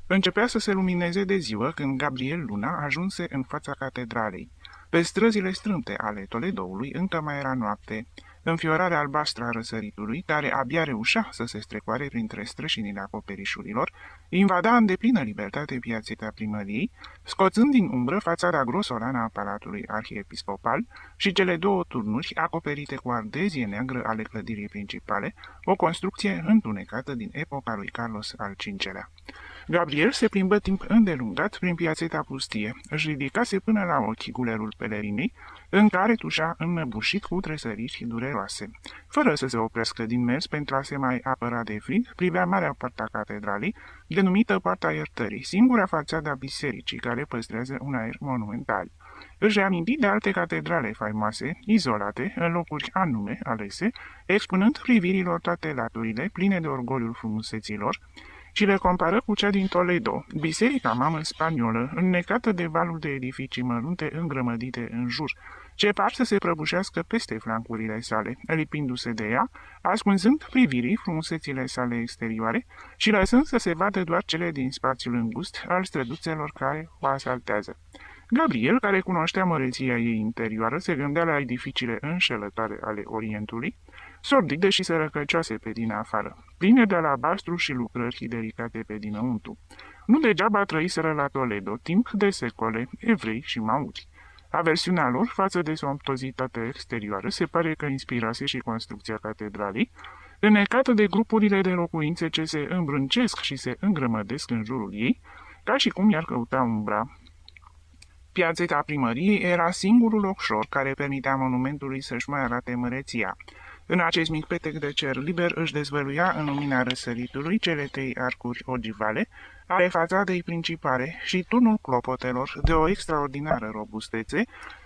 Începea să se lumineze de ziua când Gabriel Luna ajunse în fața catedralei. Pe străzile strâmte ale Toledoului încă mai era noapte. Înfiorarea albastră a răsăritului, care abia reușea să se strecoare printre strășinile acoperișurilor, invada în deplină libertate piațeta primăriei, scoțând din umbră fațada grosolană a palatului arhiepiscopal și cele două turnuri acoperite cu ardezie neagră ale clădirii principale, o construcție întunecată din epoca lui Carlos al V-lea. Gabriel se plimbă timp îndelungat prin piațeta pustie, își ridicase până la ochi gulerul pelerinei, în care tușa înnăbușit cu tresăriri dureroase. Fără să se oprească din mers pentru a se mai apăra de frig, privea marea poarta catedralei, denumită Poarta Iertării, singura fațadă a bisericii care păstrează un aer monumental. Își aminti de alte catedrale faimoase, izolate, în locuri anume alese, expunând privirilor toate laturile, pline de orgoliul frumuseților, și le compară cu cea din Toledo, biserica mamă spaniolă, înnecată de valul de edificii mărunte îngrămădite în jur, ce par să se prăbușească peste flancurile sale, lipindu-se de ea, ascunzând privirii frumusețile sale exterioare și lăsând să se vadă doar cele din spațiul îngust al străduțelor care o asaltează. Gabriel, care cunoștea măreția ei interioară, se gândea la edificiile înșelătoare ale Orientului, sordide și sărăcăcioase pe din afară, pline de alabastru și lucrări delicate pe dinăuntru. Nu degeaba trăiseră la Toledo timp de secole evrei și mauri. Aversiunea lor față de somptozitatea exterioară se pare că inspirase și construcția catedralei, înnecată de grupurile de locuințe ce se îmbrâncesc și se îngrămădesc în jurul ei, ca și cum i-ar căuta umbra. Piațeta primăriei era singurul locșor care permitea monumentului să-și mai arate măreția. În acest mic petec de cer liber își dezvăluia în lumina răsăritului cele trei arcuri ogivale ale fațadei principale și turnul clopotelor de o extraordinară robustețe,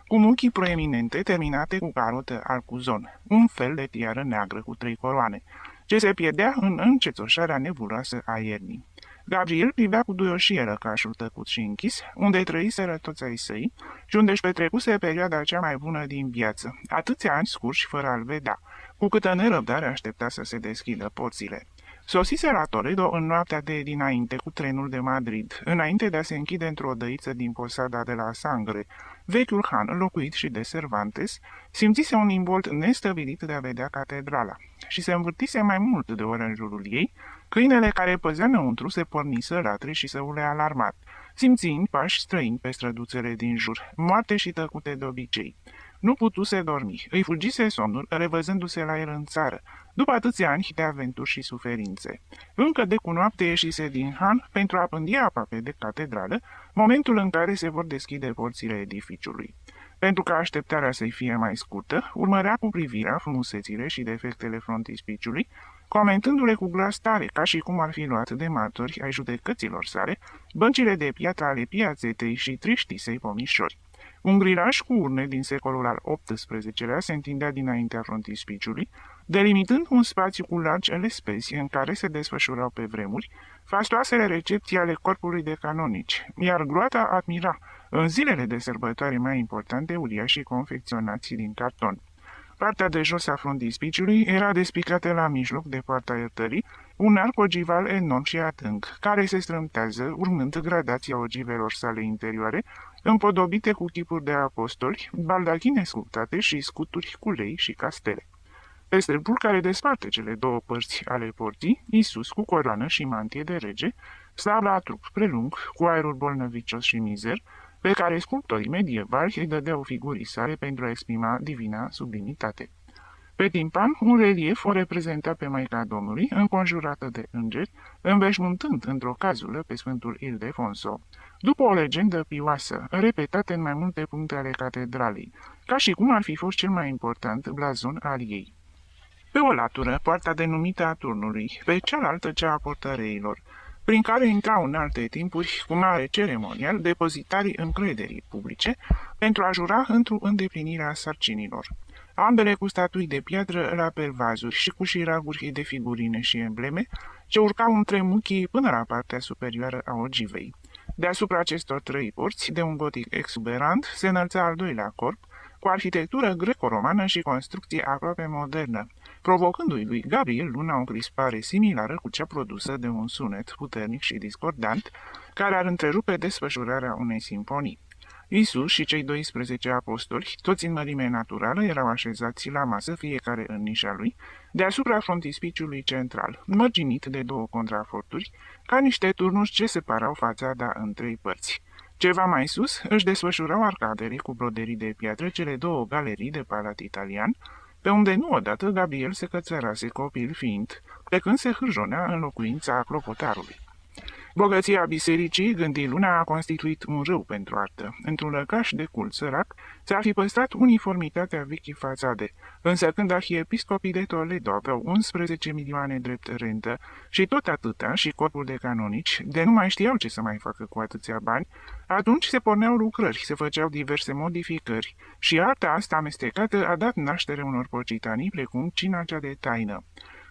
cu muchii proeminente terminate cu carotă alcuzon, un fel de tiară neagră cu trei coroane, ce se pierdea în încețoșarea nebuloasă a iernii. Gabriel privea cu duioșie răcașul tăcut și închis, unde trăiseră toți ai săi și unde își petrecuse perioada cea mai bună din viață, atâția ani scurși fără a-l vedea, cu câtă nerăbdare aștepta să se deschidă porțile. Sosise la Toledo în noaptea de dinainte cu trenul de Madrid, înainte de a se închide într-o dăiță din posada de la Sangre. Vechiul han, locuit și de Cervantes, simțise un imbold nestăvilit de a vedea catedrala și se învârtise mai mult de ori în jurul ei. Câinele care păzea înăuntru se porni să latre și să ule alarmat, simțind pași străini pe străduțele din jur, moarte și tăcute de obicei. Nu putuse dormi, îi fugise somnul, revăzându-se la el în țară, după atâția ani de aventuri și suferințe. Încă de cu noapte ieșise din han pentru a pândi aproape de catedrală, momentul în care se vor deschide porțile edificiului. Pentru ca așteptarea să-i fie mai scurtă, urmărea cu privirea frumusețile și defectele frontispiciului, comentându-le cu glas tare, ca și cum ar fi luat de martori ai judecăților sale, băncile de piatră ale piațetei și triștii săi pomișori. Un grilaj cu urne din secolul al XVIII-lea se întindea dinaintea frontispiciului, delimitând un spațiu cu largi lespezi în care se desfășurau pe vremuri fastoasele recepții ale corpului de canonici, iar groata admira, în zilele de sărbătoare mai importante, uriașii confecționați din carton. Partea de jos a frontispiciului era despicată la mijloc de Poarta Iertării, un arc ogival enorm și adânc, care se strâmtează, urmând gradația ogivelor sale interioare, împodobite cu chipuri de apostoli, baldachine sculptate și scuturi cu lei și castele. Pe stâlpul care desparte cele două părți ale porții, Iisus cu coroană și mantie de rege, sta la trup prelung, cu aerul bolnăvicios și mizer, pe care sculptorii medievali îi dădeau figurii sale pentru a exprima divina sublimitate. Pe timpan, un relief o reprezenta pe Maica Domnului, înconjurată de îngeri, înveșmântând într-o cazulă pe Sfântul Ildefonso, după o legendă pioasă, repetată în mai multe puncte ale catedralei, ca și cum ar fi fost cel mai important blazon al ei. Pe o latură, poarta denumită a turnului, pe cealaltă cea a portăreilor, prin care intrau în alte timpuri, cu mare ceremonial, depozitarii încrederii publice, pentru a jura într-o îndeplinire a sarcinilor. Ambele cu statui de piatră la pervazuri și cu șiraguri de figurine și embleme, ce urcau între muchii până la partea superioară a ogivei. Deasupra acestor trei porți, de un gotic exuberant, se înălța al doilea corp, cu arhitectură greco-romană și construcție aproape modernă, provocându-i lui Gabriel Luna o crispare similară cu cea produsă de un sunet puternic și discordant, care ar întrerupe desfășurarea unei simfonii. Isus și cei 12 apostoli, toți în mărime naturală, erau așezați la masă, fiecare în nișa lui, deasupra frontispiciului central, mărginit de două contraforturi, ca niște turnuri ce separau fațada în trei părți. Ceva mai sus își desfășurau arcadele cu broderii de piatră cele două galerii de palat italian, pe unde nu odată Gabriel se cățărase copil fiind, pe când se hârjonea în locuința clopotarului. Bogăția bisericii, gândi Luna, a constituit un râu pentru artă. Într-un lăcaș de cult sărac s-ar fi păstrat uniformitatea vechii fațade, însă când arhiepiscopii de Toledo aveau 11 milioane drept rentă și tot atâta și corpul de canonici, de nu mai știau ce să mai facă cu atâția bani, atunci se porneau lucrări, se făceau diverse modificări și arta asta amestecată a dat naștere unor pocitanii precum cina cea de taină.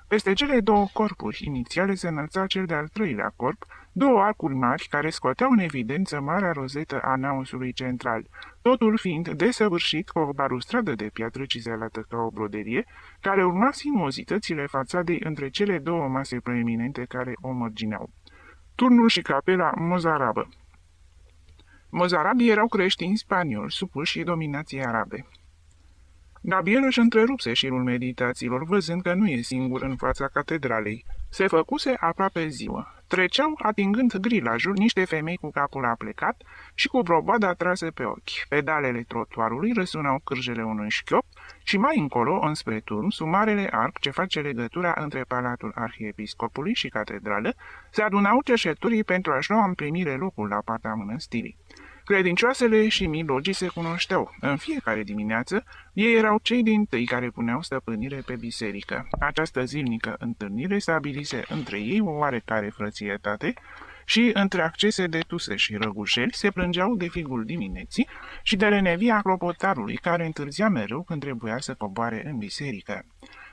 Peste cele două corpuri inițiale se înălța cel de-al treilea corp, două arcuri mari care scoteau în evidență marea rozetă a naosului central, totul fiind desăvârșit cu o balustradă de piatră cizelată ca o broderie, care urma sinuozitățile fațadei între cele două mase proeminente care o mărgineau. Turnul și capela mozarabă. Mozarabii erau creștini spanioli, supuși dominației arabe. Gabriel își întrerupse șirul meditațiilor, văzând că nu e singur în fața catedralei. Se făcuse aproape ziua. Treceau, atingând grilajul, niște femei cu capul aplecat și cu broboada trasă pe ochi. Pedalele trotuarului răsunau cârjele unui șchiop și mai încolo, înspre turn, sub marele arc ce face legătura între palatul arhiepiscopului și catedrală, se adunau cerșeturii pentru a-și lua în primire locul la partea mănăstirii. Credincioasele și milogii se cunoșteau. În fiecare dimineață, ei erau cei dintâi care puneau stăpânire pe biserică. Această zilnică întâlnire stabilise între ei o oarecare frățietate și, între accese de tuse și răgușeli, se plângeau de figul dimineții și de lenevia clopotarului, care întârzia mereu când trebuia să coboare în biserică.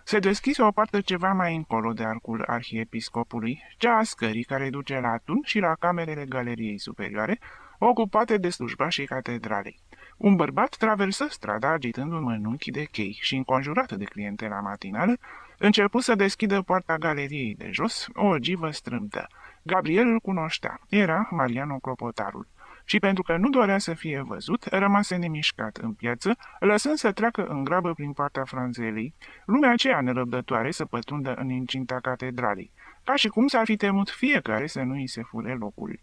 Se deschise o parte ceva mai încolo de arcul arhiepiscopului, cea a scării care duce la tun și la camerele galeriei superioare, ocupate de slujbașii catedralei. Un bărbat traversă strada agitând un mănunchi de chei și, înconjurat de clientela matinală, început să deschidă poarta galeriei de jos, o ogivă strâmtă. Gabriel îl cunoștea. Era Mariano Clopotarul. Și pentru că nu dorea să fie văzut, rămase nemișcat în piață, lăsând să treacă în grabă prin partea Franzelei, lumea aceea nerăbdătoare să pătrundă în incinta catedralei, ca și cum s-ar fi temut fiecare să nu îi se fure locul.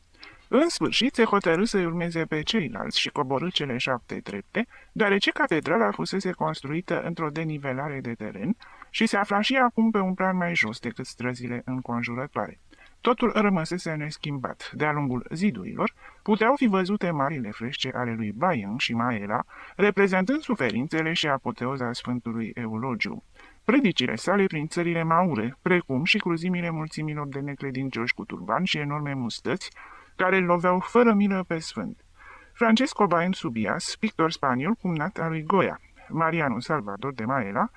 În sfârșit se hotărâ să-i urmeze pe ceilalți și coborâ cele 7 trepte, deoarece catedrala fusese construită într-o denivelare de teren și se afla și acum pe un plan mai jos decât străzile înconjurătoare. Totul rămăsese neschimbat. De-a lungul zidurilor puteau fi văzute marile frește ale lui Bayen și Maela, reprezentând suferințele și apoteoza Sfântului Eulogiu. Predicile sale prin țările maure, precum și cruzimile mulțimilor de necredincioși cu turban și enorme mustăți, care îl loveau fără milă pe sfânt. Francesco Baen Subias, pictor spaniol cumnat al lui Goya, Mariano Salvador de Maela, 1739-1819,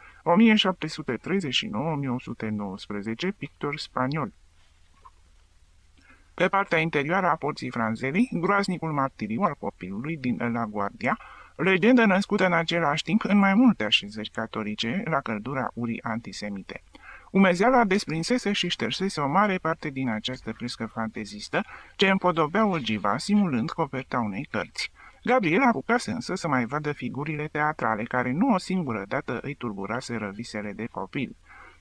pictor spaniol. Pe partea interioară a porții Franzelei, groaznicul martiriu al copilului din La Guardia, legendă născută în același timp în mai multe așezări catolice la căldura urii antisemite. Umezeala desprinsese și ștersese o mare parte din această frescă fantezistă, ce împodobea ogiva, simulând coperta unei cărți. Gabriel apucase însă să mai vadă figurile teatrale, care nu o singură dată îi tulburaseră visele de copil.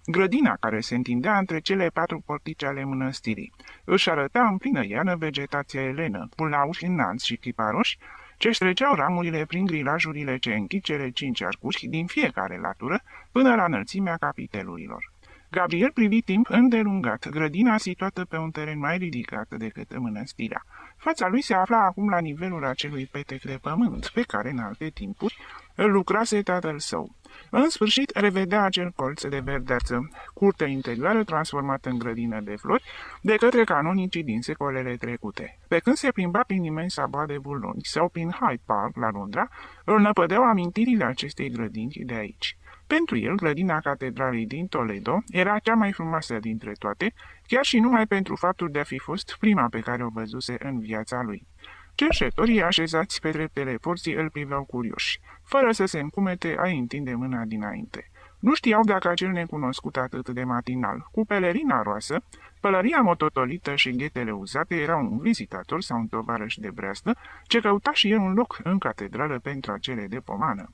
Grădina care se întindea între cele 4 portice ale mănăstirii își arăta în plină iarnă vegetația elenă, pulauri înalți și chiparoși, ce-și treceau ramurile prin grilajurile ce închid cele 5 arcuri din fiecare latură până la înălțimea capitelurilor. Gabriel privi timp îndelungat, grădina situată pe un teren mai ridicat decât mănăstirea. Fața lui se afla acum la nivelul acelui petec de pământ, pe care în alte timpuri îl lucrase tatăl său. În sfârșit revedea acel colț de verdeață, curtea interioară transformată în grădină de flori, de către canonicii din secolele trecute. Pe când se plimba prin imensa boa de Buloni sau prin Hyde Park la Londra, îl năpădeau amintirile acestei grădini de aici. Pentru el, grădina catedralei din Toledo era cea mai frumoasă dintre toate, chiar și numai pentru faptul de a fi fost prima pe care o văzuse în viața lui. Cerșetorii așezați pe treptele porții îl priveau curioși. Fără să se încumete, a întinde mâna dinainte. Nu știau dacă acel necunoscut atât de matinal, cu pelerina roasă, pălăria mototolită și ghetele uzate, era un vizitator sau un tovarăș de breastă, ce căuta și el un loc în catedrală pentru acele de pomană.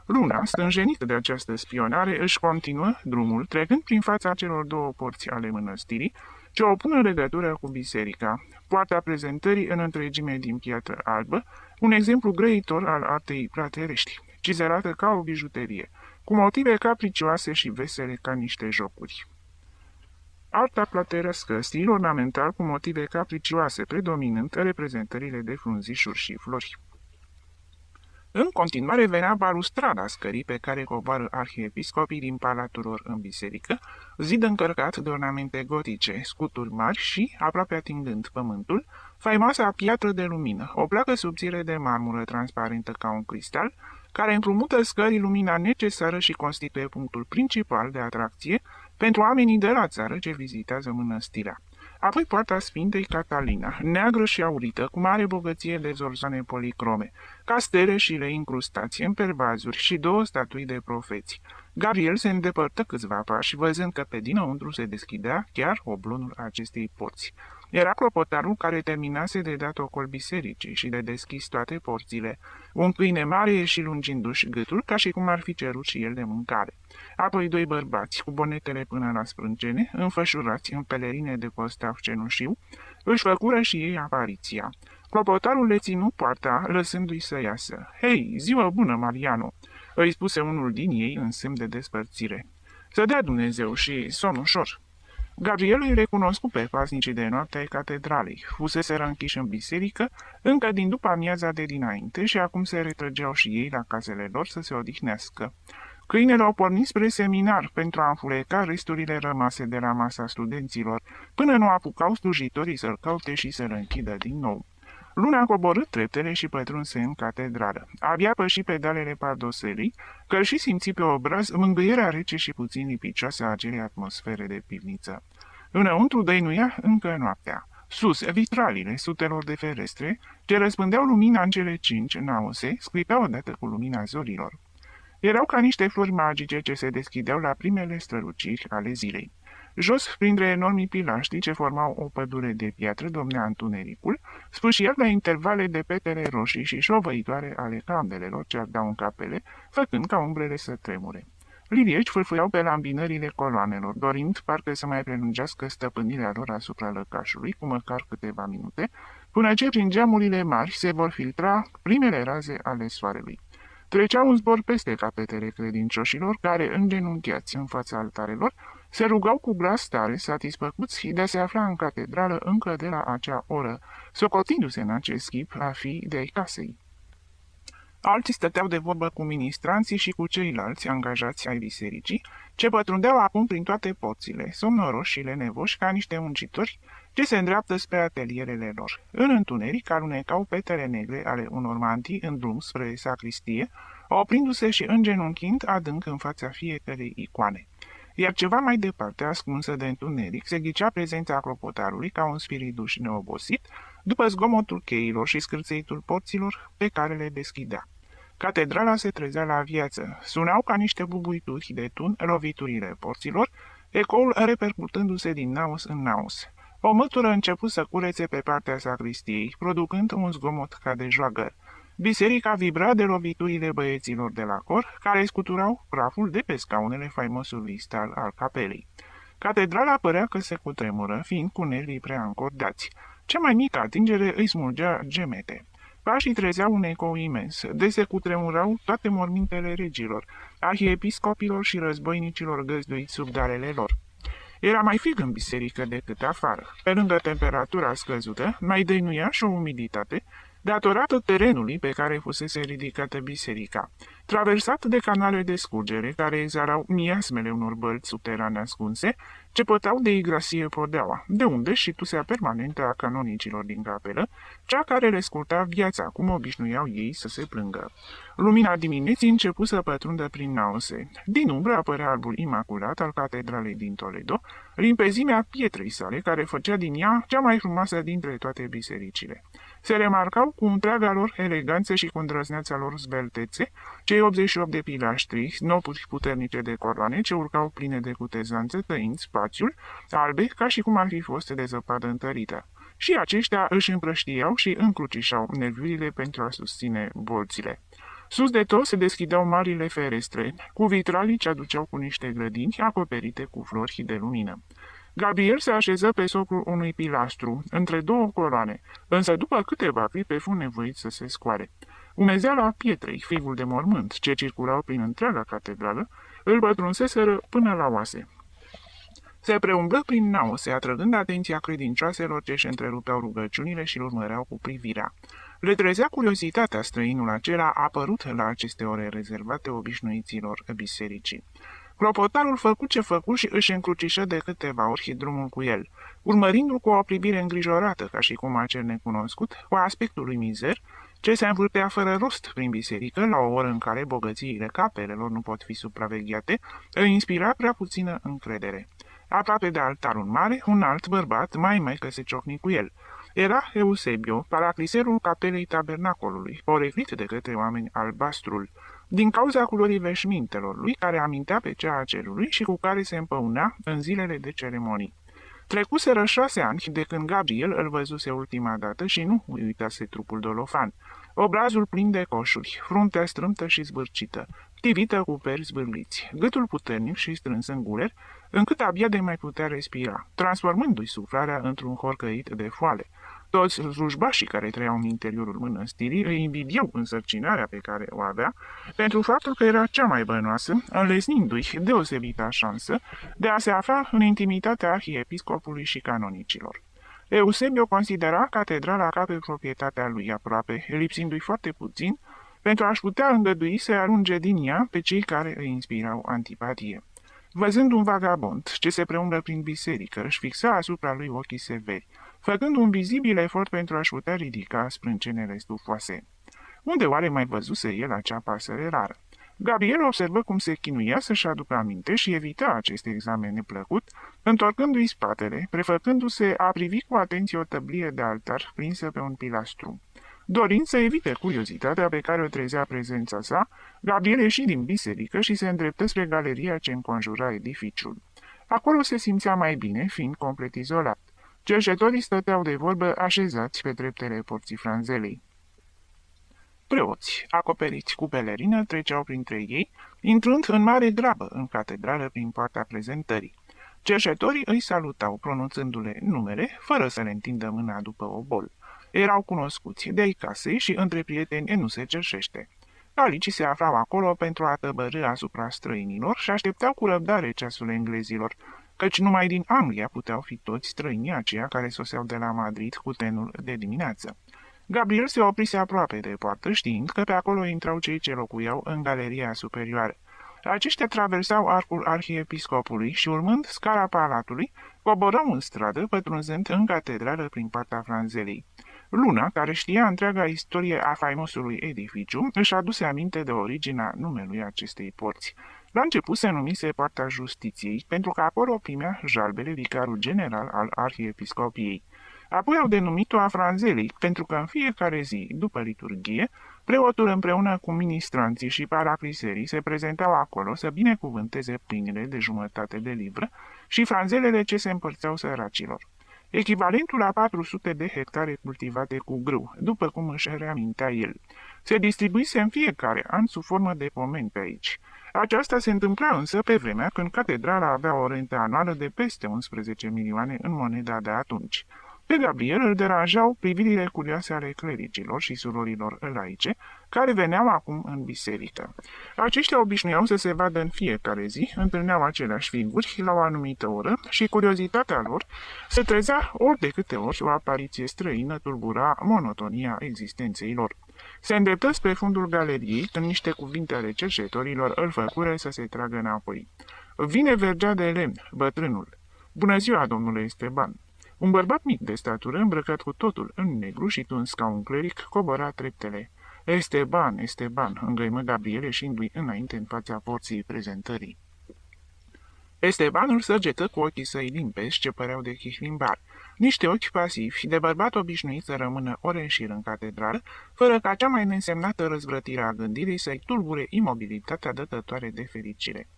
Luna, stânjenită de această spionare, își continuă drumul, trecând prin fața celor două porți ale mănăstirii, ce o pun în legătură cu biserica, poarta prezentării în întregime din piatră albă, un exemplu grăitor al artei praterești, cizelată ca o bijuterie, cu motive capricioase și vesele ca niște jocuri. Arta platerescă, stil ornamental cu motive capricioase, predominând reprezentările de frunzișuri și flori. În continuare venea balustrada scării pe care coboară arhiepiscopii din palatul lor în biserică, zid încărcat de ornamente gotice, scuturi mari și, aproape atingând pământul, faimoasa piatră de lumină, o placă subțire de marmură transparentă ca un cristal, care împrumută scării lumina necesară și constituie punctul principal de atracție pentru oamenii de la țară ce vizitează mănăstirea. Apoi poarta Sfintei Catalina, neagră și aurită, cu mare bogăție de zorzoane policrome, castele și lei incrustați în pervazuri și două statui de profeți. Gabriel se îndepărtă câțiva pași, văzând că pe dinăuntru se deschidea chiar oblonul acestei porți. Era clopotarul care terminase de dat ocol bisericii și de deschis toate porțile. Un câine mare ieși lungindu-și gâtul, ca și cum ar fi cerut și el de mâncare. Apoi doi bărbați, cu bonetele până la sprâncene, înfășurați în pelerine de postav cenușiu, își făcură și ei apariția. Clopotarul le ținu poarta, lăsându-i să iasă. Hei, ziua bună, Mariano!" îi spuse unul din ei în semn de despărțire. Să dea Dumnezeu și somn ușor." Gabriel îi recunoscu pe paznicii de noapte ai catedralei. Fuseseră închiși în biserică încă din după amiaza de dinainte și acum se retrăgeau și ei la casele lor să se odihnească. Câinele au pornit spre seminar pentru a înfuleca resturile rămase de la masa studenților, până nu apucau slujitorii să-l caute și să-l închidă din nou. Luna a coborât treptele și pătrunse în catedrală. Abia păși pedalele pardoselii, că și simți pe obraz mângâierea rece și puțin lipicioasă a acelei atmosfere de pivniță. Înăuntru dăinuia încă noaptea. Sus, vitralile sutelor de ferestre, ce răspândeau lumina în cele 5 nause, sclipeau odată cu lumina zorilor. Erau ca niște flori magice ce se deschideau la primele străluciri ale zilei. Jos, printre enormii pilaștri ce formau o pădure de piatră, domnea întunericul, sfâșiat la intervale de petele roșii și șovăitoare ale candelelor ce ardeau în capele, făcând ca umbrele să tremure. Lilieci fârfâiau pe lambinările coloanelor, dorind parcă să mai prelungească stăpânirea lor asupra lăcașului, cu măcar câteva minute, până ce prin geamurile mari se vor filtra primele raze ale soarelui. Trecea un zbor peste capetele credincioșilor, care, îngenunchiați în fața altarelor, se rugau cu glas tare, satisfăcuți de a se afla în catedrală încă de la acea oră, socotindu-se în acest chip a fi de-ai casei. Alții stăteau de vorbă cu ministranții și cu ceilalți angajați ai bisericii, ce pătrundeau acum prin toate porțile, somnoroși și lenevoși ca niște muncitori ce se îndreaptă spre atelierele lor. În întuneric alunecau petele negre ale unor mantii în drum spre sacristie, oprindu-se și îngenunchind adânc în fața fiecărei icoane. Iar ceva mai departe, ascunsă de întuneric, se ghicea prezența clopotarului ca un spiriduș neobosit, după zgomotul cheilor și scârțeitul porților pe care le deschidea. Catedrala se trezea la viață, sunau ca niște bubuituri de tun loviturile porților, ecoul repercutându-se din naos în naos. O mătură început să curețe pe partea sacristiei, producând un zgomot ca de joagăr. Biserica vibra de loviturile băieților de la cor, care scuturau praful de pe scaunele faimosului stal al capelei. Catedrala părea că se cutremură, fiind cu nervii prea încordați. Cea mai mică atingere îi smulgea gemete. Pașii trezeau un ecou imens, de se cutremurau toate mormintele regilor, arhiepiscopilor și războinicilor găzduiți sub darele lor. Era mai frig în biserică decât afară. Pe lângă temperatura scăzută, mai dăinuia și o umiditate, datorată terenului pe care fusese ridicată biserica, traversat de canale de scurgere care exalau miasmele unor bălți subterane ascunse, cepătau de igrasie podeaua, de unde și tusea permanentă a canonicilor din capelă, cea care le scurta viața, cum obișnuiau ei să se plângă. Lumina dimineții începu să pătrundă prin naose. Din umbră apărea albul imaculat al catedralei din Toledo, limpezimea pietrei sale, care făcea din ea cea mai frumoasă dintre toate bisericile. Se remarcau cu întreaga lor eleganță și cu îndrăzneața lor zbeltețe, cei 88 de pilaștri, snopuri puternice de coroane ce urcau pline de cutezanță, tăind spațiul, albe, ca și cum ar fi fost de zăpadă întărită. Și aceștia își împrăștiau și încrucișau nerviurile pentru a susține bolțile. Sus de tot se deschideau marile ferestre, cu vitralii ce aduceau cu niște grădini acoperite cu flori de lumină. Gabriel se așeză pe socul unui pilastru, între două coloane, însă după câteva clipe fu nevoit să se scoare. Umezeala pietrei, figul de mormânt, ce circulau prin întreaga catedrală, îl pătrunseseră până la oase. Se preumblă prin naose, atrăgând atenția credincioaselor ce își întrerupeau rugăciunile și îl urmăreau cu privirea. Le trezea curiozitatea străinul acela apărut la aceste ore rezervate obișnuiților bisericii. Clopotarul făcu ce făcu și își încrucișă de câteva ori drumul cu el, urmărindu-l cu o privire îngrijorată, ca și cum acel necunoscut, cu aspectul lui mizer, ce se învârtea fără rost prin biserică, la o oră în care bogățiile capelelor nu pot fi supravegheate, îi inspira prea puțină încredere. Aproape de altarul mare, un alt bărbat, mai că se ciocni cu el. Era Eusebio, paracliserul capelei tabernacolului, poreclit de către oameni albastrul, din cauza culorii veșmintelor lui, care amintea pe cea a cerului și cu care se împăunea în zilele de ceremonii. Trecuseră 6 ani de când Gabriel îl văzuse ultima dată și nu uitase trupul dolofan. Obrazul plin de coșuri, fruntea strâmtă și zbârcită, tivită cu peri zbârliți, gâtul puternic și strâns în guler, încât abia de mai putea respira, transformându-i suflarea într-un horcăit de foale. Toți slujbașii care trăiau în interiorul mănăstirii îi invidiau însărcinarea pe care o avea, pentru faptul că era cea mai bănoasă, înlesnindu-i deosebita șansă de a se afla în intimitatea arhiepiscopului și canonicilor. Eusebio considera catedrala ca pe proprietatea lui aproape, lipsindu-i foarte puțin, pentru a-și putea îngădui să arunce din ea pe cei care îi inspirau antipatie. Văzând un vagabond ce se preumblă prin biserică, își fixa asupra lui ochii severi, făcând un vizibil efort pentru a-și putea ridica sprâncenele stufoase. Unde oare mai văzuse el acea pasăre rară? Gabriel observă cum se chinuia să-și aducă aminte și evita acest examen neplăcut, întorcându-i spatele, prefăcându-se a privi cu atenție o tăblie de altar prinsă pe un pilastru. Dorind să evite curiozitatea pe care o trezea prezența sa, Gabriel ieși din biserică și se îndreptă spre galeria ce înconjura edificiul. Acolo se simțea mai bine, fiind complet izolat. Cercetorii stăteau de vorbă așezați pe dreptele porții Franzelei. Preoți, acoperiți cu pelerină, treceau printre ei, intrând în mare grabă în catedrală prin poarta prezentării. Cercetorii îi salutau, pronunțându-le numele, fără să le întindă mâna după obol. Erau cunoscuți de-ai casei și între prieteni nu se cerșește. Alicii se aflau acolo pentru a tăbărî asupra străinilor și așteptau cu răbdare ceasul englezilor, căci numai din Anglia puteau fi toți străinii aceia care soseau de la Madrid cu trenul de dimineață. Gabriel se oprise aproape de poartă, știind că pe acolo intrau cei ce locuiau în galeria superioară. Aceștia traversau arcul arhiepiscopului și, urmând scara palatului, coborau în stradă, pătrunzând în catedrală prin partea Franzelei. Luna, care știa întreaga istorie a faimosului edificiu, își aduse aminte de originea numelui acestei porți. La început se numise Poarta Justiției, pentru că acolo primea jalbele vicarul general al arhiepiscopiei. Apoi au denumit-o a Franzelei, pentru că în fiecare zi, după liturghie, preotul împreună cu ministranții și paracliserii se prezentau acolo să binecuvânteze pâinile de jumătate de livră și franzelele ce se împărțeau săracilor. Echivalentul a 400 de hectare cultivate cu grâu, după cum își reamintea el. Se distribuise în fiecare an sub formă de pomeni pe aici. Aceasta se întâmpla însă pe vremea când catedrala avea o rentă anuală de peste 11 milioane în moneda de atunci. Pe Gabriel îl deranjau privirile curioase ale clericilor și surorilor laice, care veneau acum în biserică. Aceștia obișnuiau să se vadă în fiecare zi, întâlneau aceleași figuri la o anumită oră și curiozitatea lor se trezea ori de câte ori o apariție străină tulbura monotonia existenței lor. Se îndreptă spre fundul galeriei, când niște cuvinte ale cercetorilor îl făcură să se tragă înapoi. Vine Vergea de lemn, bătrânul. Bună ziua, domnule Esteban! Un bărbat mic de statură, îmbrăcat cu totul în negru și tuns ca un cleric, cobora treptele. Esteban, Esteban, îngăimă Gabriel ieșindu-i înainte în fața porții prezentării. Estebanul săgetă cu ochii săi limpezi ce păreau de chihlimbar, niște ochi pasivi de bărbat obișnuit să rămână ore în șir în catedrală, fără ca cea mai neînsemnată răzvrătire a gândirii să-i tulbure imobilitatea dătătoare de fericire.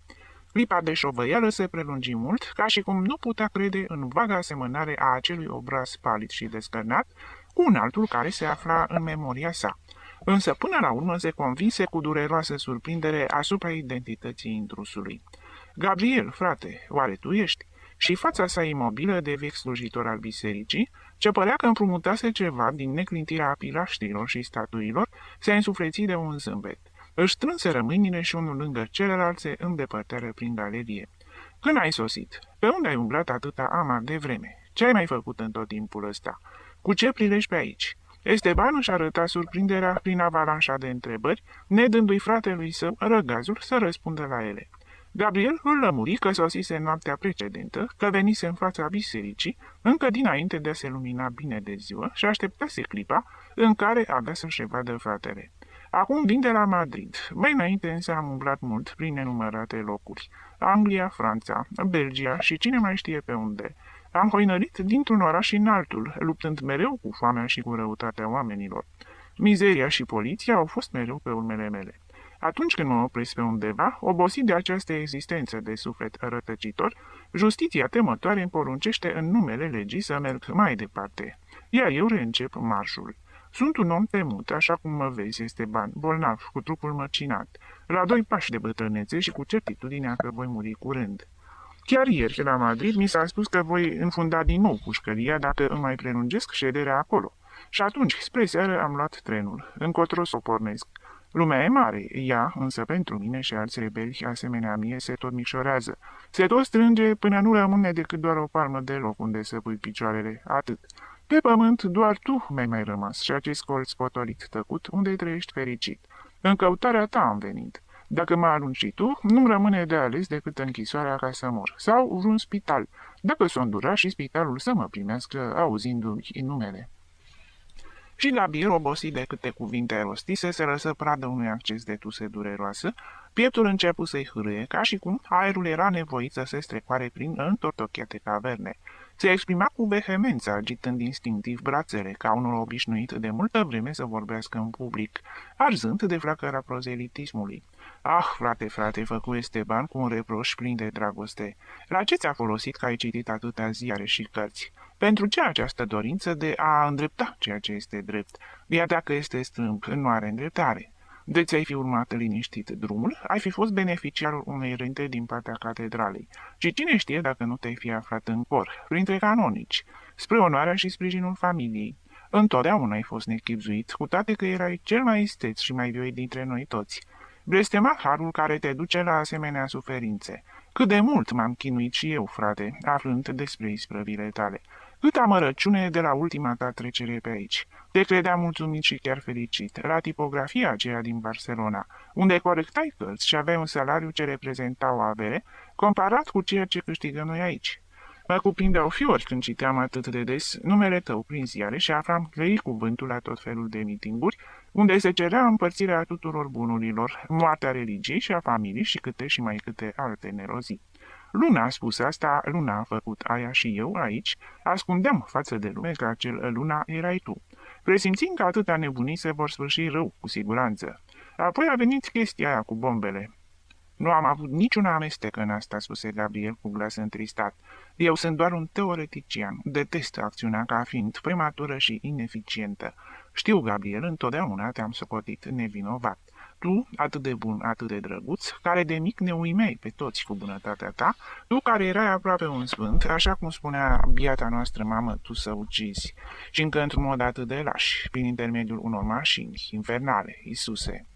Clipa de șovăială se prelungi mult, ca și cum nu putea crede în vaga asemănare a acelui obraz palid și descărnat cu un altul care se afla în memoria sa. Însă până la urmă se convinse cu dureroasă surprindere asupra identității intrusului. Gabriel, frate, oare tu ești?" Și fața sa imobilă de vechi slujitor al bisericii, ce părea că împrumutase ceva din neclintirea pilaștrilor și statuilor, se însufleți de un zâmbet. Își strânseră mâinile și unul lângă celălalt se îndepărtară prin galerie. Când ai sosit? Pe unde ai umblat atâta amar de vreme? Ce ai mai făcut în tot timpul ăsta? Cu ce prilești pe aici?" Esteban își arăta surprinderea prin avalanșa de întrebări, nedându-i fratelui său răgazul să răspundă la ele. Gabriel îl lămuri că sosise noaptea precedentă, că venise în fața bisericii, încă dinainte de a se lumina bine de ziua și așteptase clipa în care avea să-și vadă fratele. Acum vin de la Madrid. Mai înainte însă am umblat mult prin nenumărate locuri. Anglia, Franța, Belgia și cine mai știe pe unde. Am hoinărit dintr-un oraș în altul, luptând mereu cu foamea și cu răutatea oamenilor. Mizeria și poliția au fost mereu pe urmele mele. Atunci când mă opresc pe undeva, obosit de această existență de suflet rătăcitor, justiția temătoare îmi poruncește în numele legii să merg mai departe, iar eu reîncep marșul. Sunt un om temut, așa cum mă vezi, Esteban, bolnav, cu trupul măcinat, la 2 pași de bătrânețe și cu certitudinea că voi muri curând. Chiar ieri, la Madrid, mi s-a spus că voi înfunda din nou pușcăria dacă îmi mai prelungesc șederea acolo. Și atunci, spre seară, am luat trenul. Încotro s-o pornesc. Lumea e mare, ea, însă pentru mine și alți rebeli asemenea mie, se tot micșorează. Se tot strânge până nu rămâne decât doar o palmă de loc unde să pui picioarele, atât. Pe pământ doar tu mi-ai mai rămas și acest colț potolit tăcut unde trăiești fericit. În căutarea ta am venit. Dacă mă arunci și tu, nu-mi rămâne de ales decât închisoarea ca să mor, sau vreun spital, dacă s-o îndura și spitalul să mă primească auzindu-mi numele. Și Gabriel, obosit de câte cuvinte rostise, se lăsă pradă unui acces de tuse dureroasă, pieptul începu să-i hârâie, ca și cum aerul era nevoit să se strecoare prin întortocheate caverne. Se exprima cu vehemență, agitând instinctiv brațele, ca unul obișnuit de multă vreme să vorbească în public, arzând de flacăra prozelitismului. Ah, frate, făcu Esteban cu un reproș plin de dragoste. La ce ți-a folosit că ai citit atâtea ziare și cărți? Pentru ce această dorință de a îndrepta ceea ce este drept? Iar dacă este strâmb, nu are îndreptare. De ți-ai fi urmat liniștit drumul, ai fi fost beneficiarul unei rente din partea catedralei. Și cine știe dacă nu te-ai fi aflat în cor, printre canonici, spre onoarea și sprijinul familiei. Întotdeauna ai fost nechibzuit, cu toate că erai cel mai isteț și mai vioi dintre noi toți. Blestema harul care te duce la asemenea suferințe. Cât de mult m-am chinuit și eu, frate, aflând despre isprăvile tale. Cât amărăciune de la ultima ta trecere pe aici. Te credeam mulțumit și chiar fericit, la tipografia aceea din Barcelona, unde corectai cărți și aveai un salariu ce reprezenta o avere, comparat cu ceea ce câștigăm noi aici. Mă cuprindeau fiori când citeam atât de des numele tău prin ziare și aflam grei cuvântul la tot felul de mitinguri, unde se cerea împărțirea tuturor bunurilor, moartea religiei și a familiei și câte și mai câte alte nerozii. Luna a spus asta, Luna a făcut aia și eu aici ascundeam față de lume că acel Luna erai tu. Presimțind că atâtea nebunii se vor sfârși rău, cu siguranță. Apoi a venit chestia aia cu bombele. Nu am avut niciun amestec în asta, spuse Gabriel cu glas întristat. Eu sunt doar un teoretician. Detest acțiunea ca fiind prematură și ineficientă. Știu, Gabriel, întotdeauna te-am socotit nevinovat. Tu, atât de bun, atât de drăguț, care de mic ne uimeai pe toți cu bunătatea ta, tu care erai aproape un sfânt, așa cum spunea biata noastră mamă, tu să ucizi, și încă într-un mod atât de laș, prin intermediul unor mașini infernale, Iisuse.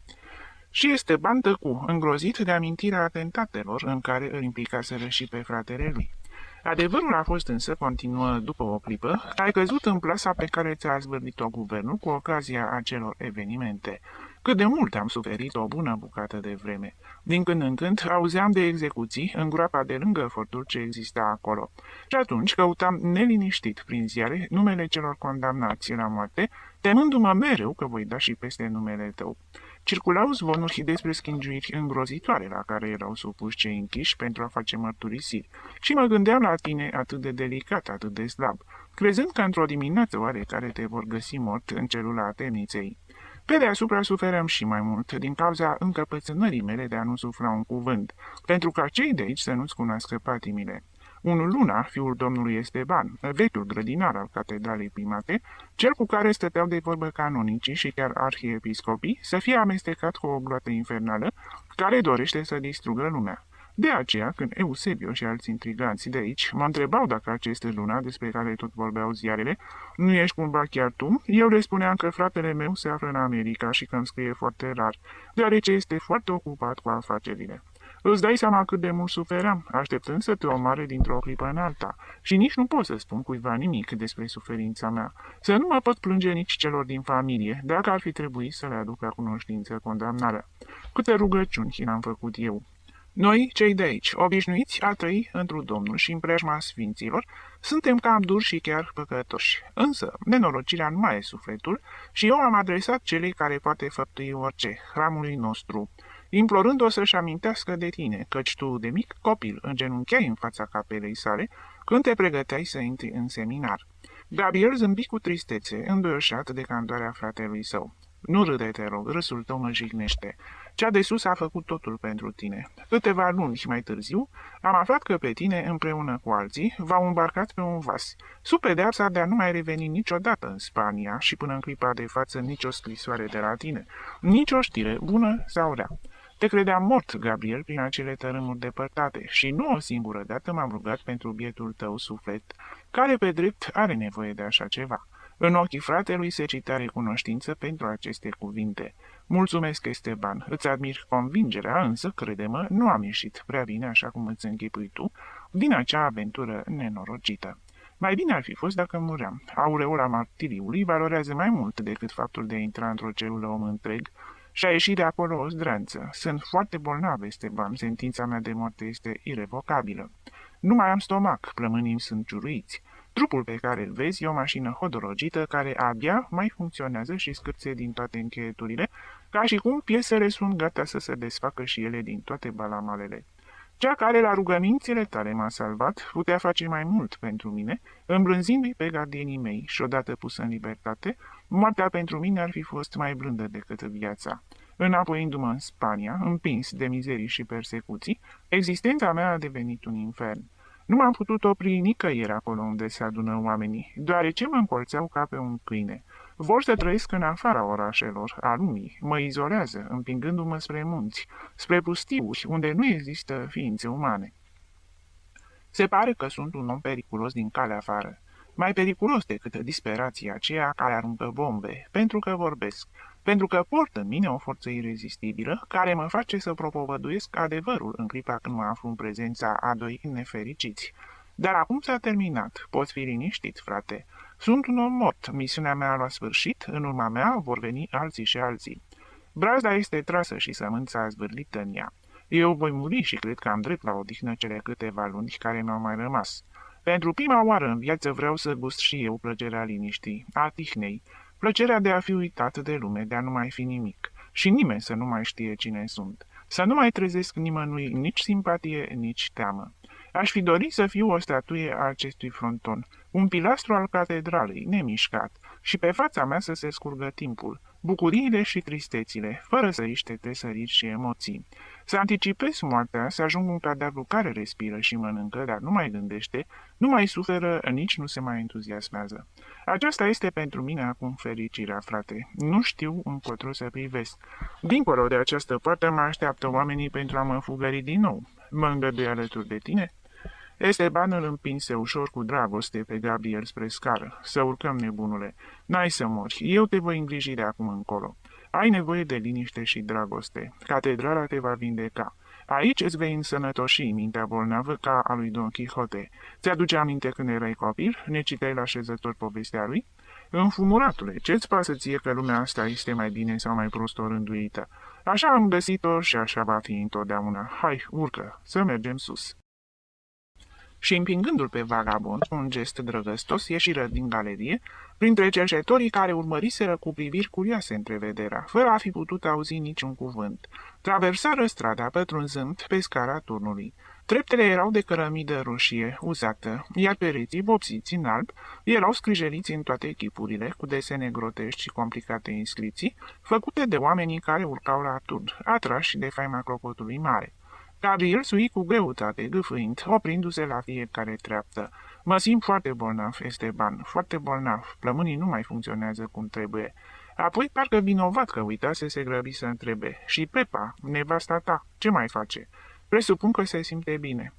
Și Esteban tăcu, îngrozit de amintirea atentatelor în care îl implicaseră și pe fratele lui. Adevărul a fost însă, continuă după o clipă, că ai căzut în plasa pe care ți-a zvârlit-o guvernul cu ocazia acelor evenimente. Cât de mult am suferit o bună bucată de vreme. Din când în când auzeam de execuții în groapa de lângă fortul ce exista acolo. Și atunci căutam neliniștit prin ziare numele celor condamnați la moarte, temându-mă mereu că voi da și peste numele tău. Circulau zvonuri despre schingiuiri îngrozitoare la care erau supuși cei închiși pentru a face mărturisiri și mă gândeam la tine atât de delicat, atât de slab, crezând că într-o dimineață oarecare te vor găsi mort în celula temniței. Pe deasupra suferăm și mai mult din cauza încăpățânării mele de a nu sufla un cuvânt, pentru ca cei de aici să nu-ți cunoască patimile. Unul Luna, fiul domnului Esteban, vechiul grădinar al catedralei primate, cel cu care stăteau de vorbă canonicii și chiar arhiepiscopii, să fie amestecat cu o gloată infernală care dorește să distrugă lumea. De aceea, când Eusebio și alți intriganți de aici mă întrebau dacă acest Luna, despre care tot vorbeau ziarele, nu ești cumva chiar tu, eu le spuneam că fratele meu se află în America și că îmi scrie foarte rar, deoarece este foarte ocupat cu afacerile. Îți dai seama cât de mult sufeream, așteptând să te omoare dintr-o clipă în alta, și nici nu pot să spun cuiva nimic despre suferința mea, să nu mă pot plânge nici celor din familie, dacă ar fi trebuit să le aduc la cunoștință condamnarea. Câte rugăciuni am făcut eu. Noi, cei de aici, obișnuiți a trăi într-un Domnul și în preajma sfinților, suntem cam duri și chiar păcătoși. Însă, nenorocirea nu mai e sufletul și eu am adresat celei care poate făptui orice, hramului nostru, implorând-o să-și amintească de tine, căci tu, de mic copil, îngenuncheai în fața capelei sale când te pregăteai să intri în seminar. Gabriel zâmbi cu tristețe, înduioșat de candoarea fratelui său. Nu râde, te rog, râsul tău mă jignește. Cea de sus a făcut totul pentru tine. Câteva luni mai târziu, am aflat că pe tine, împreună cu alții, v-au îmbarcat pe un vas, sub pedeapsa de a nu mai reveni niciodată în Spania și până în clipa de față nicio scrisoare de la tine, nicio știre, bună sau rea. Te credeam mort, Gabriel, prin acele tărâmuri depărtate și nu o singură dată m-am rugat pentru bietul tău suflet, care pe drept are nevoie de așa ceva. În ochii fratelui se cita recunoștință pentru aceste cuvinte. Mulțumesc, Esteban, îți admir convingerea, însă, crede-mă, nu am ieșit prea bine, așa cum îți închipui tu, din acea aventură nenorocită. Mai bine ar fi fost dacă muream. Aureola martiriului valorează mai mult decât faptul de a intra într-o celulă om întreg și a ieși de acolo o zdranță. Sunt foarte bolnav, Esteban, sentința mea de moarte este irevocabilă. Nu mai am stomac, plămânii sunt ciuruiți. Trupul pe care îl vezi e o mașină hodorogită care abia mai funcționează și scârție din toate încheieturile, ca și cum piesele sunt gata să se desfacă și ele din toate balamalele. Cea care la rugămințile tale m-a salvat putea face mai mult pentru mine, îmbrânzindu-i pe gardienii mei și odată pusă în libertate, moartea pentru mine ar fi fost mai blândă decât viața. Înapoiindu-mă în Spania, împins de mizerii și persecuții, existența mea a devenit un infern. Nu m-am putut opri nicăieri acolo unde se adună oamenii, deoarece mă încolțeau ca pe un câine. Vor să trăiesc în afara orașelor, a lumii, mă izolează, împingându-mă spre munți, spre pustiuri, unde nu există ființe umane. Se pare că sunt un om periculos din calea afară, mai periculos decât disperația aceea care aruncă bombe, pentru că vorbesc, pentru că port în mine o forță irezistibilă care mă face să propovăduiesc adevărul în clipa când mă aflu în prezența a doi nefericiți. Dar acum s-a terminat, poți fi liniștit, frate. Sunt un om mort, misiunea mea a luat sfârșit, în urma mea vor veni alții și alții. Brazda este trasă și sămânța a zvârlită în ea. Eu voi muri și cred că am drept la odihnă cele câteva luni care mi-au mai rămas. Pentru prima oară în viață vreau să gust și eu plăcerea liniștii, a tihnei, plăcerea de a fi uitat de lume, de a nu mai fi nimic, și nimeni să nu mai știe cine sunt, să nu mai trezesc nimănui nici simpatie, nici teamă. Aș fi dorit să fiu o statuie a acestui fronton, un pilastru al catedralei, nemișcat, și pe fața mea să se scurgă timpul, bucuriile și tristețile, fără să iște tresăriri și emoții. Să anticipez moartea, să ajung un cadavru care respiră și mănâncă, dar nu mai gândește, nu mai suferă, nici nu se mai entuziasmează. Aceasta este pentru mine acum fericirea, frate. Nu știu încotro să privesc. Dincolo de această poartă mă așteaptă oamenii pentru a mă fugări din nou. Mă îngădui alături de tine? Esteban îl împinse ușor cu dragoste pe Gabriel spre scară. Să urcăm, nebunule. N-ai să mori. Eu te voi îngriji de acum încolo. Ai nevoie de liniște și dragoste. Catedrala te va vindeca. Aici îți vei însănătoși mintea bolnavă ca a lui Don Quixote. Ți-aduce aminte când erai copil? Ne citeai la așezător povestea lui? Înfumuratule, ce-ți pasă ție că lumea asta este mai bine sau mai prost orânduită? Așa am găsit-o și așa va fi întotdeauna. Hai, urcă, să mergem sus." Și împingându-l pe vagabond cu un gest drăgăstos, ieșiră din galerie, printre cercetorii care urmăriseră cu priviri curioase întrevederea, fără a fi putut auzi niciun cuvânt. Traversară strada, pătrunzând pe scara turnului. Treptele erau de cărămidă roșie, uzată, iar pereții, vopsiți în alb, erau scrijeliți în toate echipurile, cu desene grotești și complicate inscripții, făcute de oamenii care urcau la turn, atrași de faima clopotului mare. Gabriel sui cu greutate, gâfâind, oprindu-se la fiecare treaptă. Mă simt foarte bolnav, Esteban, foarte bolnav. Plămânii nu mai funcționează cum trebuie. Apoi parcă vinovat că uitase se grăbi să întrebe. Și Pepa, nevasta ta, ce mai face? Presupun că se simte bine.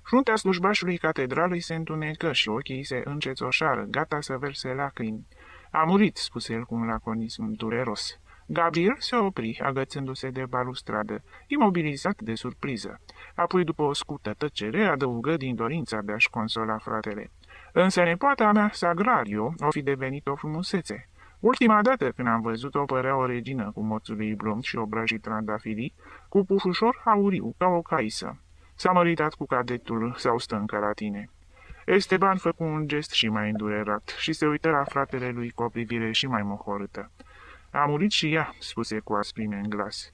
Fruntea slujbașului catedralei se întunecă și ochii se încețoșară, gata să verse lacrimi. A murit, spuse el cu un laconism dureros. Gabriel se opri, agățându-se de balustradă, imobilizat de surpriză. Apoi, după o scurtă tăcere, adăugă din dorința de a-și consola fratele. Însă nepoata mea, Sagrario, o fi devenit o frumusețe. Ultima dată când am văzut-o părea o regină cu moțului blond și obrajii trandafilii, cu pufușor auriu, ca o caisă. S-a măritat cu cadetul sau stă încă la tine. Esteban făcu un gest și mai îndurerat și se uită la fratele lui cu o privire și mai mohorâtă. A murit și ea, spuse cu asprime în glas.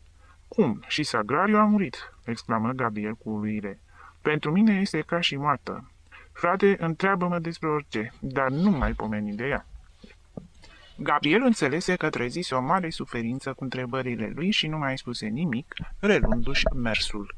Cum? Și Sagrario a murit, exclamă Gabriel cu uluire. Pentru mine este ca și moartă. Frate, întreabă-mă despre orice, dar nu mai pomeni de ea. Gabriel înțelese că trezise o mare suferință cu întrebările lui și nu mai spuse nimic, relundu-și mersul.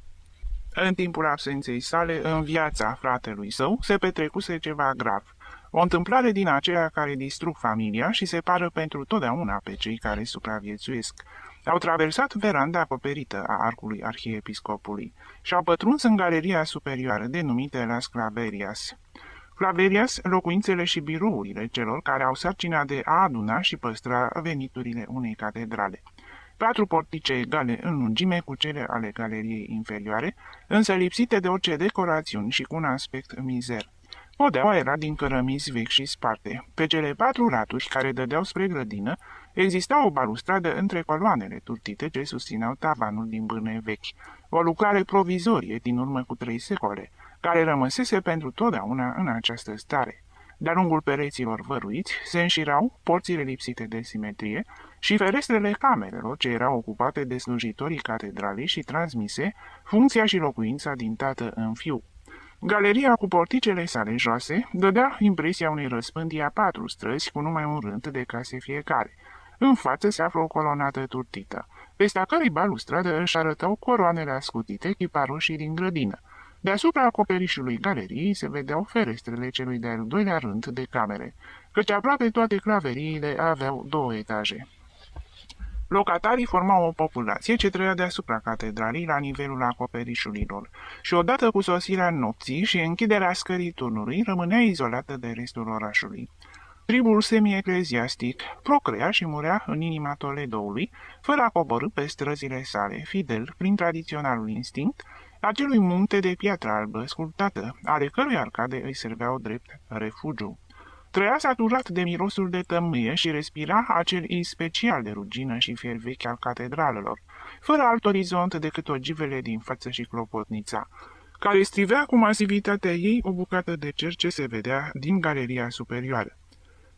În timpul absenței sale, în viața fratelui său, se petrecuse ceva grav. O întâmplare din aceea care distrug familia și separă pentru totdeauna pe cei care supraviețuiesc. Au traversat veranda acoperită a arcului arhiepiscopului și au pătruns în galeria superioară denumită Las Claverias. Claverias, locuințele și birourile celor care au sarcina de a aduna și păstra veniturile unei catedrale. 4 portice egale în lungime cu cele ale galeriei inferioare, însă lipsite de orice decorațiuni și cu un aspect mizer. Podeaua era din cărămizi vechi și sparte. Pe cele 4 laturi care dădeau spre grădină, exista o balustradă între coloanele turtite ce susțineau tavanul din bârne vechi, o lucrare provizorie din urmă cu 3 secole, care rămăsese pentru totdeauna în această stare. De-a lungul pereților văruiți se înșirau porțile lipsite de simetrie și ferestrele camerelor ce erau ocupate de slujitorii catedralei și transmise funcția și locuința din tată în fiu. Galeria cu porticele sale joase dădea impresia unei răspândii a 4 străzi cu numai un rând de case fiecare. În față se află o colonată turtită, peste a cărei balustradă își arătau coroanele ascutite chiparoșii din grădină. Deasupra acoperișului galeriei se vedeau ferestrele celui de-al doilea rând de camere, căci aproape toate claveriile aveau 2 etaje. Locatarii formau o populație ce trăia deasupra catedralei la nivelul acoperișurilor și odată cu sosirea nopții și închiderea scării turnului rămânea izolată de restul orașului. Tribul semi-ecleziastic procrea și murea în inima Toledoului, fără a coborî pe străzile sale, fidel, prin tradiționalul instinct, acelui munte de piatră albă sculptată, ale cărui arcade îi serveau drept refugiu. Trăia saturat de mirosul de tămâie și respira acel iz special de rugină și fier vechi al catedralelor, fără alt orizont decât ogivele din față și clopotnița, care strivea cu masivitatea ei o bucată de cer ce se vedea din galeria superioară.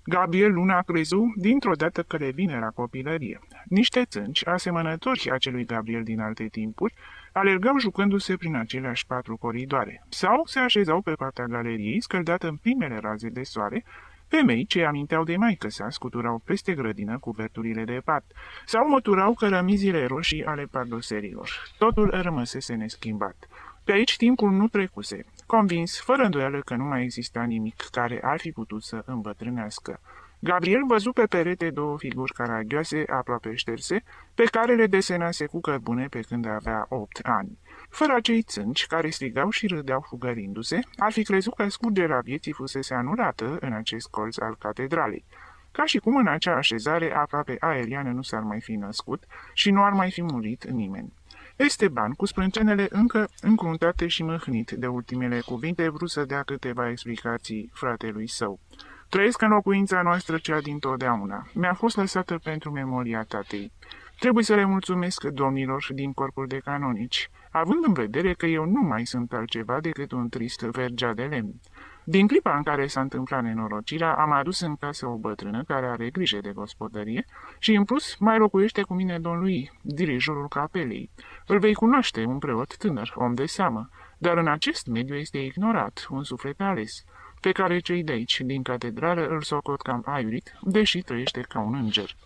Gabriel Luna crezu dintr-o dată că revine la copilărie. Niște țânci, asemănători acelui Gabriel din alte timpuri, alergau jucându-se prin aceleași 4 coridoare, sau se așezau pe partea galeriei, scăldată în primele raze de soare, femei ce aminteau de maică-sa scuturau peste grădină cuverturile de pat, sau măturau cărămizile roșii ale pardoserilor. Totul rămăsese neschimbat. Pe aici timpul nu trecuse, convins, fără îndoială că nu mai exista nimic care ar fi putut să îmbătrânească. Gabriel văzu pe perete 2 figuri caragioase, aproape șterse, pe care le desenase cu cărbune pe când avea 8 ani. Fără acei țânci care strigau și râdeau fugărindu-se, ar fi crezut că scurgerea vieții fusese anulată în acest colț al catedralei. Ca și cum în acea așezare aproape aeriană nu s-ar mai fi născut și nu ar mai fi murit nimeni. Esteban, cu sprâncenele încă încruntate și mâhnit de ultimele cuvinte, vrut să dea câteva explicații fratelui său. Trăiesc în locuința noastră cea dintotdeauna. Mi-a fost lăsată pentru memoria tatei. Trebuie să le mulțumesc domnilor din corpul de canonici, având în vedere că eu nu mai sunt altceva decât un trist vergea de lemn. Din clipa în care s-a întâmplat nenorocirea, am adus în casă o bătrână care are grijă de gospodărie și, în plus, mai locuiește cu mine domn lui, dirijorul capelei. Îl vei cunoaște, un preot tânăr, om de seamă, dar în acest mediu este ignorat, un suflet ales, pe care cei de aici, din catedrală, îl socot cam aiurit, deși trăiește ca un înger.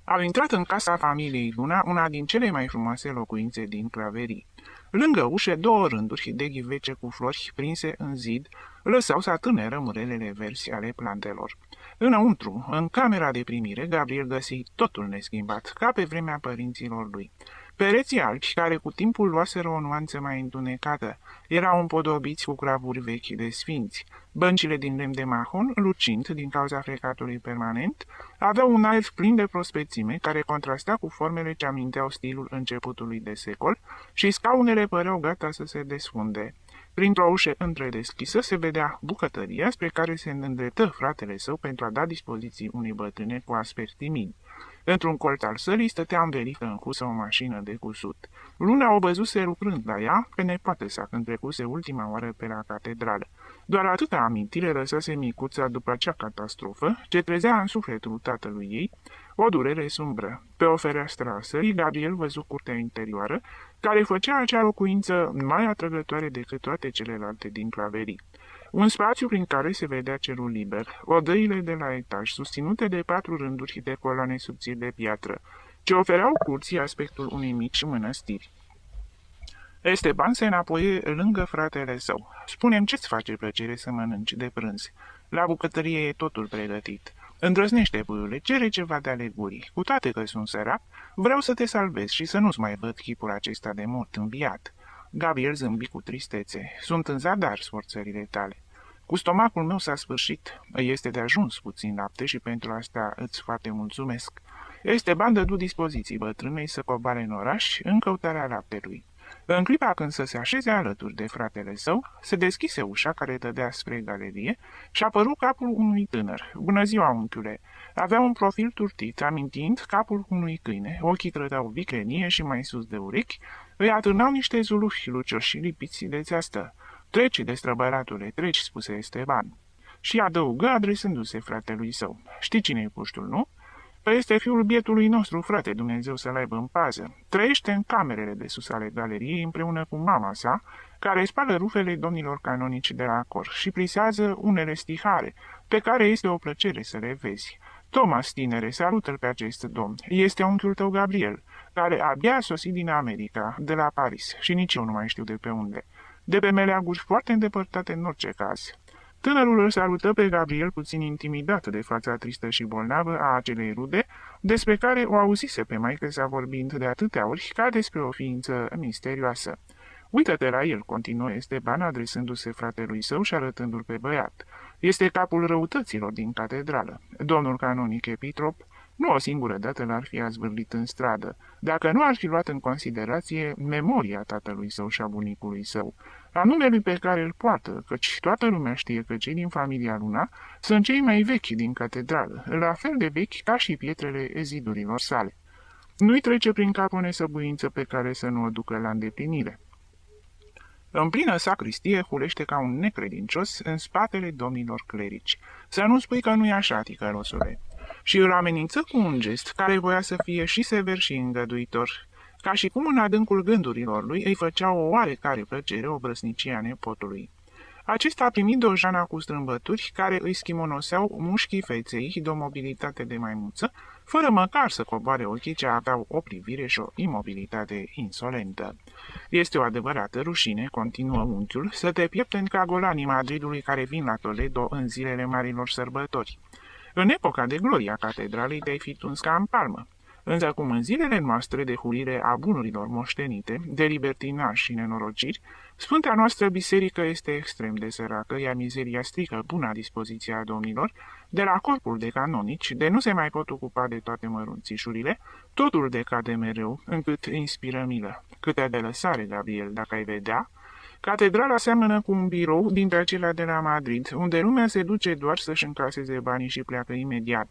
Au intrat în casa familiei Luna, una din cele mai frumoase locuințe din Claverii. Lângă ușe, două rânduri de ghivece cu flori prinse în zid lăsau să atârne rămurelele verzi ale plantelor. Înăuntru, în camera de primire, Gabriel găsi totul neschimbat, ca pe vremea părinților lui. Pereții albi, care cu timpul luaseră o nuanță mai întunecată, erau împodobiți cu gravuri vechi de sfinți. Băncile din lemn de mahon, lucind din cauza frecatului permanent, aveau un aer plin de prospețime, care contrasta cu formele ce aminteau stilul începutului de secol, și scaunele păreau gata să se desfunde. Printr-o ușă întredeschisă se vedea bucătăria spre care se îndreptă fratele său pentru a da dispoziții unei bătrâne cu aspect timid. Într-un colț al sălii stătea învelită în husă o mașină de cusut. Luna o văzuse lucrând la ea, pe nepoată sa când trecuse ultima oară pe la catedrală. Doar atâta amintire lăsase micuța după acea catastrofă, ce trezea în sufletul tatălui ei o durere sumbră. Pe o fereastră a sălii, Gabriel văzu curtea interioară, care făcea acea locuință mai atrăgătoare decât toate celelalte din Claverii. Un spațiu prin care se vedea cerul liber, odăile de la etaj, susținute de 4 rânduri de coloane subțiri de piatră, ce ofereau curții aspectul unei mici mănăstiri. Esteban se înapoie lângă fratele său. Spune-mi ce-ți face plăcere să mănânci de prânz. La bucătărie e totul pregătit. Îndrăznește, puiule, cere ceva de ale gurii. Cu toate că sunt sărac, vreau să te salvezi și să nu-ți mai văd chipul acesta de mort înviat. Gabriel zâmbi cu tristețe. Sunt în zadar sforțările tale. Cu stomacul meu s-a sfârșit. Este de ajuns puțin lapte și pentru asta îți foarte mulțumesc. Esteban dădu dispoziții bătrânei să coboare în oraș în căutarea laptelui. În clipa când să se așeze alături de fratele său, se deschise ușa care dădea spre galerie și apăru capul unui tânăr. Bună ziua, unchiule! Avea un profil turtit, amintind capul unui câine. Ochii trădau viclenie și mai sus de urechi îi atârnau niște zuluși lucioși lipiți de țeastă. Treci, destrăbăratule, treci, spuse Esteban. Și adăugă, adresându-se fratelui său. Știi cine-i puștul, nu? Păi este fiul bietului nostru, frate, Dumnezeu să-l aibă în pază. Trăiește în camerele de sus ale galeriei împreună cu mama sa, care spală rufele domnilor canonici de la cor și plisează unele stihare, pe care este o plăcere să le vezi. Thomas, tinere, salută-l pe acest domn. Este unchiul tău Gabriel, care abia a sosit din America, de la Paris, și nici eu nu mai știu de pe unde. De pe meleaguri foarte îndepărtate în orice caz. Tânărul îl salută pe Gabriel puțin intimidat de fața tristă și bolnavă a acelei rude, despre care o auzise pe maică sa vorbind de atâtea ori ca despre o ființă misterioasă. Uită-te la el, continuă Esteban, adresându-se fratelui său și arătându-l pe băiat. Este capul răutăților din catedrală. Domnul canonic Epitrop nu o singură dată l-ar fi azvârlit în stradă, dacă nu ar fi luat în considerație memoria tatălui său și a bunicului său, a numelui pe care îl poartă, căci toată lumea știe că cei din familia Luna sunt cei mai vechi din catedrală, la fel de vechi ca și pietrele zidurilor sale. Nu-i trece prin cap o nesăbuință pe care să nu o ducă la îndeplinire. În plină sacristie hulește ca un necredincios în spatele domnilor clerici. Să nu spui că nu-i așa, ticălosule. Și îl amenință cu un gest care voia să fie și sever și îngăduitor, ca și cum în adâncul gândurilor lui îi făcea o oarecare plăcere obrăsnicia nepotului. Acesta primi o jana cu strâmbături care îi schimonoseau mușchii feței de o mobilitate de maimuță, fără măcar să coboare ochii ce aveau o privire și o imobilitate insolentă. Este o adevărată rușine, continuă unchiul, să te piepteni ca golanii Madridului care vin la Toledo în zilele marilor sărbători. În epoca de gloria catedralei te-ai fi tuns ca în palmă. Însă cum în zilele noastre de hulire a bunurilor moștenite, de libertinaj și nenorociri, sfânta noastră biserică este extrem de săracă, iar mizeria strică buna dispoziție a domnilor, de la corpul de canonici, de nu se mai pot ocupa de toate mărunțișurile, totul decade mereu, încât inspiră milă. Câte de lăsare, Gabriel, dacă ai vedea, Catedrala seamănă cu un birou dintre acelea de la Madrid, unde lumea se duce doar să-și încaseze banii și pleacă imediat.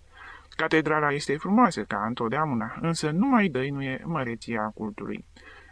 Catedrala este frumoasă ca întotdeauna, însă nu mai dăinuie măreția cultului.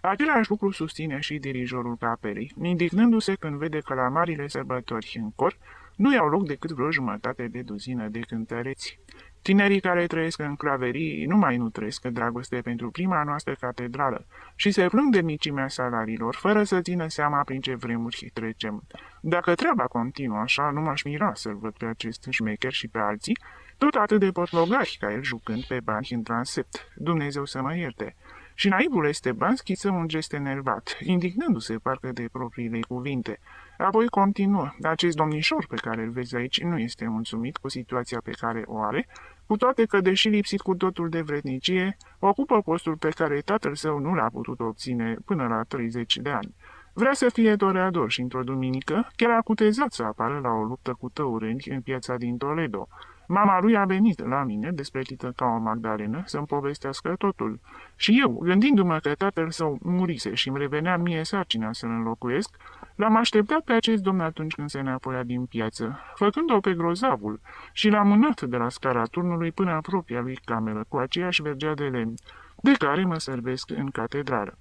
Același lucru susține și dirijorul capelei, indignându-se când vede că la marile sărbători în cor nu iau loc decât vreo jumătate de duzină de cântăreți. Tinerii care trăiesc în claverii nu mai nutresc dragoste pentru prima noastră catedrală și se plâng de micimea salariilor, fără să țină seama prin ce vremuri trecem. Dacă treaba continuă așa, nu m-aș mira să-l văd pe acest șmecher și pe alții, tot atât de potlogari ca el jucând pe bani în transept. Dumnezeu să mă ierte. Și naivul Esteban schiță un gest enervat, indignându-se parcă de propriile cuvinte. Apoi continuă. Acest domnișor pe care îl vezi aici nu este mulțumit cu situația pe care o are, cu toate că, deși lipsit cu totul de vrednicie, ocupă postul pe care tatăl său nu l-a putut obține până la 30 de ani. Vrea să fie toreador și într-o duminică chiar a cutezat să apară la o luptă cu tăureni în piața din Toledo. Mama lui a venit la mine, despletită ca o magdalenă, să-mi povestească totul. Și eu, gândindu-mă că tatăl său murise și îmi revenea mie sarcina să-l înlocuiesc, l-am așteptat pe acest domn atunci când se înapoia din piață, făcând-o pe grozavul, și l-am mânat de la scara turnului până în propria lui cameră, cu aceeași vergea de lemn, de care mă servesc în catedrală.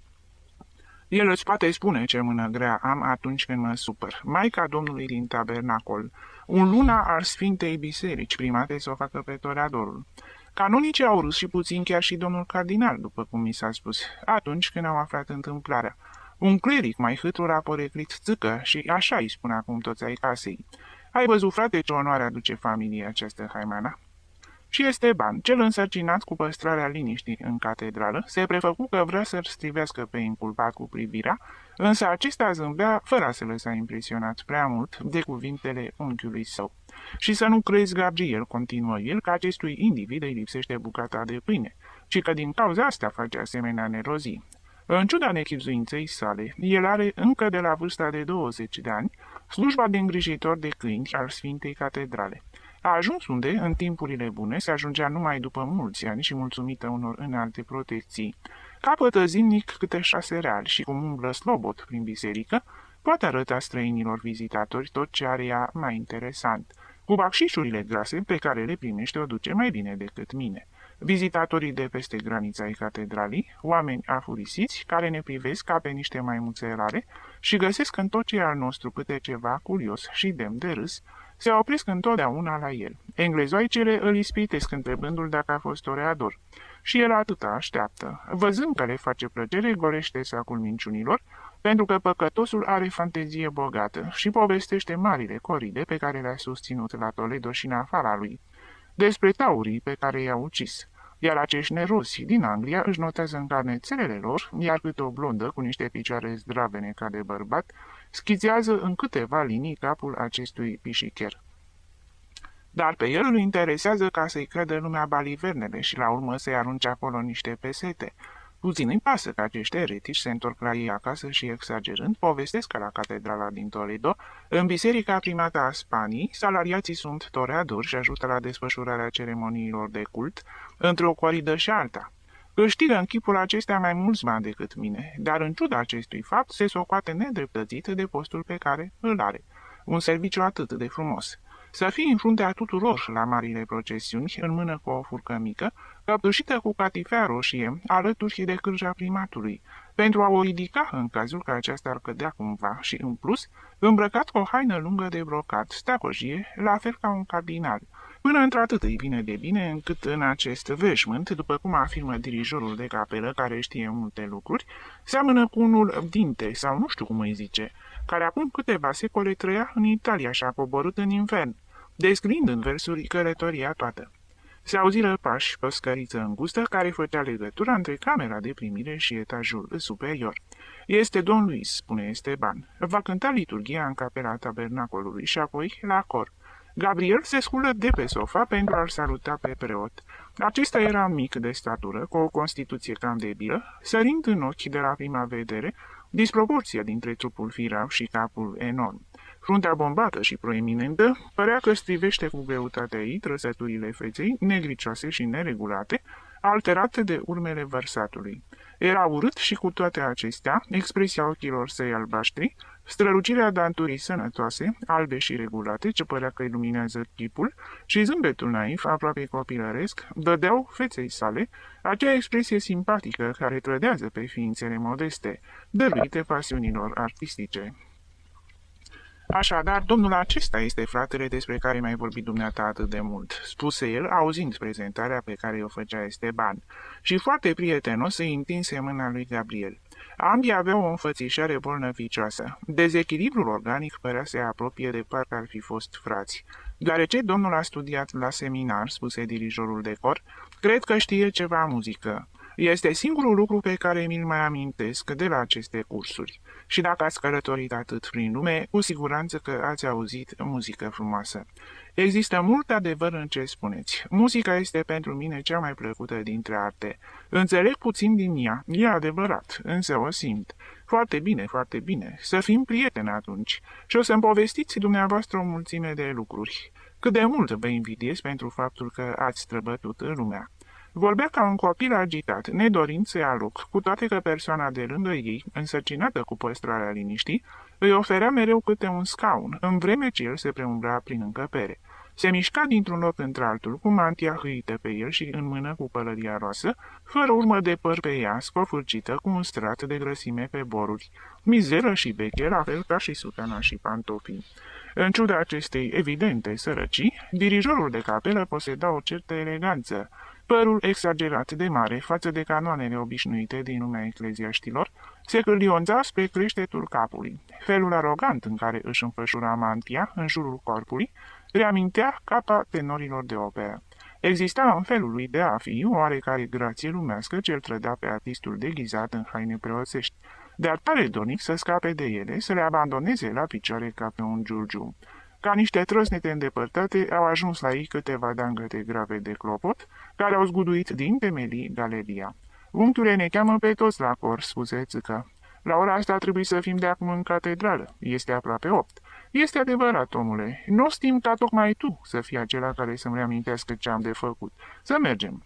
El îți poate spune ce mână grea am atunci când mă supăr. Maica Domnului din tabernacol, un luna al Sfintei Biserici, primate să o facă pe toreadorul. Canonicii au râs și puțin chiar și domnul cardinal, după cum mi s-a spus, atunci când au aflat întâmplarea. Un cleric mai hâtrur a poreclit țâcă și așa îi spun acum toți ai casei. Ai văzut, frate, ce onoare aduce familiei această haimana? Și Esteban, cel însărcinat cu păstrarea liniștii în catedrală, se prefăcu că vrea să-l strivească pe inculpat cu privirea, însă acesta zâmbea fără a se lăsa impresionat prea mult de cuvintele unchiului său. Și să nu crezi, Gabriel, continuă el, că acestui individ îi lipsește bucata de pâine, ci că din cauza asta face asemenea nerozii. În ciuda nechipzuinței sale, el are încă de la vârsta de 20 de ani slujba de îngrijitor de câini al Sfintei Catedrale. A ajuns unde, în timpurile bune, se ajungea numai după mulți ani și mulțumită unor înalte protecții. Capătă zilnic câte 6 reali și cum umblă slobot prin biserică, poate arăta străinilor vizitatori tot ce are ea mai interesant. Cu bacșișurile grase pe care le primește o duce mai bine decât mine. Vizitatorii de peste granița ai catedralii, oameni afurisiți care ne privesc ca pe niște maimuțe rare și găsesc în tot ce e al nostru câte ceva curios și demn de râs, se opresc întotdeauna la el. Englezoicele îl ispitesc întrebându-l dacă a fost toreador. Și el atâta așteaptă. Văzând că le face plăcere, golește sacul minciunilor, pentru că păcătosul are fantezie bogată și povestește marile coride pe care le-a susținut la Toledo și în afara lui, despre taurii pe care i-a ucis. Iar acești nerosi din Anglia își notează în carnețelele lor, iar câte o blondă cu niște picioare zdravene ca de bărbat, schițează în câteva linii capul acestui pișicher. Dar pe el îl interesează ca să-i crede lumea balivernele și la urmă să-i arunce acolo niște pesete. Puțin îi pasă că acești eretici se întorc la ei acasă și, exagerând, povestesc că la catedrala din Toledo, în biserica primată a Spaniei, salariații sunt toreadori și ajută la desfășurarea ceremoniilor de cult între o coridă și alta. Câștigă în chipul acestea mai mulți bani decât mine, dar în ciuda acestui fapt se socoate nedreptățit de postul pe care îl are. Un serviciu atât de frumos. Să fii în fruntea tuturor la marile procesiuni, în mână cu o furcă mică, căptușită cu catifea roșie, alături de cârja primatului, pentru a o ridica în cazul că aceasta ar cădea cumva și, în plus, îmbrăcat cu o haină lungă de brocat, stacojie, la fel ca un cardinal. Până într-atât îi vine de bine încât în acest veșmânt, după cum afirmă dirijorul de capelă care știe multe lucruri, seamănă cu unul dinte, sau nu știu cum îi zice, care acum câteva secole trăia în Italia și a coborât în infern, descriind în versuri călătoria toată. Se auziră pași pe o scăriță îngustă care făcea legătura între camera de primire și etajul superior. Este Don Luis, spune Esteban. Va cânta liturghia în capela tabernacolului și apoi la cor. Gabriel se sculă de pe sofa pentru a-l saluta pe preot. Acesta era mic de statură, cu o constituție cam debilă, sărind în ochi de la prima vedere disproporția dintre trupul firav și capul enorm. Fruntea bombată și proeminentă părea că strivește cu greutatea ei trăsăturile feței, negricioase și neregulate, alterate de urmele vărsatului. Era urât și cu toate acestea, expresia ochilor săi albaștri Strălucirea danturii sănătoase, albe și regulate, ce părea că iluminează chipul, și zâmbetul naiv, aproape copilăresc, dădeau feței sale acea expresie simpatică care trădează pe ființele modeste, dăruite pasiunilor artistice. Așadar, domnul acesta este fratele despre care mi-ai vorbit dumneata atât de mult, spuse el, auzind prezentarea pe care o făcea Esteban, și foarte prietenos îi întinse mâna lui Gabriel. Ambii aveau o înfățișare bolnăvicioasă. Dezechilibrul organic părea să apropie de parcă ar fi fost frați. Deoarece domnul a studiat la seminar, spuse dirijorul de cor, cred că știe ceva muzică. Este singurul lucru pe care mi-l mai amintesc de la aceste cursuri. Și dacă ați călătorit atât prin lume, cu siguranță că ați auzit muzică frumoasă. Există mult adevăr în ce spuneți. Muzica este pentru mine cea mai plăcută dintre arte. Înțeleg puțin din ea, e adevărat, însă o simt. Foarte bine, foarte bine. Să fim prieteni atunci. Și o să-mi povestiți dumneavoastră o mulțime de lucruri. Cât de mult vă invidiez pentru faptul că ați străbătut lumea. Vorbea ca un copil agitat, nedorind să ia loc, cu toate că persoana de lângă ei, însărcinată cu păstrarea liniștii, îi oferea mereu câte un scaun, în vreme ce el se preumbra prin încăpere. Se mișca dintr-un loc într-altul, cu mantia hâită pe el și în mână cu pălăria roasă, fără urmă de păr pe ea, scofârcită cu un strat de grăsime pe boruri, mizeră și veche, la fel ca și sutana și pantofii. În ciuda acestei evidente sărăcii, dirijorul de capelă poseda o certă eleganță, părul exagerat de mare față de canoanele obișnuite din lumea ecleziaștilor se cârlionza spre creștetul capului. Felul arogant în care își înfășura mantia în jurul corpului reamintea capa tenorilor de operă. Exista în felul lui de a fi o oarecare grație lumească ce îl trădea pe artistul deghizat în haine preoțești, dar tare donic să scape de ele, să le abandoneze la picioare ca pe un giurgiu. Ca niște trăsnete îndepărtate, au ajuns la ei câteva dangăte grave de clopot, care au zguduit din temelii galeria. Unchiule, ne cheamă pe toți la cor, spuse Țâcă. La ora asta trebuie să fim de acum în catedrală. Este aproape 8. Este adevărat, omule. Nu stim ca tocmai tu să fii acela care să-mi reamintească ce am de făcut. Să mergem.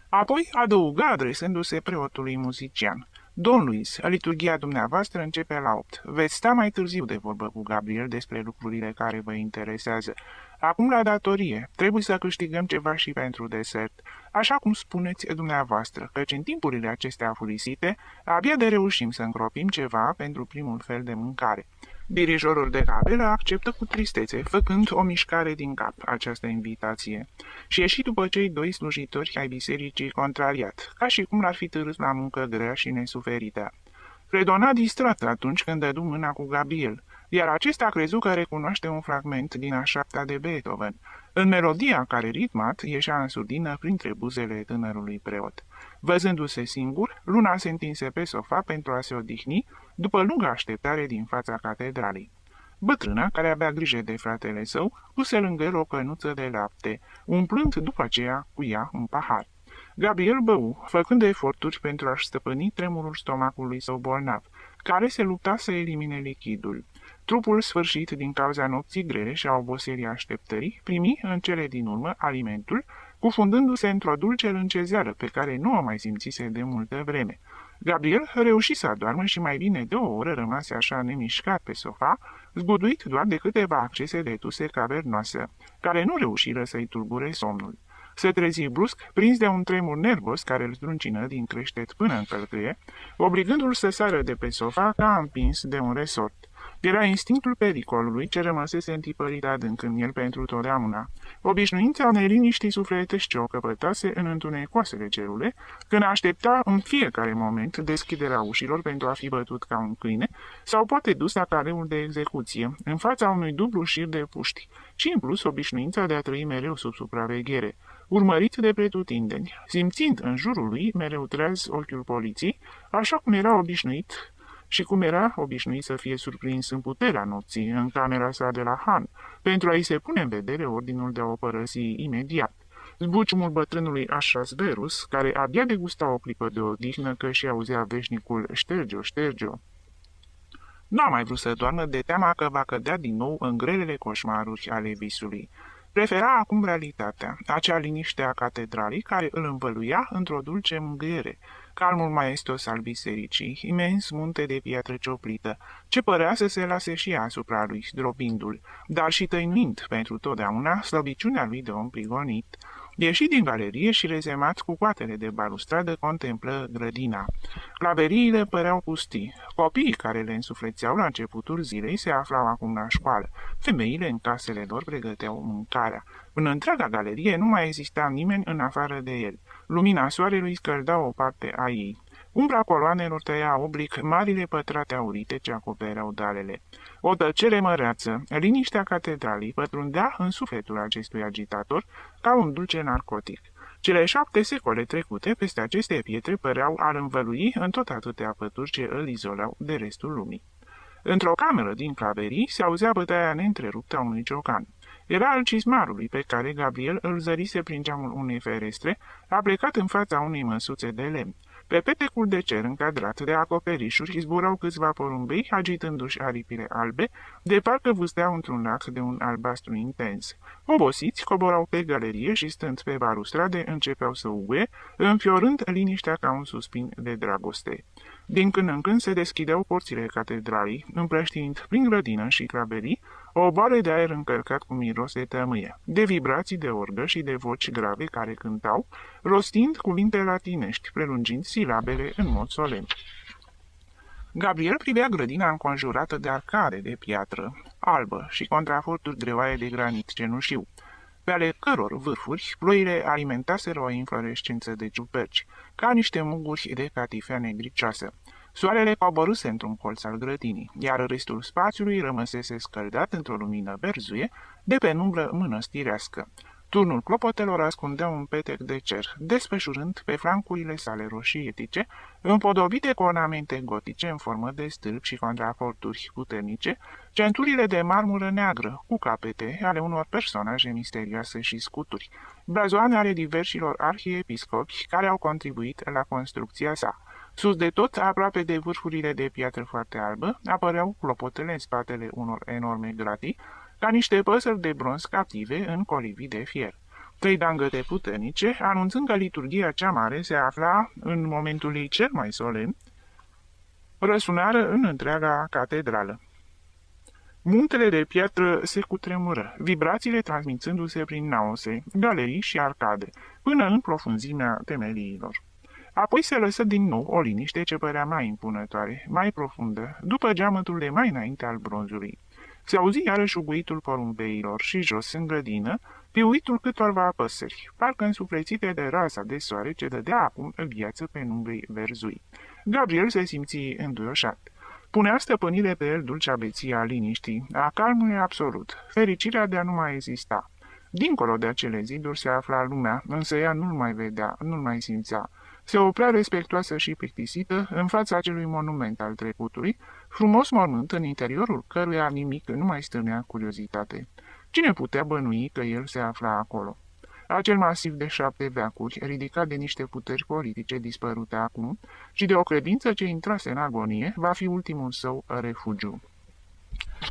Apoi adăuga adresându-se preotului muzician. Don Luis, liturghia dumneavoastră începe la 8. Veți sta mai târziu de vorbă cu Gabriel despre lucrurile care vă interesează. Acum la datorie, trebuie să câștigăm ceva și pentru desert, așa cum spuneți dumneavoastră, căci în timpurile acestea afurisite, abia de reușim să încropim ceva pentru primul fel de mâncare. Dirijorul de capelă acceptă cu tristețe, făcând o mișcare din cap această invitație, și ieși după cei doi slujitori ai bisericii contrariat, ca și cum l-ar fi târât la muncă grea și nesuferită. Fredona distrat atunci când dădu mâna cu Gabriel, iar acesta a crezut că recunoaște un fragment din a 7-a de Beethoven, în melodia care ritmat ieșea în surdină printre buzele tânărului preot. Văzându-se singur, Luna se întinse pe sofa pentru a se odihni, după lungă așteptare din fața catedralei. Bătrâna, care avea grijă de fratele său, puse lângă el o cănuță de lapte, umplând după aceea cu ea un pahar. Gabriel bău, făcând eforturi pentru a-și stăpâni tremurul stomacului său bolnav, care se lupta să elimine lichidul. Trupul sfârșit din cauza nopții grele și a oboselii așteptării, primi în cele din urmă alimentul, cufundându-se într-o dulce lâncezeară pe care nu o mai simțise de multă vreme. Gabriel reuși să adormă și mai bine de o oră rămase așa nemișcat pe sofa, zguduit doar de câteva accese de tuse cavernoasă, care nu reușiră să-i tulbure somnul. Se trezi brusc, prins de un tremur nervos care îl zdruncină din creștet până în călcâie, obligându-l să sară de pe sofa ca împins de un resort. Era instinctul pericolului ce rămăsese întipărit adânc în el pentru totdeauna. Obișnuința unei liniștii sufletești ce o căpătase în întunecoasele celule, când aștepta în fiecare moment deschiderea ușilor pentru a fi bătut ca un câine, sau poate dus la careul de execuție, în fața unui dublu șir de puști, și în plus obișnuința de a trăi mereu sub supraveghere, urmărit de pretutindeni, simțind în jurul lui mereu treaz ochiul poliției, așa cum era obișnuit și cum era obișnuit să fie surprins în puterea nopții în camera sa de la Han, pentru a-i se pune în vedere ordinul de a o părăsi imediat. Zbuciumul bătrânului Ahasverus, care abia degusta o clipă de odihnă că și auzea veșnicul șterge-o, șterge-o. Nu a mai vrut să doarmă de teama că va cădea din nou în grelele coșmaruri ale visului. Prefera acum realitatea, acea liniște a catedralei care îl învăluia într-o dulce mângâiere, calmul maestos al bisericii, imens munte de piatră cioplită, ce părea să se lase și asupra lui, zdrobindu-l, dar și tăinuind pentru totdeauna slăbiciunea lui de om prigonit. Ieși din galerie și rezemat cu coatele de balustradă contemplă grădina. Claveriile păreau pustii. Copiii care le însuflețeau la începutul zilei se aflau acum la școală. Femeile în casele lor pregăteau mâncarea. În întreaga galerie nu mai exista nimeni în afară de el. Lumina soarelui scălda o parte a ei. Umbra coloanelor tăia oblic marile pătrate aurite ce acopereau dalele. O tăcere măreață, liniștea catedralei pătrundea în sufletul acestui agitator ca un dulce narcotic. Cele 7 secole trecute peste aceste pietre păreau a-l învălui în tot atâtea pături ce îl izolau de restul lumii. Într-o cameră din claverii se auzea bătaia neîntreruptă a unui ciocan. Era al cizmarului pe care Gabriel îl zărise prin geamul unei ferestre, a plecat în fața unei măsuțe de lemn. Pe petecul de cer încadrat de acoperișuri zburau câțiva porumbei, agitându-și aripile albe, de parcă vâsteau într-un lac de un albastru intens. Obosiți, coborau pe galerie și, stând pe balustrade, începeau să ugue, înfiorând liniștea ca un suspin de dragoste. Din când în când se deschideau porțile catedralei, împrăștiind prin grădină și claverii o boare de aer încărcat cu miros de tămâie, de vibrații de orgă și de voci grave care cântau, rostind cuvinte latinești, prelungind silabele în mod solemn. Gabriel privea grădina înconjurată de arcade de piatră, albă și contraforturi greoaie de granit cenușiu, pe ale căror vârfuri ploile alimentaseră o inflorescență de ciuperci, ca niște muguri de catifea negricioasă. Soarele coborâse într-un colț al grădinii, iar restul spațiului rămăsese scăldat într-o lumină berzuie de penumbră mănăstirească. Turnul clopotelor ascundea un petec de cer, desfășurând pe flancurile sale roșietice, împodobite cu ornamente gotice în formă de stâlpi și contraforturi puternice, centurile de marmură neagră, cu capete ale unor personaje misterioase și scuturi, blazoane ale diversilor arhiepiscopi care au contribuit la construcția sa. Sus de tot, aproape de vârfurile de piatră foarte albă, apăreau clopotele în spatele unor enorme gratii, ca niște păsări de bronz captive în colivii de fier. 3 dangăte puternice, anunțând că liturghia cea mare se afla în momentul ei cel mai solemn, răsunară în întreaga catedrală. Muntele de piatră se cutremură, vibrațiile transmițându-se prin naose, galerii și arcade, până în profunzimea temeliilor. Apoi se lăsă din nou o liniște ce părea mai impunătoare, mai profundă, după geamătul de mai înainte al bronzului. Se auzi iarăși uguitul porumbeilor și jos în grădină, piuitul câtorva păsări, parcă însuflețite de raza de soare ce dădea acum viață pe numbrei verzui. Gabriel se simți înduioșat. Punea stăpânire pe el dulcea beție a liniștii, a calmului absolut, fericirea de a nu mai exista. Dincolo de acele ziduri se afla lumea, însă ea nu-l mai vedea, nu-l mai simțea. Se oprea respectuoasă și plictisită în fața acelui monument al trecutului, frumos mormânt în interiorul căruia nimic nu mai stârnea curiozitate. Cine putea bănui că el se afla acolo? Acel masiv de 7 veacuri, ridicat de niște puteri politice dispărute acum și de o credință ce intrase în agonie, va fi ultimul său refugiu.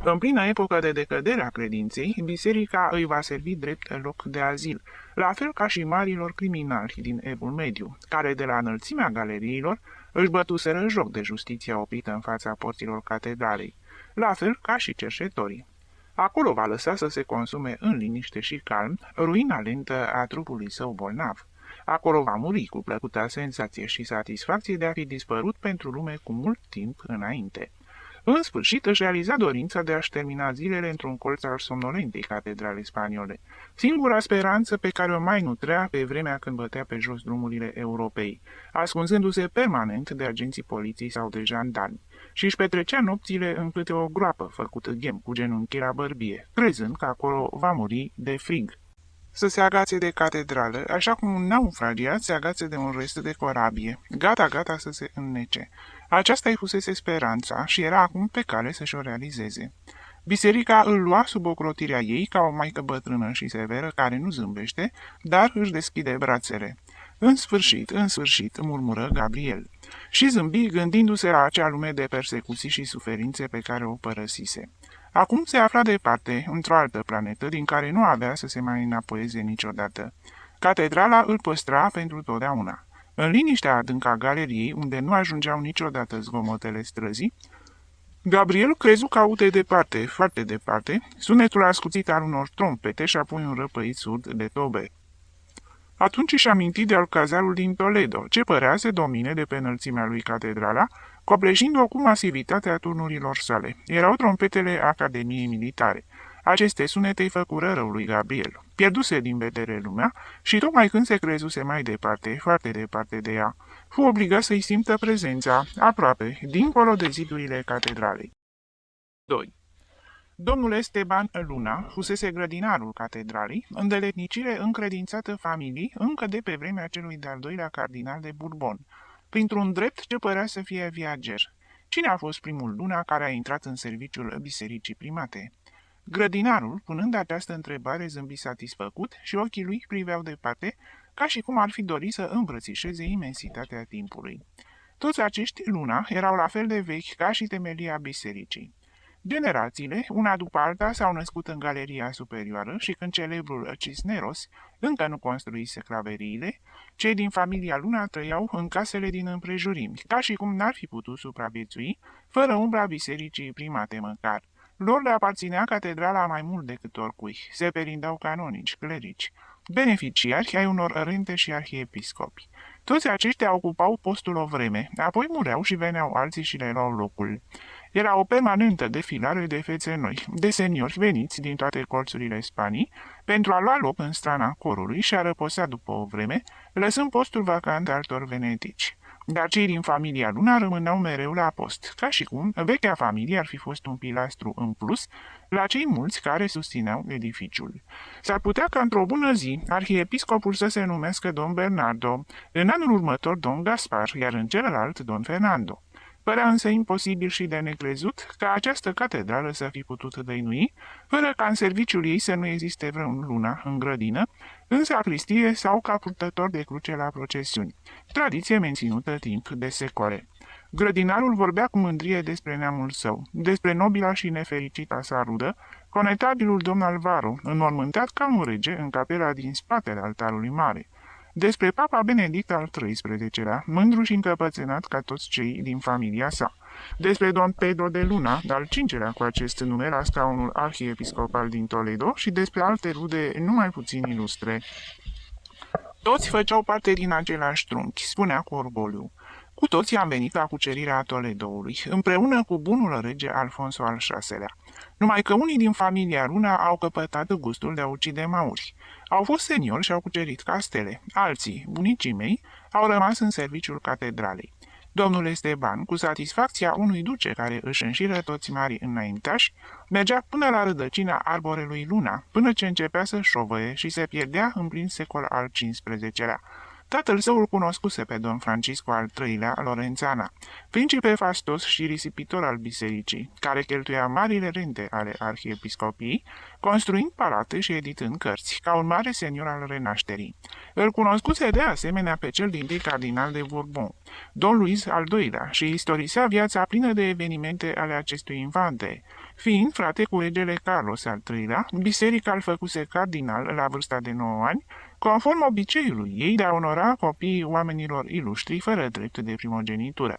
În plină epocă de decădere a credinței, biserica îi va servi drept loc de azil, la fel ca și marilor criminali din Evul Mediu, care de la înălțimea galeriilor își bătuseră joc de justiția oprită în fața porților catedralei, la fel ca și cerșetorii. Acolo va lăsa să se consume în liniște și calm ruina lentă a trupului său bolnav. Acolo va muri cu plăcuta senzație și satisfacție de a fi dispărut pentru lume cu mult timp înainte. În sfârșit își realiza dorința de a-și termina zilele într-un colț al somnolentei catedrale spaniole, singura speranță pe care o mai nutrea pe vremea când bătea pe jos drumurile Europei, ascunzându-se permanent de agenții poliției sau de jandarmi, și își petrecea nopțile în câte o groapă făcută ghem cu genunchii la bărbie, crezând că acolo va muri de frig. Să se agațe de catedrală, așa cum un naufragiat se agață de un rest de corabie, gata să se înnece. Aceasta-i fusese speranța și era acum pe cale să-și o realizeze. Biserica îl lua sub ocrotirea ei ca o maică bătrână și severă care nu zâmbește, dar își deschide brațele. În sfârșit, murmură Gabriel. Și zâmbi gândindu-se la acea lume de persecuții și suferințe pe care o părăsise. Acum se afla departe, într-o altă planetă, din care nu avea să se mai înapoieze niciodată. Catedrala îl păstra pentru totdeauna. În liniștea adâncă a galeriei, unde nu ajungeau niciodată zgomotele străzii, Gabriel crezu că aude departe, foarte departe, sunetul ascuțit al unor trompete și apoi un răpăit surd de tobe. Atunci își aminti de alcazarul din Toledo, ce părea să domine de pe înălțimea lui catedrala, copleșind-o cu masivitatea turnurilor sale. Erau trompetele Academiei Militare. Aceste sunete îi făcură rău lui Gabriel. Pierduse din vedere lumea și tocmai când se crezuse mai departe, foarte departe de ea, fu obligat să-i simtă prezența, aproape, dincolo de zidurile catedralei. 2. Domnul Esteban Luna fusese grădinarul catedralei, îndeletnicire încredințată familiei încă de pe vremea celui de-al doilea cardinal de Bourbon, printr-un drept ce părea să fie viager. Cine a fost primul Luna care a intrat în serviciul bisericii primate? Grădinarul, punând această întrebare, zâmbi satisfăcut și ochii lui priveau departe, ca și cum ar fi dorit să îmbrățișeze imensitatea timpului. Toți acești Luna erau la fel de vechi ca și temelia bisericii. Generațiile, una după alta, s-au născut în galeria superioară și când celebrul Cisneros încă nu construise claveriile, cei din familia Luna trăiau în casele din împrejurimi, ca și cum n-ar fi putut supraviețui, fără umbra bisericii primate măcar. Lor le aparținea catedrala mai mult decât oricui, se perindau canonici, clerici, beneficiari ai unor rente și arhiepiscopi. Toți aceștia ocupau postul o vreme, apoi mureau și veneau alții și le luau locul. Era o permanentă defilare de fețe noi, de seniori veniți din toate colțurile Spanii, pentru a lua loc în strana corului și a răposa după o vreme, lăsând postul vacant altor venetici. Dar cei din familia Luna rămâneau mereu la post, ca și cum vechea familie ar fi fost un pilastru în plus la cei mulți care susțineau edificiul. S-ar putea ca într-o bună zi arhiepiscopul să se numească Don Bernardo, în anul următor Don Gaspar, iar în celălalt Don Fernando. Părea însă imposibil și de necrezut ca această catedrală să fi putut dăinui, fără ca în serviciul ei să nu existe vreun Luna în grădină, în sacristie sau ca purtător de cruce la procesiuni, tradiție menținută timp de secole. Grădinarul vorbea cu mândrie despre neamul său, despre nobila și nefericita sa rudă, conetabilul domn Alvaro, înmormântat ca un rege în capela din spatele altarului mare, despre papa Benedict al XIII-lea, mândru și încăpățânat ca toți cei din familia sa, despre don Pedro de Luna, al cincelea cu acest nume la scaunul arhiepiscopal din Toledo și despre alte rude numai puțin ilustre. Toți făceau parte din același trunchi, spunea cu orgoliu. Cu toții am venit la cucerirea Toledoului, împreună cu bunul rege Alfonso al VI-lea. Numai că unii din familia Luna au căpătat gustul de a ucide mauri. Au fost seniori și au cucerit castele. Alții, bunicii mei, au rămas în serviciul catedralei. Domnul Esteban, cu satisfacția unui duce care își înșiră toți mari înaintași, mergea până la rădăcina arborelui Luna, până ce începea să șovăie și se pierdea în plin secol al XV-lea. Tatăl său îl cunoscuse pe don Francisco al III-lea Lorenzana, principe fastos și risipitor al bisericii, care cheltuia marile rente ale arhiepiscopiei, construind palate și editând cărți, ca un mare senior al renașterii. Îl cunoscuse de asemenea pe cel din tâi cardinal de Bourbon, don Luis al II-lea, și istorisea viața plină de evenimente ale acestui infante. Fiind frate cu regele Carlos al III-lea, biserica îl făcuse cardinal la vârsta de 9 ani, conform obiceiului ei de a onora copiii oamenilor ilustri fără drept de primogenitură.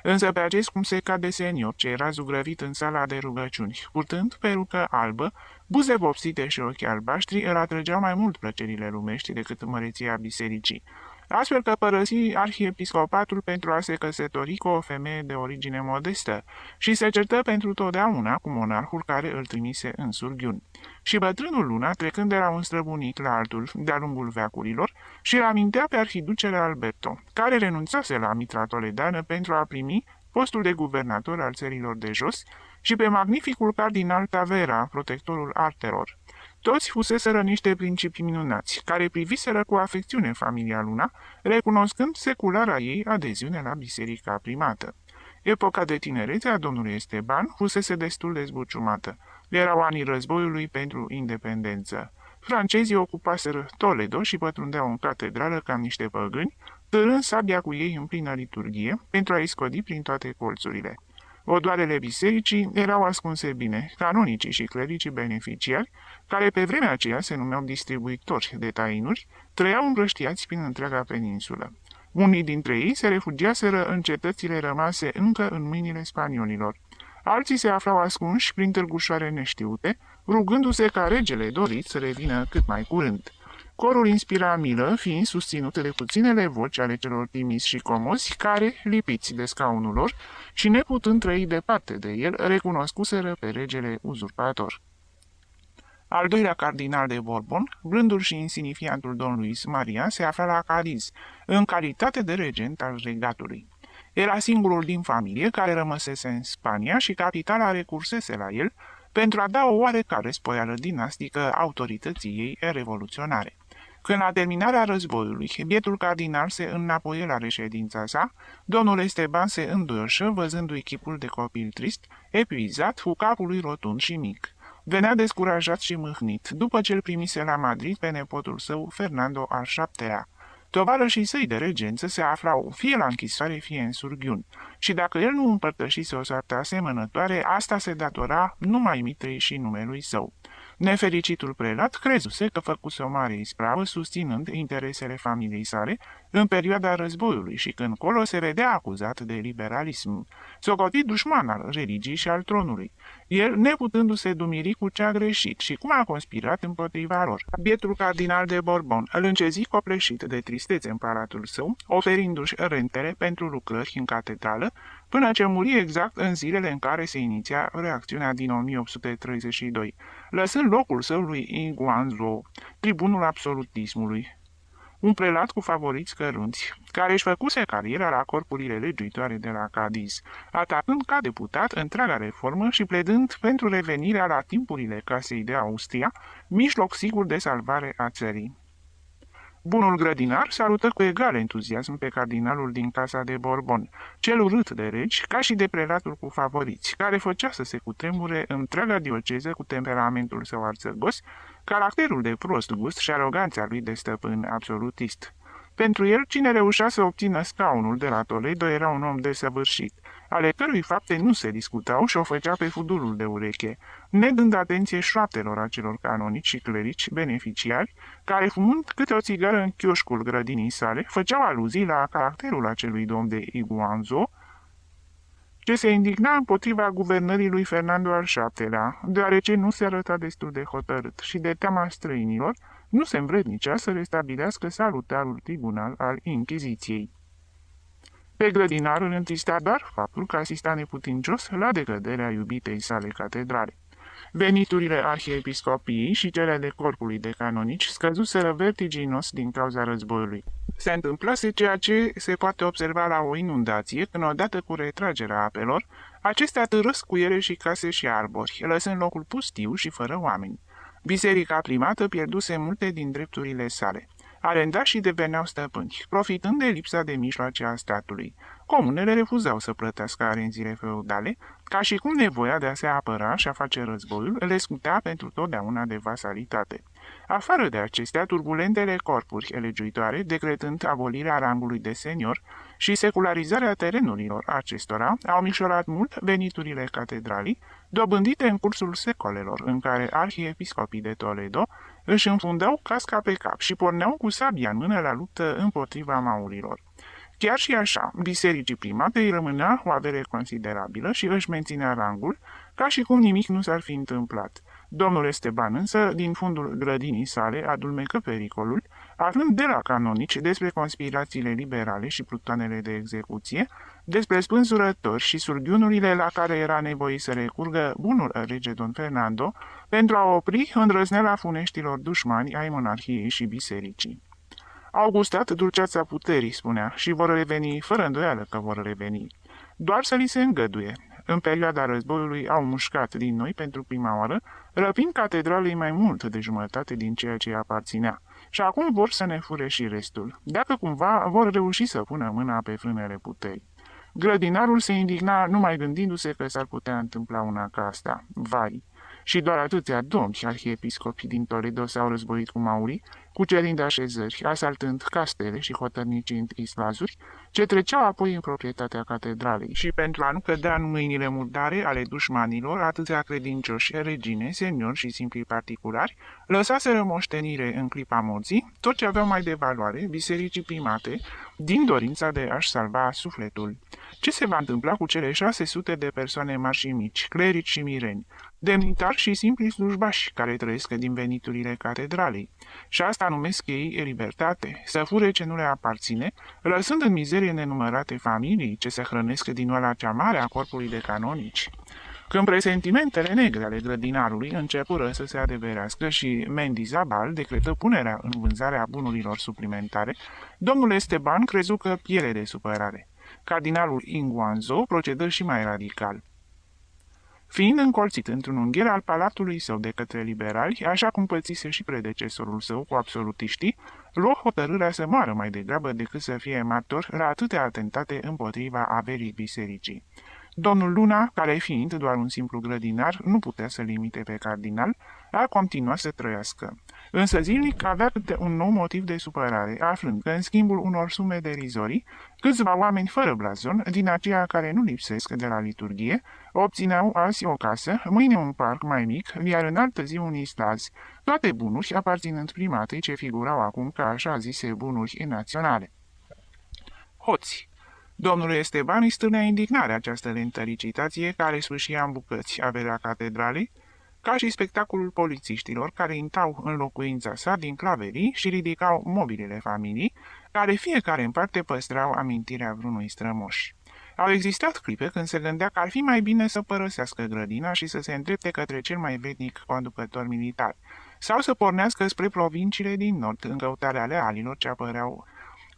Însă pe acest cum se cade senior, ce era zugrăvit în sala de rugăciuni, purtând perucă albă, buze vopsite și ochi albaștri, îl atrăgeau mai mult plăcerile lumești decât măreția bisericii. Astfel că părăsi arhiepiscopatul pentru a se căsători cu o femeie de origine modestă și se certă pentru totdeauna cu monarhul care îl trimise în surghiuni. Și bătrânul Luna, trecând de la un străbunic la altul de-a lungul veacurilor, și-l amintea pe arhiducele Alberto, care renunțase la mitra toledană pentru a primi postul de guvernator al țărilor de jos, și pe magnificul cardinal Tavera, protectorul artelor. Toți fuseseră niște principii minunați, care priviseră cu afecțiune familia Luna, recunoscând seculara ei adeziune la biserica primată. Epoca de tinerețe a domnului Esteban fusese destul de zbuciumată. Erau anii războiului pentru independență. Francezii ocupaseră Toledo și pătrundeau în catedrală ca niște păgâni, târând sabia cu ei în plină liturghie pentru a-i scodi prin toate colțurile. Odoarele bisericii erau ascunse bine. Canonicii și clericii beneficiari, care pe vremea aceea se numeau distribuitori de tainuri, trăiau împrăștiați prin întreaga peninsulă. Unii dintre ei se refugiaseră în cetățile rămase încă în mâinile spaniolilor. Alții se aflau ascunși prin târgușoare neștiute, rugându-se ca regele dorit să revină cât mai curând. Corul inspira milă, fiind susținut de puținele voci ale celor timizi și comozi, care, lipiți de scaunul lor și neputând trăi departe de el, recunoscuseră pe regele uzurpator. Al doilea cardinal de Bourbon, blândul și insignifiantul don Luis Maria, se afla la Cadiz, în calitate de regent al regatului. Era singurul din familie care rămăsese în Spania și capitala recursese la el pentru a da o oarecare spoială dinastică autorității ei revoluționare. Când la terminarea războiului, bietul cardinal se înapoie la reședința sa, domnul Esteban se înduioșă văzându-i chipul de copil trist, epuizat, cu capul lui rotund și mic. Venea descurajat și mâhnit, după ce îl primise la Madrid pe nepotul său, Fernando al VII-lea. Tovarășii săi de regență se aflau fie la închisoare, fie în surghiuni, și dacă el nu împărtășise o soartă asemănătoare, asta se datora numai mitrei și numelui său. Nefericitul prelat crezuse că făcuse o mare ispravă susținând interesele familiei sale în perioada războiului și când colo se vedea acuzat de liberalism, socotit dușman al religiei și al tronului, el neputându-se dumiri cu ce a greșit și cum a conspirat împotriva lor. Bietul cardinal de Bourbon îl încezi copleșit de tristețe în palatul său, oferindu-și rentele pentru lucrări în catedrală, până ce muri exact în zilele în care se iniția reacțiunea din 1832, lăsând locul său lui Iguanzo, tribunul absolutismului, un prelat cu favoriți cărunți, care își făcuse cariera la corpurile legiuitoare de la Cadiz, atacând ca deputat întreaga reformă și pledând pentru revenirea la timpurile casei de Austria, mijloc sigur de salvare a țării. Bunul grădinar salută cu egal entuziasm pe cardinalul din casa de Bourbon, cel urât de regi, ca și de prelatul cu favoriți, care făcea să se cutremure întreaga dioceză cu temperamentul său arțăgos, caracterul de prost gust și aroganța lui de stăpân absolutist. Pentru el, cine reușea să obțină scaunul de la Toledo era un om desăvârșit, ale cărui fapte nu se discutau și o făcea pe fudulul de ureche, nedând atenție șoaptelor acelor canonici și clerici beneficiari, care, fumând câte o țigară în chioșcul grădinii sale, făceau aluzii la caracterul acelui domn de Iguanzo, ce se indigna împotriva guvernării lui Fernando al VII-lea, deoarece nu se arăta destul de hotărât și de teama străinilor, nu se învrednicea să restabilească salutarul tribunal al Inchiziției. Pe grădinar îl întrista doar faptul că asista neputincios la decăderea iubitei sale catedrale. Veniturile arhiepiscopiei și cele de corpului de canonici scăzuseră vertiginos din cauza războiului. Se întâmplase ceea ce se poate observa la o inundație, când odată cu retragerea apelor, acestea târăsc cuiere și case și arbori, lăsând locul pustiu și fără oameni. Biserica primată pierduse multe din drepturile sale. Arendașii deveneau stăpâni, profitând de lipsa de mijloace a statului. Comunele refuzau să plătească arenzile feudale, ca și cum nevoia de a se apăra și a face războiul le scutea pentru totdeauna de vasalitate. Afară de acestea, turbulentele corpuri legiuitoare, decretând abolirea rangului de senior și secularizarea terenurilor acestora, au mișorat mult veniturile catedralii, dobândite în cursul secolelor, în care arhiepiscopii de Toledo își înfundau casca pe cap și porneau cu sabia în mână la luptă împotriva maurilor. Chiar și așa, bisericii primate îi rămânea o avere considerabilă și își menținea rangul, ca și cum nimic nu s-ar fi întâmplat. Domnul Esteban însă, din fundul grădinii sale, adulmecă pericolul, aflând de la canonici despre conspirațiile liberale și plutoanele de execuție, despre spânzurători și surghiunurile la care era nevoit să recurgă bunul rege Don Fernando pentru a opri îndrăzneala funeștilor dușmani ai monarhiei și bisericii. Au gustat dulceața puterii, spunea, și vor reveni, fără îndoială că vor reveni. Doar să li se îngăduie. În perioada războiului au mușcat din noi pentru prima oară, răpind catedralei mai mult de jumătate din ceea ce îi aparținea. Și acum vor să ne fure și restul. Dacă cumva vor reuși să pună mâna pe frânele puterii. Grădinarul se indigna numai gândindu-se că s-ar putea întâmpla una ca asta. Vai! și doar atâția domni arhiepiscopi din Toledo s-au războit cu maurii, cucerind așezări, asaltând castele și hotărnicind islazuri, ce treceau apoi în proprietatea catedralei. Și pentru a nu cădea în mâinile murdare ale dușmanilor, atâția credincioși, regine, seniori și simpli particulari, lăsaseră moștenire în clipa morții tot ce aveau mai de valoare bisericii primate, din dorința de a-și salva sufletul. Ce se va întâmpla cu cele 600 de persoane mari și mici, clerici și mireni, demnitari și simpli slujbași care trăiesc din veniturile catedralei? Și asta numesc ei libertate, să fure ce nu le aparține, lăsând în mizerie nenumărate familii ce se hrănesc din oala cea mare a corpului de canonici. Când presentimentele negre ale grădinarului începură să se adeverească și Mendizabal decretă punerea în vânzare a bunurilor suplimentare, domnul Esteban crezu că piele de supărare. Cardinalul Inguanzo procedă și mai radical. Fiind încolțit într-un ungher al palatului său de către liberali, așa cum pățise și predecesorul său cu absolutiștii, luă hotărârea să moară mai degrabă decât să fie martor la atâtea atentate împotriva averii bisericii. Domnul Luna, care fiind doar un simplu grădinar, nu putea să limite pe cardinal, a continuat să trăiască. Însă zilnic avea câte un nou motiv de supărare, aflând că în schimbul unor sume derizorii, câțiva oameni fără blazon, din aceia care nu lipsesc de la liturghie, obțineau azi o casă, mâine un parc mai mic, iar în altă zi un islaz, toate bunuri aparținând primatei ce figurau acum ca așa zise bunuri naționale. Hoți. Domnul Esteban îi stârnea indignarea această lentă licitație care sfârșia în bucăți averea catedralei, ca și spectacolul polițiștilor care intrau în locuința sa din claverii și ridicau mobilele familiei, care fiecare în parte păstrau amintirea vreunui strămoș. Au existat clipe când se gândea că ar fi mai bine să părăsească grădina și să se îndrepte către cel mai vrednic conducător militar, sau să pornească spre provinciile din nord în căutarea lealilor ce apăreau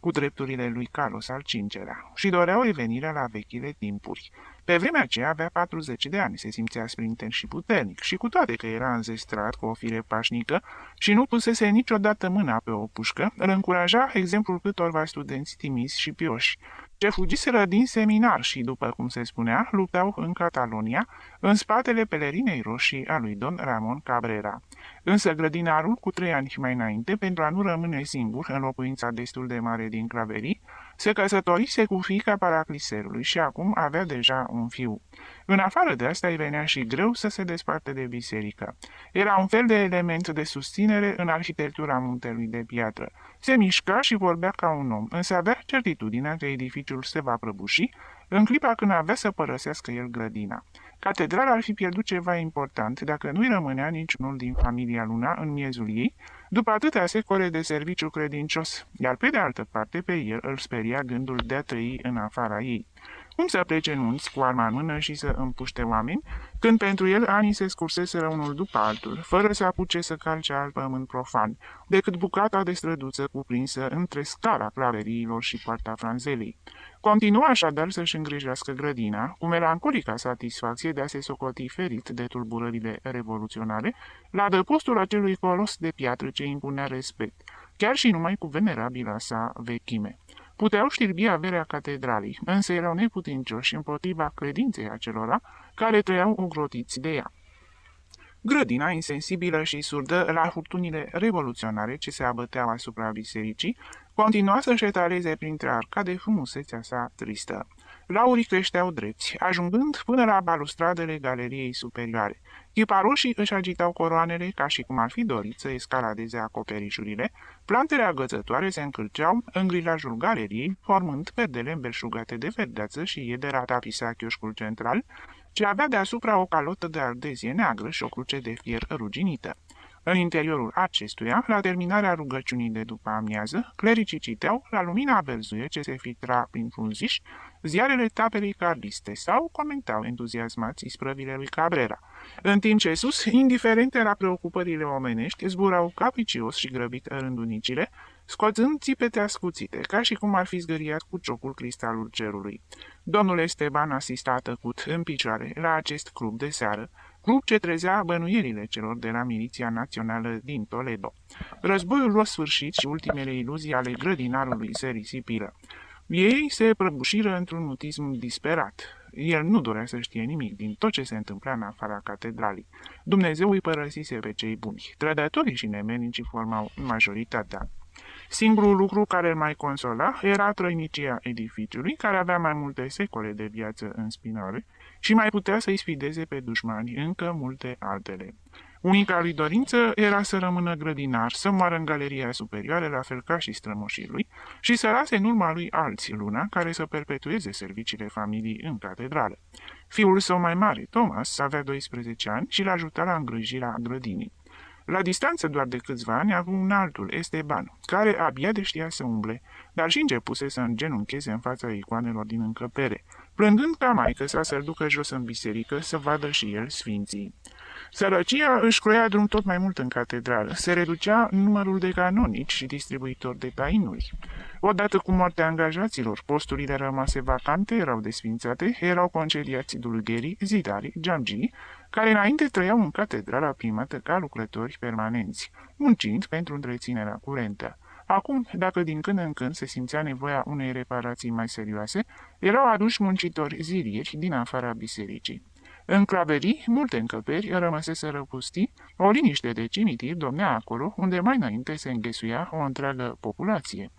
cu drepturile lui Carlos al V-lea și doreau revenirea la vechile timpuri. Pe vremea aceea avea 40 de ani, se simțea sprinten și puternic și cu toate că era înzestrat cu o fire pașnică și nu pusese niciodată mâna pe o pușcă, îl încuraja exemplul câtorva studenți timizi și pioși, ce fugiseră din seminar și, după cum se spunea, luptau în Catalonia, în spatele pelerinei roșii a lui Don Ramon Cabrera. Însă grădinarul, cu 3 ani mai înainte, pentru a nu rămâne singur în locuința destul de mare din Claverii, se căsătorise cu fiica Paracliserului și acum avea deja un fiu. În afară de asta îi venea și greu să se desparte de biserică. Era un fel de element de susținere în arhitectura muntelui de piatră. Se mișca și vorbea ca un om, însă avea certitudinea că edificiul se va prăbuși în clipa când avea să părăsească el grădina. Catedrala ar fi pierdut ceva important dacă nu-i rămânea niciunul din familia Luna în miezul ei, după atâtea secole de serviciu credincios, iar pe de altă parte pe el îl speria gândul de a trăi în afara ei. Cum să plece nunți cu arma în mână și să împuște oameni, când pentru el anii se scurseseră unul după altul, fără să apuce să calce alt pământ profan, decât bucata de străduță cuprinsă între scara claveriilor și poarta Franzelei. Continua așadar să-și îngrijească grădina, cu melancolica satisfacție de a se socoti ferit de tulburările revoluționare, la adăpostul acelui colos de piatră ce impunea respect, chiar și numai cu venerabila sa vechime. Puteau știrbi averea catedralei, însă erau neputincioși împotriva credinței acelora care trăiau ogrotiți de ea. Grădina, insensibilă și surdă la furtunile revoluționare ce se abăteau asupra bisericii, continua să-și etaleze printre arcade frumusețea sa tristă. Laurii creșteau drepți, ajungând până la balustradele galeriei superioare. Chiparoșii își agitau coroanele ca și cum ar fi dorit să escaladeze acoperișurile, plantele agățătoare se încălceau în grilajul galeriei, formând perdele îmbelșugate de verdeață și iedera tapisa chioșcul central, ce avea deasupra o calotă de ardezie neagră și o cruce de fier ruginită. În interiorul acestuia, la terminarea rugăciunii de după amiază, clericii citeau, la lumina verzuie ce se filtra prin frunziș, ziarele tapelei cardiste sau comentau entuziasmați isprăvile lui Cabrera, în timp ce sus, indiferente la preocupările omenești, zburau capricios și grăbit rândunicile, scoțând țipete ascuțite, ca și cum ar fi zgâriat cu ciocul cristalul cerului. Domnul Esteban asista tăcut în picioare la acest club de seară, club ce trezea bănuierile celor de la Miliția Națională din Toledo. Războiul luă sfârșit și ultimele iluzii ale grădinarului se risipiră. Ei se prăbușiră într-un mutism disperat. El nu dorea să știe nimic din tot ce se întâmpla în afara catedralei. Dumnezeu îi părăsise pe cei buni. Trădătorii și nemernicii formau majoritatea. Singurul lucru care îl mai consola era trăinicia edificiului, care avea mai multe secole de viață în spinare și mai putea să-i sfideze pe dușmani încă multe altele. Unica lui dorință era să rămână grădinar, să moară în galeria superioară, la fel ca și strămoșii lui, și să lase în urma lui alții Luna, care să perpetueze serviciile familiei în catedrală. Fiul său mai mare, Thomas, avea 12 ani și l-ajuta la îngrijirea grădinii. La distanță doar de câțiva ani avea un altul, Esteban, care abia de știa să umble, dar și începuse să îngenuncheze în fața icoanelor din încăpere, plângând ca maică sa să-l ducă jos în biserică să vadă și el sfinții. Sărăcia își croia drum tot mai mult în catedrală, se reducea numărul de canonici și distribuitori de tainuri. Odată cu moartea angajaților, posturile rămase vacante erau desfințate, erau concediați dulgherii, zidarii, geamgii, care înainte trăiau în catedrala primată ca lucrători permanenți, muncind pentru întreținerea curentă. Acum, dacă din când în când se simțea nevoia unei reparații mai serioase, erau aduși muncitori zilieri din afara bisericii. În claverii, multe încăperi rămăseseră pustii, o liniște de cimitir domnea acolo, unde mai înainte se înghesuia o întreagă populație.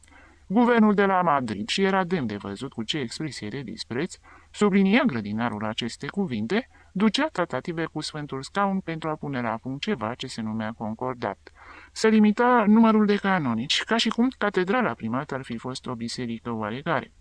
Guvernul de la Madrid, și era demn de văzut cu ce expresie de dispreț, sublinia grădinarul aceste cuvinte, ducea tratative cu Sfântul Scaun pentru a pune la punct ceva ce se numea concordat. Se limita numărul de canonici, ca și cum catedrala primată ar fi fost o biserică oarecare.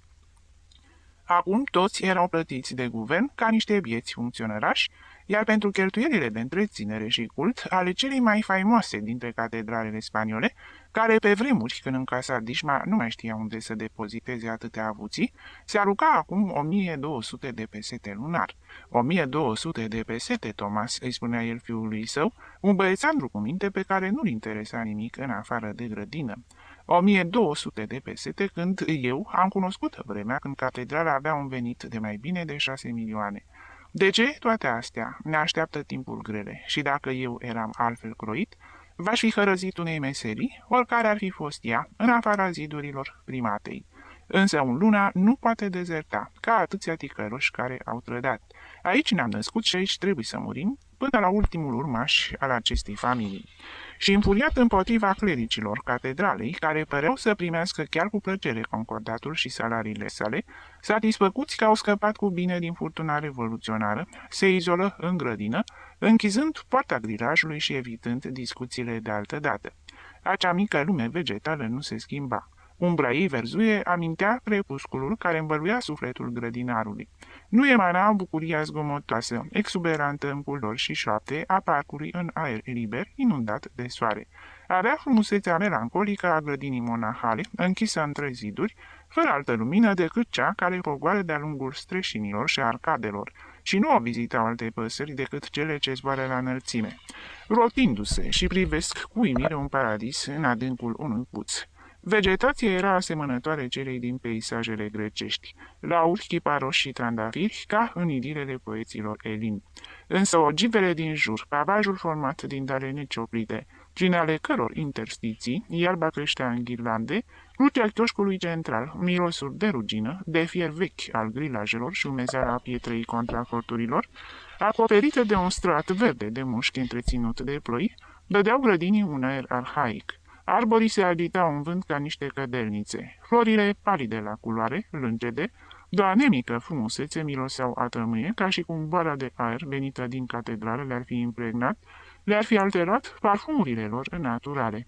Acum toți erau plătiți de guvern ca niște bieți funcționărași, iar pentru cheltuielile de întreținere și cult ale celei mai faimoase dintre catedralele spaniole, care pe vremuri, când încasa dișma, nu mai știa unde să depoziteze atâtea avuții, se arunca acum 1200 de pesete lunar. 1200 de pesete, Thomas, îi spunea el fiului său, un băiețandru cu minte pe care nu-l interesa nimic în afară de grădină. 1200 de pesete, când eu am cunoscut vremea când catedrala avea un venit de mai bine de 6 milioane. De ce toate astea? Ne așteaptă timpuri grele și dacă eu eram altfel croit, v-aș fi hărăzit unei meserii, oricare ar fi fost ea, în afara zidurilor primatei. Însă un Luna nu poate dezerta, ca atâția ticăroși care au trădat. Aici ne-am născut și aici trebuie să murim, până la ultimul urmaș al acestei familii. Și înfuriat împotriva clericilor catedralei, care păreau să primească chiar cu plăcere concordatul și salariile sale, satisfăcuți că au scăpat cu bine din furtuna revoluționară, se izolă în grădină, închizând poarta grilajului și evitând discuțiile de altă dată. Acea mică lume vegetală nu se schimba. Umbra ei verzuie amintea crepusculul care învăluia sufletul grădinarului. Nu emana bucuria zgomotoasă, exuberantă în culori și șoapte a parcului în aer liber, inundat de soare. Avea frumusețea melancolică a grădinii monahale, închisă între ziduri, fără altă lumină decât cea care pogoară de-a lungul streșinilor și arcadelor, și nu o vizitau alte păsări decât cele ce zboară la înălțime, rotindu-se și privesc cu uimire un paradis în adâncul unui puț. Vegetația era asemănătoare celei din peisajele grecești, lauri, chiparoși și trandafiri, ca în idilele poeților elini. Însă ogivele din jur, pavajul format din dale necioplite, prin ale căror interstiții, iarba creștea în ghirlande, crucea chioșcului central, mirosul de rugină, de fier vechi al grilajelor și umezeala pietrei contraforturilor, acoperită de un strat verde de mușchi întreținut de ploi, dădeau grădinii un aer arhaic. Arborii se agitau în vânt ca niște cădelnițe. Florile, palide la culoare, lângede, de o anemică frumusețe miroseau a tămâie, ca și cum boala de aer venită din catedrală le-ar fi impregnat, le-ar fi alterat parfumurile lor naturale.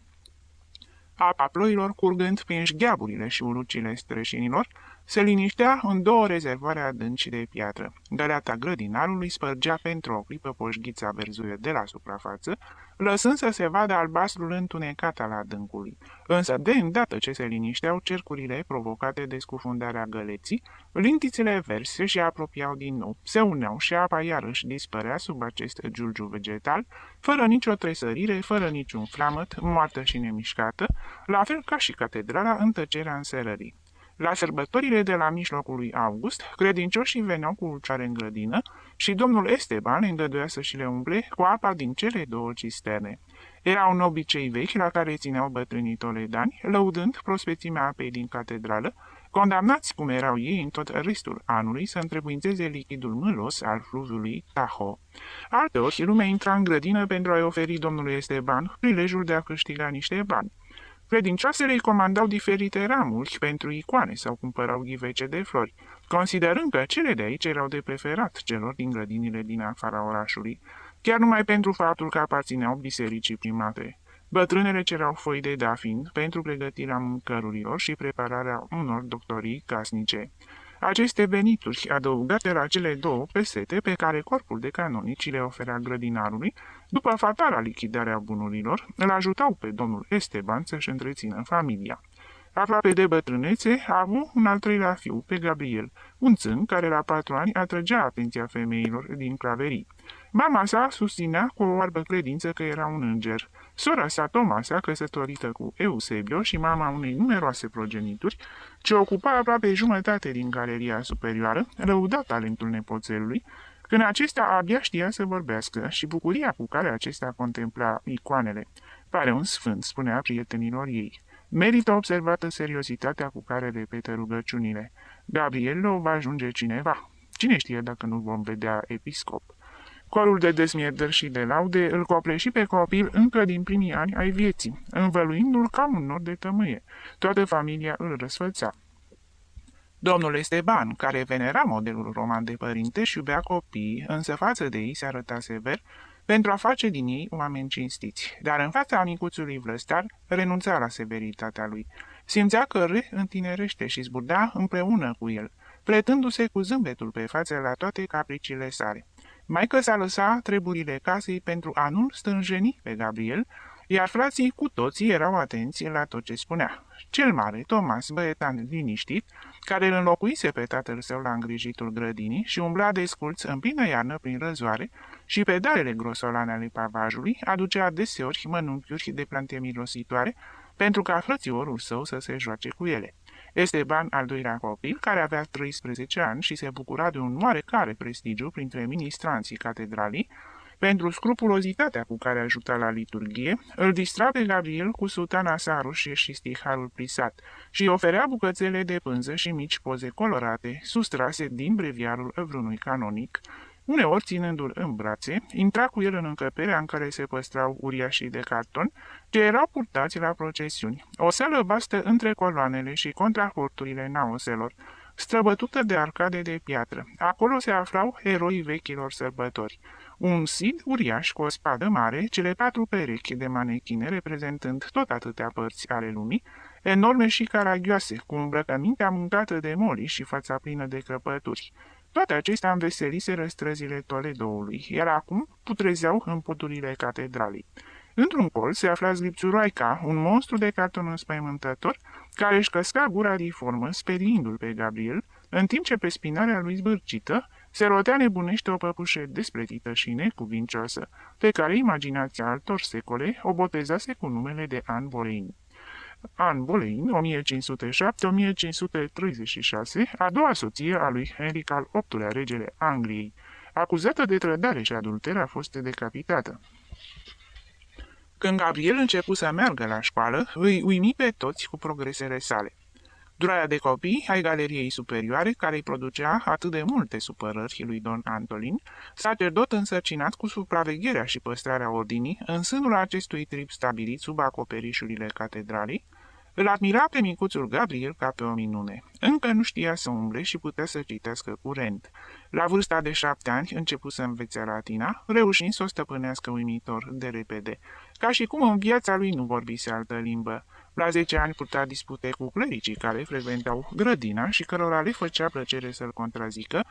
Apa ploilor, curgând prin șgheaburile și ulucile streșinilor, se liniștea în două rezervoare adânci de piatră. Găleata grădinarului spărgea pentru o clipă poșghița verzuie de la suprafață, lăsând să se vadă albastrul întunecat al adâncului. Însă, de îndată ce se linișteau cercurile provocate de scufundarea găleții, lintițele verzi se apropiau din nou, se uneau și apa iarăși dispărea sub acest giulgiu vegetal, fără nicio tresărire, fără niciun flamăt, moartă și nemișcată, la fel ca și catedrala în tăcerea înserării. La sărbătorile de la mijlocul lui august, credincioșii veneau cu ulcioare în grădină și domnul Esteban îngăduia să și le umple cu apa din cele două cisterne. Era un obicei vechi la care țineau bătrânii toledani, lăudând prospețimea apei din catedrală, condamnați cum erau ei în tot restul anului să întrebuințeze lichidul mâlos al fluviului Tahoe. Alteori, lumea intra în grădină pentru a-i oferi domnului Esteban prilejul de a câștiga niște bani. Credincioasele îi comandau diferite ramuri pentru icoane sau cumpărau ghivece de flori, considerând că cele de aici erau de preferat celor din grădinile din afara orașului, chiar numai pentru faptul că aparțineau bisericii primate. Bătrânele cerau foi de dafin pentru pregătirea mâncărurilor și prepararea unor doctorii casnice. Aceste venituri, adăugate la cele două pesete pe care corpul de canonici le oferea grădinarului, după fatala lichidare a bunurilor, îl ajutau pe domnul Esteban să-și întrețină familia. Aproape de bătrânețe, a avut un al treilea fiu, pe Gabriel, un țân care la 4 ani atrăgea atenția femeilor din claverii. Mama sa susținea cu o oarbă credință că era un înger. Sora sa, Tomasa, căsătorită cu Eusebio și mama unei numeroase progenituri, ce ocupa aproape jumătate din galeria superioară, lăuda talentul nepoțelului, când acesta abia știa să vorbească și bucuria cu care acesta contempla icoanele. Pare un sfânt, spunea prietenilor ei. Merită observată seriozitatea cu care repetă rugăciunile. Gabriel o va ajunge cineva. Cine știe dacă nu vom vedea episcop? Corul de dezmierdări și de laude îl copleși pe copil încă din primii ani ai vieții, învăluindu-l ca un nor de tămâie. Toată familia îl răsfăța. Domnul Esteban, care venera modelul roman de părinte și iubea copiii, însă față de ei se arăta sever, pentru a face din ei oameni cinstiți, dar în fața amicuțului vlăstar renunța la severitatea lui. Simțea că întinerește și zburdea împreună cu el, pretându-se cu zâmbetul pe față la toate capriciile sale. Maică s-a lăsat treburile casei pentru a nu stânjeni pe Gabriel, iar frații cu toții erau atenți la tot ce spunea. Cel mare, Thomas, băietan liniștit, care îl înlocuise pe tatăl său la îngrijitul grădinii și umbla desculț în plină iarnă prin răzoare și pe darele grosolane ale pavajului, aducea deseori mănunchiuri de plante mirositoare pentru ca frățiorul său să se joace cu ele. Esteban, al doilea copil, care avea 13 ani și se bucura de un oarecare prestigiu printre ministranții catedralii, pentru scrupulozitatea cu care ajuta la liturghie, îl distra pe Gabriel cu sutana sa roșie și stiharul plisat și oferea bucățele de pânză și mici poze colorate, sustrase din breviarul vreunui canonic. Uneori, ținându-l în brațe, intra cu el în încăperea în care se păstrau uriașii de carton, ce erau purtați la procesiuni, o sală vastă între coloanele și contraforturile naoselor, străbătută de arcade de piatră. Acolo se aflau eroii vechilor sărbători. Un sid uriaș cu o spadă mare, cele 4 perechi de manechine reprezentând tot atâtea părți ale lumii, enorme și caragioase, cu îmbrăcămintea mâncată de moli și fața plină de crăpături. Toate acestea înveseliseră străzile Toledoului, iar acum putrezeau în podurile catedralei. Într-un colț se afla Zlipțuroaica, un monstru de carton înspăimântător, care își căsca gura diformă, speriindu-l pe Gabriel, în timp ce pe spinarea lui zbârcită se rotea nebunește o păpușă despletită și necuvincioasă, pe care imaginația altor secole o botezase cu numele de Anne Boleyn. Anne Boleyn, 1507-1536, a doua soție a lui Henric al VIII-lea, regele Angliei. Acuzată de trădare și adulter, a fost decapitată. Când Gabriel începu să meargă la școală, îi uimi pe toți cu progresele sale. Droaia de copii ai galeriei superioare, care îi producea atât de multe supărări lui Don Antolin, sacerdot însărcinat cu supravegherea și păstrarea ordinii în sânul acestui trib stabilit sub acoperișurile catedralei, îl admira pe micuțul Gabriel ca pe o minune. Încă nu știa să umble și putea să citească curent. La vârsta de 7 ani începu să învețe latina, reușind să o stăpânească uimitor de repede, ca și cum în viața lui nu vorbise altă limbă. La 10 ani purta dispute cu clericii care frecventau grădina și cărora le făcea plăcere să-l contrazică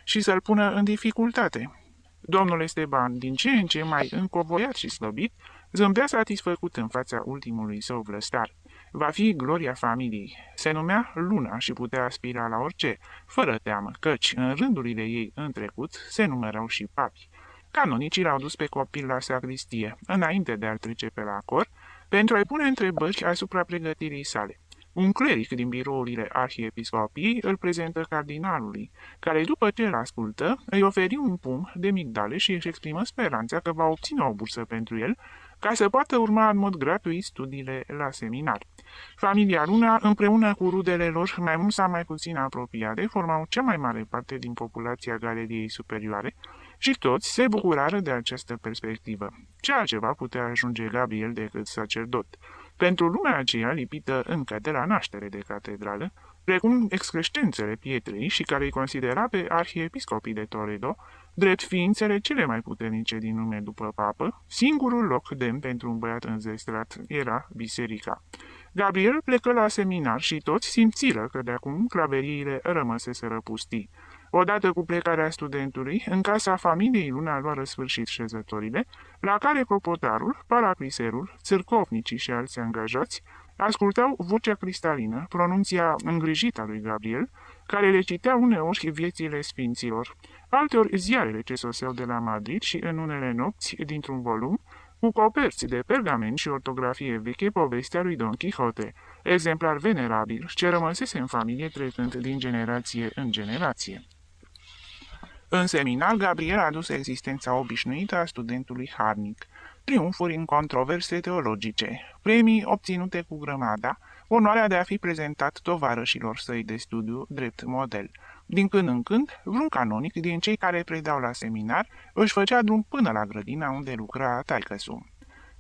și să-l pună în dificultate. Domnul Esteban, din ce în ce mai încovoiat și slăbit, zâmbea satisfăcut în fața ultimului său vlăstar. Va fi gloria familiei. Se numea Luna și putea aspira la orice, fără teamă, căci în rândurile ei în trecut se numărau și papi. Canonicii l-au dus pe copil la sacristie, înainte de a-l trece pe la cor, pentru a-i pune întrebări asupra pregătirii sale. Un cleric din birourile arhiepiscopiei îl prezentă cardinalului, care, după ce îl ascultă, îi oferi un pumn de migdale și își exprimă speranța că va obține o bursă pentru el, ca să poată urma în mod gratuit studiile la seminar. Familia Luna, împreună cu rudele lor mai mult sau mai puțin apropiate, formau cea mai mare parte din populația Galeriei Superioare și toți se bucurară de această perspectivă. Ce altceva putea ajunge Gabriel decât sacerdot? Pentru lumea aceea lipită încă de la naștere de catedrală, precum excrescențele pietrei și care îi considera pe arhiepiscopii de Toledo, drept ființele cele mai puternice din lume după papă, singurul loc demn pentru un băiat înzestrat era biserica. Gabriel plecă la seminar și toți simțiră că de acum claveriile rămăseseră pustii. Odată cu plecarea studentului, în casa familiei Luna luară sfârșit șezătorile, la care clopotarul, paracliserul, țârcovnicii și alți angajați ascultau vocea cristalină, pronunția îngrijită a lui Gabriel, care le citea uneori viețile sfinților, alteori ziarele ce soseau de la Madrid și în unele nopți, dintr-un volum, cu coperți de pergament și ortografie veche, povestea lui Don Quixote, exemplar venerabil ce rămăsese în familie trecând din generație în generație. În seminar, Gabriel a dus existența obișnuită a studentului harnic, triumfuri în controverse teologice, premii obținute cu grămada, onoarea de a fi prezentat tovarășilor săi de studiu drept model. Din când în când, vreun canonic din cei care predau la seminar își făcea drum până la grădina unde lucra taică-su.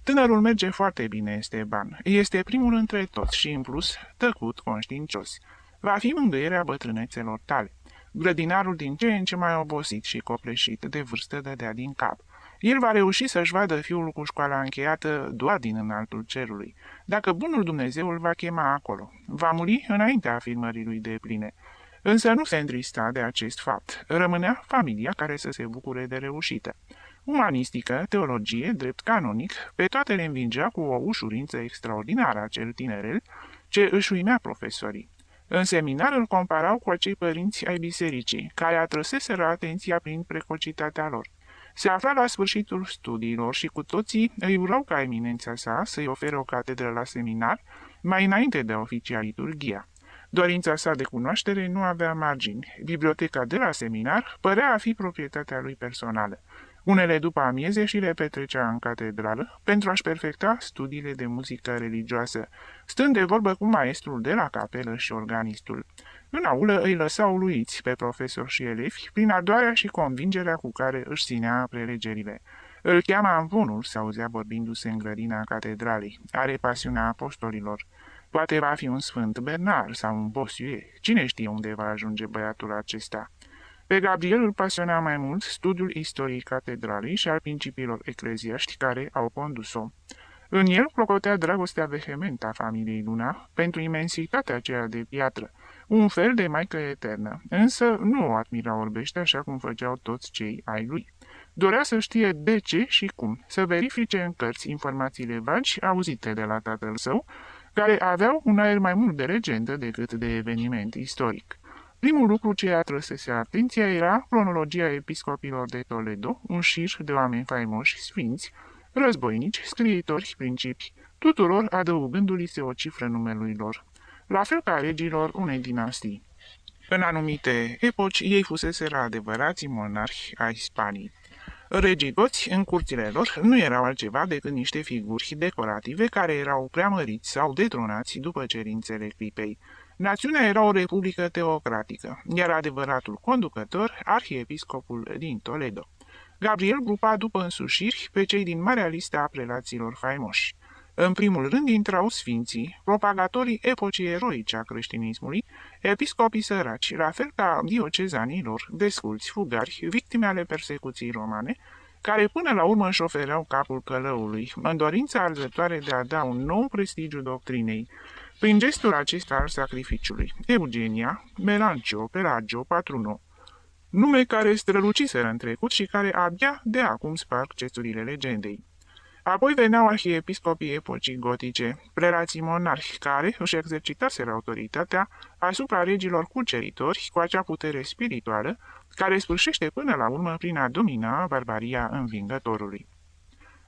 Tânărul merge foarte bine, Esteban. Este primul între toți și, în plus, tăcut, conștiincios. Va fi mângâierea bătrânețelor tale. Grădinarul din ce în ce mai obosit și copleșit de vârstă dădea din cap. El va reuși să-și vadă fiul cu școala încheiată doar din înaltul cerului. Dacă bunul Dumnezeu îl va chema acolo, va muri înaintea afirmării lui depline. Însă nu se întrista de acest fapt. Rămânea familia care să se bucure de reușită. Umanistică, teologie, drept canonic, pe toate le învingea cu o ușurință extraordinară acel tinerel ce își uimea profesorii. În seminar îl comparau cu acei părinți ai bisericii, care atrăseseră atenția prin precocitatea lor. Se afla la sfârșitul studiilor și cu toții îi urau ca eminența sa să-i ofere o catedră la seminar, mai înainte de a oficia liturghia. Dorința sa de cunoaștere nu avea margini. Biblioteca de la seminar părea a fi proprietatea lui personală. Unele după amieze și le petrecea în catedrală pentru a-și perfecta studiile de muzică religioasă, stând de vorbă cu maestrul de la capelă și organistul. În aulă îi lăsau uluiți pe profesori și elevi prin ardoarea și convingerea cu care își ținea prelegerile. Îl cheama Amvonul, s-auzea vorbindu-se în grădina catedralei. Are pasiunea apostolilor. Poate va fi un sfânt Bernard sau un Bossuet. Cine știe unde va ajunge băiatul acesta? Pe Gabriel îl pasiona mai mult studiul istoriei catedralei și al principiilor ecleziaști care au condus-o. În el clocotea dragostea vehementă a familiei Luna pentru imensitatea aceea de piatră, un fel de maică eternă, însă nu o admira orbește așa cum făceau toți cei ai lui. Dorea să știe de ce și cum, să verifice în cărți informațiile vagi auzite de la tatăl său, care aveau un aer mai mult de legendă decât de eveniment istoric. Primul lucru ce atrăsese atenția era cronologia episcopilor de Toledo, un șir de oameni faimoși, sfinți, războinici, scriitori, principi, tuturor adăugându-li se o cifră numelui lor, la fel ca regilor unei dinastii. În anumite epoci, ei fuseseră adevărații monarhi ai Spaniei. Regii toți, în curțile lor, nu erau altceva decât niște figuri decorative care erau preamăriți sau detronați după cerințele clipei. Națiunea era o republică teocratică, iar adevăratul conducător, arhiepiscopul din Toledo. Gabriel grupa după însușiri pe cei din marea listă a prelaților faimoși. În primul rând intrau sfinții, propagatorii epocii eroice a creștinismului, episcopii săraci, la fel ca diocezanii lor, desculți, fugari, victime ale persecuției romane, care până la urmă își ofereau capul călăului, în dorința arzătoare de a da un nou prestigiu doctrinei, prin gestul acesta al sacrificiului. Eugenia, Melancio, Pelagio, Patruno, nume care străluciseră în trecut și care abia de acum sparg cețurile legendei. Apoi veneau arhiepiscopii epocii gotice, prelații monarhi care își exercitaseră autoritatea asupra regilor cuceritori cu acea putere spirituală care sfârșește până la urmă prin a domina barbaria învingătorului.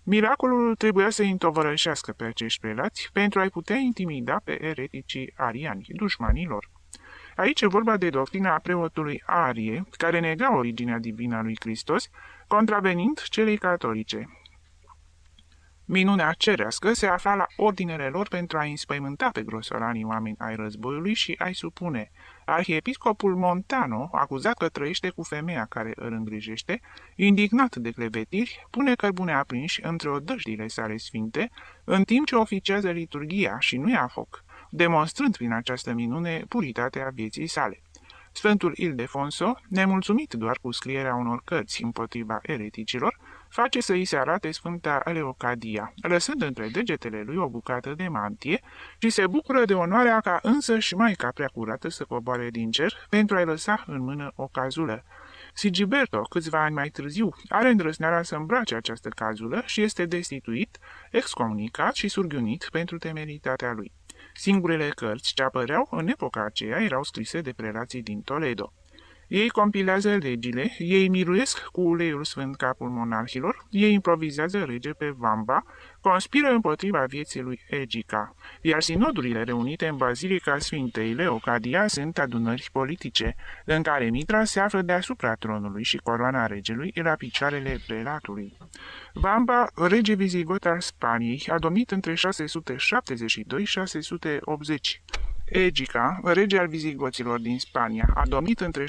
Miracolul trebuia să-i întovărășească pe acești prelați pentru a-i putea intimida pe ereticii ariani, dușmanilor. Aici e vorba de doctrina preotului Arie, care nega originea divină a lui Hristos, contravenind celei catolice. Minunea cerească se afla la ordinele lor pentru a înspăimânta pe grosolanii oameni ai războiului și a-i supune. Arhiepiscopul Montano, acuzat că trăiește cu femeia care îl îngrijește, indignat de clevetiri, pune cărbune aprinși între odăjdile sale sfinte, în timp ce oficează liturghia și nu ia foc, demonstrând prin această minune puritatea vieții sale. Sfântul Ildefonso, nemulțumit doar cu scrierea unor cărți împotriva ereticilor, face să îi se arate Sfânta Leocadia, lăsând între degetele lui o bucată de mantie și se bucură de onoarea ca însăși Maica Preacurată să coboare din cer pentru a-i lăsa în mână o cazulă. Sigiberto, câțiva ani mai târziu, are îndrăzneala să îmbrace această cazulă și este destituit, excomunicat și surghiunit pentru temeritatea lui. Singurele cărți ce apăreau în epoca aceea erau scrise de prelații din Toledo. Ei compilează legile, ei miruiesc cu uleiul sfânt capul monarhilor, ei improvizează rege pe Vamba, conspiră împotriva vieții lui Egica, iar sinodurile reunite în Bazilica Sfintei Leocadia sunt adunări politice, în care mitra se află deasupra tronului și coroana regelui la picioarele prelatului. Vamba, rege vizigot al Spaniei, a domnit între 672-680. Egica, rege al vizigoților din Spania, a domnit între 687-701.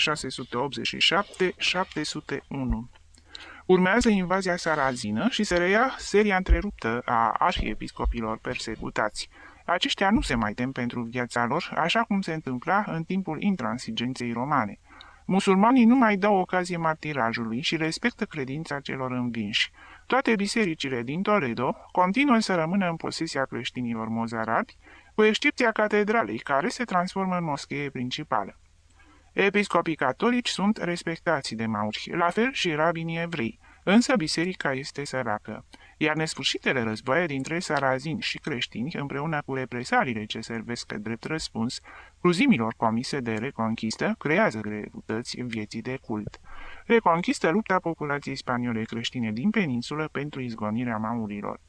Urmează invazia sarazină și se reia seria întreruptă a arhiepiscopilor persecutați. Aceștia nu se mai tem pentru viața lor, așa cum se întâmpla în timpul intransigenței romane. Musulmanii nu mai dau ocazie martirajului și respectă credința celor învinși. Toate bisericile din Toledo continuă să rămână în posesia creștinilor mozarabi, cu excepția catedralei, care se transformă în moschee principală. Episcopii catolici sunt respectați de mauri, la fel și rabinii evrei, însă biserica este săracă, iar nesfârșitele războaie dintre sarazini și creștini, împreună cu represaliile ce servesc drept răspuns cruzimilor comise de reconquistă, creează greutăți în vieții de cult. Reconquistă lupta populației spaniole creștine din peninsulă pentru izgonirea maurilor.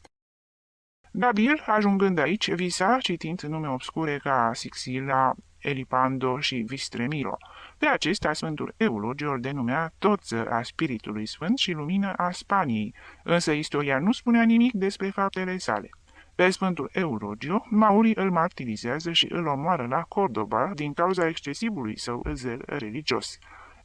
Gabriel, ajungând aici, visa citind nume obscure ca Sixila, Elipando și Vistremiro. Pe acesta, Sfântul Eulogio îl denumea toță a Spiritului Sfânt și lumină a Spaniei, însă istoria nu spunea nimic despre faptele sale. Pe Sfântul Eulogio, maurii îl martirizează și îl omoară la Cordoba din cauza excesivului său zel religios.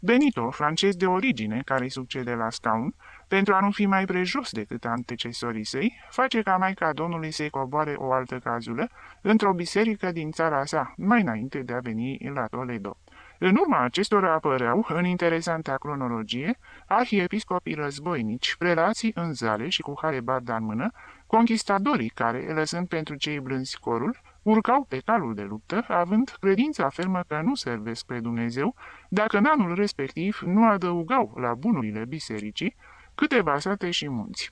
Benito, francez de origine, care îi succede la scaun, pentru a nu fi mai prejos decât antecesorii săi, face ca Maica Domnului să-i coboare o altă cazulă într-o biserică din țara sa, mai înainte de a veni la Toledo. În urma acestora apăreau, în interesanta cronologie, arhiepiscopii războinici, prelații în zale și cu halebardă în mână, conquistadorii care, lăsând pentru cei blânzi corul, urcau pe calul de luptă, având credința fermă că nu servesc pe Dumnezeu, dacă în anul respectiv nu adăugau la bunurile bisericii câteva sate și munți.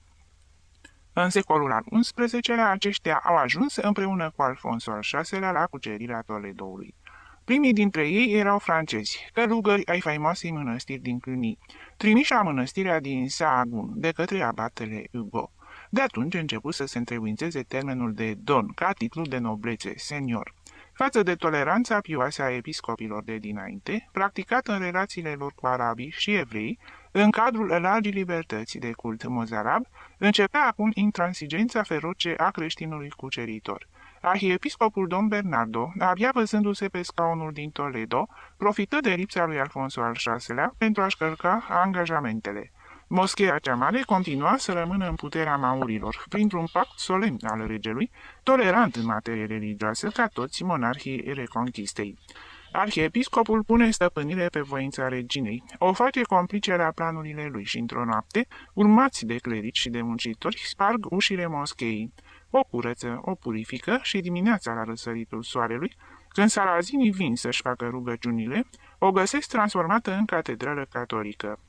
În secolul al XI-lea, aceștia au ajuns împreună cu Alfonso al VI-lea la cucerirea Toledoului. Primii dintre ei erau francezi, călugări ai faimoasei mănăstiri din Cluny, trimiși la mănăstirea din Sahagún de către abatele Hugo. De atunci a început să se întrebuințeze termenul de don, ca titlu de noblețe, senior. Față de toleranța pioasă a episcopilor de dinainte, practicată în relațiile lor cu arabii și evrei, în cadrul largii libertăți de cult mozarab, începea acum intransigența feroce a creștinului cuceritor. Arhiepiscopul Don Bernardo, abia văzându-se pe scaunul din Toledo, profită de lipsa lui Alfonso al VI-lea pentru a-și călca angajamentele. Moscheea cea mare continua să rămână în puterea maurilor, printr-un pact solemn al regelui, tolerant în materie religioasă ca toți monarhii reconchistei. Arhiepiscopul pune stăpânire pe voința reginei, o face complice la planurile lui și într-o noapte, urmați de clerici și de muncitori, sparg ușile moscheii. O curăță, o purifică și dimineața la răsăritul soarelui, când sarazinii vin să-și facă rugăciunile, o găsesc transformată în catedrală catolică.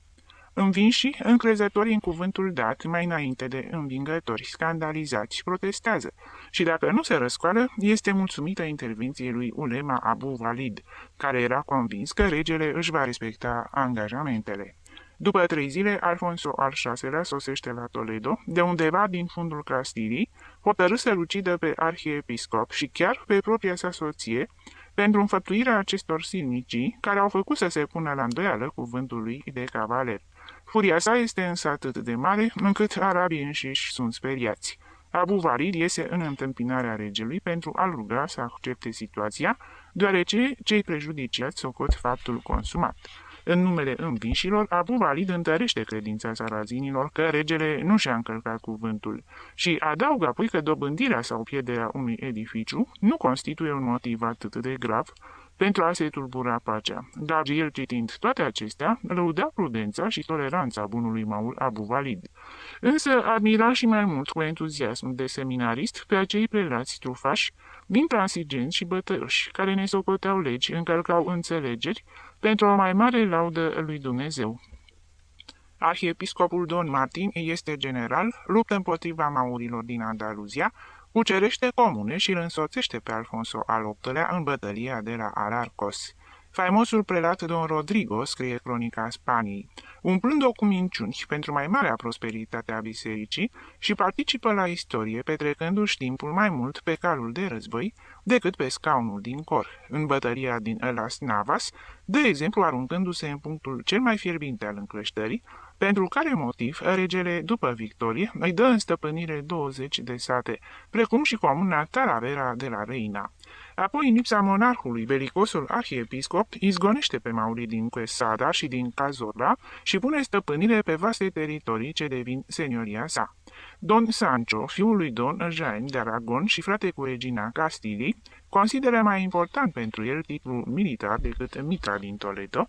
Învinși, încrezătorii în cuvântul dat, mai înainte de învingători, scandalizați, protestează și dacă nu se răscoală, este mulțumită intervenției lui Ulema Abu Walid, care era convins că regele își va respecta angajamentele. După 3 zile, Alfonso al VI-lea sosește la Toledo, de undeva din fundul Castilii, hotărâ să-l ucidă pe arhiepiscop și chiar pe propria sa soție, pentru înfăptuirea acestor silnicii, care au făcut să se pună la îndoială cuvântul lui de cavaler. Furia sa este însă atât de mare, încât arabii înșiși sunt speriați. Abu Walid iese în întâmpinarea regelui pentru a-l ruga să accepte situația, deoarece cei prejudiciați socot faptul consumat. În numele învinșilor, Abu Walid întărește credința sarazinilor că regele nu și-a încălcat cuvântul și adaugă apoi că dobândirea sau pierderea unui edificiu nu constituie un motiv atât de grav pentru a se tulbura pacea. Gabriel, citind toate acestea, lăuda prudența și toleranța bunului Maul Abu Walid. Însă admira și mai mult cu entuziasm de seminarist pe acei prelați trufași, intransigenți și bătăioși, care ne socoteau legi, încălcau înțelegeri pentru o mai mare laudă lui Dumnezeu. Arhiepiscopul Don Martin este general, luptă împotriva maurilor din Andaluzia, cucerește comune și îl însoțește pe Alfonso al VIII-lea în bătălia de la Alarcos. Faimosul prelat Don Rodrigo, scrie cronica Spaniei, umplând-o cu minciuni pentru mai marea prosperitate a bisericii și participă la istorie, petrecându-și timpul mai mult pe calul de război decât pe scaunul din cor. În bătălia din Las Navas, de exemplu aruncându-se în punctul cel mai fierbinte al încleștării, pentru care motiv regele, după victorie, îi dă în stăpânire 20 de sate, precum și comuna Talavera de la Reina. Apoi, în lipsa monarhului, belicosul arhiepiscop izgonește pe Mauri din Quesada și din Cazorla și pune stăpânire pe vaste teritorii ce devin senioria sa. Don Sancho, fiul lui Don Jaime de Aragon și frate cu regina Castilii, consideră mai important pentru el titlul militar decât mitra din Toledo,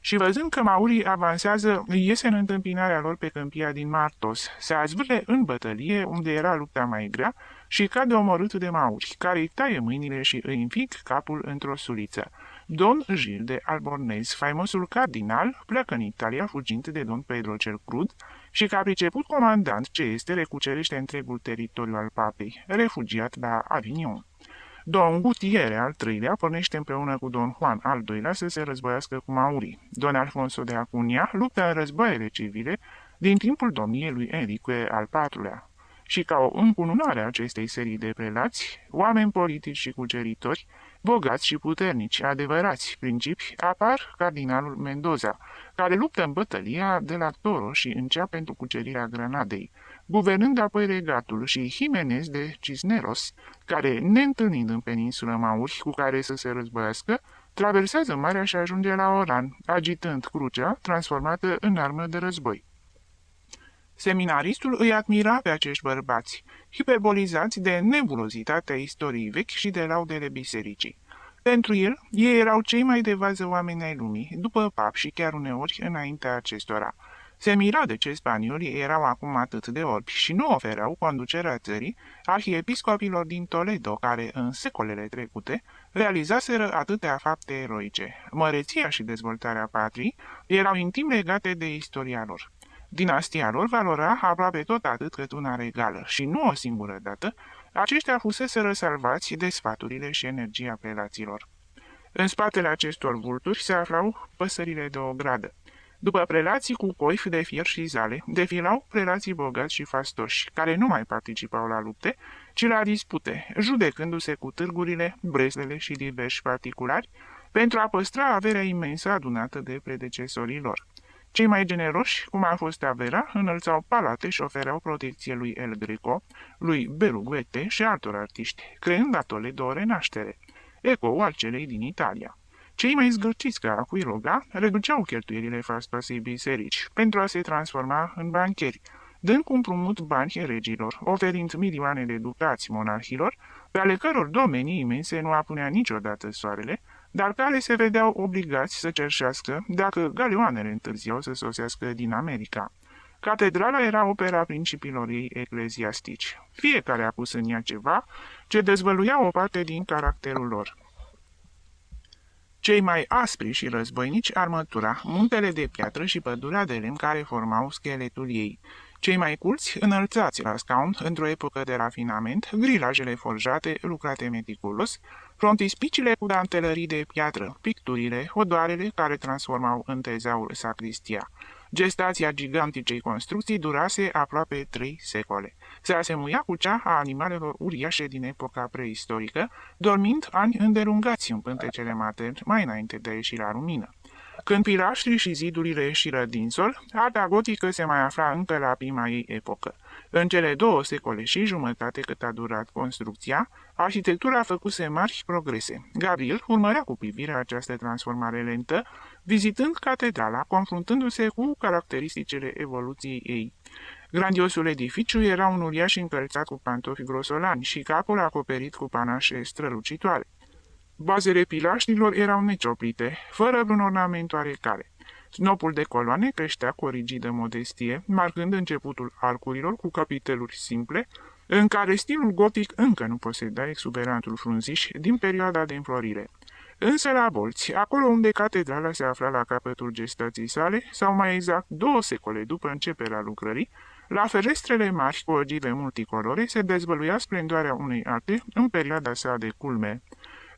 și văzând că maurii avansează, iese în întâmpinarea lor pe câmpia din Martos, se azvârle în bătălie unde era lupta mai grea și cade omorât de mauri, care îi taie mâinile și îi înfig capul într-o suliță. Don Gil de Albornez, faimosul cardinal, pleacă în Italia fugind de Don Pedro cel Crud și ca priceput comandant ce este, recucerește întregul teritoriu al papei, refugiat la Avignon. Don Gutiere al III-lea pornește împreună cu Don Juan al II-lea să se războiască cu maurii. Don Alfonso de Acuña luptă în războaiele civile din timpul domniei lui Enrique al IV-lea. Și ca o încununare a acestei serii de prelați, oameni politici și cuceritori, bogați și puternici, adevărați principi, apar cardinalul Mendoza, care luptă în bătălia de la Toro și încea pentru cucerirea Granadei, guvernând apoi regatul, și Jimenez de Cisneros, care, neîntâlnind în peninsulă mauri cu care să se războiască, traversează marea și ajunge la Oran, agitând crucea transformată în armă de război. Seminaristul îi admira pe acești bărbați, hiperbolizați de nebulozitatea istoriei vechi și de laudele bisericii. Pentru el, ei erau cei mai de vază oameni ai lumii, după pap și chiar uneori înaintea acestora. Se mira de ce spaniolii erau acum atât de orbi și nu ofereau conducerea țării arhiepiscopilor din Toledo, care, în secolele trecute, realizaseră atâtea fapte eroice. Măreția și dezvoltarea patriei erau intim legate de istoria lor. Dinastia lor valora aproape tot atât cât una regală și nu o singură dată, aceștia fuseseră salvați de sfaturile și energia prelaților. În spatele acestor vulturi se aflau păsările de o gradă. După prelații cu coifi de fier și zale, defilau prelații bogați și fastoși, care nu mai participau la lupte, ci la dispute, judecându-se cu târgurile, brezlele și diversi particulari, pentru a păstra averea imensă adunată de predecesorii lor. Cei mai generoși, cum a fost Avera, înălțau palate și ofereau protecție lui El Greco, lui Berruguete și altor artiști, creând la Toledo o renaștere, ecou al celei din Italia. Cei mai zgârciți ca Aquiloga reduceau cheltuielile fastoasei biserici pentru a se transforma în bancheri, dând cu împrumut bani regilor, oferind milioane de ducați monarhilor, pe ale căror domenii imense nu apunea niciodată soarele, dar care se vedeau obligați să cerșească dacă galeoanele întârziau să sosească din America. Catedrala era opera principiilor ei ecleziastici. Fiecare a pus în ea ceva ce dezvăluia o parte din caracterul lor. Cei mai aspri și războinici armătura, muntele de piatră și pădurea de lemn care formau scheletul ei. Cei mai culți, înălțați la scaun într-o epocă de rafinament, grilajele forjate, lucrate meticulos, frontispiciile cu dantelării de piatră, picturile, odoarele care transformau în tezaur sacristia. Gestația giganticei construcții durase aproape 3 secole. Se asemuia cu cea a animalelor uriașe din epoca preistorică, dormind ani îndelungați în pântecele materne mai înainte de a ieși la lumină. Când pilaștrii și zidurile ieșiră din sol, arta gotică se mai afla încă la prima ei epocă. În cele 2 secole și jumătate cât a durat construcția, arhitectura făcuse mari progrese. Gabriel urmărea cu privirea această transformare lentă, vizitând catedrala, confruntându-se cu caracteristicile evoluției ei. Grandiosul edificiu era un uriaș încălțat cu pantofi grosolani și capul acoperit cu panașe strălucitoare. Bazele pilaștilor erau necioplite, fără vreun ornament oarecare. Snopul de coloane creștea cu o rigidă modestie, marcând începutul arcurilor cu capiteluri simple, în care stilul gotic încă nu poseda exuberantul frunziș din perioada de înflorire. Însă la bolți, acolo unde catedrala se afla la capătul gestației sale, sau mai exact 2 secole după începerea lucrării, la ferestrele mari cu ogive multicolore se dezvăluia splendoarea unei arte în perioada sa de culme.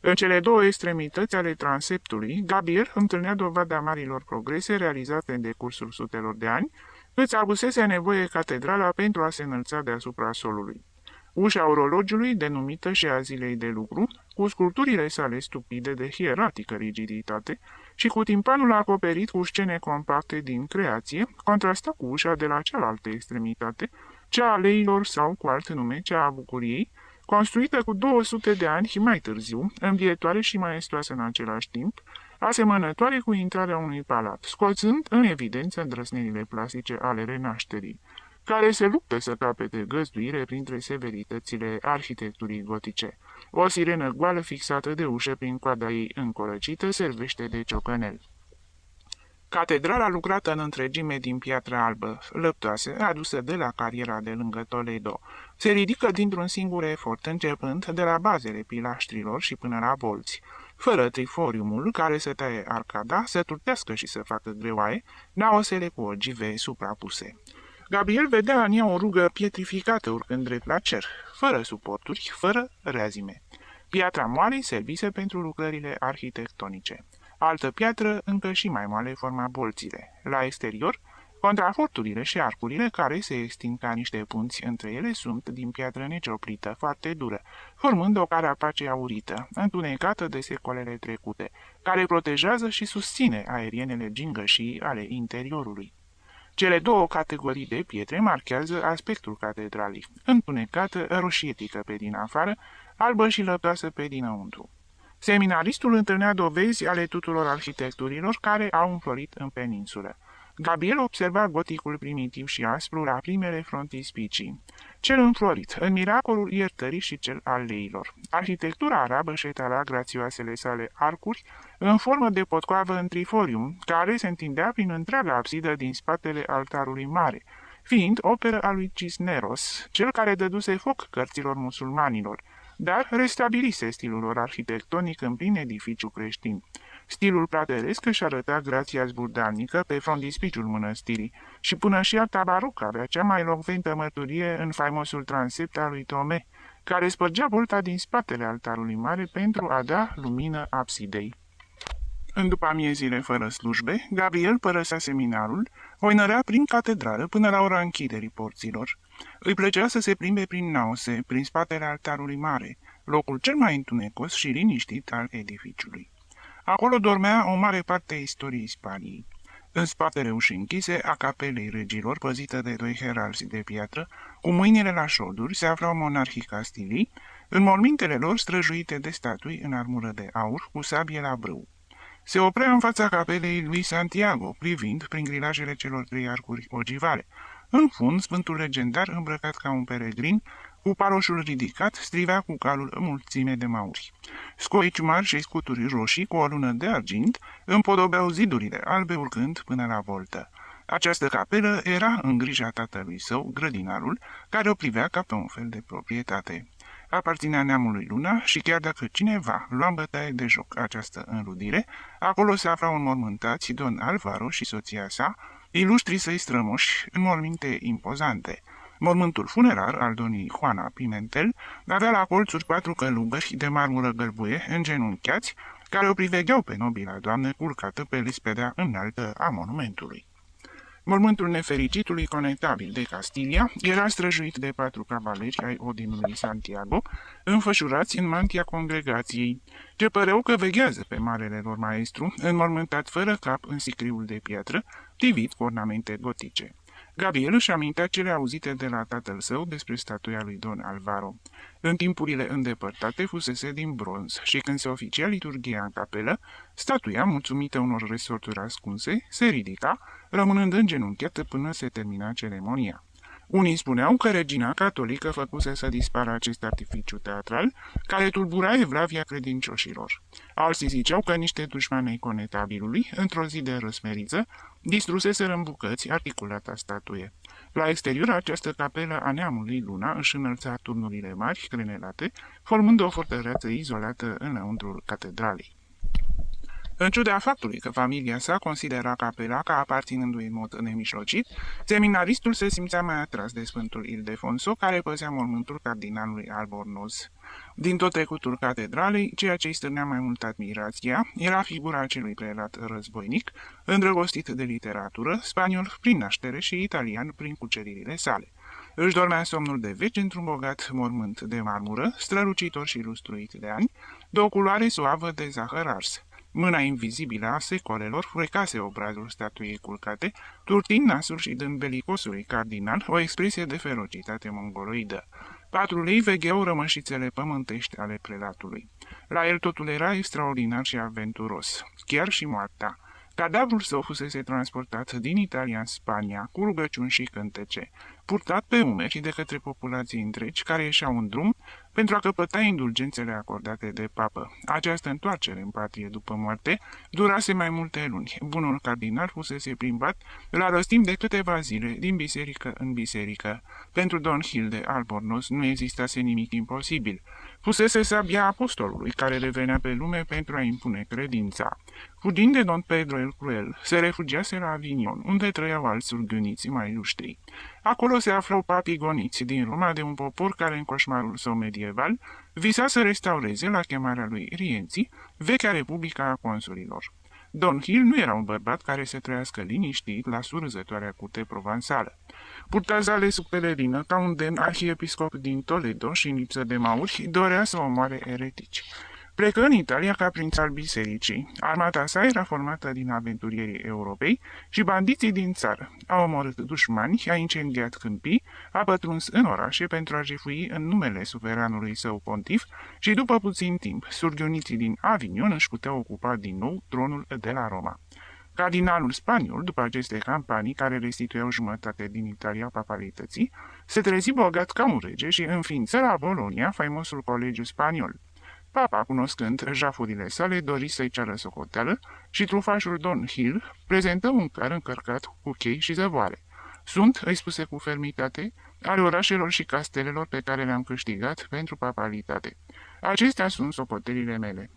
În cele 2 extremități ale transeptului, Gabriel întâlnea dovada marilor progrese realizate în decursul sutelor de ani, cât avusese nevoie catedrala pentru a se înălța deasupra solului. Ușa orologiului, denumită și a zilei de lucru, cu sculpturile sale stupide de hieratică rigiditate și cu timpanul acoperit cu scene compacte din creație, contrasta cu ușa de la cealaltă extremitate, cea a leilor sau, cu alt nume, cea a bucuriei, construită cu 200 de ani și mai târziu, învietoare și maestoasă în același timp, asemănătoare cu intrarea unui palat, scoțând în evidență îndrăsnirile plastice ale renașterii, care se luptă să capete găzduire printre severitățile arhitecturii gotice. O sirenă goală fixată de ușă prin coada ei încorăcită servește de ciocănel. Catedrala lucrată în întregime din piatră albă, lăptoasă, adusă de la cariera de lângă Toledo, se ridică dintr-un singur efort, începând de la bazele pilaștrilor și până la bolți, fără triforiumul care să taie arcada, să turtească și să facă greoaie, naosele cu ogive suprapuse. Gabriel vedea în ea o rugă pietrificată urcând drept la cer, fără suporturi, fără reazime. Piatra moale servise pentru lucrările arhitectonice. Altă piatră, încă și mai moale, forma bolțile. La exterior, contraforturile și arcurile care se extind ca niște punți între ele sunt din piatră necioplită, foarte dură, formând o carapace aurită, întunecată de secolele trecute, care protejează și susține aerienele gingășii ale interiorului. Cele 2 categorii de pietre marchează aspectul catedralei, întunecată, roșietică pe din afară, albă și lăptoasă pe dinăuntru. Seminaristul întâlnea dovezi ale tuturor arhitecturilor care au înflorit în peninsulă. Gabriel observa goticul primitiv și aspru la primele frontispicii, cel înflorit, în miracolul iertării și cel al leilor. Arhitectura arabă își etala grațioasele sale arcuri în formă de potcoavă în triforium, care se întindea prin întreaga absidă din spatele altarului mare, fiind operă a lui Cisneros, cel care dăduse foc cărților musulmanilor, dar restabilise stilul lor arhitectonic în plin edificiu creștin. Stilul plateresc își arăta grația zburdalnică pe frontispiciul mănăstirii și până și arta barocă avea cea mai locventă mărturie în faimosul transept al lui Tome, care spărgea bolta din spatele altarului mare pentru a da lumină absidei. În după amiezile fără slujbe, Gabriel părăsea seminarul, oinărea prin catedrală până la ora închiderii porților. Îi plăcea să se plimbe prin naose, prin spatele altarului mare, locul cel mai întunecos și liniștit al edificiului. Acolo dormea o mare parte a istoriei Spaniei. În spatele ușii închise a capelei regilor, păzită de 2 heralzi de piatră, cu mâinile la șolduri, se aflau monarhii Castilii, în mormintele lor străjuite de statui în armură de aur, cu sabie la brâu. Se oprea în fața capelei lui Santiago, privind prin grilajele celor 3 arcuri ogivale. În fund, sfântul legendar, îmbrăcat ca un peregrin, cu paroșul ridicat, strivea cu calul mulțime de mauri. Scoici mari și scuturi roșii cu o lună de argint împodobeau zidurile albe urcând până la voltă. Această capelă era în grija tatălui său, grădinarul, care o privea ca pe un fel de proprietate. Aparținea neamului Luna și chiar dacă cineva lua în bătaie de joc această înrudire, acolo se aflau înmormântați Don Alvaro și soția sa, ilustrii săi strămoși, în morminte impozante. Mormântul funerar al donii Juana Pimentel avea la colțuri 4 călugări de marmură gălbuie îngenunchiați, care o privegheau pe nobila doamnă culcată pe lispedea înaltă a monumentului. Mormântul nefericitului conetabil de Castilia era străjuit de 4 cavaleri ai Ordinului Santiago, înfășurați în mantia congregației, ce păreau că veghează pe marele lor maestru, înmormântat fără cap în sicriul de piatră, tivit cu ornamente gotice. Gabriel își amintea cele auzite de la tatăl său despre statuia lui Don Alvaro. În timpurile îndepărtate fusese din bronz și când se oficia liturghia în capelă, statuia, mulțumită unor resorturi ascunse, se ridica, rămânând îngenunchiată până se termina ceremonia. Unii spuneau că regina catolică făcuse să dispară acest artificiu teatral, care tulbura evlavia credincioșilor. Alții ziceau că niște dușmani ai conetabilului, într-o zi de răsmeriță, distruseseră în bucăți articulata statuie. La exterior, această capelă a neamului Luna își înălța turnurile mari, crenelate, formând o fortăreață izolată înăuntrul catedralei. În ciuda faptului că familia sa considera capela ca aparținându-i în mod nemișlocit, seminaristul se simțea mai atras de Sfântul Ildefonso, care păzea mormântul cardinalului Albornoz. Din tot trecutul catedralei, ceea ce îi stârnea mai mult admirația era figura acelui prelat războinic, îndrăgostit de literatură, spaniol prin naștere și italian prin cuceririle sale. Își dormea somnul de veci într-un bogat mormânt de marmură, strălucitor și lustruit de ani, de o culoare suavă de zahăr ars. Mâna invizibilă a secolelor frecase obrazul statuiei culcate, turtind nasul și dând belicosului cardinal o expresie de ferocitate mongoloidă. 4 lei vegheau rămășițele pământești ale prelatului. La el totul era extraordinar și aventuros, chiar și moartea. Cadavrul său fusese transportat din Italia în Spania, cu rugăciuni și cântece, purtat pe umeri de către populații întregi care ieșeau în drum pentru a căpăta indulgențele acordate de papă. Această întoarcere în patrie după moarte durase mai multe luni. Bunul cardinal fusese plimbat la răstim de câteva zile din biserică în biserică. Pentru Don Gil de Albornoz nu existase nimic imposibil. Fusese sabia apostolului care revenea pe lume pentru a impune credința. Fugind de Don Pedro el Cruel, se refugiase la Avignon, unde trăiau alți surghiuniți mai luștri. Acolo se aflau papii goniți din Roma de un popor care, în coșmarul său medieval, visa să restaureze, la chemarea lui Rienzi, vechea republică a consulilor. Don Gil nu era un bărbat care să trăiască liniștit la surzătoarea curte provansală. Purta zale sub pelerină ca un demn arhiepiscop din Toledo și în lipsă de mauri dorea să omoare eretici. Plecă în Italia ca prinț al bisericii. Armata sa era formată din aventurierii Europei și bandiții din țară. A omorât dușmani, a incendiat câmpii, a pătruns în orașe pentru a jefui în numele suveranului său pontif și după puțin timp, surghiuniții din Avignon își puteau ocupa din nou tronul de la Roma. Cardinalul spaniol, după aceste campanii care restituiau jumătate din Italia papalității, se trezi bogat ca un rege și înființă la Bologna faimosul colegiu spaniol. Papa, cunoscând jafurile sale, dori să-i ceară socoteală și trufașul Don Gil prezentă un car încărcat cu chei și zăvoare. Sunt, îi spuse cu fermitate, ale orașelor și castelelor pe care le-am câștigat pentru papalitate. Acestea sunt socotelile mele.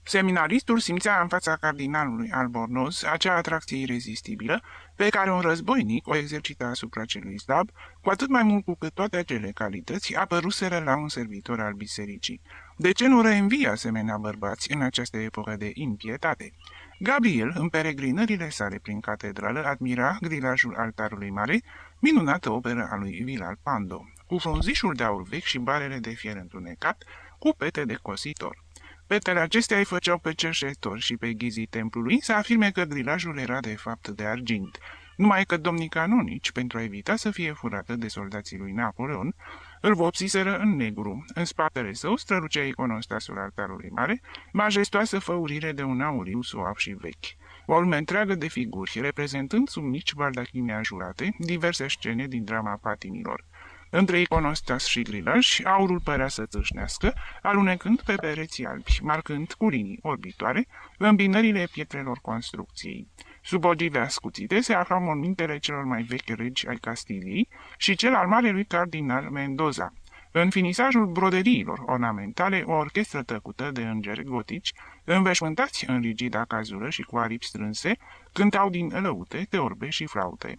Seminaristul simțea în fața cardinalului Albornoz acea atracție irezistibilă pe care un războinic o exercita asupra celui slab, cu atât mai mult cu cât toate acele calități apăruseră la un servitor al bisericii. De ce nu reînvie asemenea bărbați în această epocă de impietate? Gabriel, în peregrinările sale prin catedrală, admira grilajul altarului mare, minunată operă a lui Villar Pando, cu frunzișul de aur vechi și barele de fier întunecat, cu pete de cositor. Petele acestea îi făceau pe cerșetori și pe ghizii templului să afirme că grilajul era de fapt de argint, numai că domnii canonici, pentru a evita să fie furată de soldații lui Napoleon, îl vopsiseră în negru. În spatele său strălucea iconostasul altarului mare, majestoasă făurire de un auriu suav și vechi. O lume întreagă de figuri, reprezentând sub mici baldachine ajurate diverse scene din drama patimilor. Între iconostas și grilaj, aurul părea să țâșnească, alunecând pe pereții albi, marcând cu linii orbitoare îmbinările pietrelor construcției. Sub ogive ascuțite se aflau mormintele celor mai vechi regi ai Castiliei și cel al marelui cardinal Mendoza. În finisajul broderiilor ornamentale, o orchestră tăcută de îngeri gotici, înveșmântați în rigida cazură și cu aripi strânse, cântau din lăute, teorbe și flaute.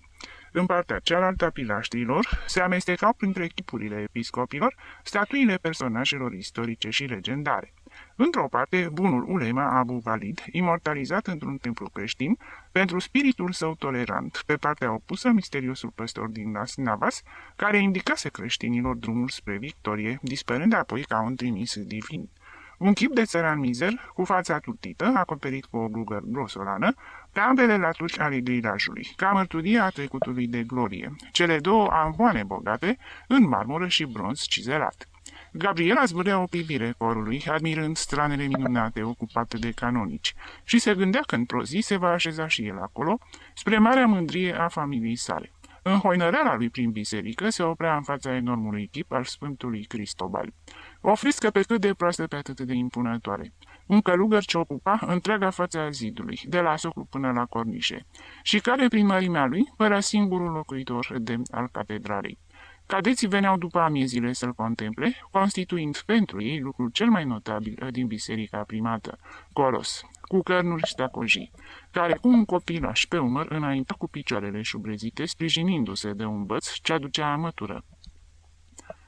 În partea cealaltă a pilaștrilor se amestecau printre chipurile episcopilor statuile personajelor istorice și legendare. Într-o parte, bunul ulema Abu Walid, imortalizat într-un templu creștin, pentru spiritul său tolerant, pe partea opusă, misteriosul păstor din Las Navas, care indicase creștinilor drumul spre victorie, dispărând apoi ca un trimis divin. Un chip de țăran mizer, cu fața turtită, acoperit cu o glugă grosolană, pe ambele laturi ale grilajului, ca mărturie a trecutului de glorie, cele două amvoane bogate, în marmură și bronz cizelat. Gabriela zbârea o privire corului, admirând stranele minunate ocupate de canonici, și se gândea că într-o zi se va așeza și el acolo, spre marea mândrie a familiei sale. Înhoinăreala lui prin biserică se oprea în fața enormului chip al Sfântului Cristobal. O friscă pe cât de proastă, pe atât de impunătoare. Un călugăr ce ocupa întreaga fața zidului, de la soclu până la cornișe, și care, prin mărimea lui, părea singurul locuitor demn al catedralei. Cadeții veneau după amiezile să-l contemple, constituind pentru ei lucrul cel mai notabil din biserica primată, Colos, cu cărnuri stacojii, care cu un copilaș pe umăr înaintea cu picioarele șubrezite, sprijinindu-se de un băț ce aducea amătură.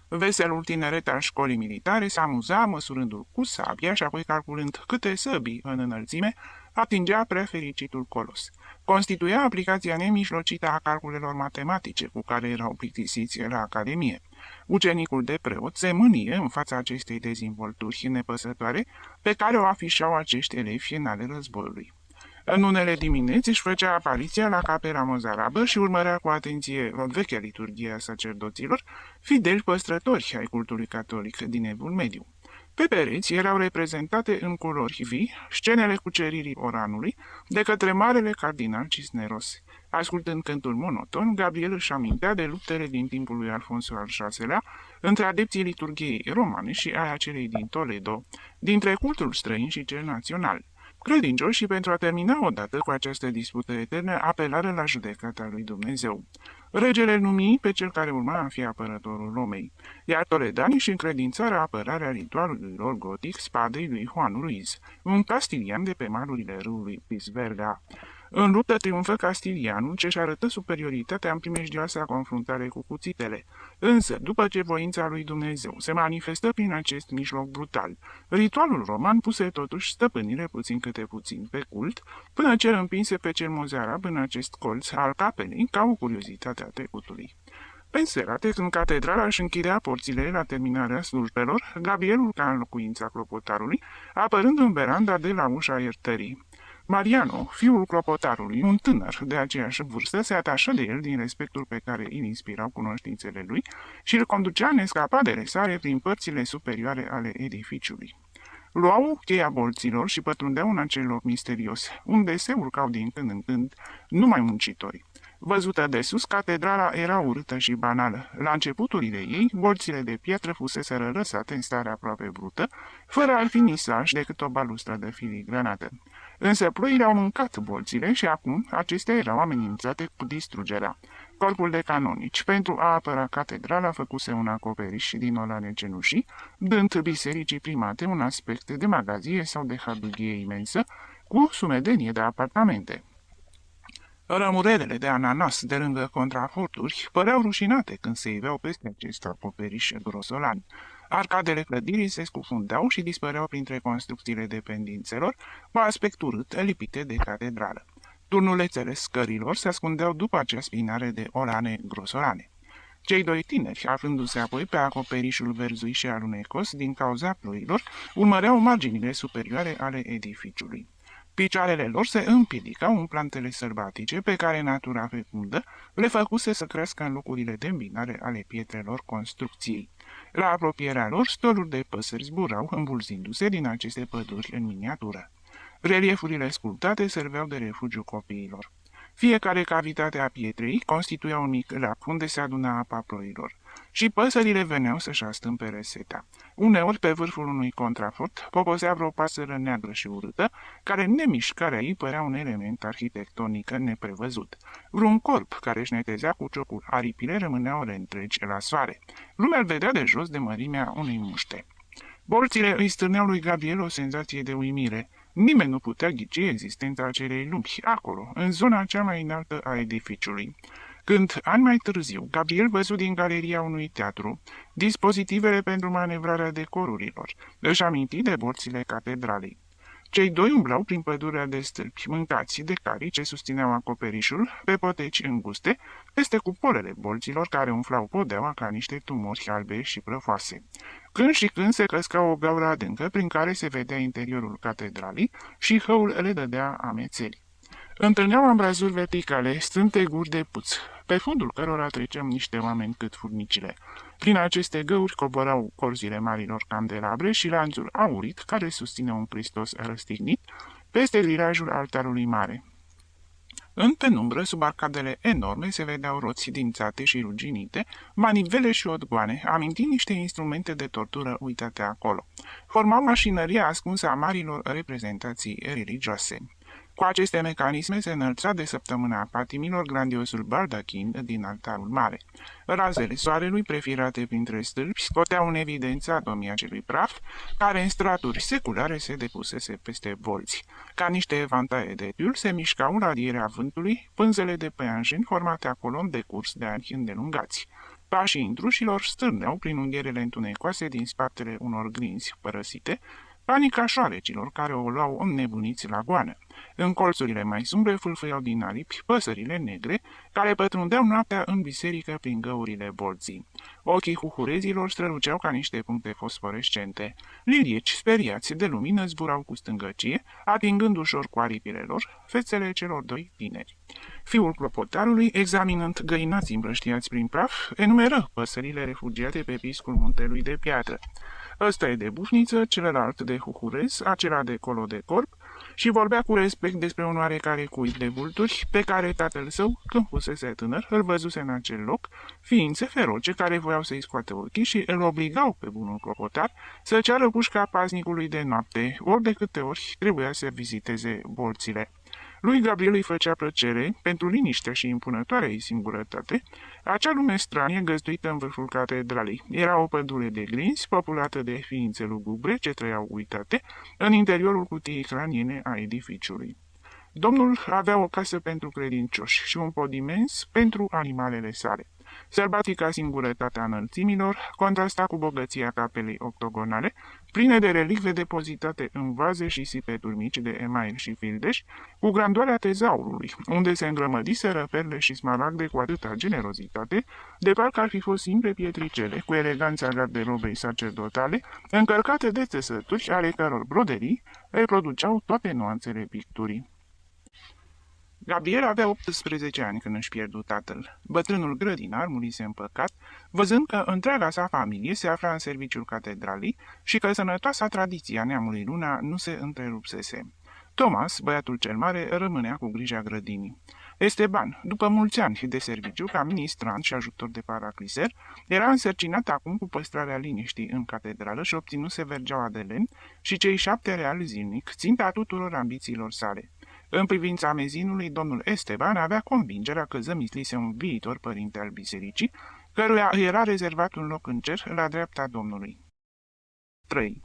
Veselul tineret al școlii militare se amuza măsurându-l cu sabia și apoi calculând câte săbii în înălțime atingea prea fericitul Colos. Constituia aplicația nemijlocită a calculelor matematice cu care erau plictisiți la Academie. Ucenicul de preot se mânie în fața acestei dezvolturi nepăsătoare pe care o afișau acești elevi în ale războiului. În unele dimineți își făcea apariția la capela mozarabă și urmărea cu atenție o veche liturghie a sacerdoților, fideli păstrători ai cultului catolic din Evul Mediu. Pe pereți erau reprezentate în culori vii scenele cuceririi Oranului de către marele cardinal Cisneros. Ascultând cântul monoton, Gabriel își amintea de luptele din timpul lui Alfonso al VI-lea între adepții liturghiei romane și aia celei din Toledo, dintre cultul străin și cel național. Credincioșii, pentru a termina odată cu această dispută eternă, apelară la judecata lui Dumnezeu. Regele numi pe cel care urma a fi apărătorul Romei, iar toledanii și încredințarea apărarea ritualului lor gotic spadei lui Juan Ruiz, un castilian de pe malurile râului Pisverga. În luptă triumfă castilianul, ce-și arătă superioritatea în primejdioasa confruntare cu cuțitele. Însă, după ce voința lui Dumnezeu se manifestă prin acest mijloc brutal, ritualul roman puse totuși stăpânire puțin câte puțin pe cult, până ce îl împinse pe cel mozarab în acest colț al capelei ca o curiozitate a trecutului. Pe serate, când catedrala își închidea porțile la terminarea slujbelor, Gabrielul, ca în locuința clopotarului, apărând în veranda de la ușa iertării. Mariano, fiul clopotarului, un tânăr de aceeași vârstă, se atașă de el din respectul pe care îl inspirau cunoștințele lui și îl conducea în escapadele sale prin părțile superioare ale edificiului. Luau cheia bolților și pătrundeau în acel loc misterios, unde se urcau din când în când numai muncitori. Văzută de sus, catedrala era urâtă și banală. La începuturile ei, bolțile de piatră fuseseră lăsate în stare aproape brută, fără alt finisaj decât o balustră de filigranată. Însă ploile au mâncat bolțile și acum acestea erau amenințate cu distrugerea. Corpul de canonici, pentru a apăra catedrala, făcuse un acoperiș din olane cenușii, dând bisericii primate un aspect de magazie sau de hădughie imensă, cu sumedenie de apartamente. Rămurelele de ananas de lângă contraforturi păreau rușinate când se iveau peste acest acoperiș grosolan. Arcadele clădirii se scufundau și dispăreau printre construcțiile dependințelor, cu aspect urât, lipite de catedrală. Turnulețele scărilor se ascundeau după acea spinare de olane grosolane. Cei doi tineri, aflându-se apoi pe acoperișul verzui și alunecos din cauza ploilor, urmăreau marginile superioare ale edificiului. Picioarele lor se împiedicau în plantele sălbatice pe care natura fecundă le făcuse să crească în locurile de îmbinare ale pietrelor construcției. La apropierea lor, stoluri de păsări zburau, îmbulzindu-se din aceste păduri în miniatură. Reliefurile sculptate serveau de refugiu copiilor. Fiecare cavitate a pietrei constituia un mic lac unde se aduna apa ploilor și păsările veneau să-și astâmpere seta. Uneori, pe vârful unui contrafort, poposea vreo pasăre neagră și urâtă, care în nemișcarea ei părea un element arhitectonic neprevăzut. Vreun corp care își netezea cu ciocul aripile rămânea ore întregi la soare. Lumea îl vedea de jos de mărimea unei muște. Bolțile îi stârneau lui Gabriel o senzație de uimire. Nimeni nu putea ghici existența acelei lumi, acolo, în zona cea mai înaltă a edificiului. Când, ani mai târziu, Gabriel văzut din galeria unui teatru dispozitivele pentru manevrarea decorurilor, își aminti de bolțile catedralei. Cei doi umblau prin pădurea de stâlpi, mâncați de carii ce susțineau acoperișul, pe poteci înguste, peste cupolele bolților care umflau podeaua ca niște tumori albe și prăfoase. Când și când se căsca o gaură adâncă prin care se vedea interiorul catedralii și hăul le dădea amețeli. Întâlneau ambrazuri verticale, strâmte guri de puț, pe fundul cărora treceam niște oameni cât furnicile. Prin aceste găuri coborau corzile marilor candelabre și lanțul aurit care susține un Hristos răstignit peste grilajul altarului mare. În penumbră, sub arcadele enorme, se vedeau roți dințate și ruginite, manivele și odgoane, amintind niște instrumente de tortură uitate acolo. Formau mașinăria ascunsă a marilor reprezentații religioase. Cu aceste mecanisme se înălța de săptămâna patimilor grandiosul baldachin din altarul mare. Razele soarelui prefirate printre stâlpi scoteau în evidență atomia acelui praf, care în straturi seculare se depusese peste bolți. Ca niște evantaie de tiul se mișcau la radierea vântului pânzele de păianjeni formate acolo în decurs de ani îndelungați. Pașii intrușilor stârneau prin unghierele întunecoase din spatele unor grinzi părăsite, panica șoarecilor care o luau înnebuniți la goană. În colțurile mai sumbre fâlfâiau din aripi păsările negre, care pătrundeau noaptea în biserică prin găurile bolții. Ochii huhurezilor străluceau ca niște puncte fosforescente. Lilieci speriați de lumină zburau cu stângăcie, atingând ușor cu aripile lor fețele celor doi tineri. Fiul clopotarului, examinând găinații îmbrăștiați prin praf, enumeră păsările refugiate pe piscul muntelui de piatră. Ăsta e de bufniță, celălalt de huhurez, acela de colo de corp, și vorbea cu respect despre un oarecare cuib de vulturi pe care tatăl său, când fusese tânăr, îl văzuse în acel loc, ființe feroce care voiau să-i scoată ochii și îl obligau pe bunul clopotar să ceară pușca paznicului de noapte, ori de câte ori trebuia să viziteze bolțile. Lui Gabriel îi făcea plăcere, pentru liniștea și impunătoarea ei singurătate, acea lume stranie găzduită în vârful catedralei. Era o pădure de grinzi, populată de ființe lugubre ce trăiau uitate în interiorul cutiei craniene a edificiului. Domnul avea o casă pentru credincioși și un pod imens pentru animalele sale. Sălbatica singurătatea înălțimilor contrasta cu bogăția capelei octogonale, pline de relicve depozitate în vaze și sipeturi mici de email și fildeș, cu grandoarea tezaurului, unde se îngrămădiseră perle și smaragde cu atâta generozitate, de parcă ar fi fost simple pietricele, cu eleganța garderobei sacerdotale, încărcate de țesături ale căror broderii reproduceau toate nuanțele picturii. Gabriel avea 18 ani când își pierdu tatăl. Bătrânul grădinar murise în păcat, văzând că întreaga sa familie se afla în serviciul catedralii și că sănătoasa tradiția neamului Luna nu se întrerupsese. Thomas, băiatul cel mare, rămânea cu grija grădinii. Esteban, după mulți ani de serviciu ca ministrant și ajutor de paracliser, era însărcinat acum cu păstrarea liniștii în catedrală și obținuse vergeaua de lemn și cei 7 reali zilnic, ținta tuturor ambițiilor sale. În privința mezinului, domnul Esteban avea convingerea că zămislise un viitor părinte al bisericii, căruia îi era rezervat un loc în cer la dreapta Domnului. 3.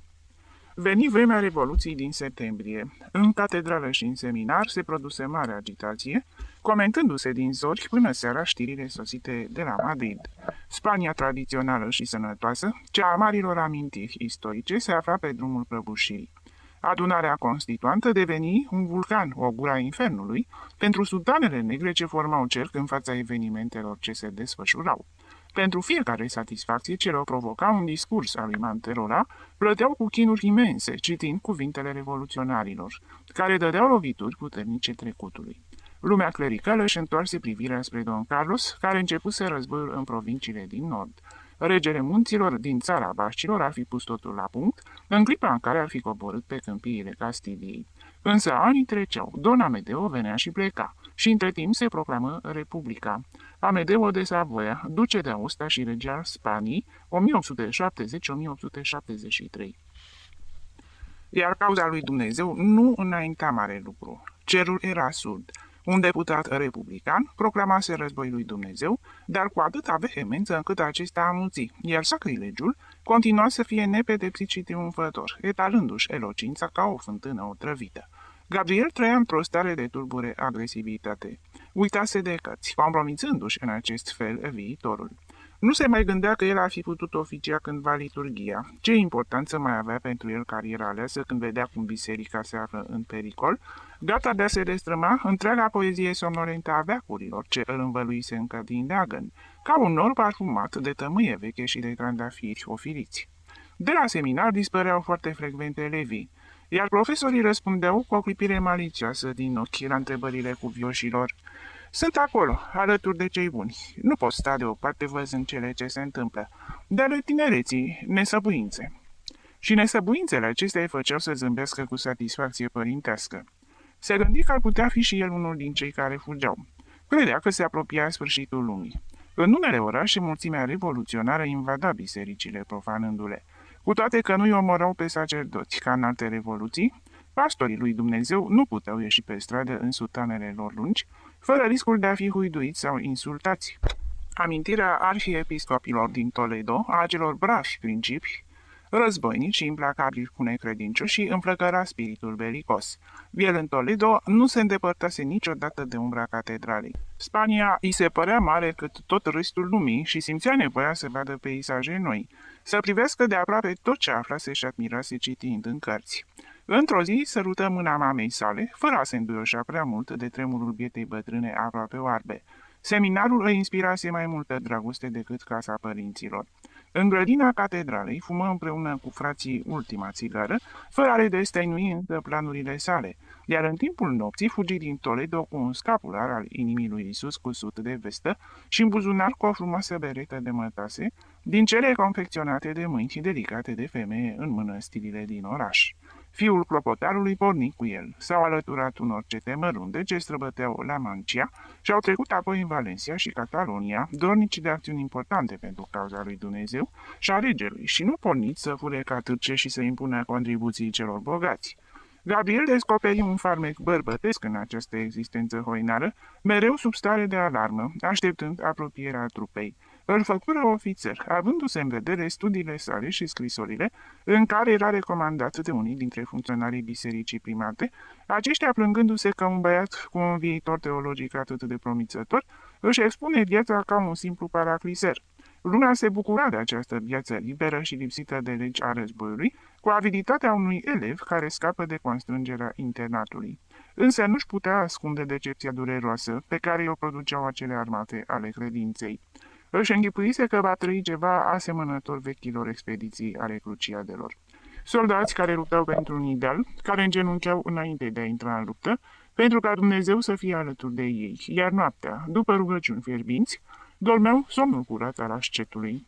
Veni vremea Revoluției din septembrie. În catedrală și în seminar se produse mare agitație, comentându-se din zori până seara știrile sosite de la Madrid. Spania tradițională și sănătoasă, cea a marilor amintiri istorice, se afla pe drumul prăbușirii. Adunarea constituantă deveni un vulcan, o gură a infernului, pentru sultanele negre ce formau cerc în fața evenimentelor ce se desfășurau. Pentru fiecare satisfacție ce le provoca un discurs al lui Manterola, plăteau cu chinuri imense, citind cuvintele revoluționarilor, care dădeau lovituri puternice trecutului. Lumea clericală își întoarse privirea spre Don Carlos, care începuse războiul în provinciile din nord. Regele munților din țara Bașcilor ar fi pus totul la punct, în clipa în care ar fi coborât pe câmpiile Castiliei. Însă anii treceau, Don Amedeo venea și pleca, și între timp se proclamă Republica. Amedeo de Savoia, duce de Aosta și rege al Spaniei, 1870-1873. Iar cauza lui Dumnezeu nu înainta mare lucru. Cerul era surd. Un deputat republican proclamase război lui Dumnezeu, dar cu atâta vehemență încât acesta amuți, iar sacrilegiul continua să fie nepedepsit și triumfător, etalându-și elocința ca o fântână otrăvită. Gabriel trăia într-o stare de tulbure agresivitate. uitase de cărți, compromițându-și în acest fel viitorul. Nu se mai gândea că el ar fi putut oficia cândva liturghia. Ce importanță mai avea pentru el cariera aleasă când vedea cum biserica se află în pericol, gata de a se destrăma întreaga poezie sonorentă a veacurilor ce îl învăluise încă din leagăn, ca un nor parfumat de tămâie veche și de trandafiri ofiliți. De la seminar dispăreau foarte frecvent elevii, iar profesorii răspundeau cu o clipire malicioasă din ochi la întrebările cuvioșilor. Sunt acolo, alături de cei buni. Nu pot sta deoparte văzând cele ce se întâmplă. De ale tinereții, nesăbuințe. Și nesăbuințele acestea îi făceau să zâmbească cu satisfacție părintească. Se gândi că ar putea fi și el unul din cei care fugeau. Credea că se apropia sfârșitul lumii. În unele orașe, mulțimea revoluționară invada bisericile, profanându-le. Cu toate că nu-i omorau pe sacerdoți, ca în alte revoluții, pastorii lui Dumnezeu nu puteau ieși pe stradă în sutanele lor lungi, fără riscul de a fi huiduiți sau insultați. Amintirea arhiepiscopilor din Toledo, a acelor bravi principi, războinici și implacabili cu necredincioși, înflăcăra spiritul belicos. El în Toledo nu se îndepărtase niciodată de umbra catedralei. Spania îi se părea mare cât tot restul lumii și simțea nevoia să vadă peisaje noi, să privească de aproape tot ce aflase și admirase citind în cărți. Într-o zi sărută mâna mamei sale, fără a se înduioșa prea mult de tremurul bietei bătrâne aproape oarbe. Seminarul îi inspirase mai multă dragoste decât casa părinților. În grădina catedralei fumă împreună cu frații ultima țigară, fără a le destăinui încă planurile sale, iar în timpul nopții fugi din Toledo cu un scapular al inimii lui Isus cusut de vestă și în buzunar cu o frumoasă beretă de mătase, din cele confecționate de mâini delicate de femeie în mănăstirile din oraș. Fiul clopotarului porni cu el, s-au alăturat unor cete mărunte ce străbăteau La Mancia și au trecut apoi în Valencia și Catalonia, dornici de acțiuni importante pentru cauza lui Dumnezeu și a regelui, și nu porniți să fure ca târce și să impună contribuții celor bogați. Gabriel descoperi un farmec bărbătesc în această existență hoinară, mereu sub stare de alarmă, așteptând apropierea trupei. Îl făcură ofițer, avându-se în vedere studiile sale și scrisorile, în care era recomandat de unii dintre funcționarii bisericii primate, aceștia plângându-se că un băiat cu un viitor teologic atât de promițător își expune viața ca un simplu paracliser. Lumea se bucura de această viață liberă și lipsită de legi a războiului, cu aviditatea unui elev care scapă de constrângerea internatului. Însă nu-și putea ascunde decepția dureroasă pe care o produceau acele armate ale credinței. Își închipuise că va trăi ceva asemănător vechilor expediții ale cruciadelor. Soldați care luptau pentru un ideal, care îngenuncheau înainte de a intra în luptă, pentru ca Dumnezeu să fie alături de ei, iar noaptea, după rugăciuni fierbinți, dormeau somnul curat al ascetului.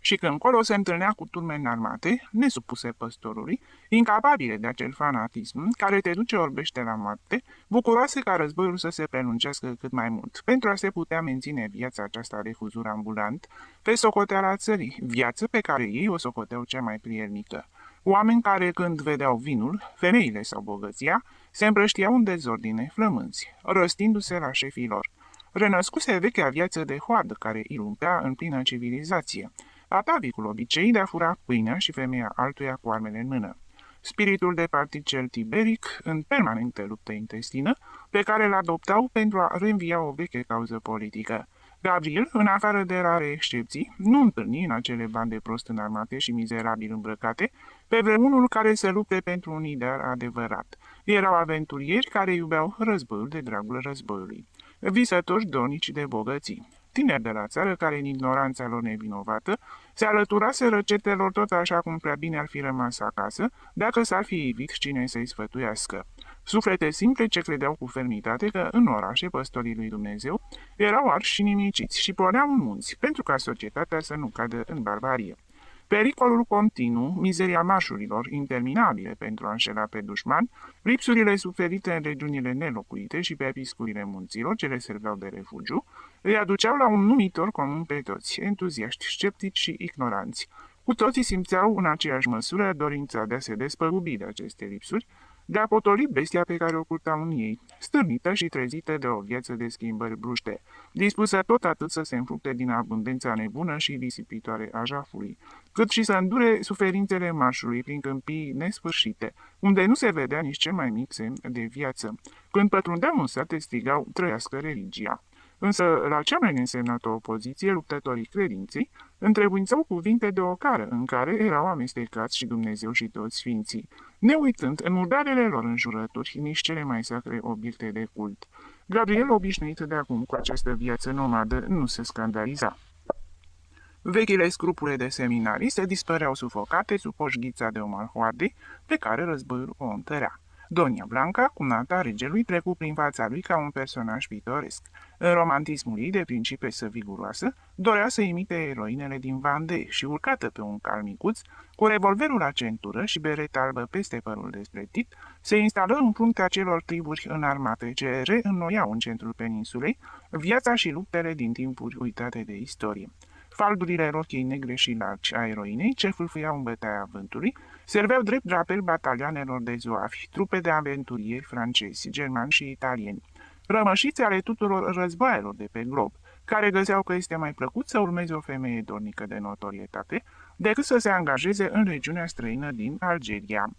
Și când colo se întâlnea cu turme înarmate, nesupuse păstorului, incapabile de acel fanatism care te duce orbește la moarte, bucuroase ca războiul să se prelungească cât mai mult, pentru a se putea menține viața aceasta de huzur ambulant, pe socoteala țării, viață pe care ei o socoteau cea mai prielnică. Oameni care, când vedeau vinul, femeile sau bogăția, se împrăștiau în dezordine, flămânzi, răstindu-se la șefii lor. Renăscuse vechea viață de hoardă care ilumpea în plină civilizație, atavicul obicei de a fura pâinea și femeia altuia cu armele în mână. Spiritul de partid cel tiberic, în permanentă luptă intestină, pe care îl adoptau pentru a reînvia o veche cauză politică. Gabriel, în afară de rare excepții, nu întâlni în acele bande prost înarmate și mizerabil îmbrăcate pe vreunul care să lupte pentru un ideal adevărat. Erau aventurieri care iubeau războiul de dragul războiului, visători dornici de bogății. Tineri de la țară care, în ignoranța lor nevinovată, se alăturaseră cetelor tot așa cum prea bine ar fi rămas acasă, dacă s-ar fi ivit cine să-i sfătuiască. Suflete simple ce credeau cu fermitate că în orașe păstorii lui Dumnezeu erau arși și nimiciți și porneau în munți, pentru ca societatea să nu cadă în barbarie. Pericolul continuu, mizeria marșurilor interminabile pentru a înșela pe dușman, lipsurile suferite în regiunile nelocuite și pe piscurile munților ce le serveau de refugiu, îi aduceau la un numitor comun pe toți, entuziaști, sceptici și ignoranți. Cu toții simțeau în aceeași măsură dorința de a se despăgubi de aceste lipsuri, de a potoli bestia pe care o purtau în ei, stârnită și trezită de o viață de schimbări bruște, dispusă tot atât să se înfructe din abundența nebună și risipitoare a jafului, cât și să îndure suferințele marșului prin câmpii nesfârșite, unde nu se vedea nici cel mai mic semn de viață. Când pătrundeau în sate, strigau, trăiască religia. Însă, la cea mai neînsemnată opoziție, luptătorii credinței întrebuințau cuvinte de ocară, în care erau amestecați și Dumnezeu și toți sfinții, neuitând în murdarele lor înjurături nici cele mai sacre obiecte de cult. Gabriel, obișnuit de acum cu această viață nomadă, nu se scandaliza. Vechile scrupule de seminariste dispăreau sufocate sub poșghița de omarhoarde pe care războiul o întărea. Donia Blanca, cumnata regelui, trecu prin fața lui ca un personaj pitoresc. În romantismul ei de principesă viguroasă, dorea să imite eroinele din Vendée și, urcată pe un cal micuț, cu revolverul la centură și bereta albă peste părul despletit, se instală în fruntea celor triburi înarmate ce reînnoiau în centrul peninsulei viața și luptele din timpuri uitate de istorie. Faldurile rochii negre și largi a eroinei, ce fâlfâiau în bătaia vântului, serveau drept drapel batalioanelor de zoafi, trupe de aventurieri francezi, germani și italieni, rămășițe ale tuturor războaielor de pe glob, care găseau că este mai plăcut să urmeze o femeie dornică de notorietate decât să se angajeze în regiunea străină din Algeria.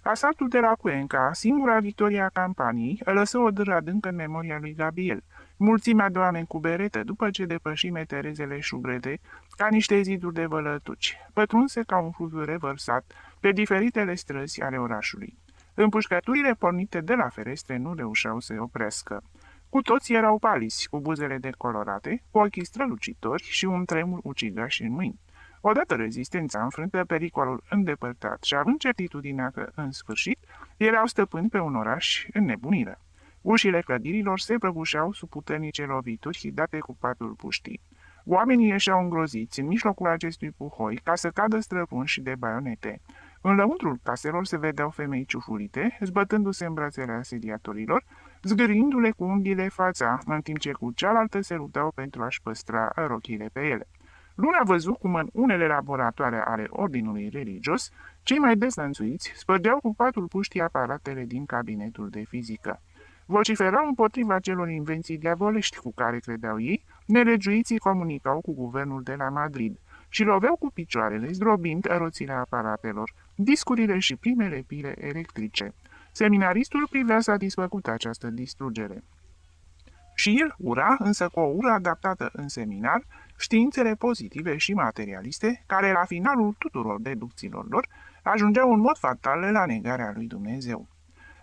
Asaltul de la Cuenca, singura victorie a campaniei, lăsă o dâră adâncă în memoria lui Gabriel. Mulțimea de oameni cu berete, după ce depăși meterezele șubrede, ca niște ziduri de vălătuci, pătrunse ca un fluviu revărsat pe diferitele străzi ale orașului. Împușcăturile pornite de la ferestre nu reușeau să-i oprească. Cu toți erau paliți, cu buzele decolorate, cu ochii strălucitori și un tremur ucigaș în mâini. Odată rezistența înfrântă, pericolul îndepărtat și având certitudinea că, în sfârșit, erau stăpâni pe un oraș în nebunire. Ușile clădirilor se prăbușeau sub puternice lovituri date cu patul puștii. Oamenii ieșeau îngroziți în mijlocul acestui puhoi ca să cadă străpunși de baionete. În lăuntrul caselor se vedeau femei ciufulite, zbătându-se în brațele asediatorilor, zgâriindu-le cu unghiile fața, în timp ce cu cealaltă se luptau pentru a-și păstra rochile pe ele. Luna a văzut cum în unele laboratoare ale ordinului religios, cei mai dezlănțuiți spărgeau cu patul puștii aparatele din cabinetul de fizică. Vociferau împotriva celor invenții diavolești cu care credeau ei, nelegiuiții comunicau cu guvernul de la Madrid și loveau cu picioarele, zdrobind roțile aparatelor, discurile și primele pile electrice. Seminaristul privea satisfăcut această distrugere. Și el ura, însă cu o ură adaptată în seminar, științele pozitive și materialiste, care la finalul tuturor deducțiilor lor ajungeau în mod fatal la negarea lui Dumnezeu.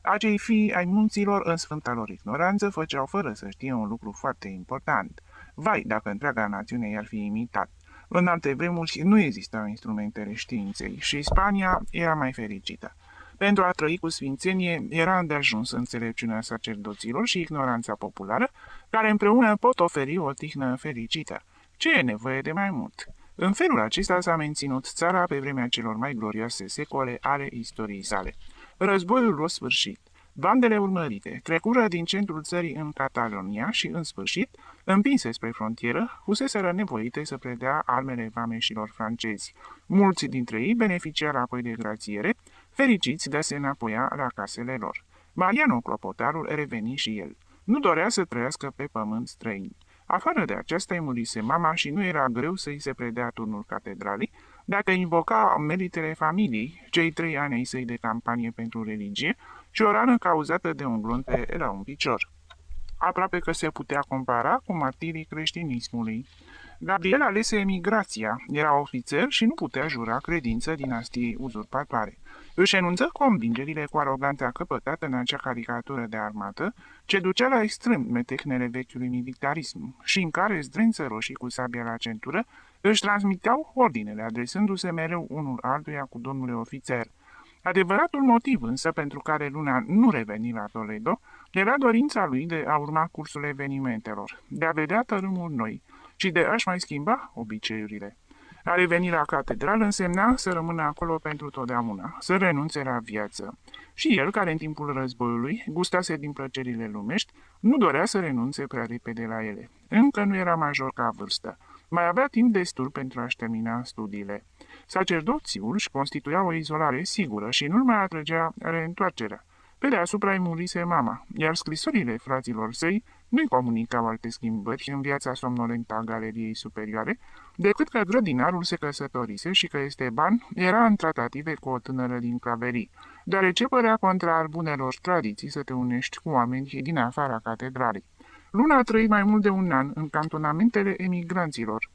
Acei fii ai munților, în sfânta lor ignoranță, făceau fără să știe un lucru foarte important. Vai, dacă întreaga națiune i-ar fi imitat! În alte vremuri nu existau instrumentele științei și Spania era mai fericită. Pentru a trăi cu sfințenie era îndeajuns înțelepciunea sacerdoților și ignoranța populară, care împreună pot oferi o tihnă fericită. Ce e nevoie de mai mult? În felul acesta s-a menținut țara pe vremea celor mai glorioase secole ale istoriei sale. Războiul o sfârșit. Bandele urmărite trecură din centrul țării în Catalonia și, în sfârșit, împinse spre frontieră, fuseseră nevoite să predea armele vameșilor francezi. Mulți dintre ei beneficiară apoi de grațiere, fericiți de a se înapoia la casele lor. Mariano Clopotarul reveni și el. Nu dorea să trăiască pe pământ străin. Afară de aceasta îi murise mama și nu era greu să-i se predea turnul catedralei, dacă invoca meritele familiei, cei 3 ani ai săi de campanie pentru religie și o rană cauzată de un glonte la un picior. Aproape că se putea compara cu martirii creștinismului. Gabriel alese emigrația, era ofițer și nu putea jura credință dinastiei uzurpatoare. Își enunță convingerile cu aroganța căpătată în acea caricatură de armată, ce ducea la extrem metehnele vechiului militarism și în care zdrență roșii cu sabia la centură își transmiteau ordinele, adresându-se mereu unul altuia cu domnule ofițer. Adevăratul motiv însă pentru care Luna nu reveni la Toledo era dorința lui de a urma cursul evenimentelor, de a vedea tărâmuri noi și de a-și mai schimba obiceiurile. A reveni la catedrală însemna să rămână acolo pentru totdeauna, să renunțe la viață. Și el, care în timpul războiului gustase din plăcerile lumești, nu dorea să renunțe prea repede la ele. Încă nu era major ca vârstă. Mai avea timp destul pentru a-și termina studiile. Sacerdoțiul își constituia o izolare sigură și nu mai atrăgea reîntoarcerea. Pe deasupra îi murise mama, iar scrisorile fraților săi nu-i comunicau alte schimbări în viața somnolentă a galeriei superioare, decât că grădinarul se căsătorise și că Esteban era în tratative cu o tânără din Claverii, deoarece părea contrar bunelor tradiții să te unești cu oameni din afara catedralei. Luna a trăit mai mult de un an în cantonamentele emigranților.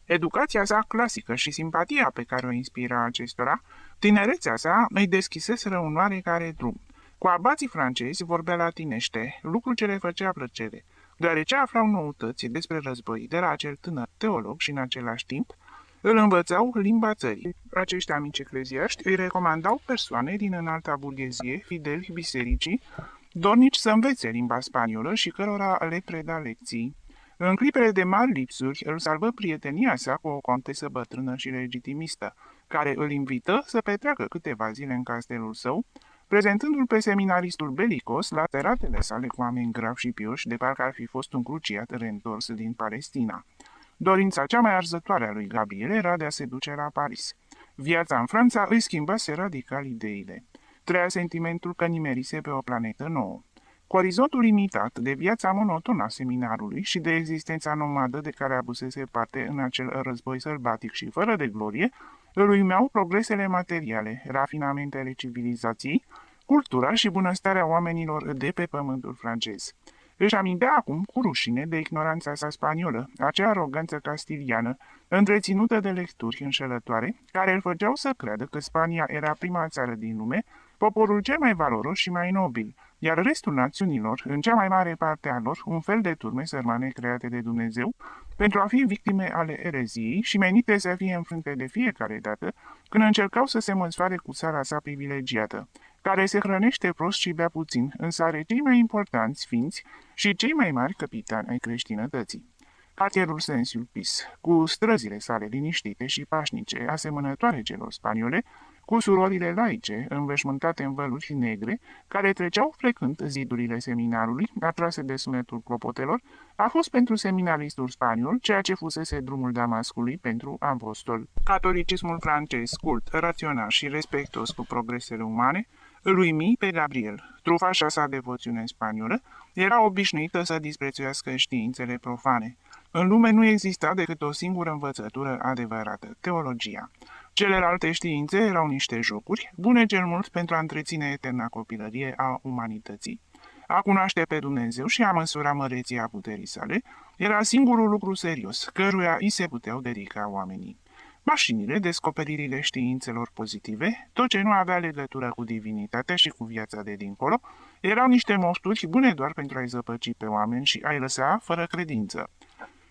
Educația sa clasică și simpatia pe care o inspira acestora, tinerețea sa îi deschiseseră un oarecare drum. Cu abații francezi vorbea latinește, lucru ce le făcea plăcere, deoarece aflau noutăți despre război de la acel tânăr teolog și în același timp îl învățau limba țării. Acești amici ecleziaști îi recomandau persoane din înalta burghezie, fideli bisericii, dornici să învețe limba spaniolă și cărora le preda lecții. În clipele de mari lipsuri, îl salvă prietenia sa cu o contesă bătrână și legitimistă, care îl invită să petreacă câteva zile în castelul său, prezentându-l pe seminaristul belicos la teratele sale cu oameni gravi și pioși, de parcă ar fi fost un cruciat reîntors din Palestina. Dorința cea mai arzătoare a lui Gabriel era de a se duce la Paris. Viața în Franța îi schimbase radical ideile. Trăia sentimentul că nimerise pe o planetă nouă. Cu orizontul limitat de viața monotonă a seminarului și de existența nomadă de care abusese parte în acel război sălbatic și fără de glorie, îl uimeau progresele materiale, rafinamentele civilizației, cultura și bunăstarea oamenilor de pe pământul francez. Își amintea acum cu rușine de ignoranța sa spaniolă, acea aroganță castiliană, întreținută de lecturi înșelătoare, care îl făceau să creadă că Spania era prima țară din lume, poporul cel mai valoros și mai nobil, iar restul națiunilor, în cea mai mare parte a lor, un fel de turme sărmane create de Dumnezeu, pentru a fi victime ale ereziei și menite să fie înfrânte de fiecare dată când încercau să se măsoare cu țara sa privilegiată, care se hrănește prost și bea puțin, însă are cei mai importanți sfinți și cei mai mari capitani ai creștinătății. Cartierul Saint-Sulpice, cu străzile sale liniștite și pașnice, asemănătoare celor spaniole, cu surorile laice, înveșmântate în văluri negre, care treceau frecând zidurile seminarului, atrase de sunetul clopotelor, a fost pentru seminaristul spaniol ceea ce fusese drumul Damascului pentru apostol. Catolicismul francez, cult, rațional și respectos cu progresele umane, îl uimi pe Gabriel. Trufașa sa devoțiune spaniolă era obișnuită să disprețuiască științele profane. În lume nu exista decât o singură învățătură adevărată, teologia. Celelalte științe erau niște jocuri, bune cel mult pentru a întreține eterna copilărie a umanității. A cunoaște pe Dumnezeu și a măsura măreția puterii sale era singurul lucru serios, căruia îi se puteau dedica oamenii. Mașinile, descoperirile științelor pozitive, tot ce nu avea legătură cu divinitatea și cu viața de dincolo, erau niște mofturi bune doar pentru a-i zăpăci pe oameni și a-i lăsa fără credință.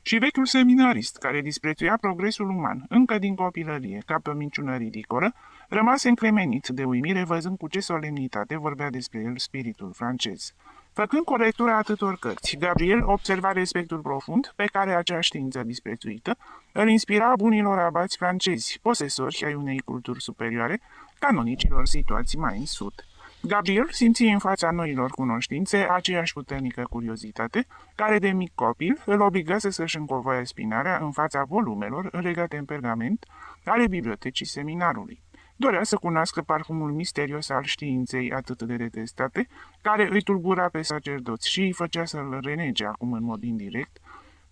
Și vechiul seminarist, care disprețuia progresul uman, încă din copilărie, ca pe o minciună ridicolă, rămase încremenit de uimire văzând cu ce solemnitate vorbea despre el spiritul francez. Făcând corectura atâtor cărți, Gabriel observa respectul profund pe care acea știință disprețuită îl inspira bunilor abați francezi, posesori ai unei culturi superioare, canonicilor situați mai în sud. Gabriel simți în fața noilor cunoștințe aceeași puternică curiozitate, care de mic copil îl obligase să-și încovoie spinarea în fața volumelor legate în pergament ale bibliotecii seminarului. Dorea să cunoască parfumul misterios al științei atât de detestate, care îi tulbura pe sacerdoți și îi făcea să-l renege acum în mod indirect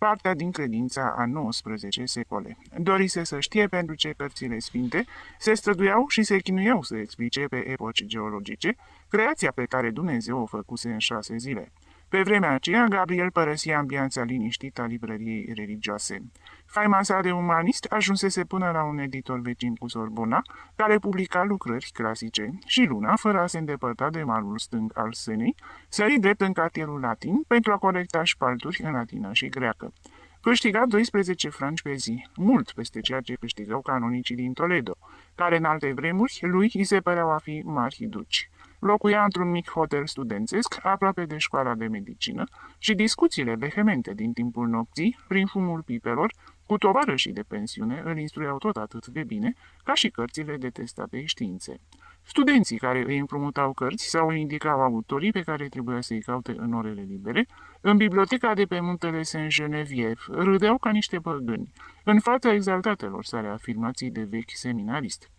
partea din credința a 19 secole. Dorise să știe pentru ce cărțile sfinte se străduiau și se chinuiau să explice pe epoci geologice creația pe care Dumnezeu o făcuse în 6 zile. Pe vremea aceea, Gabriel părăsia ambianța liniștită a librăriei religioase. Faima sa de umanist ajunsese până la un editor vecin cu Sorbona, care publica lucrări clasice, și Luna, fără a se îndepărta de malul stâng al Senei, sări drept în cartierul latin pentru a corecta șpalturi în latină și greacă. Câștiga 12 franci pe zi, mult peste ceea ce câștigau canonicii din Toledo, care în alte vremuri lui îi se păreau a fi mari duci. Locuia într-un mic hotel studențesc, aproape de școala de medicină, și discuțiile vehemente din timpul nopții, prin fumul pipelor, cu tovarășii de pensiune, îl instruiau tot atât de bine, ca și cărțile detestate științe. Studenții care îi împrumutau cărți sau îi indicau autorii pe care trebuia să-i caute în orele libere, în biblioteca de pe muntele Saint-Geneviève, râdeau ca niște păgâni, în fața exaltatelor sale afirmații de vechi seminarist.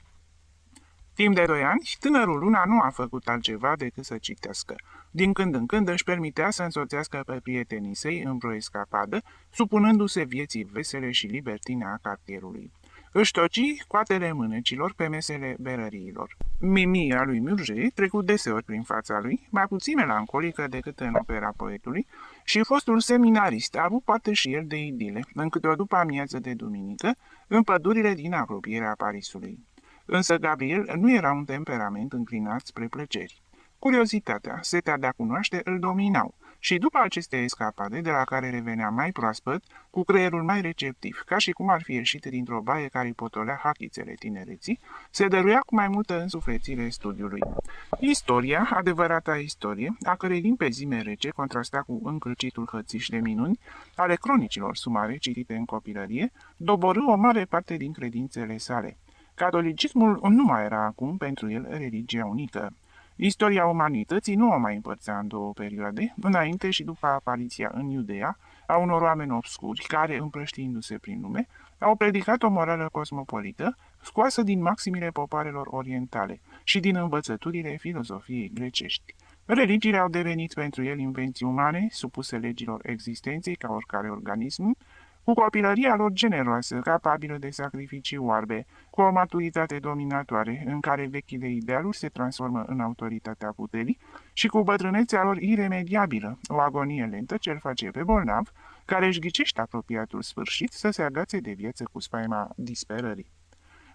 Timp de 2 ani, tânărul Luna nu a făcut altceva decât să citească. Din când în când își permitea să însoțească pe prietenii săi în vreo escapadă, supunându-se vieții vesele și libertine a cartierului. Își toci coatele mânecilor pe mesele berăriilor. Mimia lui Murger trecut deseori prin fața lui, mai puțin melancolică decât în opera poetului, și fostul seminarist a avut parte și el de idile, în câte o după amiază de duminică, în pădurile din apropierea Parisului. Însă Gabriel nu era un temperament înclinat spre plăceri. Curiozitatea, setea de a cunoaște îl dominau și după aceste escapade, de la care revenea mai proaspăt, cu creierul mai receptiv, ca și cum ar fi ieșit dintr-o baie care îi potolea hachițele tinereții, se dăruia cu mai multă însuflețire studiului. Istoria, adevărata istorie, a cărei limpezime rece contrasta cu încălcitul hățiș de minuni ale cronicilor sumare citite în copilărie, doborâ o mare parte din credințele sale. Catolicismul nu mai era acum pentru el religia unică. Istoria umanității nu o mai împărțea în două perioade, înainte și după apariția în Iudea a unor oameni obscuri care, împrăștiindu-se prin lume, au predicat o morală cosmopolită, scoasă din maximile popoarelor orientale și din învățăturile filozofiei grecești. Religiile au devenit pentru el invenții umane, supuse legilor existenței ca oricare organism, cu copilăria lor generoasă, capabilă de sacrificii oarbe, cu o maturitate dominatoare, în care vechile idealuri se transformă în autoritatea puterii, și cu bătrânețea lor iremediabilă, o agonie lentă ce îl face pe bolnav, care își ghicește apropiatul sfârșit să se agațe de viață cu spaima disperării.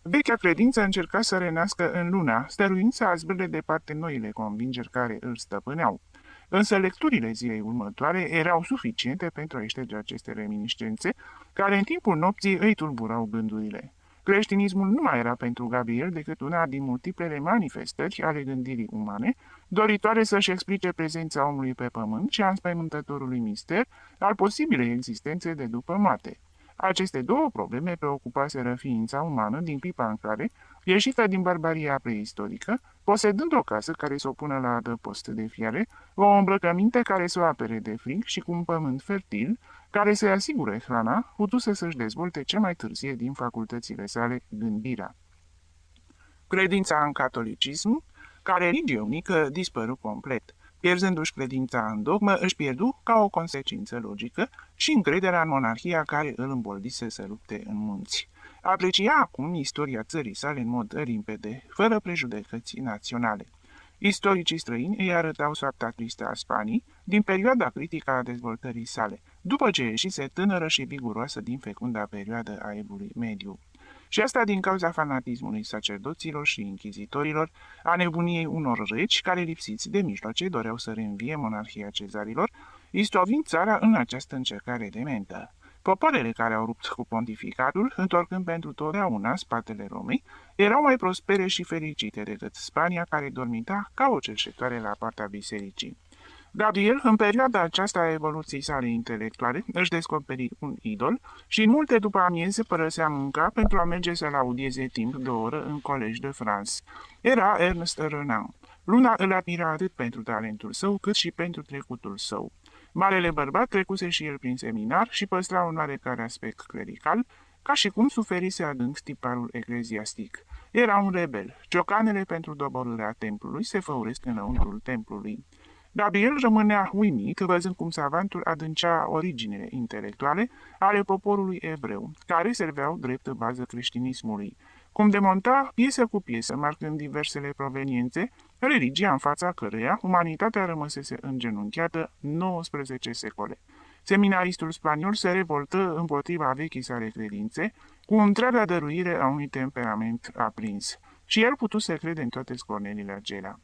Vechea credință încerca să renască în Luna, stăruind să azbârle departe noile convingeri care îl stăpâneau. Însă lecturile zilei următoare erau suficiente pentru a șterge aceste reminiscențe, care în timpul nopții îi tulburau gândurile. Creștinismul nu mai era pentru Gabriel decât una din multiplele manifestări ale gândirii umane, doritoare să-și explice prezența omului pe pământ și a înspăimântătorului mister al posibilei existențe de după moarte. Aceste două probleme preocupaseră ființa umană din clipa în care, ieșită din barbaria preistorică, posedând o casă care să o pună la adăpost de fiare, o îmbrăcăminte care să o apere de frig și cu un pământ fertil, care să-i asigure hrana, putuse să-și dezvolte cel mai târzie din facultățile sale gândirea. Credința în catolicism, ca religie unică, dispăru complet. Pierzându-și credința în dogmă, își pierdu, ca o consecință logică, și încrederea în monarhia care îl îmboldise să lupte în munți. Aprecia acum istoria țării sale în mod limpede, fără prejudecăți naționale. Istoricii străini îi arătau soarta tristă a Spaniei din perioada critică a dezvoltării sale, după ce ieșise tânără și viguroasă din fecunda perioadă a Evului Mediu. Și asta din cauza fanatismului sacerdoților și închizitorilor, a nebuniei unor regi care, lipsiți de mijloace, doreau să reînvie monarhia cezarilor, istovind țara în această încercare dementă. Popoarele care au rupt cu pontificatul, întorcând pentru totdeauna spatele Romei, erau mai prospere și fericite decât Spania, care dormita ca o cerșetoare la partea bisericii. Gabriel, în perioada aceasta a evoluției sale intelectuale, își descoperi un idol și în multe după amieze părăsea munca pentru a merge să-l audieze timp de o oră în Collège de France. Era Ernest Renan. Luna îl admira atât pentru talentul său, cât și pentru trecutul său. Marele bărbat trecuse și el prin seminar și păstra un oarecare aspect clerical, ca și cum suferise adânc tiparul ecleziastic. Era un rebel. Ciocanele pentru doborârea templului se făuresc înăuntrul templului. Gabriel rămânea uimit, văzând cum savantul adâncea originele intelectuale ale poporului evreu, care serveau drept bază creștinismului, cum demonta piesă cu piesă, marcând diversele proveniențe, religia în fața căreia umanitatea rămăsese îngenunchiată 19 secole. Seminaristul spaniol se revoltă împotriva vechii sale credințe, cu întreaga dăruire a unui temperament aprins, și el putu să crede în toate scornelile acelea.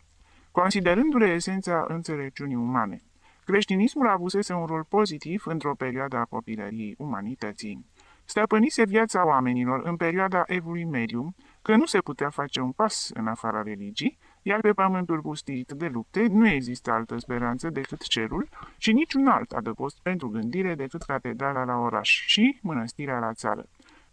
Considerându-le esența înțelepciunii umane, creștinismul avusese un rol pozitiv într-o perioadă a copilăriei umanității. Stăpânise viața oamenilor în perioada Evului Mediu, că nu se putea face un pas în afara religii, iar pe pământul pustit de lupte nu există altă speranță decât cerul și niciun alt adăpost pentru gândire decât catedrala la oraș și mănăstirea la țară.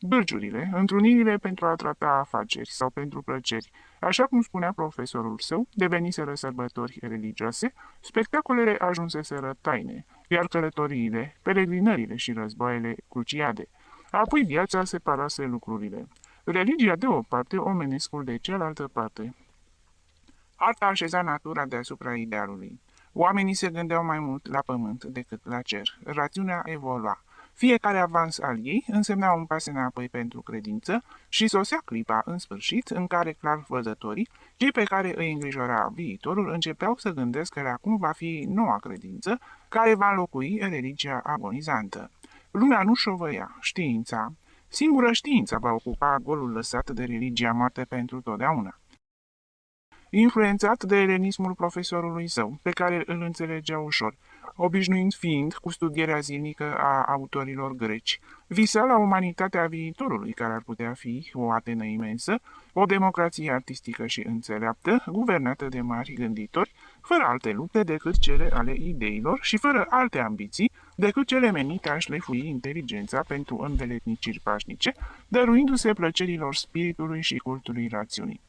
Bârgiurile, întrunirile pentru a trata afaceri sau pentru plăceri, așa cum spunea profesorul său, deveniseră sărbători religioase, spectacolele ajunseseră taine, iar călătoriile, peregrinările și războaiele cruciade. Apoi viața separase lucrurile. religia de o parte, omenescul de cealaltă parte. Arta așeza natura deasupra idealului. Oamenii se gândeau mai mult la pământ decât la cer. Rațiunea evolua. Fiecare avans al ei însemna un pas înapoi pentru credință și sosea clipa, în sfârșit, în care clar văzătorii, cei pe care îi îngrijora viitorul, începeau să gândească la cum va fi noua credință care va înlocui religia agonizantă. Lumea nu șovăia, știința. Singură știința va ocupa golul lăsat de religia moartă pentru totdeauna. Influențat de elenismul profesorului său, pe care îl înțelegea ușor, obișnuind fiind cu studierea zilnică a autorilor greci, visa la umanitatea viitorului, care ar putea fi o Atenă imensă, o democrație artistică și înțeleaptă, guvernată de mari gânditori, fără alte lupte decât cele ale ideilor și fără alte ambiții decât cele menite a șlefui inteligența pentru îndeletniciri pașnice, dăruindu-se plăcerilor spiritului și cultului rațiunii.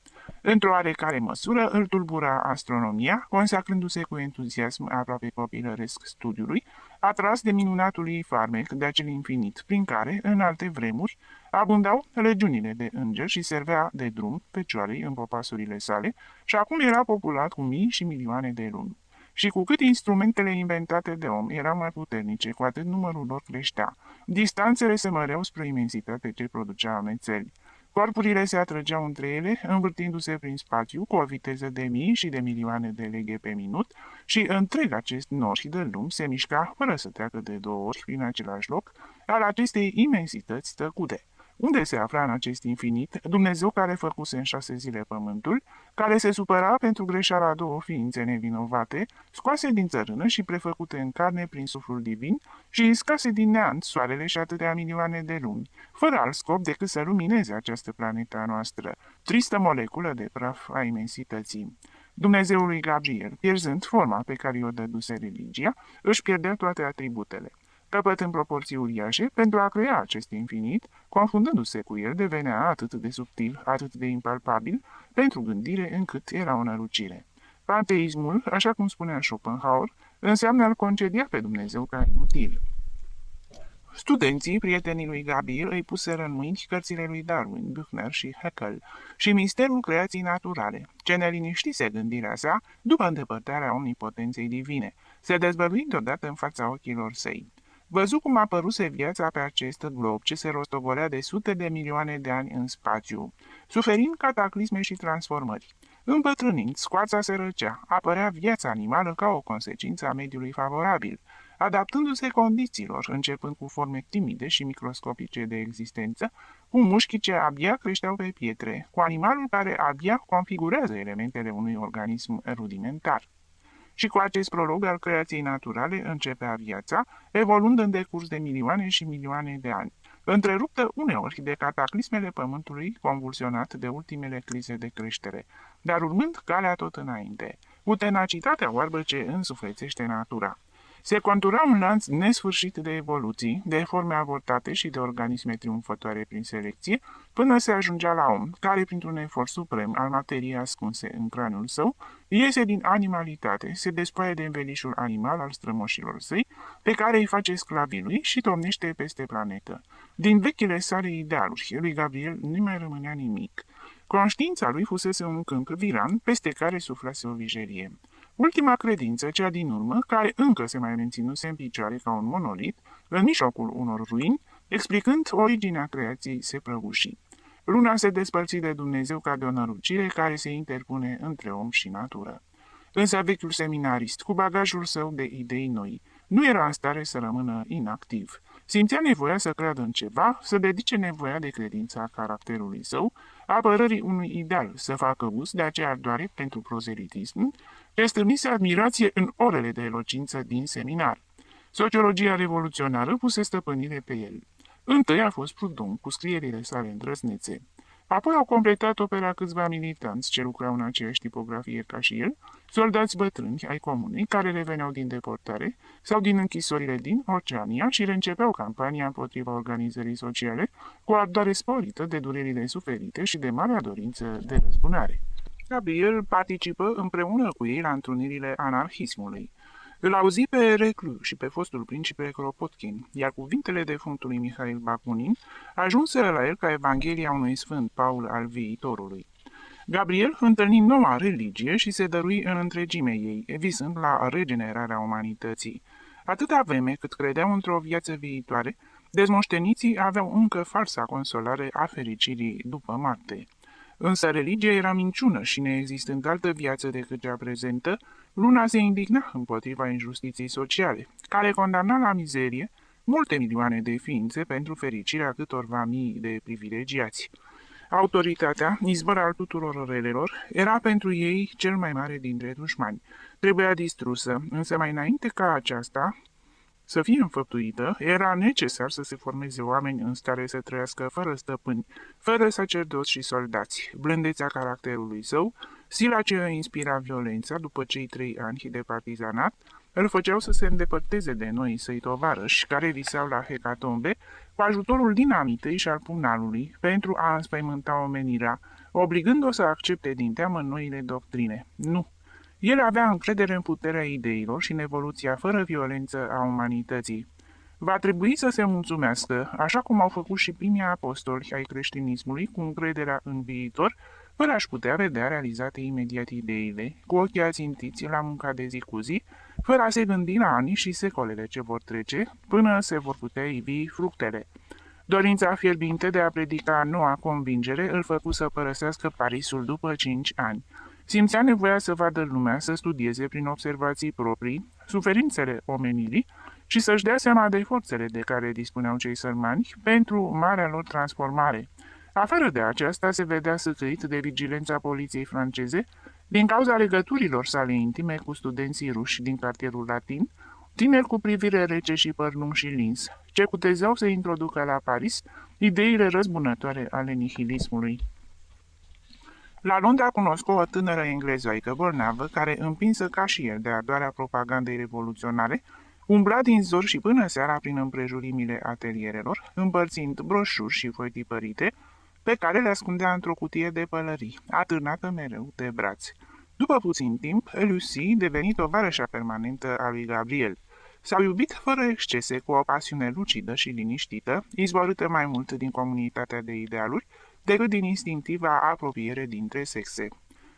Într-o oarecare măsură îl tulbura astronomia, consacrându-se cu entuziasm aproape copilăresc studiului, atras de minunatul ei farmec de acel infinit, prin care, în alte vremuri, abundau legiunile de îngeri și servea de drum pecioarei în popasurile sale și acum era populat cu mii și milioane de lumi. Și cu cât instrumentele inventate de om erau mai puternice, cu atât numărul lor creștea. Distanțele se măreau spre imensitate ce producea amețeli. Corpurile se atrăgeau între ele, învârtindu-se prin spațiu cu o viteză de mii și de milioane de leghe pe minut și întreg acest nor de lumi se mișca fără să treacă de 2 ori prin același loc al acestei imensități tăcute. Unde se afla în acest infinit Dumnezeu care făcuse în 6 zile pământul, care se supăra pentru greșeala a 2 ființe nevinovate, scoase din țărână și prefăcute în carne prin suflul divin și scase din neant soarele și atâtea milioane de lumi, fără alt scop decât să lumineze această planetă a noastră, tristă moleculă de praf a imensității. Dumnezeul lui Gabriel, pierzând forma pe care o dăduse religia, își pierdea toate atributele. Căpătând proporții uriașe, pentru a crea acest infinit, confundându-se cu el, devenea atât de subtil, atât de impalpabil, pentru gândire încât era o nălucire. Panteismul, așa cum spunea Schopenhauer, înseamnă a-l concedia pe Dumnezeu ca inutil. Studenții, prietenii lui Gabriel, îi puseră în mâini cărțile lui Darwin, Buchner și Haeckel și misterul creației naturale, ce ne liniștise gândirea sa după îndepărtarea omnipotenței divine, se dezvăluind odată în fața ochilor săi. Văzu cum a apăruse viața pe acest glob ce se rostogolea de sute de milioane de ani în spațiu, suferind cataclisme și transformări. Îmbătrânind, scoarța se răcea, apărea viața animală ca o consecință a mediului favorabil, adaptându-se condițiilor, începând cu forme timide și microscopice de existență, cu mușchi ce abia creșteau pe pietre, cu animalul care abia configurează elementele unui organism rudimentar. Și cu acest prolog al creației naturale începea viața, evoluând în decurs de milioane și milioane de ani, întreruptă uneori de cataclismele pământului convulsionat de ultimele crize de creștere, dar urmând calea tot înainte, cu tenacitatea oarbă ce însuflețește natura. Se contura un lanț nesfârșit de evoluții, de forme avortate și de organisme triumfătoare prin selecție, până se ajungea la om, care, printr-un efort suprem al materiei ascunse în craniul său, iese din animalitate, se despoie de învelișul animal al strămoșilor săi, pe care îi face sclavii lui și domnește peste planetă. Din vechile sale idealuri, lui Gabriel nu mai rămânea nimic. Conștiința lui fusese un câmp viran, peste care suflase o vijerie. Ultima credință, cea din urmă, care încă se mai menținuse în picioare ca un monolit, în mijlocul unor ruini, explicând originea creației, se prăbuși. Luna se despărți de Dumnezeu ca de o nărucire care se interpune între om și natură. Însă vechiul seminarist, cu bagajul său de idei noi, nu era în stare să rămână inactiv. Simțea nevoia să creadă în ceva, să dedice nevoia de credința caracterului său, apărării unui ideal, să facă uz de aceea doare pentru prozelitism, ce stârnise admirație în orele de elocință din seminar. Sociologia revoluționară puse stăpânire pe el. Întâi a fost Proudhon, cu scrierile sale îndrăznețe. Apoi au completat opera câțiva militanți ce lucrau în aceeași tipografie ca și el, soldați bătrâni ai comunei care reveneau din deportare sau din închisorile din Oceania și reîncepeau campania împotriva organizării sociale cu o ardare sporită de durerile suferite și de marea dorință de răzbunare. Gabriel participă împreună cu ei la întrunirile anarhismului. Îl auzi pe Reclu și pe fostul principe Kropotkin, iar cuvintele defunctului Mihail Bakunin ajunseră la el ca Evanghelia unui sfânt Paul al viitorului. Gabriel întâlni noua religie și se dărui în întregime ei, visând la regenerarea umanității. Atâta vreme cât credeau într-o viață viitoare, dezmoșteniții aveau încă falsa consolare a fericirii după moarte. Însă religia era minciună și neexistând altă viață decât cea prezentă, Luna se indigna împotriva injustiției sociale, care condamna la mizerie multe milioane de ființe pentru fericirea câtorva mii de privilegiați. Autoritatea, izvor al tuturor relelor, era pentru ei cel mai mare dintre dușmani. Trebuia distrusă, însă mai înainte ca aceasta să fie înfăptuită, era necesar să se formeze oameni în stare să trăiască fără stăpâni, fără sacerdoți și soldați. Blândețea caracterului său, sila ce îi inspira violența după cei 3 ani de partizanat, îl făceau să se îndepărteze de noi săi tovarăși, care visau la hecatombe, cu ajutorul dinamitei și al pumnalului, pentru a înspăimânta omenirea, obligând-o să accepte din teamă noile doctrine. Nu! El avea încredere în puterea ideilor și în evoluția fără violență a umanității. Va trebui să se mulțumească, așa cum au făcut și primii apostoli ai creștinismului, cu încrederea în viitor, fără a-și putea vedea realizate imediat ideile, cu ochii ațintiți la munca de zi cu zi, fără a se gândi la anii și secolele ce vor trece, până se vor putea ivi fructele. Dorința fierbinte de a predica noua convingere îl făcu să părăsească Parisul după 5 ani. Simțea nevoia să vadă lumea, să studieze prin observații proprii suferințele omenirii și să-și dea seama de forțele de care dispuneau cei sărmani pentru marea lor transformare. Afară de aceasta se vedea săcăit de vigilența poliției franceze din cauza legăturilor sale intime cu studenții ruși din cartierul latin, tineri cu privire rece și păr lung și lins, ce cutezeau să introducă la Paris ideile răzbunătoare ale nihilismului. La Londra cunoscu o tânără englezoaică bolnavă care, împinsă ca și el de ardoarea propagandei revoluționare, umbla din zor și până seara prin împrejurimile atelierelor, împărțind broșuri și foi tipărite, pe care le ascundea într-o cutie de pălării, atârnată mereu de braț. După puțin timp, Lucie deveni tovarășa permanentă a lui Gabriel. S-au iubit fără excese, cu o pasiune lucidă și liniștită, izvorâtă mai mult din comunitatea de idealuri, decât din instinctiva apropiere dintre sexe.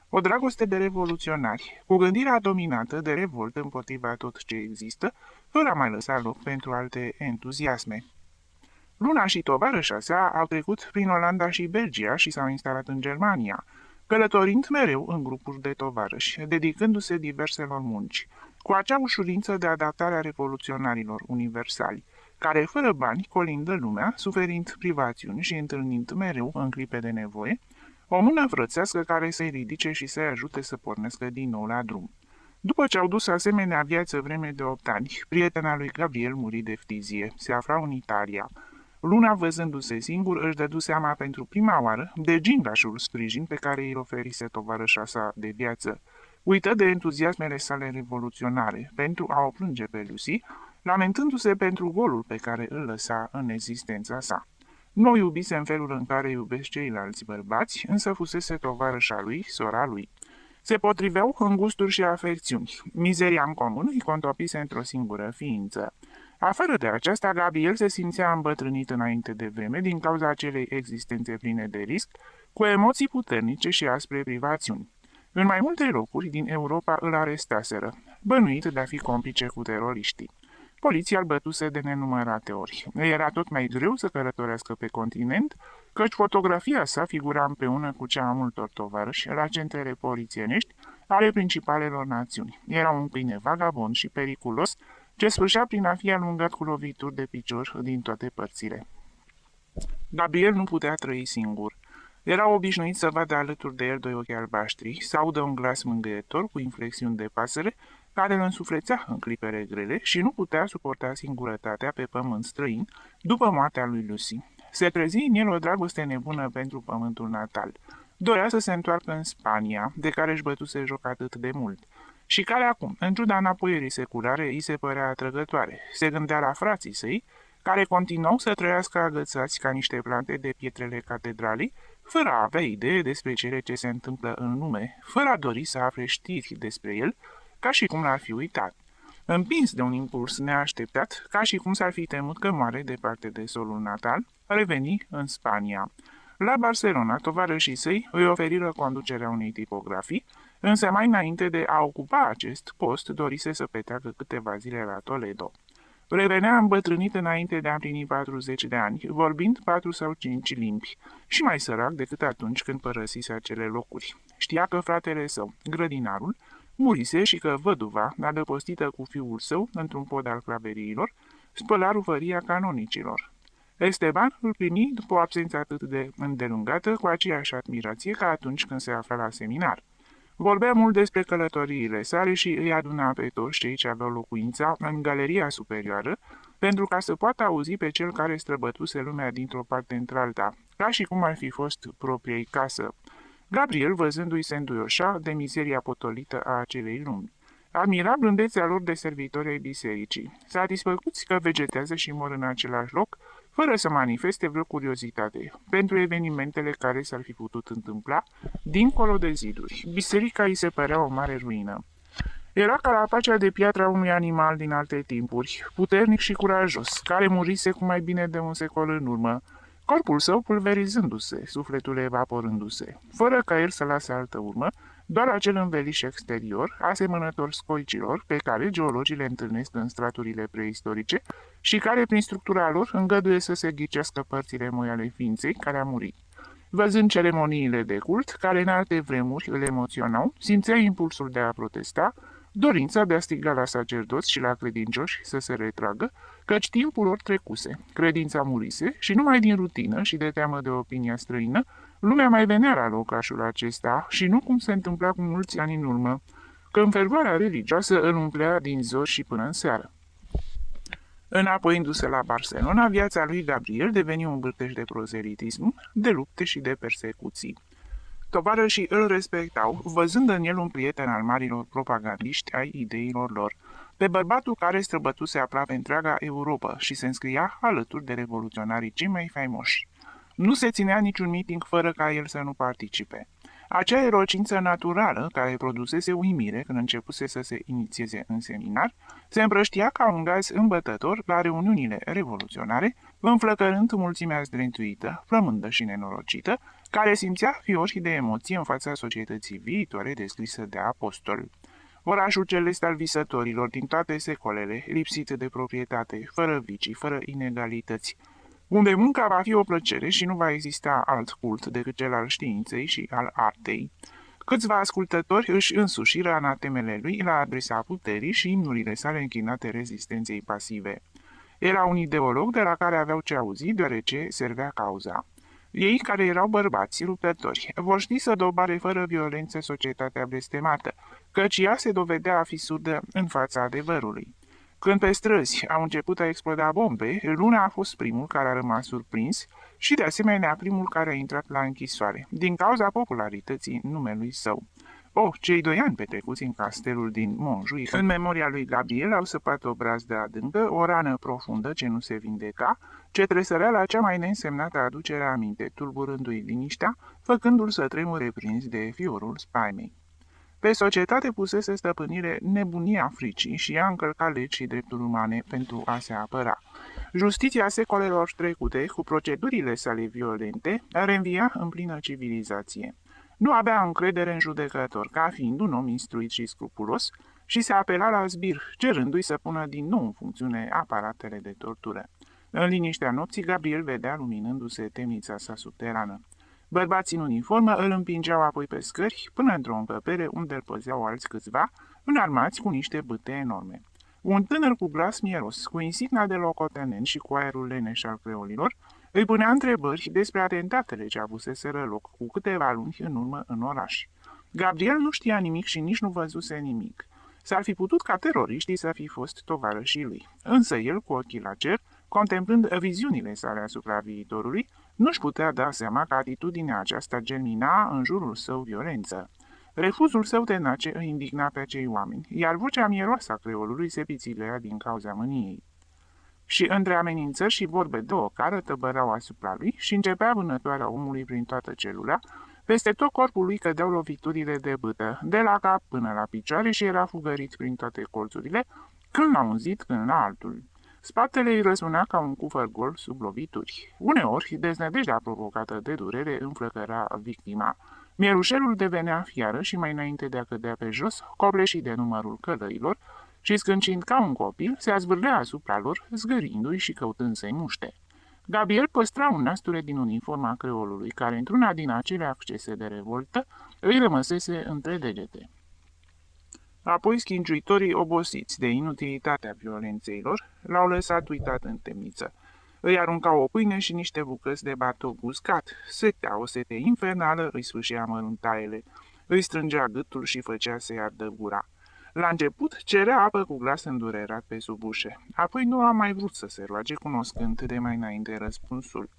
O dragoste de revoluționari, cu gândirea dominată de revoltă împotriva tot ce există, fără a mai lăsa loc pentru alte entuziasme. Luna și tovarășa sa au trecut prin Olanda și Belgia și s-au instalat în Germania, călătorind mereu în grupuri de tovarăși, dedicându-se diverselor munci, cu acea ușurință de adaptare a revoluționarilor universali, care fără bani colindă lumea, suferind privațiuni și întâlnind mereu în clipe de nevoie, o mână frățească care să-i ridice și să-i ajute să pornească din nou la drum. După ce au dus asemenea viață vreme de 8 ani, prietena lui Gabriel muri de ftizie, se afla în Italia. Luna, văzându-se singur, își dădu seama pentru prima oară de gingașul sprijin pe care îl oferise tovarășa sa de viață. Uită de entuziasmele sale revoluționare pentru a o plânge pe Lucie, lamentându-se pentru golul pe care îl lăsa în existența sa. Nu o iubise în felul în care iubesc ceilalți bărbați, însă fusese tovarășa lui, sora lui. Se potriveau în gusturi și afecțiuni. Mizeria în comun îi contopise într-o singură ființă. Afară de aceasta, Gabriel se simțea îmbătrânit înainte de vreme din cauza acelei existențe pline de risc, cu emoții puternice și aspre privațiuni. În mai multe locuri din Europa îl arestaseră, bănuit de a fi complice cu teroriștii. Poliția îl bătuse de nenumărate ori. Era tot mai greu să călătorească pe continent, căci fotografia sa figura împreună cu cea a multor tovarăși la centrele polițienești ale principalelor națiuni. Era un câine vagabond și periculos, ce sfârșea prin a fi alungat cu lovituri de picior din toate părțile. Gabriel nu putea trăi singur. Era obișnuit să vadă alături de el 2 ochi albaștri, să audă un glas mângâietor cu inflexiuni de pasăre, care îl însuflețea în clipele grele și nu putea suporta singurătatea pe pământ străin după moartea lui Lucie. Se trezi în el o dragoste nebună pentru pământul natal. Dorea să se întoarcă în Spania, de care își bătuse joc atât de mult, și care acum, în ciuda înapoierii seculare, îi se părea atrăgătoare. Se gândea la frații săi, care continuau să trăiască agățați ca niște plante de pietrele catedralei, fără a avea idee despre cele ce se întâmplă în lume, fără a dori să afle știri despre el, ca și cum l-ar fi uitat. Împins de un impuls neașteptat, ca și cum s-ar fi temut că moare departe de solul natal, reveni în Spania. La Barcelona, tovarășii săi îi oferiră conducerea unei tipografii, însă mai înainte de a ocupa acest post, dorise să petreacă câteva zile la Toledo. Revenea îmbătrânit înainte de a împlini 40 de ani, vorbind 4 sau 5 limbi, și mai sărac decât atunci când părăsise acele locuri. Știa că fratele său, grădinarul, murise și că văduva, adăpostită cu fiul său într-un pod al claveriilor, spăla rufăria canonicilor. Esteban îl primi după o absență atât de îndelungată cu aceeași admirație ca atunci când se afla la seminar. Vorbea mult despre călătoriile sale și îi aduna pe toți cei ce aveau locuința în galeria superioară, pentru ca să poată auzi pe cel care străbătuse lumea dintr-o parte într-alta, ca și cum ar fi fost propriei casă. Gabriel, văzându-i se înduioșa de mizeria potolită a acelei lumi. Admira blândețea lor de servitori ai bisericii, satisfăcuți că vegetează și mor în același loc, fără să manifeste vreo curiozitate pentru evenimentele care s-ar fi putut întâmpla dincolo de ziduri. Biserica îi se părea o mare ruină. Era ca la pacea de piatră a unui animal din alte timpuri, puternic și curajos, care murise cu mai bine de un secol în urmă, corpul său pulverizându-se, sufletul evaporându-se, fără ca el să lase altă urmă, doar acel înveliș exterior, asemănător scoicilor, pe care geologii le întâlnesc în straturile preistorice și care, prin structura lor, îngăduie să se ghicească părțile moi ale ființei care a murit. Văzând ceremoniile de cult, care în alte vremuri îl emoționau, simțea impulsul de a protesta, dorința de a striga la sacerdoți și la credincioși să se retragă, căci timpul lor trecuse, credința murise și numai din rutină și de teamă de opinia străină, lumea mai venea la locașul acesta și nu cum se întâmpla cu mulți ani în urmă, când fervoarea religioasă îl umplea din zori și până în seară. Înapoiindu-se la Barcelona, viața lui Gabriel deveni un vârtej de prozelitism, de lupte și de persecuții. Tovarășii îl respectau, văzând în el un prieten al marilor propagandiști ai ideilor lor, pe bărbatul care străbătuse aproape întreaga Europa și se înscria alături de revoluționarii cei mai faimoși. Nu se ținea niciun meeting fără ca el să nu participe. Acea erocință naturală, care produsese uimire când începuse să se inițieze în seminar, se împrăștia ca un gaz îmbătător la reuniunile revoluționare, înflăcărând mulțimea zdrențuită, flămândă și nenorocită, care simțea fiori de emoție în fața societății viitoare descrisă de apostol. Orașul celest al visătorilor din toate secolele, lipsit de proprietate, fără vicii, fără inegalități, unde munca va fi o plăcere și nu va exista alt cult decât cel al științei și al artei. Câțiva ascultători își însușiră anatemele lui la adresa puterii și imnurile sale închinate rezistenței pasive. Era un ideolog de la care aveau ce auzi, deoarece servea cauza. Ei, care erau bărbați, luptători, vor ști să dobare fără violență societatea blestemată, căci ea se dovedea a fi surdă în fața adevărului. Când pe străzi au început a exploda bombe, Luna a fost primul care a rămas surprins și, de asemenea, primul care a intrat la închisoare, din cauza popularității numelui său. Cei 2 ani petrecuți în castelul din Montjuic, în memoria lui Gabriel, au săpat o brazdă adâncă, o rană profundă ce nu se vindeca, ce tresărea la cea mai neînsemnată aducere aminte, tulburându-i liniștea, făcându-l să tremure prins de fiorul spaimei. Pe societate pusese stăpânire nebunia fricii și ea încălca legi și drepturi umane pentru a se apăra. Justiția secolelor trecute, cu procedurile sale violente, reînvia în plină civilizație. Nu avea încredere în judecător, ca fiind un om instruit și scrupulos, și se apela la zbir, cerându-i să pună din nou în funcțiune aparatele de tortură. În liniștea nopții, Gabriel vedea luminându-se temnița sa subterană. Bărbații în uniformă îl împingeau apoi pe scări până într-o încăpere unde îl păzeau alți câțiva, înarmați cu niște bâte enorme. Un tânăr cu glas mieros, cu insigna de locotenent și cu aerul leneș al creolilor, îi punea întrebări despre atentatele ce avuseseră loc cu câteva luni în urmă în oraș. Gabriel nu știa nimic și nici nu văzuse nimic. S-ar fi putut ca teroriștii să fi fost tovarășii lui, însă el, cu ochii la cer, contemplând viziunile sale asupra viitorului, nu-și putea da seama că atitudinea aceasta germina în jurul său violență. Refuzul său tenace îi indigna pe acei oameni, iar vocea mieroasă a creolului se pițilea din cauza mâniei. Și între amenințări și vorbe de ocară tăbărau asupra lui și începea vânătoarea omului prin toată celula, peste tot corpul lui cădeau loviturile de bâtă, de la cap până la picioare și era fugărit prin toate colțurile, când la un zid, când la altul. Spatele îi răsuna ca un cufăr gol sub lovituri. Uneori, deznădejdea provocată de durere înflăcăra victima. Mielușelul devenea fiară și mai înainte de a cădea pe jos, copleșit de numărul călăilor, și scâncind ca un copil, se azvârlea asupra lor, zgărindu-i și căutând să-i muște. Gabriel păstra un nasture din uniforma creolului, care, într-una din acele accese de revoltă, îi rămăsese între degete. Apoi, schinciuitorii, obosiți de inutilitatea violențeilor, l-au lăsat uitat în temniță. Îi aruncau o pâine și niște bucăți de batou uscat. Setea, o sete infernală, îi sfâșia măruntaiele, îi strângea gâtul și făcea să-i ardă gura. La început cerea apă cu glas îndurerat pe sub ușe, apoi nu a mai vrut să se roage, cunoscând de mai înainte răspunsul.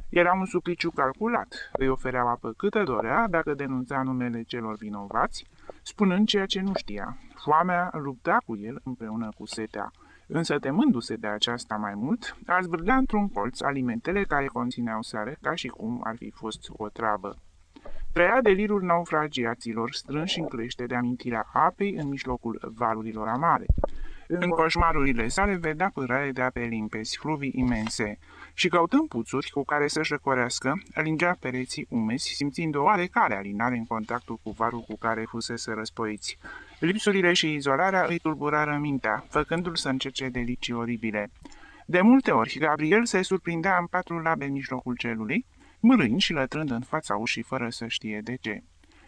Era un supliciu calculat, îi ofereau apă câtă dorea dacă denunța numele celor vinovați, spunând ceea ce nu știa. Foamea lupta cu el împreună cu setea, însă temându-se de aceasta mai mult, a zvârlea într-un colț alimentele care conțineau sare ca și cum ar fi fost o travă. Trăia delirul naufragiaților, strânși în clește de amintirea apei în mijlocul valurilor amare. În coșmarurile sale vedea pâraie de ape limpezi, fluvii imense, și căutând puțuri cu care să-și răcorească, alingea pereții umezi, simțind o oarecare alinare în contactul cu varul cu care fusese răspoiți. Lipsurile și izolarea îi tulburară mintea, făcându-l să încerce delicii oribile. De multe ori, Gabriel se surprindea în patru labe în mijlocul celului, mârâind și lătrând în fața ușii fără să știe de ce.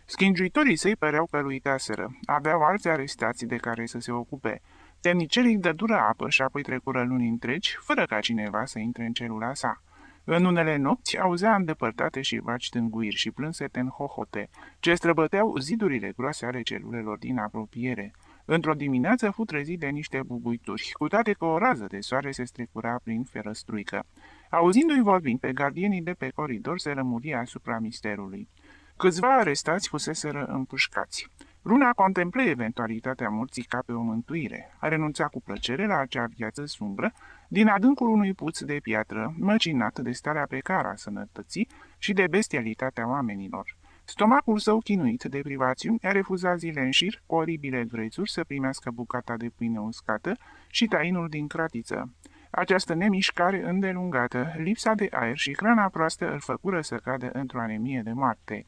Schingiuitorii săi păreau că îl uitaseră, aveau alți arestații de care să se ocupe. Temnicerii dădură apă și apoi trecură luni întregi, fără ca cineva să intre în celula sa. În unele nopți auzea îndepărtate și vaci tânguiri și plânsete în hohote, ce străbăteau zidurile groase ale celulelor din apropiere. Într-o dimineață fu trezit de niște bubuituri, cu toate că o rază de soare se strecura prin ferăstruică. Auzindu-i vorbind pe gardienii de pe coridor, se lămuria asupra misterului. Câțiva arestați fuseseră împușcați. Luna contemplă eventualitatea morții ca pe o mântuire. A renunțat cu plăcere la acea viață sumbră, din adâncul unui puț de piatră, măcinat de starea precară a sănătății și de bestialitatea oamenilor. Stomacul său chinuit de privațiuni a refuzat zile în șir, cu oribile grețuri, să primească bucata de pâine uscată și tainul din cratiță. Această nemișcare îndelungată, lipsa de aer și hrana proastă îl făcură să cadă într-o anemie de moarte.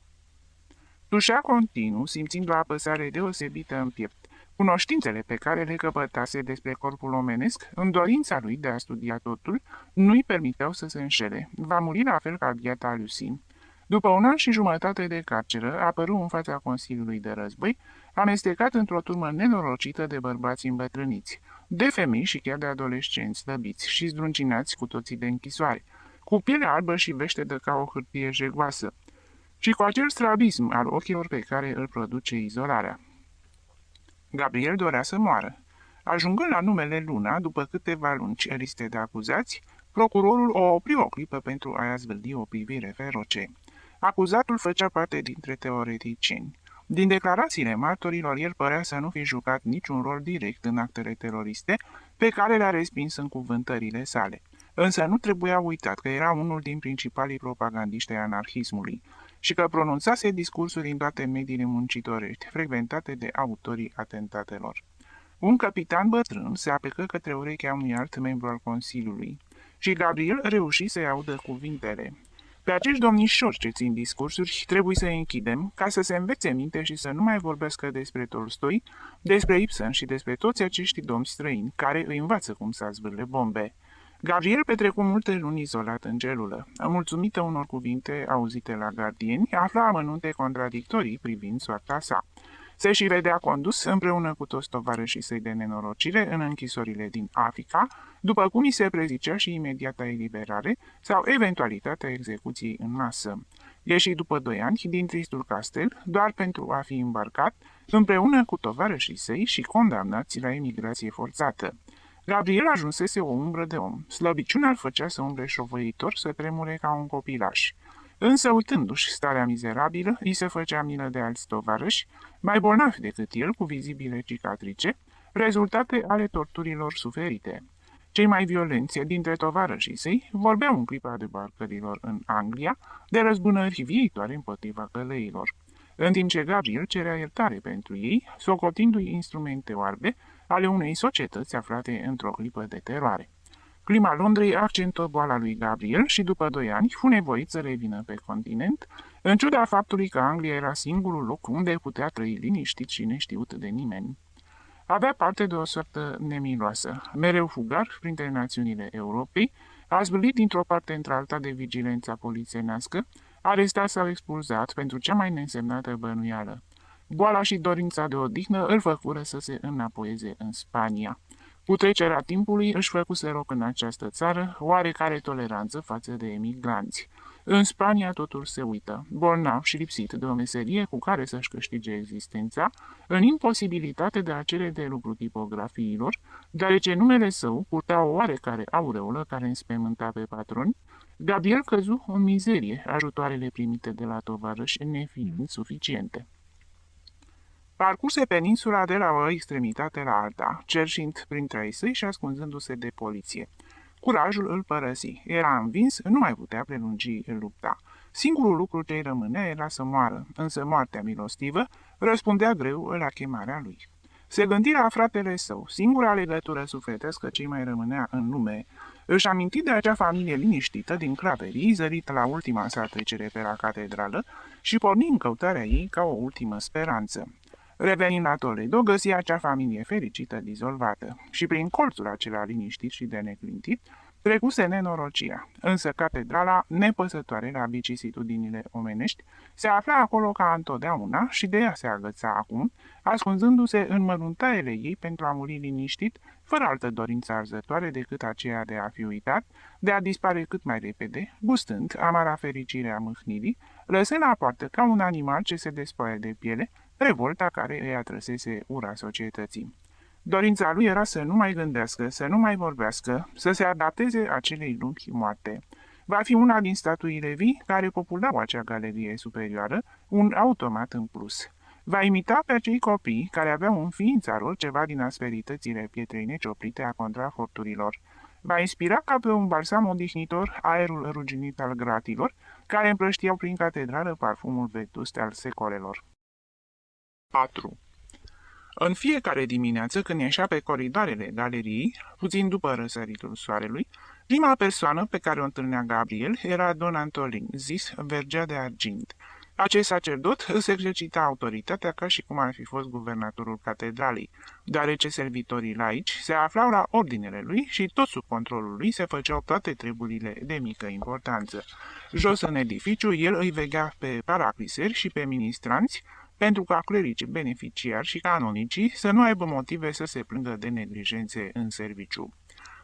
Tușea continuu, simțind o apăsare deosebită în piept. Cunoștințele pe care le căpătase despre corpul omenesc, în dorința lui de a studia totul, nu-i permiteau să se înșele. Va muri la fel ca biata Lucin. După 1 an și jumătate de carceră, apăru în fața Consiliului de Război, amestecat într-o turmă nenorocită de bărbați îmbătrâniți, de femei și chiar de adolescenți slăbiți și zdruncinați cu toții de închisoare, cu piele albă și veștedă ca o hârtie jegoasă, și cu acel strabism al ochilor pe care îl produce izolarea. Gabriel dorea să moară. Ajungând la numele Luna, după câteva lungi liste de acuzați, procurorul o opri o clipă pentru a-i azvârli o privire feroce. Acuzatul făcea parte dintre teoreticieni. Din declarațiile martorilor, el părea să nu fi jucat niciun rol direct în actele teroriste pe care le-a respins în cuvântările sale. Însă nu trebuia uitat că era unul din principalii propagandiști ai anarhismului și că pronunțase discursuri în toate mediile muncitorești, frecventate de autorii atentatelor. Un capitan bătrân se aplecă către urechea unui alt membru al Consiliului și Gabriel reuși să-i audă cuvintele. Pe acești domnișori ce țin discursuri trebuie să-i închidem ca să se învețe minte și să nu mai vorbească despre Tolstoi, despre Ibsen și despre toți acești domni străini care îi învață cum să zvârle bombe. Gabriel petrecu multe luni izolat în celulă. Mulțumită unor cuvinte auzite la gardieni, afla amănunte contradictorii privind soarta sa. Se și vedea condus împreună cu toți tovarășii săi de nenorocire în închisorile din Africa, după cum îi se prezicea și imediata eliberare sau eventualitatea execuției în masă. Ieși după 2 ani din tristul castel, doar pentru a fi îmbarcat împreună cu tovarășii săi și condamnați la emigrație forțată. Gabriel ajunsese o umbră de om. Slăbiciunea îl făcea să umble șovăitor, să tremure ca un copilaș. Însă, uitându-și starea mizerabilă, îi se făcea milă de alți tovarăși, mai bolnavi decât el, cu vizibile cicatrice, rezultate ale torturilor suferite. Cei mai violenți dintre tovarășii săi vorbeau în clipa debarcărilor în Anglia de răzbunări viitoare împotriva călăilor, în timp ce Gabriel cerea iertare pentru ei, socotindu-i instrumente oarbe, ale unei societăți aflate într-o clipă de teroare. Clima Londrei accentuă boala lui Gabriel și după 2 ani fu nevoit să revină pe continent, în ciuda faptului că Anglia era singurul loc unde putea trăi liniștit și neștiut de nimeni. Avea parte de o soartă nemiloasă, mereu fugar printre națiunile Europei, a zbârlit dintr-o parte într-alta de vigilența polițienească, arestat sau expulzat pentru cea mai neînsemnată bănuială. Boala și dorința de odihnă îl făcură să se înapoieze în Spania. Cu trecerea timpului își făcuse loc în această țară oarecare toleranță față de emigranți. În Spania totul se uită, bolnav și lipsit de o meserie cu care să-și câștige existența, în imposibilitate de a cere de lucru tipografiilor, deoarece numele său purta o oarecare aureolă care înspăimânta pe patroni, Gabriel căzu în mizerie, ajutoarele primite de la tovarăși nefiind suficiente. Parcurse peninsula de la o extremitate la alta, cerșind printre ei săi și ascunzându-se de poliție. Curajul îl părăsi. Era învins, nu mai putea prelungi lupta. Singurul lucru ce îi rămânea era să moară, însă moartea milostivă răspundea greu la chemarea lui. Se gândi la fratele său, singura legătură sufletească ce mai rămânea în lume. Își aminti de acea familie liniștită din Claverii, zărită la ultima sa trecere pe la catedrală și porni în căutarea ei ca o ultimă speranță. Revenind la Toledo, găsi acea familie fericită dizolvată și prin colțul acela liniștit și de neclintit, trecuse nenorocirea, însă catedrala, nepăsătoare la vicisitudinile omenești, se afla acolo ca întotdeauna și de ea se agăța acum, ascunzându-se în măruntaiele ei pentru a muri liniștit, fără altă dorință arzătoare decât aceea de a fi uitat, de a dispare cât mai repede, gustând amara fericire a mâhnirii, lăsând la poartă ca un animal ce se despoie de piele, revolta care îi atrăsese ura societății. Dorința lui era să nu mai gândească, să nu mai vorbească, să se adapteze acelei lumi moarte. Va fi una din statuile vii care populau acea galerie superioară, un automat în plus. Va imita pe acei copii care aveau în ființa lor ceva din asperitățile pietrei necioplite a contraforturilor. Va inspira ca pe un balsam odihnitor aerul ruginit al gratilor, care împrăștiau prin catedrală parfumul vetust al secolelor. 4. În fiecare dimineață, când ieșea pe coridoarele galeriei, puțin după răsăritul soarelui, prima persoană pe care o întâlnea Gabriel era Don Antolin, zis Vergea de Argint. Acest sacerdot îți exercita autoritatea ca și cum ar fi fost guvernatorul catedralei, deoarece servitorii laici se aflau la ordinele lui și tot sub controlul lui se făceau toate treburile de mică importanță. Jos în edificiu, el îi veghea pe paracliseri și pe ministranți, pentru ca clericii beneficiari și canonicii să nu aibă motive să se plângă de neglijențe în serviciu.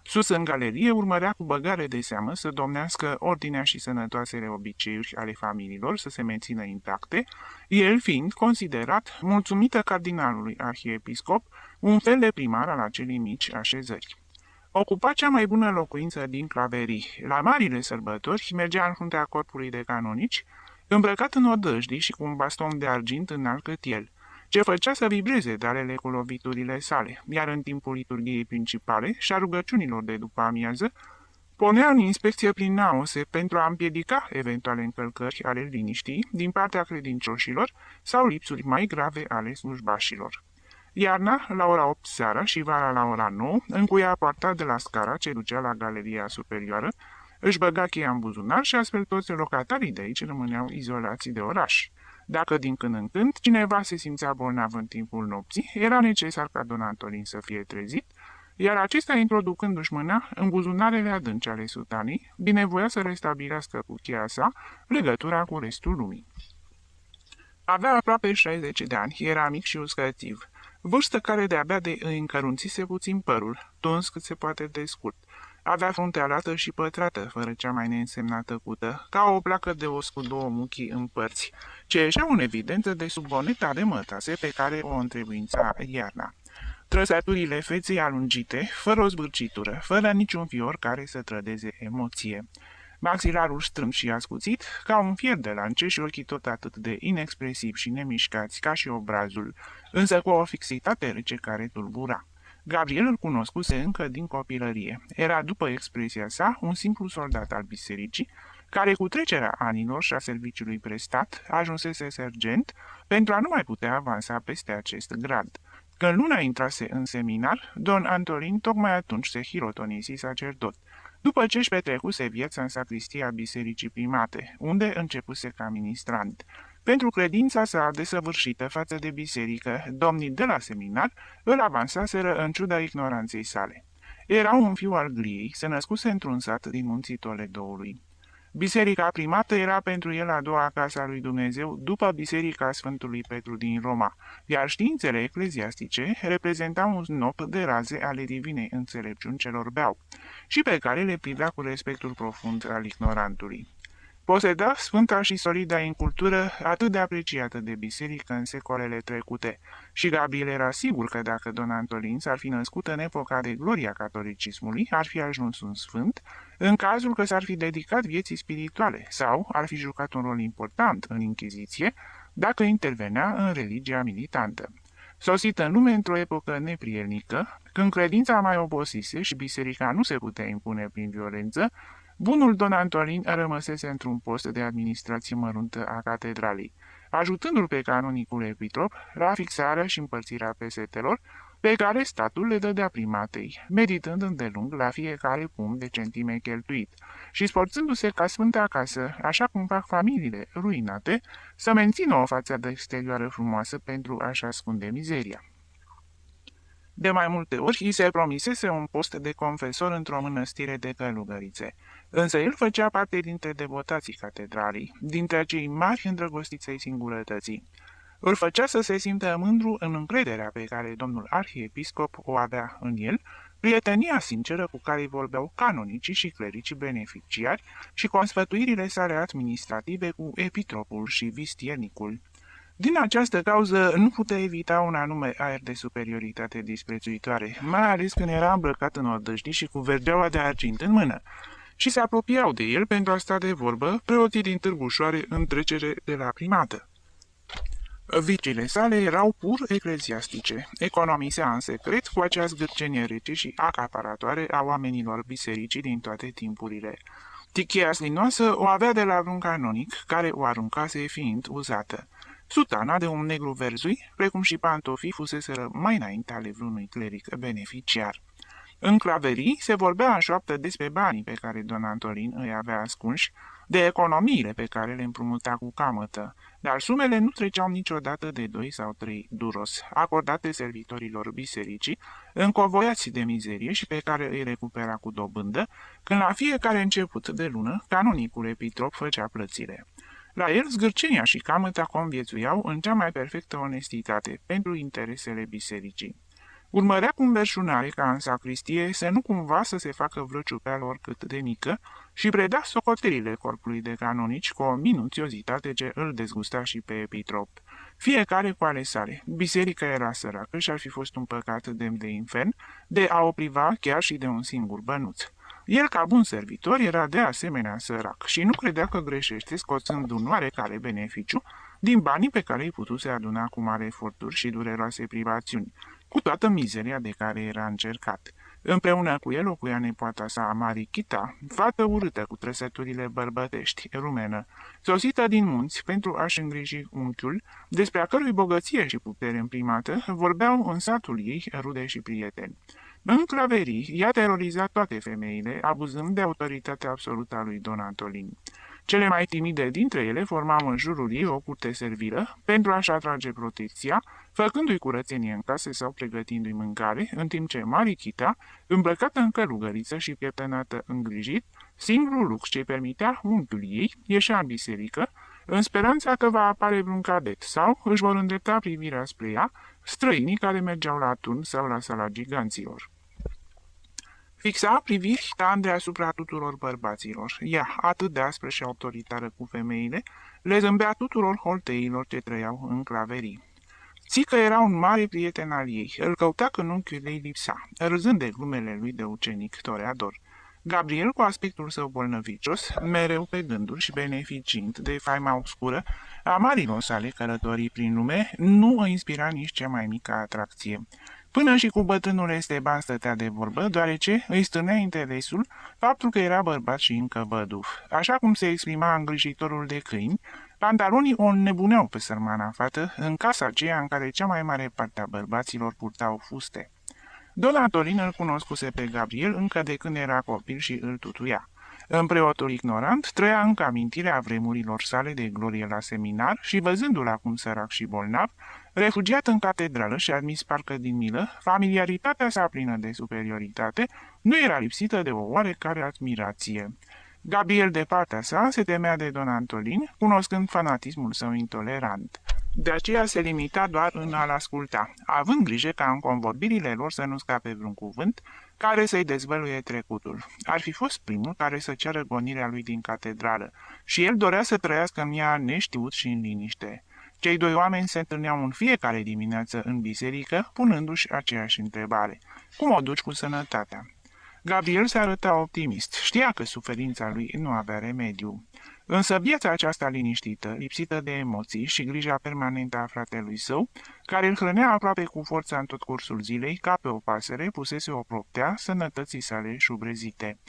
Sus în galerie urmărea cu băgare de seamă să domnească ordinea și sănătoasele obiceiuri ale familiilor să se mențină intacte, el fiind considerat, mulțumită cardinalului arhiepiscop, un fel de primar al acelei mici așezări. Ocupa cea mai bună locuință din Claverii. La marile sărbători mergea în fruntea corpului de canonici, îmbrăcat în odăjdii și cu un baston de argint înalt cât el, ce făcea să vibreze darele cu loviturile sale, iar în timpul liturghiei principale și a rugăciunilor de după amiază, ponea în inspecție prin naose pentru a împiedica eventuale încălcări ale liniștii din partea credincioșilor sau lipsuri mai grave ale slujbașilor. Iarna, la ora 8 seara și vara la ora 9, încuia poarta de la scara ce ducea la galeria superioară, își băga cheia în buzunar și astfel toți locatarii de aici rămâneau izolați de oraș. Dacă din când în când cineva se simțea bolnav în timpul nopții, era necesar ca Don Antolin să fie trezit, iar acesta, introducându-și mâna în buzunarele adânci ale sutanii, binevoia să restabilească cu cheia sa legătura cu restul lumii. Avea aproape 60 de ani, era mic și uscățiv, vârstă care de-abia de îi încărunțise puțin părul, tuns cât se poate de scurt. Avea fruntea lată și pătrată, fără cea mai neînsemnată cută, ca o placă de os cu două muchii în părți, ce ieșeau în evidență de sub boneta de mătase pe care o întrebuința iarna. Trăsăturile feței alungite, fără o zbârcitură, fără niciun fior care să trădeze emoție. Maxilarul strâmt și ascuțit, ca un fier de lance și ochii tot atât de inexpresivi și nemișcați ca și obrazul, însă cu o fixitate rece care tulbura. Gabriel îl cunoscuse încă din copilărie. Era, după expresia sa, un simplu soldat al bisericii, care cu trecerea anilor și a serviciului prestat ajunsese sergent pentru a nu mai putea avansa peste acest grad. Când luna intrase în seminar, don Antolin tocmai atunci se hirotonisi sacerdot, după ce își petrecuse viața în sacristia bisericii primate, unde începuse ca ministrant. Pentru credința sa desăvârșită față de biserică, domnii de la seminar îl avansaseră în ciuda ignoranței sale. Era un fiu al Gliei, se născuse într-un sat din munții Toledoului. Biserica primată era pentru el a doua casă a lui Dumnezeu, după Biserica Sfântului Petru din Roma, iar științele ecleziastice reprezentau un snop de raze ale divinei înțelepciuni celor beau, și pe care le privea cu respectul profund al ignorantului. Poseda sfânta și solida incultură atât de apreciată de biserică în secolele trecute, și Gabriel era sigur că dacă don Antolin s-ar fi născut în epoca de gloria catolicismului, ar fi ajuns un sfânt, în cazul că s-ar fi dedicat vieții spirituale sau ar fi jucat un rol important în Inchiziție, dacă intervenea în religia militantă. Sosit în lume într-o epocă neprielnică, când credința mai obosise și biserica nu se putea impune prin violență, bunul don Antolin rămăsese într-un post de administrație măruntă a catedralei, ajutându-l pe canonicul Epitrop la fixarea și împărțirea pesetelor pe care statul le dădea primatei, meditând îndelung la fiecare punct de centime cheltuit și sforțându-se ca sfânta casă, așa cum fac familiile ruinate, să mențină o fațadă exterioară frumoasă pentru a-și ascunde mizeria. De mai multe ori îi se promisese un post de confesor într-o mănăstire de călugărițe, însă el făcea parte dintre devotații catedralii, dintre cei mari îndrăgostiți ai singurătății. Îl făcea să se simtă mândru în încrederea pe care domnul arhiepiscop o avea în el, prietenia sinceră cu care vorbeau canonicii și clericii beneficiari și consfătuirile sale administrative cu epitropul și vistiernicul. Din această cauză nu putea evita un anume aer de superioritate disprețuitoare, mai ales când era îmbrăcat în odăjdii și cu verdeaua de argint în mână, și se apropiau de el pentru a sta de vorbă preoții din Târgușoare în trecere de la primată. Vicile sale erau pur ecleziastice, economisea în secret cu acea zgârcenie rece și acaparatoare a oamenilor bisericii din toate timpurile. Tichia slinoasă o avea de la vreun canonic, care o aruncase fiind uzată. Sutana de un negru verzui, precum și pantofii, fuseseră mai înainte ale vreunui cleric beneficiar. În claverii se vorbea în șoaptă despre banii pe care don Antolin îi avea ascunși, de economiile pe care le împrumuta cu camătă, dar sumele nu treceau niciodată de 2 sau 3 duros, acordate servitorilor bisericii, încovoiați de mizerie și pe care îi recupera cu dobândă, când la fiecare început de lună, canonicul Epitrop făcea plățile. La el, zgârcenia și camăta conviețuiau în cea mai perfectă onestitate pentru interesele bisericii. Urmărea cu înverșunare ca în sacristie să nu cumva să se facă vreo ciupeală oricât de mică și preda socotelile corpului de canonici cu o minuțiozitate ce îl dezgusta și pe Epitrop. Fiecare cu ale sale. Biserica era săracă și ar fi fost un păcat demn de infern de a o priva chiar și de un singur bănuț. El, ca bun servitor, era de asemenea sărac și nu credea că greșește scoțând un oarecare beneficiu din banii pe care îi putuse aduna cu mare eforturi și dureroase privațiuni, cu toată mizeria de care era încercat. Împreună cu el locuia nepoata sa, Marichita, fată urâtă cu trăsăturile bărbătești, rumenă, sosită din munți pentru a-și îngriji unchiul, despre a cărui bogăție și putere împrimată vorbeau în satul ei rude și prieteni. În claverii, ea teroriza toate femeile, abuzând de autoritatea absolută a lui don Antolin. Cele mai timide dintre ele formau în jurul ei o curte servilă pentru a-și atrage protecția, făcându-i curățenie în case sau pregătindu-i mâncare, în timp ce Marichita, îmbrăcată în călugăriță și pieptănată îngrijit, singurul lux ce permitea unchiul ei ieșea în biserică, în speranța că va apare vreun cadet sau își vor îndrepta privirea spre ea străinii care mergeau la turn sau la sala giganților. Fixa priviri tandre asupra tuturor bărbaților. Ea, atât de aspră și autoritară cu femeile, le zâmbea tuturor holteilor ce trăiau în claverii. Țică era un mare prieten al ei, îl căuta când unchiul ei lipsa, râzând de glumele lui de ucenic toreador. Gabriel, cu aspectul său bolnăvicios, mereu pe gânduri și beneficiind de faima obscură a marilor sale călătorii prin lume, nu îi inspira nici cea mai mică atracție. Până și cu bătrânul Esteban stătea de vorbă, deoarece îi stârnea interesul faptul că era bărbat și încă văduv. Așa cum se exprima îngrijitorul de câini, Pantalonii o înnebuneau pe sărmana fată în casa aceea în care cea mai mare parte a bărbaților purtau fuste. Don Antolin îl cunoscuse pe Gabriel încă de când era copil și îl tutuia. În preotul ignorant trăia încă amintirea vremurilor sale de glorie la seminar și, văzându-l acum sărac și bolnav, refugiat în catedrală și admis parcă din milă, familiaritatea sa plină de superioritate nu era lipsită de o oarecare admirație. Gabriel, de partea sa, se temea de Don Antolin, cunoscând fanatismul său intolerant. De aceea se limita doar în a-l asculta, având grijă ca în convorbirile lor să nu scape vreun cuvânt care să-i dezvăluie trecutul. Ar fi fost primul care să ceară gonirea lui din catedrală și el dorea să trăiască în ea neștiut și în liniște. Cei doi oameni se întâlneau în fiecare dimineață în biserică, punându-și aceeași întrebare. Cum o duci cu sănătatea? Gabriel se arăta optimist. Știa că suferința lui nu avea remediu. Însă viața aceasta liniștită, lipsită de emoții și grija permanentă a fratelui său, care îl hrănea aproape cu forța în tot cursul zilei, ca pe o pasăre, pusese o proptea sănătății sale șubrezite.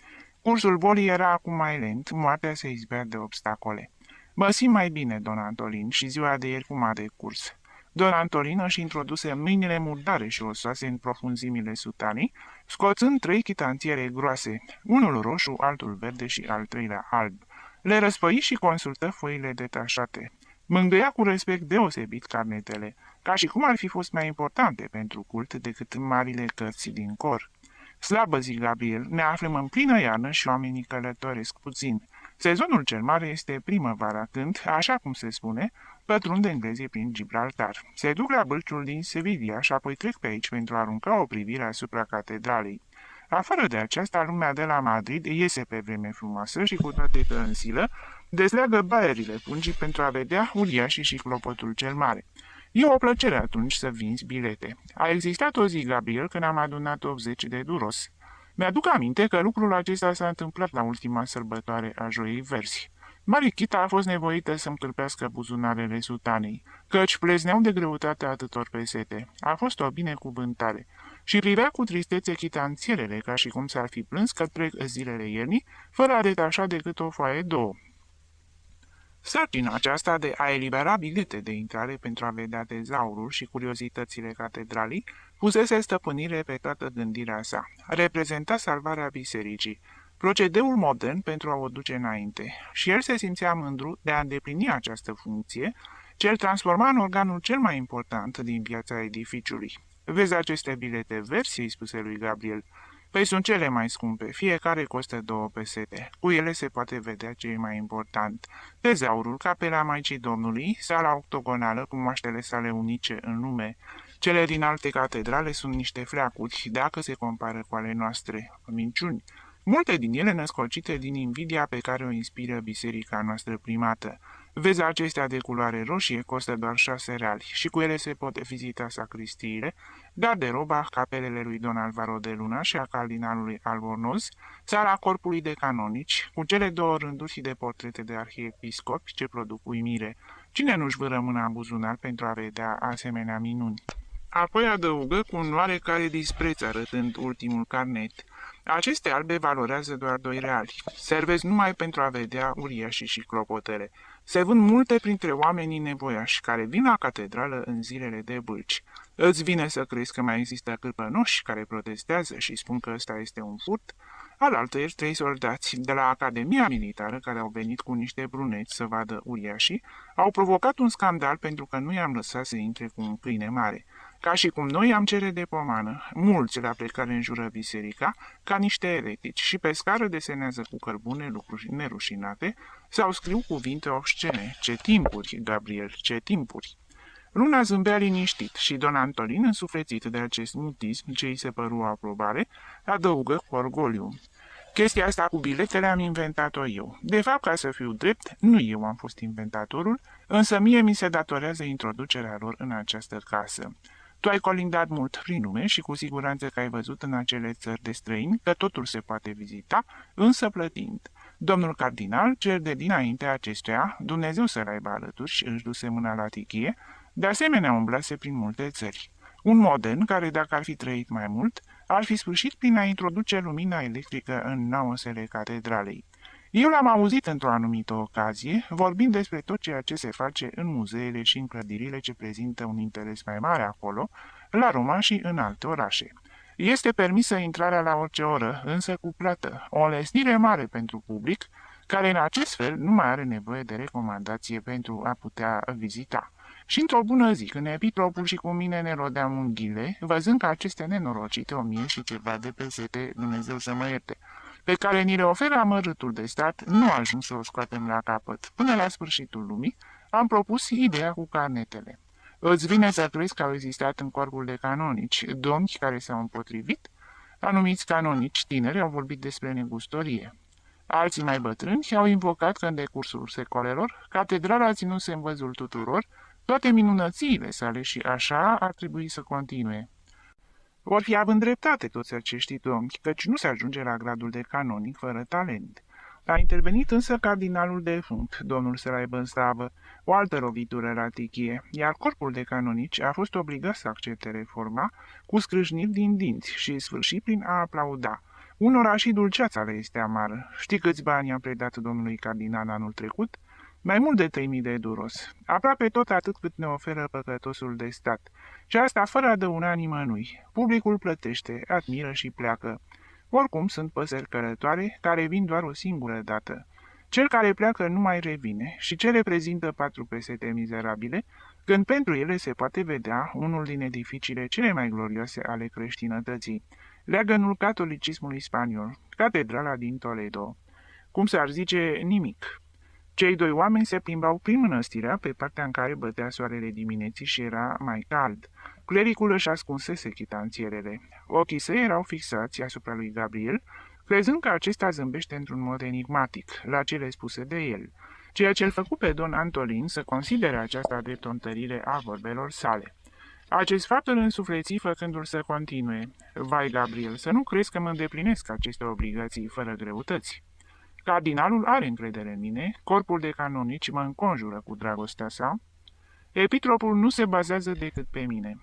Cursul bolii era acum mai lent, moartea se izbea de obstacole. Mă simt mai bine, Don Antolin, și ziua de ieri cum a decurs. Don Antolin își introduse mâinile murdare și osoase în profunzimile sutanii, scoțând 3 chitanțiere groase, unul roșu, altul verde și al treilea alb. Le răspăi și consultă foile detașate. Mângâia cu respect deosebit carnetele, ca și cum ar fi fost mai importante pentru cult decât marile cărți din cor. Slabă, zi Gabriel, ne aflăm în plină iarnă și oamenii călătoresc puțin. Sezonul cel mare este primăvara când, așa cum se spune, pătrund englezii prin Gibraltar. Se duc la bâlciul din Sevilla și apoi trec pe aici pentru a arunca o privire asupra catedralei. Afară de aceasta, lumea de la Madrid iese pe vreme frumoasă și cu toate că în silă, dezleagă baierile fungii pentru a vedea uriașii și clopotul cel mare. E o plăcere atunci să vinzi bilete. A existat o zi, Gabriel, când am adunat 80 de duros. Mi-aduc aminte că lucrul acesta s-a întâmplat la ultima sărbătoare a Joiei Verzi. Marichita a fost nevoită să-mi cârpească buzunarele sutanei, căci plezneau de greutatea atâtor pesete. A fost o binecuvântare. Și privea cu tristețe chitanțierele, ca și cum s-ar fi plâns că trec zilele iernii, fără a detașa decât o foaie două. Sarcina aceasta de a elibera bilete de intrare pentru a vedea tezaurul și curiozitățile catedralii pusese stăpânire pe toată gândirea sa. Reprezenta salvarea bisericii, procedeul modern pentru a o duce înainte, și el se simțea mândru de a îndeplini această funcție, ce îl transforma în organul cel mai important din viața edificiului. Vezi aceste bilete verzi, îi spuse lui Gabriel. Păi sunt cele mai scumpe, fiecare costă 2 pesete. Cu ele se poate vedea ce e mai important. Tezaurul, capela Maicii Domnului, sala octogonală cu moaștele sale unice în lume. Cele din alte catedrale sunt niște fleacuri, dacă se compară cu ale noastre. Minciuni. Multe din ele născocite din invidia pe care o inspiră biserica noastră primată. Vezi acestea de culoare roșie costă doar 6 reali și cu ele se pot vizita sacristiile, garderoba, capelele lui Don Alvaro de Luna și a cardinalului Albornoz, sala corpului de canonici, cu cele 2 rânduri de portrete de arhiepiscopi ce produc uimire. Cine nu-și vâră mâna în buzunar pentru a vedea asemenea minuni? Apoi adăugă cu un oarecare dispreț arătând ultimul carnet. Aceste albe valorează doar 2 reali. Servesc numai pentru a vedea uriașii și clopotele. Se vând multe printre oamenii nevoiași care vin la catedrală în zilele de bâlci. Îți vine să crezi că mai există cârpănoși care protestează și spun că ăsta este un furt? Alaltăieri 3 soldați de la Academia Militară care au venit cu niște bruneți să vadă uriașii au provocat un scandal pentru că nu i-am lăsat să intre cu un câine mare. Ca și cum noi am cere de pomană, mulți la plecare înjură biserica, ca niște eretici, și pe scară desenează cu cărbune lucruri nerușinate sau scriu cuvinte obscene. Ce timpuri, Gabriel, ce timpuri! Luna zâmbea liniștit și Don Antolin, însuflețit de acest mutism ce îi se păru o aprobare, adăugă cu orgoliu. Chestia asta cu biletele am inventat-o eu. De fapt, ca să fiu drept, nu eu am fost inventatorul, însă mie mi se datorează introducerea lor în această casă. Tu ai colindat mult prin lume și cu siguranță că ai văzut în acele țări de străini că totul se poate vizita, însă plătind. Domnul cardinal cer de dinainte acestuia, Dumnezeu să-l aibă alături și își duse mâna la tichie, de asemenea umblase prin multe țări. Un modern care, dacă ar fi trăit mai mult, ar fi sfârșit prin a introduce lumina electrică în naosele catedralei. Eu l-am auzit într-o anumită ocazie, vorbind despre tot ceea ce se face în muzeele și în clădirile ce prezintă un interes mai mare acolo, la Roma și în alte orașe. Este permisă intrarea la orice oră, însă cu plată, o înlesnire mare pentru public, care în acest fel nu mai are nevoie de recomandație pentru a putea vizita. Și într-o bună zi, când Epitropul și cu mine ne rodeam unghiile, văzând că aceste nenorocite 1000 și ceva de pesete, Dumnezeu să mă ierte, pe care ni le oferă amărâtul de stat, nu a ajuns să o scoatem la capăt. Până la sfârșitul lumii, am propus ideea cu carnetele. Îți vine să crezi că au existat în corpul de canonici domni care s-au împotrivit? Anumiți canonici tineri au vorbit despre negustorie. Alții mai bătrâni au invocat că în decursul secolelor, catedrala ținuse în văzul tuturor toate minunățiile sale și așa ar trebui să continue. Vor fi având dreptate toți acești domni, căci nu se ajunge la gradul de canonic fără talent. A intervenit însă cardinalul defunct, domnul să-l aibă în slavă, o altă lovitură la tichie, iar corpul de canonici a fost obligat să accepte reforma, cu scrâșniri din dinți și sfârșit prin a aplauda. Unora și dulceața le este amară. Știi câți bani am predat domnului cardinal anul trecut? Mai mult de 3000 de duros, aproape tot atât cât ne oferă păcătosul de stat. Și asta fără a dăuna nimănui. Publicul plătește, admiră și pleacă. Oricum sunt păsări călătoare care vin doar o singură dată. Cel care pleacă nu mai revine și ce reprezintă 4 pesete mizerabile, când pentru ele se poate vedea unul din edificiile cele mai glorioase ale creștinătății, leagănul catolicismului spaniol, catedrala din Toledo. Cum s-ar zice, nimic. Cei doi oameni se plimbau prin mănăstirea pe partea în care bătea soarele dimineții și era mai cald. Clericul își ascunsese chitanțierele. Ochii săi erau fixați asupra lui Gabriel, crezând că acesta zâmbește într-un mod enigmatic la cele spuse de el, ceea ce îl făcu pe don Antolin să considere aceasta drept o întărire a vorbelor sale. Acest fapt îl însufleți făcându-l să continue. Vai, Gabriel, să nu crezi că mă îndeplinesc aceste obligații fără greutăți. Cardinalul are încredere în mine, corpul de canonici mă înconjură cu dragostea sa. Epitropul nu se bazează decât pe mine.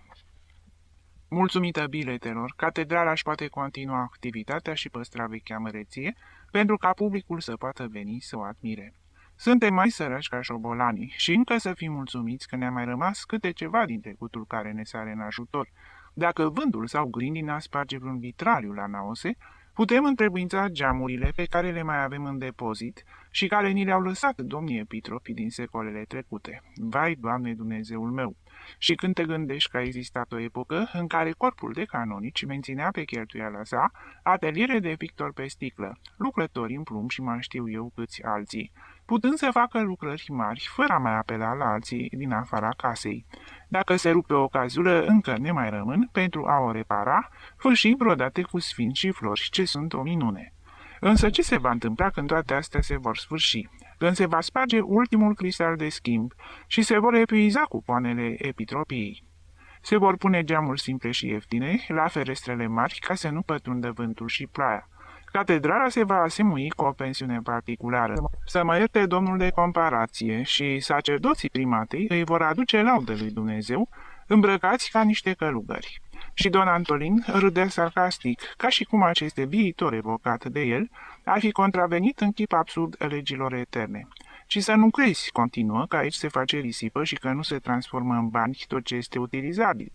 Mulțumită biletelor, catedrala își poate continua activitatea și păstra vechea măreție, pentru ca publicul să poată veni să o admire. Suntem mai săraci ca șobolanii și încă să fim mulțumiți că ne-a mai rămas câte ceva din trecutul care ne sare în ajutor. Dacă vântul sau grindina sparge vreun vitraliu la naose, putem întrebuința geamurile pe care le mai avem în depozit și care ni le-au lăsat domnii epitropi din secolele trecute. Vai, Doamne Dumnezeul meu! Și când te gândești că a existat o epocă în care corpul de canonici menținea pe cheltuiala sa ateliere de pictor pe sticlă, lucrători în plumb și mai știu eu câți alții, putând să facă lucrări mari fără a mai apela la alții din afara casei. Dacă se rupe o cazulă, încă ne mai rămân, pentru a o repara, fâșii brodate cu sfinți și flori, ce sunt o minune. Însă ce se va întâmpla când toate astea se vor sfârși? Când se va sparge ultimul cristal de schimb și se vor epuiza cupoanele epitropiei. Se vor pune geamuri simple și ieftine la ferestrele mari ca să nu pătrundă vântul și ploaia. Catedrala se va asemui cu o pensiune particulară. Să mă ierte domnul de comparație și sacerdoții primatei îi vor aduce laudă lui Dumnezeu, îmbrăcați ca niște călugări. Și don Antolin râdea sarcastic, ca și cum acest viitor evocat de el ar fi contravenit în chip absurd legilor eterne. Și să nu crezi, continuă, că aici se face risipă și că nu se transformă în bani tot ce este utilizabil.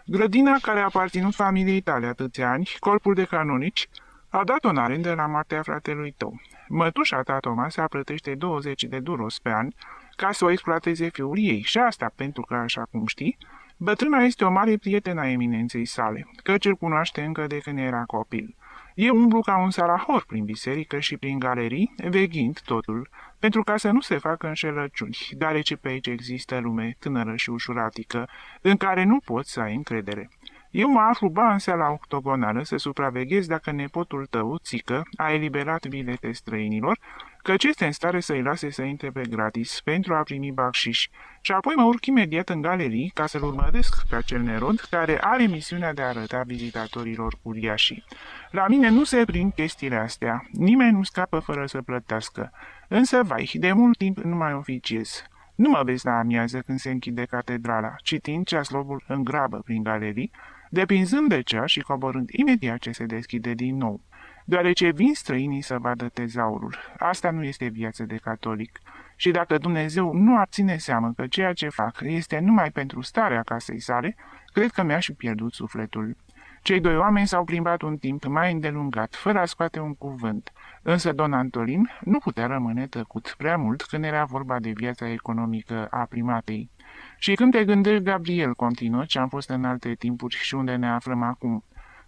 Grădina care a aparținut familiei tale atâția ani, corpul de canonici, a dat-o în arendă la moartea fratelui tău. Mătușa ta, Tomasa, plătește 20 de duros pe an ca să o exploateze fiul ei și asta pentru că, așa cum știi, bătrâna este o mare prietenă a eminenței sale, căci îl cunoaște încă de când era copil. Eu umblu ca un salahor prin biserică și prin galerii, veghind totul, pentru ca să nu se facă înșelăciuni, deoarece pe aici există lume tânără și ușuratică, în care nu poți să ai încredere. Eu mă aflu ba în seala octogonală să supraveghez dacă nepotul tău, țică, a eliberat bilete străinilor, căci este în stare să-i lase să intre pe gratis pentru a primi bacșiși, și apoi mă urc imediat în galerii ca să-l urmăresc pe acel nerod care are misiunea de a arăta vizitatorilor uriașii. La mine nu se prind chestiile astea, nimeni nu scapă fără să plătească, însă, vai, de mult timp nu mai oficiez. Nu mă vezi la amiază când se închide catedrala, citind ceaslobul în grabă prin galerii, depinzând de cea și coborând imediat ce se deschide din nou. deoarece vin străinii să vadă tezaurul. Asta nu este viață de catolic. Și dacă Dumnezeu nu ar ține seamă că ceea ce fac este numai pentru starea casei sale, cred că mi-aș fi pierdut sufletul. Cei doi oameni s-au plimbat un timp mai îndelungat, fără a scoate un cuvânt, însă don Antolin nu putea rămâne tăcut prea mult când era vorba de viața economică a primatei. Și când te gândești, Gabriel, continuă, ce am fost în alte timpuri și unde ne aflăm acum.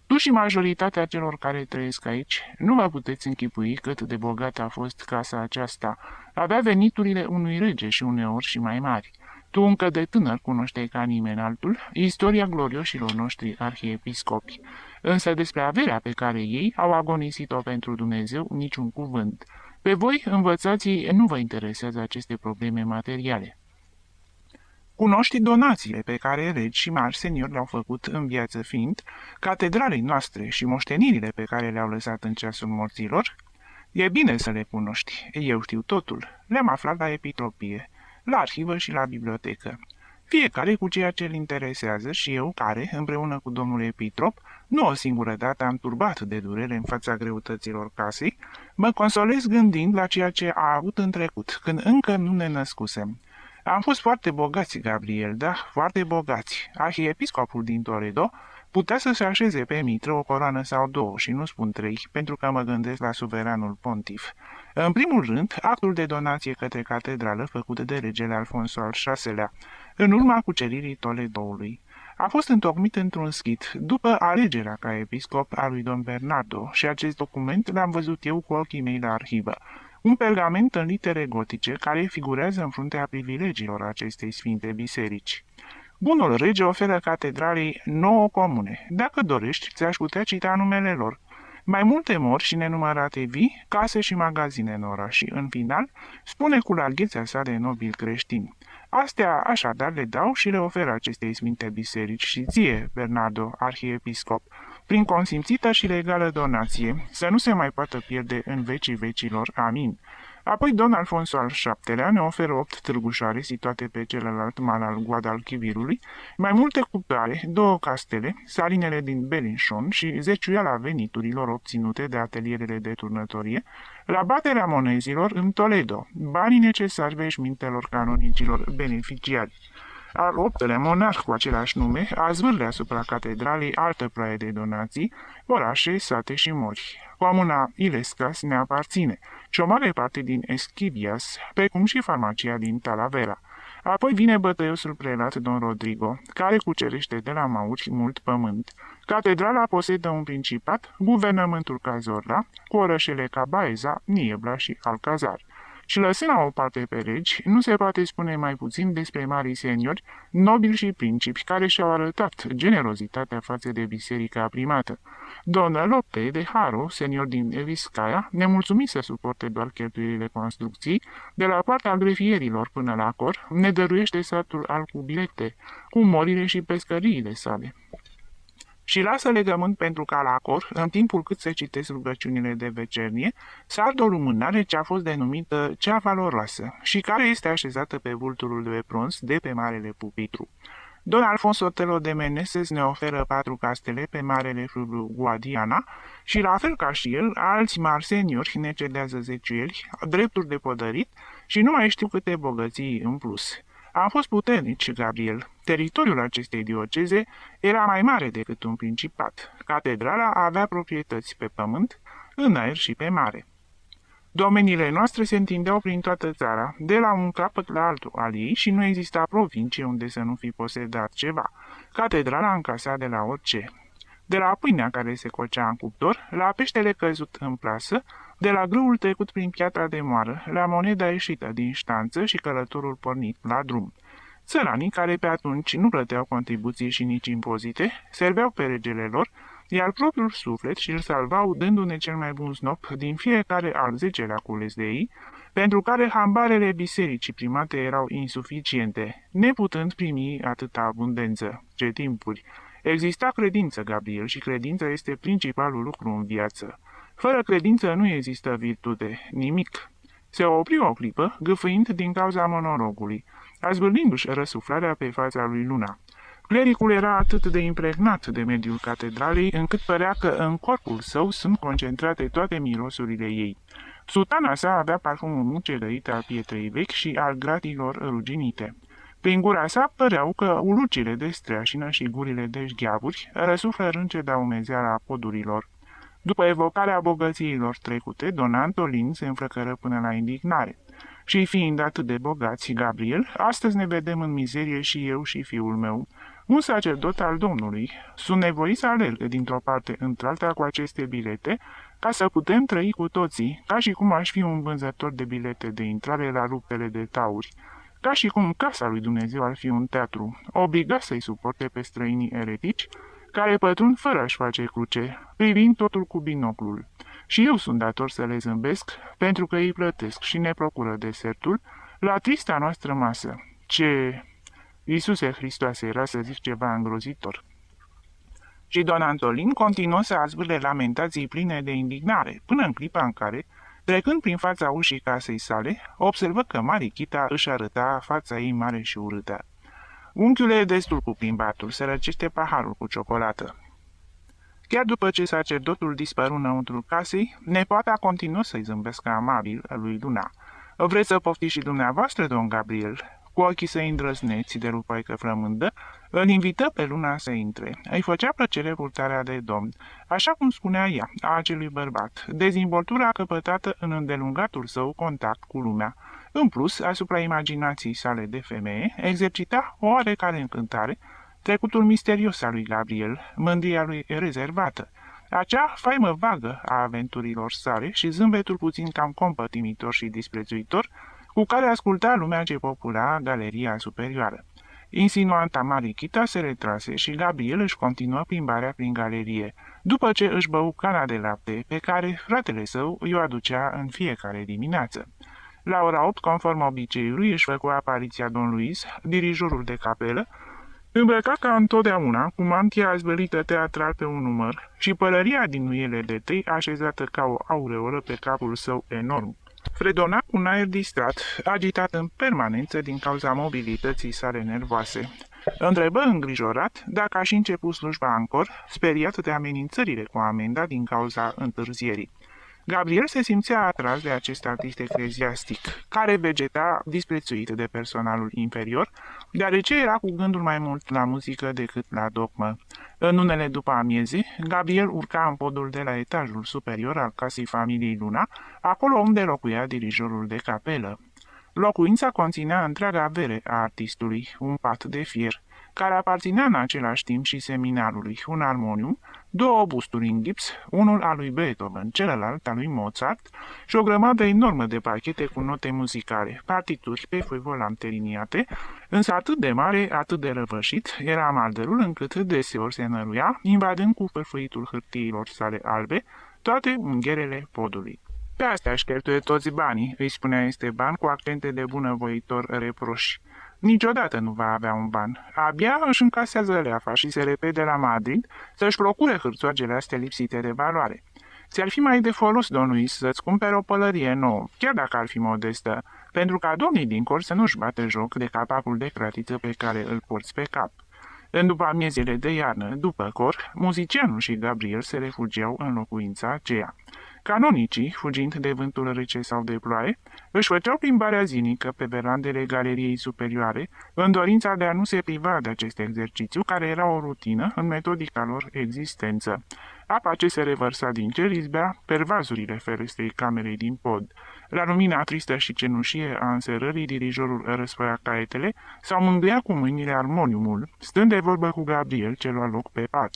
Tu și majoritatea celor care trăiesc aici nu vă puteți închipui cât de bogată a fost casa aceasta. Avea veniturile unui rege și uneori și mai mari. Tu încă de tânăr cunoșteai ca nimeni altul istoria glorioșilor noștri arhiepiscopi, însă despre averea pe care ei au agonisit-o pentru Dumnezeu niciun cuvânt. Pe voi, învățații, nu vă interesează aceste probleme materiale. Cunoști donațiile pe care regi și mari seniori le-au făcut în viață fiind, catedralei noastre și moștenirile pe care le-au lăsat în ceasul morților? E bine să le cunoști, eu știu totul, le-am aflat la epitropie, la arhivă și la bibliotecă. Fiecare cu ceea ce îl interesează și eu care, împreună cu domnul epitrop, nu o singură dată am turbat de durere în fața greutăților casei, mă consolez gândind la ceea ce a avut în trecut, când încă nu ne născusem. Am fost foarte bogați, Gabriel, da, foarte bogați. Arhiepiscopul din Toledo putea să se așeze pe mitră o coroană sau două, și nu spun 3, pentru că mă gândesc la suveranul pontif. În primul rând, actul de donație către catedrală făcut de regele Alfonso al VI-lea, în urma cuceririi Toledoului. A fost întocmit într-un schit, după alegerea ca episcop a lui Don Bernardo, și acest document l-am văzut eu cu ochii mei la arhivă. Un pergament în litere gotice care figurează în fruntea privilegiilor acestei sfinte biserici. Bunul rege oferă catedralei 9 comune. Dacă dorești, ți-aș putea cita numele lor. Mai multe mori și nenumărate vii, case și magazine în oraș și, în final, spune cu larghețea sa de nobil creștini. Astea așadar le dau și le oferă acestei sfinte biserici și ție, Bernardo, arhiepiscop, prin consimțită și legală donație, să nu se mai poată pierde în vecii vecilor. Amin. Apoi Don Alfonso al VII-lea ne oferă 8 târgușoare situate pe celălalt mal al Guadalquivirului, mai multe cuplare, 2 castele, salinele din Belinchon și zeciuiala veniturilor obținute de atelierele de turnătorie, la baterea monezilor în Toledo, banii necesari veșmintelor canonicilor beneficiari. Al 8-lea monarh cu același nume a zvârle asupra catedralei altă ploaie de donații, orașe, sate și mori. Comuna Ilescas ne aparține și o mare parte din Eschivias, precum și farmacia din Talavera. Apoi vine bătăiosul prelat Don Rodrigo, care cucerește de la Mauri mult pământ. Catedrala posedă un principat, guvernământul Cazorla, cu orășele ca Baeza, Niebla și Alcazar. Și lăsând la o parte pe regi, nu se poate spune mai puțin despre marii seniori, nobili și principi care și-au arătat generozitatea față de biserica primată. Don Lope de Haro, senior din Vizcaya, nemulțumit să suporte doar cheltuielile construcției, de la partea grefierilor până la cor, ne dăruiește satul al Cubilete, cu morile și pescăriile sale. Și lasă legământ pentru ca la cor, în timpul cât se citesc rugăciunile de vecernie, să ardă o lumânare ce a fost denumită cea valoroasă și care este așezată pe vulturul de bronz de pe marele pupitru. Don Alfonso Telo de Meneses ne oferă 4 castele pe marele fluviu Guadiana și, la fel ca și el, alți mari seniori ne cedează zeciuieli, drepturi de podărit și nu mai știu câte bogății în plus. Am fost puternici, Gabriel. Teritoriul acestei dioceze era mai mare decât un principat. Catedrala avea proprietăți pe pământ, în aer și pe mare. Domeniile noastre se întindeau prin toată țara, de la un capăt la altul al ei, și nu exista provincie unde să nu fi posedat ceva. Catedrala încasa de la orice. De la pâinea care se cocea în cuptor, la peștele căzut în plasă, de la grâul trecut prin piatra de moară, la moneda ieșită din ștanță și călătorul pornit la drum. Țăranii, care pe atunci nu plăteau contribuții și nici impozite, serveau pe regele lor, iar propriul suflet și îl salvau dându-ne cel mai bun snop din fiecare al 10-lea cules de ei, pentru care hambarele bisericii primate erau insuficiente, neputând primi atâta abundență. Ce timpuri! Exista credință, Gabriel, și credința este principalul lucru în viață. Fără credință nu există virtute, nimic. Se opri o clipă, gâfâind din cauza monorogului, azvârlindu-și răsuflarea pe fața lui Luna. Clericul era atât de impregnat de mediul catedralei, încât părea că în corpul său sunt concentrate toate mirosurile ei. Sutana sa avea parfumul mucelărit al pietrei vechi și al gratilor ruginite. Prin gura sa păreau că ulucile de streașină și gurile de șgheavuri răsuflă rânceda umezeala podurilor. După evocarea bogățiilor trecute, Don Antolin se înflăcără până la indignare. Și fiind atât de bogați, Gabriel, astăzi ne vedem în mizerie și eu și fiul meu, un sacerdot al Domnului. Sunt nevoit să alerg dintr-o parte într-alta cu aceste bilete, ca să putem trăi cu toții, ca și cum aș fi un vânzător de bilete de intrare la luptele de tauri, ca și cum casa lui Dumnezeu ar fi un teatru, obligat să-i suporte pe străinii eretici, care pătrund fără a-și face cruce, privind totul cu binoclul. Și eu sunt dator să le zâmbesc, pentru că îi plătesc și ne procură desertul la trista noastră masă. Ce... Iisuse Hristoase, era să zic ceva îngrozitor. Și Don Antolin continuă să azvârle lamentații pline de indignare, până în clipa în care, trecând prin fața ușii casei sale, observă că Marichita își arăta fața ei mare și urâtă. Unchiule e destul cu plimbatul, să răcește paharul cu ciocolată. Chiar după ce sacerdotul dispăru înăuntru casei, nepoata continuă să-i zâmbească amabil lui Luna. Vreți să poftiți și dumneavoastră, domn Gabriel? Cu ochii săi îndrăzneți de rupaică flămândă, îl invită pe Luna să intre. Îi făcea plăcere purtarea de domn, așa cum spunea ea, a acelui bărbat, dezvoltura căpătată în îndelungatul său contact cu lumea. În plus, asupra imaginației sale de femeie, exercita o oarecare încântare trecutul misterios al lui Gabriel, mândria lui rezervată, acea faimă vagă a aventurilor sale și zâmbetul puțin cam compătimitor și disprețuitor, cu care asculta lumea ce popula galeria superioară. Insinuanta Marichita se retrase și Gabriel își continuă plimbarea prin galerie, după ce își bău cana de lapte pe care fratele său i-o aducea în fiecare dimineață. La ora 8, conform obiceiului, își făcu apariția Don Luis, dirijorul de capelă, îmbrăcat ca întotdeauna, cu mantia azvălită teatral pe un număr și pălăria din nuiele de tei așezată ca o aureolă pe capul său enorm. Fredona cu un aer distrat, agitat în permanență din cauza mobilității sale nervoase. Întrebă îngrijorat dacă aș început slujba ancor, speriat de amenințările cu amenda din cauza întârzierii. Gabriel se simțea atras de acest artist ecleziastic, care vegeta disprețuit de personalul inferior, deoarece era cu gândul mai mult la muzică decât la dogmă. În unele după amieze, Gabriel urca în podul de la etajul superior al casei familiei Luna, acolo unde locuia dirijorul de capelă. Locuința conținea întreaga avere a artistului, un pat de fier, care aparținea în același timp și seminarului, un armonium, două busturi în gips, unul al lui Beethoven, celălalt al lui Mozart și o grămadă enormă de pachete cu note muzicale, partituri pe foi volante liniate, însă atât de mare, atât de răvășit era malderul încât deseori se năruia, invadând cu fârfâitul hârtiilor sale albe toate ungherele podului. Pe astea își cheltuie toți banii, îi spunea Esteban cu accente de bunăvoitor reproși. Niciodată nu va avea un ban. Abia își încasează leafa și se repede la Madrid să-și procure hârțoagele astea lipsite de valoare. Ți-ar fi mai de folos, don Luis, să-ți cumpere o pălărie nouă, chiar dacă ar fi modestă, pentru ca domnii din cor să nu-și bate joc de capacul de cratiță pe care îl porți pe cap. În după amiezile de iarnă, după cor, muzicianul și Gabriel se refugiau în locuința aceea. Canonicii, fugind de vântul rece sau de ploaie, își făceau plimbarea zilnică pe verandele galeriei superioare, în dorința de a nu se priva de acest exercițiu, care era o rutină în metodica lor existență. Apa ce se revărsa din cer izbea pervazurile ferestrei camerei din pod. La lumina tristă și cenușie a înserării, dirijorul răsfăia caietele sau mângâia cu mâinile armoniumul, stând de vorbă cu Gabriel, ce lua loc pe pat.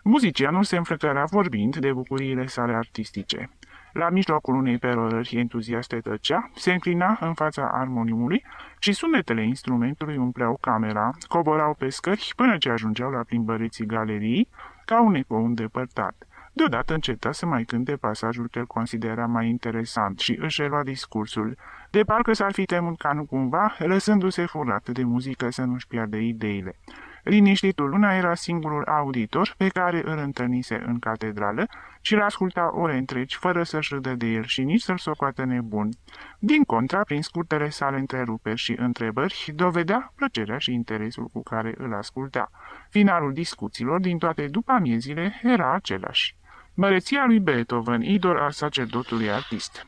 Muzicianul se înflăcăra vorbind de bucuriile sale artistice. La mijlocul unei perorări entuziaste tăcea, se înclina în fața armoniumului și sunetele instrumentului umpleau camera, coborau pe scări până ce ajungeau la plimbăreții galeriei, ca un ecou îndepărtat. Deodată înceta să mai cânte pasajul că îl considera mai interesant și își relua discursul, de parcă s-ar fi temut ca nu cumva, lăsându-se furat de muzică să nu-și piardă ideile. Liniștitul Luna era singurul auditor pe care îl întâlnise în catedrală și îl asculta ore întregi, fără să-și râdă de el și nici să-l socoată nebun. Din contra, prin scurtele sale întreruperi și întrebări, dovedea plăcerea și interesul cu care îl asculta. Finalul discuțiilor din toate după-amiezile era același. Măreția lui Beethoven, idol al sacerdotului artist.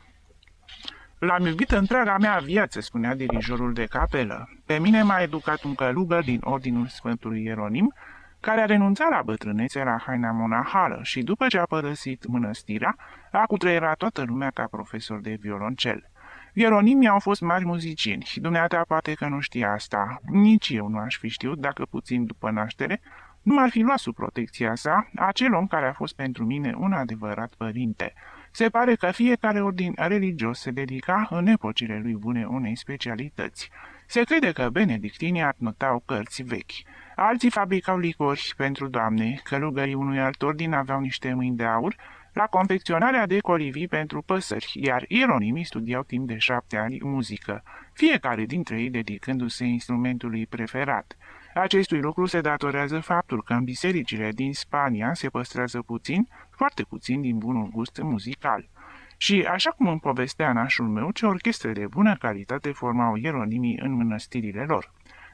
L-am iubit întreaga mea viață, spunea dirijorul de capelă. Pe mine m-a educat un călugăr din ordinul Sfântului Ieronim, care a renunțat la bătrânețe la haina monahală și, după ce a părăsit mănăstirea, a cutreierat toată lumea ca profesor de violoncel. Ieronimii au fost mari muzicieni și dumneata poate că nu știa asta. Nici eu nu aș fi știut dacă puțin după naștere nu m-ar fi luat sub protecția sa acel om care a fost pentru mine un adevărat părinte. Se pare că fiecare ordin religios se dedica în epocile lui bune unei specialități. Se crede că benedictinii adnotau cărți vechi. Alții fabricau licori pentru doamne, călugării unui alt ordin aveau niște mâini de aur la confecționarea de colivii pentru păsări, iar ieronimii studiau timp de 7 ani muzică, fiecare dintre ei dedicându-se instrumentului preferat. Acestui lucru se datorează faptul că în bisericile din Spania se păstrează puțin, foarte puțin din bunul gust muzical. Și, așa cum îmi povestea nașul meu, ce orchestre de bună calitate formau ieronimii în mănăstirile lor.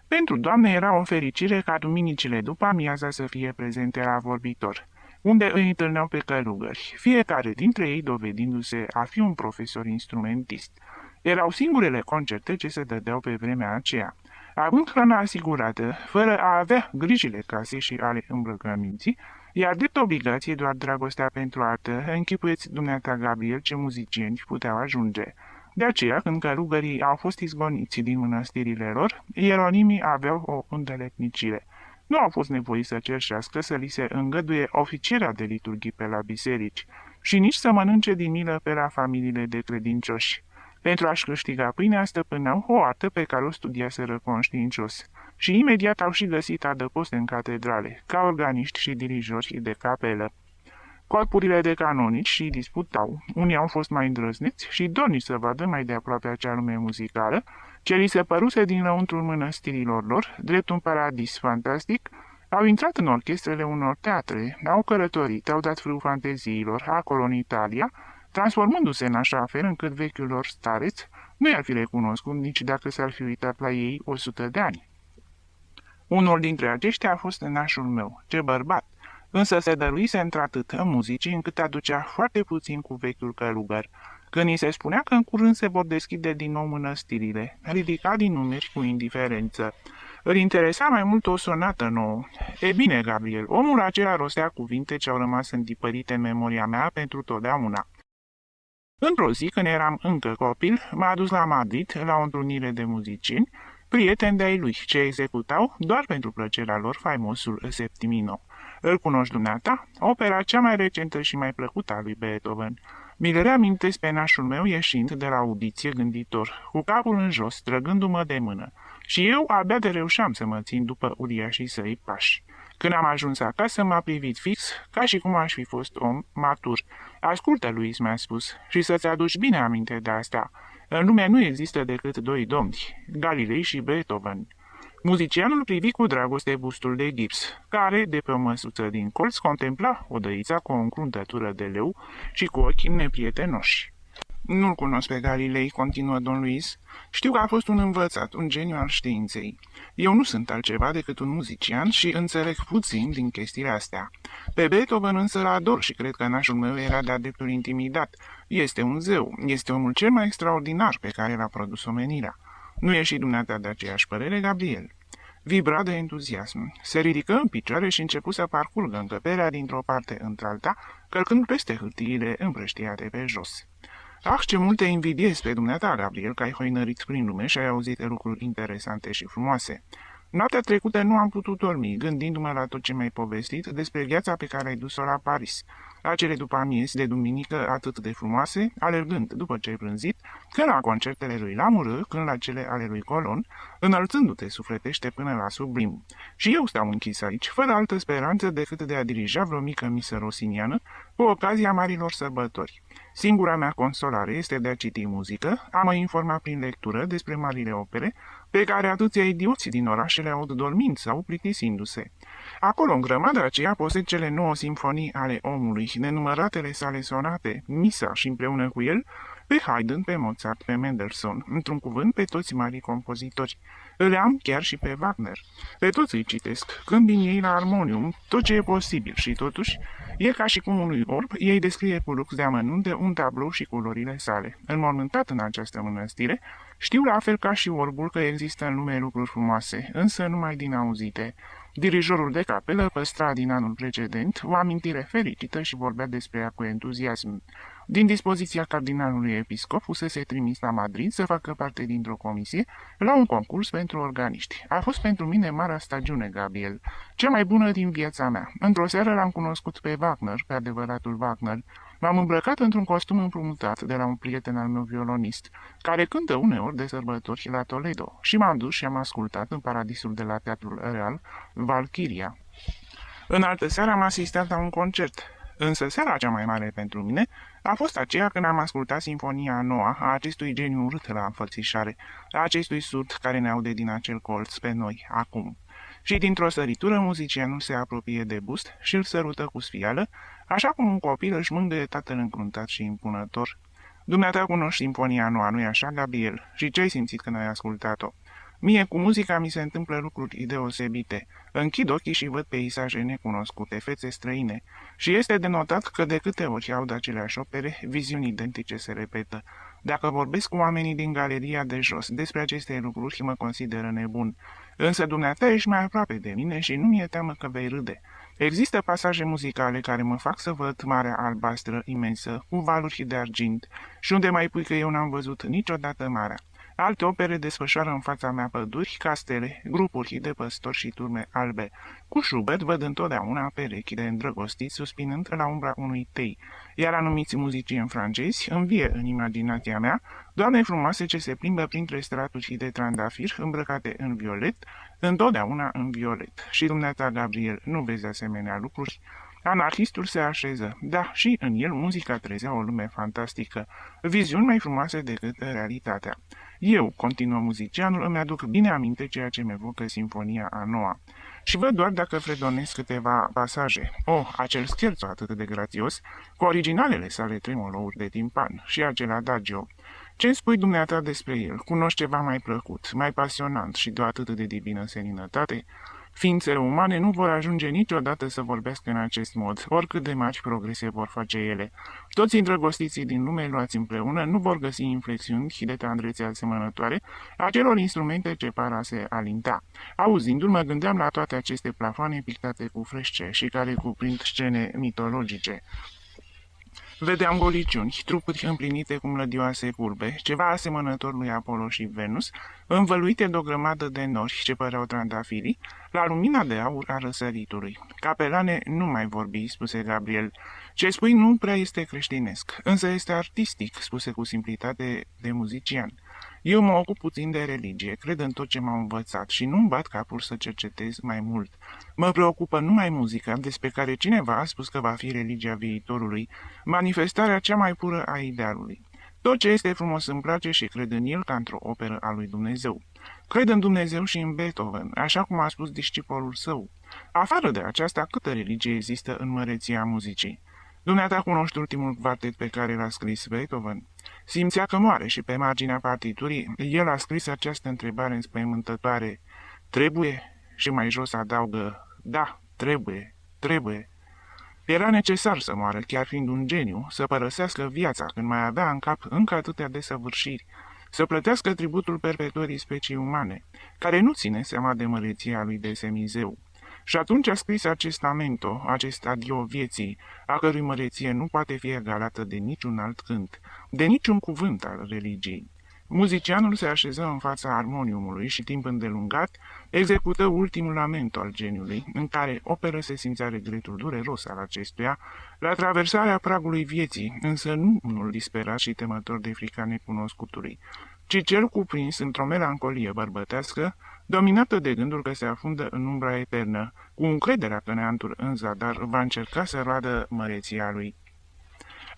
Pentru doamne era o fericire ca duminicile după amiaza să fie prezente la vorbitor, unde îi întâlneau pe călugări, fiecare dintre ei dovedindu-se a fi un profesor instrumentist. Erau singurele concerte ce se dădeau pe vremea aceea. Având hrana asigurată, fără a avea grijile casei și ale îmbrăcăminții, iar drept obligație doar dragostea pentru artă, închipuieți dumneata, Gabriel, ce muzicieni puteau ajunge. De aceea, când călugării au fost izgoniți din mănăstirile lor, ieronimii aveau o îndeletnicire. Nu au fost nevoiți să cerșească să li se îngăduie oficierea de liturghii pe la biserici și nici să mănânce din milă pe la familiile de credincioși. Pentru a-și câștiga pâinea stăpâneau o artă pe care o studiaseră conștiincios și imediat au și găsit adăpost în catedrale, ca organiști și dirijori de capelă. Corpurile de canonici și disputau, unii au fost mai îndrăzneți și dornici să vadă mai de aproape acea lume muzicală, ce li se păruse din lăuntrul mănăstirilor lor, drept un paradis fantastic, au intrat în orchestrele unor teatre, au călătorit, au dat frâu fanteziilor, acolo în Italia, transformându-se în așa fel încât vechiul lor stareț nu i-ar fi recunoscut nici dacă s-ar fi uitat la ei 100 de ani. Unul dintre aceștia a fost nașul meu, ce bărbat, însă se dăruise într-atât în muzicii încât aducea foarte puțin cu vechiul călugăr. Când îi se spunea că în curând se vor deschide din nou mănăstirile, ridica din numeri cu indiferență. Îl interesa mai mult o sonată nouă. E bine, Gabriel, omul acela rostea cuvinte ce au rămas întipărite în memoria mea pentru totdeauna. Într-o zi, când eram încă copil, m-a dus la Madrid la o întrunire de muzicieni, prieteni de-ai lui, ce executau, doar pentru plăcerea lor, faimosul Septimino. Îl cunoști dumneata? Opera cea mai recentă și mai plăcută a lui Beethoven. Mi-l reamintesc pe nașul meu ieșind de la audiție gânditor, cu capul în jos, trăgându-mă de mână, și eu abia de reușeam să mă țin după uriașii săi pași. Când am ajuns acasă, m-a privit fix, ca și cum aș fi fost om matur. Ascultă, Luis, mi-a spus, și să-ți aduci bine aminte de asta. În lume nu există decât 2 domni, Galilei și Beethoven. Muzicianul privi cu dragoste bustul de gips, care, de pe o măsuță din colț, contempla odăița cu o încruntătură de leu și cu ochi neprietenoși. Nu-l cunosc pe Galilei, continuă don Luis. Știu că a fost un învățat, un geniu al științei. Eu nu sunt altceva decât un muzician și înțeleg puțin din chestiile astea. Pe Beethoven însă l-ador și cred că nașul meu era de-a dreptul intimidat. Este un zeu, este omul cel mai extraordinar pe care l-a produs omenirea. Nu e și dumneata de aceeași părere, Gabriel? Vibra de entuziasm. Se ridică în picioare și începu să parcurgă încăperea dintr-o parte într-alta, călcând peste hârtiile împrăștiate pe jos. Ah, ce multe invidiez pe dumneata, Gabriel, că ai hoinărit prin lume și ai auzit lucruri interesante și frumoase. Noaptea trecută nu am putut dormi, gândindu-mă la tot ce mi-ai povestit despre viața pe care ai dus-o la Paris. Acele după amiezi de duminică atât de frumoase, alergând după ce ai prânzit, că la concertele lui Lamoureux, când la cele ale lui Colon, înălțându-te sufletește până la sublim. Și eu stau închis aici, fără altă speranță decât de a dirija vreo mică misă rosiniană, cu ocazia marilor sărbători. Singura mea consolare este de a citi muzică, a mă informa prin lectură despre marile opere, pe care atâția idioți din oraș le aud dormind sau plictisindu-se. Acolo, în grămada aceea, posed cele 9 simfonii ale omului, nenumăratele sale sonate, misa și împreună cu el, pe Haydn, pe Mozart, pe Mendelssohn, într-un cuvânt pe toți marii compozitori. Îl am chiar și pe Wagner. Pe toți îi citesc, câmbin ei la armonium, tot ce e posibil și totuși, e ca și cum unui orb, ei descrie cu lux de amănunte un tablou și culorile sale. Înmormântat în această mănăstire, știu la fel ca și orbul că există în lume lucruri frumoase, însă numai din auzite. Dirijorul de capelă păstra din anul precedent o amintire fericită și vorbea despre ea cu entuziasm. Din dispoziția cardinalului episcop fusese trimis la Madrid să facă parte dintr-o comisie la un concurs pentru organiști. A fost pentru mine marea stagiune, Gabriel, cea mai bună din viața mea. Într-o seară l-am cunoscut pe Wagner, pe adevăratul Wagner. M-am îmbrăcat într-un costum împrumutat de la un prieten al meu violonist, care cântă uneori de sărbători la Toledo, și m-am dus și am ascultat în paradisul de la Teatrul Real, Valkyria. În altă seară am asistat la un concert, însă seara cea mai mare pentru mine a fost aceea când am ascultat Sinfonia a noua a acestui geniu urât la înfățișare, a acestui surd care ne aude din acel colț pe noi, acum. Și dintr-o săritură muzicianul se apropie de bust și îl sărută cu sfială, așa cum un copil își mângâie tatăl încruntat și impunător. Dumneata cunoști Sinfonia noua, nu-i așa, Gabriel? Și ce ai simțit când ai ascultat-o? Mie cu muzica mi se întâmplă lucruri deosebite. Închid ochii și văd peisaje necunoscute, fețe străine. Și este de notat că de câte ori aud aceleași opere, viziuni identice se repetă. Dacă vorbesc cu oamenii din galeria de jos despre aceste lucruri, mă consideră nebun. Însă dumneata ești mai aproape de mine și nu mi-e teamă că vei râde. Există pasaje muzicale care mă fac să văd Marea Albastră imensă, cu valuri de argint, și unde mai pui că eu n-am văzut niciodată marea. Alte opere desfășoară în fața mea păduri, castele, grupuri de păstori și turme albe. Cu Schubert văd întotdeauna perechi de îndrăgostiți suspinând la umbra unui tei, iar anumiți muzicieni francezi învie în imaginația mea doamne frumoase ce se plimbă printre straturi de trandafir îmbrăcate în violet, întotdeauna în violet. Și dumneata, Gabriel, nu vezi asemenea lucruri? Anarhistul se așeză, da, și în el muzica trezea o lume fantastică, viziuni mai frumoase decât realitatea. Eu, continuă muzicianul, îmi aduc bine aminte ceea ce mi-evocă Sinfonia a noua. Și văd doar dacă fredonesc câteva pasaje. Oh, acel scherzo atât de grațios, cu originalele sale tremolouri de timpan și acel adagio. Ce-mi spui dumneata despre el? Cunoști ceva mai plăcut, mai pasionant și de o atât de divină seninătate? Ființele umane nu vor ajunge niciodată să vorbească în acest mod, oricât de mari progrese vor face ele. Toți îndrăgostiții din lume luați împreună nu vor găsi inflexiuni și de tandrețe asemănătoare acelor instrumente ce par a se alinta. Auzindu-l, mă gândeam la toate aceste plafoane pictate cu frește și care cuprind scene mitologice. Vedeam goliciuni, trupuri împlinite cu mlădioase curbe, ceva asemănător lui Apollo și Venus, învăluite de o grămadă de nori ce păreau trandafirii, la lumina de aur a răsăritului. Capelane, nu mai vorbi, spuse Gabriel. Ce spui nu prea este creștinesc, însă este artistic, spuse cu simplitate de muzician. Eu mă ocup puțin de religie, cred în tot ce m-au învățat și nu-mi bat capul să cercetez mai mult. Mă preocupă numai muzica, despre care cineva a spus că va fi religia viitorului, manifestarea cea mai pură a idealului. Tot ce este frumos îmi place și cred în el ca într-o operă a lui Dumnezeu. Cred în Dumnezeu și în Beethoven, așa cum a spus discipolul său. Afară de aceasta, câtă religie există în măreția muzicii? Dumneata cunoști ultimul quartet pe care l-a scris Beethoven? Simțea că moare și pe marginea partiturii el a scris această întrebare înspăimântătoare. Trebuie? Și mai jos adaugă, da, trebuie, trebuie. Era necesar să moară, chiar fiind un geniu, să părăsească viața când mai avea în cap încă atâtea desăvârșiri, să plătească tributul perpetuării specii umane, care nu ține seama de măreția lui de semizeu. Și atunci a scris acest lamento, acest adio vieții, a cărui măreție nu poate fi egalată de niciun alt cânt, de niciun cuvânt al religiei. Muzicianul se așeză în fața armoniumului și, timp îndelungat, execută ultimul lamento al geniului, în care operă se simțea regretul dureros al acestuia, la traversarea pragului vieții, însă nu unul disperat și temător de frica necunoscutului, ci cel cuprins într-o melancolie bărbătească, dominată de gândul că se afundă în umbra eternă, cu încrederea că neantul în zadar va încerca să roadă măreția lui.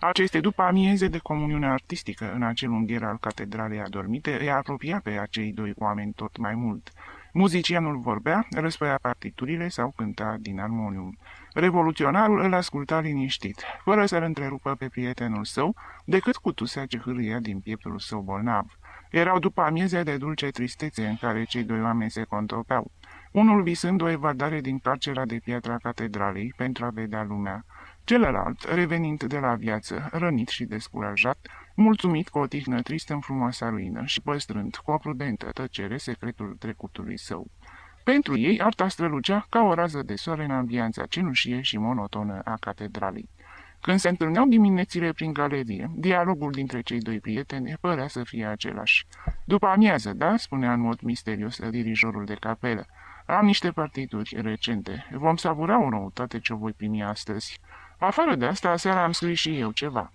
Aceste după amieze de comuniune artistică în acel ungher al catedralei adormite îi apropia pe acei doi oameni tot mai mult. Muzicianul vorbea, răspăia partiturile sau cânta din armonium. Revoluționarul îl asculta liniștit, fără să-l întrerupă pe prietenul său, decât cu tusea ce hârâia din pieptul său bolnav. Erau după amieze de dulce tristețe în care cei doi oameni se contopeau, unul visând o evadare din carcera de piatra catedralei pentru a vedea lumea, celălalt, revenind de la viață, rănit și descurajat, mulțumit cu o tihnă tristă în frumoasa ruină și păstrând cu o prudentă tăcere secretul trecutului său. Pentru ei, arta strălucea ca o rază de soare în ambianța cenușie și monotonă a catedralei. Când se întâlneau diminețile prin galerie, dialogul dintre cei doi prieteni părea să fie același. După amiază, da, spunea în mod misterios dirijorul de capelă, am niște partituri recente, vom savura o noutate ce o voi primi astăzi. Afară de asta, aseară am scris și eu ceva.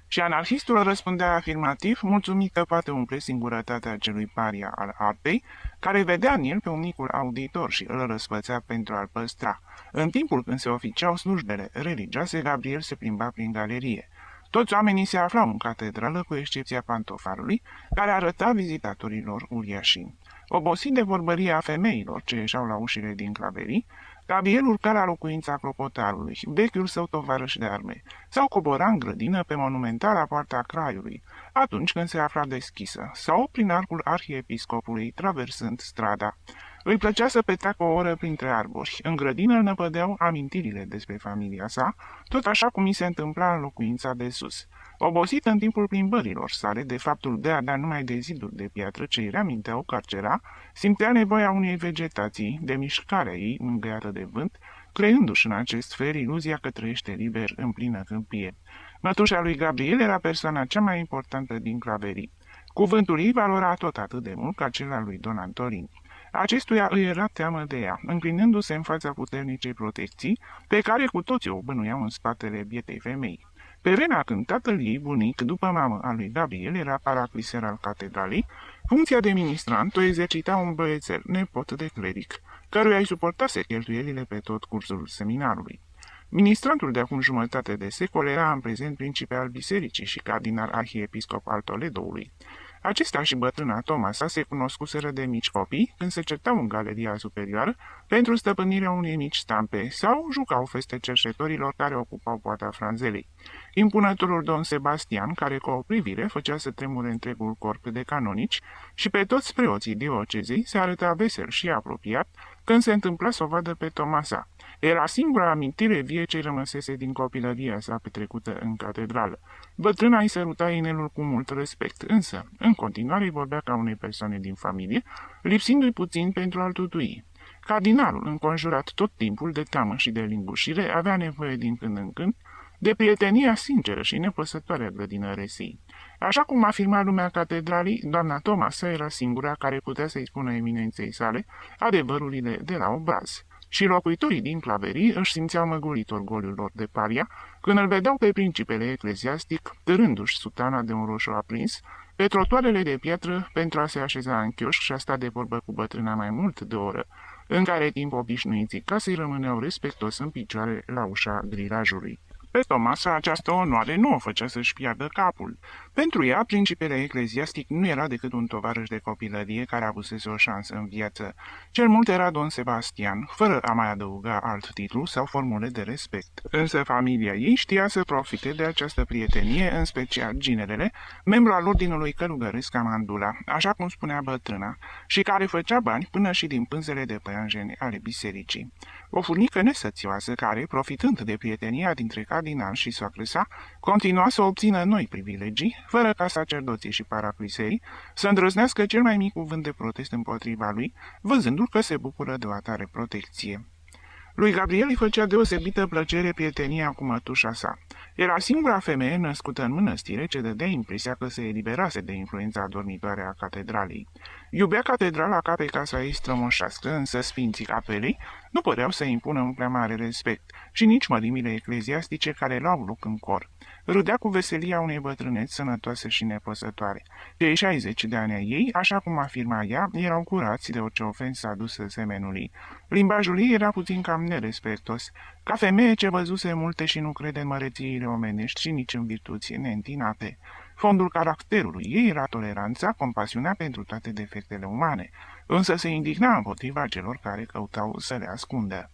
Și anarhistul răspundea afirmativ, mulțumit că poate umple singurătatea acelui paria al artei, care vedea în el pe un micul auditor și îl răspățea pentru a-l păstra. În timpul când se oficiau slujbele religioase, Gabriel se plimba prin galerie. Toți oamenii se aflau în catedrală, cu excepția pantofarului, care arăta vizitatorilor uriașii. Obosit de vorbăria femeilor ce ieșeau la ușile din claverii, Gabriel urca la locuința clopotarului, vechiul său tovarăș de arme, sau cobora în grădină pe monumentala poarta Craiului, atunci când se afla deschisă, sau prin arcul arhiepiscopului, traversând strada. Îi plăcea să petreacă o oră printre arbori. În grădină îl năpădeau amintirile despre familia sa, tot așa cum i se întâmpla în locuința de sus. Obosit în timpul plimbărilor sale de faptul de a da numai de ziduri de piatră ce îi reaminteau carcera, simțea nevoia unei vegetații, de mișcarea ei mângâiată de vânt, creându-și în acest fel iluzia că trăiește liber în plină câmpie. Mătușa lui Gabriel era persoana cea mai importantă din claverii. Cuvântul ei valora tot atât de mult ca cel al lui Don Antolin. Acestuia îi era teamă de ea, înclinându-se în fața puternicei protecții, pe care cu toții o bănuiau în spatele bietei femei. Pe vremea când tatăl ei, bunic, după mamă a lui Gabriel, era paracliser al catedralei, funcția de ministrant o exercita un băiețel, nepot de cleric, căruia îi suportase cheltuielile pe tot cursul seminarului. Ministrantul de acum jumătate de secol era în prezent principe al bisericii și cardinal arhiepiscop al Toledoului. Acesta și bătrâna Tomasa se cunoscuseră de mici copii când se certau în galeria superioară pentru stăpânirea unei mici stampe sau jucau feste cerșetorilor care ocupau poarta Franzelei. Impunătorul Don Sebastian, care cu o privire făcea să tremure întregul corp de canonici, și pe toți preoții diocezei se arăta vesel și apropiat când se întâmpla să o vadă pe Tomasa. Era singura amintire vie ce rămăsese din copilăria sa petrecută în catedrală. Bătrâna îi săruta inelul cu mult respect, însă, în continuare îi vorbea ca unei persoane din familie, lipsindu-i puțin pentru a-l tutui. Cardinalul, înconjurat tot timpul de teamă și de lingușire, avea nevoie din când în când de prietenia sinceră și nepăsătoare a grădinăresii. Așa cum afirma lumea catedralii, doamna Tomasa era singura care putea să-i spună eminenței sale adevărurile de la obraz. Și locuitorii din claverii își simțeau măgulit orgoliul lor de paria când îl vedeau pe principele ecleziastic târându-și sutana de un roșu aprins pe trotuarele de piatră pentru a se așeza în chioșc și a sta de vorbă cu bătrâna mai mult de o oră, în care timp obișnuiții casei rămâneau respectos în picioare la ușa grilajului. Pe Tomasa această onoare nu o făcea să-și piardă capul. Pentru ea, principele ecleziastic nu era decât un tovarăș de copilărie care avusese o șansă în viață. Cel mult era Don Sebastian, fără a mai adăuga alt titlu sau formule de respect. Însă familia ei știa să profite de această prietenie, în special ginerele, membru al ordinului călugăresc Amandula, așa cum spunea bătrâna, și care făcea bani până și din pânzele de păianjeni ale bisericii. O furnică nesățioasă care, profitând de prietenia dintre cardinal și soacră sa, continua să obțină noi privilegii, fără ca sacerdoții și paraclisei să îndrăznească cel mai mic cuvânt de protest împotriva lui, văzându-l că se bucură de o atare protecție. Lui Gabriel îi făcea deosebită plăcere prietenia cu mătușa sa. Era singura femeie născută în mănăstire ce dădea impresia că se eliberase de influența adormitoare a catedralei. Iubea catedrala ca pe casa ei strămoșească, însă sfinții capelei nu păreau să impună un prea mare respect și nici mărimile ecleziastice care l-au loc în cor. Râdea cu veselia unei bătrâneți sănătoase și nepăsătoare. Cei 60 de ani ai ei, așa cum afirma ea, erau curați de orice ofensă adusă semenului. Limbajul ei era puțin cam nerespectos, ca femeie ce văzuse multe și nu crede în mărețiile omenești și nici în virtuți neîntinate. Fondul caracterului ei era toleranța, compasiunea pentru toate defectele umane, însă se indigna împotriva celor care căutau să le ascundă.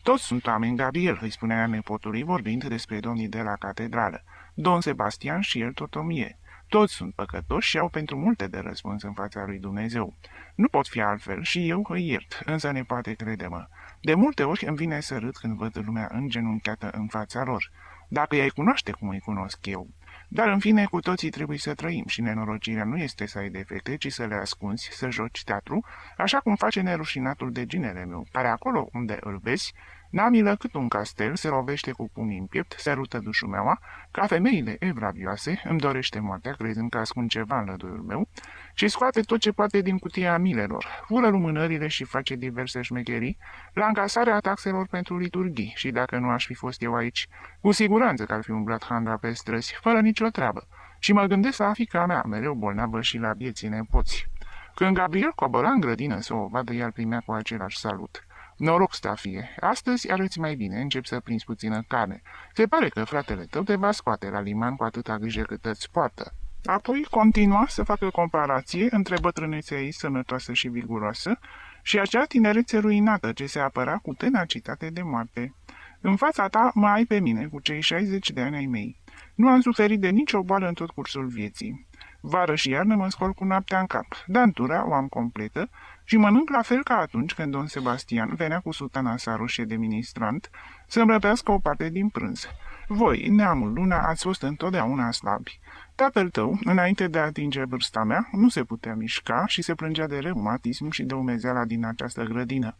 Toți sunt oameni, Gabriel, îi spunea nepotului, vorbind despre domnii de la catedrală. Don Sebastian și el tot o mie. Toți sunt păcătoși și au pentru multe de răspuns în fața lui Dumnezeu. Nu pot fi altfel și eu îi iert, însă ne poate crede-mă. De multe ori îmi vine să râd când văd lumea îngenunchiată în fața lor. Dacă i-ai cunoaște cum îi cunosc eu. Dar în fine, cu toții trebuie să trăim și nenorocirea nu este să ai defecte, ci să le ascunzi, să joci teatru, așa cum face nerușinatul de ginele meu, care acolo unde îl vezi, n-a milă cât un castel, se lovește cu pumnii în piept, se rută dușumeaua, ca femeile evlavioase, îmi dorește moartea, crezând că ascund ceva în lăduiul meu, și scoate tot ce poate din cutia milelor, fură lumânările și face diverse șmecherii, la încasarea taxelor pentru liturghii, și dacă nu aș fi fost eu aici, cu siguranță că ar fi umblat handra pe străzi, fără nicio treabă, și mă gândesc la fiica mea, mereu bolnavă și la vieții nepoți. Când Gabriel cobora în grădină să o vadă, ea primea cu același salut. Noroc, Stafie, astăzi arăți mai bine, încep să prinzi puțină carne. Se pare că fratele tău te va scoate la liman cu atâta grijă cât îți poartă. Apoi continua să facă comparație între bătrânețea ei sănătoasă și viguroasă și acea tinerețe ruinată ce se apăra cu tenacitate de moarte. În fața ta mă ai pe mine cu cei 60 de ani ai mei. Nu am suferit de nicio boală în tot cursul vieții. Vară și iarnă mă scol cu noaptea în cap. Dantura o am completă și mănânc la fel ca atunci când don Sebastian venea cu sutana sa roșie de ministrant să-mi răpească o parte din prânz. Voi, neamul Luna, ați fost întotdeauna slabi. Tatăl tău, înainte de a atinge vârsta mea, nu se putea mișca și se plângea de reumatism și de umezeala din această grădină.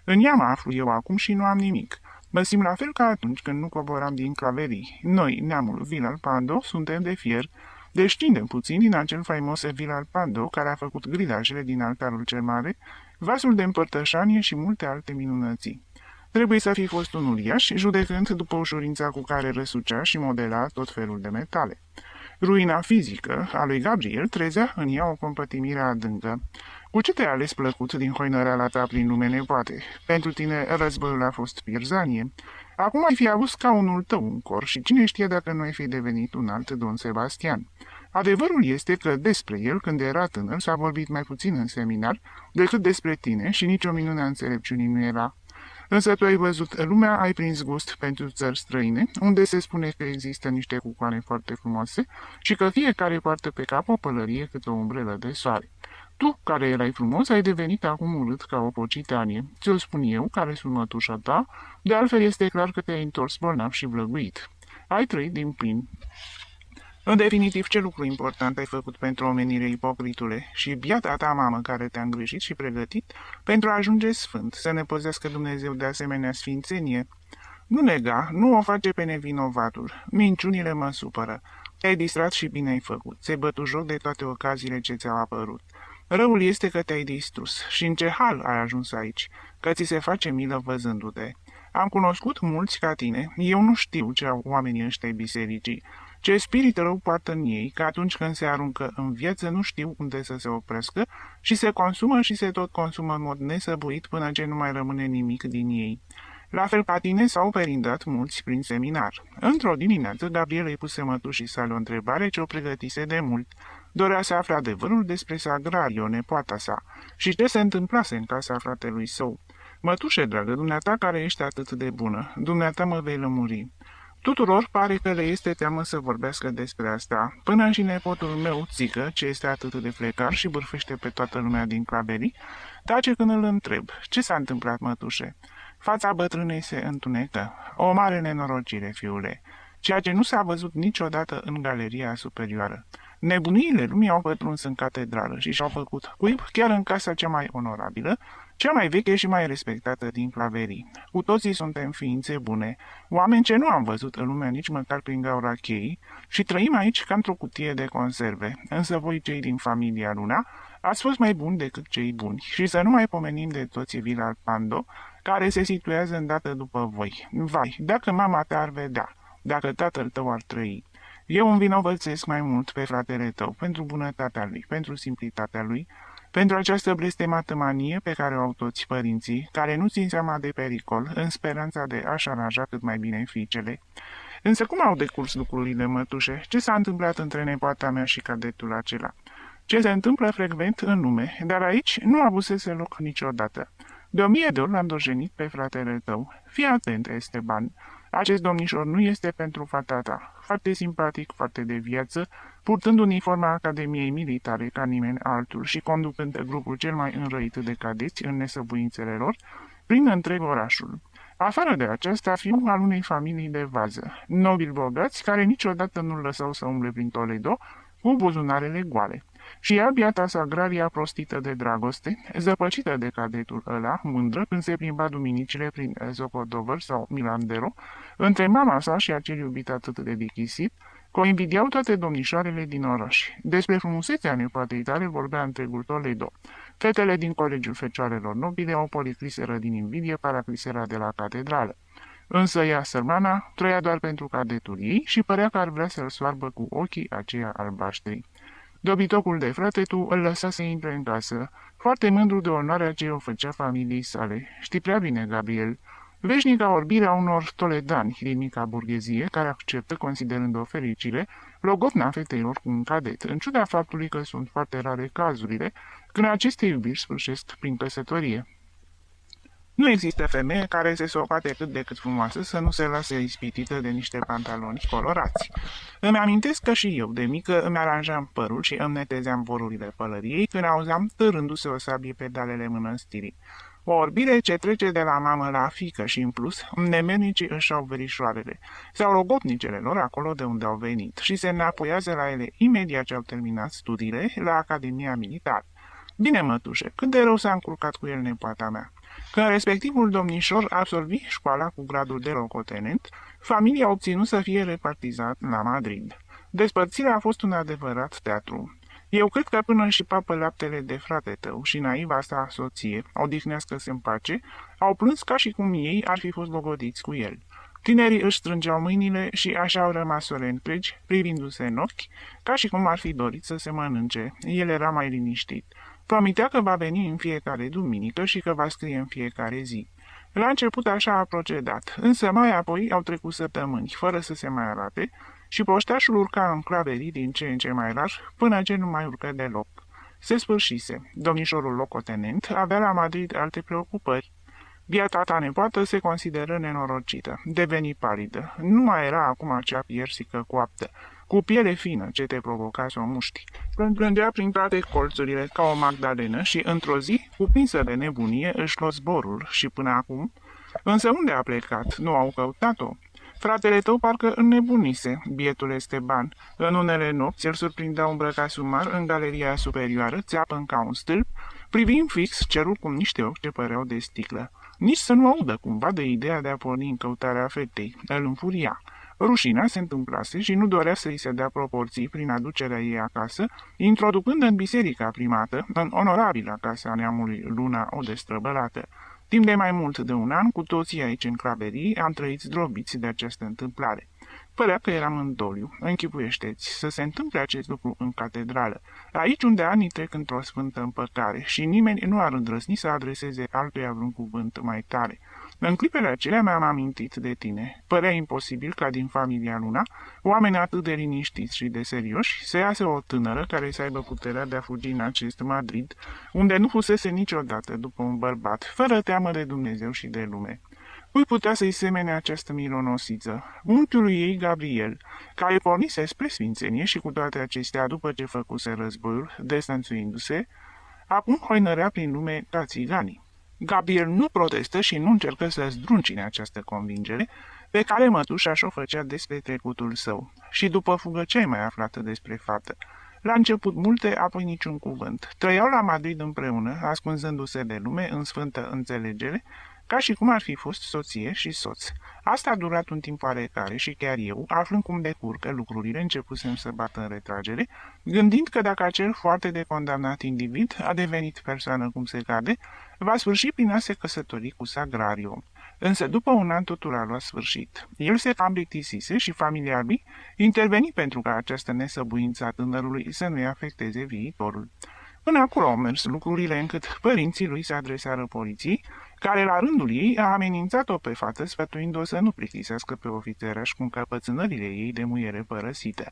În ea mă aflu eu acum și nu am nimic. Mă simt la fel ca atunci când nu coboram din claverii. Noi, neamul Vilal Pando, suntem de fier, descindem puțin din acel faimos Vilal Pando care a făcut grilajele din altarul cel mare, vasul de împărtășanie și multe alte minunății. Trebuie să fi fost un uriaș, judecând după ușurința cu care răsucea și modela tot felul de metale. Ruina fizică a lui Gabriel trezea în ea o compătimire adâncă. Cu ce te-ai ales plăcut din hoinăreala ta prin lume nepoate? Pentru tine războiul a fost pierzanie. Acum ai fi avut scaunul tău în cor și cine știe dacă nu ai fi devenit un alt don Sebastian. Adevărul este că despre el, când era tânăr, s-a vorbit mai puțin în seminar decât despre tine și nicio minune a înțelepciunii nu era. Însă tu ai văzut lumea, ai prins gust pentru țări străine, unde se spune că există niște cucoane foarte frumoase și că fiecare poartă pe cap o pălărie cât o umbrelă de soare. Tu, care erai frumos, ai devenit acum urât ca o pocitanie. Ți-o spun eu, care sunt mătușa ta, de altfel este clar că te-ai întors bolnav și vlăguit. Ai trăit din plin. În definitiv, ce lucru important ai făcut pentru omenire, ipocritule, și biata ta mamă care te-a îngrijit și pregătit pentru a ajunge sfânt, să ne păzească Dumnezeu de asemenea sfințenie. Nu nega, nu o face pe nevinovatul. Minciunile mă supără. Te-ai distrat și bine ai făcut. Ți-ai bătut joc de toate ocaziile ce ți-au apărut. Răul este că te-ai distrus și în ce hal ai ajuns aici, că ți se face milă văzându-te. Am cunoscut mulți ca tine, eu nu știu ce au oamenii ăștia bisericii, ce spirit rău poartă în ei, că atunci când se aruncă în viață nu știu unde să se oprească și se consumă și se tot consumă în mod nesăbuit până ce nu mai rămâne nimic din ei. La fel ca tine s-au perindat mulți prin seminar. Într-o dimineață, Gabriel îi puse mătușii sale o întrebare ce o pregătise de mult. Dorea să afle adevărul despre Sagrario, nepoata sa, și ce se întâmplase în casa fratelui său. Mătușe, dragă, dumneata care ești atât de bună, dumneata mă vei lămuri. Tuturor pare că le este teamă să vorbească despre asta, până și nepotul meu, țică, ce este atât de flecar și bârfește pe toată lumea din claverii, tace când îl întreb. Ce s-a întâmplat, mătușe? Fața bătrânei se întunecă. O mare nenorocire, fiule, ceea ce nu s-a văzut niciodată în galeria superioară. Nebuniile lumii au pătruns în catedrală și și-au făcut cuib chiar în casa cea mai onorabilă, cea mai veche și mai respectată din claverii. Cu toții suntem ființe bune, oameni ce nu am văzut în lumea nici măcar prin gaura cheii și trăim aici ca într-o cutie de conserve, însă voi cei din familia Luna ați fost mai buni decât cei buni și să nu mai pomenim de toți Vilal Pando, care se situează îndată după voi. Vai, dacă mama ta ar vedea, dacă tatăl tău ar trăi. Eu învinovățesc mai mult pe fratele tău pentru bunătatea lui, pentru simplitatea lui, pentru această blestemată manie pe care o au toți părinții, care nu țin seama de pericol, în speranța de a-și aranja cât mai bine fiicele. Însă cum au decurs lucrurile, mătușe? Ce s-a întâmplat între nepoata mea și cadetul acela? Ce se întâmplă frecvent în lume, dar aici nu avusese loc niciodată. De 1000 de ori l-am dojenit pe fratele tău. Fii atent, Esteban. Acest domnișor nu este pentru fata ta. Foarte simpatic, foarte de viață, purtând uniforma Academiei Militare ca nimeni altul și conducând grupul cel mai înrăit de cadeți în nesăbuințele lor, prin întreg orașul. Afară de aceasta, fiul al unei familii de vază, nobili bogați care niciodată nu-l lăsau să umble prin Toledo cu buzunarele goale. Și ea, biata sa agraria prostită de dragoste, zăpăcită de cadetul ăla, mândră, când se plimba duminicile prin Zocodover sau Milandero, între mama sa și acel iubit atât de dichisit, că o invidiau toate domnișoarele din oraș. Despre frumusețea nepoatei tale vorbea întregul Toledo. Fetele din colegiul fecioarelor nobile o policliseră din invidie paraclisera de la catedrală. Însă ea, sărmana, trăia doar pentru cadetul ei și părea că ar vrea să-l soarbă cu ochii aceia albaștri. Dobitocul de frate tu îl lăsa să intre în casă, foarte mândru de onoarea ce o făcea familiei sale. Știi prea bine, Gabriel, veșnica orbirea unor toledani din mica burghezie, care acceptă, considerând-o fericire, logodna feteilor cu un cadet, în ciuda faptului că sunt foarte rare cazurile când aceste iubiri sfârșesc prin căsătorie. Nu există femeie care se socate cât de cât frumoasă să nu se lase ispitită de niște pantaloni colorați. Îmi amintesc că și eu, de mică, îmi aranjam părul și îmi netezeam vorurile pălăriei când auzeam târându-se o sabie pe dalele mănăstirii. O orbire ce trece de la mamă la fiică și, în plus, nemernicii își au verișoarele sau logotnicele lor acolo de unde au venit și se înapoiază la ele imediat ce au terminat studiile la Academia Militară. Bine, mătușe, cât de rău s-a încurcat cu el nepoata mea. Când respectivul domnișor absolvi școala cu gradul de locotenent, familia a obținut să fie repartizat la Madrid. Despărțirea a fost un adevărat teatru. Eu cred că până și papă laptele de frate tău și naiva sa soție, odihnească-se în pace, au plâns ca și cum ei ar fi fost logodiți cu el. Tinerii își strângeau mâinile și așa au rămas ore întregi, privindu-se în ochi, ca și cum ar fi dorit să se mănânce. El era mai liniștit. Promitea că va veni în fiecare duminică și că va scrie în fiecare zi. La început așa a procedat, însă mai apoi au trecut săptămâni, fără să se mai arate, și poștașul urca în claverii din ce în ce mai rar, până ce nu mai urcă deloc. Se sfârșise. Domnișorul locotenent avea la Madrid alte preocupări. Biata ta nepoată se consideră nenorocită, deveni palidă. Nu mai era acum acea piersică coaptă, cu piele fină ce te provoca să o muști. Plângea prin toate colțurile ca o magdalenă și, într-o zi, cuprinsă de nebunie, își luă zborul și până acum... Însă unde a plecat? Nu au căutat-o. Fratele tău parcă înnebunise, bietul Esteban. În unele nopți îl surprindea îmbrăcat sumar în galeria superioară, țeapă ca un stâlp, privind fix cerul cu niște ochi ce păreau de sticlă. Nici să nu audă cumva de ideea de a porni în căutarea fetei. Îl înfuria. Rușina se întâmplase și nu dorea să-i se dea proporții prin aducerea ei acasă, introducând în biserica primată, în onorabila casa neamului Luna o destrăbălată. Timp de mai mult de un an, cu toții aici în claverii, am trăit zdrobiți de această întâmplare. Părea că eram în doliu. Închipuiește-ți să se întâmple acest lucru în catedrală, aici unde anii trec într-o sfântă împăcare și nimeni nu ar îndrăzni să adreseze altuia vreun cuvânt mai tare. În clipele acelea mi-am amintit de tine. Părea imposibil ca din familia Luna, oameni atât de liniștiți și de serioși, să iasă o tânără care să aibă puterea de a fugi în acest Madrid, unde nu fusese niciodată după un bărbat, fără teamă de Dumnezeu și de lume. Cui putea să-i semene această milonosiță? Unchiului ei, Gabriel, care pornise spre sfințenie și cu toate acestea, după ce făcuse războiul, desănțuindu-se, acum hoinărea prin lume ca țiganii. Gabriel nu protestă și nu încercă să zdruncine această convingere pe care mătușa și-o făcea despre trecutul său. Și după fugă ce ai mai aflat despre fată? La început multe, apoi niciun cuvânt. Trăiau la Madrid împreună, ascunzându-se de lume în sfântă înțelegere, ca și cum ar fi fost soție și soț. Asta a durat un timp oarecare și chiar eu, aflând cum decurcă lucrurile, începusem să bată în retragere, gândind că dacă acel foarte de condamnat individ a devenit persoană cum se cade, va sfârși prin a se căsători cu Sagrario. Însă după un an totul a luat sfârșit. El se cam plictisise și familia lui interveni pentru ca această nesăbuință a tânărului să nu-i afecteze viitorul. Până acolo au mers lucrurile încât părinții lui se adresară poliției, care la rândul ei a amenințat-o pe fată, sfătuind-o să nu plictisească pe ofițeraș cu încăpățânările ei de muiere părăsită.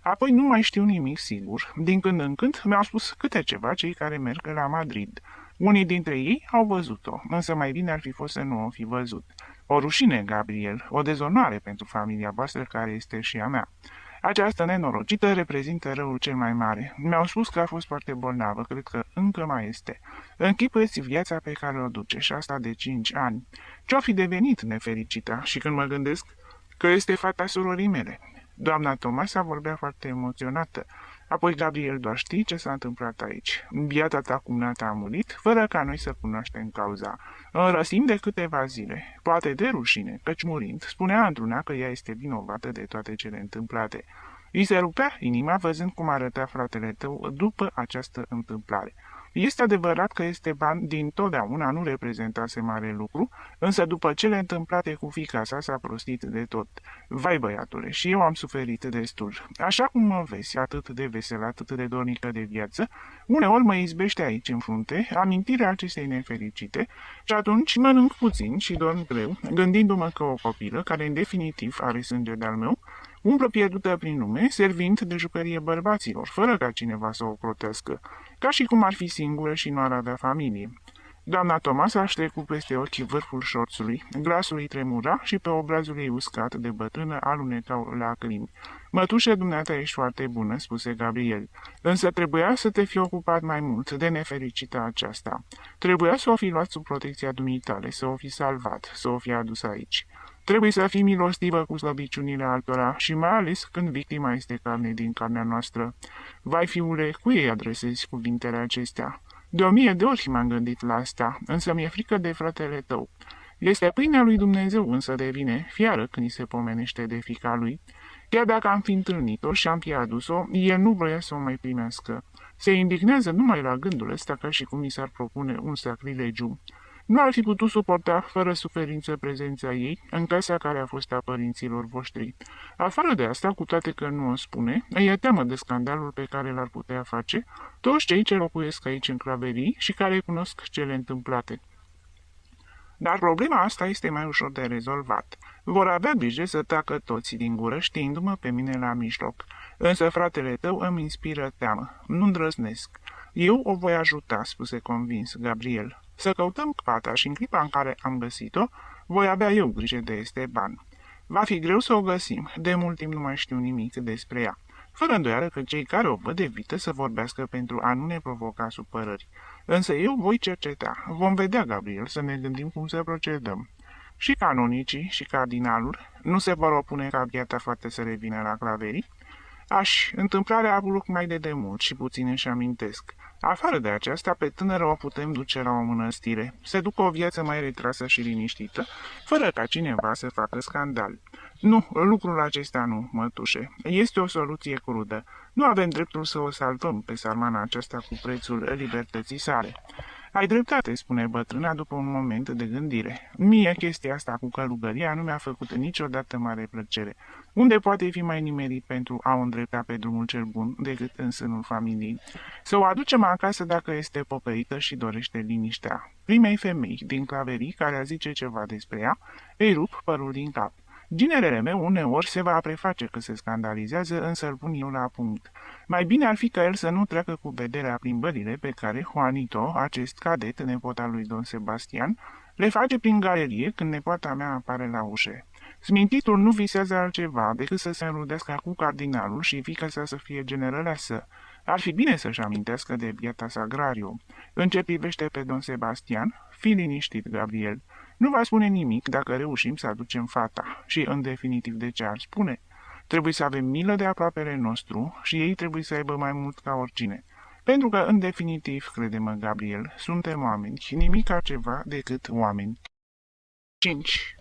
Apoi nu mai știu nimic sigur. Din când în când mi-au spus câte ceva cei care merg la Madrid. Unii dintre ei au văzut-o, însă mai bine ar fi fost să nu o fi văzut. O rușine, Gabriel, o dezonoare pentru familia voastră care este și a mea. Această nenorocită reprezintă răul cel mai mare. Mi-au spus că a fost foarte bolnavă, cred că încă mai este. Închipuiți viața pe care o duce și asta de 5 ani. Ce-o fi devenit nefericita și când mă gândesc că este fata surorii mele. Doamna Tomasa vorbea foarte emoționată. Apoi Gabriel doar știi ce s-a întâmplat aici. Biata ta cumnată a murit, fără ca noi să cunoaștem cauza. În răsim de câteva zile, poate de rușine, căci murind, spunea într-una că ea este vinovată de toate cele întâmplate. Îi se rupea inima văzând cum arăta fratele tău după această întâmplare. Este adevărat că Esteban din totdeauna nu reprezentase mare lucru, însă după cele întâmplate cu fiica sa s-a prostit de tot. Vai, băiatule, și eu am suferit destul. Așa cum mă vezi, atât de veselă, atât de dornică de viață, uneori mă izbește aici în frunte amintirea acestei nefericite și atunci mănânc puțin și dorm greu, gândindu-mă că o copilă, care în definitiv are sânge de-al meu, umblă pierdută prin lume, servind de jucărie bărbaților, fără ca cineva să o crotească, ca și cum ar fi singură și nu ar avea familie. Doamna Thomas a trecut peste ochi vârful șorțului, glasul ei tremura și pe obrazul ei uscat de bătrână alunecau lacrimi. Mătușă, dumneata ești foarte bună, spuse Gabriel, însă trebuia să te fi ocupat mai mult de nefericita aceasta. Trebuia să o fi luat sub protecția dumitale, să o fi salvat, să o fi adus aici. Trebuie să fii milostivă cu slăbiciunile altora și mai ales când victima este carne din carnea noastră. Vai, fiule, cu ei adresezi cuvintele acestea. De 1000 de ori m-am gândit la asta, însă mi-e frică de fratele tău. Este pâinea lui Dumnezeu însă devine fiară când îi se pomenește de fiica lui. Chiar dacă am fi întâlnit-o și am fi adus-o, el nu vrea să o mai primească. Se indignează numai la gândul ăsta ca și cum i s-ar propune un sacrilegiu. Nu ar fi putut suporta fără suferință prezența ei în casa care a fost a părinților voștri. Afară de asta, cu toate că nu o spune, îi teamă de scandalul pe care l-ar putea face toți cei ce locuiesc aici în Claverii și care cunosc cele întâmplate. Dar problema asta este mai ușor de rezolvat. Vor avea grijă să tacă toți din gură știindu-mă pe mine la mijloc. Însă fratele tău îmi inspiră teamă. Nu îndrăznesc. Eu o voi ajuta, spuse convins Gabriel. Să căutăm fata și în clipa în care am găsit-o, voi avea eu grijă de Esteban. Va fi greu să o găsim, de mult timp nu mai știu nimic despre ea. Fără îndoială că cei care o văd evită să vorbească pentru a nu ne provoca supărări. Însă eu voi cerceta. Vom vedea, Gabriel, să ne gândim cum să procedăm. Și canonicii și cardinalul nu se vor opune ca biata foarte să revină la Claverii? Întâmplarea a avut loc mai de demult și puțin își amintesc. Afară de aceasta, pe tânără o putem duce la o mănăstire, să ducă o viață mai retrasă și liniștită, fără ca cineva să facă scandal. Nu, lucrul acesta nu, mătușe. Este o soluție crudă. Nu avem dreptul să o salvăm pe sarmana aceasta cu prețul libertății sale. Ai dreptate, spune bătrâna după un moment de gândire. Mie chestia asta cu călugăria nu mi-a făcut niciodată mare plăcere. Unde poate fi mai nimerit pentru a o îndrepta pe drumul cel bun decât în sânul familiei? Să o aducem acasă dacă este poperită și dorește liniștea. Primei femei din Claverii care a zice ceva despre ea, îi rup părul din cap. Ginerele meu uneori se va preface că se scandalizează, însă îl pun eu la punct. Mai bine ar fi ca el să nu treacă cu vederea plimbările pe care Juanito, acest cadet, nepota lui Don Sebastian, le face prin galerie când nepoata mea apare la ușă. Smintitul nu visează altceva decât să se înrudească cu cardinalul și fiica sa să fie generăleasă. Ar fi bine să-și amintească de biata Sagrario. În ce privește pe Don Sebastian, fii liniștit, Gabriel. Nu va spune nimic dacă reușim să aducem fata. Și, în definitiv, de ce ar spune? Trebuie să avem milă de aproapele nostru și ei trebuie să aibă mai mult ca oricine. Pentru că, în definitiv, crede-mă, Gabriel, suntem oameni și nimic altceva decât oameni. 5.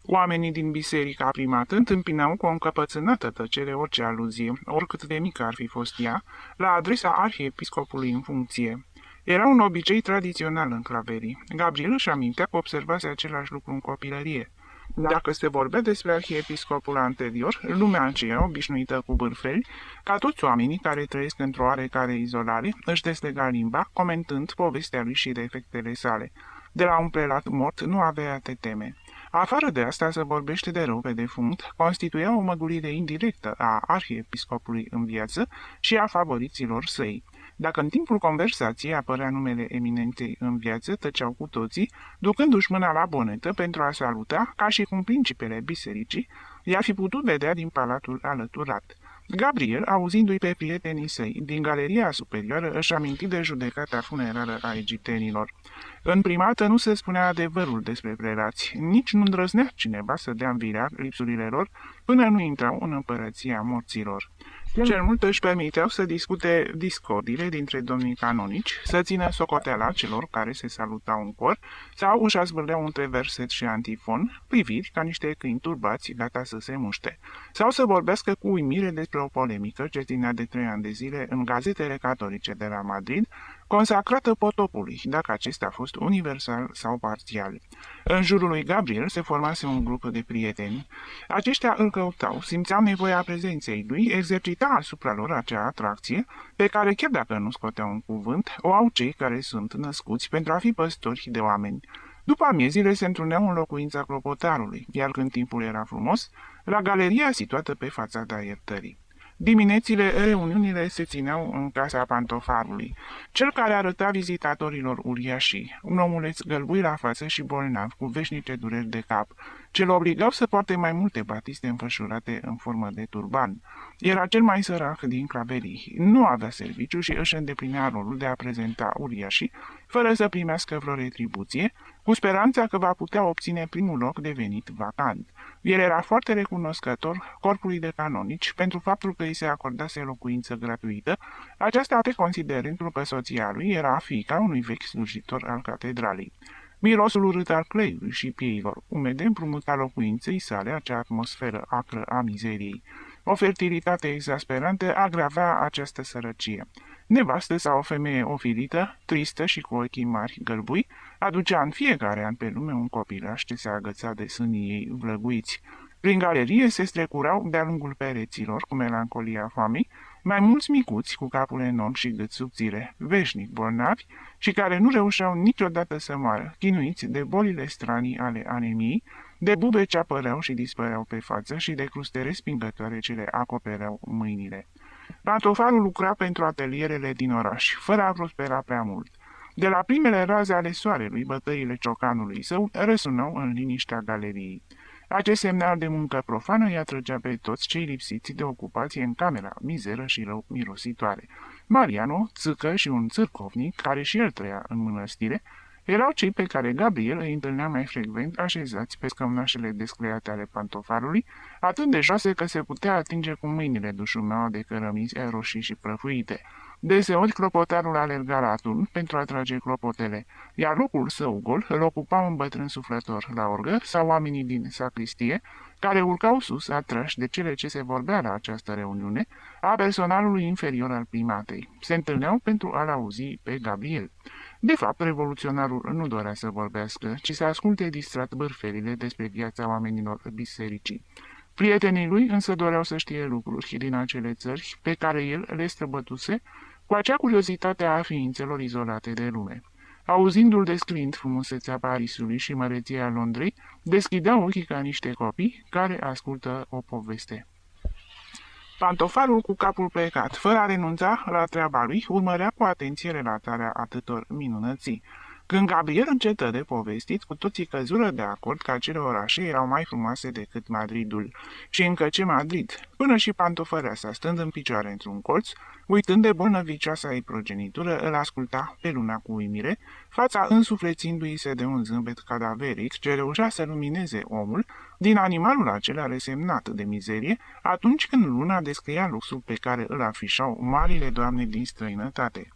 Oamenii din biserica primată întâmpinau cu o încăpățânată tăcere orice aluzie, oricât de mică ar fi fost ea, la adresa arhiepiscopului în funcție. Era un obicei tradițional în Claverii. Gabriel își amintea că observase același lucru în copilărie. Dacă se vorbea despre arhiepiscopul anterior, lumea aceea, obișnuită cu bârfeli, ca toți oamenii care trăiesc într-o oarecare izolare, își deslega limba, comentând povestea lui și defectele sale. De la un prelat mort nu avea a te teme. Afară de asta, să vorbește de rău pe defunct constituia o măgulire indirectă a arhiepiscopului în viață și a favoriților săi. Dacă în timpul conversației apărea numele eminentei în viață, tăceau cu toții, ducându-și mâna la bonetă pentru a saluta, ca și cum principele bisericii i-ar fi putut vedea din palatul alăturat. Gabriel, auzindu-i pe prietenii săi din galeria superioară, își aminti de judecata funerară a egiptenilor. În primată nu se spunea adevărul despre prelați, nici nu îndrăznea cineva să dea în vileag lipsurile lor până nu intrau în împărăția morților. Cel mult își permiteau să discute discordiile dintre domnii canonici, să țină socoteala celor care se salutau în cor, sau își azvârleau între verset și antifon, priviri ca niște câini turbați gata să se muște, sau să vorbească cu uimire despre o polemică ce ținea de 3 ani de zile în gazetele catolice de la Madrid, consacrată potopului, dacă acesta a fost universal sau parțial. În jurul lui Gabriel se formase un grup de prieteni. Aceștia îl căutau, simțeau nevoia prezenței lui, exercita asupra lor acea atracție, pe care, chiar dacă nu scoteau un cuvânt, o au cei care sunt născuți pentru a fi păstori de oameni. După amiezile se întruneau în locuința clopotarului, iar când timpul era frumos, la galeria situată pe fațada iertării. Diminețile, reuniunile se țineau în casa Pantofarului, cel care arăta vizitatorilor uriașii, un omuleț gălbui la față și bolnav, cu veșnice dureri de cap, ce îl obligau să poarte mai multe batiste înfășurate în formă de turban. Era cel mai sărac din Claverii, nu avea serviciu și își îndeplinea rolul de a prezenta uriașii, fără să primească vreo retribuție, cu speranța că va putea obține primul loc de venit vacant. El era foarte recunoscător corpului de canonici pentru faptul că îi se acordase locuință gratuită, aceasta pe considerentul că soția lui era fiica unui vechi slujitor al catedralei. Mirosul urât al cleiului și pieilor umede împrumuta locuinței sale acea atmosferă acră a mizeriei. O fertilitate exasperantă agrava această sărăcie. Nevastă sau o femeie ofilită, tristă și cu ochii mari gălbui, aducea în fiecare an pe lume un copilaș ce se agăța de sânii ei vlăguiți. Prin galerie se strecurau de-a lungul pereților, cu melancolia foamei, mai mulți micuți cu capul enorm și gât subțire, veșnic bolnavi și care nu reușeau niciodată să moară, chinuiți de bolile stranii ale anemiei, de bube ce apăreau și dispăreau pe față și de cruste respingătoare ce le acopereau mâinile. Pantofarul lucra pentru atelierele din oraș, fără a prospera prea mult. De la primele raze ale soarelui, bătăile ciocanului său răsunau în liniștea galeriei. Acest semnal de muncă profană îi atrăgea pe toți cei lipsiți de ocupație în camera mizeră și rău mirositoare. Mariano, țâcă și un țârcovnic, care și el trăia în mănăstire, erau cei pe care Gabriel îi întâlnea mai frecvent așezați pe scămnașele descleiate ale pantofarului, atât de joase că se putea atinge cu mâinile dușumeaua de cărămizi roșii și prăfuite. Deseori clopotarul alerga la turn pentru a trage clopotele, iar locul său gol îl ocupa un bătrân suflător la orgă sau oamenii din sacristie, care urcau sus, atrași de cele ce se vorbea la această reuniune, a personalului inferior al primatei. Se întâlneau pentru a-l auzi pe Gabriel. De fapt, revoluționarul nu dorea să vorbească, ci să asculte distrat bârfelile despre viața oamenilor bisericii. Prietenii lui însă doreau să știe lucruri din acele țări pe care el le străbătuse, cu acea curiozitate a ființelor izolate de lume. Auzindu-l descriind frumusețea Parisului și măreția Londrei, deschideau ochii ca niște copii care ascultă o poveste. Pantofarul, cu capul plecat, fără a renunța la treaba lui, urmărea cu atenție relatarea atâtor minunății. Când Gabriel încetă de povestit, cu toții căzură de acord că acele orașe erau mai frumoase decât Madridul. Și încă ce Madrid, până și pantofăreasa, stând în picioare într-un colț, uitând de bolnăvicioasa ei progenitură, îl asculta pe Luna cu uimire, fața însuflețindu-i se de un zâmbet cadaveric ce reușea să lumineze omul din animalul acela resemnat de mizerie, atunci când Luna descria luxul pe care îl afișau marile doamne din străinătate.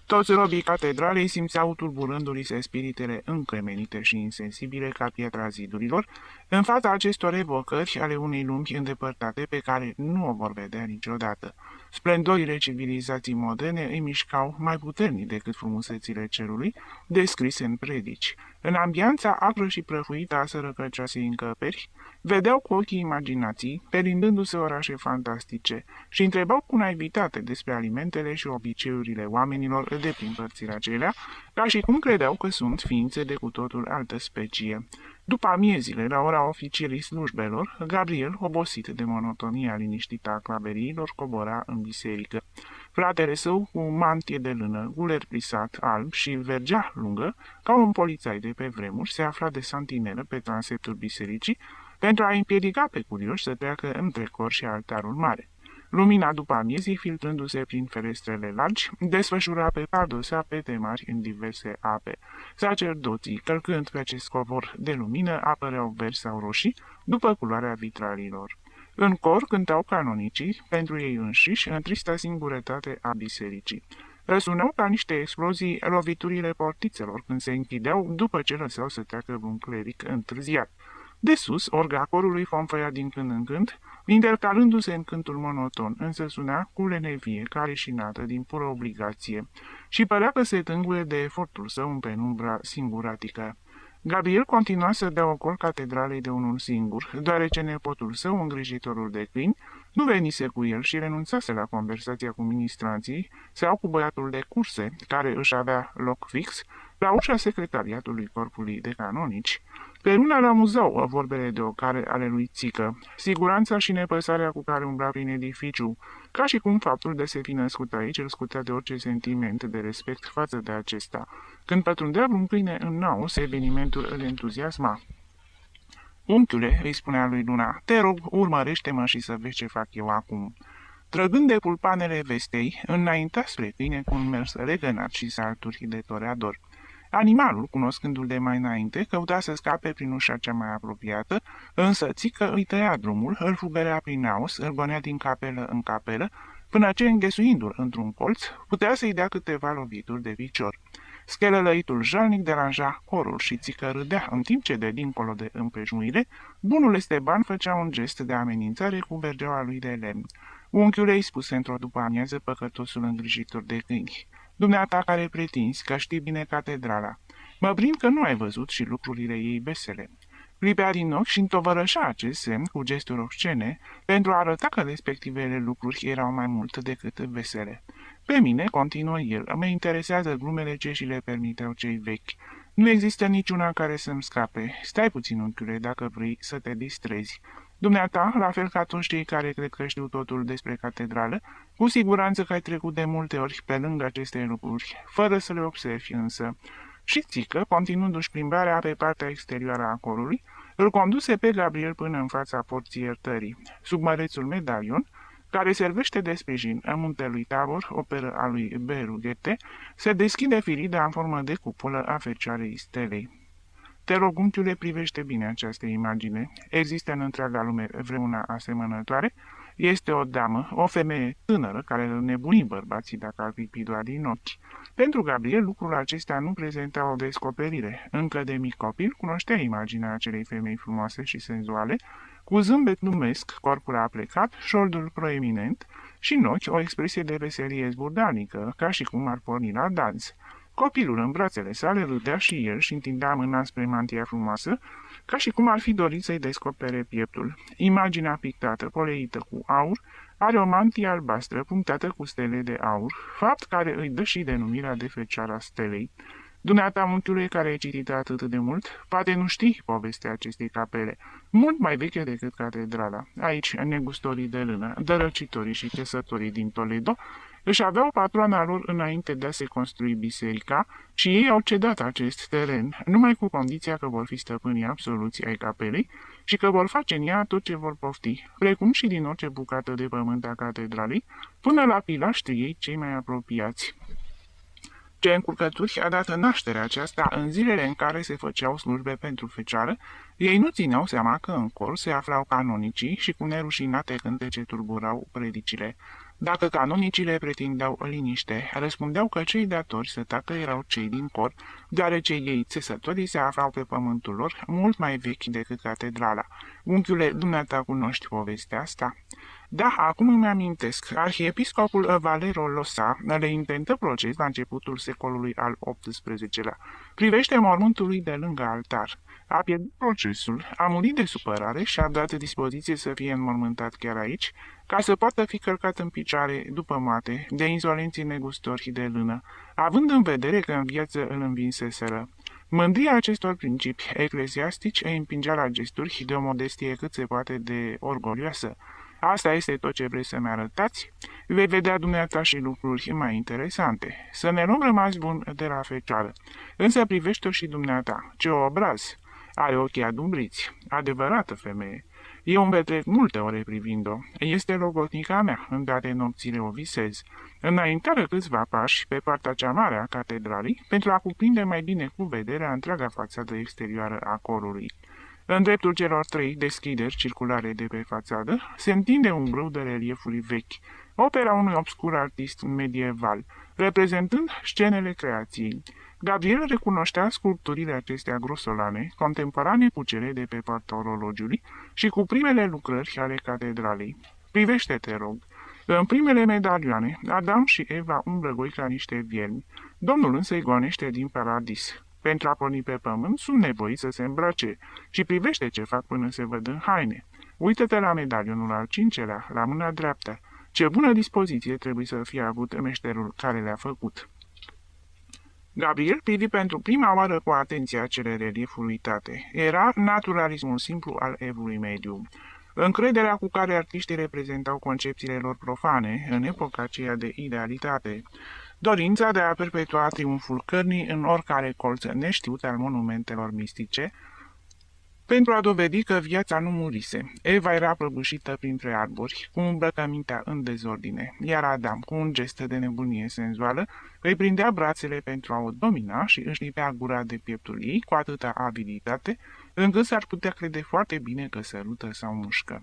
Toți robii catedralei simțeau tulburându-li se spiritele încremenite și insensibile ca pietra zidurilor, în fața acestor evocări ale unei lumi îndepărtate pe care nu o vor vedea niciodată. Splendorile civilizației moderne îi mișcau mai puternic decât frumusețile cerului, descrise în predici. În ambianța apră și prăfuită a sărăcăcioasei încăperi, vedeau cu ochii imaginației, perindându-se orașe fantastice, și întrebau cu naivitate despre alimentele și obiceiurile oamenilor de prin părțile acelea, ca și cum credeau că sunt ființe de cu totul altă specie. După amiezile, la ora oficierii slujbelor, Gabriel, obosit de monotonia liniștită a claveriilor, cobora în biserică. Fratele său, cu mantie de lână, guler plisat, alb și vergea lungă, ca un polițai de pe vremuri, se afla de santinelă pe transeptul bisericii, pentru a împiedica pe curioși să treacă între cor și altarul mare. Lumina după amiezii, filtrându-se prin ferestrele largi, desfășura pe pardul sapete mari în diverse ape. Sacerdoții, călcând pe acest covor de lumină, apăreau verzi sau roșii, după culoarea vitralilor. În cor cântau canonicii, pentru ei înșiși, în trista singurătate a bisericii. Răsunau ca niște explozii loviturile portițelor când se închideau după ce lăsau să treacă un cleric întârziat. De sus, orga corului fonfăia din când în când, intercalându-se în cântul monoton, însă suna cu lenevie, ca leșinată din pură obligație, și părea că se tânguie de efortul său în penumbra singuratică. Gabriel continua să dea ocol catedralei de unul singur, deoarece nepotul său, îngrijitorul de câini, nu venise cu el și renunțase la conversația cu ministranții sau cu băiatul de curse, care își avea loc fix la ușa secretariatului corpului de canonici. Pe luna îl amuzau vorbele de ocare ale lui Țică, siguranța și nepăsarea cu care umbla prin edificiu, ca și cum faptul de se fi născut aici îl scutea de orice sentiment de respect față de acesta. Când pătrundea un câine în naos, evenimentul îl entuziasma. Unchiule, îi spunea lui Luna, te rog, urmărește-mă și să vezi ce fac eu acum. Trăgând de pulpanele vestei, înainta spre câine cu un mers legănat și salturi de toreador. Animalul, cunoscându-l de mai înainte, căuta să scape prin ușa cea mai apropiată, însă Țică îi tăia drumul, îl fugărea prin naos, îl gonea din capelă în capelă, până ce, înghesuindu-l într-un colț, putea să-i dea câteva lovituri de picior. Schelălăitul jalnic deranja corul și Țică râdea, în timp ce de dincolo de împrejmuire, bunul Esteban făcea un gest de amenințare cu vergeaua lui de lemn. Unchiul ei spuse într-o după-amiază păcătosul îngrijitor de câini. Dumneata care pretinzi că știi bine catedrala. Mă prind că nu ai văzut și lucrurile ei vesele. Clipea din ochi și întovărășa acest semn cu gesturi obscene pentru a arăta că respectivele lucruri erau mai mult decât vesele. Pe mine, continuă el, mă interesează glumele ce și le permiteau cei vechi. Nu există niciuna care să-mi scape. Stai puțin, unchiule, dacă vrei să te distrezi. Dumneata, la fel ca toți cei care cred că știu totul despre catedrală, cu siguranță că ai trecut de multe ori pe lângă aceste lucruri, fără să le observi însă. Și Țică, continuându-și plimbarea pe partea exterioară a corului, îl conduse pe Gabriel până în fața porții iertării. Sub mărețul medalion, care servește de sprijin în muntelui Tabor, operă a lui Berughete, se deschide firida în formă de cupolă a Fecioarei Stelei. Te rog, unchiule, privește bine această imagine. Există în întreaga lume vreuna asemănătoare? Este o damă, o femeie tânără, care îl nebuni bărbații dacă ar clipi doar din ochi. Pentru Gabriel, lucrul acesta nu prezenta o descoperire. Încă de mic copil cunoștea imaginea acelei femei frumoase și senzuale, cu zâmbet lumesc, corpul aplecat, șoldul proeminent și în ochi o expresie de veselie zburdalnică, ca și cum ar porni la dans. Copilul în brațele sale râdea și el și întindea mâna spre mantia frumoasă, ca și cum ar fi dorit să-i descopere pieptul. Imaginea pictată, poleită cu aur, are o mantie albastră punctată cu stele de aur, fapt care îi dă și denumirea de Fecioara Stelei. Dumneata, unchiule, care ai citit atât de mult, poate nu știi povestea acestei capele, mult mai veche decât catedrala. Aici, negustorii de lână, dărăcitorii și tesătorii din Toledo își aveau patroana lor înainte de a se construi biserica și ei au cedat acest teren, numai cu condiția că vor fi stăpânii absoluți ai capelei și că vor face în ea tot ce vor pofti, precum și din orice bucată de pământ a catedralei, până la pilaștrii ei cei mai apropiați. Ce încurcături a dat nașterea aceasta în zilele în care se făceau slujbe pentru fecioară, ei nu țineau seama că în cor se aflau canonicii și cu nerușinate cântece tulburau predicile. Dacă canonicile pretindeau liniște, răspundeau că cei datori să tacă erau cei din cor, deoarece ei, țesătorii, se aflau pe pământul lor, mult mai vechi decât catedrala. Unchiule, dumneata cunoști povestea asta? Da, acum îmi amintesc. Arhiepiscopul Valero Losa le intentă proces la începutul secolului al XVIII-lea. Privește mormântul lui de lângă altar. A pierdut procesul, a murit de supărare și a dat dispoziție să fie înmormântat chiar aici, ca să poată fi călcat în picioare după moarte de insolenții negustori de lână, având în vedere că în viață îl învinseseră. Mândria acestor principii ecleziastici îi împingea la gesturi de o modestie cât se poate de orgolioasă. Asta este tot ce vreți să-mi arătați? Vei vedea dumneata și lucruri mai interesante. Să ne luăm rămas bun de la fecioară. Însă privește-o și dumneata. Ce obraz! Are ochii adumbriți. Adevărată femeie. Eu îmi petrec multe ore privind-o. Este logodnica mea, în toate nopțile o visez. Înaintară câțiva pași pe partea cea mare a catedralei pentru a cuprinde mai bine cu vederea întreaga fațadă exterioară a corului. În dreptul celor 3 deschideri circulare de pe fațadă se întinde un brâu de reliefuri vechi, opera unui obscur artist medieval, reprezentând scenele creației. Gabriel recunoștea sculpturile acestea grosolane, contemporane cu cele de pe partea orologiului și cu primele lucrări ale catedralei. Privește, te rog. În primele medalioane, Adam și Eva umblă goi ca niște viermi. Domnul însă îi gonește din paradis. Pentru a porni pe pământ, sunt nevoiți să se îmbrace și privește ce fac până se văd în haine. Uită-te la medalionul al 5-lea, la mâna dreaptă. Ce bună dispoziție trebuie să fie avut meșterul care le-a făcut. Gabriel privi pentru prima oară cu atenție acele reliefuri uitate. Era naturalismul simplu al evului mediu. Încrederea cu care artiștii reprezentau concepțiile lor profane în epoca aceea de idealitate. Dorința de a perpetua triumful cărnii în oricare colț neștiut al monumentelor mistice, pentru a dovedi că viața nu murise. Eva era prăbușită printre arbori, cu îmbrăcămintea în dezordine, iar Adam, cu un gest de nebunie senzuală, îi prindea brațele pentru a o domina și își lipea gura de pieptul ei cu atâta abilitate, încât s-ar putea crede foarte bine că sărută sau mușcă.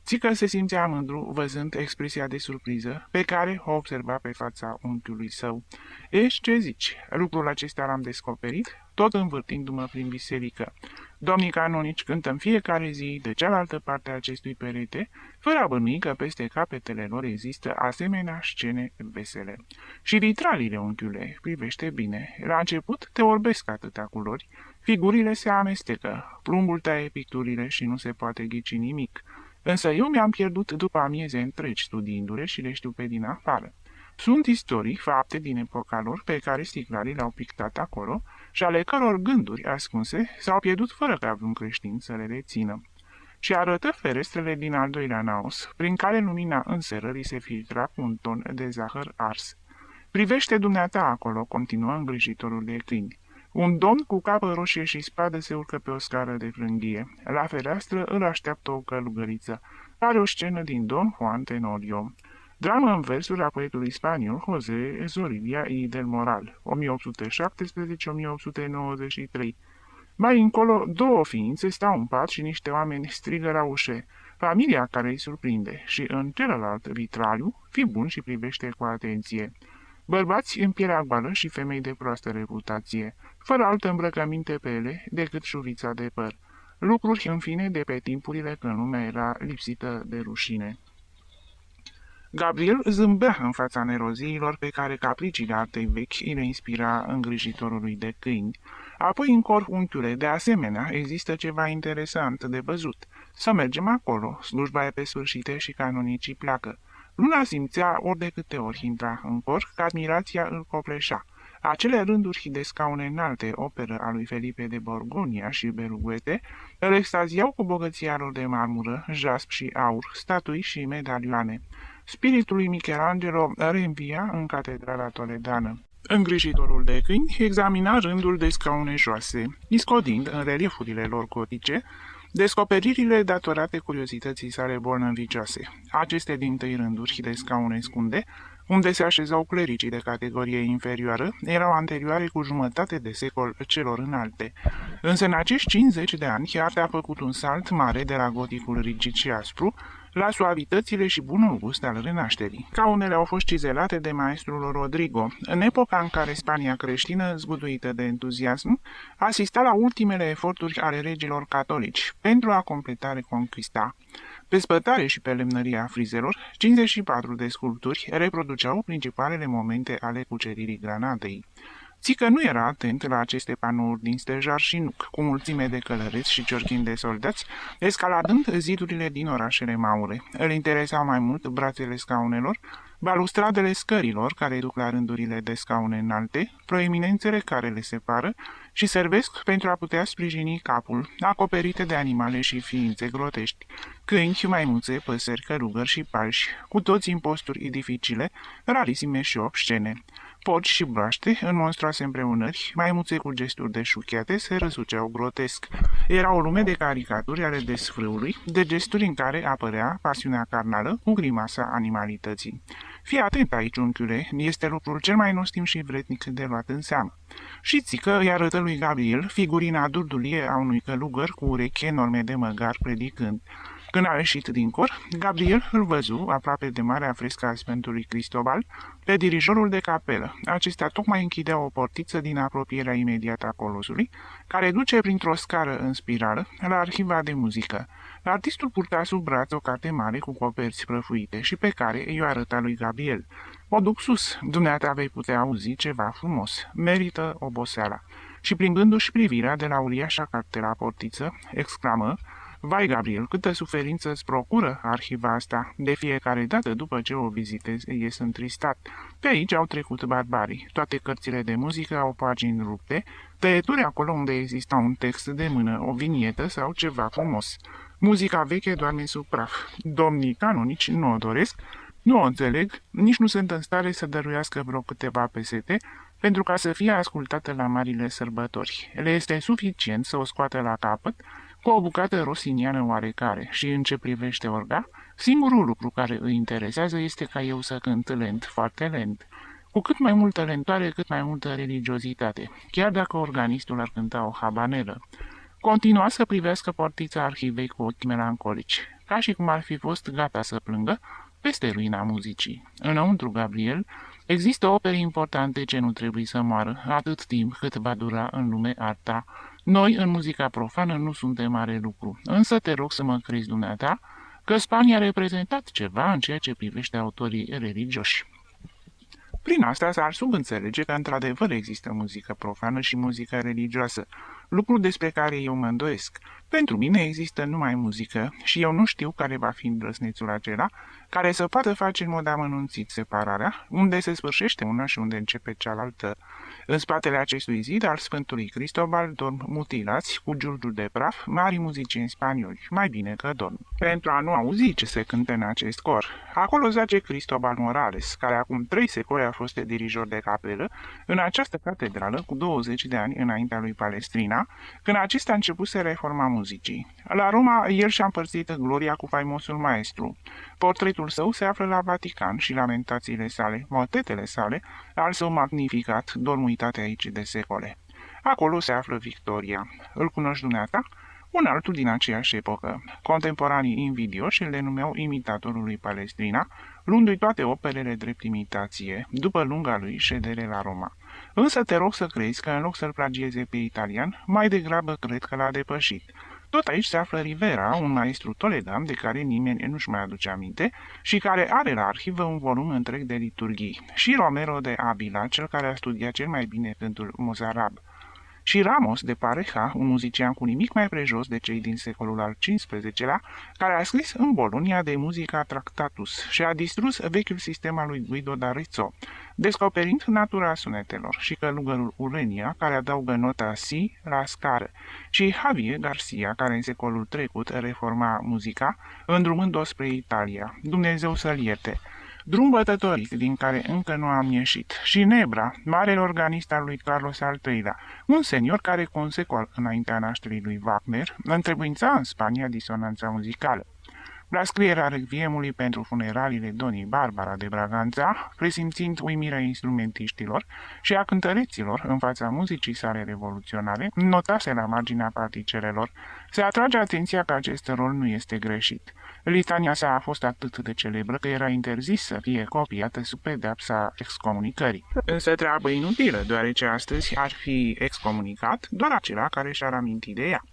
Țică se simțea mândru văzând expresia de surpriză pe care o observa pe fața unchiului său. Ești, ce zici? Lucrul acesta l-am descoperit, tot învârtindu-mă prin biserică. Domnii canonici cântă în fiecare zi de cealaltă parte a acestui perete, fără a bănui că peste capetele lor există asemenea scene vesele. Și vitralile, unchiule, privește bine. La început te orbesc atâtea culori, figurile se amestecă, plumbul taie picturile și nu se poate ghici nimic. Însă eu mi-am pierdut după amieze întregi studiindu-le și le știu pe din afară. Sunt istorii, fapte din epoca lor pe care sticlarii le-au pictat acolo și ale căror gânduri ascunse s-au pierdut fără ca vreun creștin să le rețină. Și arătă ferestrele din al doilea naos, prin care lumina înserării se filtra cu un ton de zahăr ars. Privește dumneata acolo, continuă îngrijitorul de câini. Un domn cu capă roșie și spadă se urcă pe o scară de frânghie. La fereastră îl așteaptă o călugăriță. Are o scenă din Don Juan Tenorio. Dramă în versuri a poetului spaniol José Zorrilla y del Moral, 1817-1893. Mai încolo, 2 ființe stau în pat și niște oameni strigă la ușe. Familia care îi surprinde și în celălalt vitraliu, fii bun și privește cu atenție. Bărbați în pielea goală și femei de proastă reputație, fără altă îmbrăcăminte pe ele decât șuvița de păr. Lucruri, în fine, de pe timpurile când lumea era lipsită de rușine. Gabriel zâmbea în fața neroziilor pe care capriciile artei vechi îi le inspira îngrijitorului de câini. Apoi în corp, unchiule, de asemenea, există ceva interesant de văzut. Să mergem acolo, slujba e pe sfârșite și canonicii pleacă. Luna simțea ori de câte ori intra în cor că admirația îl copleșea. Acele rânduri de scaune înalte, operă a lui Felipe de Borgonia și Berruguete, îl extaziau cu bogăția lor de marmură, jasp și aur, statui și medalioane. Spiritul lui Michelangelo reînvia în catedrala toledană. Îngrijitorul de câini examina rândul de scaune joase, iscodind în reliefurile lor gotice descoperirile datorate curiozității sale bolnăvicioase. Aceste dintâi rânduri de scaune scunde, unde se așezau clericii de categorie inferioară, erau anterioare cu jumătate de secol celor înalte. Însă în acești 50 de ani, arta a făcut un salt mare de la goticul rigid și aspru, la suavitățile și bunul gust al renașterii. Scaunele au fost cizelate de maestrul Rodrigo, în epoca în care Spania creștină, zguduită de entuziasm, asista la ultimele eforturi ale regilor catolici pentru a completa reconquista. Pe spătare și pe lemnăria frizelor, 54 de sculpturi reproduceau principalele momente ale cuceririi Granadei. Țică nu era atent la aceste panouri din stejar și nuc, cu mulțime de călăreți și ciorchini de soldați, escaladând zidurile din orașele maure. Îl interesau mai mult brațele scaunelor, balustradele scărilor care duc la rândurile de scaune înalte, proeminențele care le separă și servesc pentru a putea sprijini capul, acoperite de animale și ființe grotești, câini, maimuțe, păsări, călugări și palși, cu toți în posturi dificile, rarisime și obscene. Porci și broaște, în monstruoase împreunări, maimuțe cu gesturi de șuchiate, se răsuceau grotesc. Era o lume de caricaturi ale desfrâului, de gesturi în care apărea pasiunea carnală cu grimasa animalității. Fii atent aici, unchiule, este lucrul cel mai nostim și vrednic de luat în seamă. Și țică îi arătă lui Gabriel figurina durdulie a unui călugăr cu urechi enorme de măgar predicând. Când a ieșit din cor, Gabriel îl văzu, aproape de marea frescă a Sfântului Cristobal, pe dirijorul de capelă. Acesta tocmai închidea o portiță din apropierea imediată a colosului, care duce printr-o scară în spirală la arhiva de muzică. Artistul purta sub braț o carte mare cu coperți prăfuite și pe care i-o arăta lui Gabriel. O duc sus, dumneata vei putea auzi ceva frumos, merită oboseala. Și plimbându-și privirea de la uriașa carte la portiță, exclamă: Vai, Gabriel, câtă suferință îți procură arhiva asta. De fiecare dată după ce o vizitezi, ies întristat. Pe aici au trecut barbarii. Toate cărțile de muzică au pagini rupte, tăieturi acolo unde exista un text de mână, o vinietă sau ceva frumos. Muzica veche doarme sub praf. Domnii canonici nu o doresc, nu o înțeleg, nici nu sunt în stare să dăruiască vreo câteva pesete, pentru ca să fie ascultată la marile sărbători. Le este suficient să o scoată la capăt, cu o bucată rosiniană oarecare, și în ce privește orga, singurul lucru care îi interesează este ca eu să cânt lent, foarte lent. Cu cât mai multă lentoare, cât mai multă religiozitate, chiar dacă organistul ar cânta o habanelă. Continua să privească portița arhivei cu ochi melancolici, ca și cum ar fi fost gata să plângă peste ruina muzicii. Înăuntru Gabriel există opere importante ce nu trebuie să moară, atât timp cât va dura în lume arta. Noi, în muzica profană, nu suntem mare lucru, însă te rog să mă crezi dumneata că Spania a reprezentat ceva în ceea ce privește autorii religioși. Prin asta s-ar subînțelege că într-adevăr există muzică profană și muzică religioasă, lucru despre care eu mă îndoiesc. Pentru mine există numai muzică și eu nu știu care va fi îndrăsnețul acela care să poată face în mod amănunțit separarea, unde se sfârșește una și unde începe cealaltă. În spatele acestui zid al Sfântului Cristobal dorm mutilați cu giurgiuri de praf mari muzicieni spanioli, mai bine că dorm. Pentru a nu auzi ce se cântă în acest cor, acolo zace Cristobal Morales, care acum 3 secole a fost dirijor de capelă în această catedrală cu 20 de ani înaintea lui Palestrina, când acesta a început să reforma muzicii. La Roma, el și-a împărțit gloria cu faimosul maestru. Portretul său se află la Vatican și lamentațiile sale, motetele sale, al său magnificat, dorm uitate aici de secole. Acolo se află Victoria. Îl cunoști dumneata? Un altul din aceeași epocă. Contemporanii invidioși îl denumeau imitatorul lui Palestrina, luându-i toate operele drept imitație, după lunga lui ședere la Roma. Însă te rog să crezi că în loc să-l plagieze pe italian, mai degrabă cred că l-a depășit. Tot aici se află Rivera, un maestru toledan de care nimeni nu-și mai aduce aminte și care are la arhivă un volum întreg de liturghii, și Romero de Avila, cel care a studiat cel mai bine cântul mozarab, și Ramos de Pareja, un muzician cu nimic mai prejos de cei din secolul al XV-lea, care a scris în Bologna de Musica Tractatus și a distrus vechiul sistem al lui Guido d'Arezzo, descoperind natura sunetelor, și călugărul Urenia, care adaugă nota si la scară, și Javier Garcia, care în secolul trecut reforma muzica, îndrumând-o spre Italia. Dumnezeu să-l ierte! Drum bătătorit din care încă nu am ieșit, și Nebra, marele organist al lui Carlos al III-lea, un senior care cu un secol înaintea nașterii lui Wagner întrebuința în Spania disonanța muzicală. La scrierea requiemului pentru funeraliile Donii Barbara de Braganța, presimțind uimirea instrumentiștilor și a cântăreților în fața muzicii sale revoluționare, notase la marginea particelelor: se atrage atenția că acest rol nu este greșit. Litania sa a fost atât de celebră că era interzis să fie copiată sub pedeapsa excomunicării. Însă treabă inutilă, deoarece astăzi ar fi excomunicat doar acela care și-ar aminti de ea.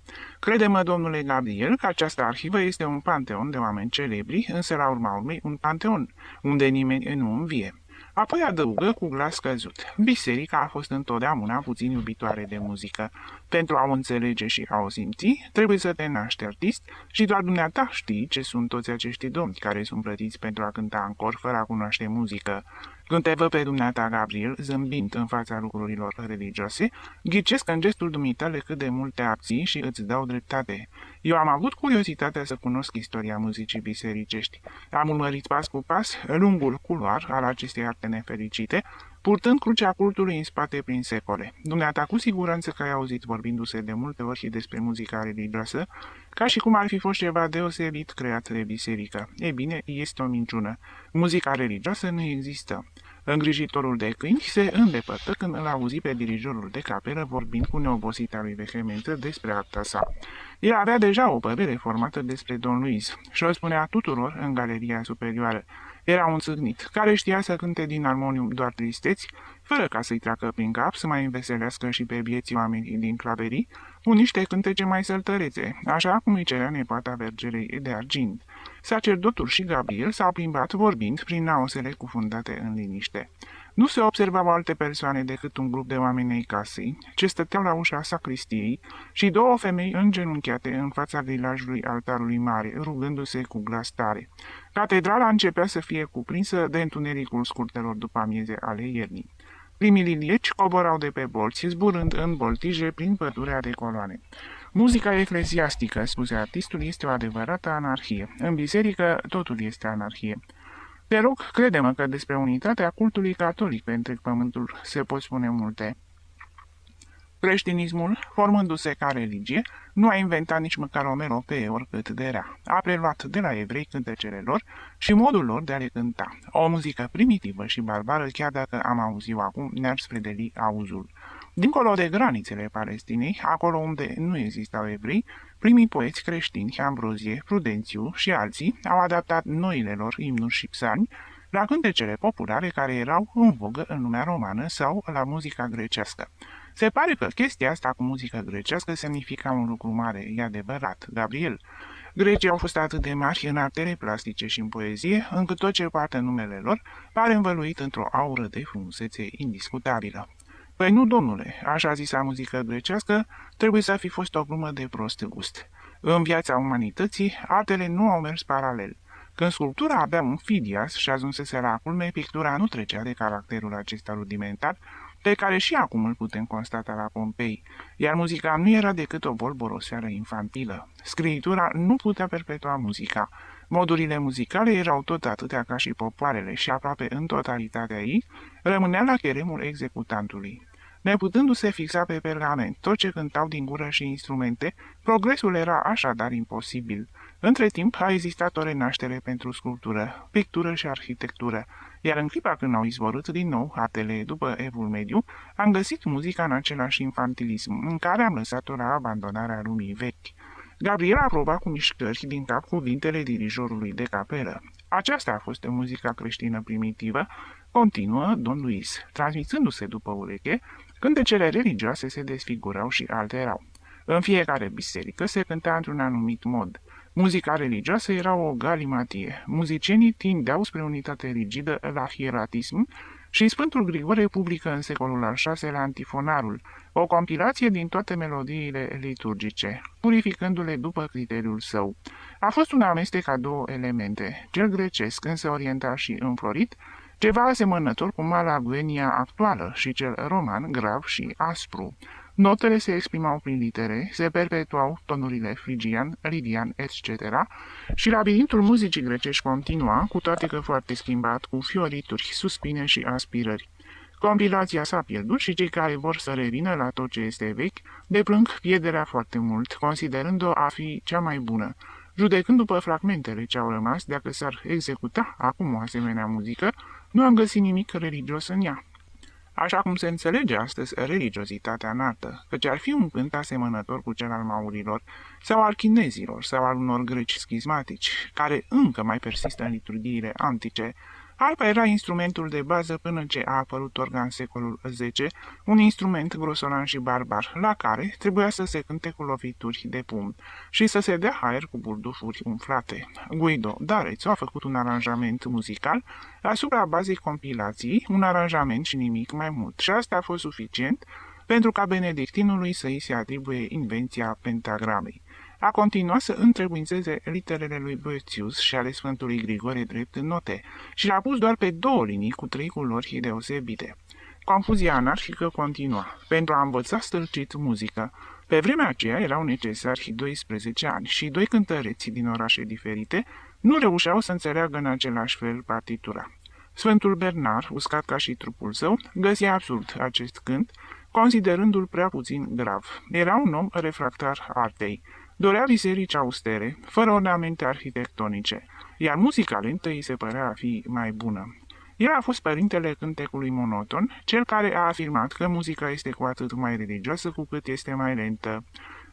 Crede-mă, domnule Gabriel, că această arhivă este un panteon de oameni celebri, însă la urma urmei un panteon, unde nimeni nu învie. Apoi adăugă cu glas scăzut. Biserica a fost întotdeauna puțin iubitoare de muzică. Pentru a o înțelege și a o simți, trebuie să te naști artist și doar dumneata știi ce sunt toți acești domni care sunt plătiți pentru a cânta în cor fără a cunoaște muzică. Când te văd pe dumneata, Gabriel, zâmbind în fața lucrurilor religioase, ghicesc în gestul dumitale cât de mult te abții și îți dau dreptate. Eu am avut curiozitatea să cunosc istoria muzicii bisericești. Am urmărit pas cu pas lungul culoar al acestei arte nefericite, purtând crucea cultului în spate prin secole. Dumneata cu siguranță că ai auzit vorbindu-se de multe ori și despre muzica religioasă, ca și cum ar fi fost ceva deosebit creat de biserică. Ei bine, este o minciună. Muzica religioasă nu există. Îngrijitorul de câini se îndepărtă când îl auzi pe dirijorul de capelă vorbind cu neobosita lui vehemență despre arta sa. El avea deja o părere formată despre Don Luis și o spunea tuturor în galeria superioară. Era un țâgnit, care știa să cânte din armonium doar tristeți, fără ca să-i treacă prin cap să mai înveselească și pe vieții oamenii din claverii, cu niște cântece mai săltărețe, așa cum îi cerea nepoata Vergelei de argint. Sacerdotul și Gabriel s-au plimbat vorbind prin naosele cufundate în liniște. Nu se observau alte persoane decât un grup de oameni ai casei, ce stăteau la ușa sacristiei și două femei îngenunchiate în fața grilajului altarului mare, rugându-se cu glas tare. Catedrala începea să fie cuprinsă de întunericul scurtelor după amieze ale iernii. Primii lilieci coborau de pe bolți, zburând în boltije prin pădurea de coloane. Muzica ecleziastică, spuse artistul, este o adevărată anarhie. În biserică totul este anarhie. Te rog, crede-mă că despre unitatea cultului catolic pe întreg pământul se pot spune multe. Creștinismul, formându-se ca religie, nu a inventat nici măcar o melopee oricât de rea. A preluat de la evrei cântecele lor și modul lor de a le cânta. O muzică primitivă și barbară, chiar dacă am auzit-o acum, ne-ar spredeli auzul. Dincolo de granițele Palestinei, acolo unde nu existau evrei, primii poeți creștini, Ambrozie, Prudențiu și alții, au adaptat noile lor imnuri și psalmi la cântecele populare care erau în vogă în lumea romană sau la muzica grecească. Se pare că chestia asta cu muzică grecească semnifica un lucru mare, e adevărat, Gabriel. Grecii au fost atât de mari în artele plastice și în poezie, încât tot ce poartă numele lor pare învăluit într-o aură de frumusețe indiscutabilă. Păi nu, domnule, așa zisa muzică grecească trebuie să fi fost o glumă de prost gust. În viața umanității, artele nu au mers paralel. Când sculptura avea un Fidias și ajunsese la culme, pictura nu trecea de caracterul acesta rudimentar, pe care și acum îl putem constata la Pompei, iar muzica nu era decât o bolboroseală infantilă. Scriitura nu putea perpetua muzica. Modurile muzicale erau tot atâtea ca și popoarele și aproape în totalitatea ei rămânea la cheremul executantului. Neputându-se fixa pe pergament tot ce cântau din gură și instrumente, progresul era așadar imposibil. Între timp a existat o renaștere pentru sculptură, pictură și arhitectură, iar în clipa când au izvorât din nou artele după Evul Mediu, am găsit muzica în același infantilism, în care am lăsat-o la abandonarea lumii vechi. Gabriel aproba cu mișcări din cap cuvintele dirijorului de capelă. Aceasta a fost muzica creștină primitivă, continuă Don Luis, transmițându-se după ureche, cântecele religioase se desfigurau și alterau. În fiecare biserică se cânta într-un anumit mod. Muzica religioasă era o galimatie. Muzicienii tindeau spre unitate rigidă la hieratism și Sfântul Grigore publică în secolul al VI-lea Antifonarul, o compilație din toate melodiile liturgice, purificându-le după criteriul său. A fost un amestec a două elemente, cel grecesc, însă oriental și înflorit, ceva asemănător cu malaguenia actuală, și cel roman, grav și aspru. Notele se exprimau prin litere, se perpetuau tonurile frigian, lidian, etc. și labirintul muzicii grecești continua, cu toate că foarte schimbat, cu fiorituri, suspine și aspirări. Compilația s-a pierdut și cei care vor să revină la tot ce este vechi deplâng pierderea foarte mult, considerând-o a fi cea mai bună. Judecând după fragmentele ce au rămas, dacă s-ar executa acum o asemenea muzică, nu am găsit nimic religios în ea. Așa cum se înțelege astăzi religiozitatea în artă, căci ar fi un cânt asemănător cu cel al maurilor, sau al chinezilor, sau al unor greci schismatici, care încă mai persistă în liturghiile antice, Arpa era instrumentul de bază până ce a apărut organ în secolul X, un instrument grosolan și barbar, la care trebuia să se cânte cu lovituri de pumn și să se dea aer cu burdufuri umflate. Guido D'Arezzo a făcut un aranjament muzical asupra bazei compilației, un aranjament și nimic mai mult, și asta a fost suficient pentru ca benedictinului să îi se atribuie invenția pentagramei. A continuat să întrebuințeze literele lui Boetius și ale Sfântului Grigore drept note și l-a pus doar pe 2 linii cu 3 culori deosebite. Confuzia anarhică continua. Pentru a învăța stâlcit muzică, pe vremea aceea erau necesari 12 ani și 2 cântăreți din orașe diferite nu reușeau să înțeleagă în același fel partitura. Sfântul Bernard, uscat ca și trupul său, găsea absurd acest cânt, considerându-l prea puțin grav. Era un om refractar artei. Dorea biserici austere, fără ornamente arhitectonice, iar muzica lentă îi se părea a fi mai bună. El a fost părintele cântecului monoton, cel care a afirmat că muzica este cu atât mai religioasă cu cât este mai lentă.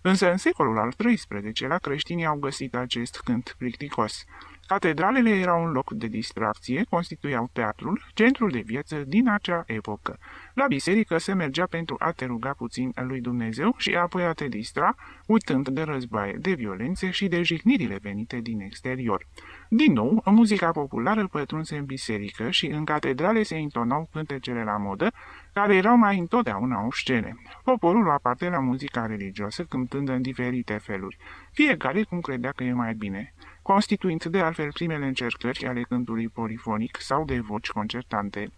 Însă în secolul al XIII-lea creștinii au găsit acest cânt plicticos. Catedralele erau un loc de distracție, constituiau teatrul, centrul de viață din acea epocă. La biserică se mergea pentru a te ruga puțin lui Dumnezeu și apoi a te distra, uitând de războaie, de violențe și de jignirile venite din exterior. Din nou, muzica populară pătrunse în biserică și în catedrale se intonau cântecele la modă, care erau mai întotdeauna obscene. Poporul lua parte la muzica religioasă, cântând în diferite feluri, fiecare cum credea că e mai bine, constituind de altfel primele încercări ale cântului polifonic sau de voci concertante.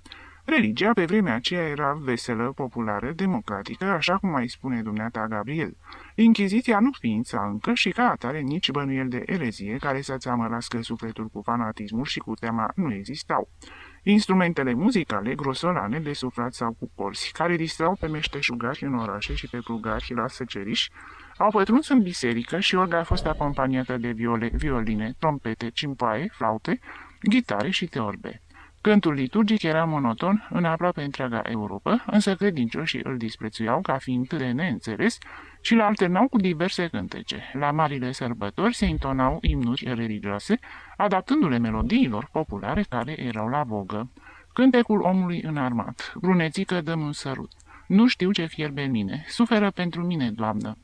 Religia pe vremea aceea era veselă, populară, democratică, așa cum mai spune dumneata Gabriel. Inchiziția nu ființa încă și ca atare nici bănuiel de erezie care să-ți amărască sufletul cu fanatismul și cu teama nu existau. Instrumentele muzicale, grosolane, de suflat sau cu corzi, care distrau pe meșteșugari în orașe și pe plugari la săceriși, au pătruns în biserică și orga a fost acompaniată de violine, trompete, cimpaie, flaute, ghitare și teorbe. Cântul liturgic era monoton în aproape întreaga Europa, însă credincioșii îl disprețuiau ca fiind de neînțeles și îl alternau cu diverse cântece. La marile sărbători se intonau imnuri religioase, adaptându-le melodiilor populare care erau la vogă. Cântecul omului înarmat, brunețică, dă-mi un sărut. Nu știu ce fierbe în mine, suferă pentru mine, Doamnă.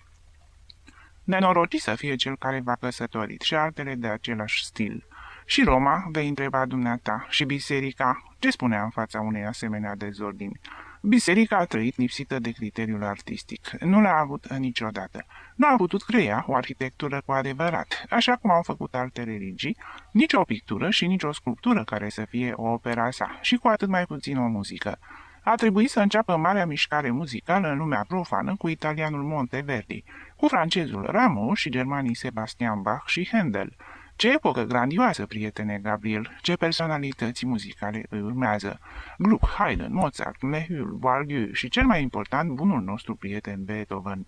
Nenorocit să fie cel care v-a căsătorit și altele de același stil. Și Roma, vei întreba dumneata, și biserica, ce spunea în fața unei asemenea dezordini? Biserica a trăit lipsită de criteriul artistic. Nu l-a avut niciodată. Nu a putut crea o arhitectură cu adevărat, așa cum au făcut alte religii, nici o pictură și nici o sculptură care să fie o opera sa, și cu atât mai puțin o muzică. A trebuit să înceapă marea mișcare muzicală în lumea profană cu italianul Monteverdi, cu francezul Rameau și germanii Sebastian Bach și Handel. Ce epocă grandioasă, prietene Gabriel, ce personalități muzicale îi urmează. Gluck, Haydn, Mozart, Méhul, Boieldieu și cel mai important, bunul nostru prieten Beethoven.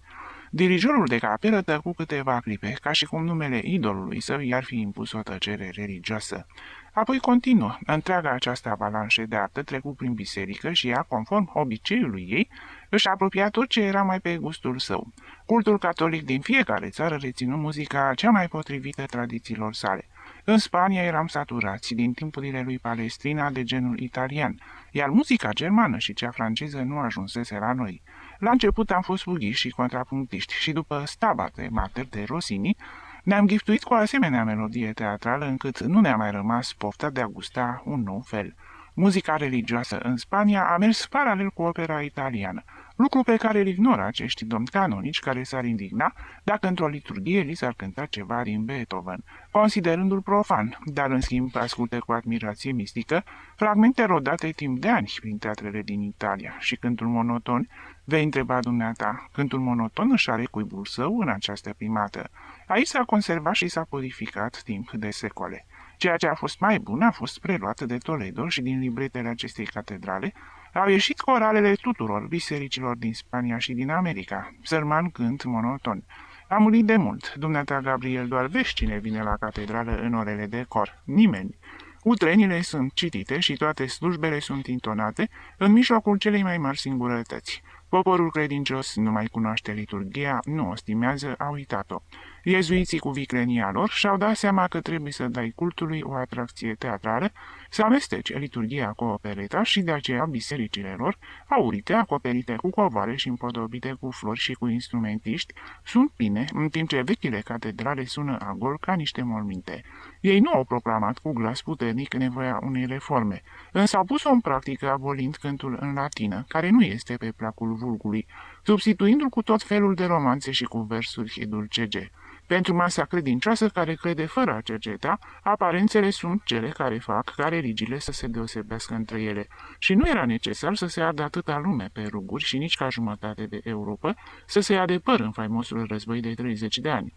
Dirijorul de capelă tăcu câteva clipe, ca și cum numele idolului său i-ar fi impus o tăcere religioasă. Apoi continuă. Întreaga această avalanșă de artă trecu prin biserică și ea, conform obiceiului ei, își apropia tot ce era mai pe gustul său. Cultul catolic din fiecare țară reținu muzica cea mai potrivită tradițiilor sale. În Spania eram saturați din timpurile lui Palestrina de genul italian, iar muzica germană și cea franceză nu ajunsese la noi. La început am fost fughiși și contrapunctiști și după Stabat Mater de Rossini, ne-am giftuit cu o asemenea melodie teatrală încât nu ne-a mai rămas pofta de a gusta un nou fel. Muzica religioasă în Spania a mers paralel cu opera italiană, lucru pe care îl ignoră acești domni canonici care s-ar indigna dacă într-o liturghie li s-ar cânta ceva din Beethoven, considerându-l profan, dar în schimb ascultă cu admirație mistică fragmente rodate timp de ani prin teatrele din Italia și cântul monoton. Vei întreba dumneata, cântul monoton își are cuibul său în această primată. Aici s-a conservat și s-a purificat timp de secole. Ceea ce a fost mai bun a fost preluat de Toledo și din libretele acestei catedrale au ieșit coralele tuturor bisericilor din Spania și din America, sărman cânt monoton. A murit de mult. Dumneata Gabriel, doar vezi cine vine la catedrală în orele de cor. Nimeni. Utrenile sunt citite și toate slujbele sunt intonate în mijlocul celei mai mari singurătăți. Poporul credincios nu mai cunoaște liturghia, nu o stimează, a uitat-o. Iezuiții cu viclenia lor și-au dat seama că trebuie să dai cultului o atracție teatrală, să amesteci liturghia cu opereta și de aceea bisericile lor, aurite, acoperite cu covoare și împodobite cu flori și cu instrumentiști, sunt pline, în timp ce vechile catedrale sună a gol ca niște morminte. Ei nu au proclamat cu glas puternic nevoia unei reforme, însă au pus-o în practică abolind cântul în latină, care nu este pe placul vulgului, substituindu-l cu tot felul de romanțe și cu versuri dulcege. Pentru masa credincioasă care crede fără a cerceta, aparențele sunt cele care fac ca religiile să se deosebească între ele. Și nu era necesar să se ardă atâta lume pe ruguri și nici ca jumătate de Europa să se ia de păr în faimosul război de 30 de ani.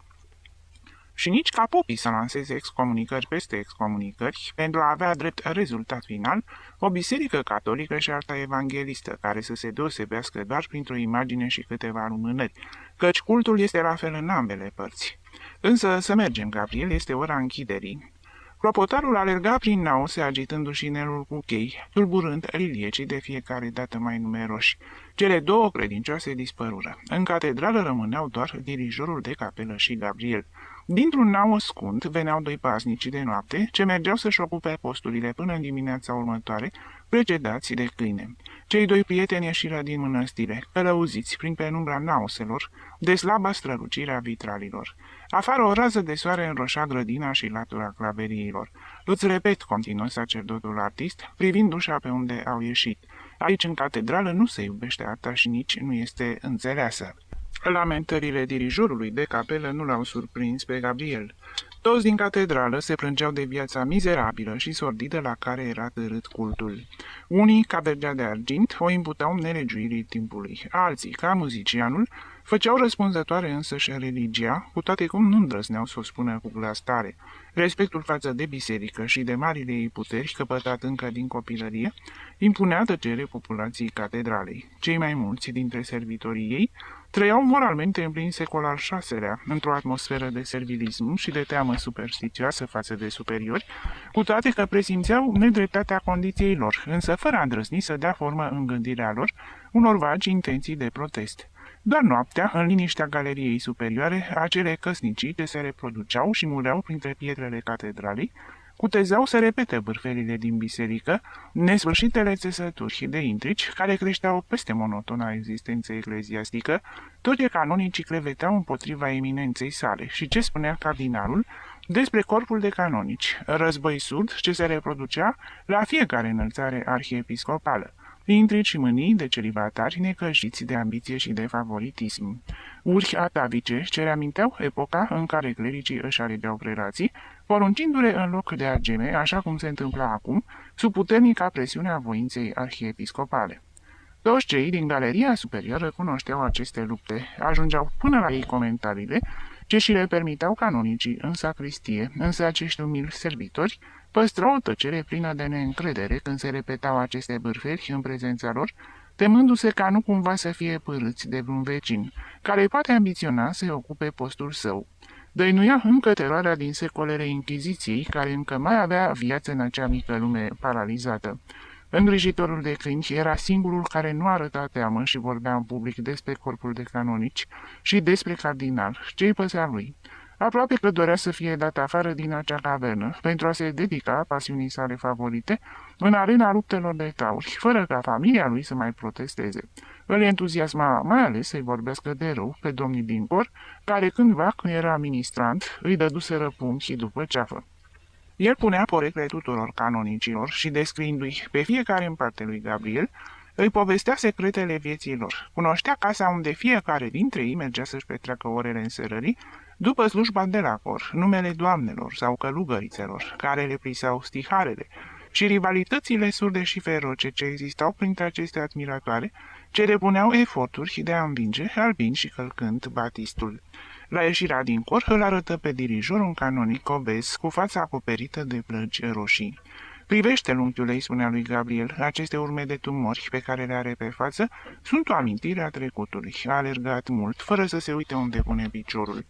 Și nici ca popii să lanseze excomunicări peste excomunicări pentru a avea drept rezultat final o biserică catolică și alta evanghelistă, care să se deosebească doar printr-o imagine și câteva lumânări, căci cultul este la fel în ambele părți. Însă să mergem, Gabriel, este ora închiderii. Clopotarul alerga prin naose, agitându-și inelul cu chei, tulburând liliecii de fiecare dată mai numeroși. Cele două credincioase dispărură. În catedrală rămâneau doar dirijorul de capelă și Gabriel. Dintr-un naos scund veneau doi paznici de noapte, ce mergeau să-și ocupe posturile până în dimineața următoare, precedați de câine. Cei doi prieteni ieșiră din mănăstire, călăuziți prin penumbra naoselor, de slaba strălucire a vitralilor. Afară o rază de soare înroșea grădina și latura claveriilor. Îți repet, continuă sacerdotul artist, privind ușa pe unde au ieșit. Aici, în catedrală, nu se iubește arta și nici nu este înțeleasă. Lamentările dirijorului de capelă nu l-au surprins pe Gabriel. Toți din catedrală se plângeau de viața mizerabilă și sordidă la care era târât cultul. Unii, ca Bergea de Argint, o imputau nelegiuirii timpului. Alții, ca muzicianul, făceau răspunzătoare însăși religia, cu toate cum nu îndrăzneau să o spună cu glas tare. Respectul față de biserică și de marile ei puteri, căpătat încă din copilărie, impunea tăcere populației catedralei. Cei mai mulți dintre servitorii ei trăiau moralmente în plin secol al VI-lea, într-o atmosferă de servilism și de teamă superstițioasă față de superiori, cu toate că presimțeau nedreptatea condiției lor, însă fără a îndrăzni să dea formă în gândirea lor unor vagi intenții de protest. Doar noaptea, în liniștea galeriei superioare, acele căsnicii ce se reproduceau și mureau printre pietrele catedralei, cutezeau să repete bârfelile din biserică, nesfârșitele țesături de intrici care creșteau peste monotona existenței ecleziastică, tot ce canonicii cleveteau împotriva eminenței sale și ce spunea cardinalul despre corpul de canonici, război surd ce se reproducea la fiecare înălțare arhiepiscopală. Intrici și mânii de celibatari necăjiți de ambiție și de favoritism. Uri atavice ce reaminteau epoca în care clericii își alegeau prelații, poruncindu-le în loc de argeme, așa cum se întâmpla acum, sub puternica presiune a voinței arhiepiscopale. Toți cei din galeria superioară cunoșteau aceste lupte, ajungeau până la ei comentariile, ce și le permiteau canonicii în sacristie, însă acești umili servitori păstrau o tăcere plină de neîncredere când se repetau aceste bârferi în prezența lor, temându-se ca nu cumva să fie pârâți de vreun vecin, care poate ambiționa să-i ocupe postul său. Dăinuia încă teroarea din secolele Inchiziției, care încă mai avea viață în acea mică lume paralizată. Îngrijitorul de câini era singurul care nu arăta teamă și vorbea în public despre corpul de canonici și despre cardinal, ce-i păsea lui. Aproape că dorea să fie dat afară din acea cavernă pentru a se dedica pasiunii sale favorite în arena luptelor de tauri, fără ca familia lui să mai protesteze. Îl entuziasma mai ales să-i vorbească de rău pe domnii din cor, care cândva, când era ministrant, îi dăduseră pumni după ceafă. El punea porecle tuturor canonicilor și, descriindu-i pe fiecare în parte lui Gabriel, îi povestea secretele vieții lor. Cunoștea casa unde fiecare dintre ei mergea să-și petreacă orele înserării, după slujba de la cor, numele doamnelor sau călugărițelor, care le pliseau stiharele, și rivalitățile surde și feroce ce existau printre aceste admiratoare, ce depuneau eforturi de a învinge, albind și călcând batistul. La ieșirea din cor îl arătă pe dirijor un canonic obez, cu fața acoperită de plăgi roșii. Privește-l, unchiule, îi spunea lui Gabriel, aceste urme de tumori pe care le are pe față sunt o amintire a trecutului. A alergat mult, fără să se uite unde pune piciorul.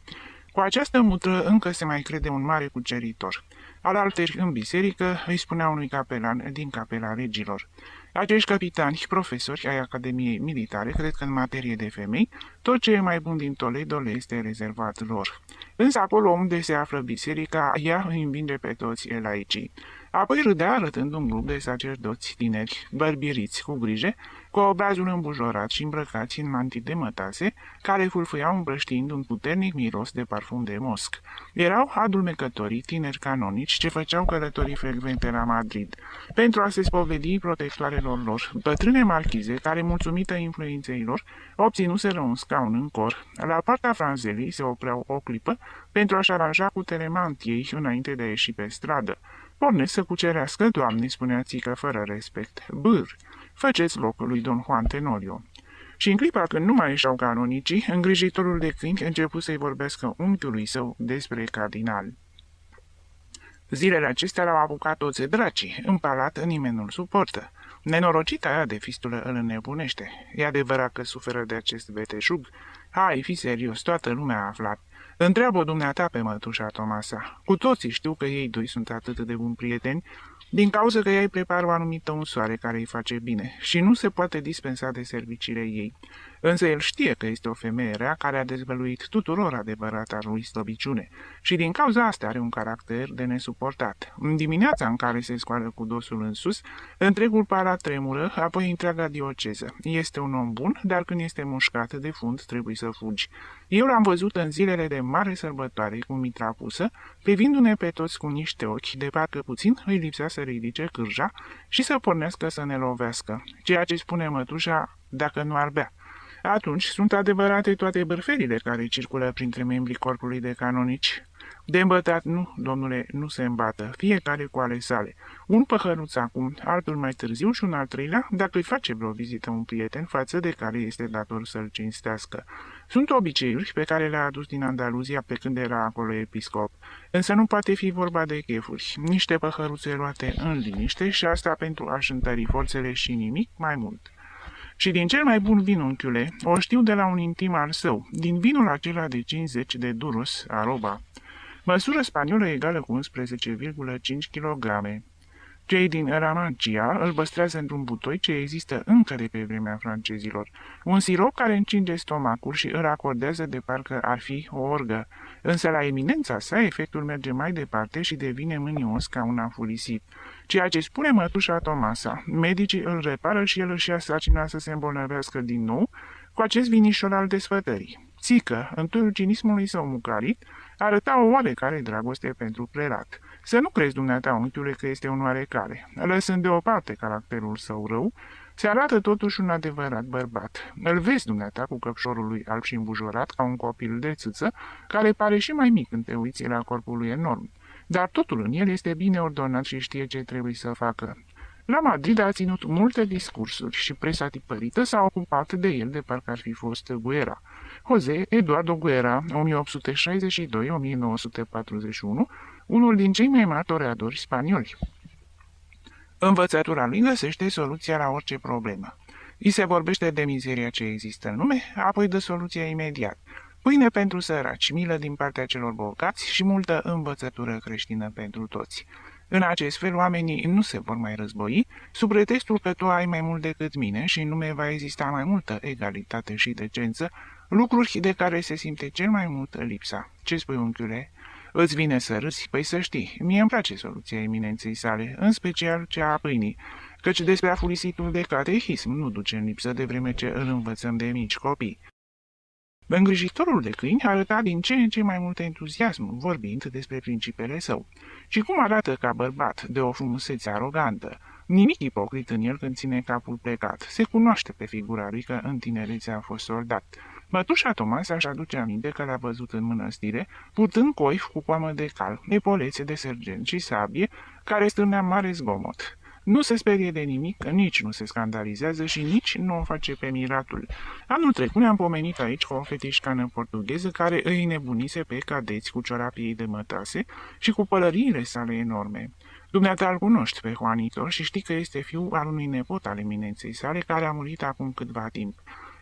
Cu această mutră încă se mai crede un mare cuceritor. Alalteri, în biserică, îi spunea unui capelan din capela regilor. Acești capitani, profesori ai Academiei Militare, cred că în materie de femei, tot ce e mai bun din Toledo le este rezervat lor. Însă acolo unde se află biserica, ea îi învinge pe toți laicii. Apoi râdea arătând un grup de sacerdoți tineri, bărbiriți cu grijă, cu obrazul îmbujorat și îmbrăcați în mantii de mătase, care fulfuiau îmbrăștiind un puternic miros de parfum de mosc. Erau adulmecătorii tineri canonici ce făceau călătorii frecvente la Madrid, pentru a se spovedi protectoarelor lor, bătrâne marchize care, mulțumită influenței lor, obținuseră un scaun în cor. La partea franzelii se opreau o clipă pentru a-și aranja cutele mantiei înainte de a ieși pe stradă. Pornesc să cucerească, Doamne, spunea țică fără respect. Bâr, faceți loc lui Don Juan Tenorio. Și în clipa când nu mai ieșeau canonicii, îngrijitorul de câini început să-i vorbească unchiului său despre cardinal. Zilele acestea l-au apucat toți dracii, în palat nimeni nu-l suportă. Nenorocita aia de fistulă îl înnebunește. E adevărat că suferă de acest beteșug? Hai, fi serios, toată lumea a aflat. Întreabă dumneata pe mătușa Tomasa. Cu toții știu că ei doi sunt atât de buni prieteni, din cauza că ea îi prepară o anumită unsoare care îi face bine și nu se poate dispensa de serviciile ei. Însă el știe că este o femeie rea care a dezvăluit tuturor adevărata lui slăbiciune și din cauza asta are un caracter de nesuportat. În dimineața în care se scoală cu dosul în sus, întregul palat tremură, apoi întreaga dioceză. Este un om bun, dar când este mușcat de fund trebuie să fugi. Eu l-am văzut în zilele de mare sărbătoare cu mitra pusă, privindu-ne pe toți cu niște ochi, de parcă puțin îi lipsea să ridice cârja și să pornească să ne lovească, ceea ce spune mătușa dacă nu ar bea. Atunci sunt adevărate toate bârfelile care circulă printre membrii corpului de canonici. De îmbătat nu, domnule, nu se îmbată, fiecare cu ale sale. Un păhăruț acum, altul mai târziu și un al treilea, dacă îi face vreo vizită un prieten față de care este dator să-l cinstească. Sunt obiceiuri pe care le-a adus din Andaluzia pe când era acolo episcop, însă nu poate fi vorba de chefuri, niște păhăruțe luate în liniște și asta pentru a-și întări forțele și nimic mai mult. Și din cel mai bun vin, unchiule, o știu de la un intim al său, din vinul acela de 50 de duros, aroba. Măsură spaniolă egală cu 11,5 kg. Cei din Ramancia îl păstrează într-un butoi ce există încă de pe vremea francezilor. Un sirop care încinge stomacul și îl acordează de parcă ar fi o orgă. Însă la eminența sa efectul merge mai departe și devine mânios ca un afulisit. Ceea ce spune mătușa Tomasa, medicii îl repară și el își ia sarcina să se îmbolnăvească din nou cu acest vinișor al desfătării. Țică, în toiul cinismului său mucarit, arăta o oarecare dragoste pentru prelat. Să nu crezi, dumneata, unchiule, că este un oarecare. Lăsând deoparte caracterul său rău, se arată totuși un adevărat bărbat. Îl vezi, dumneata, cu căpșorul lui alb și îmbujorat ca un copil de țâță, care pare și mai mic când te uiți la corpul lui enorm. Dar totul în el este bine ordonat și știe ce trebuie să facă. La Madrid a ținut multe discursuri și presa tipărită s-a ocupat de el de parcă ar fi fost Guerra. José Eduardo Guerra, 1862-1941, unul din cei mai mari toreadori spanioli. Învățătura lui găsește soluția la orice problemă. Îi se vorbește de mizeria ce există în lume, apoi de soluția imediat. Pâine pentru săraci, milă din partea celor bogați și multă învățătură creștină pentru toți. În acest fel, oamenii nu se vor mai război, sub pretextul că tu ai mai mult decât mine și în lume va exista mai multă egalitate și decență, lucruri de care se simte cel mai mult lipsa. Ce spui, unchiule? Îți vine să râzi? Păi să știi, mie îmi place soluția eminenței sale, în special cea a pâinii, căci despre afulisitul de catehism nu duce în lipsă de vreme ce îl învățăm de mici copii. Îngrijitorul de câini arăta din ce în ce mai mult entuziasm, vorbind despre principele său. Și cum arată ca bărbat, de o frumusețe arogantă. Nimic ipocrit în el când ține capul plecat. Se cunoaște pe figura lui că în tinerețe a fost soldat. Mătușa Tomasa își aduce aminte că l-a văzut în mănăstire, purtând coif cu coamă de cal, epolețe de sergent și sabie, care stârnea mare zgomot. Nu se sperie de nimic, nici nu se scandalizează și nici nu o face pe miratul. Anul trecut ne-am pomenit aici cu o fetișcană portugheză care îi nebunise pe cadeți cu ciorapii ei de mătase și cu pălăriile sale enorme. Dumneata îl cunoști pe Juanito și știi că este fiul al unui nepot al eminenței sale care a murit acum câtva timp.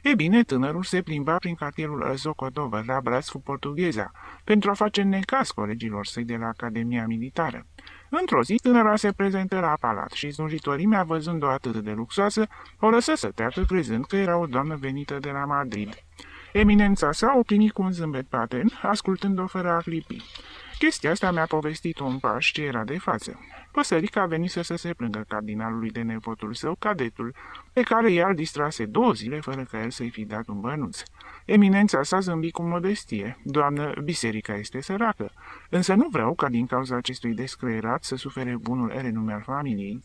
E bine, tânărul se plimba prin cartierul Zocodover la braț cu portugheza, pentru a face necaz colegilor săi de la Academia Militară. Într-o zi, tânăra se prezentă la palat și slujitorimea, văzând-o atât de luxoasă, o lăsă să treacă crezând că era o doamnă venită de la Madrid. Eminența sa o primi cu un zâmbet paten, ascultând-o fără a clipi. Chestia asta mi-a povestit-o în paș ce era de față. Păsărica venise să se plângă cardinalului de nepotul său, cadetul, pe care ea îl distrase 2 zile fără ca el să-i fi dat un bănuț. Eminența sa zâmbi cu modestie. Doamnă, biserica este săracă, însă nu vreau ca din cauza acestui descreierat să sufere bunul renume al familiei.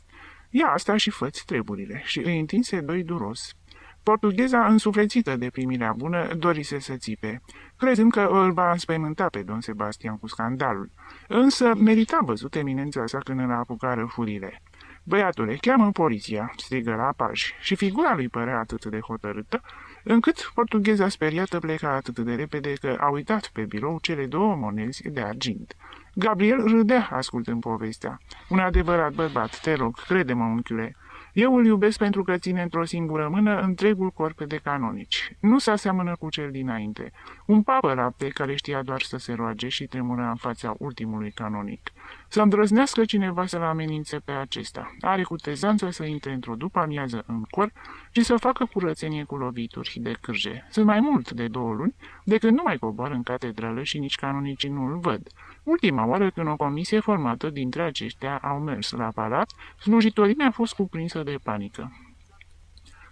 Ia asta și fă-ți treburile, și îi întinse 2 duros. Portugheza, însuflețită de primirea bună, dorise să țipe, crezând că îl va înspăimânta pe Don Sebastian cu scandalul. Însă merita văzut eminența sa când îl apucară furile. Băiatule, cheamă poliția, strigă la pași, și figura lui părea atât de hotărâtă, încât portugheza speriată pleca atât de repede că a uitat pe birou cele 2 monezi de argint. Gabriel râdea ascultând povestea. Un adevărat bărbat, te rog, crede-mă, unchiule. Eu îl iubesc pentru că ține într-o singură mână întregul corp de canonici. Nu se aseamănă cu cel dinainte. Un papă lapte care știa doar să se roage și tremura în fața ultimului canonic. Să îndrăznească cineva să-l amenințe pe acesta. Are cutezanță să intre într-o după-amiază în cor și să facă curățenie cu lovituri de cârje. Sunt mai mult de 2 luni de când nu mai coboară în catedrală și nici canonicii nu-l văd. Ultima oară când o comisie formată dintre aceștia au mers la palat, slujitoria a fost cuprinsă de panică.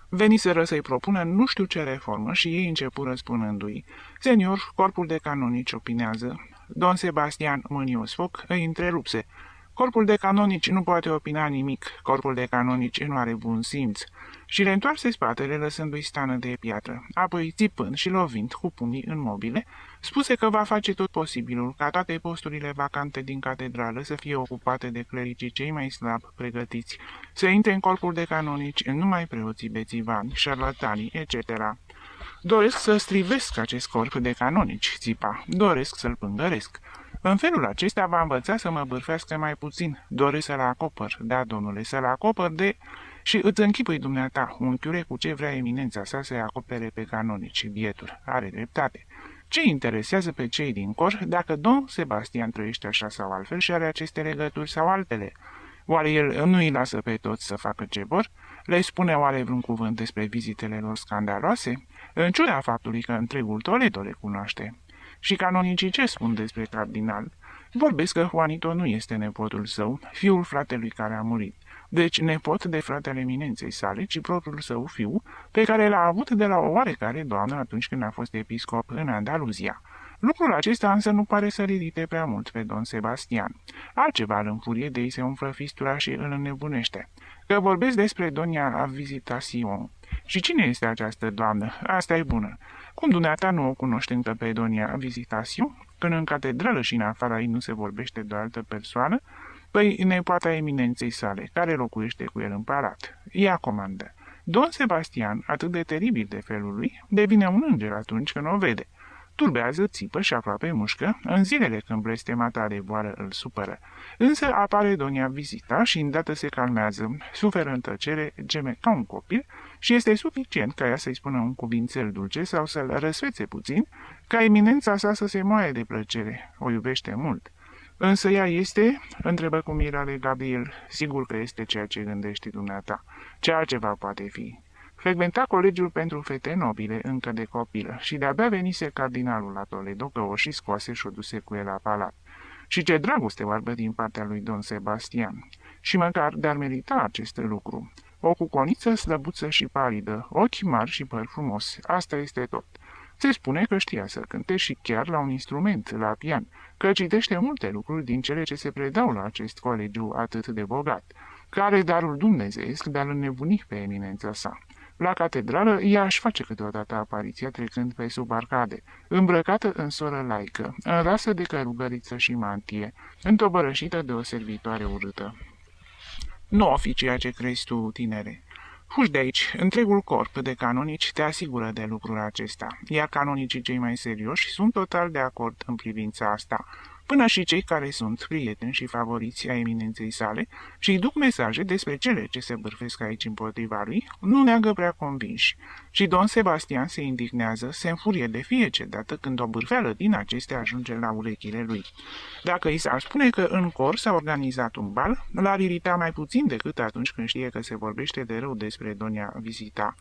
Veniseră să-i propună nu știu ce reformă și ei începură spunându-i: Senior, corpul de canonici opinează. Don Sebastian, mânios foc, îi întrerupse. Corpul de canonici nu poate opina nimic, corpul de canonici nu are bun simț. Și le întoarse spatele lăsându-i stană de piatră. Apoi, țipând și lovind cu pumnii în mobile, spuse că va face tot posibilul ca toate posturile vacante din catedrală să fie ocupate de clericii cei mai slab pregătiți, să intre în corpul de canonici numai preoții bețivani, șarlatanii, etc. Doresc să strivesc acest corp de canonici, țipa. Doresc să-l pângăresc. În felul acesta va învăța să mă bârfească mai puțin. Doresc să-l acopăr, da, domnule, să-l acopăr de... Și îți închipui dumneata, unchiule, cu ce vrea eminența sa să-i acopere pe canonici, bietul. Are dreptate. Ce interesează pe cei din cor dacă Don Sebastian trăiește așa sau altfel și are aceste legături sau altele? Oare el nu îi lasă pe toți să facă ce vor? Le spune oare vreun cuvânt despre vizitele lor scandaloase? În ciuda faptului că întregul Toledo le cunoaște. Și canonicii ce spun despre cardinal? Vorbesc că Juanito nu este nepotul său, fiul fratelui care a murit. Deci nepot de fratele eminenței sale, ci propriul său fiu, pe care l-a avut de la o oarecare doamnă atunci când a fost episcop în Andaluzia. Lucrul acesta însă nu pare să ridite prea mult pe Don Sebastian. Altceva îl înfurie de ei se umflă fistura și îl înnebunește. Că vorbesc despre Doña Visitación. Și cine este această doamnă? Asta e bună. Cum dumneata nu o cunoști încă pe Doña Visitación, când în catedrală și în afara ei nu se vorbește de o altă persoană? Păi nepoata eminenței sale, care locuiește cu el în palat. Ea comandă. Don Sebastian, atât de teribil de felul lui, devine un înger atunci când o vede. Turbează, țipă și aproape mușcă, în zilele când blestemata de boală îl supără. Însă apare Doña Visita și îndată se calmează, suferă în tăcere, geme ca un copil și este suficient ca ea să-i spună un cuvințel dulce sau să-l răsfețe puțin, ca eminența sa să se moaie de plăcere. O iubește mult. Însă ea este, întrebă cu mirare Gabriel, sigur că este ceea ce gândești dumneata. Ce altceva poate fi? Frecventa colegiul pentru fete nobile încă de copilă și de-abia venise cardinalul la Toledo că o și scoase și o duse cu el la palat. Și ce dragoste oarbă din partea lui Don Sebastian. Și măcar de-ar merita acest lucru. O cuconiță slăbuță și palidă, ochi mari și păr frumos, asta este tot. Se spune că știa să cânte și chiar la un instrument, la pian, că citește multe lucruri din cele ce se predau la acest colegiu atât de bogat, care darul dumnezeiesc de a-l înnebuni pe eminența sa. La catedrală, ea își face câteodată apariția trecând pe sub arcade, îmbrăcată în soră laică, în rasă de cărugăriță și mantie, întobărășită de o servitoare urâtă. Nu o fi ceea ce crezi tu, tinere. Fugi de aici, întregul corp de canonici te asigură de lucrul acesta, iar canonicii cei mai serioși sunt total de acord în privința asta, până și cei care sunt prieteni și favoriți ai eminenței sale și îi duc mesaje despre cele ce se bârfesc aici împotriva lui, nu neagă prea convinși. Și Don Sebastian se indignează, se înfurie de fiecare dată când o bârfeală din acestea ajunge la urechile lui. Dacă i s-ar spune că în cor s-a organizat un bal, l-ar irita mai puțin decât atunci când știe că se vorbește de rău despre Doña Visita.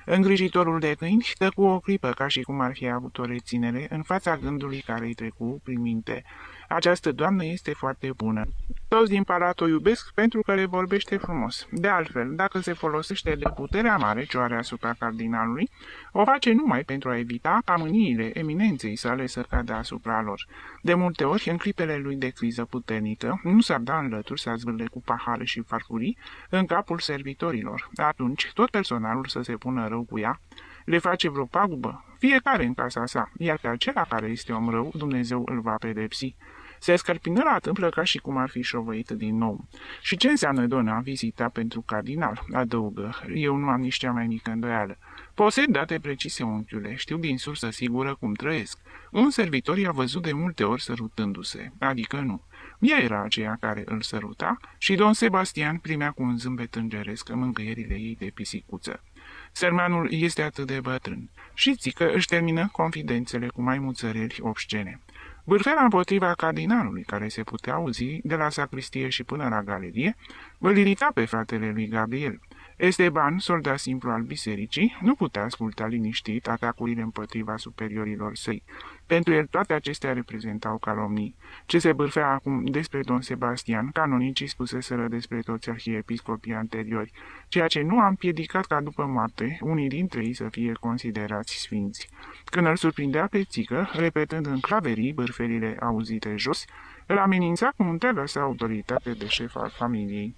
Îngrijitorul de câini tăcu o clipă ca și cum ar fi avut o reținere în fața gândului care îi trecu prin minte. Această doamnă este foarte bună. Toți din palat o iubesc pentru că le vorbește frumos. De altfel, dacă se folosește de puterea mare ce o are asupra cardinalului, o face numai pentru a evita ca mâniile eminenței sale să cadă asupra lor. De multe ori, în clipele lui de criză puternică, nu s-ar da în lături să zvârle cu pahare și farfurii în capul servitorilor. Atunci, tot personalul să se pună rău cu ea, le face vreo pagubă, fiecare în casa sa, iar pe acela care este om rău, Dumnezeu îl va pedepsi. Se scărpină la tâmplă ca și cum ar fi șovăit din nou. Și ce înseamnă dona vizita pentru cardinal? Adăugă, eu nu am nici cea mai mică îndoială. Posed date precise, unchiule, știu din sursă sigură cum trăiesc. Un servitor i-a văzut de multe ori sărutându-se, adică nu. Ea era aceea care îl săruta și don Sebastian primea cu un zâmbet îngeresc mângâierile ei de pisicuță. Sărmanul este atât de bătrân și țică își termină confidențele cu maimuțăreli obscene. Bârfela împotriva cardinalului, care se putea auzi de la sacristie și până la galerie, îl irita pe fratele lui Gabriel. Esteban, soldat simplu al bisericii, nu putea asculta liniștit atacurile împotriva superiorilor săi. Pentru el toate acestea reprezentau calomnii. Ce se bârfea acum despre don Sebastian, canonicii spuseseră despre toți arhiepiscopii anteriori, ceea ce nu a împiedicat ca după moarte unii dintre ei să fie considerați sfinți. Când îl surprindea pe țică, repetând în claverii bârfelile auzite jos, îl amenința cu întreaga sa autoritate de șef al familiei.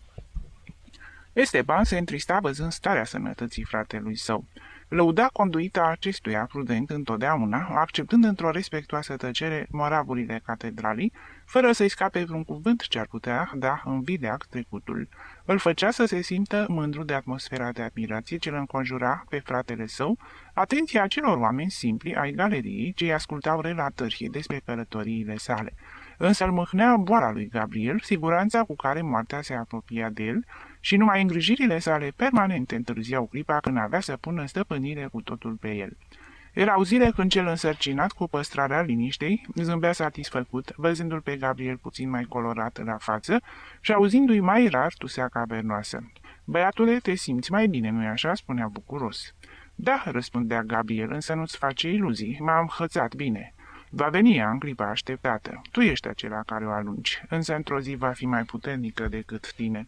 Esteban se întrista văzând starea sănătății fratelui său. Lăuda conduita acestuia prudent întotdeauna, acceptând într-o respectuoasă tăcere moravurile catedralii, fără să-i scape vreun cuvânt ce ar putea da în videac trecutul. Îl făcea să se simtă mândru de atmosfera de admirație ce îl înconjura pe fratele său, atenția acelor oameni simpli ai galeriei ce îi ascultau relatări despre călătoriile sale. Însă îl mâhnea boala lui Gabriel, siguranța cu care moartea se apropia de el, și numai îngrijirile sale permanente întârziau clipa când avea să pună stăpânire cu totul pe el. Erau zile când cel însărcinat cu păstrarea liniștei zâmbea satisfăcut, văzându-l pe Gabriel puțin mai colorat la față și auzindu-i mai rar tusea cavernoasă. Băiatule, te simți mai bine, nu-i așa?" spunea bucuros. Da," răspundea Gabriel, însă nu-ți face iluzii, m-am hățat bine." Va veni ea în clipa așteptată. Tu ești acela care o alungi, însă într-o zi va fi mai puternică decât tine."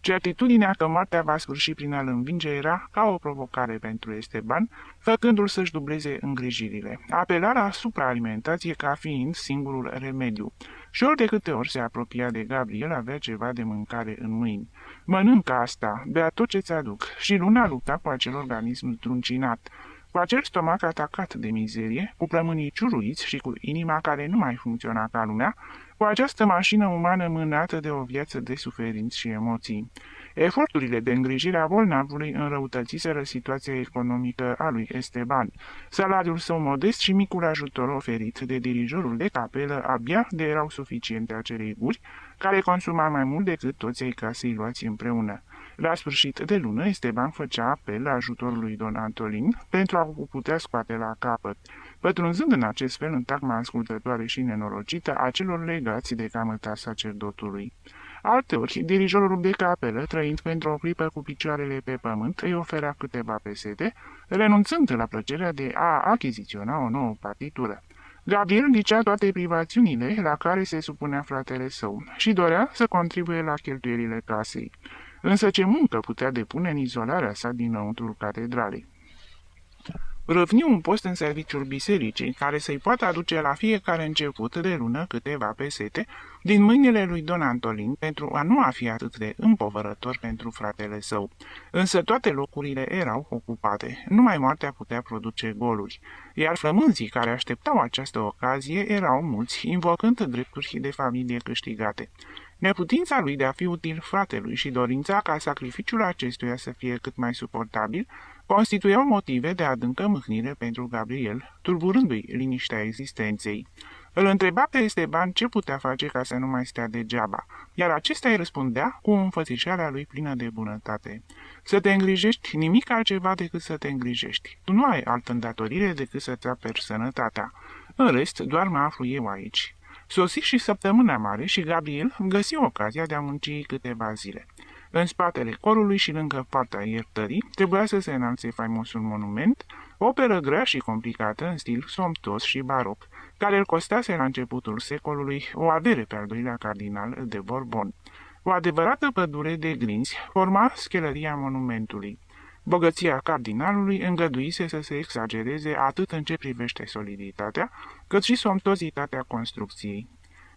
Certitudinea că moartea va sfârși prin a-l învinge era ca o provocare pentru Esteban, făcându-l să-și dubleze îngrijirile. Apela la supraalimentație ca fiind singurul remediu. Și ori de câte ori se apropia de Gabriel, avea ceva de mâncare în mâini. Mănâncă asta, bea tot ce ți-aduc. Și luna lupta cu acel organism truncinat, cu acel stomac atacat de mizerie, cu plămânii ciuruiți și cu inima care nu mai funcționa ca lumea, cu această mașină umană mânată de o viață de suferinți și emoții. Eforturile de îngrijire a bolnavului înrăutățiseră situația economică a lui Esteban. Salariul său modest și micul ajutor oferit de dirijorul de capelă abia de erau suficiente acelei guri, care consuma mai mult decât toți ai casei luați împreună. La sfârșit de lună, Esteban făcea apel la ajutorul lui don Antolin pentru a o putea scoate la capăt, pătrunzând în acest fel în tacma ascultătoare și nenorocită a celor legați de camăta sacerdotului. Alteori, dirijorul de capelă, trăind pentru o clipă cu picioarele pe pământ, îi oferea câteva pesete, renunțând la plăcerea de a achiziționa o nouă partitură. Gabriel ghicea toate privațiunile la care se supunea fratele său și dorea să contribuie la cheltuielile casei. Însă ce muncă putea depune în izolarea sa dinăuntrul catedralei? Râvni un post în serviciul bisericii, care să-i poată aduce la fiecare început de lună câteva pesete din mâinile lui don Antolin pentru a nu a fi atât de împovărător pentru fratele său. Însă toate locurile erau ocupate, numai moartea putea produce goluri, iar flămânzii care așteptau această ocazie erau mulți, invocând drepturi de familie câștigate. Neputința lui de a fi util fratelui și dorința ca sacrificiul acestuia să fie cât mai suportabil constituiau motive de adâncă mâhnire pentru Gabriel, tulburându-i liniștea existenței. Îl întreba pe Esteban ce putea face ca să nu mai stea degeaba, iar acesta îi răspundea cu înfățișarea lui plină de bunătate. Să te îngrijești, nimic altceva decât să te îngrijești. Tu nu ai altă îndatorire decât să-ți aperi sănătatea. În rest, doar mă aflu eu aici. Sosi și săptămâna mare și Gabriel găsi ocazia de a munci câteva zile. În spatele corului și lângă poarta iertării trebuia să se înalțe faimosul monument, operă grea și complicată în stil somptuos și baroc, care îl costase la începutul secolului o avere pe al doilea cardinal de Borbon. O adevărată pădure de grinzi forma schelăria monumentului. Bogăția cardinalului îngăduise să se exagereze atât în ce privește soliditatea, cât și somptuozitatea construcției.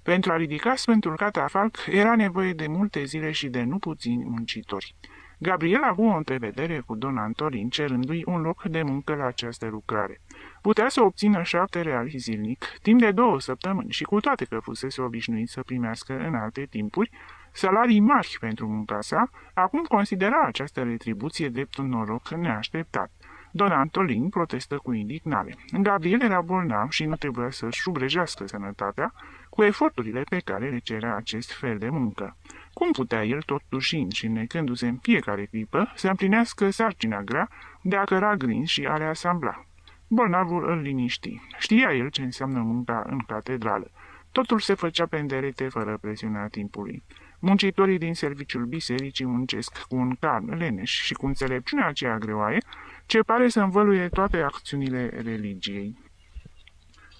Pentru a ridica Sfântul Catafalc era nevoie de multe zile și de nu puțini muncitori. Gabriel a avut o întrevedere cu don Antolin, cerându-i un loc de muncă la această lucrare. Putea să obțină 7 reali zilnic, timp de 2 săptămâni, și cu toate că fusese obișnuit să primească în alte timpuri salarii mari pentru munca sa, acum considera această retribuție drept un noroc neașteptat. Don Antolin protestă cu indignare. Gabriel era bolnav și nu trebuia să-și subrejească sănătatea cu eforturile pe care le cerea acest fel de muncă. Cum putea el, tot tușind și necându-se în fiecare clipă, să împlinească sarcina grea de a căra grinzi și a le asambla? Bolnavul îl liniști. Știa el ce înseamnă munca în catedrală. Totul se făcea pe înderete fără presiunea timpului. Muncitorii din serviciul bisericii muncesc cu un calm leneș și cu înțelepciunea aceea greoaie, ce pare să învăluie toate acțiunile religiei.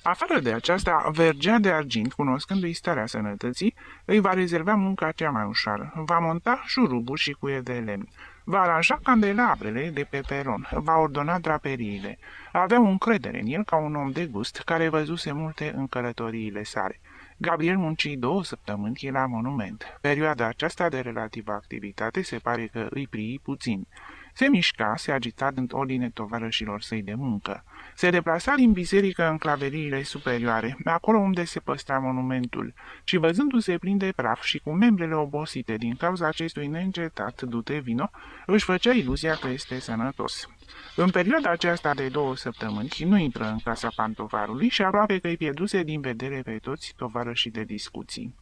Afară de aceasta, Vergea de Argint, cunoscându-i starea sănătății, îi va rezerva munca cea mai ușoară, va monta șuruburi și cuie de lemn, va aranja candelabrele de pe peron, va ordona draperiile. Avea încredere în el ca un om de gust care văzuse multe în călătoriile sale. Gabriel munci 2 săptămâni la monument. Perioada aceasta de relativă activitate se pare că îi prii puțin. Se mișca, se agita dând ordine tovarășilor săi de muncă. Se deplasa din biserică în claveriile superioare, acolo unde se păstra monumentul, și văzându-se plin de praf și cu membrele obosite din cauza acestui neîncetat dute vino, își făcea iluzia că este sănătos. În perioada aceasta de 2 săptămâni nu intră în casa pantofarului și aproape că îi pierduse din vedere pe toți tovarășii de discuții.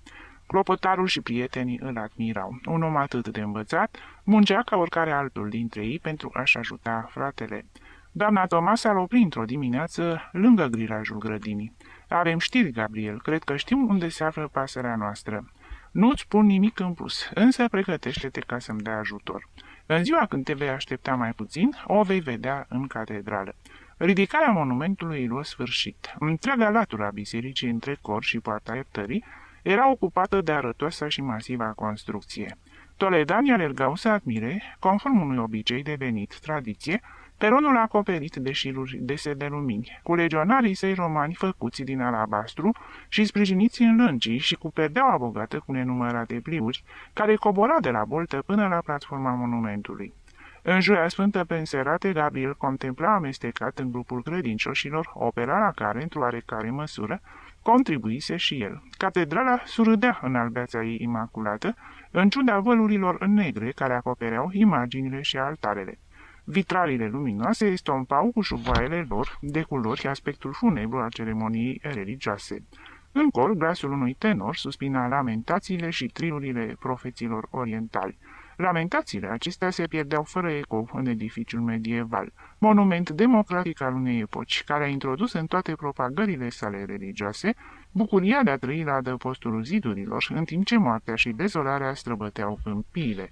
Clopotarul și prietenii îl admirau. Un om atât de învățat muncea ca oricare altul dintre ei pentru a-și ajuta fratele. Doamna Tomasa l-a oprit într-o dimineață lângă grilajul grădinii. Avem știri, Gabriel, cred că știu unde se află pasărea noastră. Nu-ți spun nimic în plus, însă pregătește-te ca să-mi dea ajutor. În ziua când te vei aștepta mai puțin, o vei vedea în catedrală. Ridicarea monumentului îi luă sfârșit. Întreaga latură a bisericii între cor și poarta iertării era ocupată de arătoasa și masiva construcție. Toledanii alergau să admire, conform unui obicei devenit tradiție, peronul acoperit de șiruri dese de lumini, cu legionarii săi romani făcuți din alabastru și sprijiniți în lângii și cu perdeaua bogată cu nenumărate pliuri, care cobora de la boltă până la platforma monumentului. În Joia Sfântă pe înserate, Gabriel contempla amestecat în grupul credincioșilor opera la care, într-o oarecare măsură, contribuise și el. Catedrala surâdea în albeața ei imaculată, în ciuda vălurilor negre care acopereau imaginile și altarele. Vitralile luminoase estompau cu șuvoaiele lor de culori aspectul funebru al ceremoniei religioase. În cor, glasul unui tenor suspina lamentațiile și trilurile profeților orientali. Lamentațiile acestea se pierdeau fără eco în edificiul medieval, monument democratic al unei epoci, care a introdus în toate propagările sale religioase bucuria de a trăi la adăpostul zidurilor, în timp ce moartea și dezolarea străbăteau câmpiile.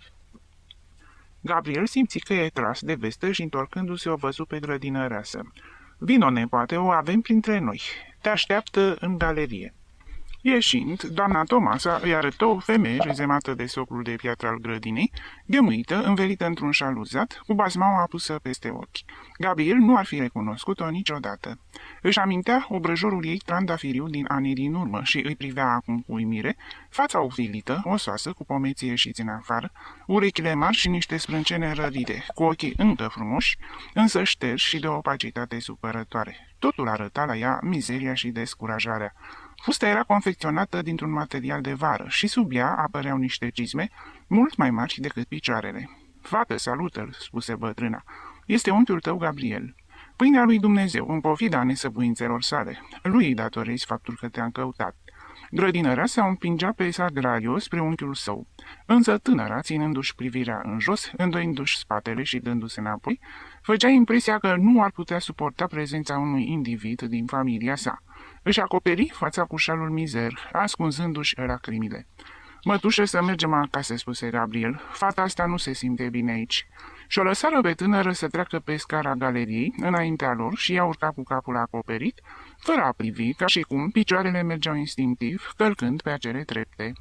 Gabriel simți că e tras de vestă și, întorcându-se, o văzu pe grădinăreasă. Vino, nepoate, o avem printre noi. Te așteaptă în galerie." Ieșind, doamna Tomasa îi arătă o femeie rezemată de socul de piatră al grădinei, ghemuită, învelită într-un șal uzat, cu bazmaua pusă peste ochi. Gabriel nu ar fi recunoscut-o niciodată. Își amintea obrăjorul ei trandafiriu din anii din urmă și îi privea acum cu uimire, fața ofilită, osoasă, cu pomeții ieșiți în afară, urechile mari și niște sprâncene rădite, cu ochii încă frumoși, însă șterși și de o opacitate supărătoare. Totul arăta la ea mizeria și descurajarea. Fusta era confecționată dintr-un material de vară și sub ea apăreau niște cizme mult mai mari decât picioarele. "Fată, salută-l," spuse bătrâna. "Este unchiul tău, Gabriel. Pâinea lui Dumnezeu, în pofida nesăbuințelor sale. Lui îi datorezi faptul că te-am căutat." Grădinărea se împingea pe Sagrario spre unchiul său, însă tânăra, ținându-și privirea în jos, îndoindu-și spatele și dându-se înapoi, făcea impresia că nu ar putea suporta prezența unui individ din familia sa. Își acoperi fața cu șalul mizer, ascunzându-și lacrimile. Mătușă, să mergem acasă, spuse Gabriel. Fata asta nu se simte bine aici. Și o lăsară pe tânără să treacă pe scara galeriei, înaintea lor, și ea urca cu capul acoperit, fără a privi, ca și cum picioarele mergeau instinctiv, călcând pe acele trepte.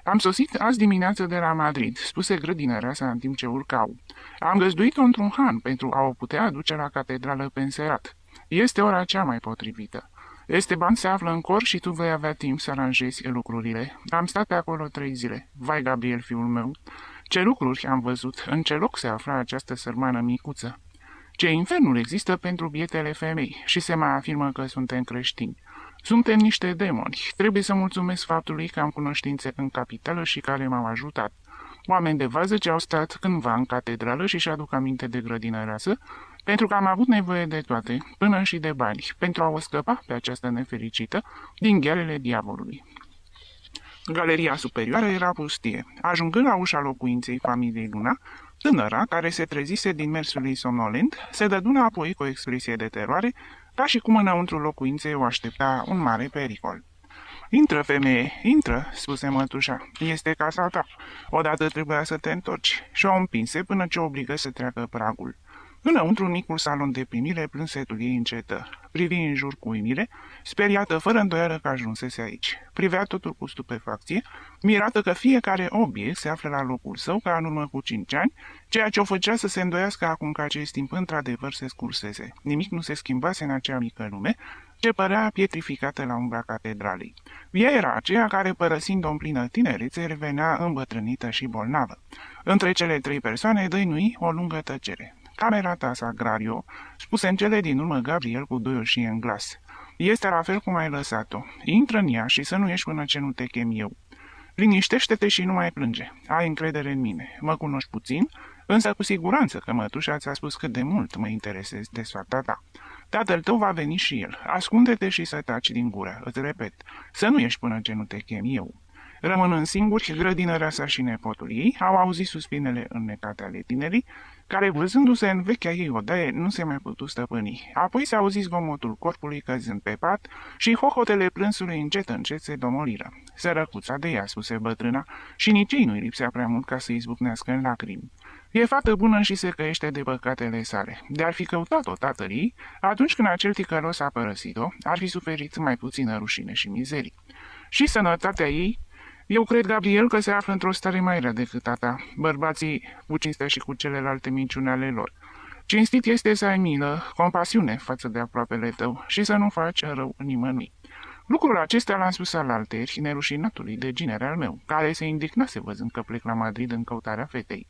Am sosit azi dimineață de la Madrid, spuse grădinărea sa în timp ce urcau. Am găzduit-o într-un han pentru a o putea aduce la catedrală pe înserat. Este ora cea mai potrivită. Esteban se află în cor și tu vei avea timp să aranjezi lucrurile. Am stat pe acolo 3 zile. Vai, Gabriel, fiul meu, ce lucruri am văzut, în ce loc se afla această sărmană micuță. Ce infernul există pentru bietele femei și se mai afirmă că suntem creștini. Suntem niște demoni. Trebuie să mulțumesc faptului că am cunoștințe în capitală și care m-au ajutat. Oameni de vază ce au stat cândva în catedrală și-și aduc aminte de grădină rasă, pentru că am avut nevoie de toate, până și de bani, pentru a o scăpa pe această nefericită din ghearele diavolului. Galeria superioară era pustie. Ajungând la ușa locuinței familiei Luna, tânăra, care se trezise din mersul ei somnolent, se dădu apoi cu o expresie de teroare, ca și cum înăuntru locuinței o aștepta un mare pericol. Intră, femeie, intră," spuse mătușa. Este casa ta. Odată trebuia să te întorci." Și o împinse până ce o obligă să treacă pragul. Înăuntru, în micul salon de primire, plânsetul ei încetă. Privi în jur cu uimire, speriată fără îndoială că ajunsese aici. Privea totul cu stupefacție, mirată că fiecare obiect se află la locul său ca în urmă cu 5 ani, ceea ce o făcea să se îndoiască acum că acest timp într-adevăr se scursese. Nimic nu se schimbase în acea mică lume, ce părea pietrificată la umbra catedralei. Ea era aceea care, părăsind-o în plină tinerețe, revenea îmbătrânită și bolnavă. Între cele 3 persoane dăinui o lungă tăcere. Camera ta, Sagrario, spuse în cele din urmă Gabriel cu duioșie în glas. Este la fel cum ai lăsat-o. Intră în ea și să nu ieși până ce nu te chem eu. Liniștește-te și nu mai plânge. Ai încredere în mine. Mă cunoști puțin, însă cu siguranță că mătușa ți-a spus cât de mult mă interesez de soarta ta. Tatăl tău va veni și el. Ascunde-te și să taci din gură. Îți repet, să nu ieși până ce nu te chem eu. Rămânând singuri, grădinărea sa și nepotul ei au auzit suspinele înnecate ale tinerii, care, văzându-se în vechea ei odaie, nu se mai putu stăpâni. Apoi s-a auzit zgomotul corpului căzând pe pat și hohotele plânsului încet se domoliră. Sărăcuța de ea, spuse bătrâna, și nici ei nu-i lipsea prea mult ca să izbucnească în lacrimi. E fată bună și se căiește de păcatele sale. De-ar fi căutat-o tatălii, atunci când acel ticălos a părăsit-o, ar fi suferit mai puțină rușine și mizerii. Și sănătatea ei. Eu cred, Gabriel, că se află într-o stare mai rea decât a ta. Bărbații cu cinstea și cu celelalte minciuni ale lor. Cinstit este să ai milă, compasiune față de aproapele tău și să nu faci rău nimănui. Lucrul acesta l-am spus alalteri nerușinatului de ginere al meu, care se indignase văzând că plec la Madrid în căutarea fetei.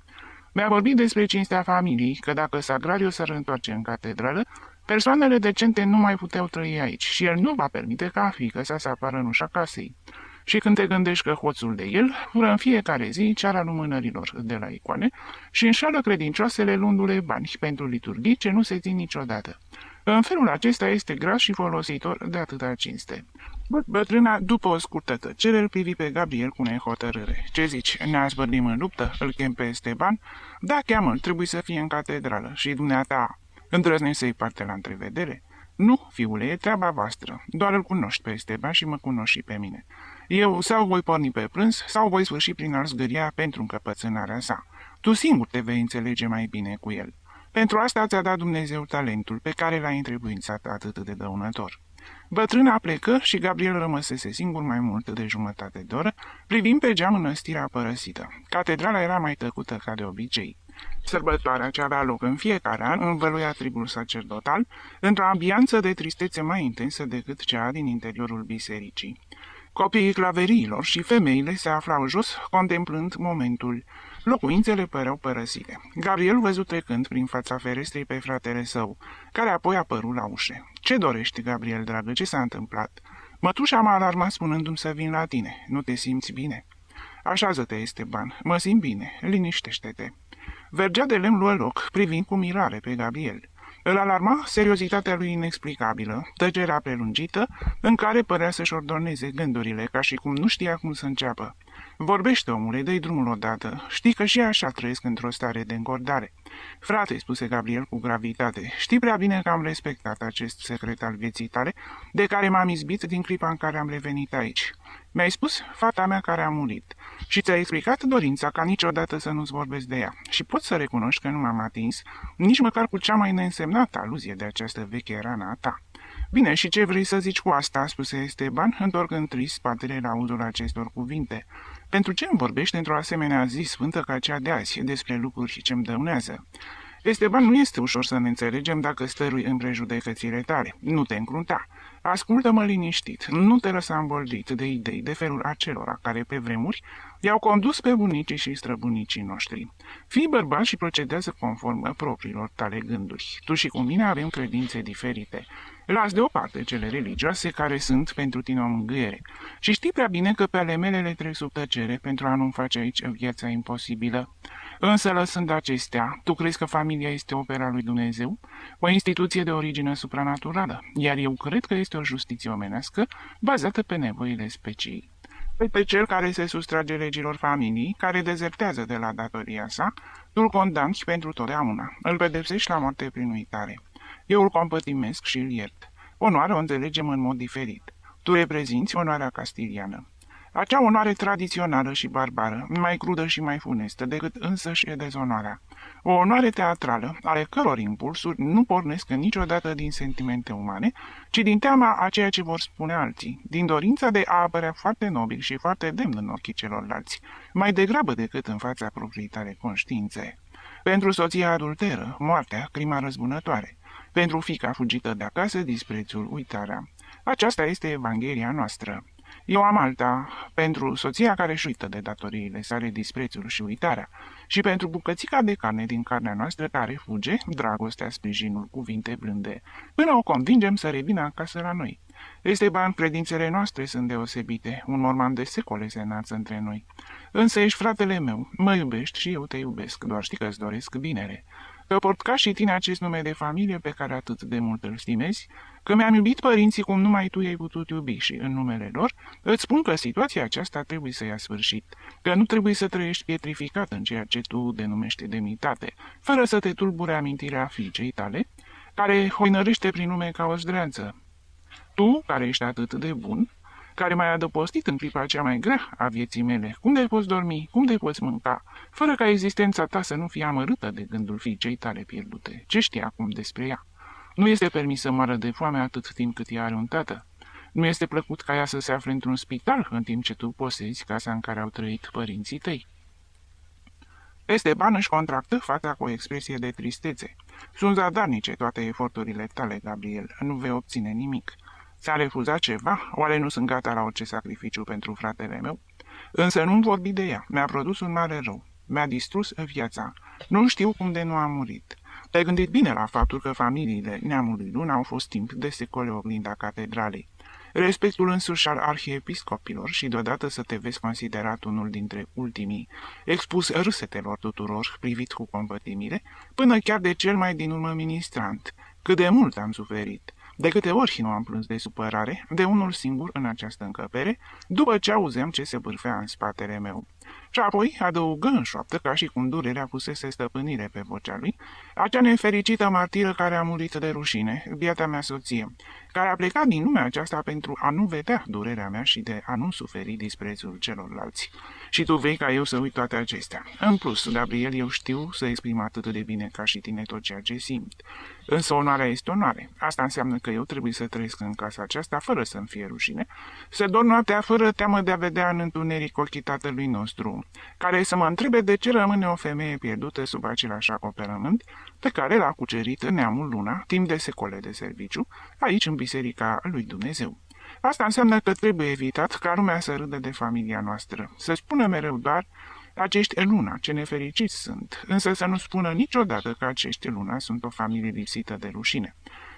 Mi-a vorbit despre cinstea familiei, că dacă Sagrario s-ar întoarce în catedrală, persoanele decente nu mai puteau trăi aici și el nu va permite ca fiica sa să apară în ușa casei. Și când te gândești că hoțul de el fură în fiecare zi ceara lumânărilor de la icoane și înșală credincioasele luându-le bani pentru liturghii ce nu se țin niciodată. În felul acesta este gras și folositor de atâta cinste. Bătrâna, după o scurtă tăcere, îl privi pe Gabriel cu nehotărâre. Ce zici, ne azbărdim în luptă? Îl chem pe Esteban? Da, cheamă-l, trebuie să fie în catedrală. Și dumneata, îndrăznești să-i parte la întrevedere? Nu, fiule, e treaba voastră. Doar îl cunoști pe Esteban și mă cunoști și pe mine. Eu sau voi porni pe prânz, sau voi sfârși prin a zgâria pentru încăpățânarea sa. Tu singur te vei înțelege mai bine cu el. Pentru asta ți-a dat Dumnezeu talentul pe care l-ai întrebuințat atât de dăunător. Bătrâna plecă și Gabriel rămăsese singur mai mult de jumătate de oră, privind pe geam înăstirea părăsită. Catedrala era mai tăcută ca de obicei. Sărbătoarea ce avea loc în fiecare an învăluia tribul sacerdotal într-o ambianță de tristețe mai intensă decât cea din interiorul bisericii. Copiii claveriilor și femeile se aflau jos, contemplând momentul. Locuințele păreau părăsite. Gabriel văzut trecând prin fața ferestrei pe fratele său, care apoi apăru la ușă. Ce dorești, Gabriel, dragă? Ce s-a întâmplat?" Mătușa m-a alarmat spunându-mi să vin la tine. Nu te simți bine?" Așează-te, Esteban. Mă simt bine. Liniștește-te." Vergea de lemn luă loc, privind cu mirare pe Gabriel. Îl alarma seriozitatea lui inexplicabilă, tăcerea prelungită, în care părea să-și ordoneze gândurile, ca și cum nu știa cum să înceapă. Vorbește, omule, dă-i drumul odată. Știi că și așa trăiesc într-o stare de încordare. Frate, spuse Gabriel cu gravitate, știi prea bine că am respectat acest secret al vieții tale, de care m-am izbit din clipa în care am revenit aici. Mi-ai spus fata mea care a murit și ți-ai explicat dorința ca niciodată să nu-ți vorbesc de ea. Și pot să recunoști că nu m-am atins nici măcar cu cea mai neînsemnată aluzie de această veche rană a ta. Bine, și ce vrei să zici cu asta?" spuse Esteban, întorcând trist spatele la auzul acestor cuvinte. Pentru ce îmi vorbești într-o asemenea zi sfântă ca cea de azi despre lucruri ce-mi dăunează? Esteban, nu este ușor să ne înțelegem dacă stărui în prejudecățile tale. Nu te încrunta. Ascultă-mă liniștit. Nu te lăsa îmboldit de idei de felul acelora care pe vremuri i-au condus pe bunicii și străbunicii noștri. Fii bărbat și procedează conform propriilor tale gânduri. Tu și cu mine avem credințe diferite. Las deoparte cele religioase care sunt pentru tine o mângâiere. Și știi prea bine că pe ale mele le trec sub tăcere pentru a nu face aici viața imposibilă. Însă, lăsând acestea, tu crezi că familia este opera lui Dumnezeu? O instituție de origine supranaturală, iar eu cred că este o justiție omenească bazată pe nevoile speciei. Pe cel care se sustrage legilor familiei, care dezertează de la datoria sa, tu îl condamni pentru totdeauna, îl pedepsești la moarte prin uitare. Eu îl compătimesc și îl iert. Onoarea o înțelegem în mod diferit. Tu reprezinți onoarea castiliană. Acea onoare tradițională și barbară, mai crudă și mai funestă decât însăși dezonoarea. O onoare teatrală, ale căror impulsuri nu pornesc niciodată din sentimente umane, ci din teama a ceea ce vor spune alții, din dorința de a apărea foarte nobil și foarte demn în ochii celorlalți, mai degrabă decât în fața propriei tale conștiințe. Pentru soția adulteră, moartea, crima răzbunătoare. Pentru fiica fugită de acasă, disprețul, uitarea. Aceasta este Evanghelia noastră. Eu am alta pentru soția care își uită de datoriile sale, disprețul și uitarea, și pentru bucățica de carne din carnea noastră care fuge, dragostea, sprijinul, cuvinte blânde, până o convingem să revină acasă la noi. Esteban, credințele noastre sunt deosebite, un morman de secole se înalță între noi. Însă ești fratele meu, mă iubești și eu te iubesc, doar știi că îți doresc binele. Că port ca și tine acest nume de familie pe care atât de mult îl stimezi, că mi-am iubit părinții cum numai tu i-ai putut iubi și în numele lor, îți spun că situația aceasta trebuie să ia sfârșit, că nu trebuie să trăiești pietrificat în ceea ce tu denumești demnitate, fără să te tulbure amintirea fiicei tale, care hoinărește prin nume ca o zdreanță. Tu, care ești atât de bun, care m-ai adăpostit în clipa cea mai grea a vieții mele, cum de poți dormi, cum de poți mânca, fără ca existența ta să nu fie amărâtă de gândul fiicei tale pierdute. Ce știi acum despre ea? Nu este permis să moară de foame atât timp cât ea are un tată. Nu este plăcut ca ea să se afle într-un spital în timp ce tu posezi casa în care au trăit părinții tăi. Esteban își contractă fața cu o expresie de tristețe. Sunt zadarnice toate eforturile tale, Gabriel. Nu vei obține nimic. Ți-a refuzat ceva? Oare nu sunt gata la orice sacrificiu pentru fratele meu? Însă nu-mi vorbi de ea. Mi-a produs un mare rău. Mi-a distrus viața. Nu știu cum de nu a murit. Te-ai gândit bine la faptul că familiile neamului Luna au fost timp de secole oglinda catedralei. Respectul însuși al arhiepiscopilor și deodată să te vezi considerat unul dintre ultimii, expus râsetelor tuturor, privit cu compătimire, până chiar de cel mai din urmă ministrant. Cât de mult am suferit! De câte ori nu am plâns de supărare, de unul singur în această încăpere, după ce auzeam ce se bârfea în spatele meu. Și apoi adăugă în șoaptă, ca și cum durerea pusese stăpânire pe vocea lui, acea nefericită martiră care a murit de rușine, biata mea soție, care a plecat din lumea aceasta pentru a nu vedea durerea mea și de a nu suferi disprețul celorlalți. Și tu vei ca eu să uit toate acestea. În plus, Gabriel, eu știu să exprim atât de bine ca și tine tot ceea ce simt. Însă onoarea este onoare. Asta înseamnă că eu trebuie să trăiesc în casa aceasta fără să-mi fie rușine, să dorm noaptea fără teamă de a vedea în întuneric ochii tatălui nostru, care să mă întrebe de ce rămâne o femeie pierdută sub același acoperământ pe care l-a cucerit neamul Luna timp de secole de serviciu, aici în biserica lui Dumnezeu. Asta înseamnă că trebuie evitat ca lumea să râdă de familia noastră, să spună mereu doar acești Luna, ce nefericiți sunt, însă să nu spună niciodată că acești Luna sunt o familie lipsită de rușine.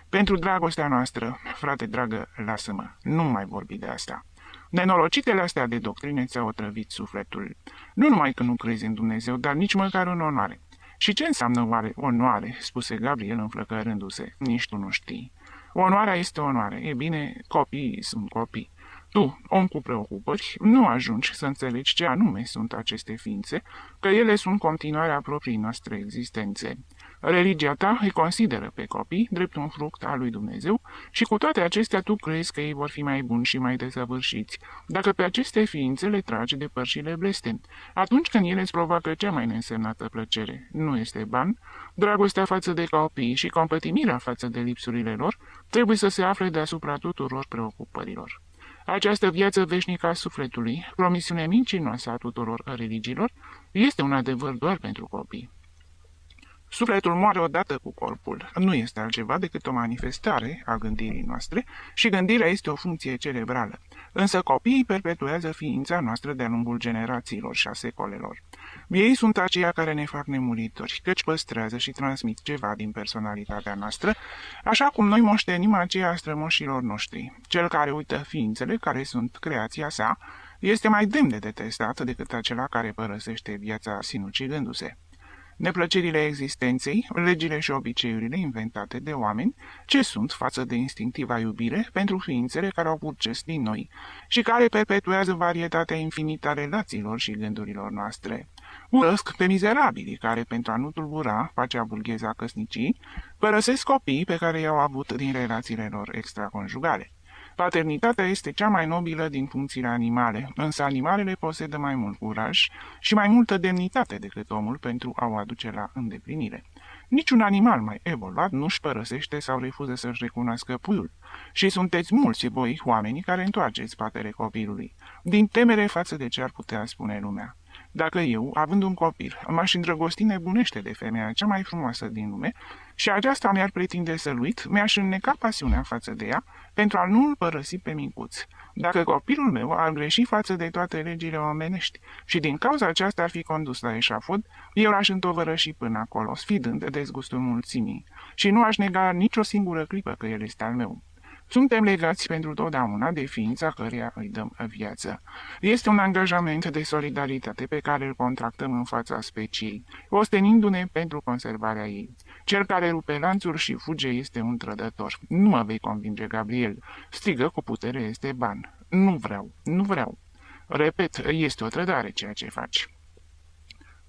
Pentru dragostea noastră, frate dragă, lasă-mă, nu mai vorbi de asta. Nenorocitele astea de doctrine ți-au otrăvit sufletul. Nu numai că nu crezi în Dumnezeu, dar nici măcar în onoare. Și ce înseamnă oare onoare? Spuse Gabriel înflăcărându-se. Nici tu nu știi. Onoarea este onoare. E bine, copiii sunt copii. Tu, om cu preocupări, nu ajungi să înțelegi ce anume sunt aceste ființe, că ele sunt continuarea proprii noastre existențe. Religia ta îi consideră pe copii drept un fruct al lui Dumnezeu și cu toate acestea tu crezi că ei vor fi mai buni și mai desăvârșiți, dacă pe aceste ființe le tragi de părșile blestem. Atunci când ele îți provoacă cea mai neînsemnată plăcere, nu este ban, dragostea față de copii și compătimirea față de lipsurile lor trebuie să se afle deasupra tuturor preocupărilor. Această viață veșnică a sufletului, promisiune mincinoasă a tuturor religiilor, este un adevăr doar pentru copii. Sufletul moare odată cu corpul. Nu este altceva decât o manifestare a gândirii noastre și gândirea este o funcție cerebrală. Însă copiii perpetuează ființa noastră de-a lungul generațiilor și a secolelor. Ei sunt aceia care ne fac nemuritori, căci păstrează și transmit ceva din personalitatea noastră, așa cum noi moștenim aceea strămoșilor noștri. Cel care uită ființele care sunt creația sa este mai demn de detestat decât acela care părăsește viața sinucidându-se. Neplăcerile existenței, legile și obiceiurile inventate de oameni, ce sunt față de instinctiva iubire pentru ființele care au purces din noi și care perpetuează varietatea infinită a relațiilor și gândurilor noastre. Urăsc pe mizerabilii care, pentru a nu tulbura pacea burgheză a căsnicii, părăsesc copiii pe care i-au avut din relațiile lor extraconjugale. Paternitatea este cea mai nobilă din funcțiile animale, însă animalele posedă mai mult curaj și mai multă demnitate decât omul pentru a o aduce la îndeplinire. Niciun animal mai evoluat nu-și părăsește sau refuză să-și recunoască puiul. Și sunteți mulți voi, oamenii, care întoarceți spatele copilului, din temere față de ce ar putea spune lumea. Dacă eu, având un copil, m-aș îndrăgosti nebunește de femeia cea mai frumoasă din lume și aceasta mi-ar pretinde să-l uit, mi-aș înneca pasiunea față de ea pentru a nu-l părăsi pe micuț. Dacă copilul meu ar greși față de toate legile omenești și din cauza aceasta ar fi condus la eșafod, eu l-aș întovărăși până acolo, sfidând dezgustul mulțimii, și nu aș nega nicio singură clipă că el este al meu. Suntem legați pentru totdeauna de ființa căreia îi dăm viață. Este un angajament de solidaritate pe care îl contractăm în fața speciei, ostenindu-ne pentru conservarea ei. Cel care rupe lanțuri și fuge este un trădător. Nu mă vei convinge, Gabriel. Strigă cu putere este ban. Nu vreau, nu vreau. Repet, este o trădare ceea ce faci.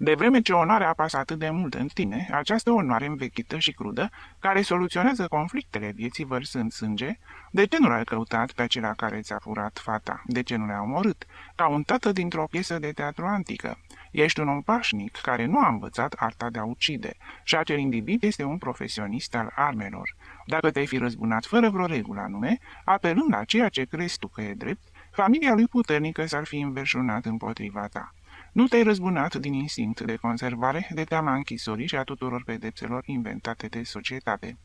De vreme ce onoarea apasă atât de mult în tine, această onoare învechită și crudă, care soluționează conflictele vieții vărsând sânge, de ce nu l-ai căutat pe acela care ți-a furat fata? De ce nu le-a omorât? Ca un tată dintr-o piesă de teatru antică. Ești un om pașnic care nu a învățat arta de a ucide și acel individ este un profesionist al armelor. Dacă te-ai fi răzbunat fără vreo regulă anume, apelând la ceea ce crezi tu că e drept, familia lui puternică s-ar fi înverșunat împotriva ta. Nu te-ai răzbunat din instinct de conservare, de teama închisorii și a tuturor pedepselor inventate de societate.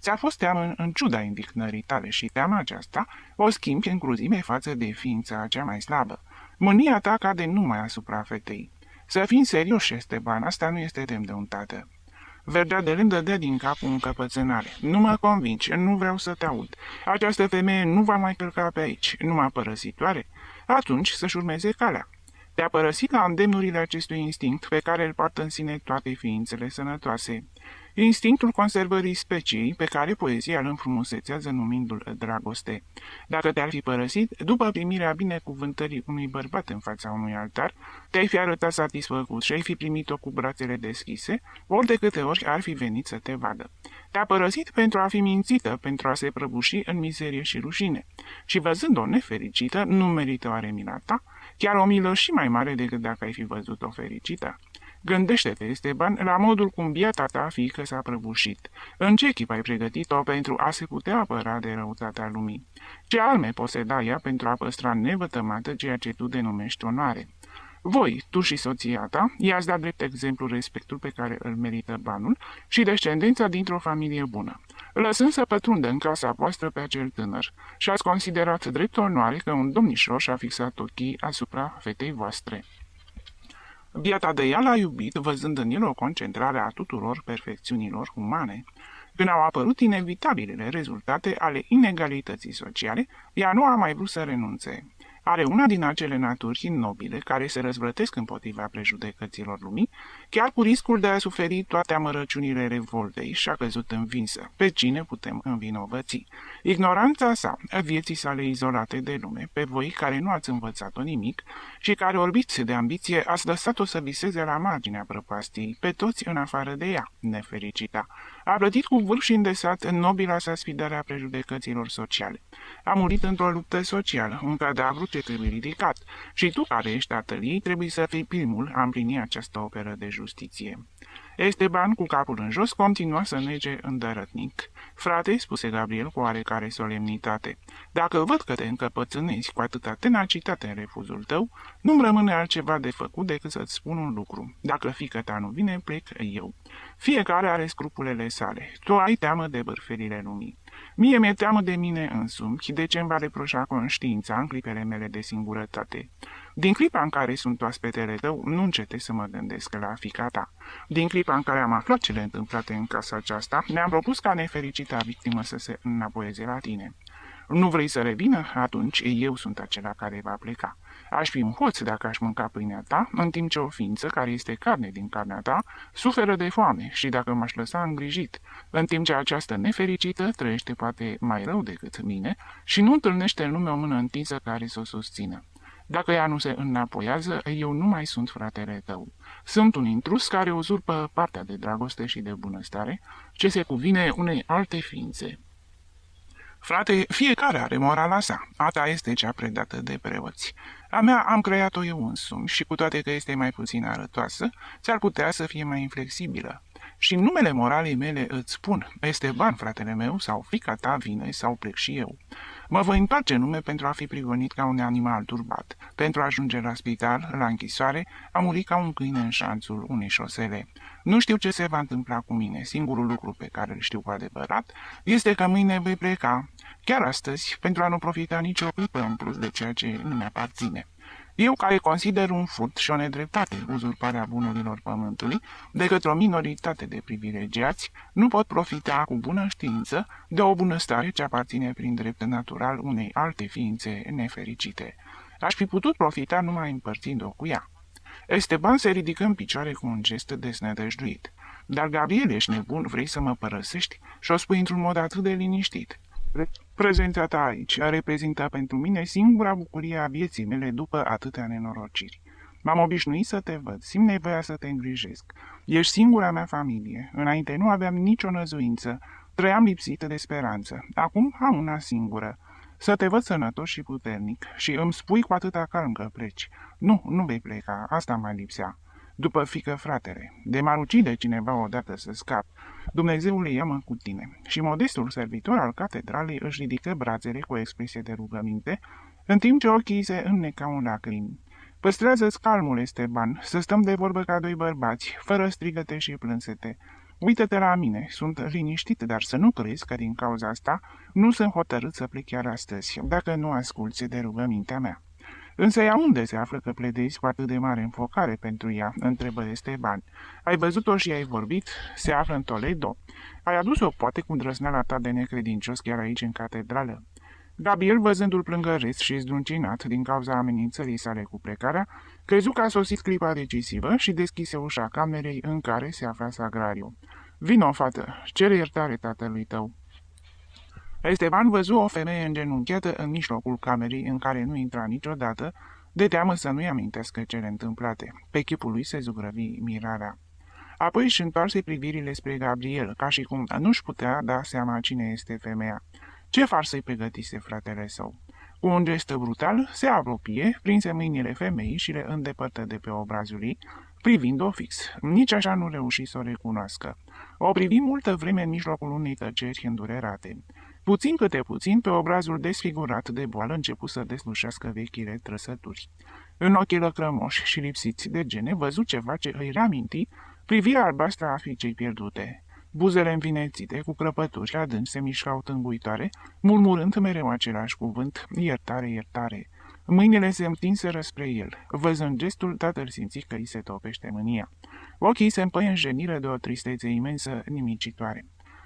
Ți-a fost teamă în ciuda indignării tale și teama aceasta o schimbi în cruzime față de ființa cea mai slabă. Mânia ta cade numai asupra fetei. Să fim serioși, Esteban, asta nu este demn de un tată. Verdea de lemn dădea din cap un căpățânare. Nu mă convingi, nu vreau să te aud. Această femeie nu va mai călca pe aici, numai părăsitoare. Atunci să-și urmeze calea. Te-a părăsit la îndemnurile acestui instinct pe care îl poartă în sine toate ființele sănătoase. Instinctul conservării speciei pe care poezia îl înfrumusețează numindu-l dragoste. Dacă te-ar fi părăsit, după primirea binecuvântării unui bărbat în fața unui altar, te-ai fi arătat satisfăcut și ai fi primit-o cu brațele deschise, ori de câte ori ar fi venit să te vadă. Te-a părăsit pentru a fi mințită, pentru a se prăbuși în mizerie și rușine. Și văzând-o nefericită, nu merită oare mila ta? Chiar o milă și mai mare decât dacă ai fi văzut-o fericită. Gândește-te, Esteban, la modul cum biata ta fiică s-a prăbușit. În ce chip ai pregătit-o pentru a se putea apăra de răutatea lumii? Ce arme poseda ea pentru a păstra nevătămată ceea ce tu denumești onoare? Voi, tu și soția ta, i-ați dat drept exemplu respectul pe care îl merită banul și descendența dintr-o familie bună, lăsând să pătrundă în casa voastră pe acel tânăr și ați considerat drept onoare că un domnișor și-a fixat ochii asupra fetei voastre. Biata de ea l-a iubit, văzând în el o concentrare a tuturor perfecțiunilor umane. Când au apărut inevitabilele rezultate ale inegalității sociale, ea nu a mai vrut să renunțe. Are una din acele naturi nobile care se răzvrătesc împotriva prejudecăților lumii, Chiar cu riscul de a suferi toate amărăciunile revoltei, și-a căzut învinsă. Pe cine putem învinovăți? Ignoranța sa, vieții sale izolate de lume, pe voi care nu ați învățat-o nimic și care, orbiți de ambiție, ați lăsat-o să viseze la marginea prăpastiei, pe toți în afară de ea, nefericita. A plătit cu vârf și îndesat în nobila sa sfidare a prejudecăților sociale. A murit într-o luptă socială, un cadavru ce trebuie ridicat, și tu, care ești tatăl ei, trebuie să fii primul a împlini această operă de justiție. Esteban, cu capul în jos, continua să nege îndărătnic. Frate, spuse Gabriel cu oarecare solemnitate, dacă văd că te încăpățânezi cu atâta tenacitate în refuzul tău, nu-mi rămâne altceva de făcut decât să-ți spun un lucru. Dacă fiica ta nu vine, plec eu. Fiecare are scrupulele sale. Tu ai teamă de bârfelile lumii. Mie mi-e teamă de mine însumi, de ce îmi va reproșa conștiința în clipele mele de singurătate. Din clipa în care sunt oaspetele tău, nu încete să mă gândesc la fiica ta. Din clipa în care am aflat cele întâmplate în casa aceasta, mi-am propus ca nefericita victimă să se înapoieze la tine. Nu vrei să revină? Atunci eu sunt acela care va pleca. Aș fi un hoț dacă aș mânca pâinea ta, în timp ce o ființă care este carne din carnea ta suferă de foame și dacă m-aș lăsa îngrijit, în timp ce această nefericită trăiește poate mai rău decât mine și nu întâlnește în lume o mână întinsă care să o susțină. Dacă ea nu se înapoiază, eu nu mai sunt fratele tău. Sunt un intrus care uzurpă partea de dragoste și de bunăstare ce se cuvine unei alte ființe. Frate, fiecare are morala sa. A ta este cea predată de preoți. A mea am creat-o eu însumi și cu toate că este mai puțin arătoasă, ți-ar putea să fie mai inflexibilă. Și în numele moralei mele îți spun, Esteban, fratele meu, sau fiica ta vine sau plec și eu. Mă voi întoarce în lume pentru a fi prigonit ca un animal turbat, pentru a ajunge la spital, la închisoare, a muri ca un câine în șanțul unei șosele. Nu știu ce se va întâmpla cu mine. Singurul lucru pe care îl știu cu adevărat este că mâine voi pleca, chiar astăzi, pentru a nu profita nicio clipă în plus de ceea ce nu mi-aparține. Eu, care consider un furt și o nedreptate uzurparea bunurilor pământului de către o minoritate de privilegiați, nu pot profita cu bună știință de o bunăstare ce aparține prin drept natural unei alte ființe nefericite. Aș fi putut profita numai împărțind-o cu ea. Esteban se ridică în picioare cu un gest desnădăjduit. Dar, Gabriel, ești nebun, vrei să mă părăsești? Și o spui într-un mod atât de liniștit. Prezența ta aici reprezintă pentru mine singura bucurie a vieții mele după atâtea nenorociri. M-am obișnuit să te văd, simt nevoia să te îngrijesc. Ești singura mea familie. Înainte nu aveam nicio năzuință, trăiam lipsită de speranță. Acum am una singură. Să te văd sănătos și puternic și îmi spui cu atâta calm că pleci. Nu, nu vei pleca, asta mai lipsea. După fică, fratele, de m-ar ucide cineva odată să scap. Dumnezeul ia-mă cu tine. Și modestul servitor al catedralei își ridică brațele cu o expresie de rugăminte, în timp ce ochii se înnecau în lacrimi. Păstrează-ți calmul, Esteban, să stăm de vorbă ca doi bărbați, fără strigăte și plânsete. Uită-te la mine, sunt liniștit, dar să nu crezi că din cauza asta nu sunt hotărât să plec chiar astăzi, dacă nu asculți de rugămintea mea. Însă ea unde se află că pledezi cu atât de mare înfocare pentru ea? Întrebă Esteban. Ai văzut-o și ai vorbit? Se află în Toledo. Ai adus-o poate cu îndrăzneala ta de necredincios chiar aici în catedrală? Gabriel, văzându-l plângăresc și zdruncinat din cauza amenințării sale cu plecarea, crezu că a sosit clipa decisivă și deschise ușa camerei în care se afla Sagrariu. Vino, fată, cere iertare tatălui tău. Esteban văzu o femeie îngenunchiată în mijlocul camerei în care nu intra niciodată, de teamă să nu-i amintească cele întâmplate. Pe chipul lui se zugrăvi mirarea. Apoi își întoarse privirile spre Gabriel, ca și cum nu-și putea da seama cine este femeia. Ce farsă-i pregătise fratele său? Cu un gest brutal, se apropie, prinse mâinile femeii și le îndepărtă de pe obrazul ei, privind-o fix. Nici așa nu reuși să o recunoască. O privi multă vreme în mijlocul unei tăceri îndurerate. Puțin câte puțin, pe obrazul desfigurat de boală începu să deslușească vechile trăsături. În ochii lăcrămoși și lipsiți de gene văzu ceva ce îi reaminti privirea albastră a fiicei pierdute. Buzele învinețite, cu crăpături adânci, se mișcau tânguitoare, murmurând mereu același cuvânt, iertare, iertare. Mâinile se întinseră spre el. Văzând gestul, tatăl simți că îi se topește mânia. Ochii se împăienjeniră de o tristețe imensă, nimicitoare.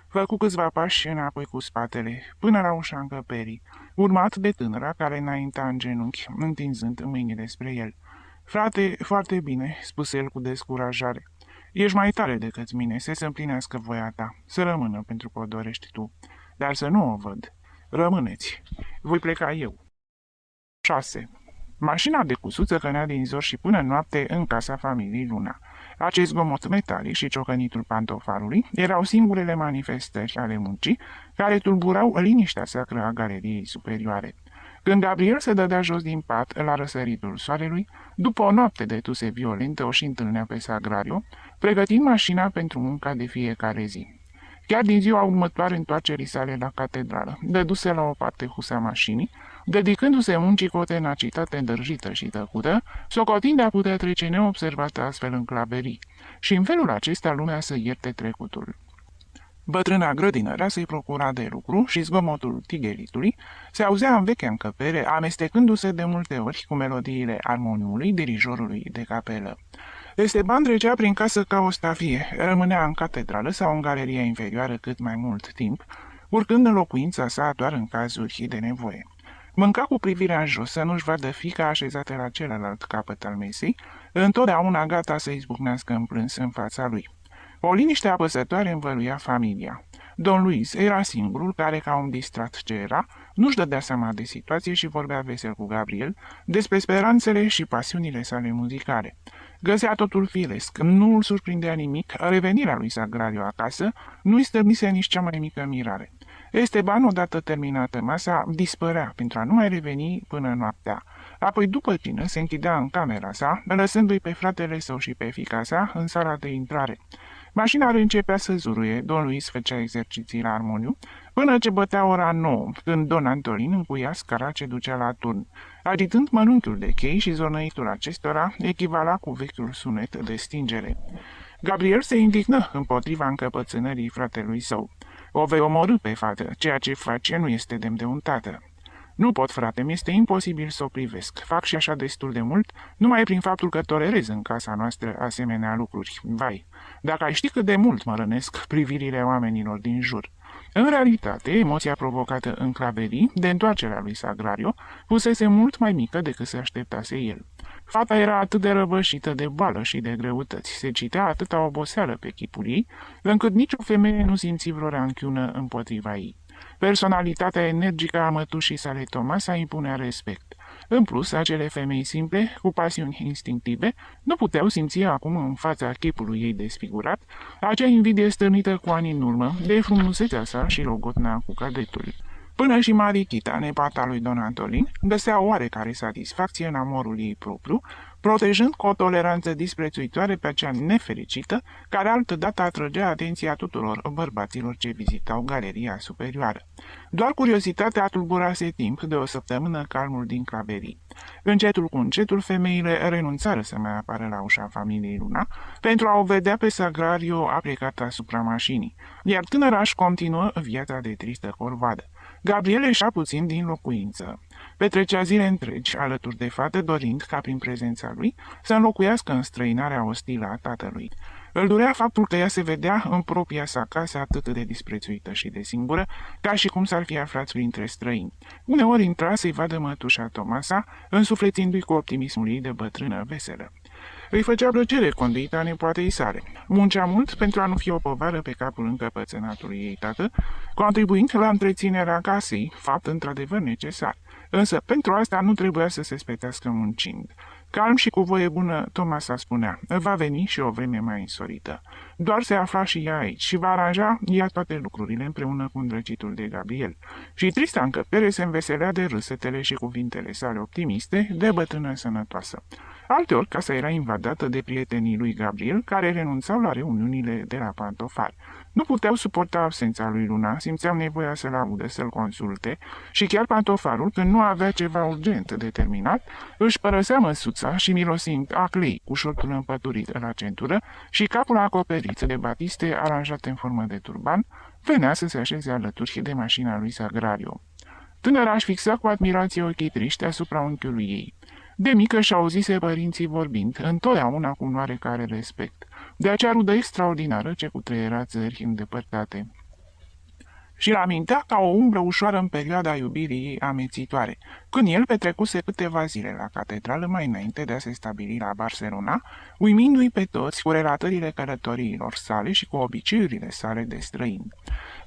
Făcu câțiva pași înapoi cu spatele, până la ușa încăperii, urmat de tânăra care înainta în genunchi, întinzând mâinile spre el. Frate, foarte bine," spuse el cu descurajare. Ești mai tare decât mine, să se împlinească voia ta, să rămână pentru că o dorești tu, dar să nu o văd. Rămâneți. Voi pleca eu. 6. Mașina de cusuță cănea din zor și până noapte în casa familiei Luna. Acest zgomot metalic și ciocănitul pantofarului erau singurele manifestări ale muncii care tulburau liniștea sacră a galeriei superioare. Când Gabriel se dădea jos din pat la răsăritul soarelui, după o noapte de tuse violentă o și întâlnea pe Sagrario, pregătind mașina pentru munca de fiecare zi. Chiar din ziua următoare întoarcerii sale la catedrală, dăduse la o parte husa mașinii, dedicându-se muncii cu o tenacitate îndrăjită și tăcută, socotind de a putea trece neobservată astfel în claverii, și în felul acesta lumea să ierte trecutul. Bătrâna grădinărea se-i procura de lucru și zgomotul tigheritului se auzea în vechea încăpere, amestecându-se de multe ori cu melodiile armoniului dirijorului de capelă. Esteban trecea prin casă ca o stafie, rămânea în catedrală sau în galeria inferioară cât mai mult timp, urcând în locuința sa doar în cazuri de nevoie. Mânca cu privirea în jos să nu-și vadă fiica așezată la celălalt capăt al mesei, întotdeauna gata să izbucnească în plâns în fața lui. O liniște apăsătoare învăluia familia. Don Luis era singurul care, ca un distrat ce era, nu-și dădea seama de situație și vorbea vesel cu Gabriel despre speranțele și pasiunile sale muzicale. Găsea totul firesc, nu îl surprindea nimic, revenirea lui Sagrario acasă nu-i stârnise nici cea mai mică mirare. Esteban, odată terminată masa, dispărea pentru a nu mai reveni până noaptea. Apoi, după cină, se închidea în camera sa, lăsându-i pe fratele său și pe fiica sa în sala de intrare. Mașina începea să zuruie, Don Luis făcea exerciții la armoniu, până ce bătea ora 9, când Don Antolin încuia scara ce ducea la turn. Agitând mănunchiul de chei și zonăitul acestora, echivala cu vechiul sunet de stingere. Gabriel se indignă împotriva încăpățânării fratelui său. O vei omorî pe fată, ceea ce face nu este demn de un tată. Nu pot, frate, mi-este imposibil să o privesc. Fac și așa destul de mult, numai prin faptul că tolerez în casa noastră asemenea lucruri. Vai, dacă ai ști cât de mult mă rănesc privirile oamenilor din jur. În realitate, emoția provocată în claverii de întoarcerea lui Sagrario fusese mult mai mică decât se așteptase el. Fata era atât de răvășită de boală și de greutăți, se citea atâta oboseală pe chipul ei, încât nicio femeie nu simți vreo ranchiună împotriva ei. Personalitatea energică a mătușii sale Tomasa impunea respect. În plus, acele femei simple, cu pasiuni instinctive, nu puteau simți acum în fața chipului ei desfigurat acea invidie stârnită cu ani în urmă de frumusețea sa și logotna cu cadetul. Până și Marichita, nepata lui Don Antolin, găsea oarecare satisfacție în amorul ei propriu, protejând cu o toleranță disprețuitoare pe acea nefericită, care altădată atrăgea atenția tuturor bărbaților ce vizitau galeria superioară. Doar curiozitatea tulburase timp de o săptămână calmul din claverii. Încetul cu încetul, femeile renunțară să mai apară la ușa familiei Luna, pentru a o vedea pe Sagrario aplicat asupra mașinii, iar tânăra își continuă viața de tristă corvoadă. Gabriel ieșea puțin din locuință. Petrecea zile întregi alături de fată, dorind ca prin prezența lui să înlocuiască înstrăinarea ostilă a tatălui. Îl durea faptul că ea se vedea în propria sa casă atât de disprețuită și de singură, ca și cum s-ar fi aflat printre străini. Uneori intra să-i vadă mătușa Tomasa, însuflețindu-i cu optimismul ei de bătrână veselă. Îi făcea plăcere conduita nepoatei sale. Muncea mult pentru a nu fi o povară pe capul încăpățânatului ei tată, contribuind la întreținerea casei, fapt într-adevăr necesar. Însă pentru asta nu trebuia să se spetească muncind. Calm și cu voie bună, Tomasa spunea, va veni și o vreme mai însorită. Doar se afla și ea aici și va aranja ea toate lucrurile împreună cu îndrăcitul de Gabriel. Și trista încăpere se înveselea de râsetele și cuvintele sale optimiste de bătrână sănătoasă. Alteori, casa era invadată de prietenii lui Gabriel, care renunțau la reuniunile de la Pantofar. Nu puteau suporta absența lui Luna, simțeau nevoia să-l audă, să-l consulte și chiar Pantofarul, când nu avea ceva urgent de terminat, își părăsea măsuța și mirosind aclei cu șortul împăturit la centură și capul acoperit de batiste aranjate în formă de turban, venea să se așeze alături de mașina lui Sagrario. Tânăra își fixa cu admirație ochii triști asupra unchiului ei. De mică și auzise părinții vorbind, întotdeauna cu un oarecare respect, de acea rudă extraordinară ce cutreiera țări îndepărtate. și l-amintea ca o umbră ușoară în perioada iubirii ei amețitoare, când el petrecuse câteva zile la catedrală mai înainte de a se stabili la Barcelona, uimindu-i pe toți cu relatările călătoriilor sale și cu obiceiurile sale de străin.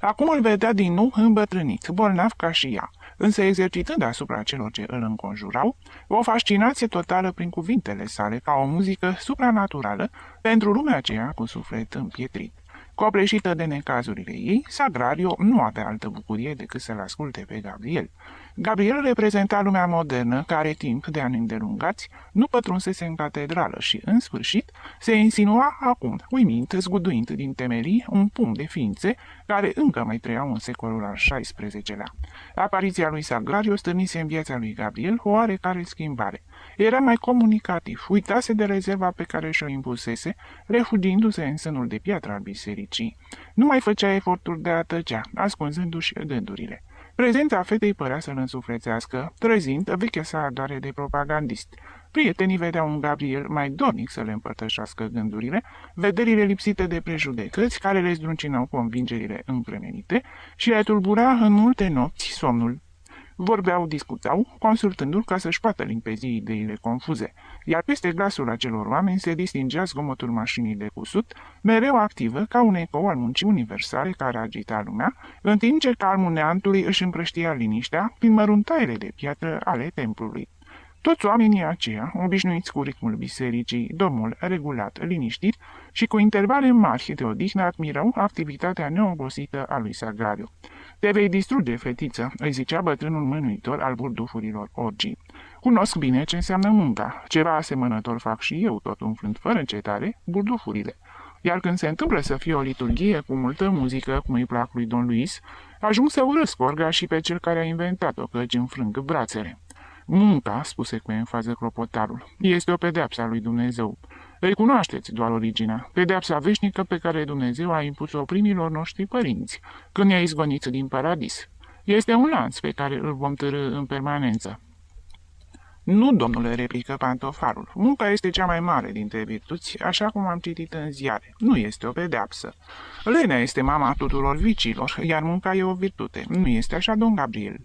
Acum îl vedea din nou îmbătrânit, bolnav ca și ea, însă exercitând asupra celor ce îl înconjurau o fascinație totală prin cuvintele sale ca o muzică supranaturală pentru lumea aceea cu suflet împietrit. Copleșită de necazurile ei, Sagrario nu avea altă bucurie decât să-l asculte pe Gabriel. Gabriel reprezenta lumea modernă care, timp de ani îndelungați, nu pătrunsese în catedrală și, în sfârșit, se insinua acum, uimind, zguduind din temelii un pumn de ființe care încă mai trăiau în secolul al XVI-lea. Apariția lui Sagrario stârnise în viața lui Gabriel o oarecare schimbare. Era mai comunicativ, uitase de rezerva pe care și-o impusese, refugiindu-se în sânul de piatră al bisericii. Nu mai făcea eforturi de a tăcea, ascunzându-și gândurile. Prezența fetei părea să-l însuflețească, trezind vechea sa ardoare de propagandist. Prietenii vedeau un Gabriel mai dornic să le împărtășească gândurile, vederile lipsite de prejudecăți care le zdruncinau convingerile încremenite și le tulbura în multe nopți somnul. Vorbeau, discutau, consultându-l ca să-și poată limpezi ideile confuze, iar peste glasul acelor oameni se distingea zgomotul mașinii de cusut, mereu activă ca un ecou al muncii universale care agita lumea, în timp ce calmul neantului își împrăștia liniștea prin măruntaiele de piatră ale templului. Toți oamenii aceia, obișnuiți cu ritmul bisericii, domnul regulat, liniștit și cu intervale mari de odihnă, admirau activitatea neobosită a lui Sagrario. Te vei distruge, fetiță, îi zicea bătrânul mânuitor al burdufurilor orgii. Cunosc bine ce înseamnă munca, ceva asemănător fac și eu, tot umflând fără încetare burdufurile. Iar când se întâmplă să fie o liturghie cu multă muzică, cum îi plac lui Don Luis, ajung să urăsc orga și pe cel care a inventat-o, căci înfrâng brațele. Munca, spuse cu enfază clopotarul, este o pedeapsă a lui Dumnezeu. Îi cunoașteți doar originea, pedeapsa veșnică pe care Dumnezeu a impus-o primilor noștri părinți, când i-a izgonit din paradis. Este un lanț pe care îl vom târî în permanență. Nu, domnule, replică pantofarul. Munca este cea mai mare dintre virtuți, așa cum am citit în ziare. Nu este o pedeapsă. Lenea este mama tuturor viciilor, iar munca e o virtute. Nu este așa, domn Gabriel?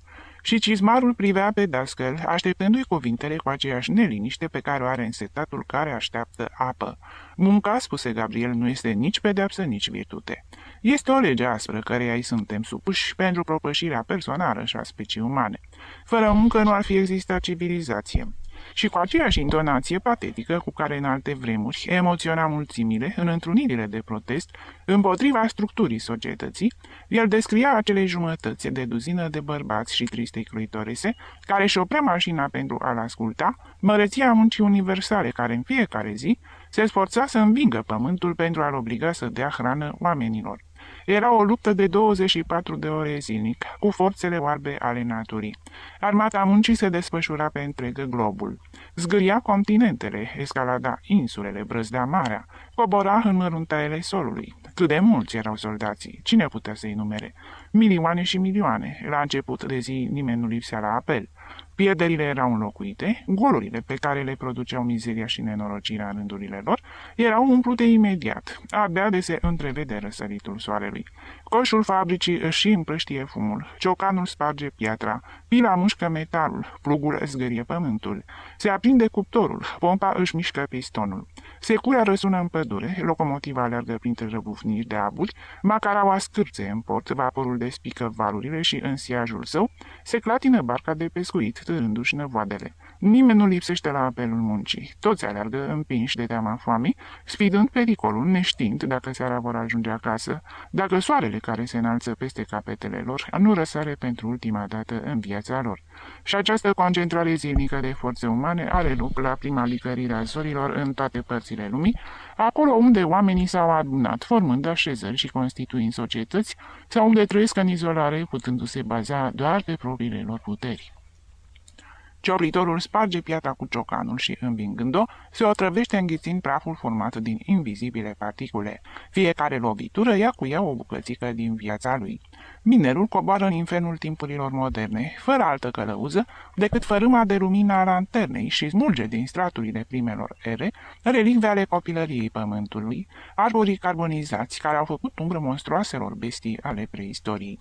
Și cizmarul privea pe dascăl, așteptându-i cuvintele cu aceeași neliniște pe care o are însetatul care așteaptă apă. Munca, spuse Gabriel, nu este nici pedeapsă, nici virtute. Este o lege aspră căreia îi suntem supuși pentru propășirea personală și a specii umane. Fără muncă nu ar fi existat civilizație. Și cu aceeași intonație patetică cu care în alte vremuri emoționa mulțimile în întrunirile de protest împotriva structurii societății, el descria acele jumătăți de duzină de bărbați și triste croitorese care își oprea mașina pentru a-l asculta, măreția muncii universale care în fiecare zi se sforța să învingă pământul pentru a-l obliga să dea hrană oamenilor. Era o luptă de 24 de ore zilnic, cu forțele oarbe ale naturii. Armata muncii se desfășura pe întreg globul. Zgâria continentele, escalada insulele, brăzdea marea, cobora în măruntaiele solului. Cât de mulți erau soldații, cine putea să-i numere? Milioane și milioane. La început de zi nimeni nu lipsea la apel. Pierderile erau înlocuite, golurile pe care le produceau mizeria și nenorocirea în rândurile lor erau umplute imediat, abia de se întrevede răsăritul soarelui. Coșul fabricii își împrăștie fumul, ciocanul sparge piatra, pila mușcă metalul, plugul zgârie pământul. Se aprinde cuptorul, pompa își mișcă pistonul. Secura răsună în pădure, locomotiva alergă printre răbufniri de aburi, macaraua scârțe în port, vaporul despică valurile și în siajul său se clatină barca de pescuit, târându-și năvoadele. Nimeni nu lipsește la apelul muncii. Toți alergă împinși de teama foamei, sfidând pericolul, neștiind dacă seara vor ajunge acasă, dacă soarele care se înalță peste capetele lor nu răsare pentru ultima dată în viața lor. Și această concentrare zilnică de forțe umane are loc la prima licărire a zorilor în toate părțile lumii, acolo unde oamenii s-au adunat, formând așezări și constituind societăți, sau unde trăiesc în izolare, putându-se baza doar pe propriile lor puteri. Ciorlitorul sparge piatra cu ciocanul și, îmbingând-o, se otrăvește înghițind praful format din invizibile particule. Fiecare lovitură ia cu ea o bucățică din viața lui. Minerul coboară în infernul timpurilor moderne, fără altă călăuză decât fărâma de lumină a lanternei și smulge din straturile primelor ere relicve ale copilăriei pământului, arborii carbonizați care au făcut umbră monstruoaselor bestii ale preistoriei.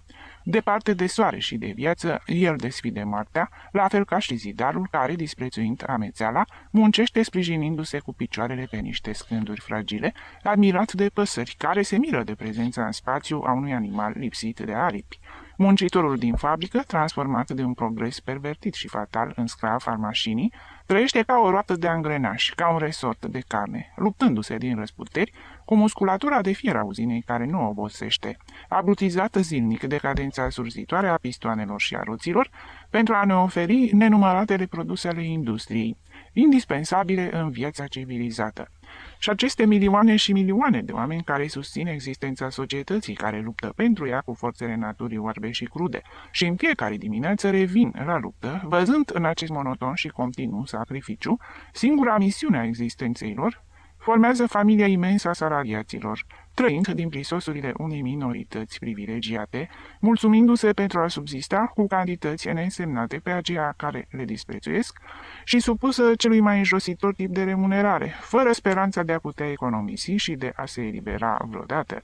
Departe de soare și de viață, el desfide moartea, la fel ca și zidarul care, disprețuind amețeala, muncește sprijinindu-se cu picioarele pe niște scânduri fragile, admirat de păsări care se miră de prezența în spațiu a unui animal lipsit de aripi. Muncitorul din fabrică, transformat de un progres pervertit și fatal în sclav al mașinii, trăiește ca o roată de angrenaj, ca un resort de carne, luptându-se din răsputeri cu musculatura de fier a uzinei care nu obosește, abrutizată zilnic de cadența surzitoare a pistoanelor și a roților, pentru a ne oferi nenumăratele produse ale industriei, indispensabile în viața civilizată. Și aceste milioane și milioane de oameni care susțin existența societății, care luptă pentru ea cu forțele naturii oarbe și crude, și în fiecare dimineață revin la luptă, văzând în acest monoton și continuu sacrificiu singura misiune a existenței lor, formează familia imensă a salariaților, trăind din prisosurile unei minorități privilegiate, mulțumindu-se pentru a subzista cu cantități neînsemnate pe aceia care le disprețuiesc și supusă celui mai înjositor tip de remunerare, fără speranța de a putea economisi și de a se elibera vreodată.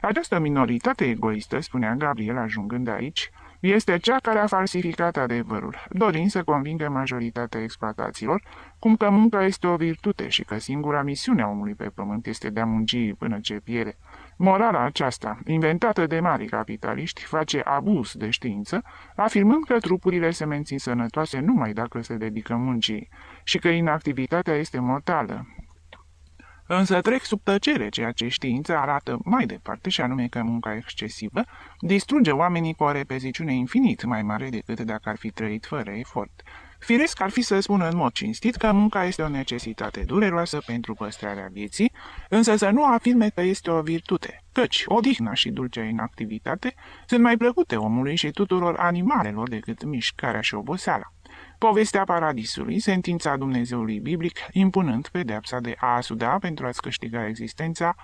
Această minoritate egoistă, spunea Gabriel ajungând aici, este cea care a falsificat adevărul, dorind să convingă majoritatea exploatațiilor cum că munca este o virtute și că singura misiune a omului pe pământ este de a munci până ce piere. Morala aceasta, inventată de mari capitaliști, face abuz de știință, afirmând că trupurile se mențin sănătoase numai dacă se dedică muncii și că inactivitatea este mortală. Însă trec sub tăcere ceea ce știința arată mai departe, și anume că munca excesivă distruge oamenii cu o repeziciune infinit mai mare decât dacă ar fi trăit fără efort. Firesc ar fi să spună în mod cinstit că munca este o necesitate dureroasă pentru păstrarea vieții, însă să nu afirme că este o virtute, căci odihna și dulcea inactivitate sunt mai plăcute omului și tuturor animalelor decât mișcarea și oboseala. Povestea paradisului, sentința Dumnezeului biblic, impunând pedeapsa de a asuda pentru a-ți câștiga existența,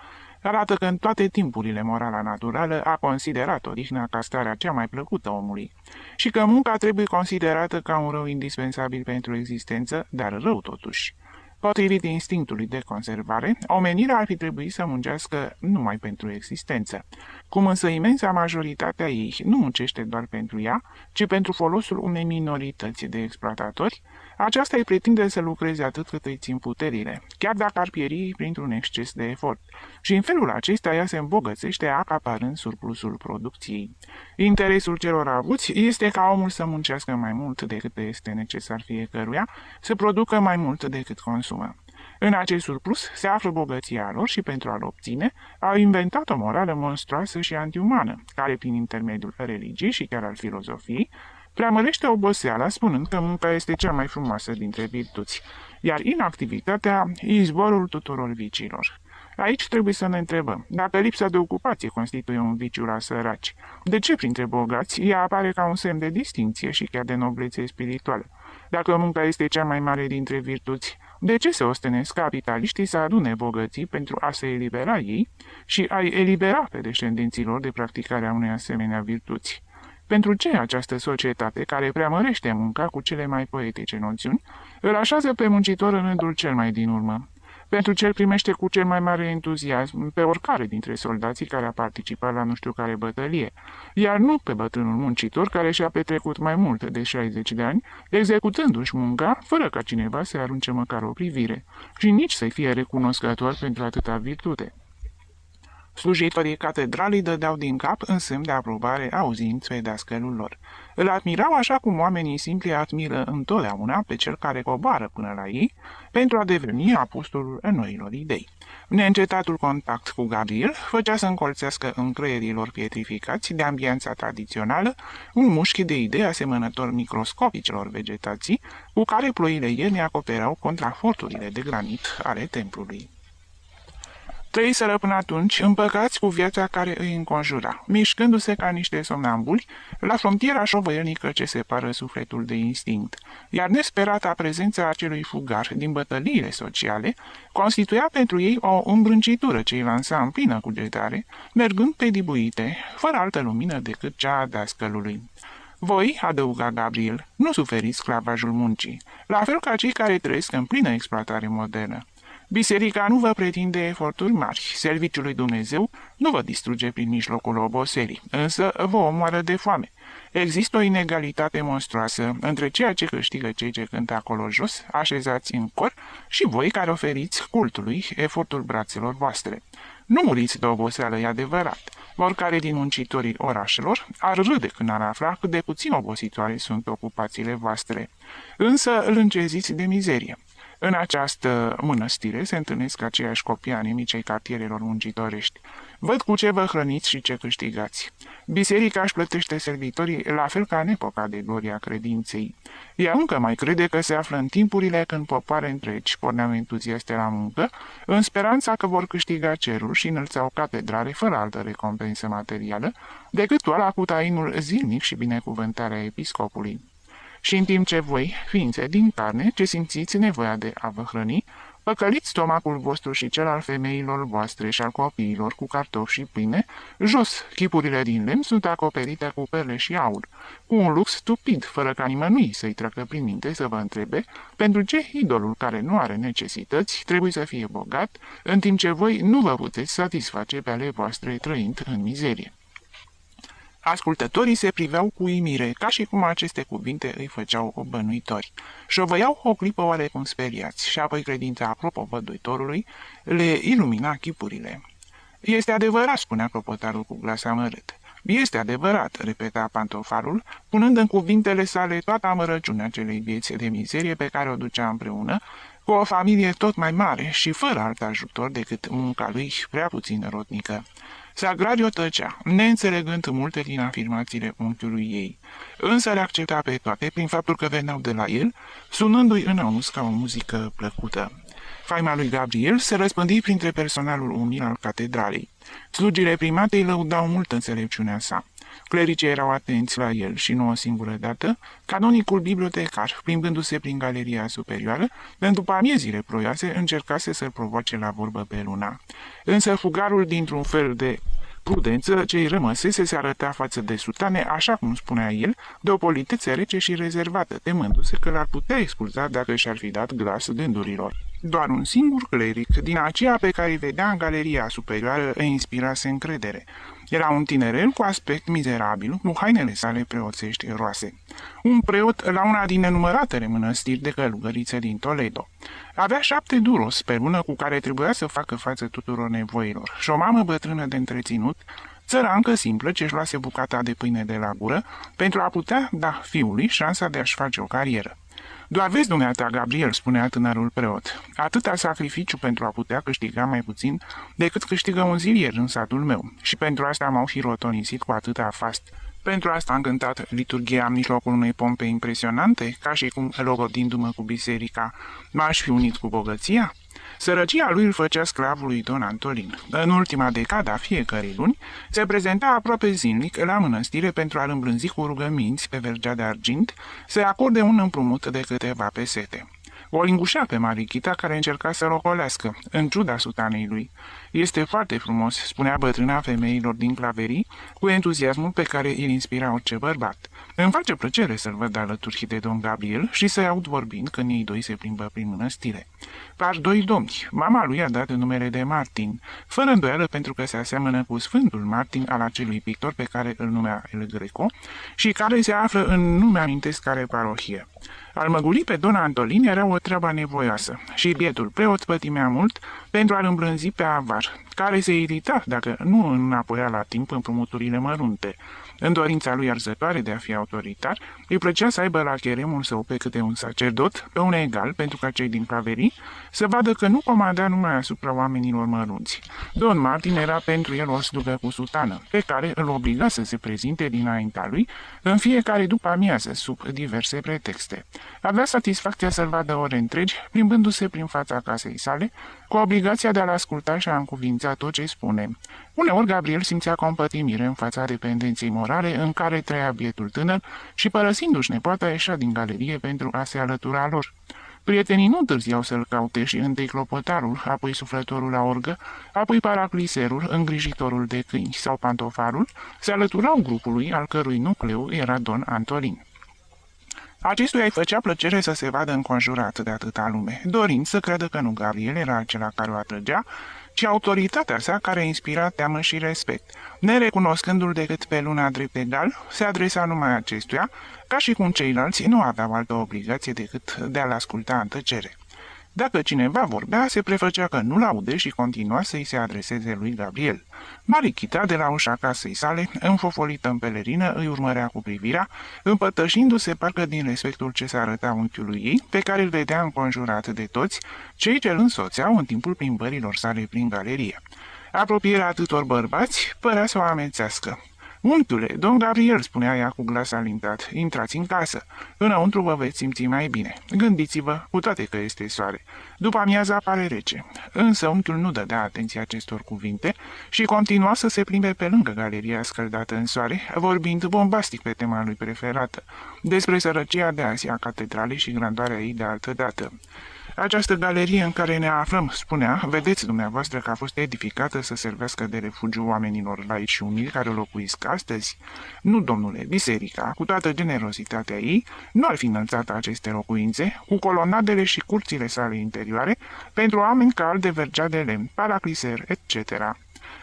arată că în toate timpurile morala naturală a considerat odihna ca starea cea mai plăcută omului și că munca trebuie considerată ca un rău indispensabil pentru existență, dar rău totuși. Potrivit instinctului de conservare, omenirea ar fi trebuit să muncească numai pentru existență. Cum însă imensa majoritatea ei nu muncește doar pentru ea, ci pentru folosul unei minorități de exploatatori, aceasta îi pretinde să lucreze atât cât îi țin puterile, chiar dacă ar pieri printr-un exces de efort, și în felul acesta ea se îmbogățește acaparând surplusul producției. Interesul celor avuți este ca omul să muncească mai mult decât este necesar fiecăruia, să producă mai mult decât consumă. În acest surplus se află bogăția lor și pentru a-l obține au inventat o morală monstruoasă și antiumană, care prin intermediul religiei și chiar al filozofiei preamărește oboseala spunând că munca este cea mai frumoasă dintre virtuți, iar inactivitatea e izvorul tuturor viciilor. Aici trebuie să ne întrebăm, dacă lipsa de ocupație constituie un viciu la săraci, de ce printre bogați ea apare ca un semn de distinție și chiar de noblețe spirituală? Dacă munca este cea mai mare dintre virtuți, de ce se ostenesc capitaliștii să adune bogății pentru a se elibera ei și a-i elibera pe descendenților de practicarea unei asemenea virtuți? Pentru ce această societate, care preamărește munca cu cele mai poetice noțiuni, îl așează pe muncitor în rândul cel mai din urmă? Pentru ce îl primește cu cel mai mare entuziasm pe oricare dintre soldații care a participat la nu știu care bătălie, iar nu pe bătrânul muncitor care și-a petrecut mai mult de 60 de ani, executându-și munca, fără ca cineva să arunce măcar o privire, și nici să-i fie recunoscător pentru atâta virtute. Slujitorii catedralii dădeau din cap în semn de aprobare auzind pe dascălul lor. Îl admirau așa cum oamenii simpli admiră întotdeauna pe cel care coboară până la ei pentru a deveni apostolul noilor idei. Neîncetatul contact cu Gabriel făcea să încolțească în creierii lor pietrificați de ambianța tradițională un mușchi de idei asemănător microscopicilor vegetații cu care ploile iernii acoperau contraforturile de granit ale templului. Trăiseră până atunci împăcați cu viața care îi înconjura, mișcându-se ca niște somnambuli la frontiera șovăielnică ce separă sufletul de instinct, iar nesperata prezența acelui fugar din bătăliile sociale constituia pentru ei o îmbrâncitură ce îi lansa în plină cugetare, mergând pe dibuite, fără altă lumină decât cea a dascălului. Voi, adăuga Gabriel, nu suferiți sclavajul muncii, la fel ca cei care trăiesc în plină exploatare modernă. Biserica nu vă pretinde eforturi mari, serviciul lui Dumnezeu nu vă distruge prin mijlocul oboselii, însă vă omoară de foame. Există o inegalitate monstruoasă între ceea ce câștigă cei ce cântă acolo jos, așezați în cor, și voi care oferiți cultului efortul brațelor voastre. Nu muriți de oboseală, e adevărat. Oricare din muncitorii orașelor ar râde când ar afla cât de puțin obositoare sunt ocupațiile voastre. Însă îl înceziți de mizerie. În această mănăstire se întâlnesc aceiași copii anemici ai cartierelor muncitorești. Văd cu ce vă hrăniți și ce câștigați. Biserica își plătește servitorii la fel ca în epoca de gloria credinței. Ea încă mai crede că se află în timpurile când popoare întregi porneau entuziaste la muncă, în speranța că vor câștiga cerul și înălțau catedrale fără altă recompensă materială decât oala cu tainul zilnic și binecuvântarea episcopului. Și în timp ce voi, ființe din carne, ce simțiți nevoia de a vă hrăni, păcăliți stomacul vostru și cel al femeilor voastre și al copiilor cu cartofi și pâine, jos, chipurile din lemn sunt acoperite cu perle și aur, cu un lux stupid, fără ca nimănui să-i treacă prin minte să vă întrebe pentru ce idolul care nu are necesități trebuie să fie bogat, în timp ce voi nu vă puteți satisface pe ale voastre trăind în mizerie. Ascultătorii se priveau cu uimire, ca și cum aceste cuvinte îi făceau obănuitori. Șovăiau o clipă oarecum speriați și apoi credința propovăduitorului le ilumina chipurile. Este adevărat, spunea clopotarul cu glas amărât. Este adevărat, repeta pantofarul, punând în cuvintele sale toată amărăciunea acelei vieți de mizerie pe care o ducea împreună, cu o familie tot mai mare și fără alt ajutor decât munca lui prea puțin rotnică. Sagrario tăcea, neînțelegând multe din afirmațiile unchiului ei, însă le accepta pe toate prin faptul că veneau de la el, sunându-i în auz ca o muzică plăcută. Faima lui Gabriel se răspândi printre personalul umil al catedralei. Slugile primatei lăudau mult înțelepciunea sa. Clericii erau atenți la el și nu o singură dată, canonicul bibliotecar, plimbându-se prin galeria superioară, după amiezile ploioase, încercase să-l provoace la vorbă pe Luna. Însă fugarul, dintr-un fel de prudență ce îi rămăsese, se arăta față de sultane, așa cum spunea el, de o politețe rece și rezervată, temându-se că l-ar putea expulza dacă și-ar fi dat glas gândurilor. Doar un singur cleric, din aceea pe care îi vedea în galeria superioară, îi inspirase încredere. Era un tinerel cu aspect mizerabil, cu hainele sale preoțești roase. Un preot la una din nenumăratele mănăstiri de călugăriță din Toledo. Avea 7 duros pe lună cu care trebuia să facă față tuturor nevoilor și o mamă bătrână de întreținut, țărancă simplă ce-și luase bucata de pâine de la gură pentru a putea da fiului șansa de a-și face o carieră. Doar vezi, dumneata, Gabriel, spunea tânărul preot, atâta sacrificiu pentru a putea câștiga mai puțin decât câștigă un zilier în satul meu și pentru asta m-au hirotonisit cu atâta fast. Pentru asta am cântat liturghia în mijlocul unei pompe impresionante, ca și cum, logodindu-mă cu biserica, m-aș fi unit cu bogăția? Sărăcia lui îl făcea sclavul lui Don Antolin. În ultima decadă a fiecărei luni, se prezenta aproape zilnic la mănăstire pentru a-l îmblânzi cu rugăminți pe vergea de argint, să-i acorde un împrumut de câteva pesete. O lingușea pe Marichita, care încerca să-l ocolească, în ciuda sutanei lui. Este foarte frumos, spunea bătrâna femeilor din claverii, cu entuziasmul pe care îl inspira orice bărbat. Îmi face plăcere să-l văd alături de domn Gabriel și să-i aud vorbind când ei doi se plimbă prin mănăstire. Par 2 domni. Mama lui a dat numele de Martin, fără îndoială pentru că se aseamănă cu Sfântul Martin al acelui pictor pe care îl numea El Greco și care se află în nu-mi amintesc care parohie. Al măguli pe Don Antolin era o treabă nevoioasă și bietul preot pătimea mult pentru a-l îmblânzi pe avar, care se irita dacă nu înapoia la timp împrumuturile mărunte. În dorința lui arzătoare de a fi autoritar, îi plăcea să aibă la cheremul său pe câte un sacerdot, pe un egal, pentru ca cei din claverii să vadă că nu comanda numai asupra oamenilor mărunți. Don Martin era pentru el o slugă cu sutană, pe care îl obliga să se prezinte dinaintea lui în fiecare după amiază, sub diverse pretexte. Avea satisfacția să-l vadă ore întregi, plimbându-se prin fața casei sale, cu obligația de a-l asculta și a încuvința tot ce spune. Uneori Gabriel simțea compătimire în fața dependenței morale în care trăia bietul tânăr și, părăsindu-și nepoata, ieșea din galerie pentru a se alătura lor. Prietenii nu întârziau să-l caute și întâi clopotarul, apoi suflătorul la orgă, apoi paracliserul, îngrijitorul de câini sau pantofarul, se alăturau grupului al cărui nucleu era Don Antolin. Acestuia îi făcea plăcere să se vadă înconjurat de atâta lume, dorind să creadă că nu Gabriel era acela care o atrăgea, ci autoritatea sa care inspira teamă și respect. Nerecunoscându-l decât pe luna drept egal, se adresa numai acestuia, ca și cum ceilalți nu aveau altă obligație decât de a-l asculta în tăcere. Dacă cineva vorbea, se prefăcea că nu l-aude și continua să-i se adreseze lui Gabriel. Marichita, de la ușa casei sale, înfofolită în pelerină, îi urmărea cu privirea, împătășindu-se parcă din respectul ce se arăta unchiului ei, pe care îl vedea înconjurat de toți, cei ce îl însoțeau în timpul plimbărilor sale prin galerie. Apropierea atâtor bărbați părea să o amețească. Unchiule, domn Gabriel, spunea ea cu glas alintat, intrați în casă. Înăuntru vă veți simți mai bine. Gândiți-vă, cu toate că este soare. După amiaza pare rece. Însă unchiul nu dădea atenție acestor cuvinte și continua să se plimbe pe lângă galeria scăldată în soare, vorbind bombastic pe tema lui preferată, despre sărăcia de azi a catedralei și grandoarea ei de altădată. Această galerie în care ne aflăm, spunea, vedeți dumneavoastră că a fost edificată să servească de refugiu oamenilor laici și umili care o locuiesc astăzi? Nu, domnule, biserica, cu toată generozitatea ei, nu ar fi înălțat aceste locuințe, cu colonadele și curțile sale interioare, pentru oameni ca al de vergea de lemn, paracliser, etc.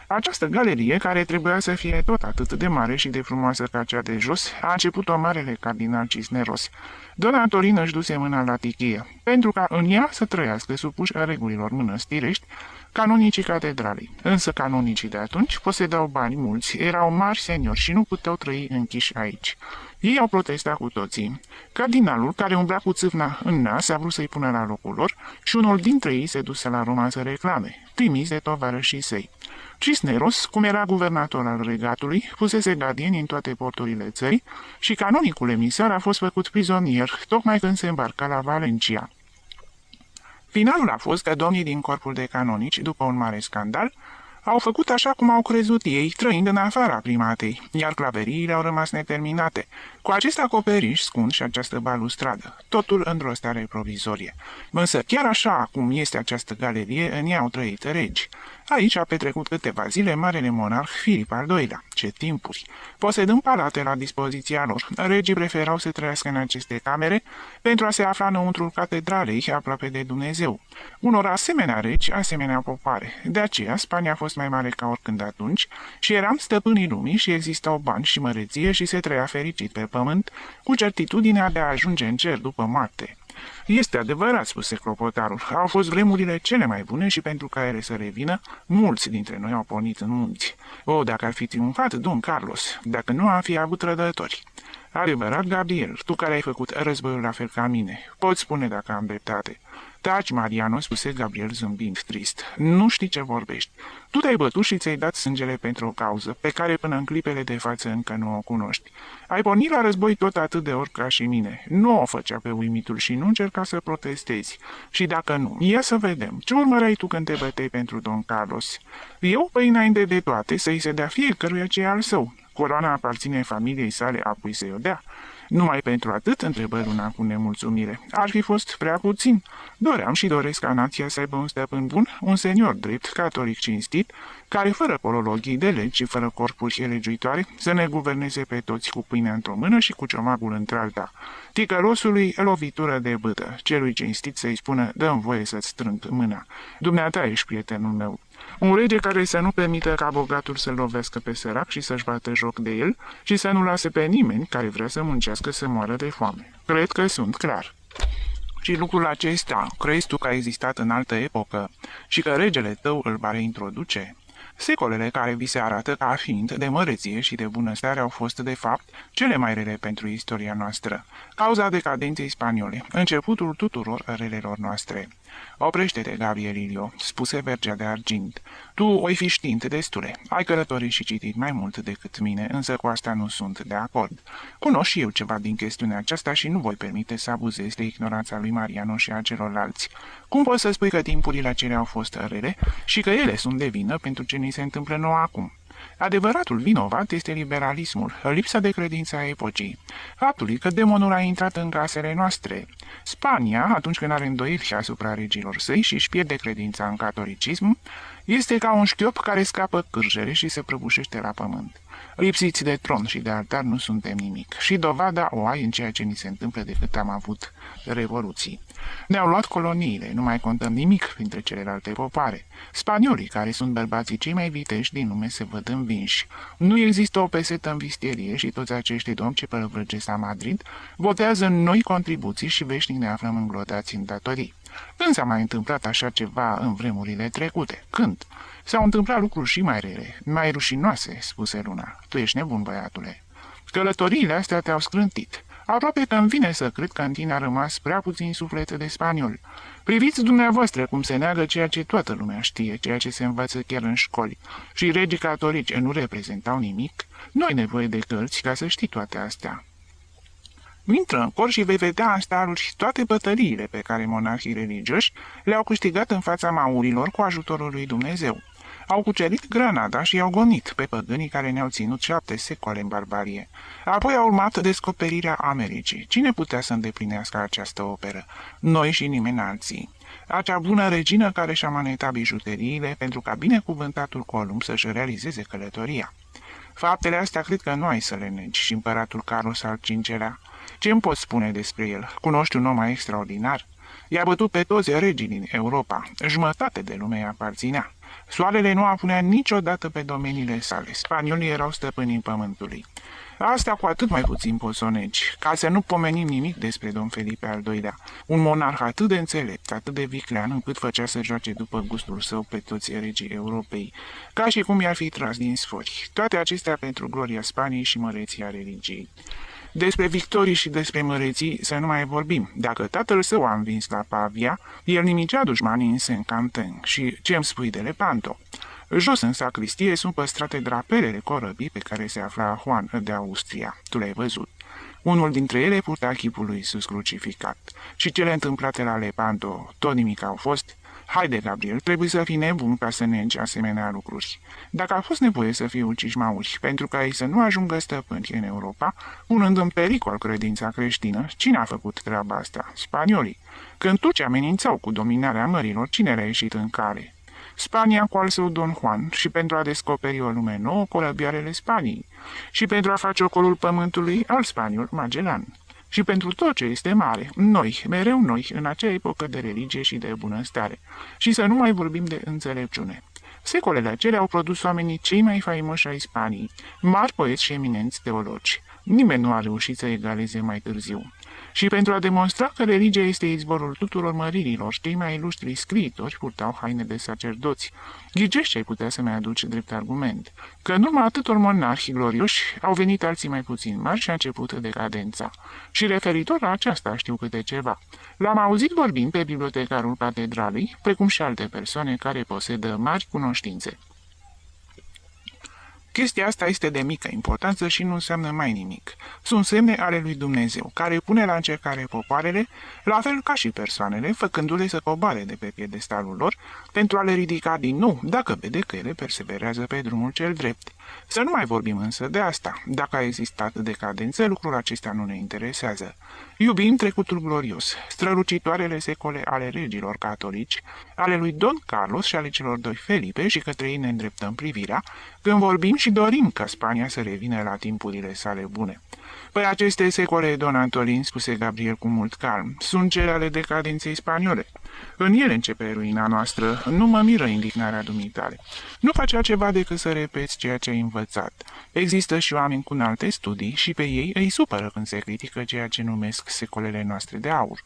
Această galerie, care trebuia să fie tot atât de mare și de frumoasă ca cea de jos, a început-o marele cardinal Cisneros. Don Antolin își duse mâna la tichie, pentru ca în ea să trăiască supuși regulilor mănăstirești canonicii catedralei. Însă canonicii de atunci posedau bani mulți, erau mari seniori și nu puteau trăi închiși aici. Ei au protestat cu toții. Cardinalul, care umbla cu țâfna în nas, a vrut să-i pună la locul lor și unul dintre ei se duse la Roma să reclame, trimis de tovarășii săi. Cisneros, cum era guvernator al regatului, pusese gardieni în toate porturile țării și canonicul emisar a fost făcut prizonier, tocmai când se îmbarca la Valencia. Finalul a fost că domnii din corpul de canonici, după un mare scandal, au făcut așa cum au crezut ei, trăind în afara primatei, iar claveriile au rămas neterminate, cu acest acoperiș scund și această balustradă, totul într-o stare provizorie. Însă chiar așa cum este această galerie, în ea au trăit regi. Aici a petrecut câteva zile marele monarh Filip al II-lea. Ce timpuri! Posedând palate la dispoziția lor, regii preferau să trăiască în aceste camere pentru a se afla înăuntrul catedralei, aproape de Dumnezeu. Unor asemenea regi, asemenea popoare. De aceea, Spania a fost mai mare ca oricând atunci și eram stăpânii lumii și existau bani și măreție și se trăia fericit pe pământ, cu certitudinea de a ajunge în cer după moarte. Este adevărat, spuse clopotarul, au fost vremurile cele mai bune și pentru ca ele să revină, mulți dintre noi au pornit în munți. O, dacă ar fi triumfat Don Carlos, dacă nu am fi avut trădători. Adevărat, Gabriel, tu care ai făcut războiul la fel ca mine, poți spune dacă am dreptate. Taci, Mariano, spuse Gabriel zâmbind trist. Nu știi ce vorbești. Tu te-ai bătut și ți-ai dat sângele pentru o cauză, pe care până în clipele de față încă nu o cunoști. Ai pornit la război tot atât de ori ca și mine. Nu o făcea pe uimitul și nu încerca să protestezi. Și dacă nu, ia să vedem. Ce urmăreai tu când te băteai pentru Don Carlos? Eu, păi înainte de toate, să-i se dea fiecăruia ce e al său. Coroana aparține familiei sale, apoi să-i o dea. Numai pentru atât, întrebă Luna cu nemulțumire. Ar fi fost prea puțin. Doream și doresc ca nația să aibă un stăpân bun, un senior drept, catolic cinstit, care fără polologii de legi și fără corpuri legiuitoare, să ne guverneze pe toți cu pâinea într-o mână și cu ciomagul într-alta. Ticălosului lovitură de bâtă, celui cinstit să-i spună, dă-mi voie să-ți strâng mâna. Dumneata ești prietenul meu. Un rege care să nu permită ca bogatul să-l lovească pe sărac și să-și bată joc de el și să nu lase pe nimeni care vrea să muncească să moară de foame. Cred că sunt clar. Și lucrul acesta, crezi tu că a existat în altă epocă și că regele tău îl va reintroduce? Secolele care vi se arată ca fiind de măreție și de bunăstare au fost, de fapt, cele mai rele pentru istoria noastră, cauza decadenței spaniole, începutul tuturor relelor noastre. Oprește-te, Gabrielilio, spuse Vergea de Argint. Tu oi fi știind destule. Ai călătorit și citit mai mult decât mine, însă cu asta nu sunt de acord. Cunosc și eu ceva din chestiunea aceasta și nu voi permite să abuzez de ignoranța lui Mariano și a celorlalți. Cum poți să spui că timpurile acelea au fost rele și că ele sunt de vină pentru ce ni se întâmplă nouă acum? Adevăratul vinovat este liberalismul, lipsa de credință a epocii, faptului că demonul a intrat în casele noastre. Spania, atunci când are îndoiri asupra regilor săi și își pierde credința în catolicism, este ca un șchiop care scapă cârjere și se prăbușește la pământ. Lipsiți de tron și de altar nu suntem nimic și dovada o ai în ceea ce ni se întâmplă de cât am avut revoluții. Ne-au luat coloniile, nu mai contăm nimic printre celelalte popoare. Spaniolii, care sunt bărbații cei mai viteși din lume, se văd învinși. Nu există o pesetă în vistierie și toți acești domni ce pălăvrăgesc la Madrid votează noi contribuții și veșnic ne aflăm înglodați în datorii. Când s-a mai întâmplat așa ceva în vremurile trecute? Când? S-au întâmplat lucruri și mai rele, mai rușinoase, spuse Luna. Tu ești nebun, băiatule. Călătoriile astea te-au scrântit. Aproape că îmi vine să cred că în tine a rămas prea puțin suflet de spaniol. Priviți dumneavoastră cum se neagă ceea ce toată lumea știe, ceea ce se învață chiar în școli. Și regii catolici nu reprezentau nimic. Nu ai nevoie de cărți ca să știi toate astea. Intră în cor și vei vedea în staruri toate bătăliile pe care monarhii religioși le-au câștigat în fața maurilor cu ajutorul lui Dumnezeu. Au cucerit Granada și i-au gonit pe păgânii care ne-au ținut 7 secole în barbarie. Apoi a urmat descoperirea Americii. Cine putea să îndeplinească această operă? Noi și nimeni alții. Acea bună regină care și-a manetat bijuteriile pentru ca binecuvântatul Columb să-și realizeze călătoria. Faptele astea cred că nu ai să le negi și împăratul Carlos al V-lea. Ce îmi poți spune despre el? Cunoști un om mai extraordinar? I-a bătut pe toți regii din Europa. Jumătate de lume îi aparținea. Soarele nu apunea niciodată pe domeniile sale. Spaniolii erau stăpânii pământului. Asta cu atât mai puțin poți să o negi, ca să nu pomenim nimic despre domn Felipe al II-lea, un monarh atât de înțelept, atât de viclean, încât făcea să joace după gustul său pe toți regii Europei, ca și cum i-ar fi tras din sfori. Toate acestea pentru gloria Spaniei și măreția religiei. Despre victorii și despre măreții să nu mai vorbim. Dacă tatăl său a învins la Pavia, el nimicea dușmanii în Saint-Quentin. Și ce îmi spui de Lepanto? Jos în sacristie sunt păstrate drapelele corăbii pe care se afla Juan de Austria. Tu le-ai văzut. Unul dintre ele purta chipul lui Iisus crucificat. Și cele întâmplate la Lepanto, tot nimic au fost? Haide, Gabriel, trebuie să fii nebun ca să negi asemenea lucruri. Dacă a fost nevoie să fie uciși mauri pentru ca ei să nu ajungă stăpâni în Europa, punând în pericol credința creștină, cine a făcut treaba asta? Spaniolii. Când turci amenințau cu dominarea mărilor, cine le-a ieșit în cale? Spania cu al său Don Juan și pentru a descoperi o lume nouă, colăbioarele Spaniei, și pentru a face ocolul pământului al spaniol Magellan. Și pentru tot ce este mare, noi, mereu noi, în acea epocă de religie și de bunăstare. Și să nu mai vorbim de înțelepciune. Secolele acelea au produs oamenii cei mai faimoși ai Spaniei, mari poeți și eminenți teologi. Nimeni nu a reușit să egaleze mai târziu. Și pentru a demonstra că religia este izvorul tuturor măririlor, cei mai ilustri scriitori purtau haine de sacerdoți. Ghicești ce ai putea să-mi aduci drept argument, că în urma atâtor monarhi glorioși au venit alții mai puțin mari și a început decadența. Și referitor la aceasta știu câte ceva. L-am auzit vorbind pe bibliotecarul catedralei, precum și alte persoane care posedă mari cunoștințe. Chestia asta este de mică importanță și nu înseamnă mai nimic. Sunt semne ale lui Dumnezeu, care pune la încercare popoarele, la fel ca și persoanele, făcându-le să coboare de pe piedestalul lor, pentru a le ridica din nou, dacă vede că ele perseverează pe drumul cel drept. Să nu mai vorbim însă de asta. Dacă a existat decadență, lucrul acesta nu ne interesează. Iubim trecutul glorios, strălucitoarele secole ale regilor catolici, ale lui Don Carlos și ale celor doi Felipe și către ei ne îndreptăm privirea, când vorbim și dorim ca Spania să revină la timpurile sale bune. Păi aceste secole, Don Antolin, spuse Gabriel cu mult calm, sunt cele ale decadenței spaniole. În ele începe ruina noastră, nu mă miră indignarea dumitale. Nu faci altceva decât să repeți ceea ce ai învățat. Există și oameni cu alte studii și pe ei îi supără când se critică ceea ce numesc secolele noastre de aur.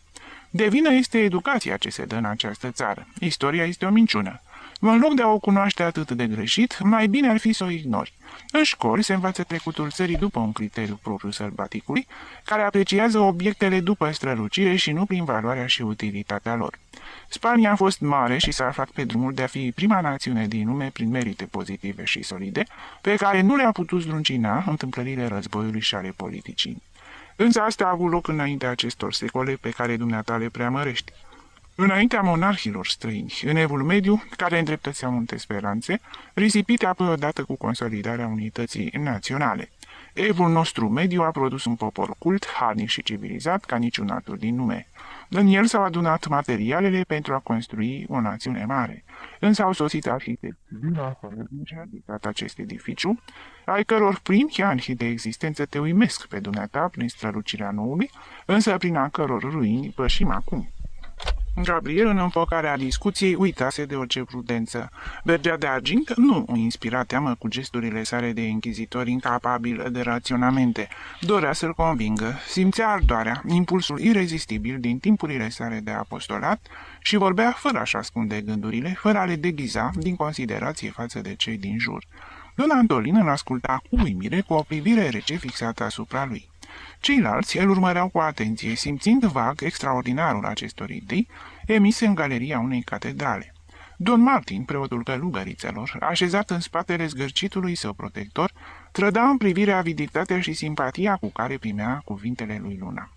De vină este educația ce se dă în această țară. Istoria este o minciună. În loc de a o cunoaște atât de greșit, mai bine ar fi să o ignori. În școli se învață trecutul țării după un criteriu propriu sălbaticului, care apreciază obiectele după strălucire și nu prin valoarea și utilitatea lor. Spania a fost mare și s-a aflat pe drumul de a fi prima națiune din lume prin merite pozitive și solide, pe care nu le-a putut zdruncina întâmplările războiului și ale politicii. Însă asta a avut loc înaintea acestor secole pe care dumneata le preamărești. Înaintea monarhilor străini, în evul mediu, care îndreptățeau multe speranțe, risipite apoi odată cu consolidarea unității naționale. Evul nostru mediu a produs un popor cult, harnic și civilizat ca niciun altul din lume. În el s-au adunat materialele pentru a construi o națiune mare. Însă au sosit arhitecți și a ridicat acest edificiu, ai căror primi ani de existență te uimesc pe dumneata prin strălucirea noului, însă prin a căror ruini pășim acum. Gabriel, în înfocarea discuției, uitase de orice prudență. Bergea de argint nu o inspira teamă cu gesturile sale de închizitor incapabil de raționamente. Dorea să-l convingă, simțea ardoarea, impulsul irezistibil din timpurile sale de apostolat și vorbea fără a-și ascunde gândurile, fără a le deghiza din considerație față de cei din jur. Don Antolin îl asculta cu uimire, cu o privire rece fixată asupra lui. Ceilalți îl urmăreau cu atenție, simțind vag extraordinarul acestor idei emise în galeria unei catedrale. Don Martin, preotul călugărițelor, așezat în spatele zgârcitului său protector, trăda în privire aviditatea și simpatia cu care primea cuvintele lui Luna.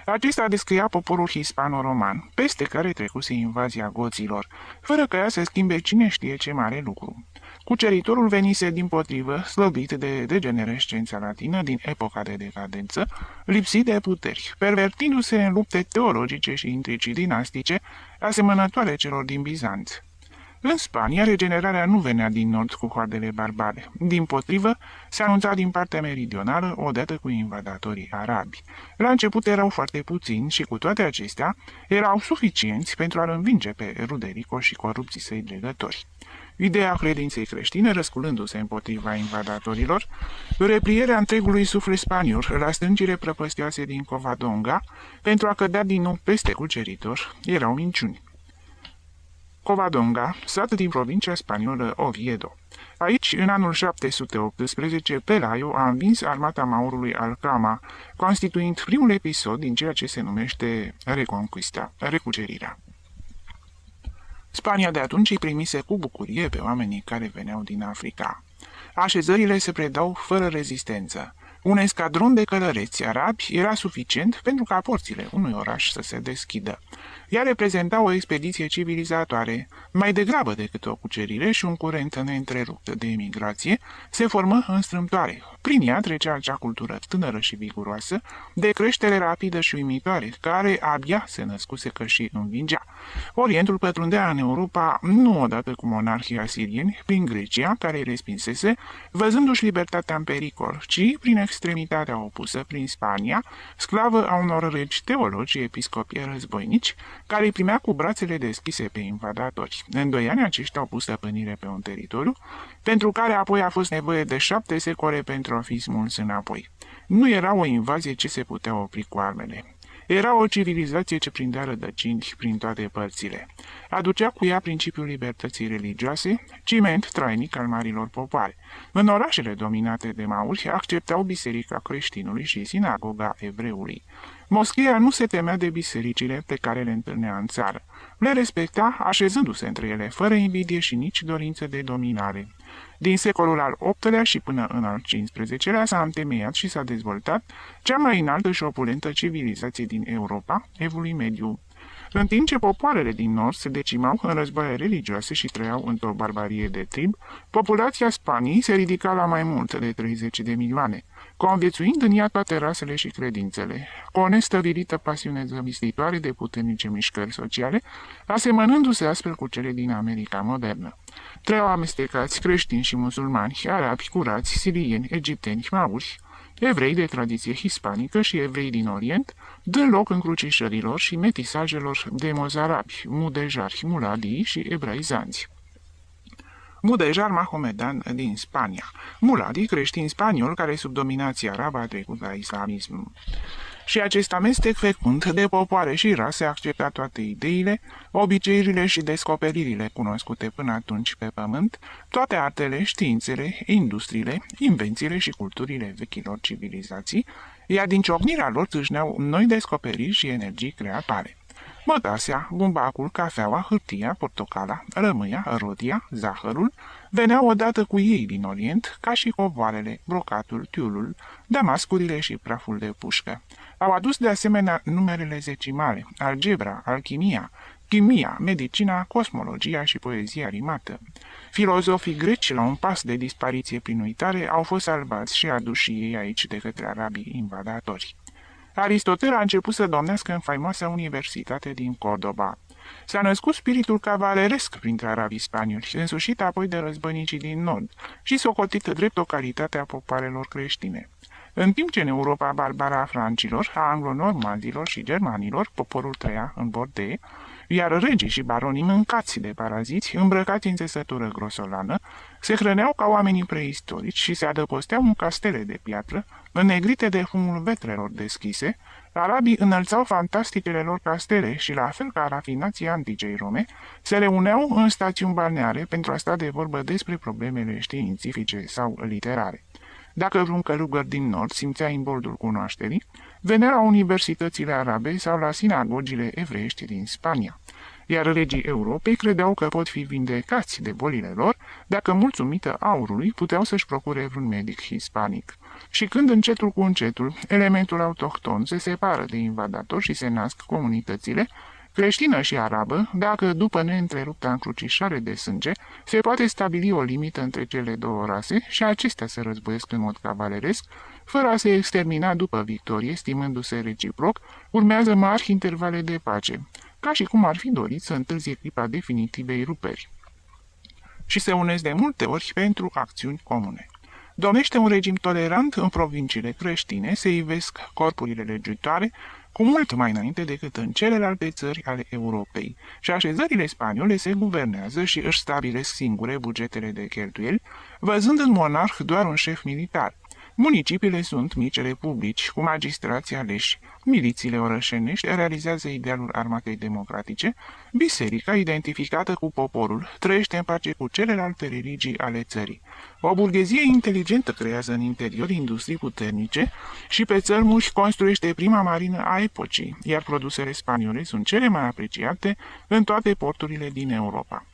Acesta descria poporul hispano-roman, peste care trecuse invazia goților, fără ca ea să schimbe cine știe ce mare lucru. Cuceritorul venise dimpotrivă, slăbit de degenerescența latină din epoca de decadență, lipsit de puteri, pervertindu-se în lupte teologice și intrigi dinastice, asemănătoare celor din Bizanț. În Spania, regenerarea nu venea din nord cu hoardele barbare. Dimpotrivă, se anunța din partea meridională odată cu invadatorii arabi. La început erau foarte puțini și cu toate acestea erau suficienți pentru a-l învinge pe Ruderico și corupții săi dregători. Ideea credinței creștine, răsculându-se împotriva invadatorilor, replierea întregului suflet spaniol la stâncile prăpăstioase din Covadonga, pentru a cădea din nou peste cuceritor, erau minciuni. Covadonga, sat din provincia spaniolă Oviedo. Aici, în anul 718, Pelayo a învins armata Maurului Alcama, constituind primul episod din ceea ce se numește Reconquista, recucerirea. Spania de atunci îi primise cu bucurie pe oamenii care veneau din Africa. Așezările se predau fără rezistență. Un escadron de călăreți arabi era suficient pentru ca porțile unui oraș să se deschidă. Ea reprezenta o expediție civilizatoare, mai degrabă decât o cucerire, și un curent neîntrerupt de emigrație se formă în strâmtoare. Prin ea trecea acea cultură tânără și viguroasă, de creștere rapidă și uimitoare, care abia se născuse că și învingea. Orientul pătrundea în Europa nu odată cu monarhii asirieni, prin Grecia, care îi respinsese, văzându-și libertatea în pericol, ci prin extremitatea opusă, prin Spania, sclavă a unor regi teologi și episcopi războinici, care îi primea cu brațele deschise pe invadatori. În 2 ani aceștia au pus stăpânire pe un teritoriu, pentru care apoi a fost nevoie de 7 secole pentru a fi smuls înapoi. Nu era o invazie ce se putea opri cu armele. Era o civilizație ce prindea rădăcini prin toate părțile. Aducea cu ea principiul libertății religioase, ciment trainic al marilor popoare. În orașele dominate de mauri acceptau biserica creștinului și sinagoga evreului. Moscheea nu se temea de bisericile pe care le întâlnea în țară. Le respecta așezându-se între ele, fără invidie și nici dorință de dominare. Din secolul al VIII-lea și până în al XV-lea s-a întemeiat și s-a dezvoltat cea mai înaltă și opulentă civilizație din Europa, Evului Mediu. În timp ce popoarele din nord se decimau în războaie religioase și trăiau într-o barbarie de trib, populația Spaniei se ridica la mai mult de 30 de milioane, conviețuind în ea toate rasele și credințele, cu o nestăvilită pasiune zămistitoare de puternice mișcări sociale, asemănându-se astfel cu cele din America modernă. Trăiau amestecați creștini și musulmani, arabi, curați, sirieni, egipteni, mauri, evrei de tradiție hispanică și evrei din Orient, dând loc încrucișărilor și metisajelor de mozarabi, mudejari, muladii și ebraizanți. Mudejar mahomedan din Spania, muladii creștini spanioli care sub dominația arabă a trecut la islamism. Și acest amestec fecund de popoare și rase accepta toate ideile, obiceiurile și descoperirile cunoscute până atunci pe pământ, toate artele, științele, industriile, invențiile și culturile vechilor civilizații, iar din ciocnirea lor țâșneau noi descoperiri și energii creatoare. Mătasea, bumbacul, cafeaua, hârtia, portocala, rămâia, rodia, zahărul, veneau odată cu ei din Orient, ca și covoarele, brocatul, tiulul, damascurile și praful de pușcă. Au adus de asemenea numerele zecimale, algebra, alchimia, chimia, medicina, cosmologia și poezia rimată. Filozofii greci, la un pas de dispariție prin uitare, au fost salvați și aduși și ei aici de către arabii invadatori. Aristotel a început să domnească în faimoasa universitate din Cordoba. S-a născut spiritul cavaleresc printre arabii spanioli, însușit apoi de războinicii din nord și socotit drept o calitate a popoarelor creștine. În timp ce în Europa barbara a francilor, a anglo-normandilor și germanilor, poporul trăia în bordee, iar regii și baronii mâncați de paraziți, îmbrăcați în țesătură grosolană, se hrăneau ca oamenii preistorici și se adăposteau în castele de piatră, înnegrite de fumul vetrelor deschise, arabii înălțau fantasticele lor castele și, la fel ca rafinații anticei Rome, se reuneau în stațiuni balneare pentru a sta de vorbă despre problemele științifice sau literare. Dacă vreun călugăr din nord simțea imboldul cunoașterii, venea la universitățile arabe sau la sinagogile evreiești din Spania, iar regii Europei credeau că pot fi vindecați de bolile lor dacă, mulțumită aurului, puteau să-și procure vreun medic hispanic. Și când încetul cu încetul elementul autohton se separă de invadator și se nasc comunitățile, creștină și arabă, dacă după neîntrerupta încrucișare de sânge se poate stabili o limită între cele două rase și acestea se războiesc în mod cavaleresc, fără a se extermina după victorie, stimându-se reciproc, urmează mari intervale de pace, ca și cum ar fi dorit să întârzie clipa definitivei ruperi. Și se unesc de multe ori pentru acțiuni comune. Domnește un regim tolerant în provinciile creștine, se ivesc corpurile legiuitoare cu mult mai înainte decât în celelalte țări ale Europei, și așezările spaniole se guvernează și își stabilesc singure bugetele de cheltuieli, văzând în monarh doar un șef militar. Municipiile sunt mici republici, cu magistrații aleși, milițiile orășenești realizează idealul armatei democratice, biserica, identificată cu poporul, trăiește în pace cu celelalte religii ale țării. O burghezie inteligentă creează în interior industrii puternice și pe țărmuri construiește prima marină a epocii, iar produsele spaniole sunt cele mai apreciate în toate porturile din Europa.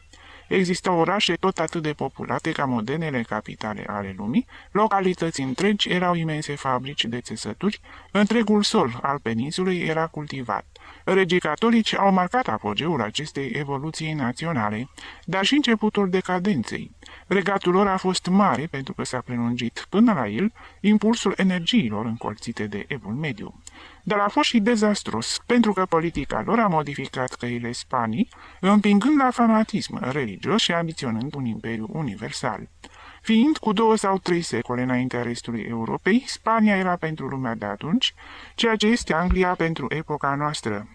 Existau orașe tot atât de populate ca modernele capitale ale lumii, localități întregi erau imense fabrici de țesături, întregul sol al peninsulei era cultivat. Regii catolici au marcat apogeul acestei evoluții naționale, dar și începutul decadenței. Regatul lor a fost mare pentru că s-a prelungit până la el impulsul energiilor încolțite de Evul Mediu. Dar a fost și dezastros, pentru că politica lor a modificat căile Spanii, împingând la fanatism religios și ambiționând un imperiu universal. Fiind cu 2 sau 3 secole înaintea restului Europei, Spania era pentru lumea de atunci, ceea ce este Anglia pentru epoca noastră.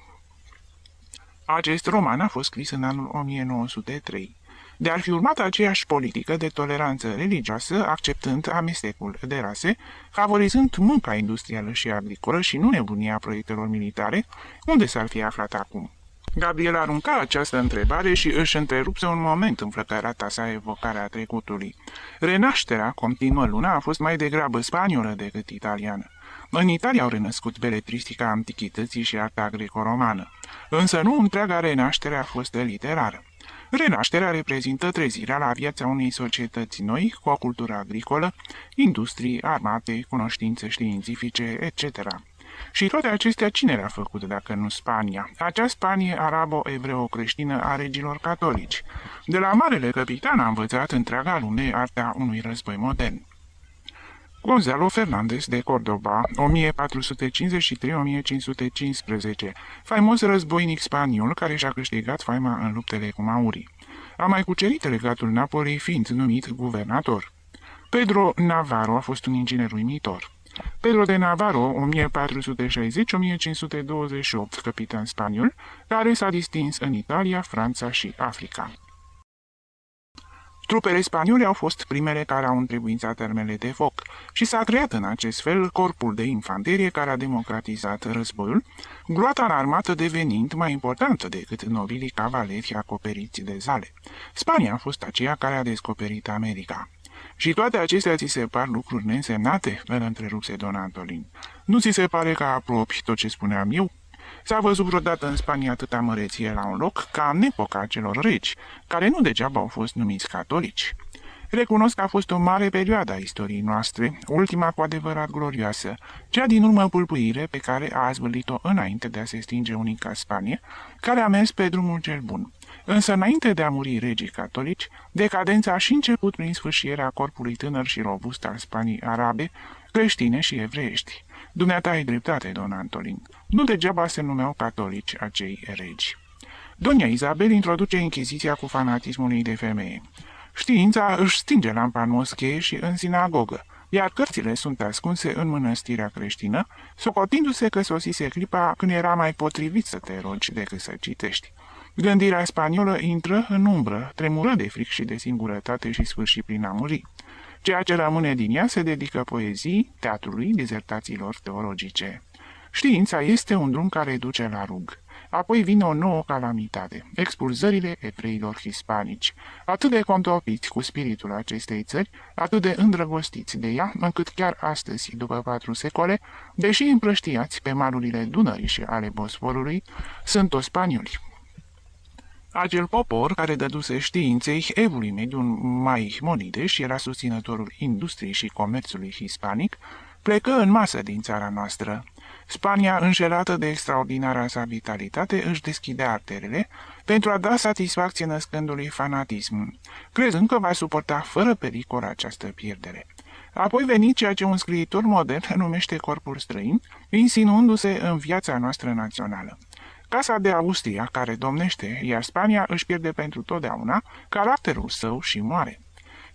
Acest roman a fost scris în anul 1903. De ar fi urmat aceeași politică de toleranță religioasă, acceptând amestecul de rase, favorizând munca industrială și agricolă și nu nebunia proiectelor militare, unde s-ar fi aflat acum? Gabriel arunca această întrebare și își întrerupse un moment înflăcărata sa evocarea trecutului. Renașterea, continuă Luna, a fost mai degrabă spaniolă decât italiană. În Italia au renăscut beletristica antichității și arta greco-romană, însă nu întreaga renaștere a fost literară. Renașterea reprezintă trezirea la viața unei societăți noi, cu o cultură agricolă, industrii, armate, cunoștințe științifice, etc. Și toate acestea cine le-a făcut dacă nu Spania? Acea Spanie arabo-evreo-creștină a regilor catolici. De la marele capitan a învățat întreaga lume arta unui război modern. Gonzalo Fernández de Córdoba, 1453-1515, faimos războinic spaniol care și-a câștigat faima în luptele cu maurii. A mai cucerit regatul Napoli fiind numit guvernator. Pedro Navarro a fost un inginer uimitor. Pedro de Navarro, 1460-1528, capitan spaniol, care s-a distins în Italia, Franța și Africa. Trupele spaniole au fost primele care au întrebuințat armele de foc și s-a creat în acest fel corpul de infanterie care a democratizat războiul, gloata în armată devenind mai importantă decât nobilii cavaleri acoperiți de zale. Spania a fost aceea care a descoperit America. Și toate acestea ți se par lucruri neînsemnate?" îl întrerupse don Antolin. Nu ți se pare că apropi tot ce spuneam eu? S-a văzut vreodată în Spania atâta măreție la un loc ca în epoca celor regi, care nu degeaba au fost numiți catolici. Recunosc că a fost o mare perioadă a istoriei noastre, ultima cu adevărat glorioasă, cea din urmă pâlpâire pe care a azvârlit-o înainte de a se stinge unica Spanie, care a mers pe drumul cel bun. Însă, înainte de a muri regii catolici, decadența a și început prin sfârșirea corpului tânăr și robust al Spaniei arabe, creștine și evreiești. Dumneata ai dreptate, don Antolin. Nu degeaba se numeau catolici acei regi. Donia Isabel introduce Inchiziția cu fanatismul ei de femeie. Știința își stinge lampa în moschee și în sinagogă, iar cărțile sunt ascunse în mănăstirea creștină, socotindu-se că sosise clipa când era mai potrivit să te rogi decât să citești. Gândirea spaniolă intră în umbră, tremură de fric și de singurătate și sfârși prin a muri. Ceea ce rămâne din ea se dedică poezii, teatrului, dizertațiilor teologice. Știința este un drum care duce la rug. Apoi vine o nouă calamitate, expulzările evreilor hispanici, atât de contopiți cu spiritul acestei țări, atât de îndrăgostiți de ea, încât chiar astăzi, după 4 secole, deși împrăștiați pe malurile Dunării și ale Bosforului, sunt toți spanioli. Acel popor care dăduse științei evului mediu Maimonides și era susținătorul industriei și comerțului hispanic, plecă în masă din țara noastră. Spania, înșelată de extraordinara sa vitalitate, își deschide arterele pentru a da satisfacție născându-lui fanatism, crezând că va suporta fără pericol această pierdere. Apoi veni ceea ce un scriitor modern numește corpul străin, insinuându-se în viața noastră națională. Casa de Austria, care domnește, iar Spania își pierde pentru totdeauna caracterul său și moare.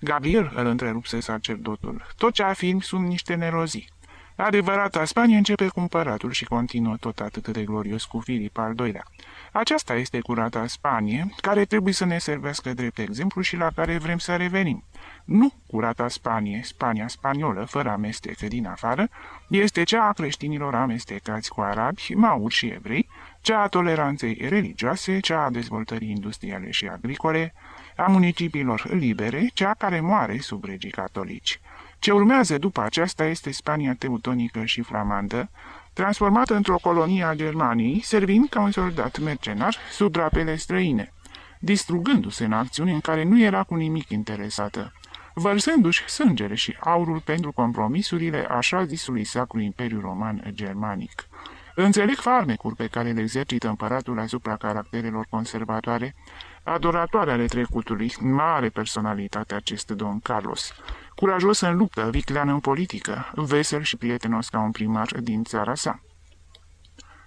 Gabriel, îl întrerupse sacerdotul, tot ce afirmi sunt niște nerozii. Adevărata Spanie începe cu împăratul și continuă tot atât de glorios cu Filip al II-lea. Aceasta este curata Spanie, care trebuie să ne servească drept exemplu și la care vrem să revenim. Nu curata Spanie, Spania spaniolă, fără amestec din afară, este cea a creștinilor amestecați cu arabi, mauri și evrei, cea a toleranței religioase, cea a dezvoltării industriale și agricole, a municipiilor libere, cea care moare sub regii catolici. Ce urmează după aceasta este Spania teutonică și flamandă, transformată într-o colonie a Germaniei, servind ca un soldat mercenar sub drapele străine, distrugându-se în acțiuni în care nu era cu nimic interesată, vărsându-și sângele și aurul pentru compromisurile așa zisului Sacru Imperiu Roman Germanic. Înțeleg farmecul pe care le exercită împăratul asupra caracterelor conservatoare, adoratoare ale trecutului, mare personalitate acest Don Carlos, curajos în luptă, viclean în politică, vesel și prietenos ca un primar din țara sa.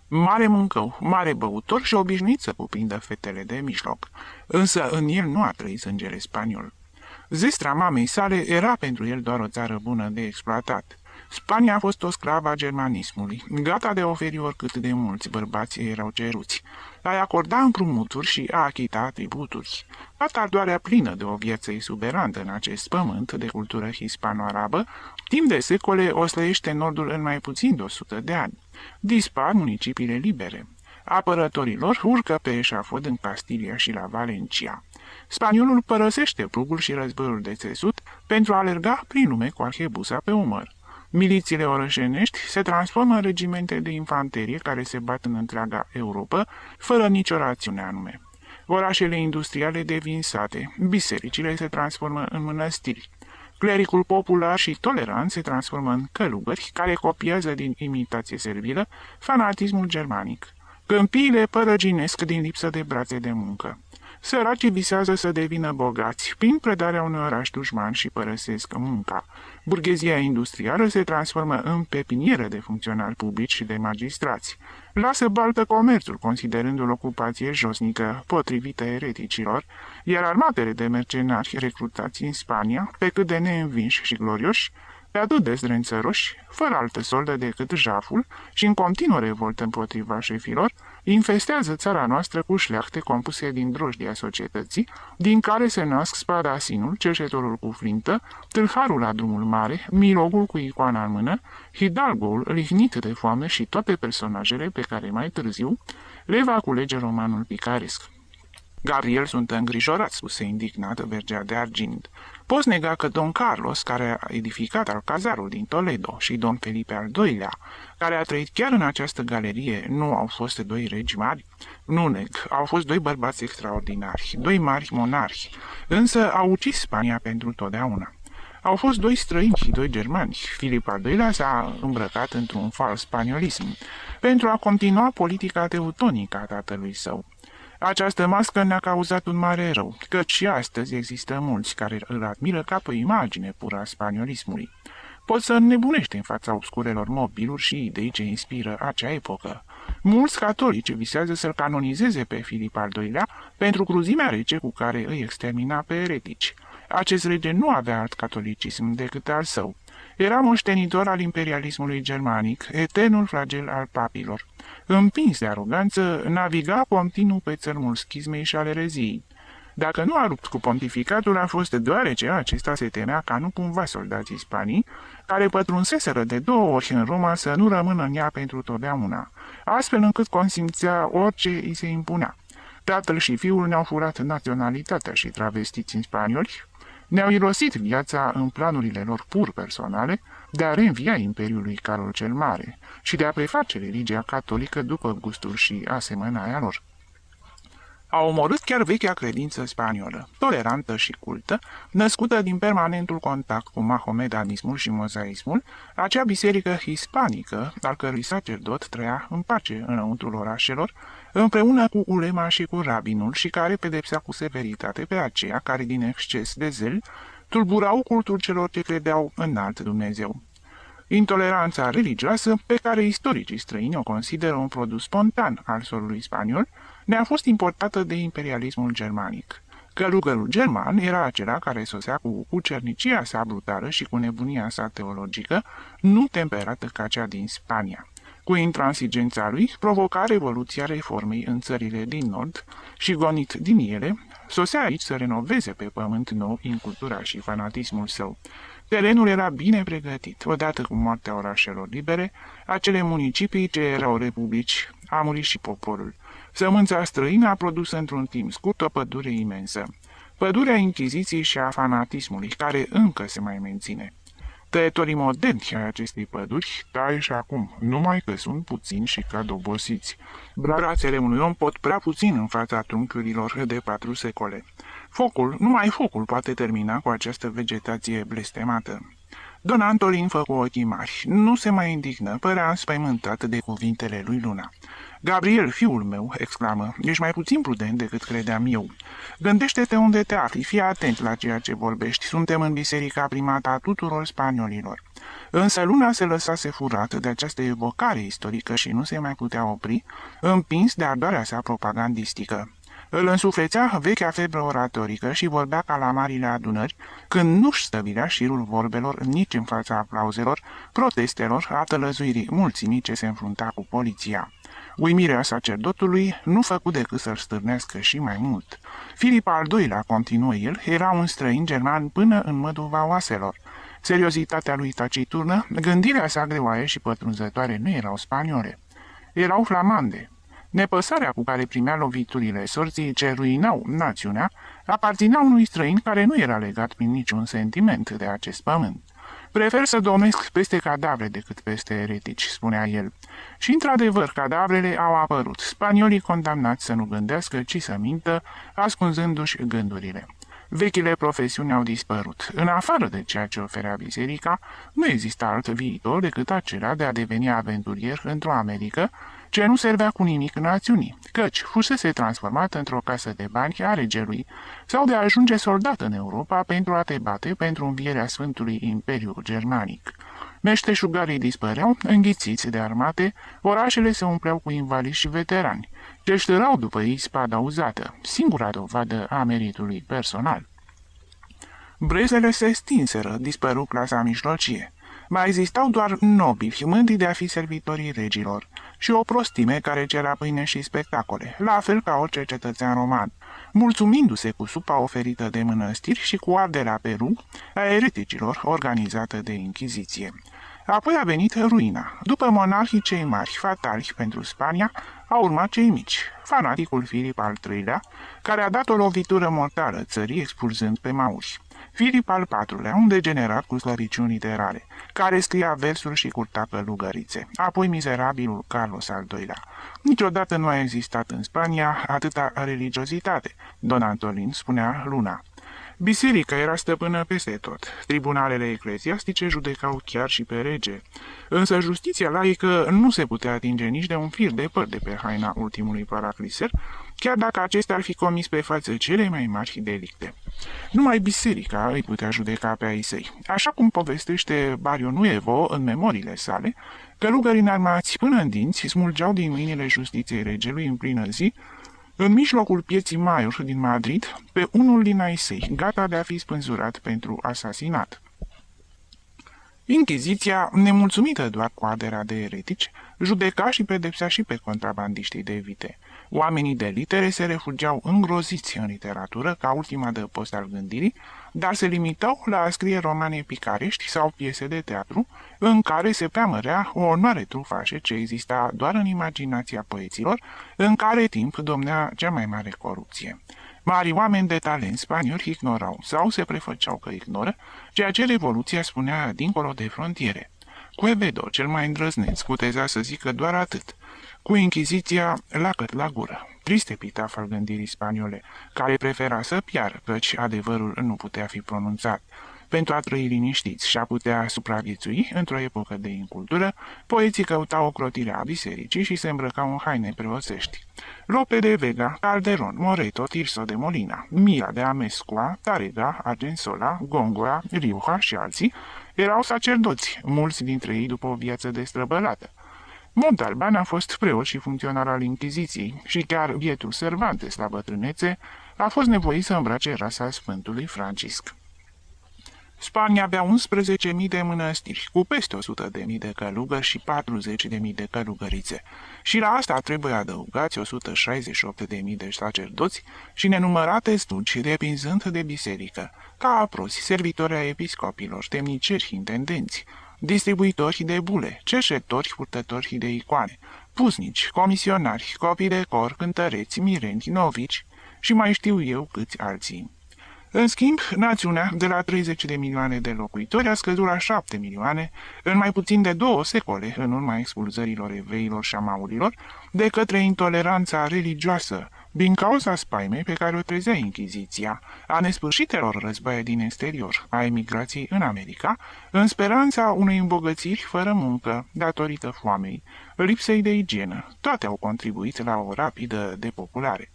Mare mâncău, mare băutor și obișnuit să cuprindă fetele de mijloc, însă în el nu a trăit sângele spaniol. Zestra mamei sale era pentru el doar o țară bună de exploatat. Spania a fost o sclavă a germanismului, gata de a oferi oricât de mulți bărbați erau ceruți, a-i acorda împrumuturi și a achita tributuri. Ardoarea plină de o viață exuberantă în acest pământ de cultură hispano-arabă, timp de secole oslăiește nordul în mai puțin de 100 de ani. Dispar municipiile libere. Apărătorilor urcă pe eșafod în Castilia și la Valencia. Spaniolul părăsește plugul și războiul de țesut pentru a alerga prin lume cu arhebusa pe umăr. Milițiile orășenești se transformă în regimente de infanterie care se bat în întreaga Europa, fără nicio rațiune anume. Orașele industriale devin sate, bisericile se transformă în mănăstiri. Clericul popular și tolerant se transformă în călugări care copiază din imitație servilă fanatismul germanic. Câmpiile părăginesc din lipsă de brațe de muncă. Săracii visează să devină bogați prin predarea unui oraș dușman și părăsesc munca. Burghezia industrială se transformă în pepinieră de funcționari publici și de magistrați. Lasă baltă comerțul, considerându-l ocupație josnică, potrivită ereticilor, iar armatele de mercenari recrutați în Spania, pe cât de neînvinși și glorioși, pe atât de zdrențăroși, fără altă soldă decât jaful și în continuă revoltă împotriva șefilor, infestează țara noastră cu șleachte compuse din drojdia societății, din care se nasc spadasinul, cerșetorul cu flintă, tâlharul la drumul mare, milogul cu icoana în mână, hidalgoul lihnit de foame și toate personajele pe care mai târziu le va culege romanul picaresc. Gabriel sunt îngrijorat, spuse indignat Vergea de Argint. Poți nega că Don Carlos, care a edificat alcazarul din Toledo, și Don Felipe al II-lea, care a trăit chiar în această galerie, nu au fost doi regi mari? Nu neg, au fost doi bărbați extraordinari, doi mari monarhi, însă au ucis Spania pentru totdeauna. Au fost doi străini și doi germani. Filip al II-lea s-a îmbrăcat într-un fals spaniolism pentru a continua politica teutonică a tatălui său. Această mască ne-a cauzat un mare rău, căci și astăzi există mulți care îl admiră ca pe o imagine pură a spaniolismului. Poți să înnebunești în fața obscurelor mobiluri și idei ce inspiră acea epocă. Mulți catolici visează să-l canonizeze pe Filip al II-lea pentru cruzimea rece cu care îi extermina pe eretici. Acest rege nu avea alt catolicism decât al său. Era moștenitor al imperialismului germanic, eternul flagel al papilor. Împins de aroganță, naviga continuu pe țărmul schismei și al ereziei. Dacă nu a rupt cu pontificatul, a fost deoarece acesta se temea ca nu cumva soldații spanii, care pătrunseseră de 2 ori în Roma, să nu rămână în ea pentru totdeauna, astfel încât consimțea orice îi se impunea. Tatăl și fiul ne-au furat naționalitatea și, travestiți în spanioli, ne-au irosit viața în planurile lor pur personale de a reînvia Imperiul lui Carol cel Mare și de a preface religia catolică după gustul și asemănarea lor. A omorât chiar vechea credință spaniolă, tolerantă și cultă, născută din permanentul contact cu mahomedanismul și mozaismul, acea biserică hispanică, al cărui sacerdot trăia în pace înăuntrul orașelor, împreună cu ulema și cu rabinul și care pedepsea cu severitate pe aceia care, din exces de zel, tulburau cultul celor ce credeau în alt Dumnezeu. Intoleranța religioasă, pe care istoricii străini o consideră un produs spontan al solului spaniol, ne-a fost importată de imperialismul germanic. Călugărul german era acela care sosea cu cucernicia sa brutală și cu nebunia sa teologică, nu temperată ca cea din Spania. Cu intransigența lui, provoca revoluția reformei în țările din nord și, gonit din ele, sosea aici să renoveze pe pământ nou incultura și fanatismul său. Terenul era bine pregătit. Odată cu moartea orașelor libere, acele municipii ce erau republici, a murit și poporul. Sămânța străină a produs într-un timp scurt o pădure imensă. Pădurea Inchiziției și a fanatismului, care încă se mai menține. Tăietorii moderni ai acestei păduri taie și acum, numai că sunt puțini și cad obosiți. Brațele unui om pot prea puțin în fața trunchiurilor de 4 secole. Numai focul poate termina cu această vegetație blestemată. Don Antolin făcu ochii mari. Nu se mai indignă, părea înspăimântat de cuvintele lui Luna. Gabriel, fiul meu, exclamă, ești mai puțin prudent decât credeam eu. Gândește-te unde te afli, fii atent la ceea ce vorbești. Suntem în biserica primată a tuturor spaniolilor. Însă Luna se lăsase furată de această evocare istorică și nu se mai putea opri, împins de ardoarea sa propagandistică. Îl însuflețea vechea febră oratorică și vorbea ca la marile adunări, când nu-și stăvilea șirul vorbelor nici în fața aplauzelor, protestelor, a tălăzuirii mulțimii ce se înfrunta cu poliția. Uimirea sacerdotului nu făcu decât să-l stârnească și mai mult. Filip al II-lea, continuă el, era un străin german până în măduva oaselor. Seriozitatea lui taciturnă, gândirea sa greoaie și pătrunzătoare nu erau spaniole. Erau flamande. Nepăsarea cu care primea loviturile sorții ce ruinau națiunea aparținea unui străin care nu era legat prin niciun sentiment de acest pământ. Prefer să domnesc peste cadavre decât peste eretici, spunea el. Și într-adevăr, cadavrele au apărut, spaniolii condamnați să nu gândească, ci să mintă, ascunzându-și gândurile. Vechile profesiuni au dispărut. În afară de ceea ce oferea biserica, nu exista alt viitor decât acela de a deveni aventurier într-o Americă ce nu servea cu nimic națiunii, căci fusese transformat într-o casă de bani a regelui, sau de a ajunge soldat în Europa pentru a te bate pentru învierea Sfântului Imperiu Germanic. Meșteșugarii dispăreau, înghițiți de armate, orașele se umpleau cu invalizi și veterani, ce ștărau după ei spada uzată, singura dovadă a meritului personal. Brezele se stinseră, dispăru clasa mijlocie. Mai existau doar nobili, mândri de a fi servitorii regilor, și o prostime care cerea pâine și spectacole, la fel ca orice cetățean roman, mulțumindu-se cu supa oferită de mănăstiri și cu arderea pe rug a ereticilor organizată de Inchiziție. Apoi a venit ruina. După monarhii cei mari, fatali pentru Spania, au urmat cei mici. Fanaticul Filip al III-lea, care a dat o lovitură mortală țării expulzând pe mauri. Filip al IV-lea, un degenerat cu slăbiciuni literare, care scria versuri și curta călugărițe. Apoi mizerabilul Carlos al II-lea. Niciodată nu a existat în Spania atâta religiozitate, Don Antolin spunea Luna. Biserica era stăpână peste tot. Tribunalele ecleziastice judecau chiar și pe rege. Însă justiția laică nu se putea atinge nici de un fir de păr de pe haina ultimului paracliser, chiar dacă acesta ar fi comis pe față cele mai mari delicte. Numai biserica îi putea judeca pe ai săi. Așa cum povestește Barrio Nuevo în memoriile sale, călugării înarmați până în dinți smulgeau din mâinile justiției regelui în plină zi, în mijlocul pieții Maior din Madrid, pe unul din ai săi, gata de a fi spânzurat pentru asasinat. Inchiziția, nemulțumită doar cu arderea de eretici, judeca și pedepsea și pe contrabandiștii de vite. Oamenii de litere se refugiau îngroziți în literatură ca ultima adăpost al gândirii, dar se limitau la a scrie romane picarești sau piese de teatru, în care se preamărea o onoare trufașă ce exista doar în imaginația poeților, în care timp domnea cea mai mare corupție. Mari oameni de talent spanioli ignorau sau se prefăceau că ignoră ceea ce Revoluția spunea dincolo de frontiere. Quevedo, cel mai îndrăzneț, cuteza să zică doar atât. Cu Inchiziția, lacăt la gură. Trist epitaf al gândirii spaniole, care prefera să piară, căci adevărul nu putea fi pronunțat. Pentru a trăi liniștiți și a putea supraviețui într-o epocă de incultură, poeții căutau ocrotirea bisericii și se îmbrăcau în haine preoțești. Lope de Vega, Calderon, Moreto, Tirso de Molina, Mira de Amescua, Tarega, Argensola, Góngora, Rioja și alții erau sacerdoți, mulți dintre ei după o viață destrăbălată. Montalban a fost preot și funcționar al Inchiziției și chiar bietul Cervantes la bătrânețe a fost nevoit să îmbrace rasa Sfântului Francisc. Spania avea 11.000 de mănăstiri, cu peste 100.000 de călugări și 40.000 de călugărițe. Și la asta trebuie adăugați 168.000 de sacerdoți și nenumărate slugi depinzând de biserică, ca aproți, servitori ai episcopilor, temniceri, intendenți, distribuitori de bule, cerșetori, purtători de icoane, pusnici, comisionari, copii de cor, cântăreți, mireni, novici și mai știu eu câți alții. În schimb, națiunea, de la 30 de milioane de locuitori, a scăzut la 7 milioane în mai puțin de 2 secole, în urma expulzărilor evreilor și a maurilor, de către intoleranța religioasă, din cauza spaimei pe care o trezea Inchiziția, a nesfârșitelor războaie din exterior, a emigrației în America, în speranța unei îmbogățiri fără muncă, datorită foamei, lipsei de igienă. Toate au contribuit la o rapidă depopulare.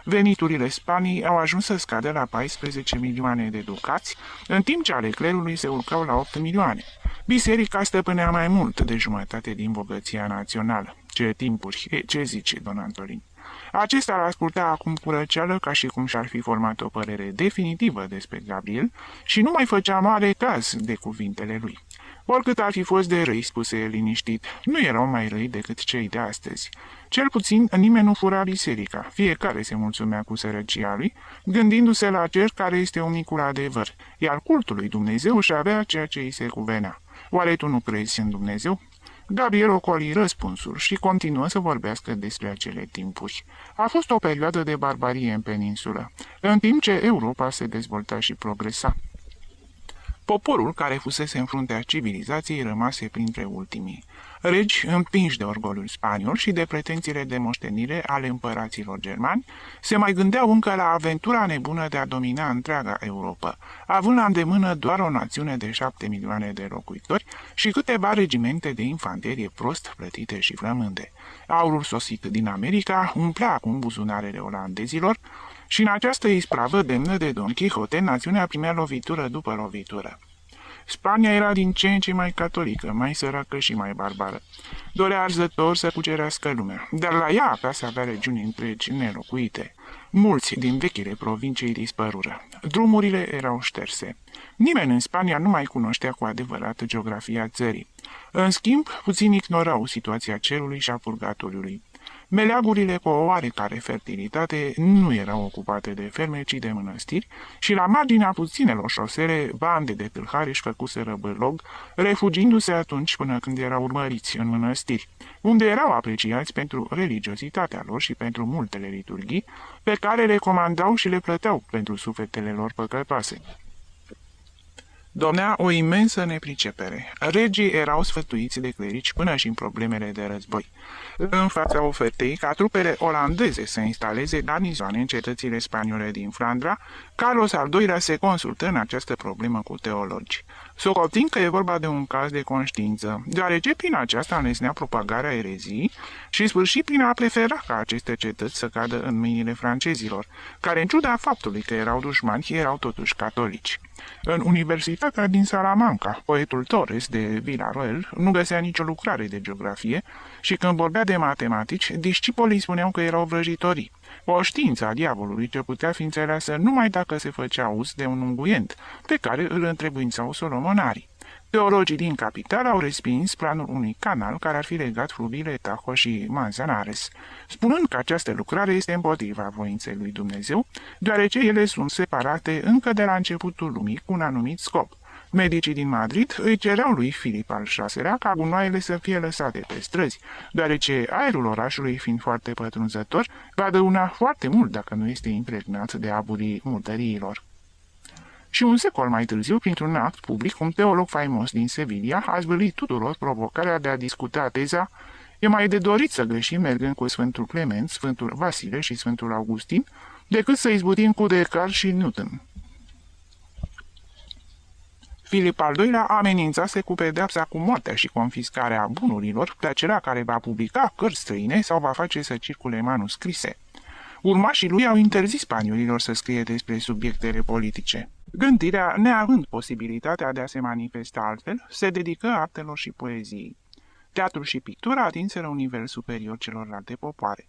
Veniturile Spaniei au ajuns să scadă la 14 milioane de ducați, în timp ce ale clerului se urcau la 8 milioane. Biserica stăpânea mai mult de jumătate din bogăția națională. Ce timpuri, ce zice Don Antolin? Acesta l asculta acum cu răceală, ca și cum și-ar fi format o părere definitivă despre Gabriel și nu mai făcea mare caz de cuvintele lui. Oricât ar fi fost de răi, spuse el liniștit, nu erau mai răi decât cei de astăzi. Cel puțin nimeni nu fura biserica, fiecare se mulțumea cu sărăcia lui, gândindu-se la cer care este unicul adevăr, iar cultul lui Dumnezeu își avea ceea ce îi se cuvenea. Oare tu nu crezi în Dumnezeu? Gabriel ocoli răspunsul și continuă să vorbească despre acele timpuri. A fost o perioadă de barbarie în peninsulă, în timp ce Europa se dezvolta și progresa. Poporul care fusese în fruntea civilizației rămase printre ultimii. Regi, împinși de orgoliul spaniol și de pretențiile de moștenire ale împăraților germani, se mai gândeau încă la aventura nebună de a domina întreaga Europa, având la îndemână doar o națiune de 7 milioane de locuitori și câteva regimente de infanterie prost plătite și flămânde. Aurul sosit din America umplea acum buzunarele olandezilor, și în această ispravă demnă de Don Quixote, națiunea primea lovitură după lovitură. Spania era din ce în ce mai catolică, mai săracă și mai barbară. Dorea arzător să cucerească lumea, dar la ea avea să avea regiuni întregi nelocuite. Mulți din vechile provincii dispărură. Drumurile erau șterse. Nimeni în Spania nu mai cunoștea cu adevărat geografia țării. În schimb, puțini ignorau situația cerului și a purgatoriului. Meleagurile cu o oarecare fertilitate nu erau ocupate de ferme, ci de mănăstiri și la marginea puținelor șosele, bande de tâlhari își făcuseră bârlog, refugindu-se atunci până când erau urmăriți în mănăstiri, unde erau apreciați pentru religiozitatea lor și pentru multele liturghii, pe care le comandau și le plăteau pentru sufletele lor păcătoase. Domnea o imensă nepricepere. Regii erau sfătuiți de clerici până și în problemele de război. În fața ofertei ca trupele olandeze să instaleze garnizoane în cetățile spaniole din Flandra, Carlos al II-lea se consultă în această problemă cu teologi. Socotind că e vorba de un caz de conștiință, deoarece prin aceasta înlesnea propagarea ereziei și sfârșit prin a prefera ca aceste cetăți să cadă în mâinile francezilor, care în ciuda faptului că erau dușmani, erau totuși catolici. În Universitatea din Salamanca, poetul Torres de Villarroel nu găsea nicio lucrare de geografie și când vorbea de matematici, discipolii spuneau că erau vrăjitorii. O știință a diavolului ce putea fi înțeleasă numai dacă se făcea uz de un unguient, pe care îl întrebuințau solomonarii. Teologii din capital au respins planul unui canal care ar fi legat fluviile Tajo și Manzanares, spunând că această lucrare este împotriva voinței lui Dumnezeu, deoarece ele sunt separate încă de la începutul lumii cu un anumit scop. Medicii din Madrid îi cereau lui Filip al VI-lea ca gunoaiele să fie lăsate pe străzi, deoarece aerul orașului, fiind foarte pătrunzător, va dăuna foarte mult dacă nu este impregnat de aburii murdăriilor. Și un secol mai târziu, printr-un act public, un teolog faimos din Sevilla a zvârlit tuturor provocarea de a discuta teza: e mai de dorit să greșim mergând cu Sfântul Clement, Sfântul Vasile și Sfântul Augustin, decât să izbutim cu Descartes și Newton. Filip al II-lea amenințase cu pedeapsa cu moartea și confiscarea bunurilor pe acela care va publica cărți străine sau va face să circule manuscrise. Urmașii lui au interzis spaniolilor să scrie despre subiectele politice. Gândirea, neavând posibilitatea de a se manifesta altfel, se dedică artelor și poeziei. Teatrul și pictura atinseră un nivel superior celorlalte popoare.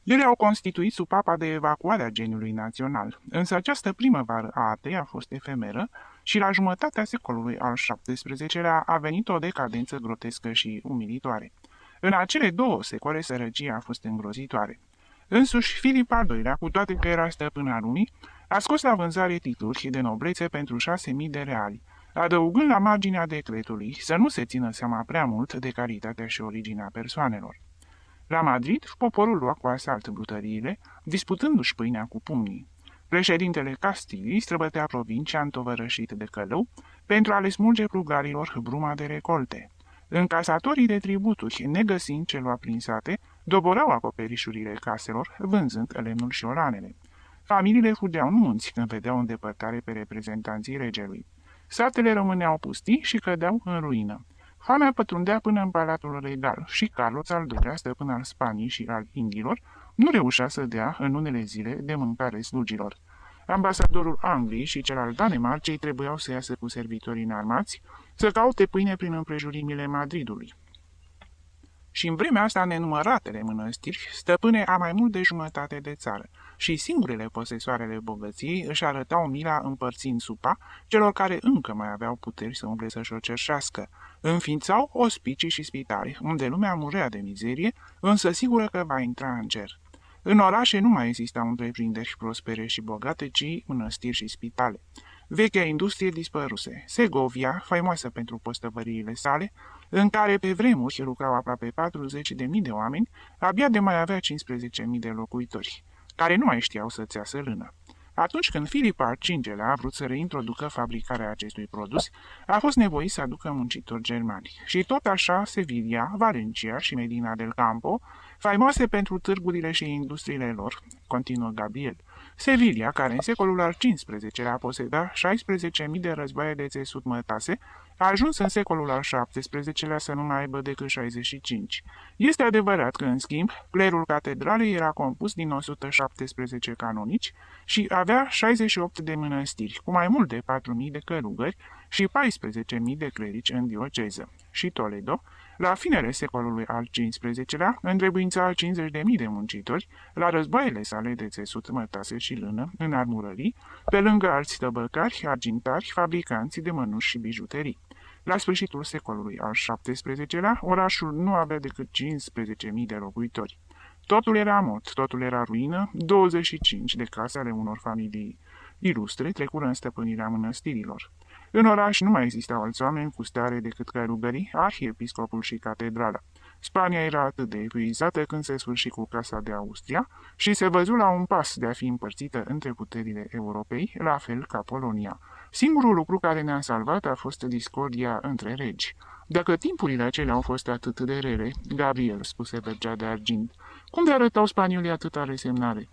Ele au constituit supapa de evacuare a geniului național, însă această primăvară a artei a fost efemeră și la jumătatea secolului al XVII-lea a venit o decadență grotescă și umilitoare. În acele 2 secole sărăcia a fost îngrozitoare. Însuși, Filip al II-lea, cu toate că era stăpân al lumii, a scos la vânzare titluri de noblețe pentru 6.000 de reali, adăugând la marginea decretului să nu se țină seama prea mult de calitatea și originea persoanelor. La Madrid, poporul lua cu asalt brutăriile, disputându-și pâinea cu pumnii. Președintele Castilii străbătea provincia întovărășit de călău pentru a le smulge plugarilor bruma de recolte. Încasatorii de tributuri, negăsind ce lua prin sate, doborau acoperișurile caselor, vânzând lemnul și olanele. Familiile fugeau în munți când vedeau în depărtare pe reprezentanții regelui. Satele rămâneau pustii și cădeau în ruină. Foamea pătrundea până în palatul regal și Carlos al II-lea, stăpân al Spaniei și al Indiilor, nu reușea să dea în unele zile de mâncare slugilor. Ambasadorul Angliei și cel al Danemarcei trebuiau să iasă cu servitorii înarmați, să caute pâine prin împrejurimile Madridului. Și în vremea asta nenumăratele mănăstiri, stăpâne a mai mult de jumătate de țară, și singurele posesoarele bogăției își arătau mila împărțind supa celor care încă mai aveau puteri să umble să-și o cerșească. Înființau ospicii și spitale, unde lumea murea de mizerie, însă sigură că va intra în cer. În orașe nu mai existau întreprinderi prospere și bogate, ci mănăstiri și spitale. Vechea industrie dispăruse. Segovia, faimoasă pentru postăvăriile sale, în care pe vremuri lucrau aproape 40.000 de oameni, abia de mai avea 15.000 de locuitori, care nu mai știau să țeasă lână. Atunci când Filip al V-lea a vrut să reintroducă fabricarea acestui produs, a fost nevoit să aducă muncitori germani. Și tot așa Sevilla, Valencia și Medina del Campo, faimoase pentru târgurile și industriile lor, continuă Gabriel. Sevilla, care în secolul al XV-lea poseda 16.000 de războaie de țesut mătase, a ajuns în secolul al XVII-lea să nu mai aibă decât 65. Este adevărat că, în schimb, clerul catedralei era compus din 117 canonici și avea 68 de mănăstiri, cu mai mult de 4.000 de călugări și 14.000 de clerici în dioceză. Și Toledo, la finele secolului al XV-lea, întrebuința 50.000 de muncitori la războaiele sale de țesut, mătase și lână, în armurării, pe lângă alți tăbăcari, argintari, fabricanți de mănuși și bijuterii. La sfârșitul secolului al XVII-lea, orașul nu avea decât 15.000 de locuitori. Totul era mort, totul era ruină, 25 de case ale unor familii ilustre trecură în stăpânirea mănăstirilor. În oraș nu mai existau alți oameni cu stare decât călugării, arhiepiscopul și catedrala. Spania era atât de epuizată când se sfârși cu Casa de Austria și se văzu la un pas de a fi împărțită între puterile Europei, la fel ca Polonia. Singurul lucru care ne-a salvat a fost discordia între regi. Dacă timpurile acelea au fost atât de rele, Gabriel, spuse Vergea de Argint, cum de arătau spaniolii atâta resemnare?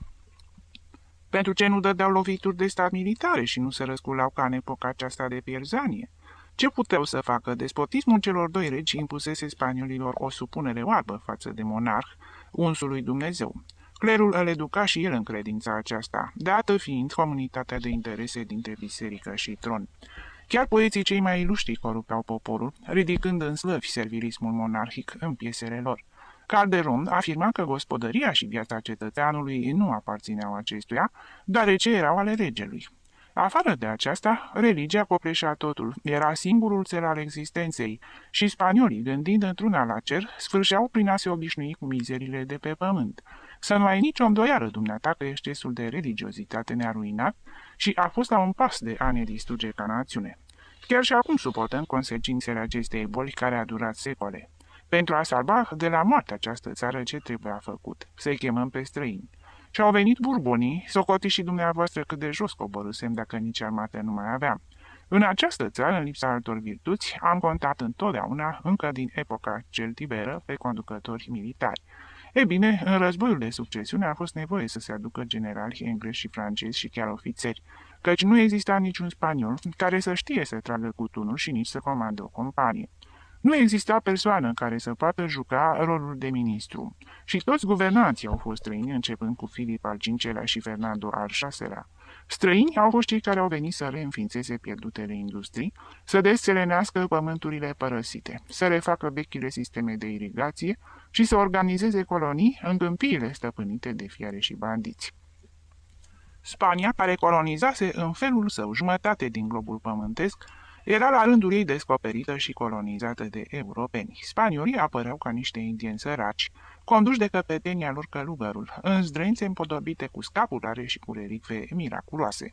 Pentru ce nu dădeau lovituri de stat militare și nu se răsculau ca în epoca aceasta de pierzanie? Ce puteau să facă? Despotismul celor doi regi impusese spaniolilor o supunere oarbă față de monarh, unsul lui Dumnezeu. Clerul îl educa și el în credința aceasta, dată fiind comunitatea de interese dintre biserică și tron. Chiar poeții cei mai iluștri corupeau poporul, ridicând în slăvi servilismul monarhic în piesele lor. Calderon afirma că gospodăria și viața cetățeanului nu aparțineau acestuia, deoarece erau ale regelui. Afară de aceasta, religia copleșea totul, era singurul cel al existenței și spaniolii, gândind într-una la cer, sfârșeau prin a se obișnui cu mizerile de pe pământ. Să nu ai nicio îndoială, dumneata, că excesul de religiozitate ne-a ruinat și a fost la un pas de a ne distruge ca națiune. Chiar și acum suportăm consecințele acestei boli care a durat secole. Pentru a salva de la moarte această țară, ce trebuia făcut? Să-i chemăm pe străini. Și au venit burbonii, socotiți și dumneavoastră cât de jos coborâsem dacă nici armată nu mai aveam. În această țară, în lipsa altor virtuți, am contat întotdeauna, încă din epoca celtiberă, pe conducători militari. E bine, în războiul de succesiune a fost nevoie să se aducă generali englezi și francezi și chiar ofițeri, căci nu exista niciun spaniol care să știe să tragă cu tunul și nici să comandă o companie. Nu exista persoană care să poată juca rolul de ministru și toți guvernanții au fost străini, începând cu Filip al V-lea și Fernando al VI-lea. Străini au fost cei care au venit să reînființeze pierdutele industrii, să desțelenească pământurile părăsite, să refacă vechile sisteme de irigație și să organizeze colonii în câmpiile stăpânite de fiare și bandiți. Spania, care colonizase în felul său jumătate din globul pământesc, era la rândul ei descoperită și colonizată de europeni. Spaniolii apăreau ca niște indieni săraci, conduși de căpetenia lor călugărul, în zdrențe împodobite cu scapulare și cu relicve miraculoase.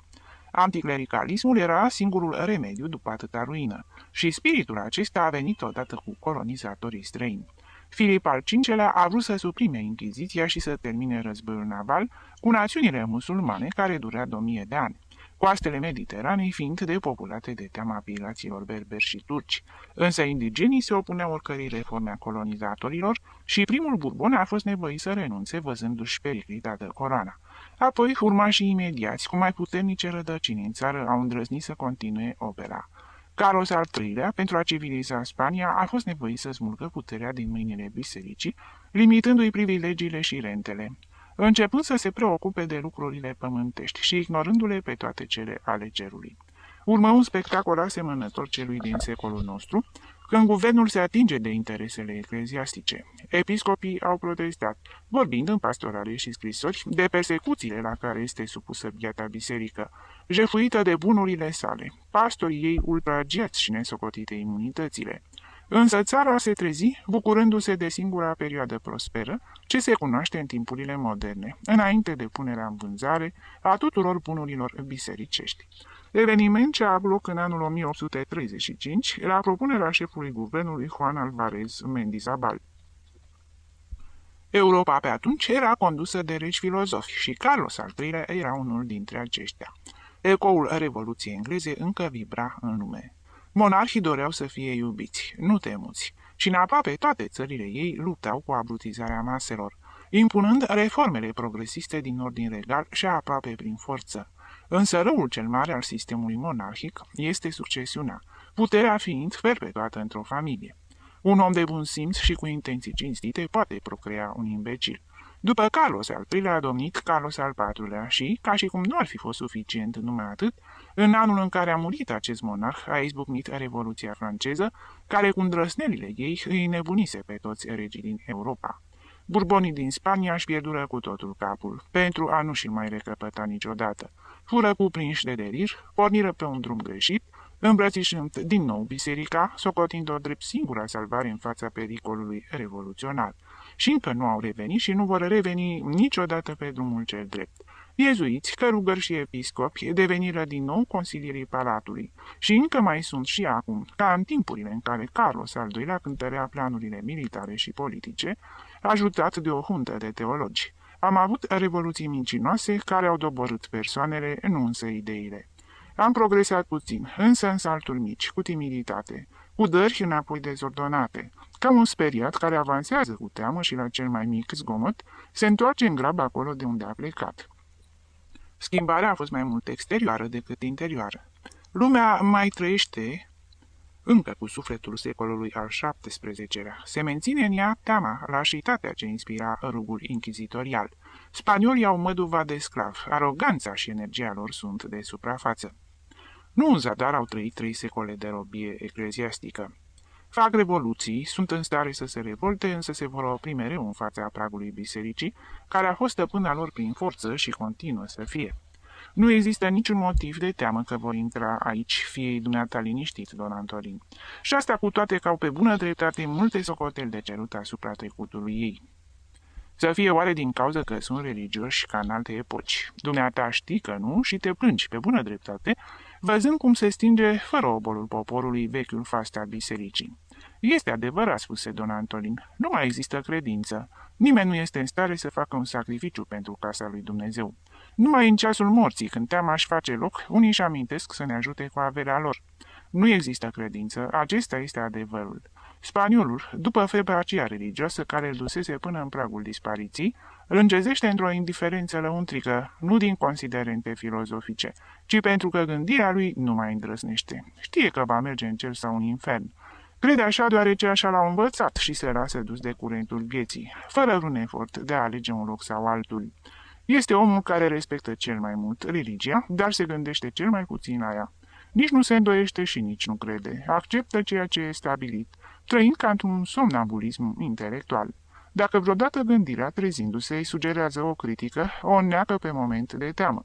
Anticlericalismul era singurul remediu după atâta ruină și spiritul acesta a venit odată cu colonizatorii străini. Filip al V-lea a vrut să suprime Inchiziția și să termine războiul naval cu națiunile musulmane care durea 2000 de ani. Coastele Mediteranei fiind depopulate de teama piraților berberi și turci, însă indigenii se opuneau oricărei reforme a colonizatorilor și primul Bourbon a fost nevoit să renunțe văzându-și periclitată coroana. Apoi, urmașii imediați, cu mai puternice rădăcini în țară, au îndrăznit să continue opera. Carlos al III-lea, pentru a civiliza Spania, a fost nevoit să smulgă puterea din mâinile bisericii, limitându-i privilegiile și rentele, începând să se preocupe de lucrurile pământești și ignorându-le pe toate cele ale cerului. Urmă un spectacol asemănător celui din secolul nostru, când guvernul se atinge de interesele ecleziastice. Episcopii au protestat, vorbind în pastorale și scrisori, de persecuțiile la care este supusă biata biserică, jefuită de bunurile sale, pastorii ei ultragiați și nesocotite imunitățile. Însă țara se trezi, bucurându-se de singura perioadă prosperă, ce se cunoaște în timpurile moderne, înainte de punerea în vânzare a tuturor bunurilor bisericești. Eveniment ce a avut loc în anul 1835, la propunerea șefului guvernului Juan Alvarez Mendizabal. Europa pe atunci era condusă de regi filozofi și Carlos al III-lea era unul dintre aceștia. Ecoul Revoluției engleze încă vibra în lume. Monarhii doreau să fie iubiți, nu temuți, și în aproape toate țările ei luptau cu abrutizarea maselor, impunând reformele progresiste din ordin regal și aproape prin forță. Însă răul cel mare al sistemului monarhic este succesiunea, puterea fiind perpetuată într-o familie. Un om de bun simț și cu intenții cinstite poate procrea un imbecil. După Carlos al III-lea a domnit Carlos al IV-lea și, ca și cum nu ar fi fost suficient numai atât, în anul în care a murit acest monarh a izbucnit Revoluția franceză, care cu îndrăsnelile ei îi nebunise pe toți regii din Europa. Burbonii din Spania își pierdură cu totul capul, pentru a nu și mai recăpăta niciodată. Fură cuprinși de delir, porniră pe un drum greșit, îmbrățișând din nou biserica, socotind-o drept singura salvare în fața pericolului revoluționar. Și încă nu au revenit și nu vor reveni niciodată pe drumul cel drept. Iezuiți, cărugări și episcopi deveniră din nou consilierii palatului și încă mai sunt și acum, ca în timpurile în care Carlos al II-lea cântărea planurile militare și politice, ajutat de o huntă de teologi. Am avut revoluții mincinoase care au doborât persoanele, nu însă ideile. Am progresat puțin, însă în salturi mici, cu timiditate, cu dări înapoi dezordonate, ca un speriat care avansează cu teamă și la cel mai mic zgomot se întoarce în grab acolo de unde a plecat. Schimbarea a fost mai mult exterioară decât interioară. Lumea mai trăiește încă cu sufletul secolului al XVII-lea. Se menține în ea teama, lașitatea ce inspira rugul inchizitorial. Spaniolii au măduva de sclav, aroganța și energia lor sunt de suprafață. Nu în zadar au trăit 3 secole de robie ecleziastică. Fac revoluții, sunt în stare să se revolte, însă se vor opri mereu în fața pragului bisericii, care a fost stăpâna lor prin forță și continuă să fie. Nu există niciun motiv de teamă că vor intra aici, fie dumneata liniștit, don Antolin. Și asta cu toate că au pe bună dreptate multe socoteli de cerut asupra trecutului ei. Să fie oare din cauza că sunt religioși ca în alte epoci. Dumneata știi că nu și te plângi pe bună dreptate, văzând cum se stinge fără obolul poporului vechiul fast al bisericii. Este adevărat, spuse don Antolin, nu mai există credință. Nimeni nu este în stare să facă un sacrificiu pentru casa lui Dumnezeu. Numai în ceasul morții, când teama își face loc, unii își amintesc să ne ajute cu averea lor. Nu există credință, acesta este adevărul. Spaniolul, după febra aceea religioasă care îl dusese până în pragul dispariției, îl îngezește într-o indiferență lăuntrică, nu din considerente filozofice, ci pentru că gândirea lui nu mai îndrăznește. Știe că va merge în cer sau în infern. Crede așa deoarece așa l-au învățat și se lasă dus de curentul vieții, fără un efort de a alege un loc sau altul. Este omul care respectă cel mai mult religia, dar se gândește cel mai puțin la ea. Nici nu se îndoiește și nici nu crede. Acceptă ceea ce e stabilit, trăind ca într-un somnambulism intelectual. Dacă vreodată gândirea, trezindu-se, îi sugerează o critică, o înneacă pe moment de teamă.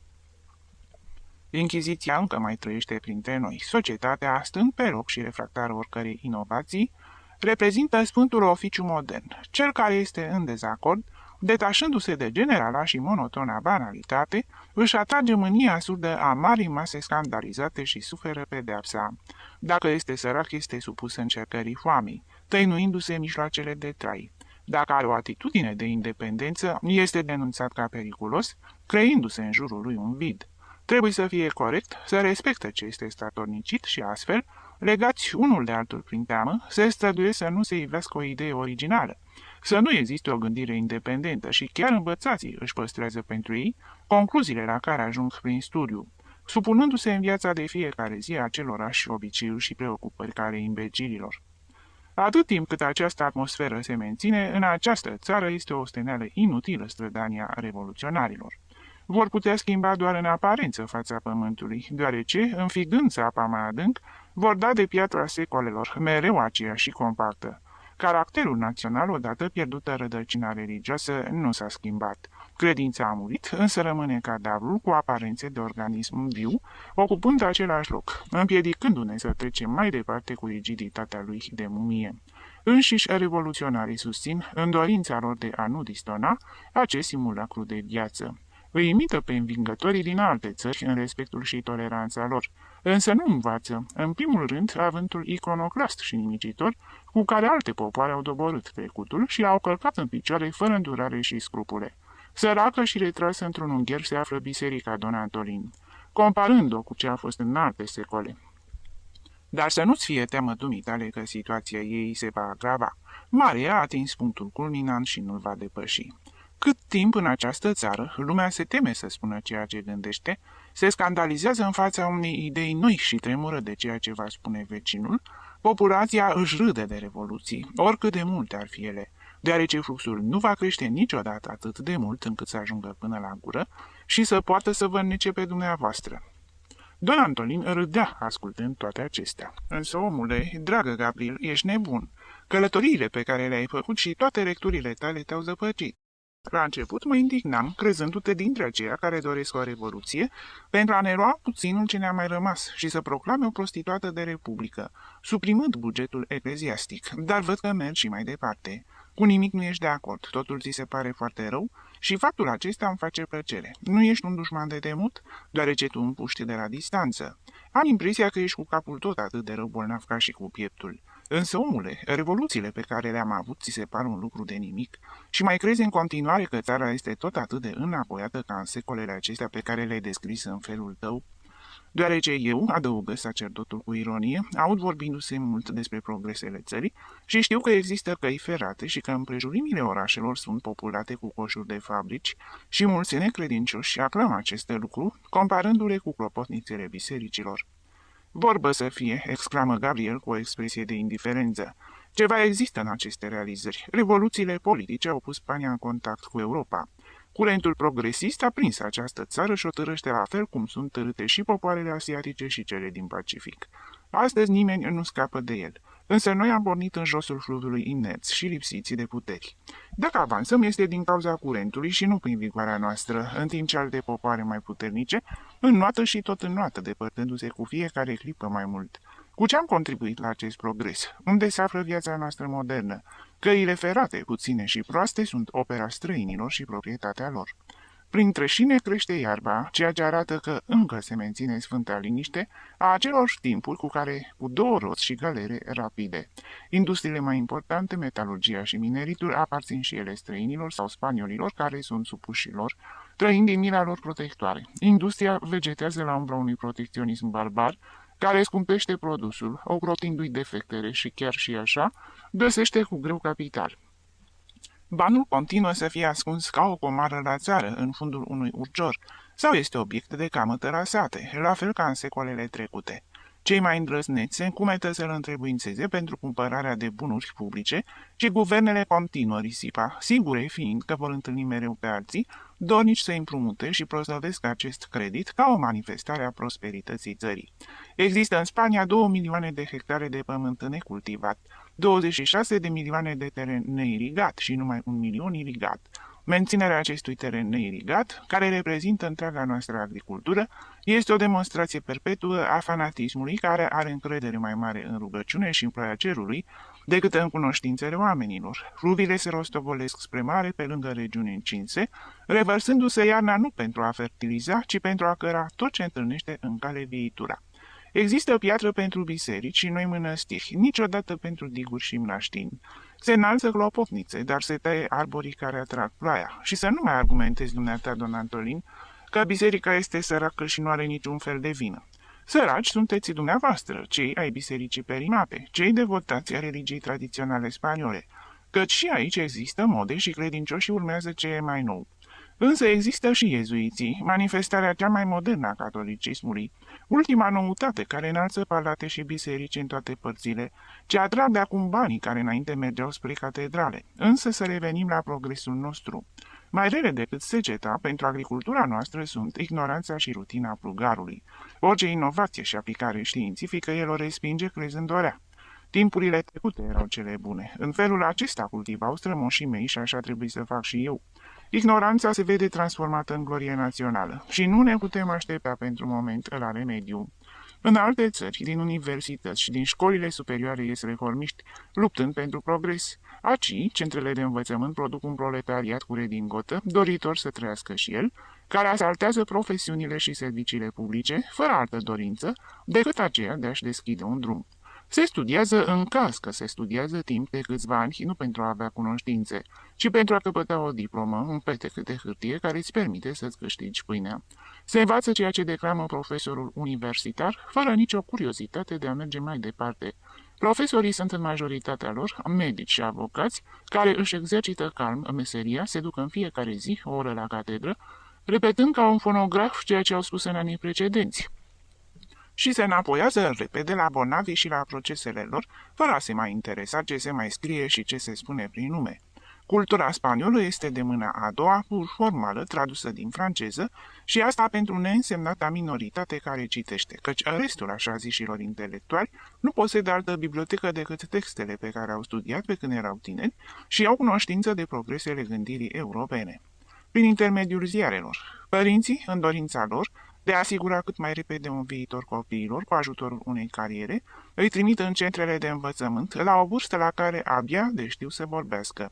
Inchiziția încă mai trăiește printre noi. Societatea, stând pe loc și refractară oricărei inovații, reprezintă sfântul oficiu modern. Cel care este în dezacord, detașându-se de generala și monotona banalitate, își atrage mânia surdă a marii mase scandalizate și suferă pedeapsa. Dacă este sărac, este supus încercării foamei, tăinuindu-se mijloacele de trai. Dacă are o atitudine de independență, este denunțat ca periculos, creându-se în jurul lui un vid. Trebuie să fie corect, să respecte ce este statornicit și astfel, legați unul de altul prin teamă, se străduie să nu se ivească o idee originală, să nu existe o gândire independentă și chiar învățații își păstrează pentru ei concluziile la care ajung prin studiu, supunându-se în viața de fiecare zi acelorași obiceiuri și preocupări care imbecililor. Atât timp cât această atmosferă se menține, în această țară este o steneală inutilă strădania revoluționarilor. Vor putea schimba doar în aparență fața pământului, deoarece, înfigând apa mai adânc, vor da de piatra secolelor, mereu aceea și compactă. Caracterul național, odată pierdută rădăcina religioasă, nu s-a schimbat. Credința a murit, însă rămâne cadavrul cu aparențe de organism viu, ocupând același loc, împiedicându-ne să trecem mai departe cu rigiditatea lui de mumie. Înșiși revoluționarii susțin, în dorința lor de a nu distona, acest simulacru de viață. Îi imită pe învingătorii din alte țări în respectul și toleranța lor, însă nu învață, în primul rând, avântul iconoclast și nimicitor, cu care alte popoare au doborât trecutul și l-au călcat în picioare fără îndurare și scrupule. Săracă și retrasă într-un ungher se află biserica don Antolin, comparând-o cu ce a fost în alte secole. Dar să nu-ți fie teamă dumitale că situația ei se va agrava. Marea a atins punctul culminant și nu-l va depăși. Cât timp în această țară lumea se teme să spună ceea ce gândește, se scandalizează în fața unei idei noi și tremură de ceea ce va spune vecinul, populația își râde de revoluții, oricât de multe ar fi ele, deoarece fluxul nu va crește niciodată atât de mult încât să ajungă până la gură și să poată să vă înnece pe dumneavoastră. Don Antolin râdea ascultând toate acestea. Însă, omule, dragă Gabriel, ești nebun. Călătoriile pe care le-ai făcut și toate lecturile tale te-au zăpăcit. La început mă indignam, crezându-te dintre aceia care doresc o revoluție, pentru a ne lua puținul ce ne-a mai rămas și să proclame o prostituată de republică, suprimând bugetul ecleziastic, dar văd că mergi și mai departe. Cu nimic nu ești de acord, totul ți se pare foarte rău și faptul acesta îmi face plăcere. Nu ești un dușman de temut, deoarece tu împuști de la distanță. Am impresia că ești cu capul tot atât de rău bolnav ca și cu pieptul. Însă, omule, revoluțiile pe care le-am avut ți se par un lucru de nimic și mai crezi în continuare că țara este tot atât de înapoiată ca în secolele acestea pe care le-ai descris în felul tău? Deoarece eu, adăugă sacerdotul cu ironie, aud vorbindu-se mult despre progresele țării și știu că există căi ferate și că împrejurimile orașelor sunt populate cu coșuri de fabrici și mulți necredincioși aclamă acest lucru, comparându-le cu clopotnițele bisericilor. Vorbă să fie, exclamă Gabriel cu o expresie de indiferență. Ceva există în aceste realizări. Revoluțiile politice au pus Spania în contact cu Europa. Curentul progresist a prins această țară și o târăște la fel cum sunt târâte și popoarele asiatice și cele din Pacific. Astăzi nimeni nu scapă de el, însă noi am pornit în josul fluviului inerți și lipsiți de puteri. Dacă avansăm este din cauza curentului și nu prin vigoarea noastră, în timp ce alte popoare mai puternice înnoată și tot înnoată, depărtându-se cu fiecare clipă mai mult. Cu ce am contribuit la acest progres? Unde se află viața noastră modernă? Căile ferate, puține și proaste, sunt opera străinilor și proprietatea lor. Prin trășine crește iarba, ceea ce arată că încă se menține sfânta liniște a acelor timpuri cu două roți și galere rapide. Industriile mai importante, metalurgia și mineritul, aparțin și ele străinilor sau spaniolilor care sunt supuși lor, trăind din mila lor protectoare. Industria vegetează la umbra unui protecționism barbar, care scumpește produsul, ocrotindu-i defectele și chiar și așa, găsește cu greu capital. Banul continuă să fie ascuns ca o comară la țară, în fundul unui urcior, sau este obiect de camă tărasate, la fel ca în secolele trecute. Cei mai îndrăzneți se încumetă să-l întrebuințeze pentru cumpărarea de bunuri publice și guvernele continuă risipa, sigure fiind că vor întâlni mereu pe alții, dornici să împrumute și proslăvesc acest credit ca o manifestare a prosperității țării. Există în Spania 2 milioane de hectare de pământ necultivat, 26 de milioane de teren neirigat și numai 1 milion irigat. Menținerea acestui teren neirigat, care reprezintă întreaga noastră agricultură, este o demonstrație perpetuă a fanatismului care are încredere mai mare în rugăciune și în ploaia cerului decât în cunoștințele oamenilor. Fluviile se rostovolesc spre mare pe lângă regiuni încinse, revărsându-se iarna nu pentru a fertiliza, ci pentru a căra tot ce întâlnește în cale viitura. Există piatră pentru biserici și noi mănăstiri, niciodată pentru diguri și mlaștini. Se înalță clopotnițe, dar se taie arborii care atrag ploaia. Și să nu mai argumentezi dumneata, Don Antolin, că biserica este săracă și nu are niciun fel de vină. Săraci sunteți dumneavoastră, cei ai bisericii perimate, cei devotați a religiei tradiționale spaniole, căci și aici există mode și credincioșii urmează ce e mai nou. Însă există și iezuiții, manifestarea cea mai modernă a catolicismului, ultima noutate care înalță palate și biserici în toate părțile, ce atrag de acum banii care înainte mergeau spre catedrale. Însă să revenim la progresul nostru. Mai rele decât seceta, pentru agricultura noastră sunt ignoranța și rutina plugarului. Orice inovație și aplicare științifică el o respinge crezând o rea. Timpurile trecute erau cele bune. În felul acesta cultivau strămoșii mei și așa trebuie să fac și eu. Ignoranța se vede transformată în glorie națională și nu ne putem aștepta pentru moment la remediu. În alte țări, din universități și din școlile superioare ies reformiști, luptând pentru progres. Aici, centrele de învățământ produc un proletariat cu redingotă, doritor să trăiască și el, care asaltează profesiunile și serviciile publice, fără altă dorință, decât aceea de a-și deschide un drum. Se studiază în caz că se studiază timp de câțiva ani, nu pentru a avea cunoștințe, ci pentru a căpăta o diplomă, un petec de hârtie care îți permite să-ți câștigi pâinea. Se învață ceea ce declamă profesorul universitar, fără nicio curiozitate de a merge mai departe. Profesorii sunt în majoritatea lor medici și avocați, care își exercită calm meseria, se duc în fiecare zi o oră la catedră, repetând ca un fonograf ceea ce au spus în anii precedenți, și se înapoiază repede la bolnavi și la procesele lor, fără a se mai interesa ce se mai scrie și ce se spune prin nume. Cultura spaniolă este de mâna a doua, pur formală, tradusă din franceză, și asta pentru neînsemnata minoritate care citește, căci restul așa zișilor intelectuali nu posedă altă bibliotecă decât textele pe care au studiat pe când erau tineri și au cunoștință de progresele gândirii europene. Prin intermediul ziarelor, părinții, în dorința lor, de a asigura cât mai repede un viitor copiilor cu ajutorul unei cariere, îi trimit în centrele de învățământ la o vârstă la care abia de știu să vorbească.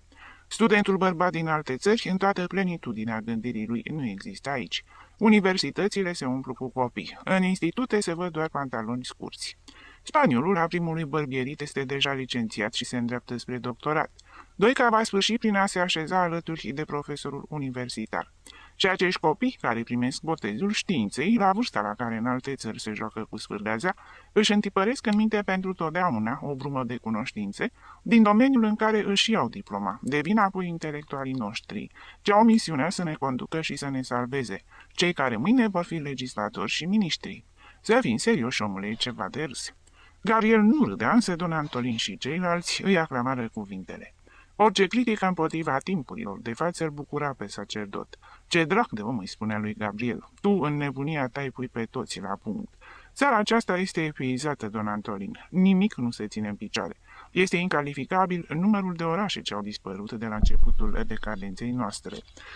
Studentul bărbat din alte țări, în toată plenitudinea gândirii lui, nu există aici. Universitățile se umplu cu copii. În institute se văd doar pantaloni scurți. Spaniolul, a primului bărbierit, este deja licențiat și se îndreaptă spre doctorat. Doica va sfârși prin a se așeza alături de profesorul universitar. Și acești copii care primesc botezul științei, la vârsta la care în alte țări se joacă cu sfârdeaza, își întipăresc în minte pentru totdeauna o brumă de cunoștințe din domeniul în care își iau diploma. Devin apoi intelectualii noștri, ce au misiunea să ne conducă și să ne salveze, cei care mâine vor fi legislatori și miniștri. Să fim serioși, omule, e ceva de râs. Gabriel nu râdea, însă Don Antolin și ceilalți îi aclamară cuvintele. Orice critică împotriva timpurilor de față îl bucura pe sacerdot. Ce drac de om, îi spunea lui Gabriel, tu în nebunia ta îi pui pe toți la punct. Țara aceasta este epuizată, Don Antolin. Nimic nu se ține în picioare. Este incalificabil numărul de orașe ce au dispărut de la începutul decadenței noastre.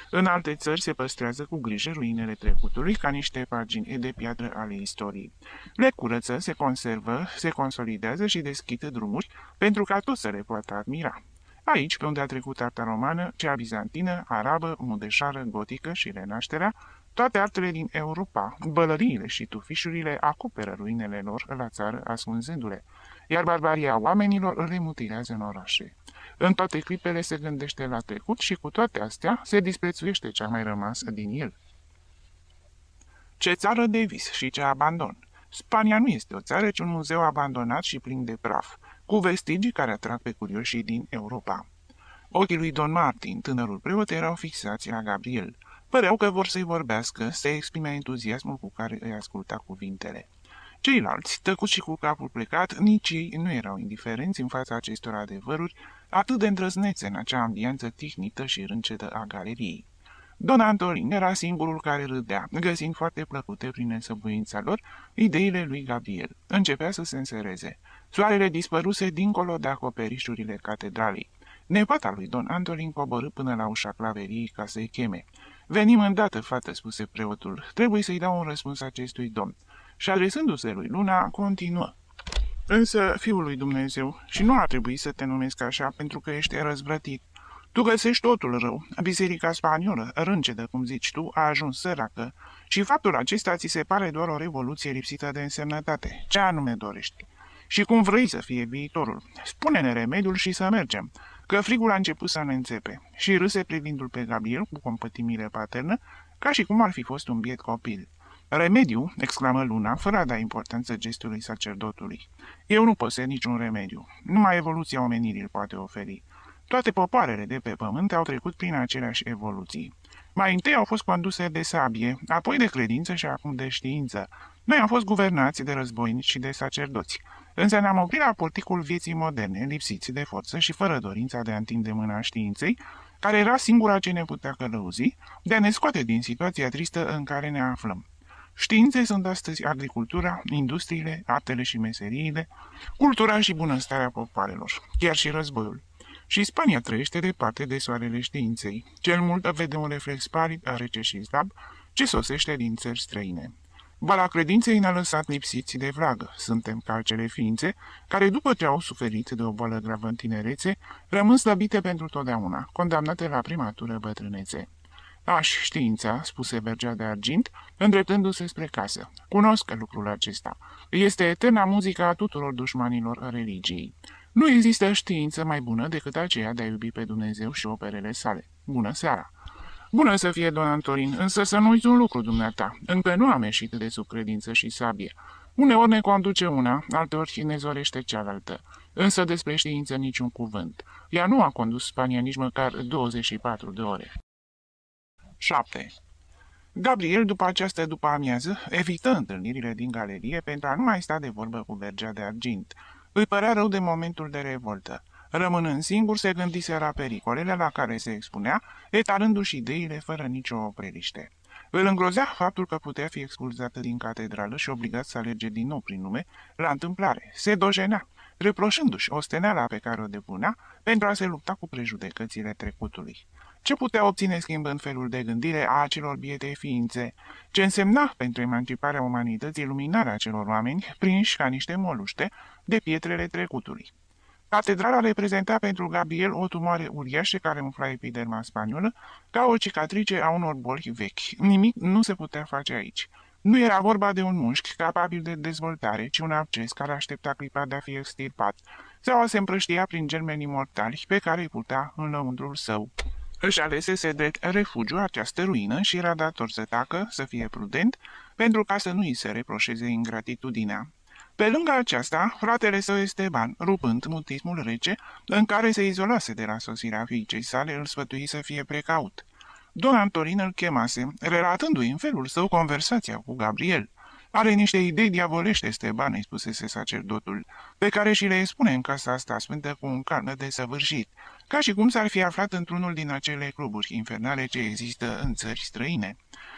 În alte țări se păstrează cu grijă ruinele trecutului ca niște pagini de piatră ale istoriei. Le curăță, se conservă, se consolidează și deschid drumuri pentru ca toți să le poată admira. Aici, pe unde a trecut arta romană, cea bizantină, arabă, mudeșară, gotică și renașterea, toate artele din Europa, bălăriile și tufișurile acoperă ruinele lor la țară ascunzându-le, iar barbaria oamenilor îl remutilează în orașe. În toate clipele se gândește la trecut și cu toate astea se disprețuiește ce a mai rămas din el. Ce țară de vis și ce abandon! Spania nu este o țară, ci un muzeu abandonat și plin de praf, cu vestigii care atrag pe curioșii din Europa. Ochii lui Don Martin, tânărul preot, erau fixați la Gabriel. Păreau că vor să-i vorbească, să exprime entuziasmul cu care îi asculta cuvintele. Ceilalți, tăcuți și cu capul plecat, nici ei nu erau indiferenți în fața acestor adevăruri atât de îndrăznețe în acea ambianță tihnită și râncetă a galeriei. Don Antolin era singurul care râdea, găsind foarte plăcute prin nesăbuința lor ideile lui Gabriel. Începea să se însereze. Soarele dispăruse dincolo de acoperișurile catedralei. Nepoata lui Don Antolin coborâ până la ușa claveriei ca să-i cheme. Venim îndată, fată, spuse preotul. Trebuie să-i dau un răspuns acestui domn. Și adresându-se lui Luna, continuă. Însă, fiul lui Dumnezeu, și nu ar trebui să te numesc așa pentru că ești răzvrătit. Tu găsești totul rău. Biserica spaniolă, râncedă, cum zici tu, a ajuns săracă și faptul acesta ți se pare doar o revoluție lipsită de însemnătate. Ce anume dorești? Și cum vrei să fie viitorul? Spune-ne remediul și să mergem, că frigul a început să ne înțepe. Și râse privindu-l pe Gabriel cu compătimire paternă, ca și cum ar fi fost un biet copil. Remediu, exclamă Luna, fără a da importanță gestului sacerdotului. Eu nu posed niciun remediu. Numai evoluția omenirii îl poate oferi. Toate popoarele de pe pământ au trecut prin aceleași evoluții. Mai întâi au fost conduse de sabie, apoi de credință și acum de știință. Noi am fost guvernați de războinici și de sacerdoți. Însă ne-am oprit la porticul vieții moderne, lipsiți de forță și fără dorința de a întinde mâna științei, care era singura ce ne putea călăuzi, de a ne scoate din situația tristă în care ne aflăm. Științe sunt astăzi agricultura, industriile, artele și meseriile, cultura și bunăstarea popoarelor, chiar și războiul. Și Spania trăiește departe de soarele științei. Cel mult vede un reflex palid, rece și slab, ce sosește din țări străine. Bala credinței ne-a lăsat lipsiți de vlagă. Suntem ca acele ființe care, după ce au suferit de o boală gravă în tinerețe, rămân slăbite pentru totdeauna, condamnate la prematură bătrânețe. Aș, știința, spuse Vergea de Argint, îndreptându-se spre casă. Cunosc lucrul acesta. Este eterna muzica a tuturor dușmanilor religiei. Nu există știință mai bună decât aceea de a iubi pe Dumnezeu și operele sale. Bună seara! Bună să fie, Don Antolin, însă să nu uiți un lucru, dumneata. Încă nu am ieșit de sub credință și sabie. Uneori ne conduce una, alteori ne zorește cealaltă. însă despre știință niciun cuvânt. Ea nu a condus Spania nici măcar 24 de ore. 7. Gabriel, după această după-amiază, evită întâlnirile din galerie pentru a nu mai sta de vorbă cu Vergea de Argint. Îi părea rău de momentul de revoltă. Rămânând singur, se gândise la pericolele la care se expunea, etalându-și ideile fără nicio opreliște. Îl îngrozea faptul că putea fi expulzată din catedrală și obligat să alerge din nou prin lume, la întâmplare. Se dojenea, reproșându-și osteneala pe care o depunea pentru a se lupta cu prejudecățile trecutului. Ce putea obține schimbând felul de gândire a acelor biete ființe? Ce însemna pentru emanciparea umanității luminarea acelor oameni, prinși ca niște moluște, de pietrele trecutului? Catedrala reprezenta pentru Gabriel o tumoare uriașă care umfla epiderma spaniolă ca o cicatrice a unor boli vechi. Nimic nu se putea face aici. Nu era vorba de un mușchi capabil de dezvoltare, ci un absces care aștepta clipa de a fi extirpat sau a se împrăștia prin germeni mortali pe care îi putea în lăuntrul său. Își alesese drept refugiu această ruină și era dator să tacă, să fie prudent, pentru ca să nu îi se reproșeze ingratitudinea. Pe lângă aceasta, fratele său Esteban, rupând mutismul rece, în care se izolase de la sosirea fiicei sale, îl sfătui să fie precaut. Don Antonin îl chemase, relatându-i în felul său conversația cu Gabriel. Are niște idei diavolești, Esteban, îi spusese sacerdotul, pe care și le expune în casa asta sfântă cu un calm desăvârșit, ca și cum s-ar fi aflat într-unul din acele cluburi infernale ce există în țări străine.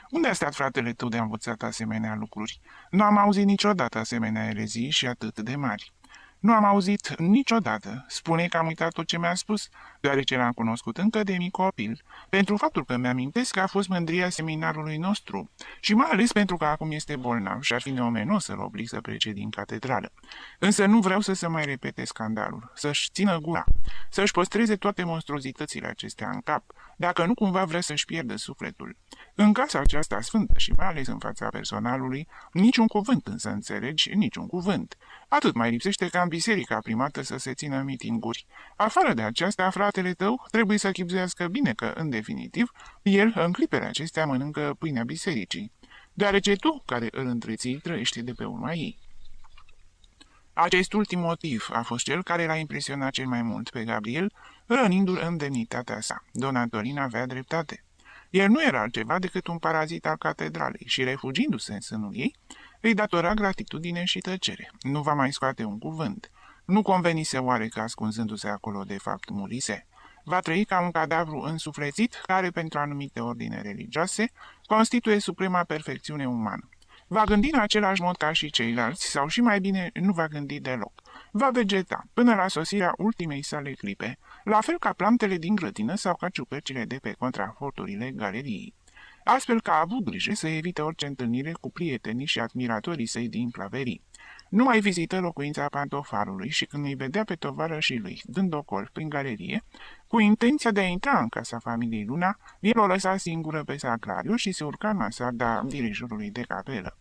Unde a stat fratele tău de a învățat asemenea lucruri? Nu am auzit niciodată asemenea erezii și atât de mari. Nu am auzit niciodată. Spune că am uitat tot ce mi-a spus, deoarece l-am cunoscut încă de mic copil, pentru faptul că mi-amintesc că a fost mândria seminarului nostru și mai ales pentru că acum este bolnav și ar fi neomenos să-l oblig să plece din catedrală. Însă nu vreau să se mai repete scandalul, să-și țină gura, să-și păstreze toate monstruozitățile acestea în cap, dacă nu cumva vrea să-și pierdă sufletul. În casa aceasta sfântă și mai ales în fața personalului, niciun cuvânt însă înțelegi, niciun cuvânt. Atât mai lipsește ca în biserica primată să se țină mitinguri. Afară de aceasta, fratele tău trebuie să chibzuiască bine că, în definitiv, el, în clipele acestea, mănâncă pâinea bisericii, deoarece tu, care îl întreții, trăiești de pe urma ei. Acest ultim motiv a fost cel care l-a impresionat cel mai mult pe Gabriel, rănindu-l în demnitatea sa. Don Antonin avea dreptate. El nu era altceva decât un parazit al catedralei și, refugindu-se în sânul ei, îi datora gratitudine și tăcere. Nu va mai scoate un cuvânt. Nu convenise oare că, ascunzându-se acolo, de fapt murise? Va trăi ca un cadavru însuflețit, care, pentru anumite ordine religioase, constituie suprema perfecțiune umană. Va gândi în același mod ca și ceilalți, sau și mai bine, nu va gândi deloc. Va vegeta, până la sosirea ultimei sale clipe, la fel ca plantele din grădină sau ca ciupercile de pe contraforturile galeriei. Astfel că a avut grijă să evite orice întâlnire cu prietenii și admiratorii săi din claverii. Nu mai vizită locuința pantofarului și când îi vedea pe tovarășii lui, dând ocol prin galerie, cu intenția de a intra în casa familiei Luna, el o lăsa singură pe Sacrariu și se urca în mansarda dirijorului de capelă.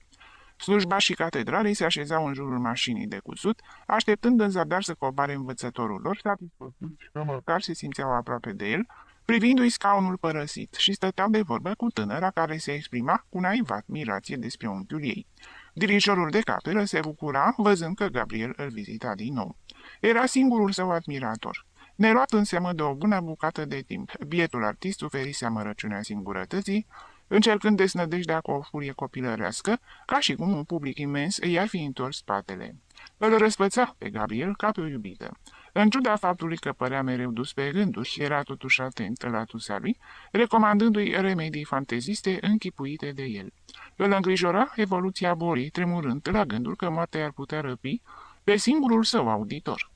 Slujba și catedralei se așezau în jurul mașinii de cusut, așteptând în zadar să coboare învățătorul lor, satisfăcut că măcar se simțeau aproape de el, privindu-i scaunul părăsit, și stăteau de vorbă cu tânăra care se exprima cu naivă admirație despre unchiul ei. Dirijorul de capelă se bucura văzând că Gabriel îl vizita din nou. Era singurul său admirator. Neluat în seamă de o bună bucată de timp, bietul artist suferise amărăciunea singurătății, încercând desnădejdea cu o furie copilărească, ca și cum un public imens i-ar fi întors spatele. Îl răspăța pe Gabriel ca pe o iubită. În ciuda faptului că părea mereu dus pe gânduri, era totuși atent la tusea lui, recomandându-i remedii fanteziste închipuite de el. Îl îngrijora evoluția bolii, tremurând la gândul că moartea ar putea răpi pe singurul său auditor.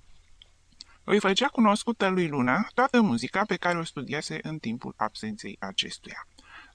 Îi făcea cunoscută lui Luna toată muzica pe care o studiase în timpul absenței acestuia.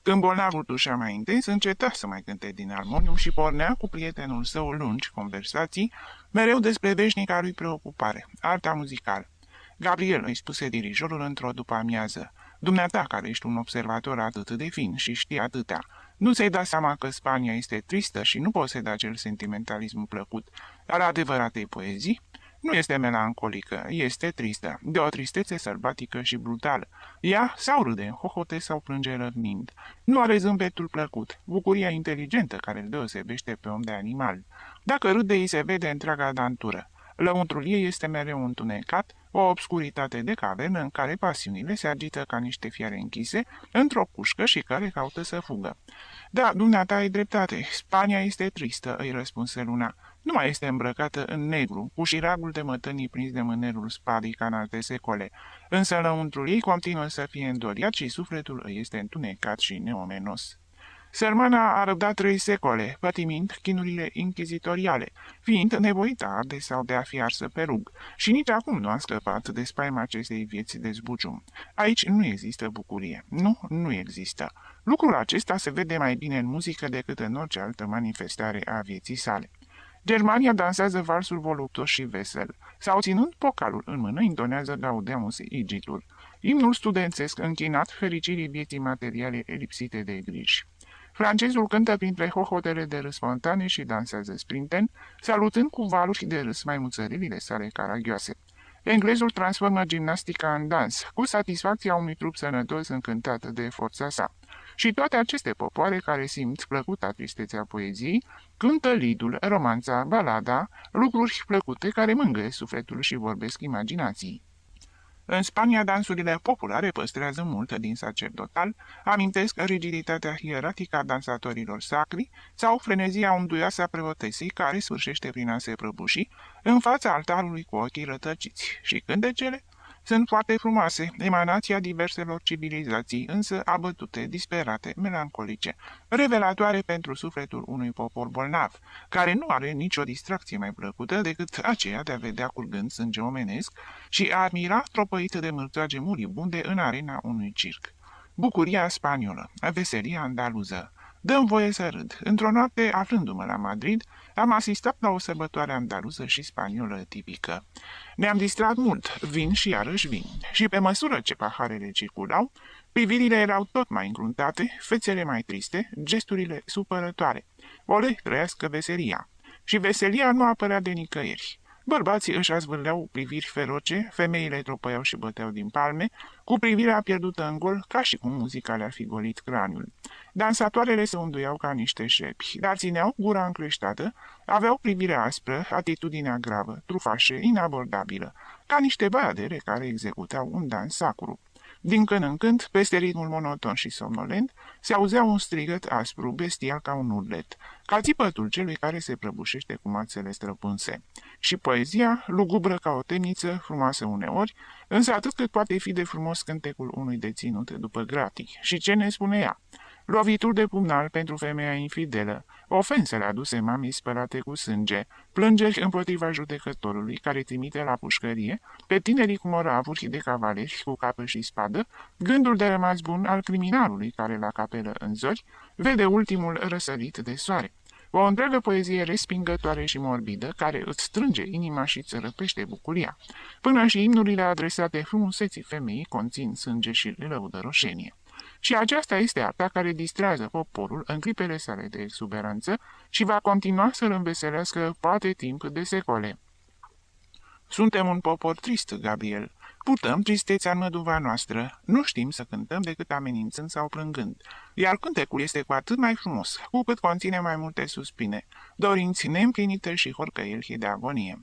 Când bolnavul tușea mai intens, înceta să mai cânte din armonium și pornea cu prietenul său lungi conversații, mereu despre veșnica lui preocupare, arta muzicală. Gabriel, îi spuse dirijorul într-o după-amiază, dumneata care ești un observator atât de fin și știi atâtea, nu ți-ai dat seama că Spania este tristă și nu posedă acel sentimentalism plăcut al adevăratei poezii? Nu este melancolică, este tristă, de o tristețe sălbatică și brutală. Ea sau râde, hohote sau plânge răvnind. Nu are zâmbetul plăcut, bucuria inteligentă care îl deosebește pe om de animal. Dacă râde, îi se vede întreaga dantură. Lăuntrul ei este mereu întunecat, o obscuritate de cavernă în care pasiunile se agită ca niște fiare închise într-o cușcă și care caută să fugă. Da, dumneata ai dreptate, Spania este tristă, îi răspunse Luna. Nu mai este îmbrăcată în negru, cu șiragul de mătănii prins de mânerul spadei ca în alte secole, însă lăuntrul ei continuă să fie îndoriat și sufletul îi este întunecat și neomenos. Sărmana a răbdat 3 secole, pătimind chinurile inchizitoriale, fiind nevoită arde sau de a fi arsă pe rug, și nici acum nu a scăpat de spaima acestei vieți de zbucium. Aici nu există bucurie. Nu există. Lucrul acesta se vede mai bine în muzică decât în orice altă manifestare a vieții sale. Germania dansează valsul voluptos și vesel, sau ținând pocalul în mână, intonează Gaudeamus Igitur, imnul studențesc închinat fericirii vieții materiale elipsite de griji. Francezul cântă printre hohotele de râs spontane și dansează sprinten, salutând cu valuri de râs maimuțărilile sale caragioase. Englezul transformă gimnastica în dans, cu satisfacția unui trup sănătos încântat de forța sa. Și toate aceste popoare care simt plăcuta tristețea poeziei, cântă lidul, romanța, balada, lucruri plăcute care mângâie sufletul și vorbesc imaginației. În Spania, dansurile populare păstrează mult din sacerdotal, amintesc rigiditatea hierarhică a dansatorilor sacri sau frenezia unduioasă a preotesei care sfârșește prin a se prăbuși în fața altarului cu ochii rătăciți. Și cântecele sunt foarte frumoase, emanația diverselor civilizații, însă abătute, disperate, melancolice, revelatoare pentru sufletul unui popor bolnav, care nu are nicio distracție mai plăcută decât aceea de a vedea curgând sânge omenesc și a admira tropăit de mârțoage muribunde în arena unui circ. Bucuria spaniolă, veselia andaluză. Dă-mi voie să râd. Într-o noapte, aflându-mă la Madrid, am asistat la o sărbătoare andaluză și spaniolă tipică. Ne-am distrat mult, vin și iarăși vin, și pe măsură ce paharele circulau, privirile erau tot mai încruntate, fețele mai triste, gesturile supărătoare. Ole, trăiască veselia! Și veselia nu apărea de nicăieri. Bărbații își azvârleau priviri feroce, femeile tropăiau și băteau din palme, cu privirea pierdută în gol, ca și cum muzica le-ar fi golit craniul. Dansatoarele se unduiau ca niște șepi, dar țineau gura încleștată, aveau privirea aspră, atitudinea gravă, trufașe, inabordabilă, ca niște băiadere care executau un dans sacru. Din când în când, peste ritmul monoton și somnolent, se auzea un strigăt aspru, bestial ca un urlet, ca țipătul celui care se prăbușește cu mațele străpunse. Și poezia, lugubră ca o temniță, frumoasă uneori, însă atât cât poate fi de frumos cântecul unui deținut după gratii. Și ce ne spune ea? Lovituri de pumnal pentru femeia infidelă, ofensele aduse mamei spălate cu sânge, plângeri împotriva judecătorului care trimite la pușcărie pe tinerii cu moravuri de cavaleri cu capă și spadă, gândul de rămas bun al criminalului care la capelă în zori vede ultimul răsărit de soare. O întreagă poezie respingătoare și morbidă, care îți strânge inima și îți răpește bucuria. Până și imnurile adresate frumuseții femeii conțin sânge și lăudă roșenie. Și aceasta este arta care distrează poporul în clipele sale de exuberanță și va continua să-l înveselească poate timp de secole. Suntem un popor trist, Gabriel. Purtăm tristețea în măduva noastră. Nu știm să cântăm decât amenințând sau plângând. Iar cântecul este cu atât mai frumos, cu cât conține mai multe suspine, dorinți neîmplinite și horcăieli de agonie.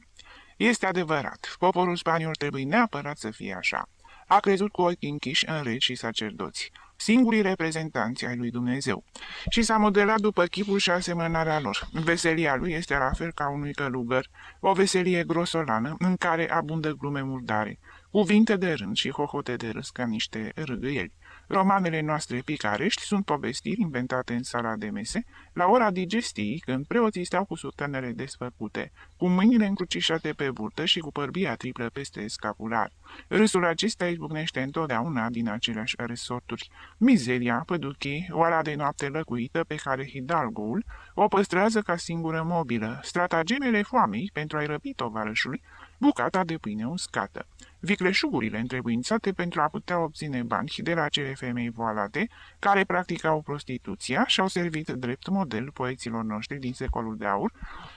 Este adevărat, poporul spaniol trebuie neapărat să fie așa. A crezut cu ochii închiși în regi și sacerdoți, singurii reprezentanți ai lui Dumnezeu, și s-a modelat după chipul și asemănarea lor. Veselia lui este la fel ca unui călugăr, o veselie grosolană în care abundă glume murdare, cuvinte de rând și hohote de râs ca niște râgâieli. Romanele noastre picarești sunt povestiri inventate în sala de mese, la ora digestiei, când preoții stau cu surtanele desfăcute, cu mâinile încrucișate pe burtă și cu părbia triplă peste scapular. Râsul acesta izbucnește întotdeauna din aceleași resorturi. Mizeria, păduchii, oala de noapte lăcuită pe care Hidalgoul o păstrează ca singură mobilă, stratagemele foamei pentru a-i răpi tovarășului, bucata de pâine uscată, vicleșugurile întrebuințate pentru a putea obține bani de la cele femei voalate care practicau prostituția și au servit drept model poeților noștri din secolul de aur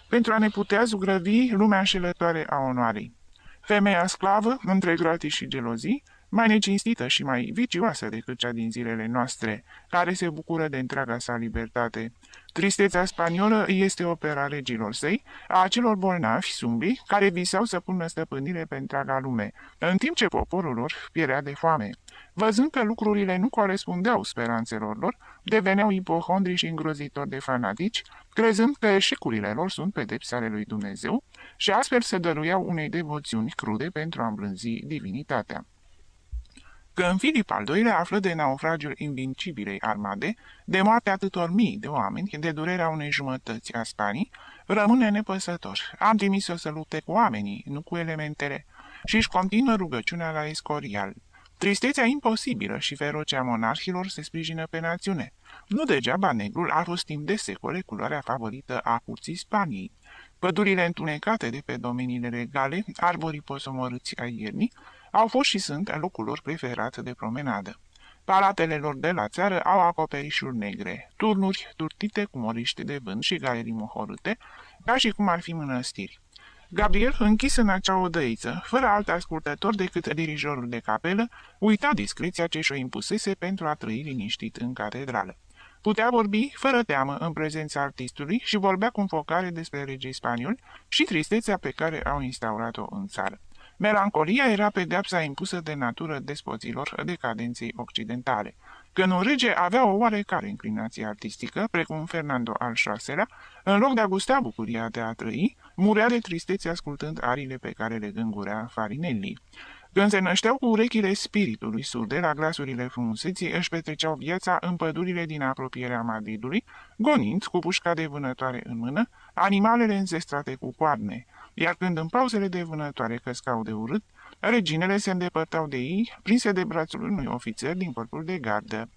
pentru a ne putea zugrăvi lumea înșelătoare a onoarei. Femeia sclavă, între gratii și gelozii, mai necinstită și mai vicioasă decât cea din zilele noastre, care se bucură de întreaga sa libertate. Tristețea spaniolă este opera regilor săi, a acelor bolnavi sumbri care visau să pună stăpânire pe întreaga lume, în timp ce poporul lor pierea de foame. Văzând că lucrurile nu corespundeau speranțelor lor, deveneau ipohondri și îngrozitori de fanatici, crezând că eșecurile lor sunt pedepse ale lui Dumnezeu și astfel se dăruiau unei devoțiuni crude pentru a îmblânzi divinitatea. Când Filip al II-lea află de naufragiul invincibilei armade, de moartea atâtor mii de oameni, de durerea unei jumătăți a Spanii, rămâne nepăsător. Am trimis-o să lupte cu oamenii, nu cu elementele, și își continuă rugăciunea la Escorial. Tristețea imposibilă și feroce a monarhilor se sprijină pe națiune. Nu degeaba negrul a fost timp de secole culoarea favorită a curții Spaniei. Pădurile întunecate de pe domeniile regale, arborii posomorâți ai iernii, au fost și sunt locul lor preferat de promenadă. Palatele lor de la țară au acoperișuri negre, turnuri turtite cu moriști de vânt și galerii mohorâte, ca și cum ar fi mănăstiri. Gabriel, închis în acea odăiță, fără alt ascultător decât dirijorul de capelă, uita discreția ce și-o impusese pentru a trăi liniștit în catedrală. Putea vorbi fără teamă în prezența artistului și vorbea cu înfocare despre regii spanioli și tristețea pe care au instaurat-o în țară. Melancolia era pedeapsa impusă de natură despoților decadenței occidentale. Când un rege avea o oarecare inclinație artistică, precum Fernando al VI-lea, în loc de a gusta bucuria de a trăi, murea de tristețe ascultând arile pe care le gângurea Farinelli. Când se nășteau cu urechile spiritului surde la glasurile frumuseții, își petreceau viața în pădurile din apropierea Madridului, gonind, cu pușca de vânătoare în mână, animalele înzestrate cu coarne, iar când în pauzele de vânătoare căscau de urât, reginele se îndepărtau de ei, prinse de brațul unui ofițer din corpul de gardă.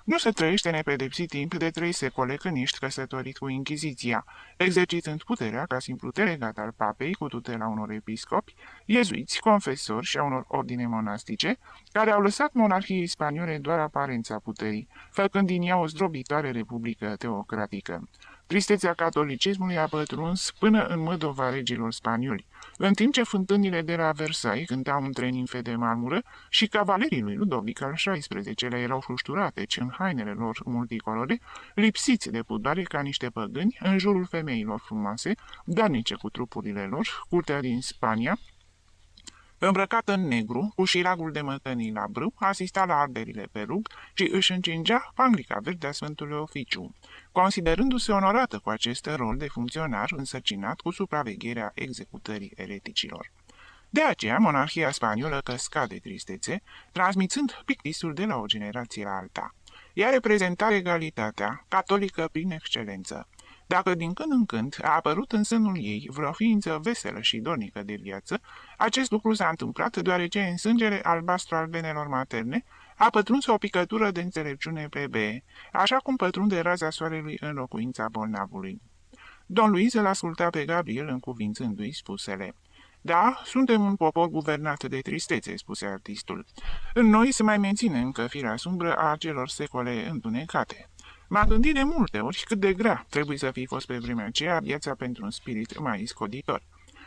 Nu se trăiește nepedepsit timp de 3 secole când ești căsătorit cu Inchiziția, exercitând puterea ca simplu delegat al papei cu tutela unor episcopi, iezuiți, confesori și a unor ordine monastice, care au lăsat monarhiei spaniole doar aparența puterii, făcând din ea o zdrobitoare republică teocratică. Tristețea catolicismului a pătruns până în mădova regilor spanioli, în timp ce fântânile de la Versailles cântau între nimfe de marmură și cavalerii lui Ludovic al XVI-lea erau frușturate în hainele lor multicolore, lipsiți de pudoare ca niște păgâni în jurul femeilor frumoase, darnice cu trupurile lor, curtea din Spania, îmbrăcată în negru, cu șiragul de mătănii la brâu, asista la arderile pe rug și își încingea panglica verde a Sfântului Oficiu, considerându-se onorată cu acest rol de funcționar însărcinat cu supravegherea executării ereticilor. De aceea, monarhia spaniolă căsca de tristețe, transmițând pictisul de la o generație la alta. Ea reprezenta egalitatea, catolică prin excelență. Dacă din când în când a apărut în sânul ei vreo ființă veselă și dornică de viață, acest lucru s-a întâmplat deoarece în sângele albastru al venelor materne a pătruns o picătură de înțelepciune plebee, așa cum pătrunde raza soarelui în locuința bolnavului. Don Luis îl asculta pe Gabriel încuvințându-i spusele. Da, suntem un popor guvernat de tristețe," spuse artistul. În noi se mai menține încă firea sumbră a acelor secole întunecate. M-am gândit de multe ori cât de grea trebuie să fi fost pe vremea aceea viața pentru un spirit mai scoditor.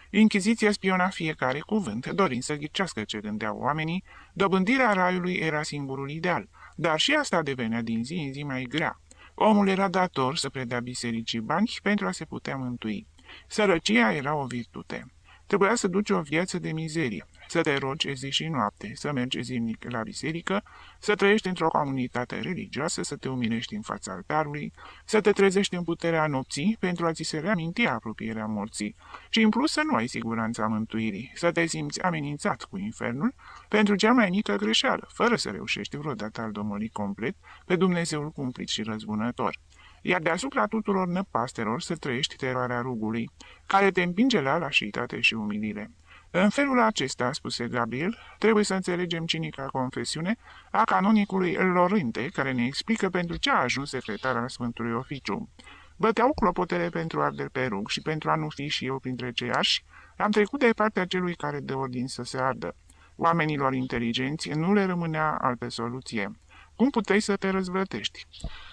Inchiziția spiona fiecare cuvânt, dorind să ghicească ce gândeau oamenii, dobândirea raiului era singurul ideal, dar și asta devenea din zi în zi mai grea. Omul era dator să predea bisericii bani pentru a se putea mântui. Sărăcia era o virtute. Trebuia să duci o viață de mizerie, să te rogi zi și noapte, să mergi zilnic la biserică, să trăiești într-o comunitate religioasă, să te umilești în fața altarului, să te trezești în puterea nopții pentru a ți se reaminti apropierea morții și în plus să nu ai siguranța mântuirii, să te simți amenințat cu infernul pentru cea mai mică greșeală, fără să reușești vreodată a-L domoli complet pe Dumnezeul cumplit și răzbunător. Iar deasupra tuturor năpastelor să trăiești teroarea rugului, care te împinge la lașitate și umilire. În felul acesta, spuse Gabriel, trebuie să înțelegem cinica confesiune a canonicului Lorente, care ne explică pentru ce a ajuns secretar al Sfântului Oficiu. Băteau clopotele pentru arderi pe rug și pentru a nu fi și eu printre cei arși, am trecut de partea celui care dă ordin să se ardă. Oamenilor inteligenți nu le rămânea altă soluție. Cum puteai să te răzvrătești?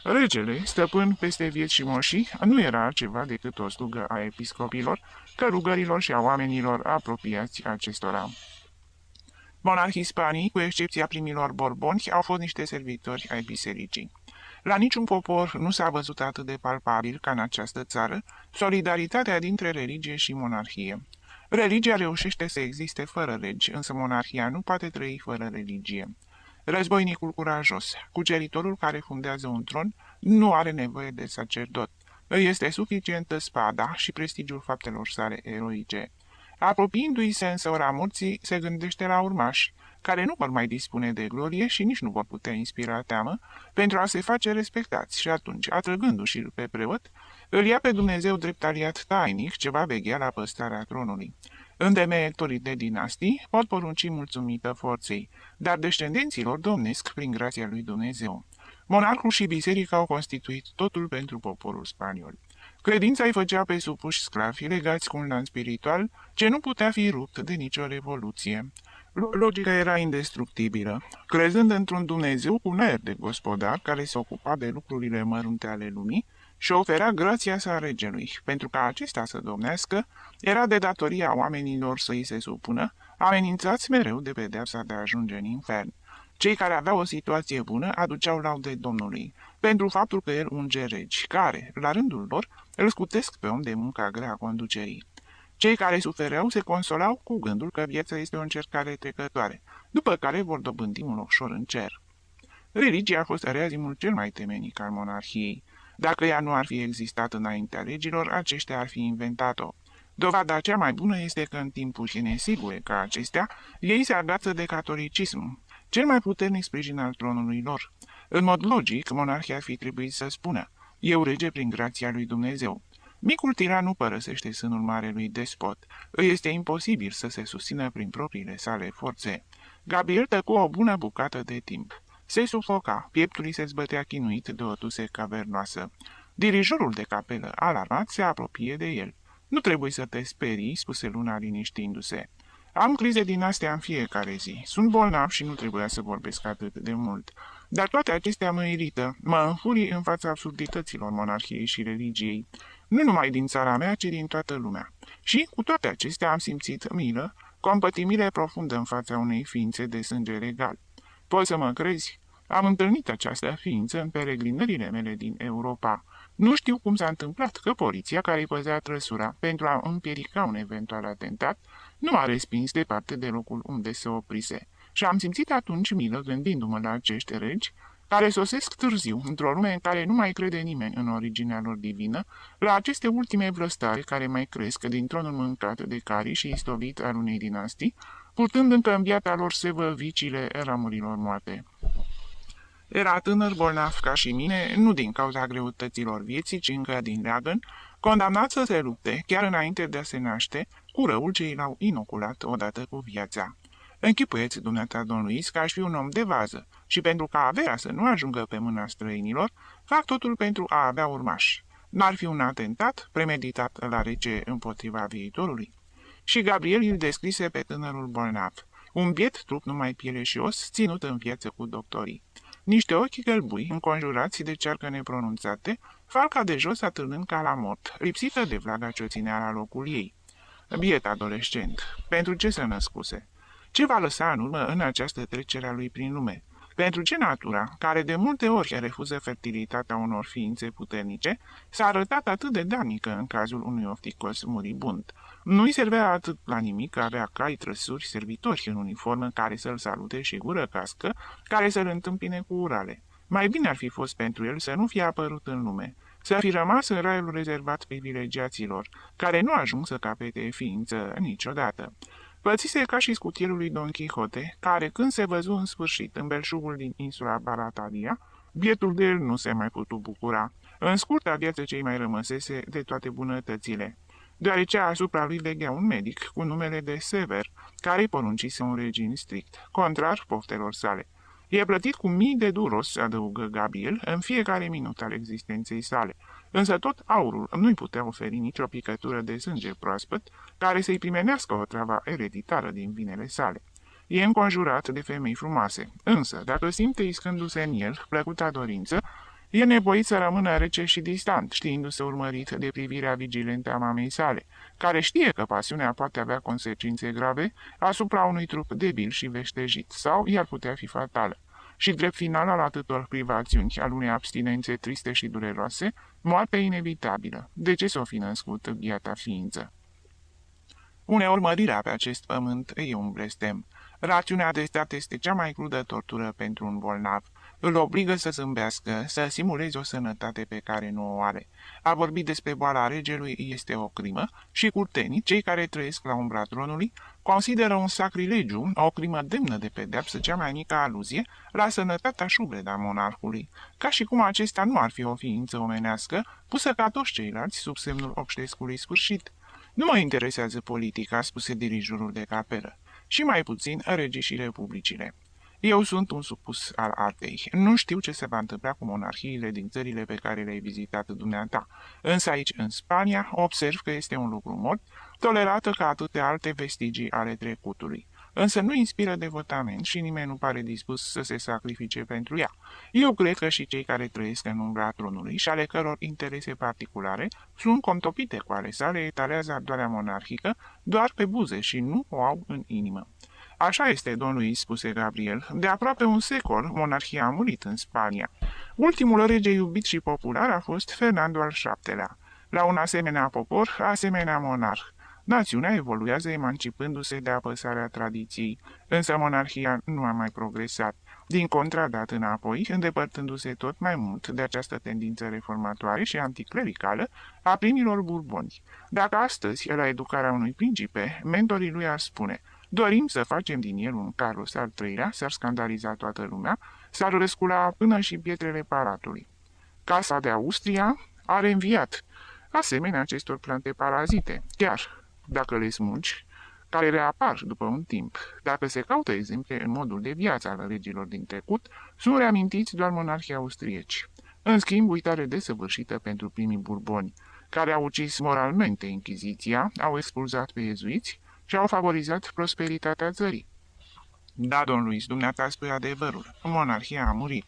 Regele, stăpân peste vieți și moșii, nu era altceva decât o slugă a episcopilor, cărugărilor și a oamenilor apropiați acestora. Monarhii Spanii, cu excepția primilor borboni, au fost niște servitori ai bisericii. La niciun popor nu s-a văzut atât de palpabil ca în această țară solidaritatea dintre religie și monarhie. Religia reușește să existe fără regi, însă monarhia nu poate trăi fără religie. Războinicul curajos, cuceritorul care fundează un tron, nu are nevoie de sacerdot. Îi este suficientă spada și prestigiul faptelor sale eroice. Apropiindu-i se însă ora morții, se gândește la urmași, care nu vor mai dispune de glorie și nici nu vor putea inspira teamă, pentru a se face respectați și atunci, atrăgându-și-l pe preot, îl ia pe Dumnezeu drept aliat tainic ce va veghea la păstrarea tronului. Întemeietorii de dinastii pot porunci mulțumită forței, dar descendenților domnesc prin grația lui Dumnezeu. Monarhul și biserica au constituit totul pentru poporul spaniol. Credința îi făcea pe supuși sclavi legați cu un lanț spiritual ce nu putea fi rupt de nicio revoluție. Logica era indestructibilă, crezând într-un Dumnezeu cu un aer de gospodar care se ocupa de lucrurile mărunte ale lumii și oferea grația sa regelui. Pentru ca acesta să domnească, era de datoria oamenilor să îi se supună, amenințați mereu de pedeapsa de a ajunge în infern. Cei care aveau o situație bună aduceau laude Domnului, pentru faptul că el unge regi, care, la rândul lor, îl scutesc pe om de munca grea a conducerii. Cei care sufereau se consolau cu gândul că viața este o încercare trecătoare, după care vor dobândi un loc în cer. Religia a fost reazimul cel mai temenic al monarhiei. Dacă ea nu ar fi existat înaintea legilor, aceștia ar fi inventat-o. Dovada cea mai bună este că în timpuri nesigure ca acestea, ei se agață de catolicism, cel mai puternic sprijin al tronului lor. În mod logic, monarhia ar fi trebuit să spună: eu rege prin grația lui Dumnezeu. Micul tiran nu părăsește sânul marelui despot. Îi este imposibil să se susțină prin propriile sale forțe. Gabriel tăcu o bună bucată de timp. Se sufoca, pieptul îi se zbătea chinuit de o tuse cavernoasă. Dirijorul de capelă, alarmat, se apropie de el. Nu trebuie să te sperii, spuse Luna liniștindu-se. Am crize din astea în fiecare zi. Sunt bolnav și nu trebuia să vorbesc atât de mult. Dar toate acestea mă irită, mă înfurii în fața absurdităților monarhiei și religiei. Nu numai din țara mea, ci din toată lumea. Și, cu toate acestea, am simțit milă, compătimire profundă în fața unei ființe de sânge legal. Poți să mă crezi? Am întâlnit această ființă în peregrinările mele din Europa. Nu știu cum s-a întâmplat că poliția care îi păzea trăsura pentru a împiedica un eventual atentat nu m-a respins departe de locul unde se oprise. Și am simțit atunci milă gândindu-mă la acești regi care sosesc târziu, într-o lume în care nu mai crede nimeni în originea lor divină, la aceste ultime vlăstare care mai cresc din tronul mâncat de cari și istovit al unei dinastii, purtând încă în viața lor sevă vicile ramurilor moarte. Era tânăr, bolnav ca și mine, nu din cauza greutăților vieții, ci încă din leagăn, condamnat să se lupte, chiar înainte de a se naște, cu răul ce i l-au inoculat odată cu viața. Închipuieți, dumneata, domn Luis, că aș fi un om de vază și pentru ca averea să nu ajungă pe mâna străinilor, fac totul pentru a avea urmași. N-ar fi un atentat premeditat la rege împotriva viitorului? Și Gabriel îl descrise pe tânărul bolnav, un biet trup numai piele și os, ținut în viață cu doctorii. Niște ochi gălbui, înconjurați de cearcă nepronunțate, falca de jos atârnând ca la mort, lipsită de vlaga ce o ținea la locul ei. Biet adolescent, pentru ce se născuse? Ce va lăsa în urmă în această trecere a lui prin lume? Pentru ce natura, care de multe ori refuză fertilitatea unor ființe puternice, s-a arătat atât de darnică în cazul unui ofticos muribund? Nu-i servea atât la nimic că avea cai, trăsuri, servitori în uniformă care să-l salute și gură cască, care să-l întâmpine cu urale. Mai bine ar fi fost pentru el să nu fie apărut în lume, să fi rămas în raiul rezervat privilegiaților, care nu ajung să capete ființă niciodată. Pățise ca și scutierul lui Don Quixote, care, când se văzu în sfârșit în belșugul din insula Barataria, bietul de el nu se mai putu bucura. În scurta viață ce-i mai rămăsese de toate bunătățile, deoarece asupra lui veghea un medic cu numele de Sever, care îi poruncise un regim strict, contrar poftelor sale. E plătit cu mii de duros, adăugă Gabriel, în fiecare minut al existenței sale, însă tot aurul nu-i putea oferi nicio picătură de sânge proaspăt care să-i primenească o travă ereditară din vinele sale. E înconjurat de femei frumoase, însă, dacă simte iscându-se în el plăcuta dorință, e nevoit să rămână rece și distant, știindu-se urmărit de privirea vigilentă a mamei sale, care știe că pasiunea poate avea consecințe grave asupra unui trup debil și veștejit, sau i-ar putea fi fatală. și drept final al atâtor privațiuni, al unei abstinențe triste și dureroase, moartea inevitabilă. De ce s-o fi născut biata ființă? Uneori mărirea pe acest pământ e un blestem. Rațiunea de stat este cea mai crudă tortură pentru un bolnav. Îl obligă să zâmbească, să simuleze o sănătate pe care nu o are. A vorbi despre boala regelui este o crimă și curtenii, cei care trăiesc la umbra tronului, consideră un sacrilegiu, o crimă demnă de pedeapsă, cea mai mică aluzie la sănătatea șubredă a monarhului, ca și cum acesta nu ar fi o ființă omenească, pusă ca toți ceilalți sub semnul obștescului sfârșit. Nu mă interesează politica, spuse dirijorul de capelă, și mai puțin regii și republicile. Eu sunt un supus al artei. Nu știu ce se va întâmpla cu monarhiile din țările pe care le-ai vizitat dumneata, însă aici, în Spania, observ că este un lucru mort, tolerată ca atâtea alte vestigii ale trecutului. Însă nu inspiră devotament și nimeni nu pare dispus să se sacrifice pentru ea. Eu cred că și cei care trăiesc în umbra tronului și ale căror interese particulare sunt contopite cu ale sale etalează ardoarea monarhică doar pe buze și nu o au în inimă. Așa este, domn Luis, spuse Gabriel. De aproape un secol, monarhia a murit în Spania. Ultimul rege iubit și popular a fost Fernando al VII-lea. La un asemenea popor, asemenea monarh. Națiunea evoluează emancipându-se de apăsarea tradiției, însă monarhia nu a mai progresat. Din contra, dat înapoi, îndepărtându-se tot mai mult de această tendință reformatoare și anticlericală a primilor burboni. Dacă astăzi, la educarea unui principe, mentorii lui ar spune: dorim să facem din el un Carlos al III-lea, s-ar scandaliza toată lumea, s-ar răscula până și pietrele palatului. Casa de Austria are înviat, asemenea acestor plante parazite, chiar dacă le smulgi, care reapar după un timp. Dacă se caută exemple în modul de viață al regilor din trecut, sunt reamintiți doar monarhii austrieci. În schimb, uitare desăvârșită pentru primii burboni, care au ucis moralmente Inchiziția, au expulzat pe iezuiți și au favorizat prosperitatea țării. Da, domn Luis, dumneata spune adevărul. Monarhia a murit.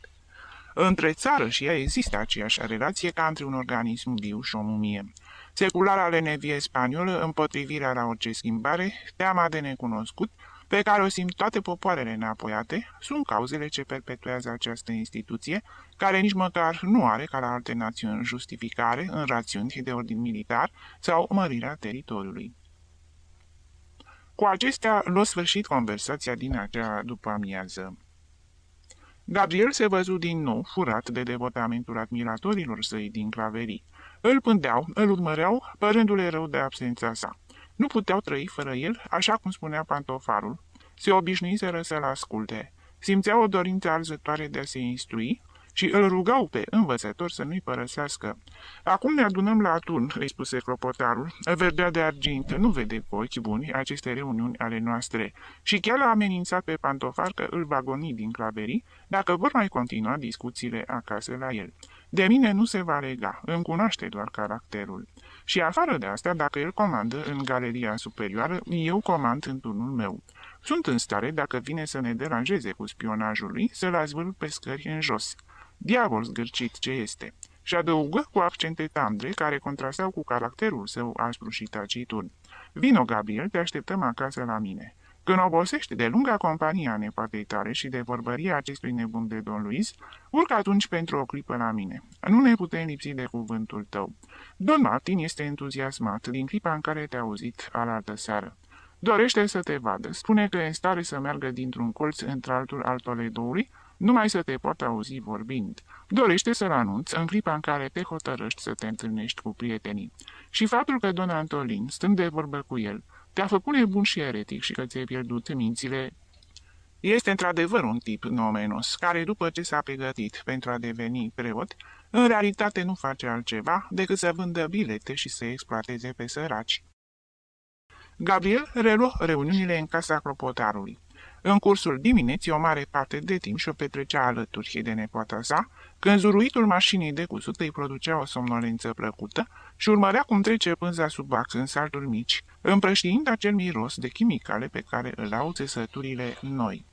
Între țară și ea există aceeași relație ca între un organism viu și o mumie. Seculara lenevie spaniolă, împotrivirea la orice schimbare, teama de necunoscut, pe care o simt toate popoarele înapoiate, sunt cauzele ce perpetuează această instituție, care nici măcar nu are, ca la alte națiuni, justificare în rațiuni de ordin militar sau mărirea teritoriului. Cu acestea luă sfârșit conversația din acea după-amiază. Gabriel se văzu din nou furat de devotamentul admiratorilor săi din claverii. Îl pândeau, îl urmăreau, părându-le rău de absența sa. Nu puteau trăi fără el, așa cum spunea pantofarul. Se obișnuiseră să-l asculte. Simțeau o dorință arzătoare de a se instrui și îl rugau pe învățător să nu-i părăsească. Acum ne adunăm la turn, îi spuse clopotarul. Verdea de argint nu vede cu ochi buni aceste reuniuni ale noastre și chiar a amenințat pe pantofar că îl va goni din claverii dacă vor mai continua discuțiile acasă la el. De mine nu se va lega, îmi cunoaște doar caracterul. Și afară de asta, dacă el comandă în galeria superioară, eu comand în turnul meu. Sunt în stare, dacă vine să ne deranjeze cu spionajul lui, să-l azvârl pe scări în jos. Diavol zgârcit ce este! Și adăugă cu accente tandre care contrastau cu caracterul său aspru și taciturn. Vino, Gabriel, te așteptăm acasă la mine. Când obosești de lunga companie a nepoatei tale și de vorbăria acestui nebun de Don Luis, urcă atunci pentru o clipă la mine. Nu ne putem lipsi de cuvântul tău. Don Martin este entuziasmat din clipa în care te-a auzit alaltă seară. Dorește să te vadă. Spune că e în stare să meargă dintr-un colț într-altul al Toledoului, numai să te poată auzi vorbind. Dorește să-l anunț în clipa în care te hotărăști să te întâlnești cu prietenii. Și faptul că Don Antolin, stând de vorbă cu el, te-a făcut nebun și eretic și că ți-ai pierdut mințile. Este într-adevăr un tip nomenos, care după ce s-a pregătit pentru a deveni preot, în realitate nu face altceva decât să vândă bilete și să exploateze pe săraci. Gabriel reluă reuniunile în casa clopotarului. În cursul dimineții, o mare parte de timp și-o petrecea alături de nepoata sa, când zuruitul mașinii de cusut îi producea o somnolență plăcută și urmărea cum trece pânza sub ax în salturi mici, împrăștiind acel miros de chimicale pe care îl au țesăturile noi.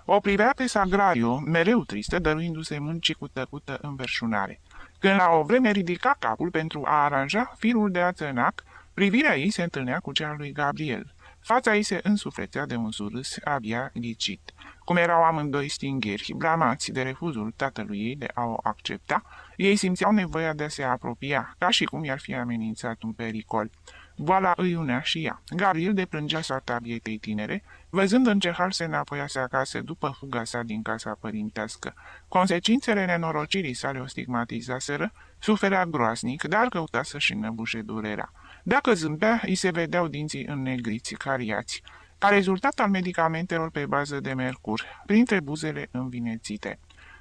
O privea pe Sagrario, mereu tristă, dăruindu-se muncii cu tăcută înverșunare. Când la o vreme ridica capul pentru a aranja firul de ațănac, privirea ei se întâlnea cu cea lui Gabriel. Fața ei se însuflețea de un surâs abia ghicit. Cum erau amândoi stingheri, blamați de refuzul tatălui ei de a o accepta, ei simțeau nevoia de a se apropia, ca și cum i-ar fi amenințat un pericol. Boala îi unea și ea. Gabriel deplângea soarta bietei tinere, văzând în ce hal se înapoiase acasă după fuga sa din casa părintească. Consecințele nenorocirii sale o stigmatizaseră, suferea groaznic, dar căuta să-și înăbușe durerea. Dacă zâmbea, îi se vedeau dinții înnegriți, cariați, ca rezultat al medicamentelor pe bază de mercur, printre buzele învinețite.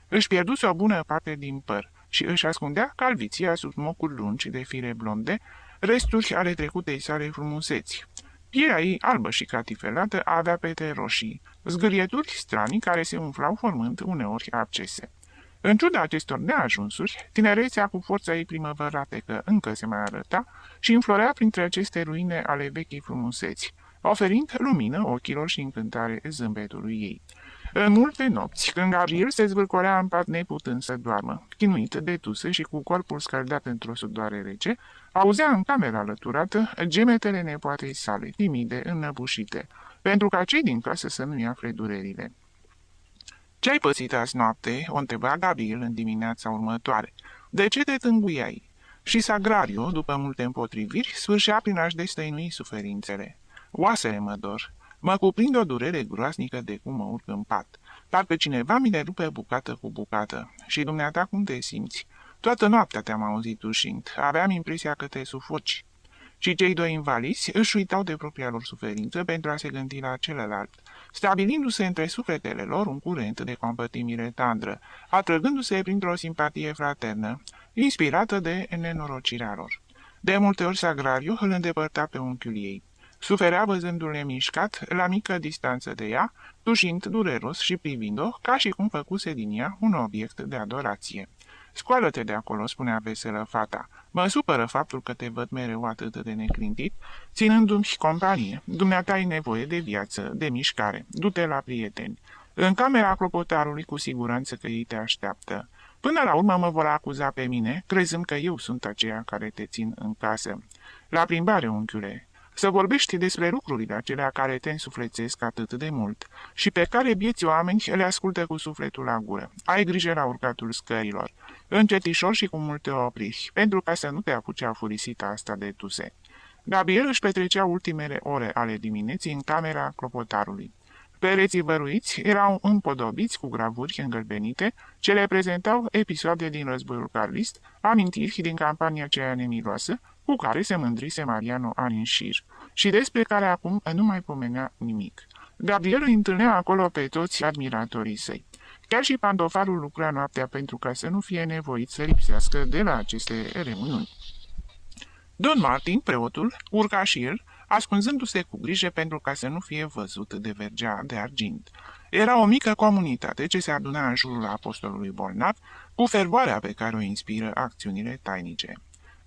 Își pierduse o bună parte din păr și își ascundea calviția sub mocuri lungi de fire blonde, resturi ale trecutei sale frumuseți. Pielea ei albă și catifelată avea pete roșii, zgârieturi stranii care se umflau formând uneori abcese. În ciuda acestor neajunsuri, tinerețea cu forța ei primăvăratecă încă se mai arăta și înflorea printre aceste ruine ale vechii frumuseți, oferind lumină ochilor și încântare zâmbetului ei. În multe nopți, când Gabriel se zvârcolea în pat neputând să doarmă, chinuit de tuse și cu corpul scăldat într-o sudoare rece, auzea în camera alăturată gemetele nepoatei sale, timide, înnăbușite, pentru ca cei din casă să nu-i afle durerile. "Ce-ai pățit azi noapte?" o întreba Gabriel în dimineața următoare. "De ce te tânguiai?" Și Sagrario, după multe împotriviri, sfârșea prin a-și destăinui suferințele. "Oasele mă dor. Mă cuprinde o durere groaznică de cum mă urc în pat. Parcă cineva mi le rupe bucată cu bucată. Și dumneata cum te simți? Toată noaptea te-am auzit ușind. Aveam impresia că te sufoci." Și cei doi invalizi își uitau de propria lor suferință pentru a se gândi la celălalt, stabilindu-se între sufletele lor un curent de compătimire tandră, atrăgându-se printr-o simpatie fraternă, inspirată de nenorocirea lor. De multe ori Sagrario îl îndepărta pe unchiul ei. Suferea văzându-l nemișcat, la mică distanță de ea, tușind dureros și privind-o, ca și cum făcuse din ea un obiect de adorație. "Scoală-te de acolo," spunea veselă fata. "Mă supără faptul că te văd mereu atât de neclintit, ținându-mi companie. Dumneata ai nevoie de viață, de mișcare. Du-te la prieteni. În camera clopotarului cu siguranță că ei te așteaptă. Până la urmă mă vor acuza pe mine, crezând că eu sunt aceea care te țin în casă. La plimbare, unchiule. Să vorbești despre lucrurile acelea care te însuflețesc atât de mult și pe care bieții oameni le ascultă cu sufletul la gură. Ai grijă la urcatul scărilor, încetișor și cu multe opriri, pentru ca să nu te apuce afurisita asta de tuse." Gabriel își petrecea ultimele ore ale dimineții în camera clopotarului. Pereții văruiți erau împodobiți cu gravuri îngălbenite ce le prezentau episoade din războiul carlist, amintiri din campania aceea nemiloasă, cu care se mândrise Mariano ani în șir și despre care acum nu mai pomenea nimic. Gabriel îi întâlnea acolo pe toți admiratorii săi. Chiar și pantofarul lucra noaptea pentru ca să nu fie nevoit să lipsească de la aceste reuniuni. Don Martin, preotul, urca și el, ascunzându-se cu grijă pentru ca să nu fie văzut de vergea de argint. Era o mică comunitate ce se aduna în jurul apostolului bolnav, cu fervoarea pe care o inspiră acțiunile tainice.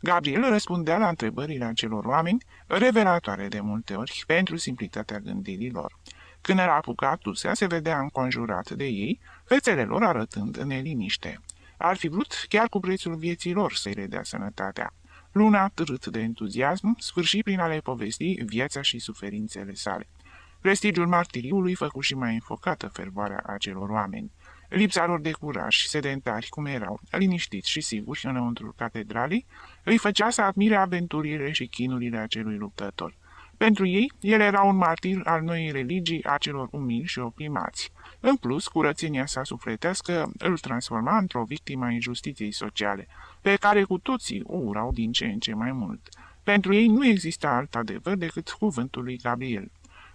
Gabriel răspundea la întrebările acelor oameni, revelatoare de multe ori pentru simplitatea gândirii lor. Când era apucat tusea, se vedea înconjurat de ei, fețele lor arătând neliniște. Ar fi vrut, chiar cu prețul vieții lor, să-i redea sănătatea. Luna, târât de entuziasm, sfârși prin a le povesti viața și suferințele sale. Prestigiul martiriului făcu și mai înfocată fervoarea acelor oameni. Lipsa lor de curaj, sedentari cum erau, liniștiți și siguri înăuntrul catedralei, îi făcea să admire aventurile și chinurile acelui luptător. Pentru ei, el era un martir al noii religii a celor umili și oprimați. În plus, curățenia sa sufletească îl transforma într-o victimă a injustiției sociale, pe care cu toții o urau din ce în ce mai mult. Pentru ei nu exista alt adevăr decât cuvântul lui Gabriel.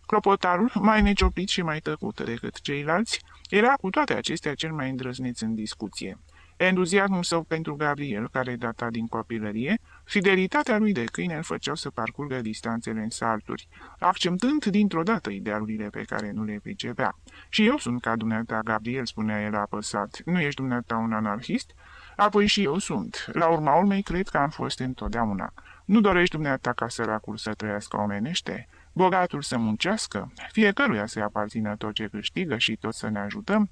Clopotarul, mai necioplit și mai tăcut decât ceilalți, era cu toate acestea cel mai îndrăzneț în discuție. Entuziasmul său pentru Gabriel, care data din copilărie, fidelitatea lui de câine îl făceau să parcurgă distanțele în salturi, acceptând dintr-o dată idealurile pe care nu le pricepea. "Și eu sunt ca dumneata, Gabriel," spunea el apăsat. "Nu ești dumneata un anarhist?" "Apoi și eu sunt. La urma urmei, cred că am fost întotdeauna. Nu dorești dumneata ca săracul să trăiască omenește? Bogatul să muncească? Fiecăruia să-i aparțină tot ce câștigă și tot să ne ajutăm?"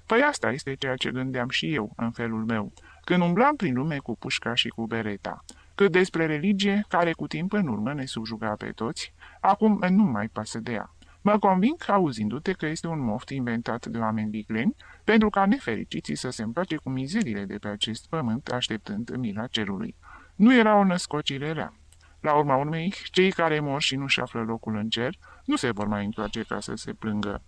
Păi asta este ceea ce gândeam și eu, în felul meu, când umblam prin lume cu pușca și cu bereta. Cât despre religie, care cu timp în urmă ne subjuga pe toți, acum nu mai pasă de ea. Mă conving, auzindu-te, că este un moft inventat de oameni vicleni, pentru ca nefericiții să se împace cu mizeriile de pe acest pământ, așteptând mila cerului. Nu era o născocire rea. La urma urmei, cei care mor și nu-și află locul în cer, nu se vor mai întoarce ca să se plângă.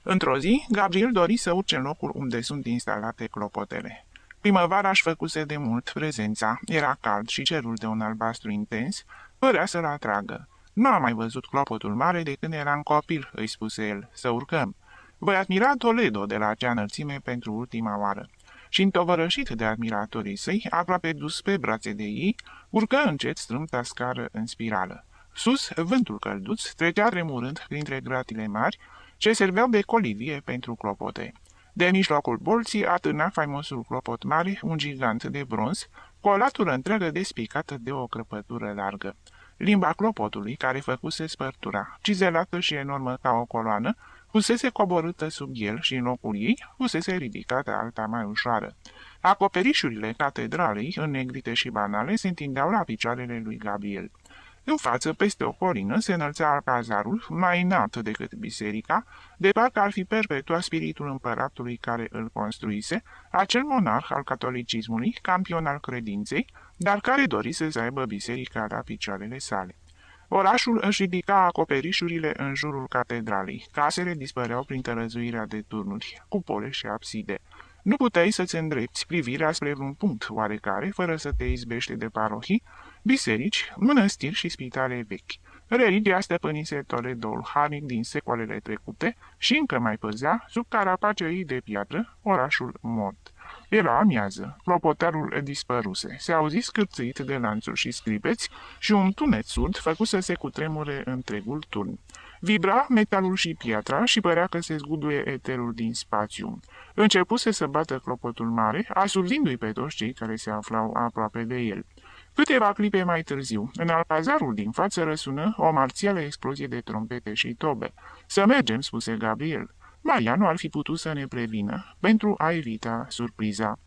Într-o zi, Gabriel dori să urce în locul unde sunt instalate clopotele. Primăvara își făcuse de mult prezența, era cald și cerul de un albastru intens părea să-l atragă. Nu am mai văzut clopotul mare de când eram copil, îi spuse el, să urcăm. Voi admira Toledo de la acea înălțime pentru ultima oară. Și întovărășit de admiratorii săi, aproape dus pe brațe de ei, urcă încet strâmta scară în spirală. Sus, vântul călduț trecea tremurând printre gratile mari, ce serveau de colivie pentru clopote. De mijlocul bolții atârna faimosul clopot mare, un gigant de bronz, cu o latură întreagă despicată de o crăpătură largă. Limba clopotului, care făcuse spărtura, cizelată și enormă ca o coloană, fusese coborâtă sub el și în locul ei fusese ridicată alta mai ușoară. Acoperișurile catedralei, înnegrite și banale, se întindeau la picioarele lui Gabriel. În față, peste o colină, se înălța alcazarul, mai înalt decât biserica, de parcă ar fi perpetua spiritul împăratului care îl construise, acel monarh al catolicismului, campion al credinței, dar care dorise să aibă biserica la picioarele sale. Orașul își ridica acoperișurile în jurul catedralei, casele dispăreau prin tărăzuirea de turnuri, cupole și abside. Nu puteai să-ți îndrepți privirea spre un punct oarecare, fără să te izbești de parohii, biserici, mănăstiri și spitale vechi. Religia stăpânise Toledoul harnic din secolele trecute și încă mai păzea, sub carapacea ei de piatră, orașul mort. Era amiază, clopotarul dispăruse, se auzi scârțâit de lanțuri și scripeți și un tunet surd făcu să se cutremure întregul turn. Vibra metalul și piatra și părea că se zguduie eterul din spațiu. Începuse să bată clopotul mare, asurdindu-i pe toți cei care se aflau aproape de el. Câteva clipe mai târziu, în alcazarul din față răsună o marțială explozie de trompete și tobe. Să mergem, spuse Gabriel. Maria nu ar fi putut să ne prevină pentru a evita surpriza.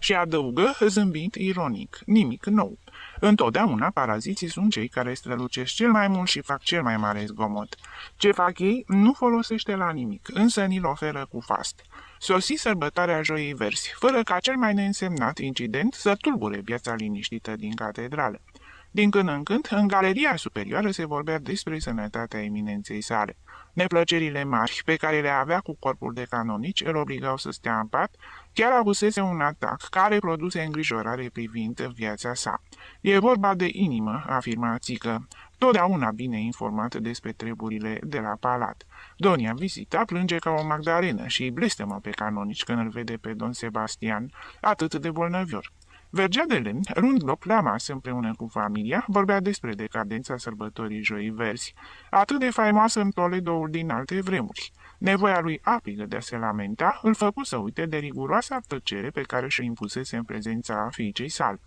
Și adăugă, zâmbind ironic, nimic nou. Întotdeauna paraziții sunt cei care strălucesc cel mai mult și fac cel mai mare zgomot. Ce fac ei nu folosește la nimic, însă ni-l oferă cu fast. Sosi sărbătoarea Joiei Verzi, fără ca cel mai neînsemnat incident să tulbure viața liniștită din catedrală. Din când în când, în galeria superioară se vorbea despre sănătatea eminenței sale. Neplăcerile mari pe care le avea cu corpul de canonici îl obligau să stea în pat, chiar avusese un atac care produse îngrijorare privind viața sa. E vorba de inimă, afirma Țică, totdeauna bine informat despre treburile de la palat. Donia Vizita plânge ca o magdalenă și îi blestemă pe canonici când îl vede pe don Sebastian, atât de bolnăvior. Vergea de lemn, luând loc la masă împreună cu familia, vorbea despre decadența sărbătorii Joii Verzi, atât de faimoasă în Toledoul din alte vremuri. Nevoia lui aprigă de a se lamenta îl făcu să uite de riguroasa tăcere pe care și-o impusese în prezența fiicei sale.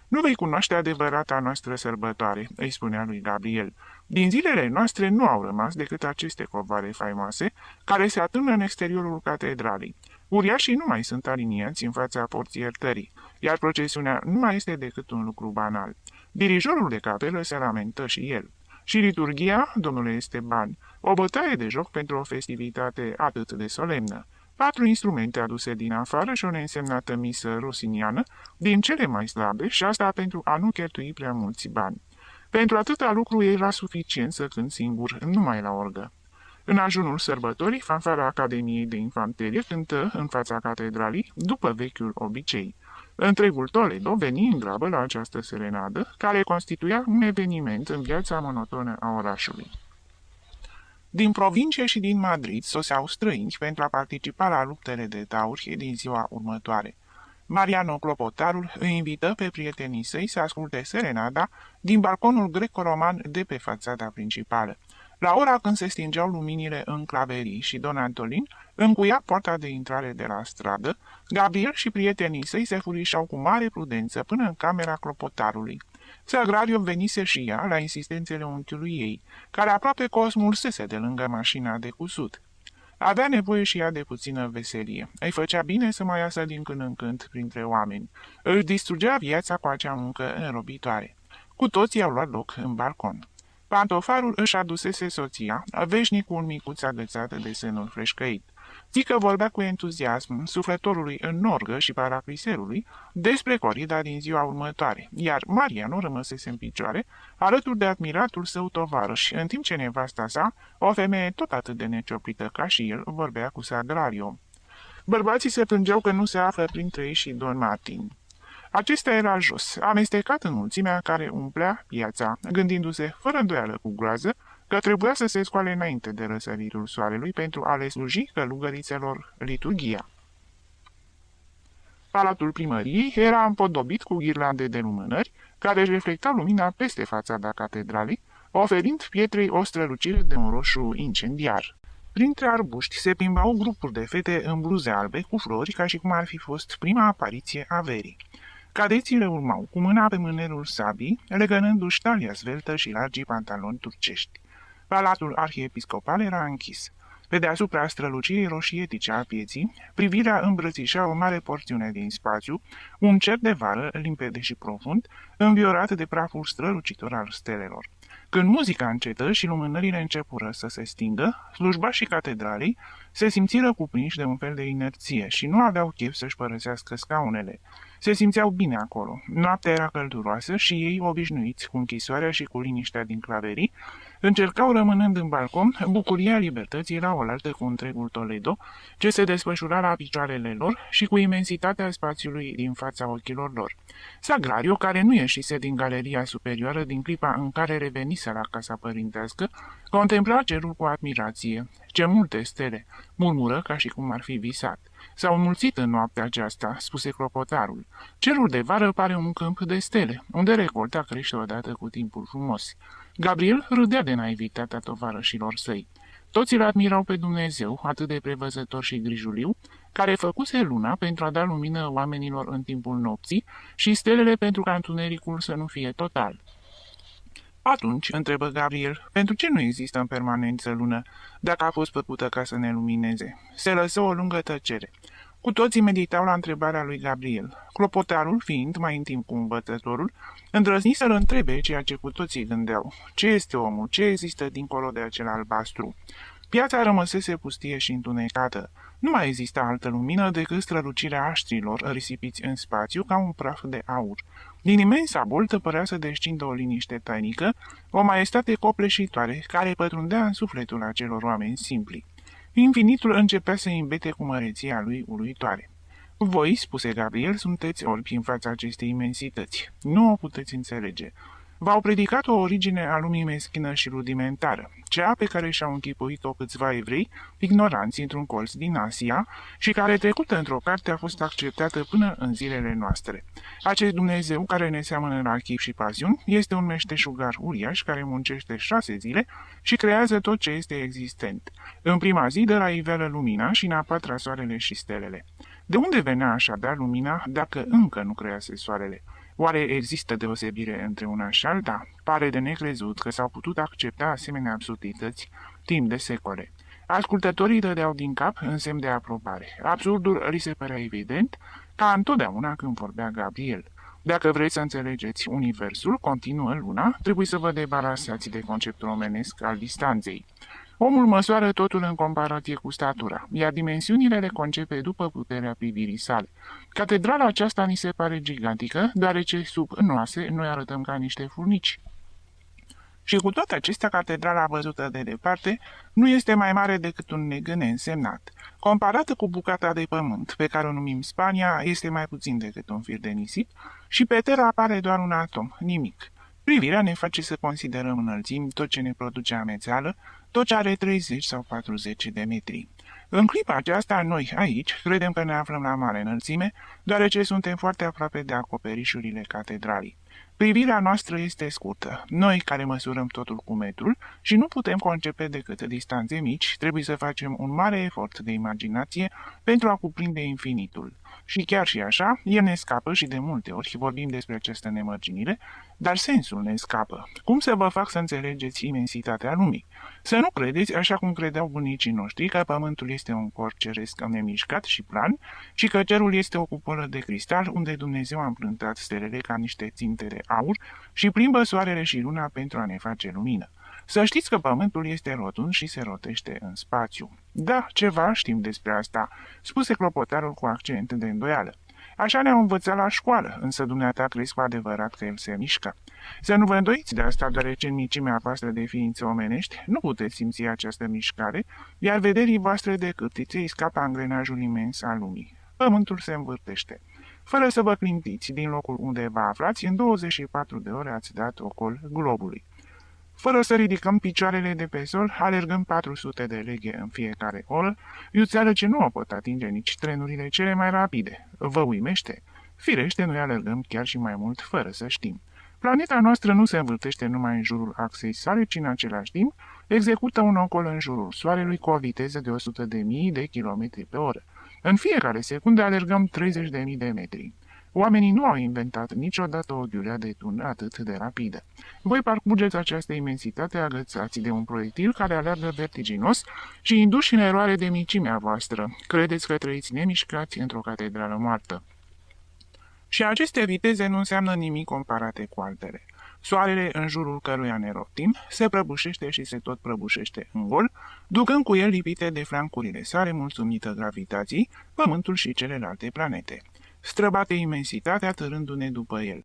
Nu vei cunoaște adevărata noastră sărbătoare, îi spunea lui Gabriel. Din zilele noastre nu au rămas decât aceste covoare faimoase, care se atârnă în exteriorul catedralei. Uriașii nu mai sunt aliniați în fața porții iertării, iar procesiunea nu mai este decât un lucru banal. Dirijorul de capelă se lamentă și el. Și liturghia, domnule Esteban, o bătaie de joc pentru o festivitate atât de solemnă. 4 instrumente aduse din afară și o neînsemnată misă rosiniană, din cele mai slabe, și asta pentru a nu cheltui prea mulți bani. Pentru atâta lucru era suficient să cânt singur, numai la orgă. În ajunul sărbătorii, fanfara Academiei de Infanterie cântă în fața catedralii, după vechiul obicei. Întregul Toledo veni în grabă la această serenadă, care constituia un eveniment în viața monotonă a orașului. Din provincie și din Madrid soseau străini pentru a participa la luptele de tauri din ziua următoare. Mariano Clopotarul îi invită pe prietenii săi să asculte serenada din balconul greco-roman de pe fațada principală. La ora când se stingeau luminile în claverii și don Antolin încuia poarta de intrare de la stradă, Gabriel și prietenii săi se furișau cu mare prudență până în camera Clopotarului. Sagrario venise și ea la insistențele unchiului ei, care aproape că o smulsese de lângă mașina de cusut. Avea nevoie și ea de puțină veselie. Îi făcea bine să mai iasă din când în când printre oameni. Își distrugea viața cu acea muncă înrobitoare. Cu toții au luat loc în balcon. Pantofarul își adusese soția, veșnicul micuț agățată de sânul freșcăit. Țică vorbea cu entuziasm suflătorului în norgă și paracriserului despre corida din ziua următoare, iar Mariano rămăsese în picioare, alături de admiratul său tovarăș, în timp ce nevasta sa, o femeie tot atât de necioplită ca și el, vorbea cu Sagrario. Bărbații se plângeau că nu se află printre ei și Don Martin. Acesta era jos, amestecat în mulțimea care umplea piața, gândindu-se, fără îndoială cu groază, că trebuia să se scoale înainte de răsăritul soarelui pentru a le sluji călugărițelor liturghia. Palatul primăriei era împodobit cu ghirlande de lumânări, care își reflectau lumina peste fațada catedralei, oferind pietrei o strălucire de un roșu incendiar. Printre arbuști se plimbau grupuri de fete în bluze albe cu flori, ca și cum ar fi fost prima apariție a verii. Cadeții le urmau, cu mâna pe mânerul sabii, legănându-și talia sveltă și largii pantaloni turcești. Palatul arhiepiscopal era închis. Pe deasupra strălucirii roșietice a pieții, privirea îmbrățișa o mare porțiune din spațiu, un cer de vară, limpede și profund, înviorat de praful strălucitor al stelelor. Când muzica încetă și lumânările începură să se stingă, slujbașii catedralei se simțiră cuprinși de un fel de inerție și nu aveau chef să-și părăsească scaunele. Se simțeau bine acolo. Noaptea era călduroasă și ei, obișnuiți cu închisoarea și cu liniștea din claverii, încercau, rămânând în balcon, bucuria libertății la oaltă cu întregul Toledo, ce se desfășura la picioarele lor și cu imensitatea spațiului din fața ochilor lor. Sagrario, care nu ieșise din galeria superioară din clipa în care revenise la casa părintească, contempla cerul cu admirație. Ce multe stele, murmură ca și cum ar fi visat. S-au înmulțit în noaptea aceasta, spuse clopotarul. Cerul de vară pare un câmp de stele, unde recolta crește odată cu timpul frumos. Gabriel râdea de naivitatea tovarășilor săi. Toți îl admirau pe Dumnezeu, atât de prevăzător și grijuliu, care făcuse luna pentru a da lumină oamenilor în timpul nopții și stelele pentru ca întunericul să nu fie total. Atunci, întrebă Gabriel, pentru ce nu există în permanență lună, dacă a fost făcută ca să ne lumineze? Se lăsă o lungă tăcere. Cu toții meditau la întrebarea lui Gabriel. Clopotarul, fiind mai intim cu învățătorul, îndrăzni să-l întrebe ceea ce cu toții gândeau. Ce este omul? Ce există dincolo de acel albastru? Piața rămăsese pustie și întunecată. Nu mai exista altă lumină decât strălucirea aștrilor risipiți în spațiu ca un praf de aur. Din imensa boltă părea să descindă o liniște tainică, o maestate copleșitoare care pătrundea în sufletul acelor oameni simpli. Infinitul începea să îmbete cu măreția lui uluitoare. Voi, spuse Gabriel, sunteți orbi în fața acestei imensități. Nu o puteți înțelege. V-au predicat o origine a lumii meschină și rudimentară, cea pe care și-au închipuit-o câțiva evrei, ignoranți într-un colț din Asia, și care, trecută într-o carte, a fost acceptată până în zilele noastre. Acest Dumnezeu, care ne seamănă la chip și pasiuni, este un meșteșugar uriaș care muncește 6 zile și creează tot ce este existent. În prima zi dă la iveală lumina și în a patra soarele și stelele. De unde venea așadar lumina dacă încă nu crease soarele? Oare există deosebire între una și alta? Pare de necrezut că s-au putut accepta asemenea absurdități timp de secole. Ascultătorii dădeau din cap în semn de aprobare. Absurdul li se părea evident, ca întotdeauna când vorbea Gabriel. Dacă vreți să înțelegeți universul, continuă luna, trebuie să vă debarasați de conceptul omenesc al distanței. Omul măsoară totul în comparație cu statura, iar dimensiunile le concepe după puterea privirii sale. Catedrala aceasta ni se pare gigantică, deoarece sub noase noi arătăm ca niște furnici. Și cu toate acestea, catedrala văzută de departe nu este mai mare decât un negân însemnat. Comparată cu bucata de pământ, pe care o numim Spania, este mai puțin decât un fir de nisip și pe Terra apare doar un atom, nimic. Privirea ne face să considerăm înălțimi tot ce ne produce amețeală, tot ce are 30 sau 40 de metri. În clipa aceasta, noi, aici, credem că ne aflăm la mare înălțime, deoarece suntem foarte aproape de acoperișurile catedralii. Privirea noastră este scurtă. Noi, care măsurăm totul cu metrul și nu putem concepe decât distanțe mici, trebuie să facem un mare efort de imaginație pentru a cuprinde infinitul. Și chiar și așa, el ne scapă și de multe ori vorbim despre această nemărginire, dar sensul ne scapă. Cum să vă fac să înțelegeți imensitatea lumii? Să nu credeți, așa cum credeau bunicii noștri, că pământul este un corp ceresc nemișcat și plan și că cerul este o cupolă de cristal unde Dumnezeu a împrântat stelele ca niște ținte de aur și plimbă soarele și luna pentru a ne face lumină. Să știți că pământul este rotund și se rotește în spațiu. Da, ceva știm despre asta, spuse clopotarul cu accent de îndoială. Așa ne-au învățat la școală, însă dumneata crezi cu adevărat că el se mișcă. Să nu vă îndoiți de asta, deoarece în micimea voastră de ființe omenești nu puteți simți această mișcare, iar vederii voastre de cârtițe îi scapă angrenajul imens al lumii. Pământul se învârtește. Fără să vă clintiți din locul unde vă aflați, în 24 de ore ați dat ocol globului. Fără să ridicăm picioarele de pe sol, alergăm 400 de leghe în fiecare oră, iuțeală ce nu o pot atinge nici trenurile cele mai rapide. Vă uimește? Firește, noi alergăm chiar și mai mult, fără să știm. Planeta noastră nu se învârtește numai în jurul axei sale, ci în același timp execută un ocol în jurul Soarelui cu o viteză de 100.000 de kilometri pe oră. În fiecare secundă alergăm 30.000 de metri. Oamenii nu au inventat niciodată o ghiulea de tun atât de rapidă. Voi parcurgeți această imensitate agățați de un proiectil care alergă vertiginos și induși în eroare de micimea voastră. Credeți că trăiți nemișcați într-o catedrală moartă. Și aceste viteze nu înseamnă nimic comparate cu altele. Soarele, în jurul căruia ne rotim, se prăbușește și se tot prăbușește în gol, ducând cu el lipite de flancurile sale, mulțumită gravitației, Pământul și celelalte planete. Străbate imensitatea târându-ne după el.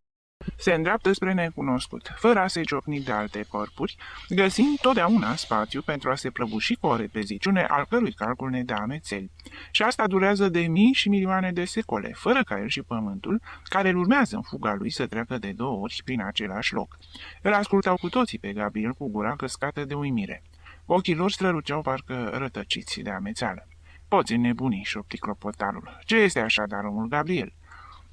Se îndreaptă spre necunoscut, fără a se ciocni de alte corpuri, găsind totdeauna spațiu pentru a se prăbuși cu o repeziciune al cărui calcul ne dă amețeli. Și asta durează de mii și milioane de secole, fără ca el și Pământul, care îl urmează în fuga lui, să treacă de 2 ori prin același loc. Îl ascultau cu toții pe Gabriel cu gura căscată de uimire. Ochii lor străluceau parcă rătăciți de amețeală. Poți înnebuni, șopti clopotarul. Ce este așadar omul Gabriel?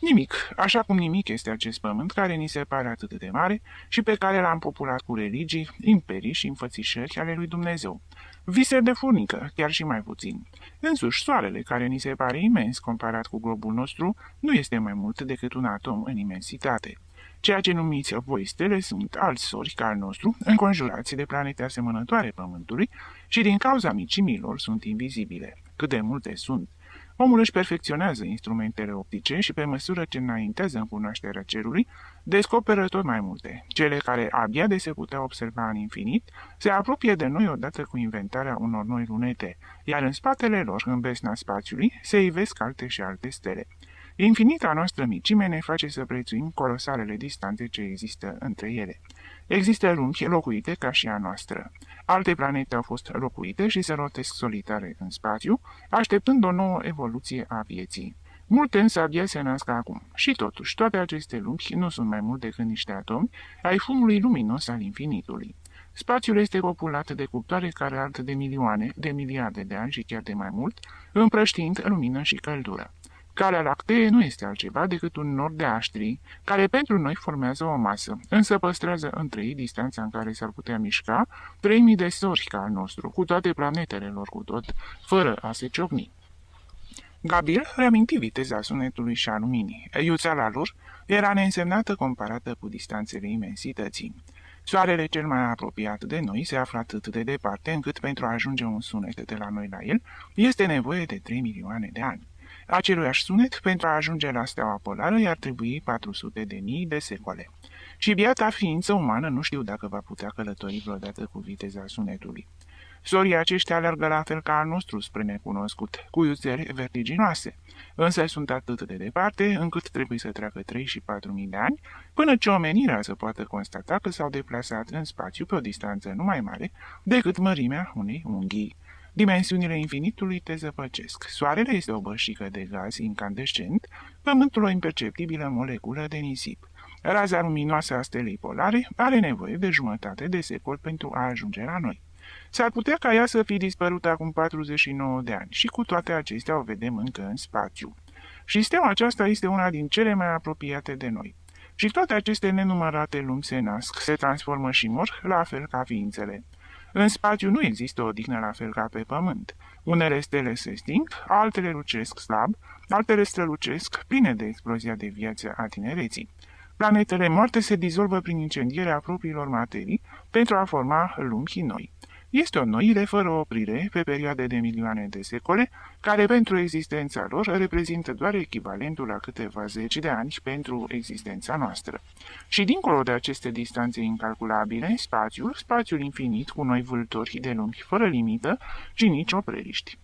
Nimic, așa cum nimic este acest pământ care ni se pare atât de mare și pe care l-am populat cu religii, imperii și înfățișări ale lui Dumnezeu. Vise de furnică, chiar și mai puțin. Însuși soarele, care ni se pare imens comparat cu globul nostru, nu este mai mult decât un atom în imensitate. Ceea ce numiți voi stele sunt alți sori ca al nostru, înconjurați de planete asemănătoare Pământului și din cauza micimilor sunt invizibile. Cât de multe sunt! Omul își perfecționează instrumentele optice și pe măsură ce înaintează în cunoașterea cerului, descoperă tot mai multe. Cele care abia de se putea observa în infinit se apropie de noi odată cu inventarea unor noi lunete, iar în spatele lor, în besna spațiului, se ivesc alte și alte stele. Infinita noastră micime ne face să prețuim colosalele distanțe ce există între ele. Există lumi locuite ca și a noastră. Alte planete au fost locuite și se rotesc solitare în spațiu, așteptând o nouă evoluție a vieții. Multe însă abia se nasc acum. Și totuși, toate aceste lumi nu sunt mai mult decât niște atomi ai fumului luminos al infinitului. Spațiul este populat de cuptoare care ard de milioane, de miliarde de ani și chiar de mai mult, împrăștiind lumină și căldură. Calea lactee nu este altceva decât un nor de aștri, care pentru noi formează o masă, însă păstrează între ei distanța în care s-ar putea mișca 3000 de sori ca al nostru, cu toate planetele lor cu tot, fără a se ciocni. Gabriel reaminti viteza sunetului și a luminii. Iuțeala lor era neînsemnată comparată cu distanțele imensității. Soarele cel mai apropiat de noi se află atât de departe încât pentru a ajunge un sunet de la noi la el este nevoie de 3 milioane de ani. Aceluiași sunet, pentru a ajunge la steaua polară, i-ar trebui 400.000 de secole. Și biata ființă umană nu știu dacă va putea călători vreodată cu viteza sunetului. Sorii aceștia alergă la fel ca al nostru spre necunoscut, cu iuțeli vertiginoase, însă sunt atât de departe încât trebuie să treacă 3 și 4.000 de ani până ce omenirea să poată constata că s-au deplasat în spațiu pe o distanță nu mai mare decât mărimea unei unghii. Dimensiunile infinitului te zăpăcesc. Soarele este o bășică de gaz incandescent, Pământul o imperceptibilă moleculă de nisip. Raza luminoasă a stelei polare are nevoie de jumătate de secol pentru a ajunge la noi. S-ar putea ca ea să fi dispărut acum 49 de ani și cu toate acestea o vedem încă în spațiu. Și steaua aceasta este una din cele mai apropiate de noi. Și toate aceste nenumărate lumi se nasc, se transformă și mor, la fel ca ființele. În spațiu nu există o odihnă la fel ca pe pământ. Unele stele se sting, altele lucesc slab, altele strălucesc, pline de explozia de viață a tinereții. Planetele moarte se dizolvă prin incendierea propriilor materii pentru a forma lumi noi. Este o înnoire fără oprire, pe perioade de milioane de secole, care pentru existența lor reprezintă doar echivalentul la câteva zeci de ani pentru existența noastră. Și dincolo de aceste distanțe incalculabile, spațiul infinit cu noi vâltori de lumi fără limită și nici opreliști.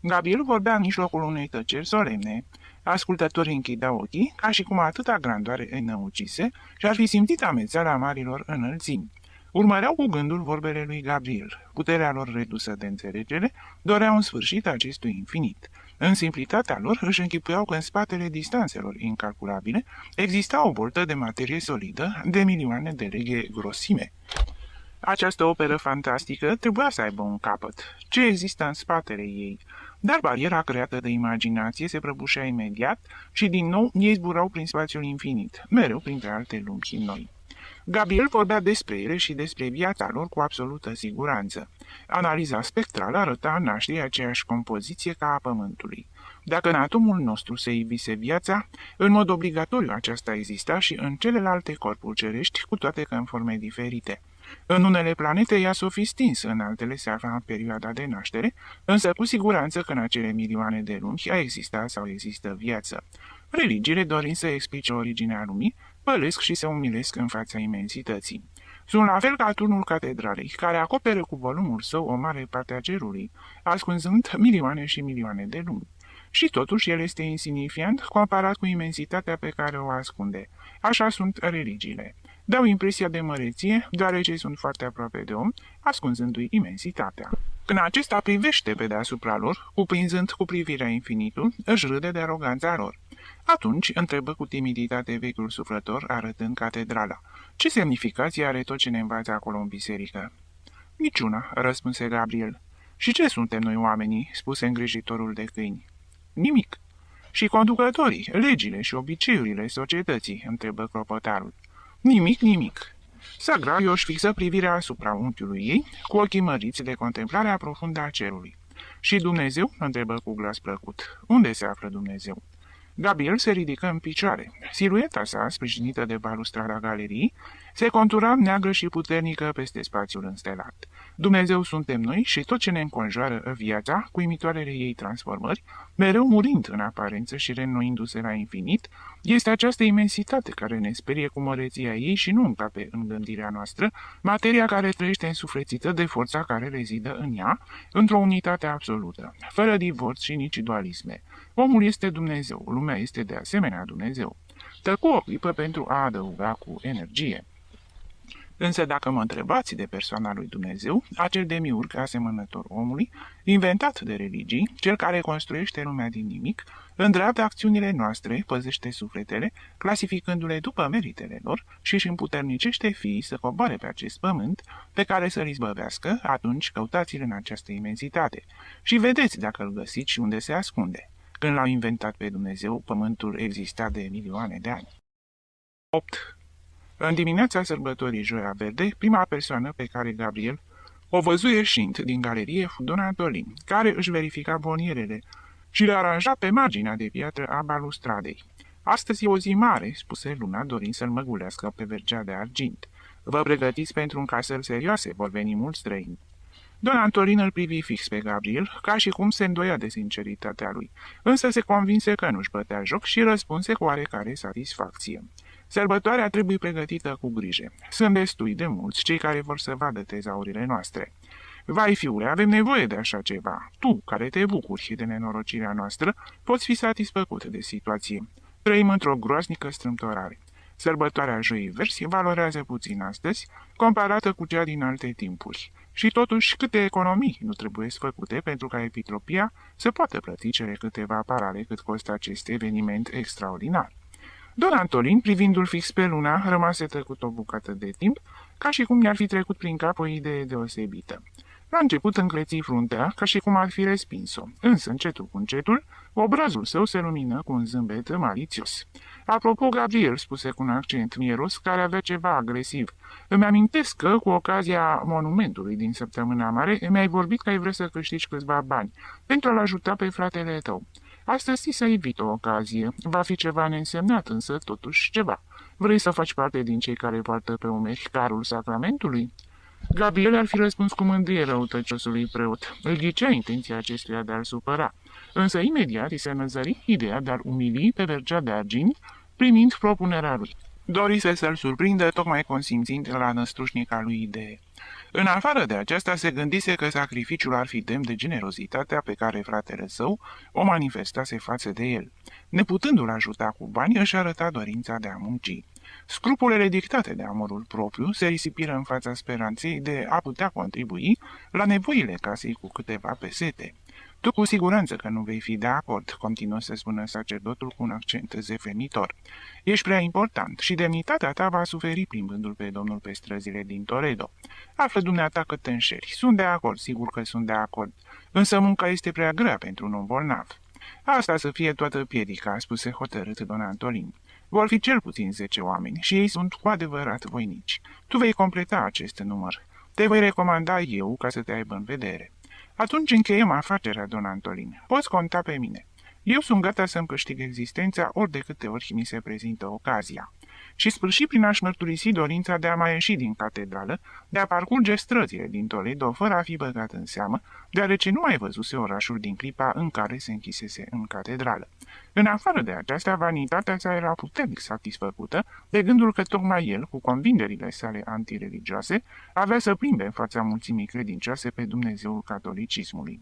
Gabriel vorbea în mijlocul unei tăceri solemne. Ascultătorii închideau ochii, ca și cum atâta grandoare îi năucise și ar fi simțit amețeala marilor înălțimi. Urmăreau cu gândul vorbele lui Gabriel. Puterea lor redusă de înțelegere dorea un sfârșit acestui infinit. În simplitatea lor își închipuiau că în spatele distanțelor incalculabile exista o boltă de materie solidă de milioane de leghe grosime. Această operă fantastică trebuia să aibă un capăt. Ce există în spatele ei? Dar bariera creată de imaginație se prăbușea imediat și din nou ei zburau prin spațiul infinit, mereu printre alte lumi noi. Gabriel vorbea despre ele și despre viața lor cu absolută siguranță. Analiza spectrală arăta în naștere aceeași compoziție ca a Pământului. Dacă în atomul nostru se ivise viața, în mod obligatoriu aceasta exista și în celelalte corpuri cerești, cu toate că în forme diferite. În unele planete ea s-o fi stins, în altele se afla în perioada de naștere, însă cu siguranță că în acele milioane de lumi a existat sau există viață. Religiile, dorind să explice originea lumii, pălesc și se umilesc în fața imensității. Sunt la fel ca turnul catedralei, care acoperă cu volumul său o mare parte a cerului, ascunzând milioane și milioane de lumi. Și totuși el este insignifiant comparat cu imensitatea pe care o ascunde. Așa sunt religiile. Dau impresia de măreție, deoarece sunt foarte aproape de om, ascunzându-i imensitatea. Când acesta privește pe deasupra lor, cuprinzând cu privirea infinitul, își râde de aroganța lor. Atunci întrebă cu timiditate vechiul suflător, arătând catedrala. Ce semnificație are tot ce ne învață acolo în biserică? Niciuna, răspunse Gabriel. Și ce suntem noi oamenii? Spuse îngrijitorul de câini. Nimic. Și conducătorii, legile și obiceiurile societății, întrebă clopotarul. Nimic, nimic. Sagraio își fixă privirea asupra unchiului ei, cu ochii măriți de contemplarea profundă a cerului. Și Dumnezeu? Întrebă cu glas plăcut. Unde se află Dumnezeu? Gabriel se ridică în picioare. Silueta sa, sprijinită de balustrada galeriei, se contura neagră și puternică peste spațiul înstelat. Dumnezeu suntem noi și tot ce ne înconjoară viața, cu imitoarele ei transformări, mereu murind în aparență și reînnoindu-se la infinit, este această imensitate care ne sperie cu măreția ei și nu încape în gândirea noastră, materia care trăiește însuflețită de forța care rezidă în ea, într-o unitate absolută, fără divorț și nici dualisme. Omul este Dumnezeu, lumea este de asemenea Dumnezeu. Tăcu o clipă pentru a adăuga cu energie. Însă dacă mă întrebați de persoana lui Dumnezeu, acel demiurg asemănător omului, inventat de religii, cel care construiește lumea din nimic, îndreaptă acțiunile noastre, păzește sufletele, clasificându-le după meritele lor și își împuternicește fiii să coboare pe acest pământ, pe care să-l izbăvească, atunci căutați-l în această imensitate și vedeți dacă îl găsiți și unde se ascunde. Când l-au inventat pe Dumnezeu, pământul exista de milioane de ani. 8. În dimineața sărbătorii Joia Verde, prima persoană pe care Gabriel o văzu ieșind din galerie fu Don Antolin, care își verifica bonierele și le aranja pe marginea de piatră a balustradei. Astăzi e o zi mare, spuse Luna, dorind să-l măgulească pe vergea de argint. Vă pregătiți pentru încasări serioase, vor veni mulți străini. Don Antolin îl privi fix pe Gabriel, ca și cum se îndoia de sinceritatea lui, însă se convinse că nu-și bătea joc și răspunse cu oarecare satisfacție. Sărbătoarea trebuie pregătită cu grijă. Sunt destui de mulți cei care vor să vadă tezaurile noastre. Vai, fiule, avem nevoie de așa ceva. Tu, care te bucuri de nenorocirea noastră, poți fi satisfăcut de situație. Trăim într-o groaznică strâmtorare. Sărbătoarea Joii Verzi valorează puțin astăzi, comparată cu cea din alte timpuri. Și totuși, câte economii nu trebuie făcute pentru ca Epitropia să poată plăti cele câteva parale cât costă acest eveniment extraordinar. Don Antolin, privindu-l fix pe Luna, rămase tăcut o bucată de timp, ca și cum i-ar fi trecut prin cap o idee deosebită. La început încleți fruntea, ca și cum ar fi respins-o, însă încetul cu încetul, obrazul său se lumină cu un zâmbet malițios. Apropo, Gabriel, spuse cu un accent mieros care avea ceva agresiv, îmi amintesc că, cu ocazia monumentului din Săptămâna Mare, mi-ai vorbit că ai vrea să câștigi câțiva bani pentru a-l ajuta pe fratele tău. Astăzi ți s-a evit o ocazie. Va fi ceva neînsemnat, însă totuși ceva. Vrei să faci parte din cei care poartă pe umeri carul sacramentului? Gabriel ar fi răspuns cu mândrie răutăciosului preot. Îl ghicea intenția acestuia de a-l supăra. Însă imediat îi se năzări ideea de a-l umili pe Vergea de Argint, primind propunerea lui. Dorise să-l surprindă, tocmai consimțind la năstrușnica lui idee. În afară de aceasta, se gândise că sacrificiul ar fi demn de generozitatea pe care fratele său o manifestase față de el. Neputându-l ajuta cu bani, își arăta dorința de a munci. Scrupulele dictate de amorul propriu se risipiră în fața speranței de a putea contribui la nevoile casei cu câteva pesete. Tu cu siguranță că nu vei fi de acord, continuă să spună sacerdotul cu un accent zefenitor. Ești prea important și demnitatea ta va suferi plimbându-l pe domnul pe străzile din Toledo. Află dumneata că te înșeli. Sunt de acord, sigur că sunt de acord, însă munca este prea grea pentru un om bolnav. Asta să fie toată piedica, spuse hotărât don Antolin. Vor fi cel puțin 10 oameni și ei sunt cu adevărat voinici. Tu vei completa acest număr. Te voi recomanda eu ca să te aibă în vedere. Atunci încheiem afacerea, don Antolin. Poți conta pe mine. Eu sunt gata să-mi câștig existența ori de câte ori mi se prezintă ocazia. Și sfârși prin a-și mărturisi dorința de a mai ieși din catedrală, de a parcurge străzile din Toledo fără a fi băgat în seamă, deoarece nu mai văzuse orașul din clipa în care se închisese în catedrală. În afară de aceasta, vanitatea sa era puternic satisfăcută de gândul că tocmai el, cu convingerile sale antireligioase, avea să plimbe în fața mulțimii credincioase pe Dumnezeul catolicismului.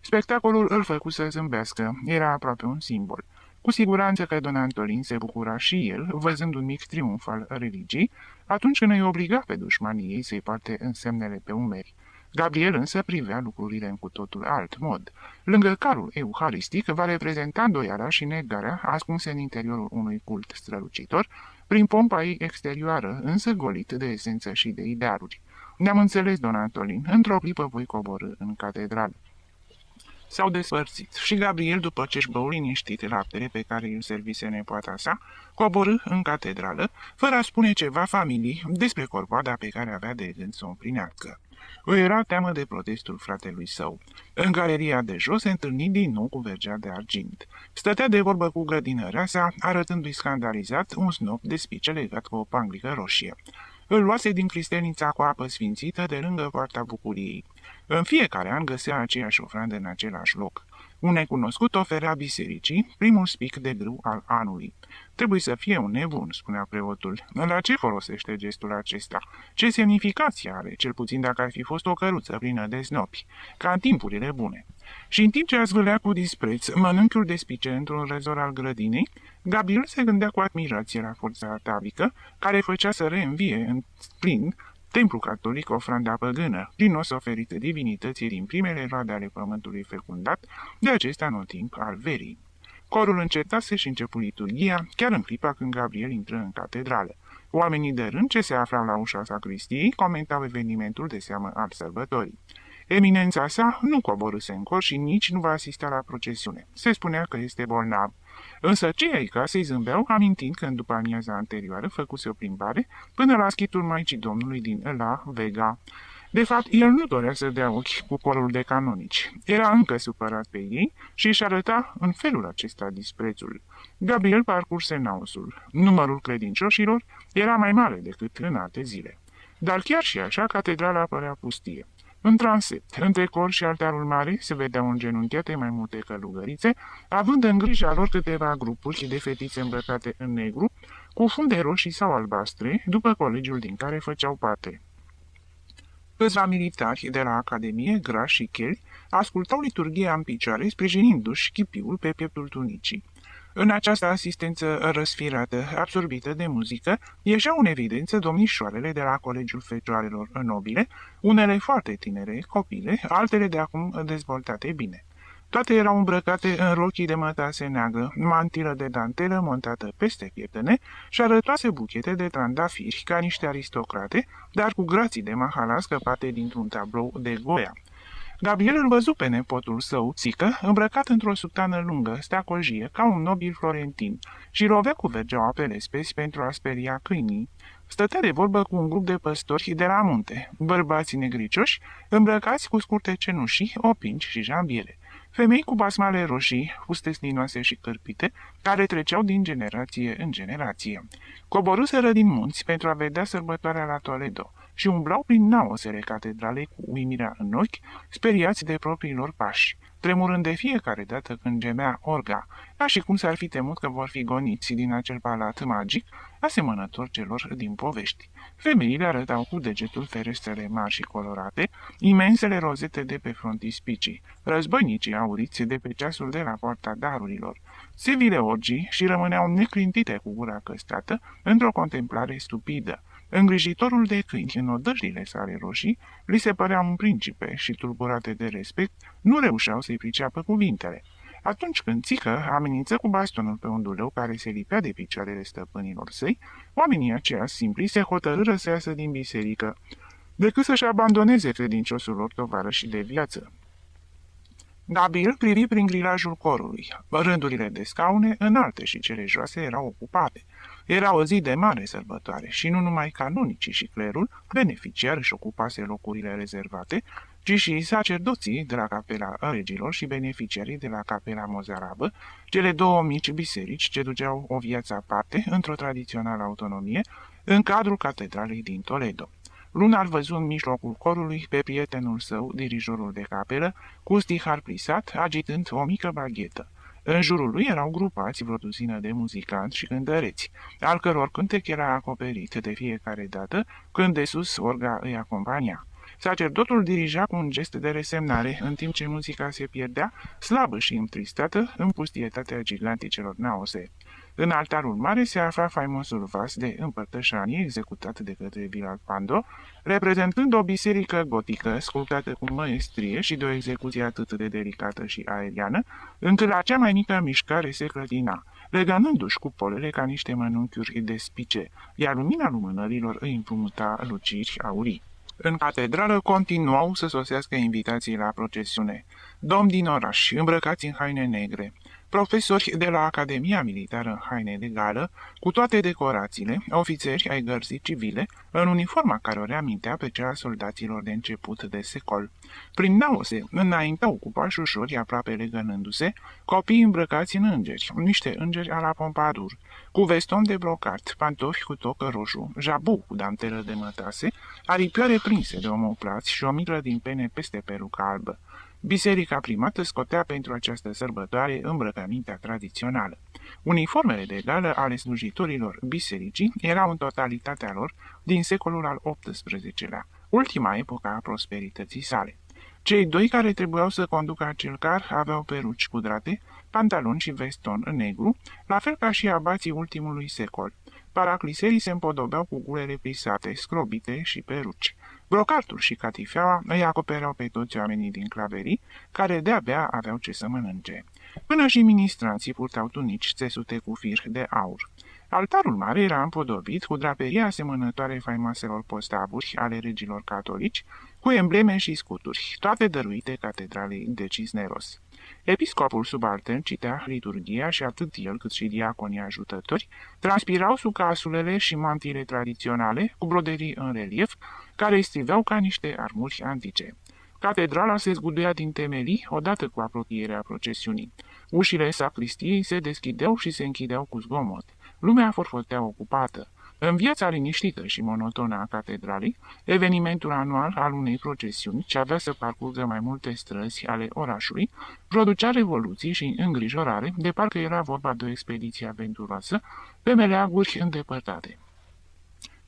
Spectacolul îl făcu să zâmbească, era aproape un simbol. Cu siguranță că don Antolin se bucura și el, văzând un mic triumf al religiei, atunci când îi obliga pe dușmanii ei să-i poarte însemnele pe umeri. Gabriel însă privea lucrurile în cu totul alt mod. Lângă carul euharistic va reprezenta îndoiala și negarea ascunse în interiorul unui cult strălucitor, prin pompa ei exterioară, însă golit de esență și de idealuri. Ne-am înțeles, don Antolin, într-o clipă voi coborî în catedrală. S-au despărțit și Gabriel, după ce-și bău liniștit laptele pe care îl servise nepoata sa, coborâ în catedrală, fără a spune ceva familiei despre corvoada pe care avea de gând să o împlinească. Îi era teamă de protestul fratelui său. În galeria de jos se întâlni din nou cu Vergea de Argint. Stătea de vorbă cu grădinărea sa, arătându-i scandalizat un snop de spice legat cu o panglică roșie. Îl luase din cristelnița cu apă sfințită de lângă poarta bucuriei. În fiecare an găsea aceeași ofrandă în același loc. Un necunoscut oferea bisericii primul spic de grâu al anului. Trebuie să fie un nebun, spunea preotul. La ce folosește gestul acesta? Ce semnificație are, cel puțin dacă ar fi fost o căruță plină de snopi, ca în timpurile bune? Și în timp ce zvâlea cu dispreț mănânchiul de spice într-un rezor al grădinei, Gabriel se gândea cu admirație la forța atavică, care făcea să reînvie în plin templul catolic ofranda păgână, plinos oferită divinității din primele roade ale pământului fecundat, de acesta anotimp al verii. Corul încetase și începu liturghia, chiar în clipa când Gabriel intră în catedrală. Oamenii de rând ce se aflau la ușa sacristiei comentau evenimentul de seamă al sărbătorii. Eminența sa nu coborâse în cor și nici nu va asista la procesiune. Se spunea că este bolnav. Însă cei ai casei zâmbeau, amintind că în după amiaza anterioară făcuse o plimbare până la schitul Maicii Domnului din La Vega. De fapt, el nu dorea să dea ochi cu corul de canonici. Era încă supărat pe ei și își arăta în felul acesta disprețul. Gabriel parcurse naosul. Numărul credincioșilor era mai mare decât în alte zile. Dar chiar și așa, catedrala părea pustie. În transept, între cor și altarul mare, se vedeau îngenunchiate mai multe călugărițe, având în grija lor câteva grupuri de fetițe îmbrăcate în negru, cu funde roșii sau albastre, după colegiul din care făceau parte. Câțiva militari de la Academie, grași și cheli, ascultau liturghia în picioare, sprijinindu-și chipiul pe pieptul tunicii. În această asistență răsfirată, absorbită de muzică, ieșeau în evidență domnișoarele de la Colegiul Fecioarelor Nobile, unele foarte tinere, copile, altele de acum dezvoltate bine. Toate erau îmbrăcate în rochii de mătase neagră, mantilă de dantelă montată peste pieptene și arătoase buchete de trandafiri ca niște aristocrate, dar cu grații de mahala scăpate dintr-un tablou de Goya. Gabriel îl văzu pe nepotul său, țică, îmbrăcat într-o suftană lungă, steacojie, ca un nobil florentin, și lovea cu vergeaua pe lespezi pentru a speria câinii. Stătea de vorbă cu un grup de păstori de la munte, bărbați negricioși, îmbrăcați cu scurte cenușii, opinci și jambiere, femei cu basmale roșii, fuste slinoase și cârpite, care treceau din generație în generație. Coborâseră din munți pentru a vedea sărbătoarea la Toledo și umblau prin naosele catedralei cu uimirea în ochi, speriați de propriilor pași, tremurând de fiecare dată când gemea orga, ca și cum s-ar fi temut că vor fi goniți din acel palat magic, asemănător celor din povești. Femeile arătau cu degetul ferestrele mari și colorate, imensele rozete de pe frontispicii, războinicii auriți de pe ceasul de la poarta darurilor, sevile orgii și rămâneau neclintite cu gura căstrată într-o contemplare stupidă. Îngrijitorul de câini, în odăjile sale roșii, li se părea un principe și, tulburate de respect, nu reușeau să-i priceapă cuvintele. Atunci când țică amenință cu bastonul pe un duleu care se lipea de picioarele stăpânilor săi, oamenii aceia simpli se hotărâră să iasă din biserică, decât să-și abandoneze credinciosul lor tovarăș de viață. Gabriel privi prin grilajul corului. Rândurile de scaune, înalte și cele joase, erau ocupate. Era o zi de mare sărbătoare și nu numai canonicii și clerul, beneficiari, își ocupase locurile rezervate, ci și sacerdoții de la capela regilor și beneficiarii de la capela mozarabă, cele două mici biserici ce duceau o viață aparte, într-o tradițională autonomie, în cadrul catedralei din Toledo. Luna îl văzu în mijlocul corului pe prietenul său, dirijorul de capelă, cu stihar plisat, agitând o mică baghetă. În jurul lui erau grupați vreo duzină de muzicanți și cântăreți, al căror cântec era acoperit de fiecare dată când de sus orga îi acompania. Sacerdotul dirija cu un gest de resemnare, în timp ce muzica se pierdea, slabă și întristată, în pustietatea giganticelor naose. În altarul mare se afla faimosul vas de împărtășanie executat de către Villalpando, reprezentând o biserică gotică sculptată cu măestrie și de o execuție atât de delicată și aeriană, încât la cea mai mică mișcare se clătina, legănându-și cupolele ca niște mănunchiuri de spice, iar lumina lumânărilor îi împrumuta luciri aurii. În catedrală continuau să sosească invitații la procesiune, domni din oraș, îmbrăcați în haine negre, profesori de la Academia Militară în haine de gală, cu toate decorațiile, ofițeri ai gărzii civile, în uniforma care o reamintea pe cea a soldaților de început de secol. Prin naose înaintau cu pași ușori, aproape legănându-se, copii îmbrăcați în îngeri, niște îngeri a la Pompadour, cu veston de brocat, pantofi cu tocă roșu, jabu cu dantelă de mătase, aripioare prinse de omoplați și o miră din pene peste peruca albă. Biserica primată scotea pentru această sărbătoare îmbrăcămintea tradițională. Uniformele de gală ale slujitorilor bisericii erau în totalitatea lor din secolul al XVIII-lea, ultima epocă a prosperității sale. Cei doi care trebuiau să conducă acel car aveau peruci cudrate, pantaloni și veston negru, la fel ca și abații ultimului secol. Paracliserii se împodobeau cu gulele plisate, scrobite și peruci. Brocartul și catifeaua îi acopereau pe toți oamenii din claverii, care de-abia aveau ce să mănânce. Până și ministranții purtau tunici țesute cu fir de aur. Altarul mare era împodobit cu draperia asemănătoare faimoaselor postavuri ale regilor catolici, cu embleme și scuturi, toate dăruite catedralei de Cisneros. Episcopul subaltern citea liturghia și atât el cât și diaconii ajutători transpirau sub casulele și mantiile tradiționale cu broderii în relief, care îi striveau ca niște armuri antice. Catedrala se zguduia din temelii odată cu apropierea procesiunii. Ușile sacristiei se deschideau și se închideau cu zgomot. Lumea forfotea ocupată. În viața liniștită și monotonă a catedralei, evenimentul anual al unei procesiuni, ce avea să parcurgă mai multe străzi ale orașului, producea revoluții și îngrijorare, de parcă era vorba de o expediție aventuroasă, pe meleaguri îndepărtate.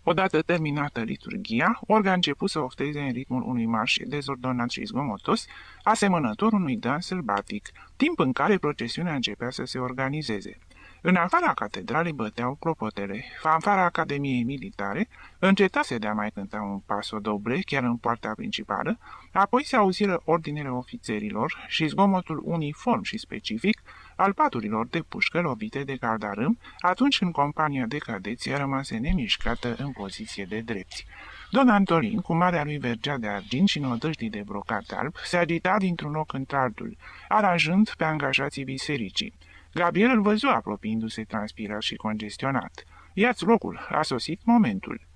Odată terminată liturghia, orga a început să ofteze în ritmul unui marș dezordonat și zgomotos, asemănător unui dans sălbatic, timp în care procesiunea începea să se organizeze. În afara catedralei băteau clopotele, fanfara Academiei Militare încetase de a mai cânta un paso doble chiar în poarta principală, apoi se auziră ordinele ofițerilor și zgomotul uniform și specific al paturilor de pușcă lovite de caldarâm, atunci când compania de cadeți rămase nemișcată în poziție de drepți. Don Antolin, cu marea lui vergea de argint și nădăjdii de brocat alb, se agita dintr-un loc într-altul, aranjând pe angajații bisericii. Gabriel îl văzu apropiindu-se transpirat și congestionat. Ia-ți locul, a sosit momentul.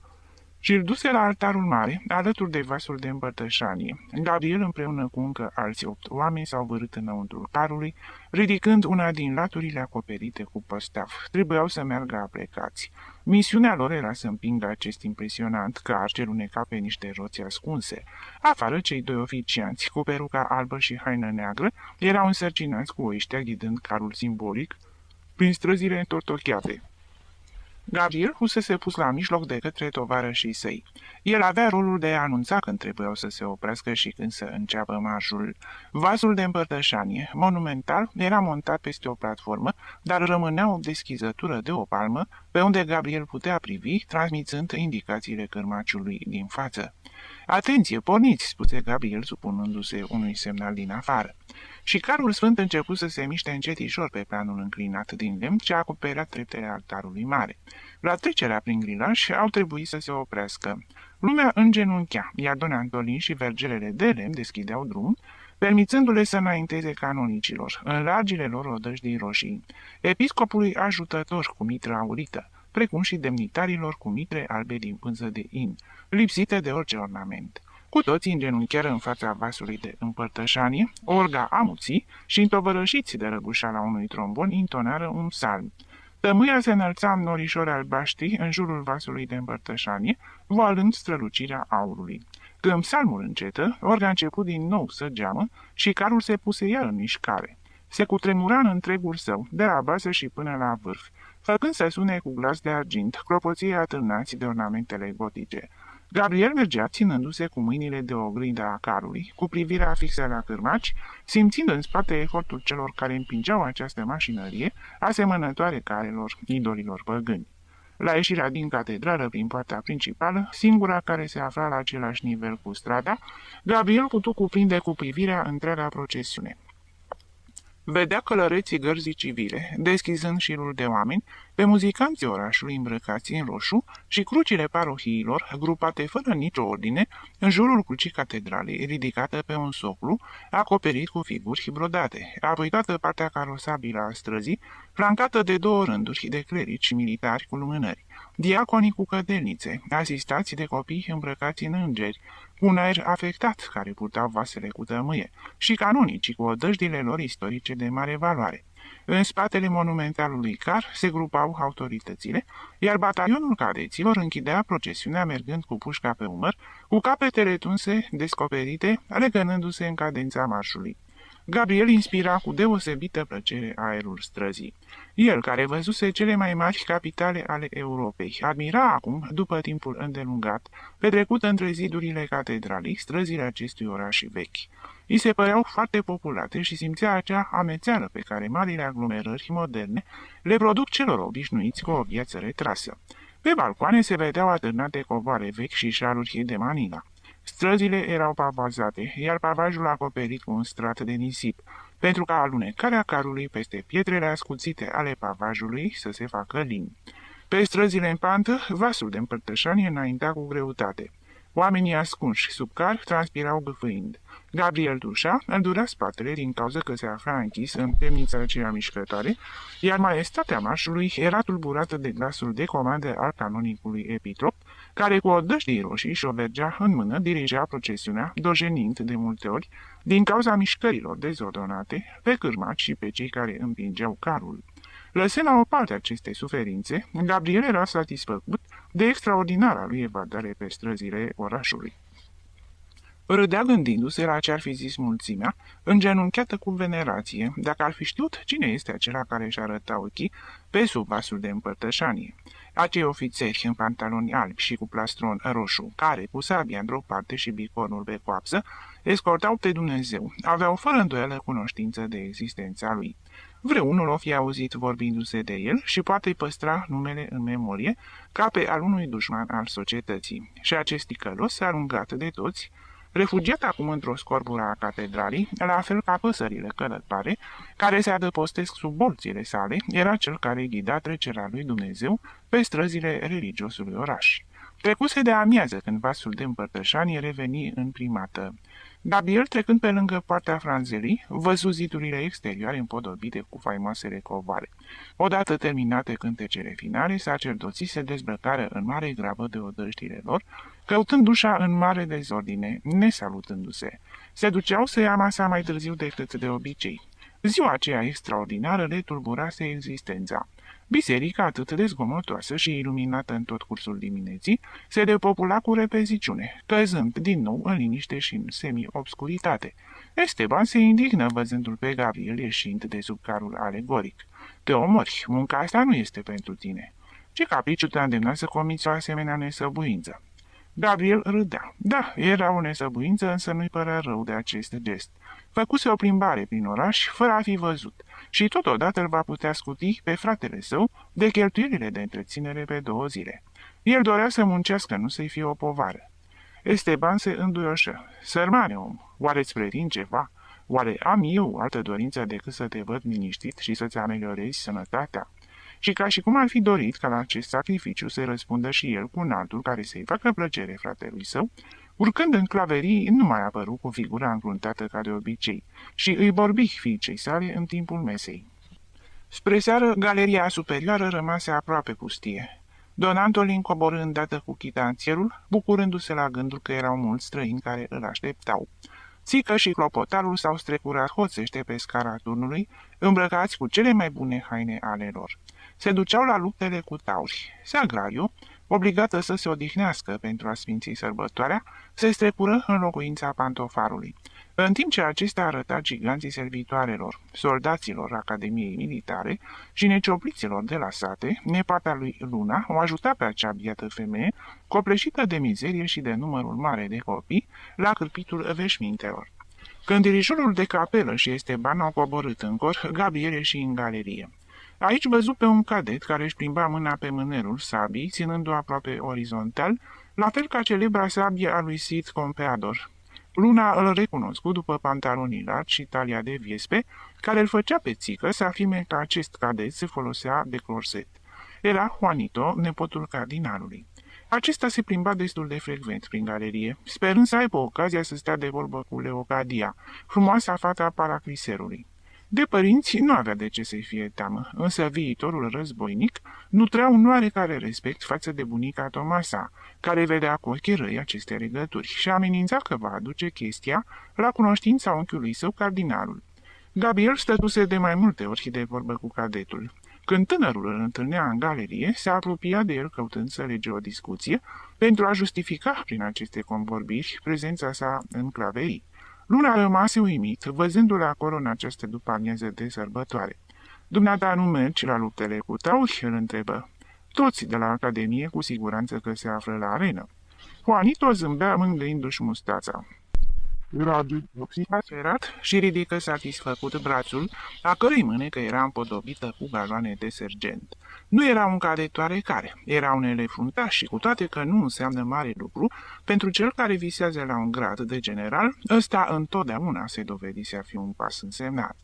Și îl duse la altarul mare, alături de vasul de împărtășanie. Gabriel, împreună cu încă alți 8 oameni, s-au vărât înăuntrul carului, ridicând una din laturile acoperite cu păstaf. Trebuiau să meargă aplecați. Misiunea lor era să împingă acest impresionant car ce luneca pe niște roți ascunse. Afară, cei 2 oficianți, cu peruca albă și haină neagră, erau însărcinați cu oiștea ghidând carul simbolic prin străzile întortocheate. Gabriel fusese pus la mijloc de către tovarășii săi. El avea rolul de a anunța când trebuiau să se oprească și când să înceapă marșul. Vasul de împărtășanie, monumental, era montat peste o platformă, dar rămânea o deschizătură de o palmă, pe unde Gabriel putea privi, transmițând indicațiile cârmaciului din față. Atenție, porniți!" spuse Gabriel, supunându-se unui semnal din afară. Și carul sfânt început să se miște încetișor pe planul înclinat din lemn ce acoperea treptele altarului mare. La trecerea prin grilaj au trebuit să se oprească. Lumea îngenunchea, iar Don Antolin și vergelele de lemn deschideau drum, permițându-le să înainteze canonicilor, în largile lor odăjdii roșii, episcopului ajutător cu mitră aurită, precum și demnitarilor cu mitre albe din pânză de in, lipsite de orice ornament. Cu toții îngenunchiară în fața vasului de împărtășanie, orga amuții și întovărășiți de răgușala unui trombon intonară un psalm. Tămâia se înălța în norișori albaștri în jurul vasului de împărtășanie, voalând strălucirea aurului. Când psalmul încetă, orga a început din nou să geamă și carul se puse iar în mișcare. Se cutremura în întregul său, de la bază și până la vârf, făcând să sune cu glas de argint clopoții atârnați de ornamentele gotice. Gabriel mergea ținându-se cu mâinile de oglindă a carului, cu privirea fixă la cârmaci, simțind în spate efortul celor care împingeau această mașinărie, asemănătoare carelor idolilor păgâni. La ieșirea din catedrală prin poarta principală, singura care se afla la același nivel cu strada, Gabriel putu cuprinde cu privirea întreaga procesiune. Vedea călăreții gărzii civile, deschizând șirul de oameni, pe muzicanții orașului îmbrăcați în roșu și crucile parohiilor, grupate fără nicio ordine, în jurul crucii catedralei, ridicată pe un soclu, acoperit cu figuri brodate, apoi toată partea carosabilă a străzii, flancată de 2 rânduri de clerici militari cu lumânări, diaconii cu cădelnițe, asistați de copii îmbrăcați în îngeri, cu un aer afectat care purtau vasele cu tămâie, și canonicii cu odăjdile lor istorice de mare valoare. În spatele monumentalului car se grupau autoritățile, iar batalionul cadeților închidea procesiunea mergând cu pușca pe umăr, cu capetele tunse, descoperite, legănându-se în cadența marșului. Gabriel inspira cu deosebită plăcere aerul străzii. El, care văzuse cele mai mari capitale ale Europei, admira acum, după timpul îndelungat, petrecut între zidurile catedralei, străzile acestui oraș vechi. Îi se păreau foarte populate și simțea acea amețeală pe care marile aglomerări moderne le produc celor obișnuiți cu o viață retrasă. Pe balcoane se vedeau atârnate covoare vechi și șaluri de Manila. Străzile erau pavazate, iar pavajul acoperit cu un strat de nisip, pentru ca alunecarea carului peste pietrele ascuțite ale pavajului să se facă lin. Pe străzile în pantă, vasul de împărtășanie înaintea cu greutate. Oamenii ascunși sub car transpirau gâfâind. Gabriel Dușa îl durea spatele din cauza că se afla închis în temnița aceea mișcătoare, iar maestatea marșului era tulburată de glasul de comandă al canonicului Epitrop, care cu odăjdii roșii și o vergea în mână dirigea procesiunea, dojenind de multe ori, din cauza mișcărilor dezordonate, pe cârmaci și pe cei care împingeau carul. Lăsând la o parte aceste suferințe, Gabriel era satisfăcut de extraordinara lui evadare pe străzile orașului. Râdea gândindu-se la ce-ar fi zis mulțimea, îngenunchiată cu venerație, dacă ar fi știut cine este acela care își arăta ochii pe sub vasul de împărtășanie. Acei ofițeri în pantaloni albi și cu plastron roșu, care, cu sabia într-o parte și bicornul pe coapsă, escortau pe Dumnezeu, aveau fără îndoială cunoștință de existența lui. Vreunul o fi auzit vorbindu-se de el și poate păstra numele în memorie ca pe al unui dușman al societății. Și acest ticălos, alungat de toți, refugiat acum într-o scorbură a catedralii, la fel ca păsările călătoare, care se adăpostesc sub bolțile sale, era cel care ghida trecerea lui Dumnezeu pe străzile religiosului oraș. Trecuse de amiază când vasul de împărtășanie reveni în primată. Gabriel, trecând pe lângă partea franzelii, văzu zidurile exterioare împodobite cu faimoasele covoare. Odată terminate cântecele finale, sacerdoții se dezbrăcară în mare grabă de odăștile lor, căutând ușa în mare dezordine, nesalutându-se. Se duceau să ia masa mai târziu decât de obicei. Ziua aceea extraordinară le tulburase existența. Biserica, atât de zgomotoasă și iluminată în tot cursul dimineții, se depopula cu repeziciune, căzând din nou în liniște și în semi-obscuritate. Esteban se indignă văzându-l pe Gabriel ieșind de sub carul alegoric. Te omori, munca asta nu este pentru tine. Ce capriciu te-a îndemnat să comiți o asemenea nesăbuință? Gabriel râdea. Da, era o nesăbuință, însă nu-i părea rău de acest gest. Făcuse o plimbare prin oraș, fără a fi văzut, și totodată îl va putea scuti pe fratele său de cheltuielile de întreținere pe 2 zile. El dorea să muncească, nu să-i fie o povară. Esteban se înduioșă. Sărmane om, oare-ți pretind ceva? Oare am eu altă dorință decât să te văd liniștit și să-ți ameliorezi sănătatea? Și ca și cum ar fi dorit ca la acest sacrificiu să răspundă și el cu un altul care să-i facă plăcere fratelui său, urcând în claverii, nu mai apăru cu figura încruntată ca de obicei și îi vorbi fiicei sale în timpul mesei. Spre seară, galeria superioară rămase aproape pustie. Don Antolin coborâ îndată cu chitanțierul, bucurându-se la gândul că erau mulți străini care îl așteptau. Țică și clopotarul s-au strecurat hoțește pe scara turnului, îmbrăcați cu cele mai bune haine ale lor. Se duceau la luptele cu tauri. Sagrariu, obligată să se odihnească pentru a sfinți sărbătoarea, se strecură în locuința pantofarului. În timp ce acesta arăta giganții servitoarelor, soldaților Academiei Militare și neciopliților de la sate, nepata lui Luna o ajuta pe acea biată femeie, copleșită de mizerie și de numărul mare de copii, la cârpitul veșmintelor. Când dirijorul de capelă și Esteban au coborât în cor, Gabriel ieși în galerie. Aici văzu pe un cadet care își plimba mâna pe mânerul sabii, ținându-o aproape orizontal, la fel ca celebra sabie a lui Cid Campeador. Luna îl recunoscu după pantalonii largi și talia de viespe, care îl făcea pe țică să afirme că acest cadet se folosea de corset. Era Juanito, nepotul cardinalului. Acesta se plimba destul de frecvent prin galerie, sperând să aibă ocazia să stea de vorbă cu Leocadia, frumoasa fata paracliserului. De părinți nu avea de ce să-i fie teamă, însă viitorul războinic nutrea un oarecare respect față de bunica Tomasa, care vedea cu ochii răi aceste legături și amenința că va aduce chestia la cunoștința unchiului său cardinalul. Gabriel stătuse de mai multe ori de vorbă cu cadetul. Când tânărul îl întâlnea în galerie, se apropia de el căutând să lege o discuție pentru a justifica prin aceste convorbiri prezența sa în claverii. Luna rămase uimit, văzându-l acolo în această după-amiază de sărbătoare. Dumneata nu mergi la luptele cu tauri?" îl întrebă. Toți de la Academie cu siguranță că se află la arenă. Juanito zâmbea mângâindu-și mustața. Era psihacerat și ridică satisfăcut brațul, a cărui mânecă era împodobită cu galoane de sergent. Nu era un cadet oarecare, era un elev fruntaș și cu toate că nu înseamnă mare lucru, pentru cel care visează la un grad de general, ăsta întotdeauna se dovedise a fi un pas însemnat.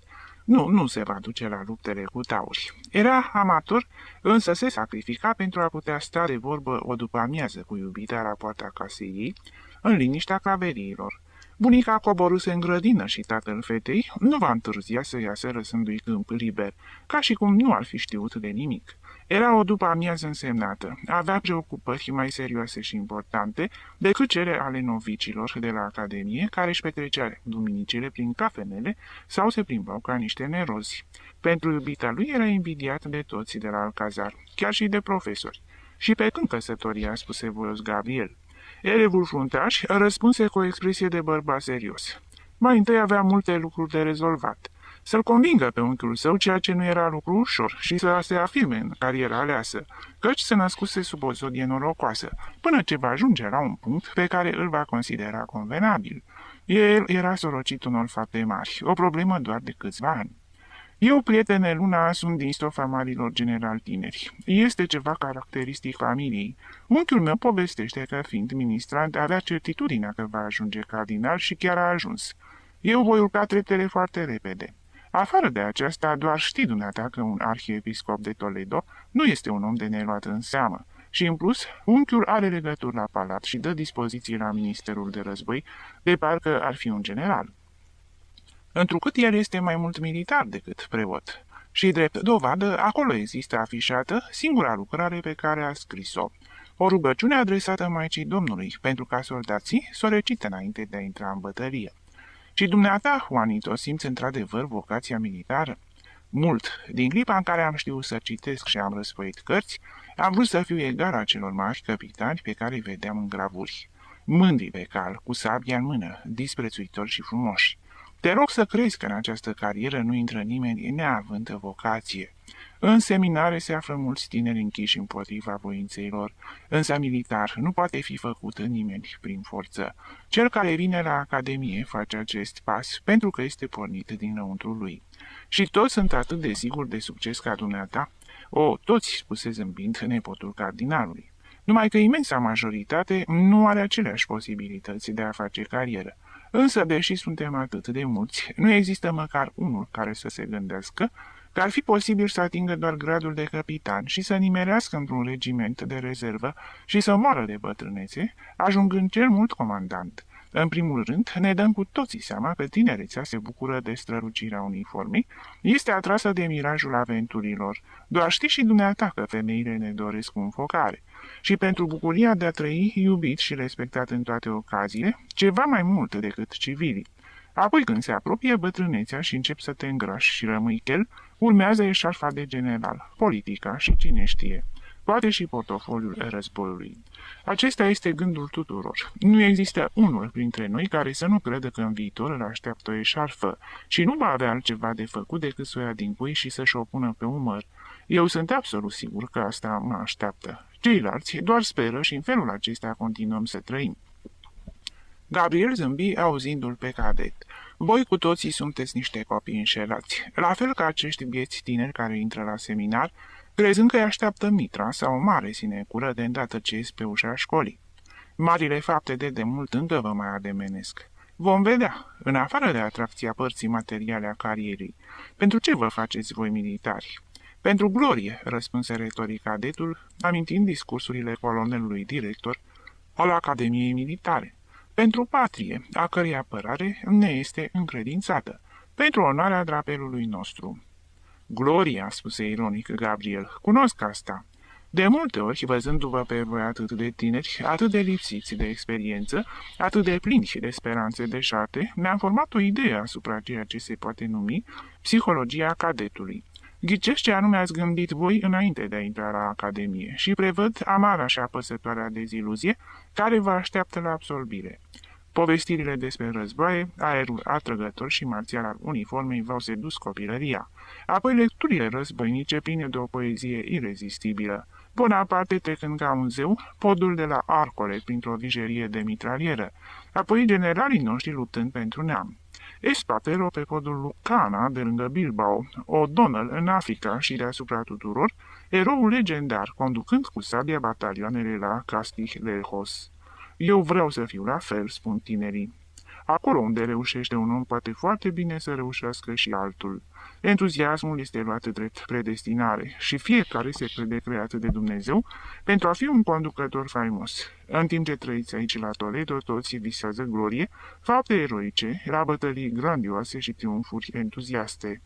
Nu se va duce la luptele cu tauri. Era amator, însă se sacrifica pentru a putea sta de vorbă o după-amiază cu iubita la poarta casei ei, în liniștea claveriilor. Bunica coboruse în grădină și tatăl fetei nu va întârzia să iasă lăsându-i câmp liber, ca și cum nu ar fi știut de nimic. Era o după-amiază însemnată, avea preocupări mai serioase și importante decât cele ale novicilor de la Academie, care își petreceau duminicile prin cafenele sau se plimbau ca niște nerozi. Pentru iubita lui era invidiat de toți de la Alcazar, chiar și de profesori. Și pe când căsătoria, spuse voios Gabriel. Elevul fruntaș răspunse cu o expresie de bărbat serios. Mai întâi avea multe lucruri de rezolvat. Să-l convingă pe unchiul său, ceea ce nu era lucru ușor, și să se afirme în cariera aleasă, căci se născuse sub o zodie norocoasă, până ce va ajunge la un punct pe care îl va considera convenabil. El era sorocit unor fapte mari, o problemă doar de câțiva ani. Eu, prietene Luna, sunt din stofa marilor generali tineri. Este ceva caracteristic familiei. Unchiul meu povestește că, fiind ministrant, avea certitudinea că va ajunge cardinal și chiar a ajuns. Eu voi urca treptele foarte repede. Afară de aceasta, doar știi dumneata că un arhiepiscop de Toledo nu este un om de neluat în seamă. Și în plus, unchiul are legături la palat și dă dispoziții la Ministerul de Război, de parcă ar fi un general. Întrucât el este mai mult militar decât preot. Și drept dovadă, acolo există afișată singura lucrare pe care a scris-o. O rugăciune adresată Maicii Domnului, pentru ca soldații să o recită înainte de a intra în bătălie. Și dumneata, Juanito, simți într-adevăr vocația militară? Mult. Din clipa în care am știut să citesc și am răsfoit cărți, am vrut să fiu egal a celor mari capitani pe care îi vedeam în gravuri. Mândri pe cal, cu sabia în mână, disprețuitori și frumoși. Te rog să crezi că în această carieră nu intră nimeni neavând vocație. În seminare se află mulți tineri închiși împotriva voinței lor, însă militar nu poate fi făcut nimeni prin forță. Cel care vine la academie face acest pas pentru că este pornit dinăuntru lui. Și toți sunt atât de siguri de succes ca dumneata? Toți, spuse zâmbind nepotul cardinalului. Numai că imensa majoritate nu are aceleași posibilități de a face carieră. Însă, deși suntem atât de mulți, nu există măcar unul care să se gândească că ar fi posibil să atingă doar gradul de capitan și să nimerească într-un regiment de rezervă și să moară de bătrânețe, ajungând cel mult comandant. În primul rând, ne dăm cu toții seama că tinerețea se bucură de strălucirea uniformei, este atrasă de mirajul aventurilor. Doar știi și dumneata că femeile ne doresc cu înfocare. Și pentru bucuria de a trăi iubit și respectat în toate ocaziile, ceva mai mult decât civilii. Apoi când se apropie bătrânețea și încep să te îngrași și rămâi chel, urmează eșarfa de general, politica și cine știe, poate și portofoliul războiului. Acesta este gândul tuturor. Nu există unul printre noi care să nu crede că în viitor îl așteaptă o eșarfă și nu va avea altceva de făcut decât să o ia din cui și să-și o pună pe umăr. Eu sunt absolut sigur că asta mă așteaptă. Ceilalți doar speră și în felul acesta continuăm să trăim. Gabriel zâmbi auzindu-l pe cadet. Voi cu toții sunteți niște copii înșelați, la fel ca acești bieți tineri care intră la seminar, crezând că îi așteaptă mitra sau o mare sinecură de îndată ce ies pe ușa școlii. Marile fapte de demult încă vă mai ademenesc. Vom vedea, în afară de atracția părții materiale a carierei. Pentru ce vă faceți voi militari? Pentru glorie, răspunse retoric cadetul, amintind discursurile colonelului director al Academiei Militare. Pentru patrie, a cărei apărare ne este încredințată, pentru onoarea drapelului nostru. Gloria, spuse ironic Gabriel, cunosc asta. De multe ori, văzându-vă pe voi atât de tineri, atât de lipsiți de experiență, atât de plini și de speranțe deșarte, mi-am format o idee asupra ceea ce se poate numi psihologia cadetului. Ghicesc ce anume ați gândit voi înainte de a intra la Academie și prevăd amara și apăsătoarea deziluzie care vă așteaptă la absolvire. Povestirile despre războaie, aerul atrăgător și marțial al uniformei v-au sedus copilăria. Apoi lecturile războinice pline de o poezie irezistibilă. Bonaparte trecând ca un zeu, podul de la Arcole printr-o vijerie de mitralieră. Apoi generalii noștri luptând pentru neam. Espatero pe podul Lucana de lângă Bilbao, O'Donnell în Africa și deasupra tuturor, eroul legendar conducând cu sabia batalioanele la Castillejos. Eu vreau să fiu la fel, spun tinerii. Acolo unde reușește un om poate foarte bine să reușească și altul. Entuziasmul este luat drept predestinare și fiecare se crede creat de Dumnezeu pentru a fi un conducător faimos. În timp ce trăiți aici la Toledo, toți visează glorie, fapte eroice, la bătălii grandioase și triumfuri entuziaste.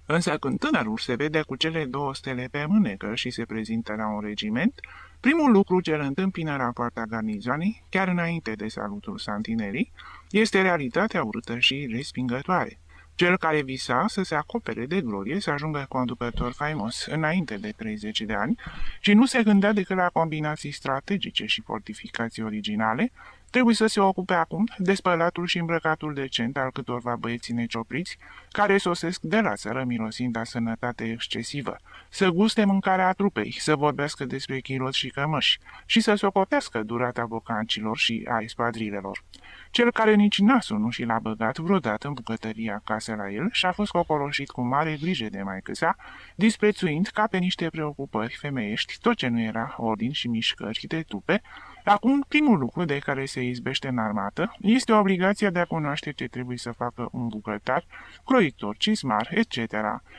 Însă când tânărul se vede cu cele 2 stele pe mânecă și se prezintă la un regiment, primul lucru ce îl întâmpină la poarta garnizoanei, chiar înainte de salutul santinerii, este realitatea urâtă și respingătoare. Cel care visa să se acopere de glorie, să ajungă conducător faimos înainte de 30 de ani și nu se gândea decât la combinații strategice și fortificații originale, trebuie să se ocupe acum de spălatul și îmbrăcatul decent al câtorva băieți neciopriți care sosesc de la țară mirosind a sănătate excesivă, să guste mâncarea trupei, să vorbească despre chiloți și cămăși și să socotească durata bocancilor și a espadrilelor. Cel care nici nasul nu și l-a băgat vreodată în bucătăria acasă la el și-a fost cocoloșit cu mare grijă de maică-sa, disprețuind ca pe niște preocupări femeiești tot ce nu era ordin și mișcări de trupe, Acum, primul lucru de care se izbește în armată este obligația de a cunoaște ce trebuie să facă un bucătar, croitor, cismar, etc.,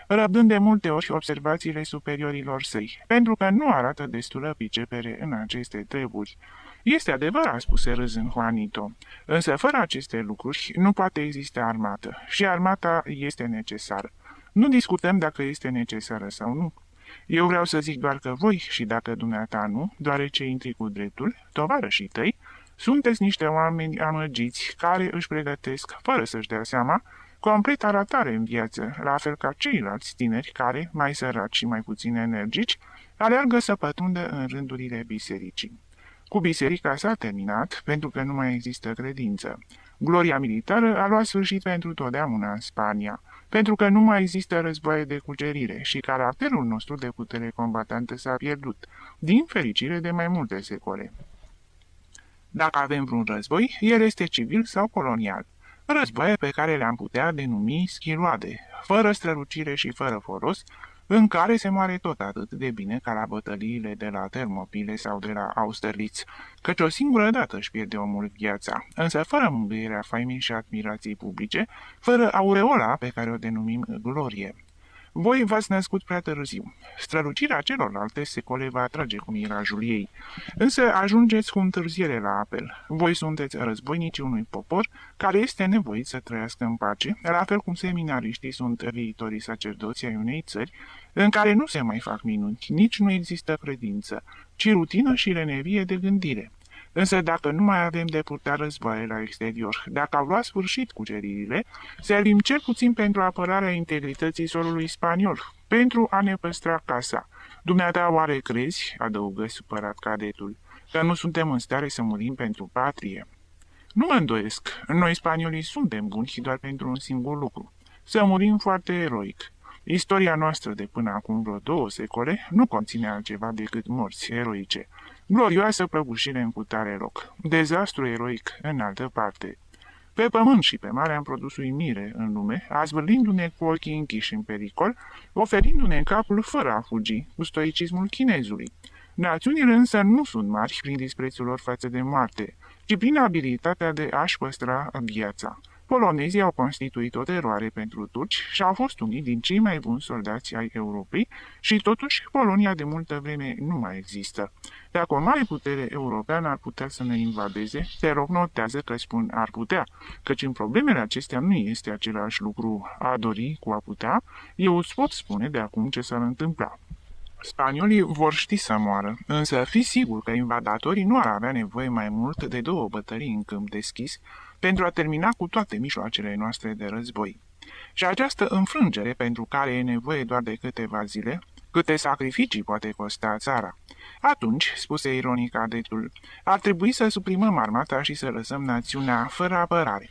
răbdând de multe ori observațiile superiorilor săi, pentru că nu arată destulă pricepere în aceste treburi. Este adevărat, spuse râzând Juanito, însă fără aceste lucruri nu poate exista armată și armata este necesară. Nu discutăm dacă este necesară sau nu. Eu vreau să zic doar că voi, și dacă dumneata nu, deoarece intri cu dreptul, tovarășii tăi, sunteți niște oameni amăgiți care își pregătesc, fără să-și dea seama, complet aratare în viață, la fel ca ceilalți tineri care, mai săraci și mai puțin energici, aleargă să pătrundă în rândurile bisericii. Cu biserica s-a terminat, pentru că nu mai există credință. Gloria militară a luat sfârșit pentru totdeauna în Spania, pentru că nu mai există războaie de cucerire și caracterul nostru de putere combatantă s-a pierdut, din fericire de mai multe secole. Dacă avem vreun război, el este civil sau colonial. Războaie pe care le-am putea denumi schiloade, fără strălucire și fără foros, în care se moare tot atât de bine ca la bătăliile de la Termopile sau de la Austerlitz, căci o singură dată își pierde omul viața, însă fără mângâierea faimei și admirației publice, fără aureola pe care o denumim glorie. Voi v-ați născut prea târziu. Strălucirea celorlalte secole va atrage cu mirajul ei. Însă ajungeți cu întârziere la apel. Voi sunteți războinicii unui popor care este nevoit să trăiască în pace, la fel cum seminariștii sunt viitorii sacerdoți ai unei țări în care nu se mai fac minuni, nici nu există credință, ci rutină și lenevie de gândire. Însă dacă nu mai avem de purtat războaie la exterior, dacă au luat sfârșit cuceririle, servim cel puțin pentru apărarea integrității solului spaniol, pentru a ne păstra casa. Dumneata oare crezi, adăugă supărat cadetul, că nu suntem în stare să murim pentru patrie? Nu mă îndoiesc, noi spaniolii suntem buni doar pentru un singur lucru, să murim foarte eroic. Istoria noastră de până acum vreo 2 secole nu conține altceva decât morți eroice. Glorioasă prăbușire în cutare loc, dezastru eroic în altă parte. Pe pământ și pe mare am produs uimire în lume, azvârlindu-ne cu ochii închiși în pericol, oferindu-ne în capul fără a fugi, cu stoicismul chinezului. Națiunile însă nu sunt mari prin disprețul lor față de moarte, ci prin abilitatea de a-și păstra viața. Polonezii au constituit o teroare pentru turci și au fost unii din cei mai buni soldați ai Europei și totuși Polonia de multă vreme nu mai există. Dacă o mare putere europeană ar putea să ne invadeze, te rog notează că spun ar putea, căci în problemele acestea nu este același lucru a dori cu a putea, eu îți pot spune de acum ce s-ar întâmpla. Spaniolii vor ști să moară, însă fi sigur că invadatorii nu ar avea nevoie mai mult de 2 bătălii în câmp deschis pentru a termina cu toate mijloacele noastre de război. Și această înfrângere pentru care e nevoie doar de câteva zile, câte sacrificii poate costa țara. Atunci, spuse ironic cadetul, ar trebui să suprimăm armata și să lăsăm națiunea fără apărare.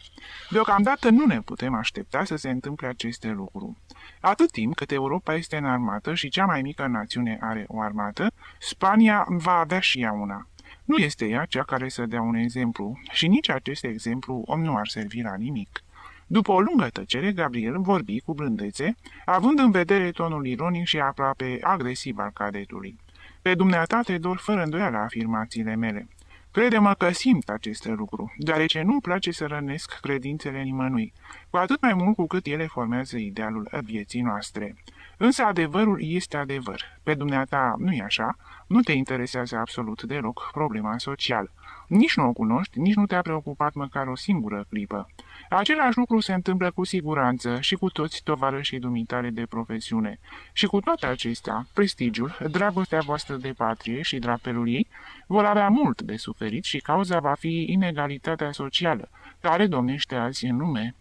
Deocamdată nu ne putem aștepta să se întâmple aceste lucruri. Atât timp cât Europa este în armată și cea mai mică națiune are o armată, Spania va avea și ea una. Nu este ea cea care să dea un exemplu și nici acest exemplu nu ar servi la nimic. După o lungă tăcere, Gabriel vorbi cu blândețe, având în vedere tonul ironic și aproape agresiv al cadetului. Pe dumneata te dor fără îndoială afirmațiile mele. Crede-mă că simt acest lucru, deoarece nu-mi place să rănesc credințele nimănui, cu atât mai mult cu cât ele formează idealul vieții noastre. Însă adevărul este adevăr. Pe dumneata nu-i așa, nu te interesează absolut deloc problema socială. Nici nu o cunoști, nici nu te-a preocupat măcar o singură clipă. Același lucru se întâmplă cu siguranță și cu toți tovarășii dumitale de profesiune. Și cu toate acestea, prestigiul, dragostea voastră de patrie și drapelul ei vor avea mult de suferit și cauza va fi inegalitatea socială, care domnește azi în lume.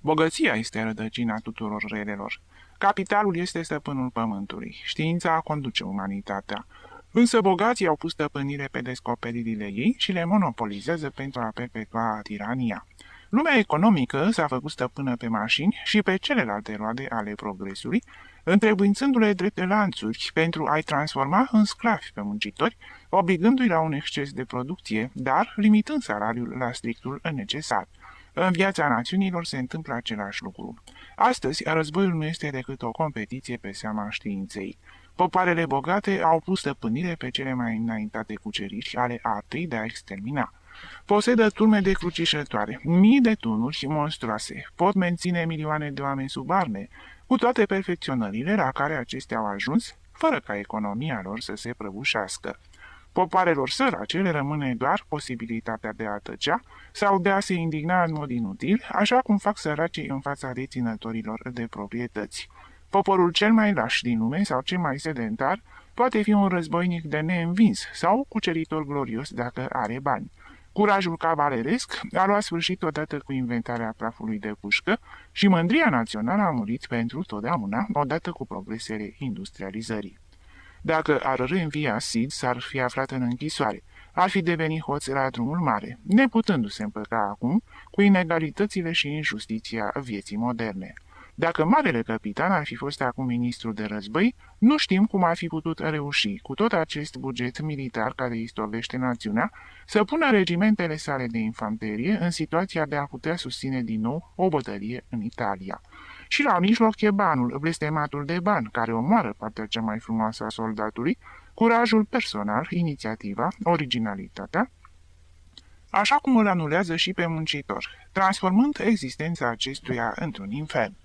Bogăția este rădăcina tuturor relelor. Capitalul este stăpânul pământului. Știința conduce umanitatea. Însă bogații au pus stăpânire pe descoperirile ei și le monopolizează pentru a perpetua tirania. Lumea economică s-a făcut stăpână pe mașini și pe celelalte roade ale progresului, întrebuințându-le drept lanțuri pentru a-i transforma în sclavi pe muncitori, obligându-i la un exces de producție, dar limitând salariul la strictul necesar. În viața națiunilor se întâmplă același lucru. Astăzi, războiul nu este decât o competiție pe seama științei. Popoarele bogate au pus stăpânire pe cele mai înaintate cuceriri ale artei de a extermina. Posedă turme de crucișătoare, mii de tunuri monstruoase, pot menține milioane de oameni sub arme, cu toate perfecționările la care acestea au ajuns, fără ca economia lor să se prăbușească. Popoarelor sărace le rămâne doar posibilitatea de a tăcea sau de a se indigna în mod inutil, așa cum fac săracii în fața deținătorilor de proprietăți. Poporul cel mai laș din lume sau cel mai sedentar poate fi un războinic de neînvins sau cuceritor glorios dacă are bani. Curajul cavaleresc a luat sfârșit odată cu inventarea prafului de pușcă și mândria națională a murit pentru totdeauna odată cu progresele industrializării. Dacă ar reînvia Sid, s-ar fi aflat în închisoare. Ar fi devenit hoț la drumul mare, neputându-se împăca acum cu inegalitățile și injustiția vieții moderne. Dacă marele capitan ar fi fost acum ministru de război, nu știm cum ar fi putut reuși, cu tot acest buget militar care istovește națiunea, să pună regimentele sale de infanterie în situația de a putea susține din nou o bătălie în Italia. Și la mijloc e banul, blestematul de bani, care omoară partea cea mai frumoasă a soldatului, curajul personal, inițiativa, originalitatea, așa cum îl anulează și pe muncitor, transformând existența acestuia într-un infern.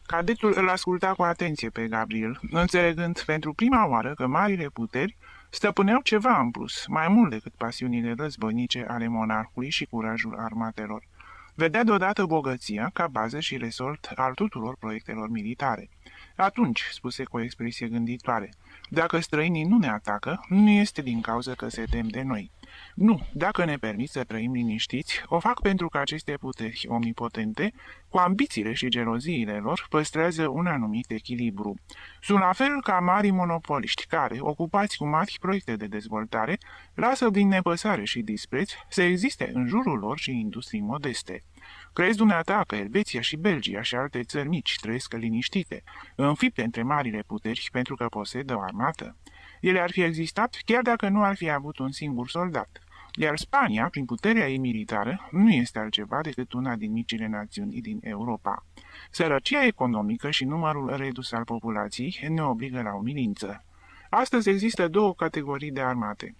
Cadetul îl asculta cu atenție pe Gabriel, înțelegând pentru prima oară că marile puteri stăpâneau ceva în plus, mai mult decât pasiunile războinice ale monarhului și curajul armatelor. Vedea deodată bogăția ca bază și resort al tuturor proiectelor militare. Atunci, spuse cu o expresie gânditoare, dacă străinii nu ne atacă, nu este din cauza că se tem de noi. Nu, dacă ne permit să trăim liniștiți, o fac pentru că aceste puteri omnipotente, cu ambițiile și geloziile lor, păstrează un anumit echilibru. Sunt la fel ca mari monopoliști care, ocupați cu mari proiecte de dezvoltare, lasă din nepăsare și dispreț să existe în jurul lor și industrii modeste. Crezi dumneata că Elveția și Belgia și alte țări mici trăiesc liniștite, înfipte între marile puteri pentru că posedă o armată? Ele ar fi existat chiar dacă nu ar fi avut un singur soldat. Iar Spania, prin puterea ei militară, nu este altceva decât una din micile națiuni din Europa. Sărăcia economică și numărul redus al populației ne obligă la umilință. Astăzi există două categorii de armate.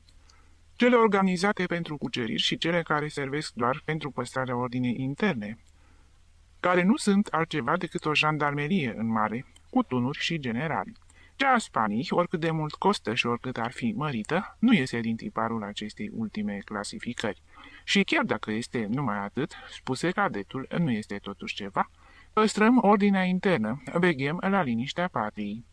Cele organizate pentru cuceriri și cele care servesc doar pentru păstrarea ordinei interne, care nu sunt altceva decât o jandarmerie în mare, cu tunuri și generali. Cea a Spaniei, oricât de mult costă și oricât ar fi mărită, nu iese din tiparul acestei ultime clasificări. Și chiar dacă este numai atât, spuse cadetul, nu este totuși ceva, păstrăm ordinea internă, veghem la liniștea patriei.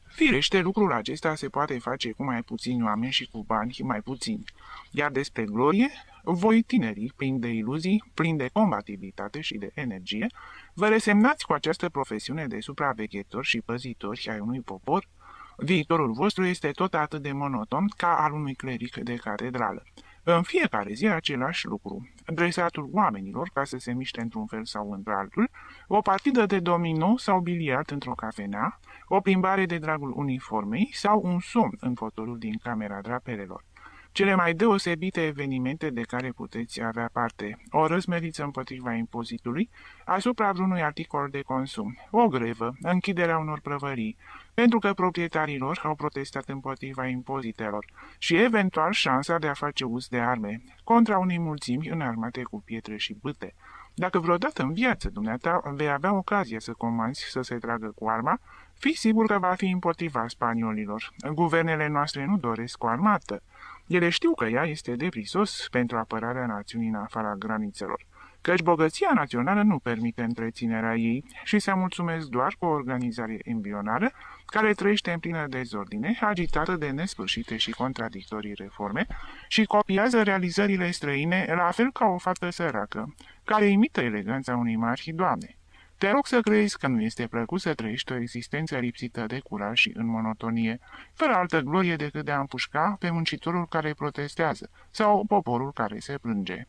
Firește, lucrul acesta se poate face cu mai puțini oameni și cu bani mai puțini. Iar despre glorie, voi tinerii, plini de iluzii, plini de combativitate și de energie, vă resemnați cu această profesiune de supraveghetori și păzitori ai unui popor? Viitorul vostru este tot atât de monoton ca al unui cleric de catedrală. În fiecare zi același lucru, dresatul oamenilor ca să se miște într-un fel sau într-altul, o partidă de domino sau biliard într-o cafenea, o plimbare de dragul uniformei sau un somn în fotolul din camera drapelelor. Cele mai deosebite evenimente de care puteți avea parte, o răzmeriță împotriva impozitului asupra vreunui articol de consum, o grevă, închiderea unor prăvării, pentru că proprietarii lor au protestat împotriva impozitelor și eventual șansa de a face uz de arme contra unei mulțimi înarmate cu pietre și bâte. Dacă vreodată în viață dumneata vei avea ocazia să comanzi să se tragă cu arma, fii sigur că va fi împotriva spaniolilor. Guvernele noastre nu doresc o armată. Ele știu că ea este de prisos pentru apărarea națiunii în afara granițelor, căci bogăția națională nu permite întreținerea ei și se mulțumesc doar cu o organizare embrionară care trăiește în plină dezordine, agitată de nesfârșite și contradictorii reforme și copiază realizările străine la fel ca o fată săracă, care imită eleganța unei mari doamne. Te rog să crezi că nu este plăcut să trăiești o existență lipsită de curaj și în monotonie, fără altă glorie decât de a împușca pe muncitorul care protestează sau poporul care se plânge.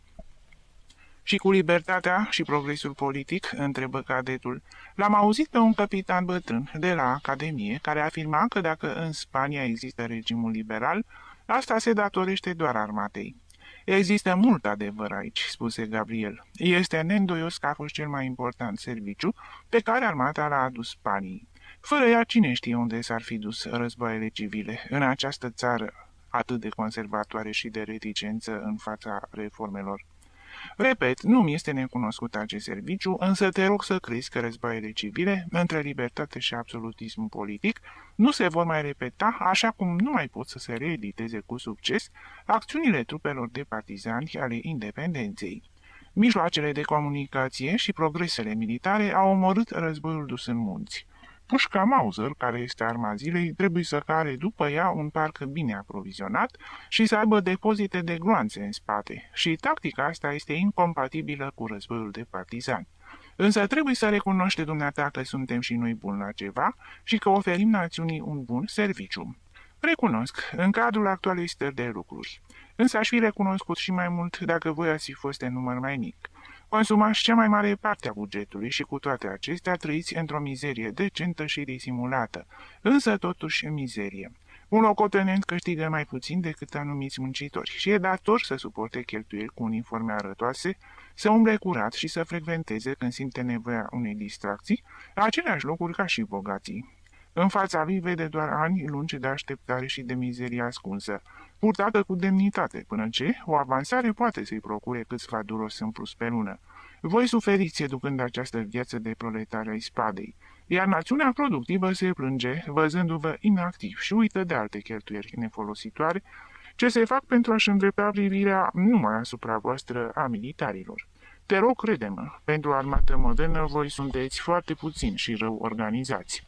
Și cu libertatea și progresul politic, întrebă cadetul, l-am auzit pe un capitan bătrân de la Academie care afirma că dacă în Spania există regimul liberal, asta se datorește doar armatei. Există mult adevăr aici, spuse Gabriel. Este neîndoios că a fost cel mai important serviciu pe care armata l-a adus Spaniei. Fără ea, cine știe unde s-ar fi dus războaiele civile în această țară atât de conservatoare și de reticență în fața reformelor. Repet, nu mi este necunoscut acest serviciu, însă te rog să crezi că războaiele civile, între libertate și absolutism politic, nu se vor mai repeta, așa cum nu mai pot să se reediteze cu succes acțiunile trupelor de partizani ale independenței. Mijloacele de comunicație și progresele militare au omorât războiul dus în munți. Pușca Mauser, care este arma zilei, trebuie să care după ea un parc bine aprovizionat și să aibă depozite de gloanțe în spate, și tactica asta este incompatibilă cu războiul de partizani. Însă trebuie să recunoaște dumneata că suntem și noi buni la ceva și că oferim națiunii un bun serviciu. Recunosc, în cadrul actualei stări de lucruri. Însă aș fi recunoscut și mai mult dacă voi ați fi fost în număr mai mic. Consumați cea mai mare parte a bugetului și cu toate acestea trăiți într-o mizerie decentă și disimulată, însă totuși mizerie. Un locotenent câștigă mai puțin decât anumiți muncitori și e dator să suporte cheltuieli cu uniforme arătoase, să umble curat și să frecventeze când simte nevoia unei distracții aceleași locuri ca și bogații. În fața lui vede doar ani lungi de așteptare și de mizerie ascunsă, purtată cu demnitate, până ce o avansare poate să-i procure câțiva duros în plus pe lună. Voi suferiți educând această viață de proletare ai spadei, iar națiunea productivă se plânge, văzându-vă inactiv și uită de alte cheltuieli nefolositoare, ce se fac pentru a-și îndrepta privirea numai asupra voastră a militarilor. Te rog, crede-mă, pentru armată modernă voi sunteți foarte puțini și rău organizați.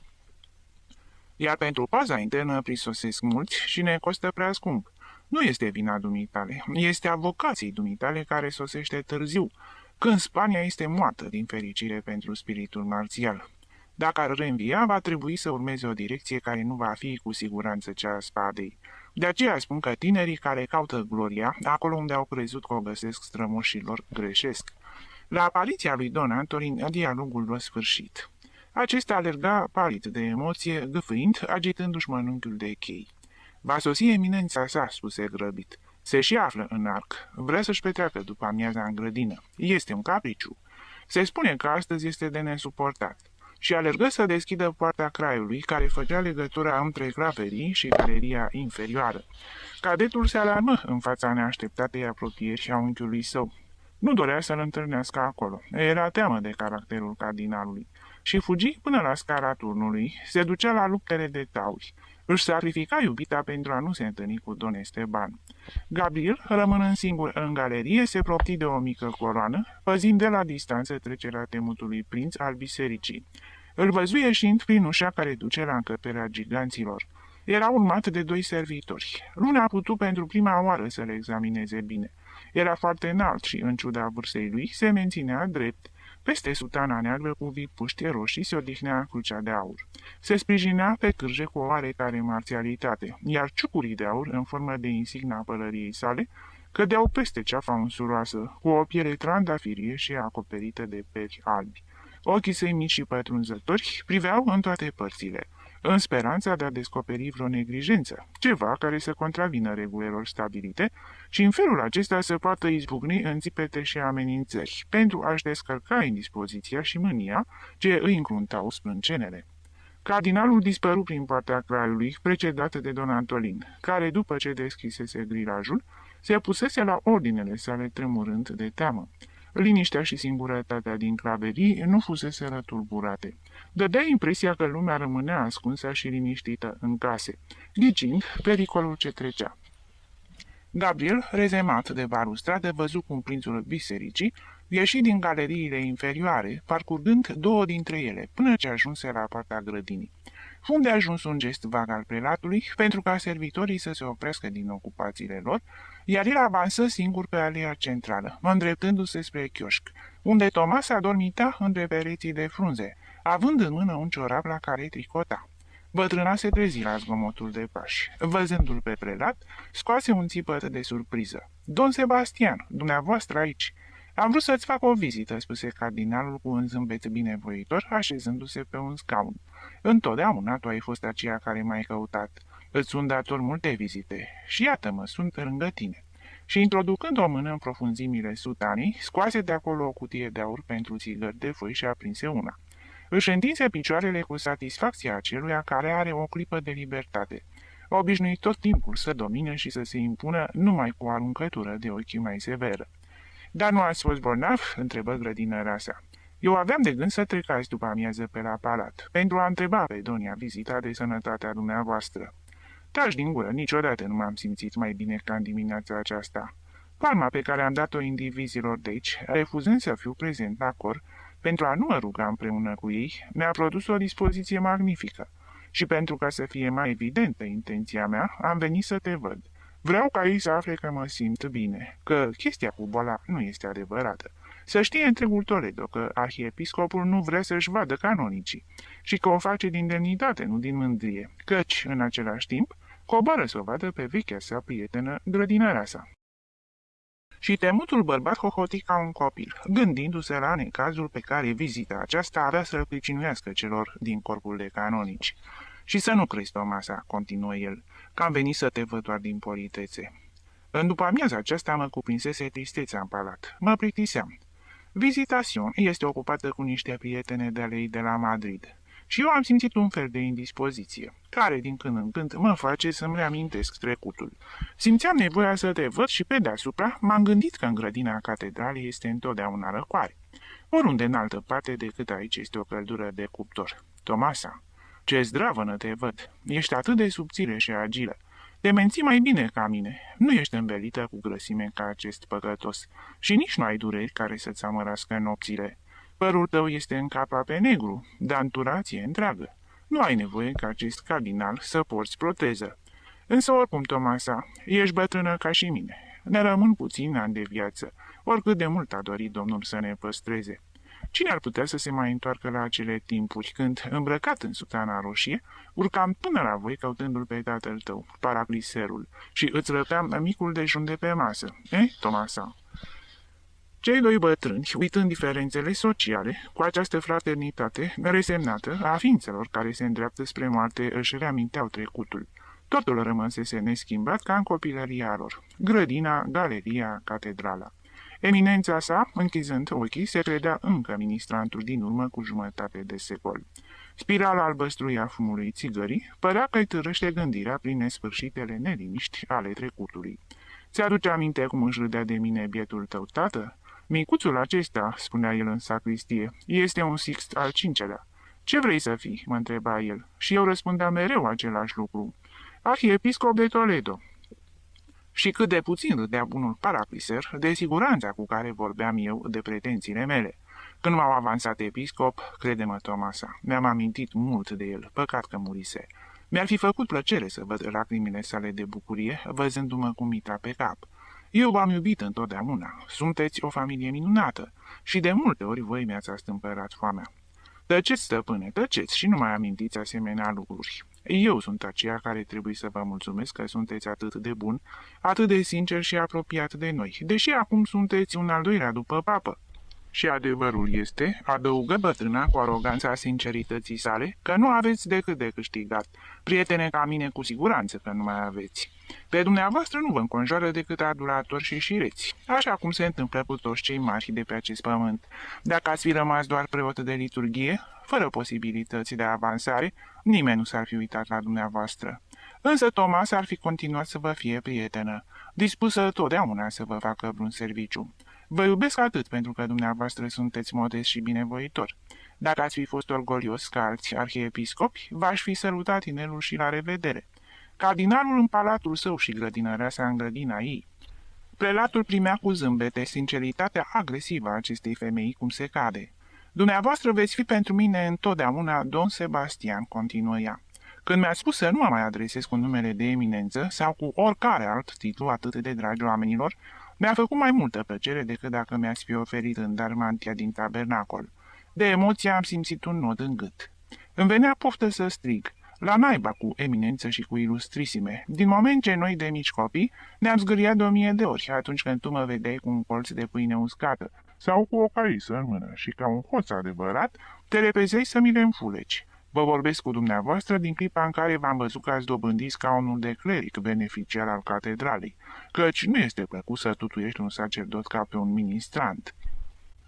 Iar pentru paza internă prisosesc mulți și ne costă prea scump. Nu este vina dumitale, este a vocației dumitale care sosește târziu, când Spania este moartă din fericire pentru spiritul marțial. Dacă ar reînvia, va trebui să urmeze o direcție care nu va fi cu siguranță cea a spadei. De aceea spun că tinerii care caută gloria, acolo unde au crezut că o găsesc strămoșilor, greșesc. La apariția lui Don Antolin, dialogul lua sfârșit. Acesta alerga palid de emoție, gâfâind, agitându-și mănunchiul de chei. Va sosi eminența sa, spuse grăbit. Se și află în arc. Vrea să-și petreacă după amiaza în grădină. Este un capriciu. Se spune că astăzi este de nesuportat. Și alergă să deschidă poarta craiului, care făcea legătura între claverii și galeria inferioară. Cadetul se alarmă în fața neașteptatei apropieri a unchiului său. Nu dorea să-l întâlnească acolo. Era teamă de caracterul cardinalului. Și fugi până la scara turnului, se ducea la luptele de tauri. Își sacrifica iubita pentru a nu se întâlni cu Don Esteban. Gabriel, rămânând singur în galerie, se propti de o mică coloană, păzind de la distanță trecerea temutului prinț al bisericii. Îl văzu ieșind prin ușa care duce la încăperea giganților. Era urmat de 2 servitori. Luna a putut pentru prima oară să le examineze bine. Era foarte înalt și, în ciuda vârstei lui, se menținea drept. Peste sutana neagră cu vipuște roșii se odihnea crucea de aur. Se sprijinea pe cârje cu o oarecare marțialitate, iar ciucurii de aur, în formă de insigna pălăriei sale, cădeau peste ceafa unsuroasă, cu o piele trandafirie și acoperită de peri albi. Ochii săi mici și pătrunzători priveau în toate părțile, în speranța de a descoperi vreo neglijență, ceva care să contravină regulilor stabilite și în felul acesta să poată izbucni în țipete și amenințări, pentru a-și descărca indispoziția și mânia ce îi încruntau sprâncenele. Cardinalul dispăru prin partea craiului, precedat de Don Antolin, care, după ce deschisese grilajul, se pusese la ordinele sale tremurând de teamă. Liniștea și singurătatea din claverii nu fusese tulburate. Dădea impresia că lumea rămânea ascunsă și liniștită în case, ghicind pericolul ce trecea. Gabriel, rezemat de balustradă, văzu cum prințul bisericii ieși din galeriile inferioare, parcurgând 2 dintre ele, până ce ajunse la partea grădinii. Funde ajuns un gest vag al prelatului, pentru ca servitorii să se oprească din ocupațiile lor, iar el avansă singur pe aleea centrală, îndreptându-se spre chioșc, unde Thomas adormita între pereții de frunze, având în mână un ciorap la care tricota. Bătrâna se trezi la zgomotul de pași. Văzându-l pe prelat, scoase un țipăt de surpriză. Don Sebastian, dumneavoastră aici. Am vrut să-ți fac o vizită, spuse cardinalul cu un zâmbet binevoitor, așezându-se pe un scaun. Întotdeauna tu ai fost aceea care m-ai căutat. Îți sunt dator multe vizite și iată-mă, sunt lângă tine. Și introducând o mână în profunzimile sutanii, scoase de acolo o cutie de aur pentru țigări de foi și aprinse una. Își întinse picioarele cu satisfacția aceluia care are o clipă de libertate, obișnuit tot timpul să domine și să se impună numai cu o aruncătură de ochi mai severă. Dar nu ați fost bolnav?" întrebă grădinăra sa. Eu aveam de gând să trec azi după amiază pe la palat, pentru a întreba pe Donia Vizita de sănătatea dumneavoastră. Taci din gură, niciodată nu m-am simțit mai bine ca în dimineața aceasta. Palma pe care am dat-o indivizilor de aici, refuzând să fiu prezent la cor, pentru a nu mă ruga împreună cu ei, mi-a produs o dispoziție magnifică. Și pentru ca să fie mai evidentă intenția mea, am venit să te văd. Vreau ca ei să afle că mă simt bine, că chestia cu boala nu este adevărată. Să știe întregul Toledo că arhiepiscopul nu vrea să-și vadă canonicii și că o face din demnitate, nu din mândrie, căci, în același timp, coboară să o vadă pe vechea sa prietenă, grădinărea sa. Și temutul bărbat hohoti ca un copil, gândindu-se la necazul pe care vizita aceasta avea să-l pricinuiască celor din corpul de canonici. Și să nu crezi, Tomasa, continuă el, că am venit să te văd doar din politețe. În după amiaza aceasta mă cuprinsese tristețea în palat. Mă plictiseam. Vizitațion este ocupată cu niște prietene de-ale ei de la Madrid. Și eu am simțit un fel de indispoziție, care din când în când mă face să-mi reamintesc trecutul. Simțeam nevoia să te văd și pe deasupra m-am gândit că în grădina catedralei este întotdeauna răcoare. Oriunde în altă parte decât aici este o căldură de cuptor. Tomasa, ce zdravănă te văd! Ești atât de subțire și agilă. Te menții mai bine ca mine. Nu ești învelită cu grăsime ca acest păcătos și nici nu ai dureri care să-ți amărască nopțile. Părul tău este în cap pe negru, dar în turație întreagă. Nu ai nevoie ca acest cardinal să porți proteză. Însă oricum, Tomasa, ești bătrână ca și mine. Ne rămân puțini ani de viață, oricât de mult a dorit Domnul să ne păstreze. Cine ar putea să se mai întoarcă la acele timpuri când, îmbrăcat în sutana roșie, urcam până la voi căutându-l pe tatăl tău, Paragliserul, și îți răpeam micul dejun de pe masă? Tomasa? Cei doi bătrâni, uitând diferențele sociale, cu această fraternitate resemnată a ființelor care se îndreaptă spre moarte, își reaminteau trecutul. Totul rămăsese neschimbat ca în copilăria lor. Grădina, galeria, catedrala. Eminența sa, închizând ochii, se credea încă ministrantul din urmă cu jumătate de secol. Spirala albăstrui a fumului țigării părea că îi târăște gândirea prin nesfârșitele neliniști ale trecutului. Ți-aduce aminte cum își râdea de mine bietul tău tată? Micuțul acesta, spunea el în sacristie, este un Sixt al cincelea. Ce vrei să fii? Mă întreba el. Și eu răspundeam mereu același lucru. Arhiepiscop de Toledo. Și cât de puțin râdea bunul Paragliser de siguranța cu care vorbeam eu de pretențiile mele. Când m-au avansat episcop, crede-mă, Tomasa, mi-am amintit mult de el, păcat că murise. Mi-ar fi făcut plăcere să văd lacrimile sale de bucurie, văzându-mă cu mitra pe cap. Eu v-am iubit întotdeauna, sunteți o familie minunată și de multe ori voi mi-ați astâmpărat foamea. Tăceți, stăpâne, tăceți și nu mai amintiți asemenea lucruri. Eu sunt aceea care trebuie să vă mulțumesc că sunteți atât de bun, atât de sincer și apropiat de noi, deși acum sunteți un al doilea după papă. Și adevărul este, adăugă bătrâna cu aroganța sincerității sale, că nu aveți decât de câștigat. Prietene ca mine cu siguranță că nu mai aveți. Pe dumneavoastră nu vă înconjoară decât adulatori și șireți, așa cum se întâmplă cu toți cei mari de pe acest pământ. Dacă ați fi rămas doar preot de liturghie, fără posibilități de avansare, nimeni nu s-ar fi uitat la dumneavoastră. Însă Thomas ar fi continuat să vă fie prietenă, dispusă totdeauna să vă facă vreun serviciu. Vă iubesc atât pentru că dumneavoastră sunteți modest și binevoitor. Dacă ați fi fost orgolios ca alți arhiepiscopi, v-aș fi salutat inelul și la revedere. Cardinalul în palatul său și grădinărea sa în grădina ei. Prelatul primea cu zâmbete sinceritatea agresivă a acestei femei cum se cade. Dumneavoastră veți fi pentru mine întotdeauna Don Sebastian, continuă ea. Când mi-a spus să nu mă mai adresez cu numele de eminență sau cu oricare alt titlu atât de dragi oamenilor, mi-a făcut mai multă plăcere decât dacă mi-ați fi oferit în dar mantia din tabernacol. De emoție am simțit un nod în gât. Îmi venea poftă să strig, la naiba cu eminență și cu ilustrisime, din moment ce noi de mici copii ne-am zgâriat de 1000 de ori atunci când tu mă vedeai cu un colț de pâine uscată sau cu o caisă în mână și ca un hoț adevărat te repezeai să mi le înfuleci. Vă vorbesc cu dumneavoastră din clipa în care v-am văzut că ați dobândit scaunul de cleric beneficiar al catedralei, căci nu este plăcut să tutuiești un sacerdot ca pe un ministrant.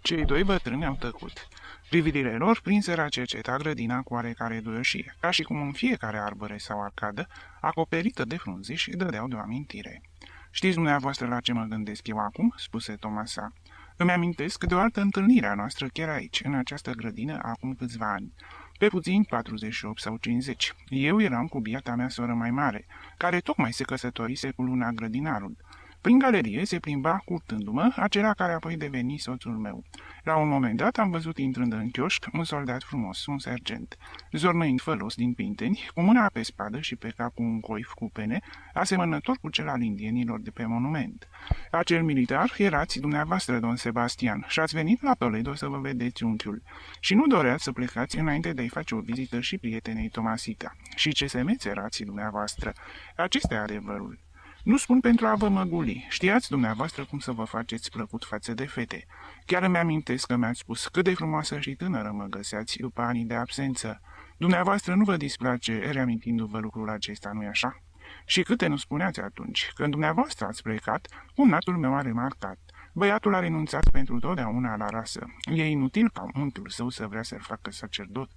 Cei doi bătrâni au tăcut. Privirile lor prinseră a cerceta grădina cu oarecare duioșie, ca și cum în fiecare arbore sau arcadă, acoperită de frunziși, dădeau de o amintire. Știți dumneavoastră la ce mă gândesc eu acum?" spuse Tomasa. Îmi amintesc de o altă întâlnire a noastră chiar aici, în această grădină, acum câțiva ani. Pe puțin 48 sau 50. Eu eram cu biata mea soră mai mare, care tocmai se căsătorise cu Luna grădinarul. Prin galerie se plimba, curtându-mă, acela care apoi deveni soțul meu. La un moment dat am văzut intrând în chioșc un soldat frumos, un sergent, zornăind fălos din pinteni, cu mâna pe spadă și pe cap cu un coif cu pene, asemănător cu cel al indienilor de pe monument. Acel militar erați dumneavoastră, don Sebastian, și ați venit la Toledo să vă vedeți unchiul. Și nu doreați să plecați înainte de a-i face o vizită și prietenei Tomasita. Și ce semeți erați dumneavoastră. Acesta e adevărul. Nu spun pentru a vă măguli. Știați dumneavoastră cum să vă faceți plăcut față de fete. Chiar îmi amintesc că mi-ați spus cât de frumoasă și tânără mă găseați după ani de absență. Dumneavoastră nu vă displace reamintindu-vă lucrul acesta, nu-i așa? Și câte nu spuneați atunci, când dumneavoastră ați plecat, cumnatul meu a remarcat. Băiatul a renunțat pentru totdeauna la rasă. E inutil ca unchiul său să vrea să-l facă sacerdot.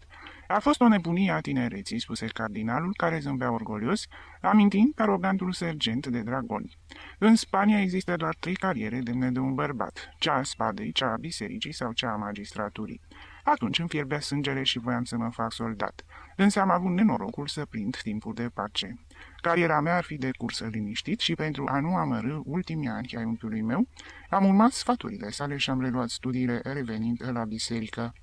A fost o nebunie a tinereții, spuse cardinalul, care zâmbea orgolios, amintind arogantul sergent de dragoni. În Spania există doar 3 cariere demne de un bărbat, cea a spadei, cea a bisericii sau cea a magistraturii. Atunci îmi fierbea sângele și voiam să mă fac soldat, însă am avut nenorocul să prind timpul de pace. Cariera mea ar fi de curs liniștit și pentru a nu amărâ ultimii ani ai unchiului meu, am urmat sfaturile sale și am reluat studiile revenind la biserică.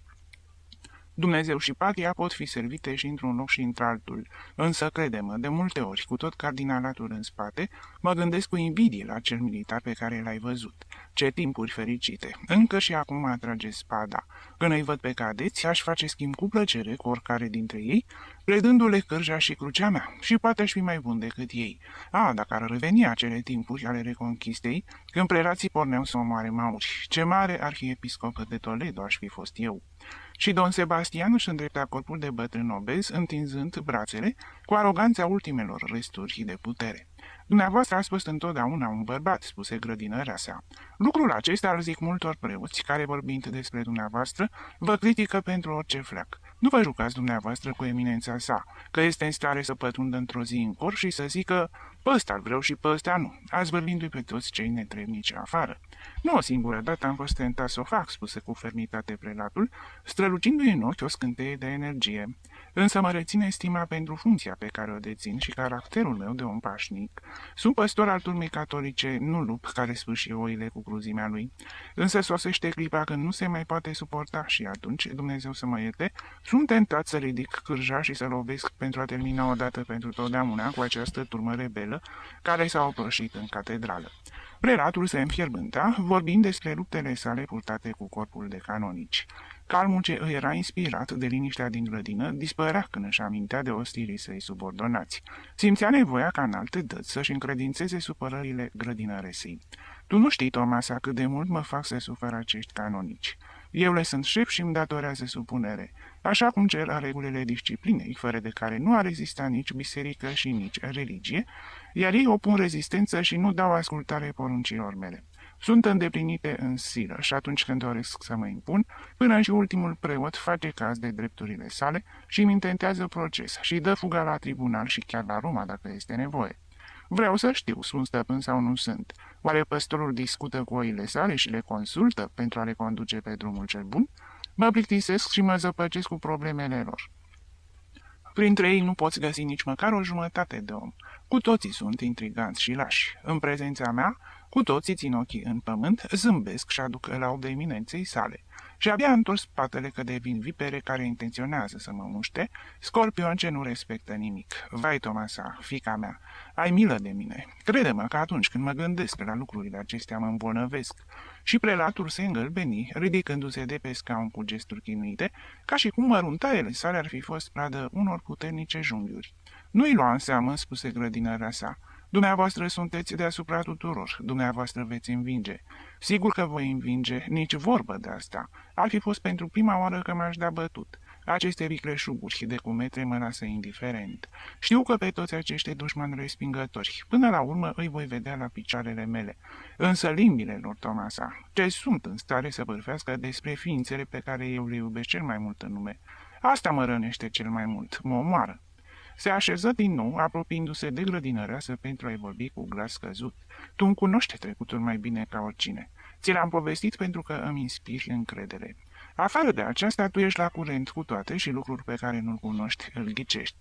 Dumnezeu și patria pot fi servite și într-un loc și într-altul, însă, crede-mă, de multe ori, cu tot cardinalatul în spate, mă gândesc cu invidie la cel militar pe care l-ai văzut. Ce timpuri fericite! Încă și acum atrage spada. Când îi văd pe cadeți, aș face schimb cu plăcere cu oricare dintre ei, predându-le cârja și crucea mea, și poate aș fi mai bun decât ei. Dacă ar reveni acele timpuri ale reconchistei, când prelații porneau să omoare mauri, ce mare arhiepiscop de Toledo aș fi fost eu. Și don Sebastian își îndrepta corpul de bătrân obez, întinzând brațele, cu aroganța ultimelor resturi de putere. Dumneavoastră ați fost întotdeauna un bărbat, spuse grădinărea sa. Lucrul acesta îl zic multor preoți care, vorbind despre dumneavoastră, vă critică pentru orice fleac. Nu vă jucați dumneavoastră cu eminența sa, că este în stare să pătrundă într-o zi în cor și să zică, pe ăsta vreau și pe ăsta nu, azvârlindu-i pe toți cei netrebnici afară. Nu o singură dată am fost tentat să o fac, spuse cu fermitate prelatul, strălucindu-i în ochi o scânteie de energie. Însă mă reține stima pentru funcția pe care o dețin și caracterul meu de om pașnic. Sunt păstor al turmei catolice, nu lup care sfâșie oile cu cruzimea lui. Însă sosește clipa când nu se mai poate suporta și atunci, Dumnezeu să mă ierte, sunt tentat să ridic cârja și să lovesc pentru a termina odată pentru totdeauna cu această turmă rebelă care s-a opășit în catedrală. Prelatul se înfierbânta, vorbind despre luptele sale purtate cu corpul de canonici. Calmul ce îi era inspirat de liniștea din grădină dispărea când își amintea de ostilii săi subordonați. Simțea nevoia ca în alte dăți să-și încredințeze supărările grădinăresei. Tu nu știi, Tomasa, cât de mult mă fac să sufer acești canonici. Eu le sunt șef și îmi datorează supunere, așa cum cer regulile disciplinei, fără de care nu ar exista nici biserică și nici religie, iar ei opun rezistență și nu dau ascultare poruncilor mele. Sunt îndeplinite în silă și atunci când doresc să mă impun, până și ultimul preot face caz de drepturile sale și îmi intentează proces și dă fuga la tribunal și chiar la Roma dacă este nevoie. Vreau să știu, sunt stăpân sau nu sunt. Oare păstorul discută cu oile sale și le consultă pentru a le conduce pe drumul cel bun? Mă plictisesc și mă zăpăcesc cu problemele lor. Printre ei nu poți găsi nici măcar o jumătate de om. Cu toții sunt intriganți și lași. În prezența mea, cu toții țin ochii în pământ, zâmbesc și aduc laudă eminenței sale. Și abia întors spatele că devin vipere care intenționează să mă muște, scorpion ce nu respectă nimic. Vai, Tomasa, fiica mea, ai milă de mine. Crede-mă că atunci când mă gândesc la lucrurile acestea mă îmbolnăvesc. Și prelatul se îngălbeni, ridicându-se de pe scaun cu gesturi chinuite, ca și cum măruntaiele sale ar fi fost pradă unor puternice junghiuri. Nu-i lua în seamă, spuse grădinărea sa. Dumneavoastră sunteți deasupra tuturor, dumneavoastră veți învinge. Sigur că voi învinge, nici vorbă de asta. Ar fi fost pentru prima oară că m-aș da bătut. Aceste vicleșuguri de cumete mă lasă indiferent. Știu că pe toți acești dușmani respingători, până la urmă îi voi vedea la picioarele mele. Însă limbile lor, Tomasa, ce sunt în stare să bârfească despre ființele pe care eu le iubesc cel mai mult în lume. Asta mă rănește cel mai mult, mă omoară. Se așeză din nou, apropiindu-se de grădinăreasă pentru a-i vorbi cu glas scăzut. Tu îmi cunoști trecutul mai bine ca oricine. Ți l-am povestit pentru că îmi inspiri încredere. Afară de aceasta, tu ești la curent cu toate și lucruri pe care nu-l cunoști, îl ghicești.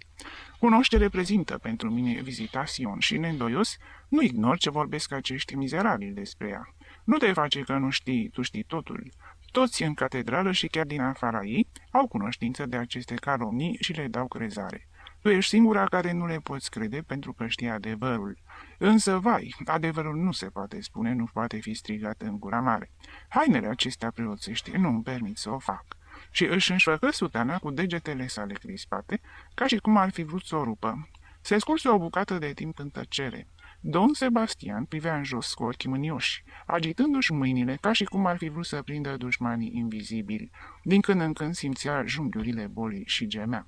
Cunoște reprezintă pentru mine Visitațion și, neîndoios, nu ignor ce vorbesc acești mizerabili despre ea. Nu te face că nu știi, tu știi totul. Toți în catedrală și chiar din afara ei au cunoștință de aceste calomnii și le dau crezare. Tu ești singura care nu le poți crede pentru că știi adevărul. Însă, vai, adevărul nu se poate spune, nu poate fi strigat în gura mare. Hainele acestea preoțești nu îmi permit să o fac. Și își înșfăcă sutana cu degetele sale crispate, ca și cum ar fi vrut să o rupă. Se scurse o bucată de timp în tăcere. Don Sebastian privea în jos cu ochi mânioși, agitându-și mâinile ca și cum ar fi vrut să prindă dușmanii invizibili. Din când în când simțea junghiurile bolii și gemea.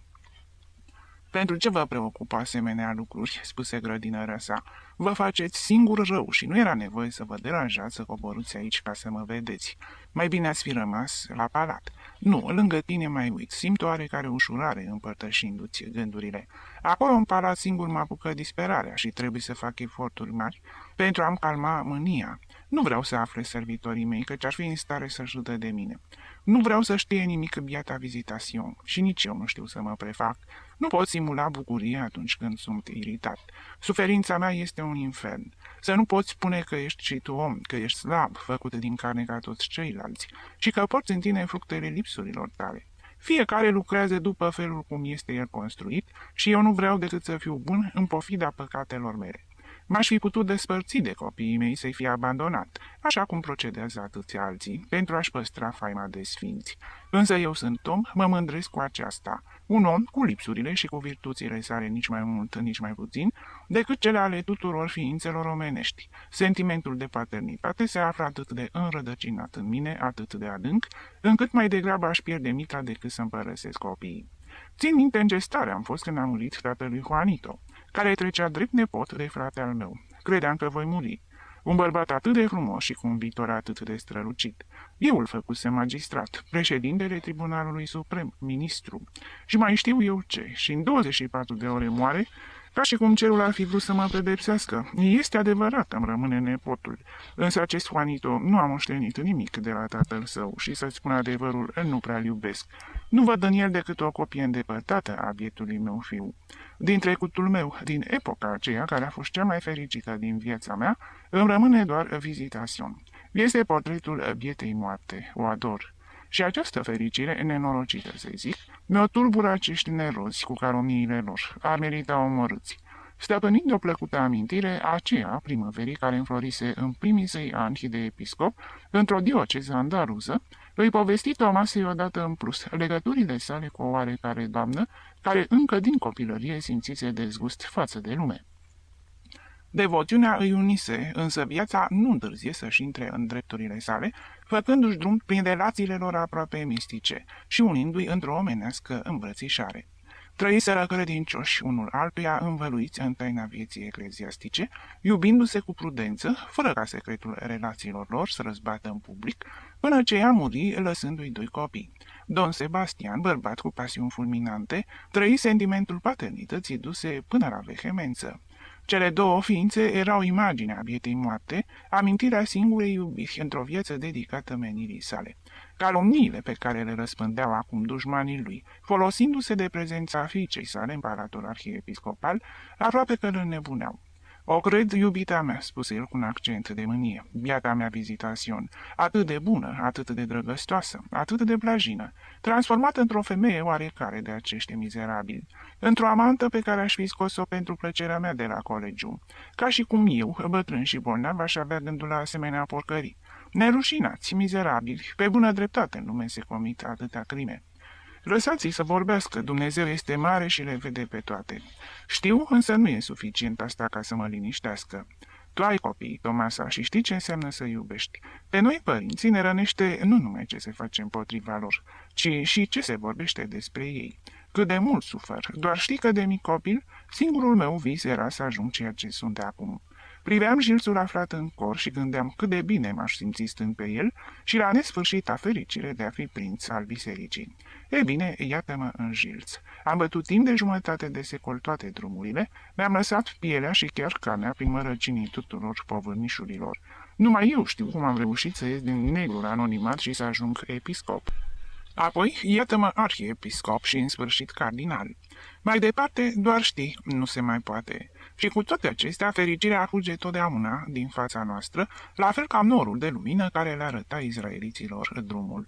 Pentru ce vă preocupă asemenea lucruri?" spuse grădinărea sa. Vă faceți singur rău și nu era nevoie să vă deranjați să coborâți aici ca să mă vedeți. Mai bine ați fi rămas la palat. Nu, lângă tine mai uit, simt oarecare ușurare împărtășindu-ți gândurile. Acolo în palat singur mă apucă disperarea și trebuie să fac eforturi mari pentru a-mi calma mânia. Nu vreau să afle servitorii mei, căci ar fi în stare să râdă de mine. Nu vreau să știe nimic biata Visitațion și nici eu nu știu să mă prefac. Nu pot simula bucurie atunci când sunt iritat. Suferința mea este un infern. Să nu poți spune că ești și tu om, că ești slab, făcut din carne ca toți ceilalți, și că porți în tine fructele lipsurilor tale. Fiecare lucrează după felul cum este el construit și eu nu vreau decât să fiu bun în pofida păcatelor mele. M-aș fi putut despărți de copiii mei să-i fie abandonat, așa cum procedează atâția alții, pentru a-și păstra faima de sfinți. Însă eu sunt om, mă mândresc cu aceasta. Un om cu lipsurile și cu virtuțile sale nici mai mult, nici mai puțin, decât cele ale tuturor ființelor omenești. Sentimentul de paternitate se află atât de înrădăcinat în mine, atât de adânc, încât mai degrabă aș pierde mitra decât să-mi părăsesc copiii. Țin minte în ce stare am fost când a murit tatălui Juanito, care trecea drept nepot de frate al meu. Credeam că voi muri. Un bărbat atât de frumos și cu un viitor atât de strălucit. Eu îl făcuse magistrat, președintele Tribunalului Suprem, ministru. Și mai știu eu ce, și în 24 de ore moare, ca și cum cerul ar fi vrut să mă pedepsească. Este adevărat că îmi rămâne nepotul, însă acest Juanito nu a moștenit nimic de la tatăl său și, să-ți spun adevărul, nu prea-l iubesc. Nu văd în el decât o copie îndepărtată a bietului meu fiu. Din trecutul meu, din epoca aceea care a fost cea mai fericită din viața mea, îmi rămâne doar Visitațion. Este portretul bietei moarte, o ador. Și această fericire nenorocită, să zic, mi-o tulbură acești nerozi cu calomniile lor, ar merita omorâți. Stăpânind o plăcută amintire a aceea primăverii care înflorise în primii săi ani de episcop, într-o dioceză andaluză, îi povesti Tomasei odată în plus legăturile sale cu o oarecare doamnă, care încă din copilărie simțise dezgust față de lume. Devoțiunea îi unise, însă viața nu întârzie să-și intre în drepturile sale, făcându-și drum prin relațiile lor aproape mistice și unindu-i într-o omenească îmbrățișare. Trăiseră credincioși unul altuia învăluiți în taina vieții ecleziastice, iubindu-se cu prudență, fără ca secretul relațiilor lor să răzbată în public, până ce ea muri lăsându-i doi copii. Don Sebastian, bărbat cu pasiuni fulminante, trăi sentimentul paternității duse până la vehemență. Cele două ființe erau imaginea bietei moarte, amintirea singurei iubiri într-o viață dedicată menirii sale. Calomniile pe care le răspândeau acum dușmanii lui, folosindu-se de prezența fiicei sale în palatul arhiepiscopal, aproape că îl înnebuneau. O cred, iubita mea," spuse el cu un accent de mânie, biata mea Visitațion, atât de bună, atât de drăgăstoasă, atât de blajină, transformată într-o femeie oarecare de acești mizerabili, într-o amantă pe care aș fi scos-o pentru plăcerea mea de la colegiu, ca și cum eu, bătrân și bolnav, aș avea gândul la asemenea porcării. Nerușinați, mizerabili, pe bună dreptate în lume se comit atâtea crime. Lăsați-i să vorbească, Dumnezeu este mare și le vede pe toate. Știu, însă nu e suficient asta ca să mă liniștească. Tu ai copii, Tomasa, și știi ce înseamnă să iubești. Pe noi, părinții, ne rănește nu numai ce se face împotriva lor, ci și ce se vorbește despre ei. Cât de mult sufer, doar știi că de mic copil, singurul meu vis era să ajung ceea ce sunt acum. Priveam Jilțul aflat în cor și gândeam cât de bine m-aș simți stând pe el și la nesfârșita fericire de a fi prinț al bisericii. E bine, iată-mă în Jilț. Am bătut timp de jumătate de secol toate drumurile, mi-am lăsat pielea și chiar carnea prin mărăcinii tuturor povârnișurilor. Numai eu știu cum am reușit să ies din negrul anonimat și să ajung episcop. Apoi, iată-mă arhiepiscop și în sfârșit cardinal. Mai departe, doar știi, nu se mai poate. Și cu toate acestea, fericirea fuge totdeauna din fața noastră, la fel ca norul de lumină care le arăta izraeliților drumul.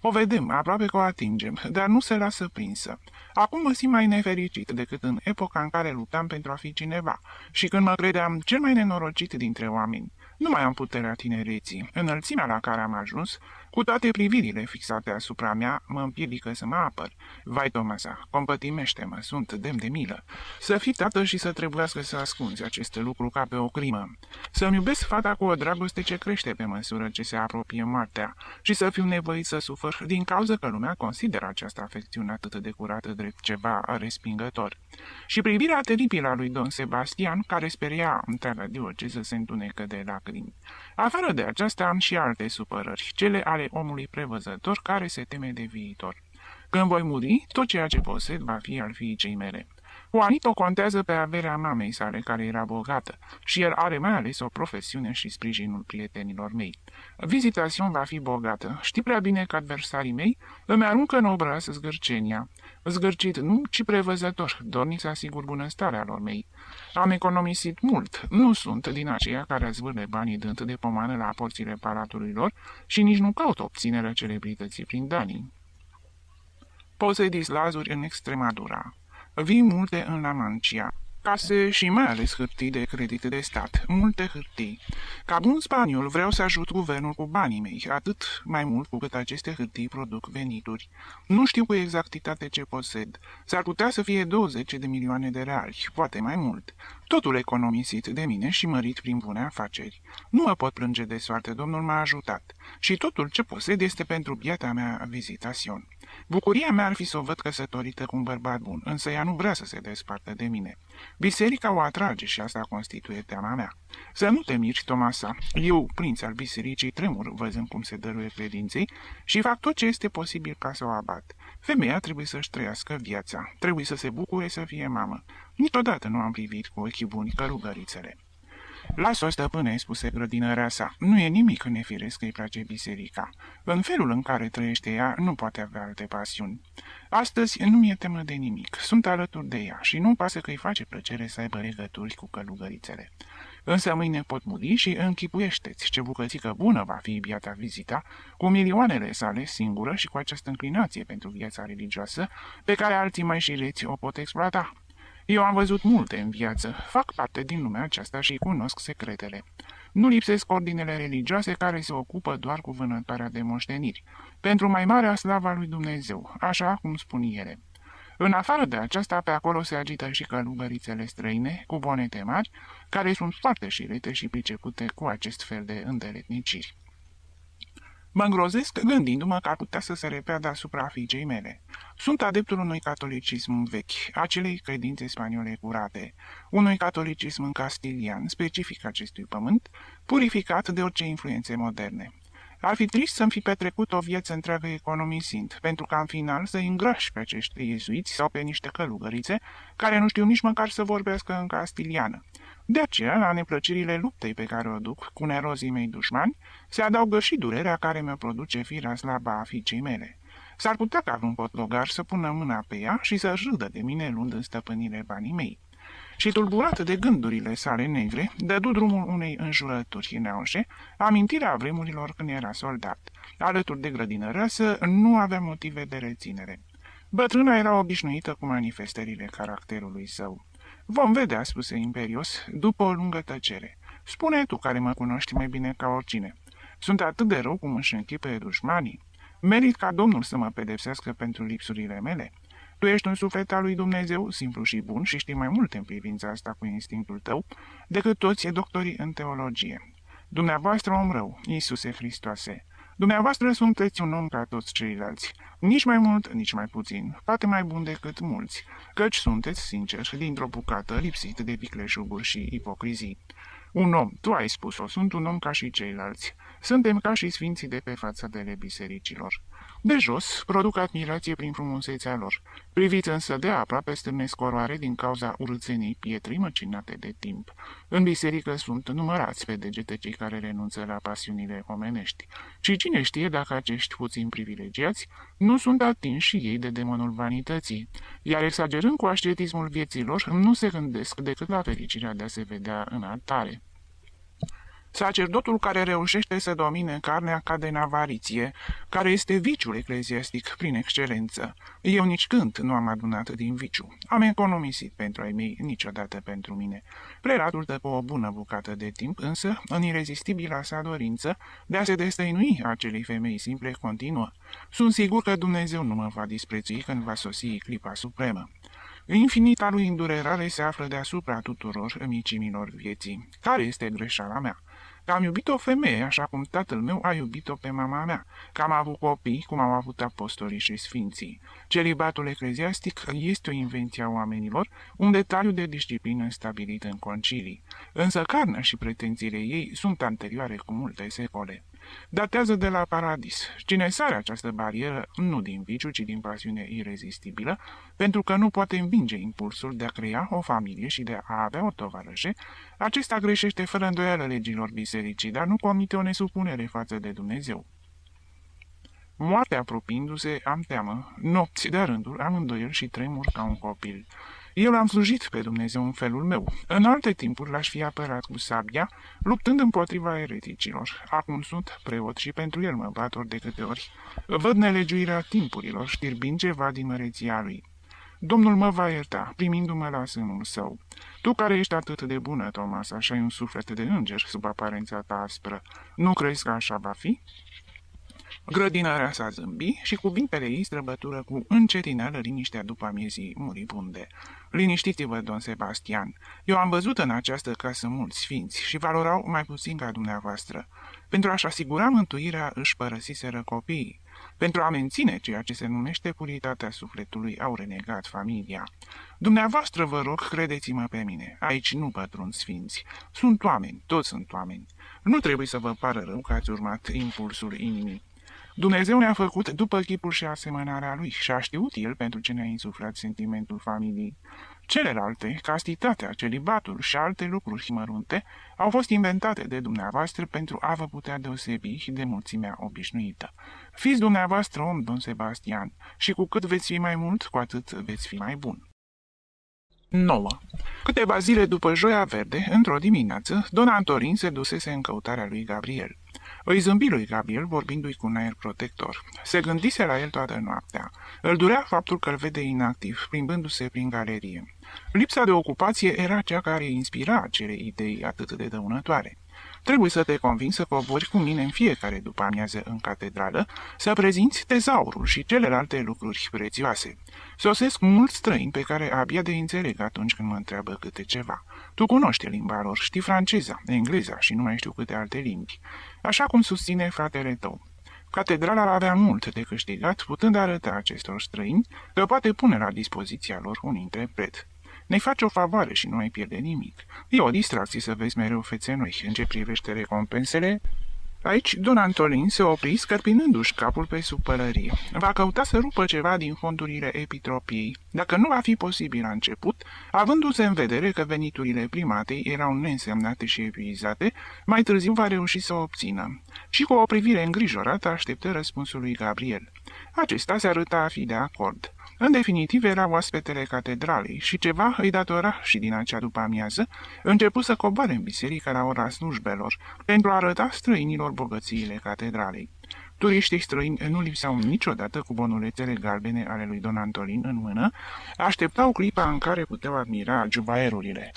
O vedem, aproape că o atingem, dar nu se lasă prinsă. Acum mă simt mai nefericit decât în epoca în care luptam pentru a fi cineva și când mă credeam cel mai nenorocit dintre oameni. Nu mai am puterea tinereții. Înălțimea la care am ajuns, cu toate privirile fixate asupra mea, mă împiedică să mă apăr. Vai, Tomasa, compătimește-mă, sunt demn de milă. Să fii tată și să trebuiască să ascunzi acest lucru ca pe o crimă. Să-mi iubesc fata cu o dragoste ce crește pe măsură ce se apropie moartea și să fiu nevoit să sufăr din cauza că lumea consideră această afecțiune atât de curată drept ceva respingător. Și privirea teribilă a lui Don Sebastian, care speria întreaga dioceză, se întunecă de lacrimi. Afară de aceasta am și alte supărări, cele ale omului prevăzător care se teme de viitor. Când voi muri, tot ceea ce posed va fi al fiicei mele. Juanito contează pe averea mamei sale, care era bogată, și el are mai ales o profesiune și sprijinul prietenilor mei. Vizitațion va fi bogată. Știi prea bine că adversarii mei îmi aruncă în obraz zgârcenia. Zgârcit nu, ci prevăzător, dornic să asigur bunăstarea lor mei. Am economisit mult, nu sunt din aceia care zvârle banii dând de pomană la porțile palatului lor și nici nu caut obținerea celebrității prin danii. Posedis lazuri în Extremadura. Vii multe în La Mancia. Case și mai ales hârtii de credit de stat, multe hârtii. Ca bun spaniol vreau să ajut guvernul cu banii mei, atât mai mult cu cât aceste hârtii produc venituri. Nu știu cu exactitate ce posed. S-ar putea să fie 20 de milioane de reali, poate mai mult. Totul economisit de mine și mărit prin bune afaceri. Nu mă pot plânge de soarte, Domnul m-a ajutat. Și totul ce posed este pentru biata mea vizitațion. Bucuria mea ar fi să o văd căsătorită cu un bărbat bun, însă ea nu vrea să se despartă de mine. Biserica o atrage și asta constituie teama mea. Să nu te miri, Tomasa, eu, prinț al bisericii, tremur văzând cum se dăruie credinței și fac tot ce este posibil ca să o abat. Femeia trebuie să-și trăiască viața, trebuie să se bucure să fie mamă. Niciodată nu am privit cu ochii buni călugărițele. Las-o, stăpâne, spuse grădinărea sa. Nu e nimic nefiresc că îi place biserica. În felul în care trăiește ea, nu poate avea alte pasiuni. Astăzi nu mi-e temă de nimic. Sunt alături de ea și nu-mi pasă că îi face plăcere să aibă legături cu călugărițele. Însă mâine pot muri și închipuiește-ți ce bucățică bună va fi biata vizita, cu milioanele sale singură și cu această înclinație pentru viața religioasă, pe care alții mai șireți o pot exploata. Eu am văzut multe în viață, fac parte din lumea aceasta și cunosc secretele. Nu lipsesc ordinele religioase care se ocupă doar cu vânătoarea de moșteniri, pentru mai marea slava lui Dumnezeu, așa cum spun ele. În afară de aceasta, pe acolo se agită și călugărițele străine, cu bonete mari, care sunt foarte șirete și pricepute cu acest fel de îndeletniciri. Mă îngrozesc gândindu-mă că ar putea să se repeadă asupra fiicei mele. Sunt adeptul unui catolicism vechi, acelei credințe spaniole curate, unui catolicism castilian, specific acestui pământ, purificat de orice influențe moderne. Ar fi trist să-mi fi petrecut o viață întreagă economisind, pentru ca în final să-i îngrași pe acești iezuiți sau pe niște călugărițe care nu știu nici măcar să vorbească în castiliană. De aceea, la neplăcerile luptei pe care o duc cu nerozii mei dușmani, se adaugă și durerea care mi-o produce firea slabă a fiicei mele. S-ar putea ca vreun potlogar să pună mâna pe ea și să râdă de mine luând în stăpânire banii mei. Și tulburat de gândurile sale negre, dădu drumul unei înjurături neaușe, amintirea vremurilor când era soldat. Alături de grădinăreasă nu avea motive de reținere. Bătrâna era obișnuită cu manifestările caracterului său. Vom vedea, spuse imperios, după o lungă tăcere. Spune tu, care mă cunoști mai bine ca oricine. Sunt atât de rău cum își închipuie dușmanii? Merit ca Domnul să mă pedepsească pentru lipsurile mele? Tu ești un suflet al lui Dumnezeu, simplu și bun, și știi mai multe în privința asta cu instinctul tău decât toți doctorii în teologie. Dumneavoastră om rău, Iisuse Hristoase, dumneavoastră sunteți un om ca toți ceilalți, nici mai mult, nici mai puțin, poate mai bun decât mulți, căci sunteți, sincer, dintr-o bucată lipsit de vicleșuguri și ipocrizii. Un om, tu ai spus-o, sunt un om ca și ceilalți. Suntem ca și sfinții de pe fațadele bisericilor. De jos, produc admirație prin frumusețea lor. Priviți însă de aproape stârnesc oroare din cauza urâțenii pietrii măcinate de timp. În biserică sunt numărați pe degete cei care renunță la pasiunile omenești. Și cine știe dacă acești puțini privilegiați nu sunt atinși și ei de demonul vanității, iar exagerând cu ascetismul vieților, nu se gândesc decât la fericirea de a se vedea în altare. Sacerdotul care reușește să domine carnea cade în avariție, care este viciul ecleziastic prin excelență. Eu nici când nu am adunat din viciu. Am economisit pentru ai mei, niciodată pentru mine. Prelatul dă cu o bună bucată de timp, însă, în irezistibila sa dorință de a se destăinui acelei femei simple continuă. Sunt sigur că Dumnezeu nu mă va disprețui când va sosi clipa supremă. Infinita lui îndurerare se află deasupra tuturor micimilor vieții. Care este greșeala mea? Că am iubit o femeie, așa cum tatăl meu a iubit-o pe mama mea, că am avut copii, cum au avut apostolii și sfinții. Celibatul ecleziastic este o invenție a oamenilor, un detaliu de disciplină stabilit în concilii. Însă carnea și pretențiile ei sunt anterioare cu multe secole. Datează de la paradis. Cine sare această barieră, nu din viciu, ci din pasiune irezistibilă, pentru că nu poate învinge impulsul de a crea o familie și de a avea o tovarășe, acesta greșește fără îndoială legilor bisericii, dar nu comite o nesupunere față de Dumnezeu. Moartea apropiindu-se, am teamă, nopți de rândul, am îndoiel și tremur ca un copil. Eu l-am slujit pe Dumnezeu în felul meu. În alte timpuri l-aș fi apărat cu sabia, luptând împotriva ereticilor. Acum sunt preot și pentru el mă bat ori de câte ori. Văd nelegiuirea timpurilor, știrbind ceva din măreția lui. Domnul mă va ierta, primindu-mă la sânul său. Tu care ești atât de bună, Thomas, așa ai un suflet de înger sub aparența ta aspră. Nu crezi că așa va fi? Grădinarea sa zâmbi și cuvintele ei străbătură cu încetineală liniștea după amiezii muribunde. Liniștiți-vă, don Sebastian, eu am văzut în această casă mulți sfinți și valorau mai puțin ca dumneavoastră. Pentru a-și asigura mântuirea își părăsiseră copiii. Pentru a menține ceea ce se numește puritatea sufletului au renegat familia. Dumneavoastră, vă rog, credeți-mă pe mine, aici nu pătrund sfinți. Sunt oameni, toți sunt oameni. Nu trebuie să vă pară rău că ați urmat impulsul inimii. Dumnezeu ne-a făcut după chipul și asemănarea lui și a știut el pentru ce ne-a insuflat sentimentul familiei. Celelalte, castitatea, celibatul și alte lucruri mărunte, au fost inventate de dumneavoastră pentru a vă putea deosebi de mulțimea obișnuită. Fiți dumneavoastră om, don Sebastian, și cu cât veți fi mai mult, cu atât veți fi mai bun. 9. Câteva zile după Joia Verde, într-o dimineață, don Antonin se dusese în căutarea lui Gabriel. Îi zâmbi lui Gabriel vorbindu-i cu un aer protector. Se gândise la el toată noaptea. Îl durea faptul că îl vede inactiv, plimbându-se prin galerie. Lipsa de ocupație era cea care inspira acele idei atât de dăunătoare. Trebuie să te conving să cobori cu mine în fiecare după amiază în catedrală, să prezinți tezaurul și celelalte lucruri prețioase. Sosesc mulți străini pe care abia de înțeleg atunci când mă întreabă câte ceva. Tu cunoști limba lor, știi franceza, engleza și nu mai știu câte alte limbi. Așa cum susține fratele tău. Catedrala avea mult de câștigat, putând arăta acestor străini că poate pune la dispoziția lor un interpret. Ne faci o favoare și nu ai pierde nimic. E o distracție să vezi mereu fețe noi. În ce privește recompensele... Aici, don Antolin se opri scărpinându-și capul pe sub pălărie. Va căuta să rupă ceva din fondurile epitropiei. Dacă nu va fi posibil la început, avându-se în vedere că veniturile primatei erau neînsemnate și epuizate, mai târziu va reuși să o obțină. Și cu o privire îngrijorată așteptă răspunsul lui Gabriel. Acesta se arăta a fi de acord. În definitiv, era oaspetele catedralei și ceva îi datora și din acea după-amiază începu să coboare în biserică la ora slujbelor, pentru a arăta străinilor bogățiile catedralei. Turiștii străini nu lipseau niciodată cu bonulețele galbene ale lui don Antolin în mână, așteptau clipa în care puteau admira jubaerurile.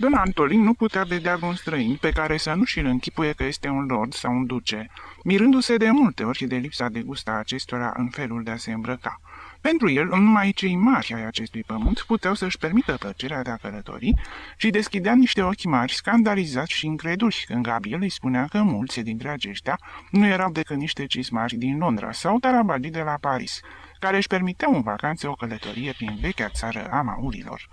Don Antolin nu putea vedea vreun străin pe care să nu și-l închipuie că este un lord sau un duce, mirându-se de multe ori de lipsa de gust a acestora în felul de a se îmbrăca. Pentru el, numai cei mari ai acestui pământ puteau să-și permită plăcerea de a călători și deschidea niște ochi mari, scandalizați și increduli, când Gabriel îi spunea că mulți dintre aceștia nu erau decât niște cismari din Londra sau tarabadii de la Paris, care își permiteau în vacanțe o călătorie prin vechea țară a maurilor.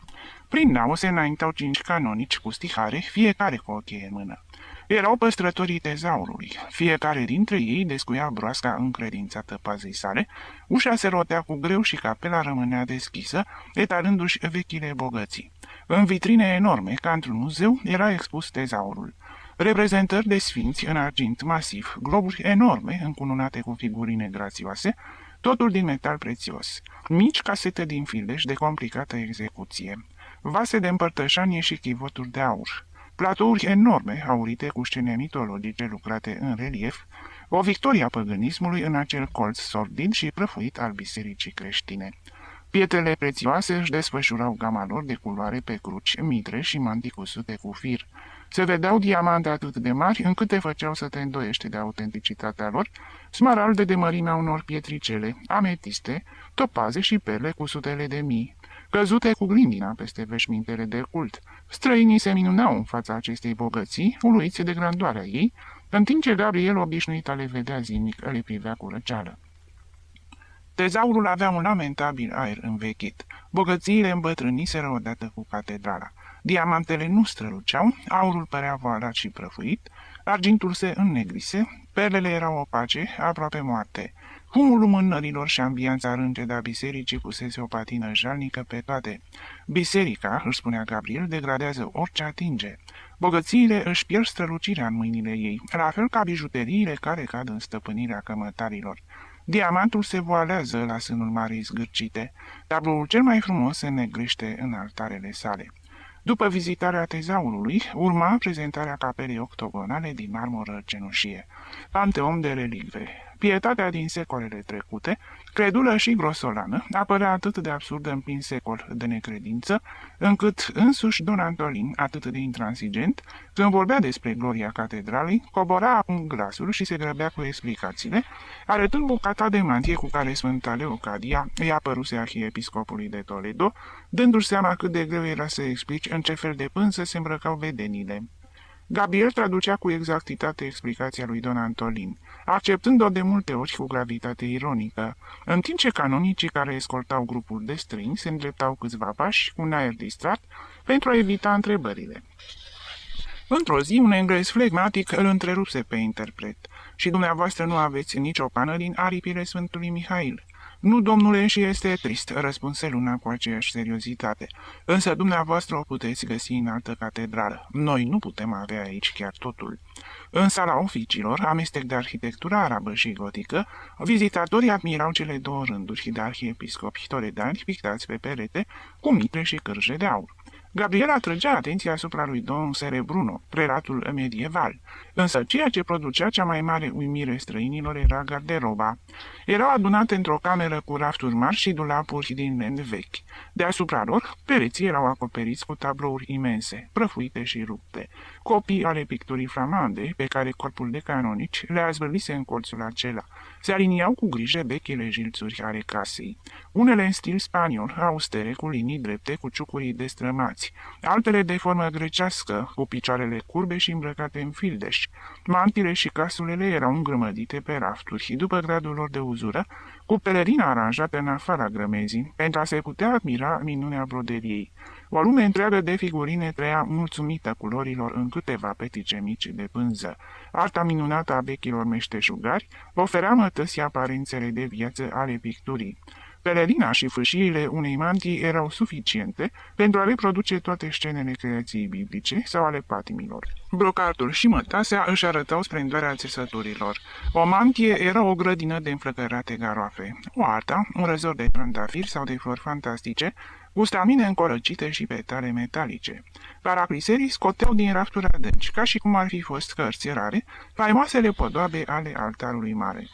Prin nau se înaintau 5 canonici cu stihare, fiecare cu o cheie în mână. Erau păstrătorii tezaurului. Fiecare dintre ei descuia broasca încredințată pazei sale, ușa se rotea cu greu și capela rămânea deschisă, etalându-și vechile bogății. În vitrine enorme, ca într-un muzeu, era expus tezaurul. Reprezentări de sfinți în argint masiv, globuri enorme încununate cu figurine grațioase, totul din metal prețios, mici casete din fildeș de complicată execuție, vase de împărtășanie și chivoturi de aur, platouri enorme aurite cu scene mitologice lucrate în relief, o victorie a păgânismului în acel colț sordid și prăfuit al bisericii creștine. Pietrele prețioase își desfășurau gama lor de culoare pe cruci, mitre și mantii cusute cu fir. Se vedeau diamante atât de mari încât te făceau să te îndoiești de autenticitatea lor, smaralde de mărimea unor pietricele, ametiste, topaze și perle cu sutele de mii, căzute cu glindina peste veșmintele de cult. Străinii se minunau în fața acestei bogății, uluiți de grandoarea ei, în timp ce Gabriel, obișnuit a le vedea zilnic, le privea cu răceală. Tezaurul avea un lamentabil aer învechit. Bogățiile îmbătrâniseră odată cu catedrala. Diamantele nu străluceau, aurul părea voalat și prăfuit, argintul se înnegrise, perlele erau opace, aproape moarte. Humul lumânărilor și ambianța râncedă a bisericii pusese o patină jalnică pe toate. Biserica, își spunea Gabriel, degradează orice atinge. Bogățiile își pierd strălucirea în mâinile ei, la fel ca bijuteriile care cad în stăpânirea cămătarilor. Diamantul se voalează la sânul marei zgârcite. Tabloul cel mai frumos se negrește în altarele sale. După vizitarea tezaurului, urma prezentarea capelei octogonale din marmură cenușie, panteon de relicve. Pietatea din secolele trecute, credulă și grosolană, apărea atât de absurdă în plin secol de necredință, încât însuși Don Antolin, atât de intransigent, când vorbea despre gloria catedralei, cobora acum glasul și se grăbea cu explicațiile, arătând bucata de mantie cu care Sfânta Leocadia îi apăruse arhiepiscopului de Toledo, dându-și seama cât de greu era să explici în ce fel de pânză se îmbrăcau vedenile. Gabriel traducea cu exactitate explicația lui Don Antolin, acceptând-o de multe ori cu gravitate ironică, în timp ce canonicii care escoltau grupul de străini se îndreptau câțiva pași cu un aer distrat pentru a evita întrebările. Într-o zi, un englez flegmatic îl întrerupse pe interpret. Și dumneavoastră nu aveți nicio pană din aripile Sfântului Mihail. Nu, domnule, și este trist, răspunse Luna cu aceeași seriozitate. Însă dumneavoastră o puteți găsi în altă catedrală. Noi nu putem avea aici chiar totul. În sala oficiilor, amestec de arhitectură arabă și gotică, vizitatorii admirau cele două rânduri de arhiepiscopi toledani pictați pe perete, cu mitre și cârje de aur. Gabriel atrăgea atenția asupra lui Don Serebruno, prelatul medieval, însă ceea ce producea cea mai mare uimire străinilor era garderoba. Erau adunate într-o cameră cu rafturi mari și dulapuri din lemn vechi. Deasupra lor, pereții erau acoperiți cu tablouri imense, prăfuite și rupte, copii ale picturii flamande pe care corpul de canonici le-a zvârlise în colțul acela. Se aliniau cu grijă vechile jilțuri ale casei, unele în stil spaniol, austere, cu linii drepte, cu ciucurii destrămați, altele de formă grecească, cu picioarele curbe și îmbrăcate în fildeș. Mantile și casulele erau îngrămădite pe rafturi, după gradul lor de uzură, cu pelerina aranjată în afara grămezii, pentru a se putea admira minunea broderiei. O lume întreagă de figurine trăia mulțumită culorilor în câteva petice mici de pânză. Arta minunată a vechilor meșteșugari oferea mătăsii aparențele de viață ale picturii. Pelerina și fâșiile unei mantii erau suficiente pentru a reproduce toate scenele creației biblice sau ale patimilor. Brocatul și mătasea își arătau splendoarea țesăturilor. O mantie era o grădină de înflăcărate garoafe. O alta, un răzor de trandafiri sau de flori fantastice, cu stamine încorăcite și petale metalice. Paracliserii scoteau din rafturi adânci, ca și cum ar fi fost cărți rare, faimoasele podoabe ale altarului mare.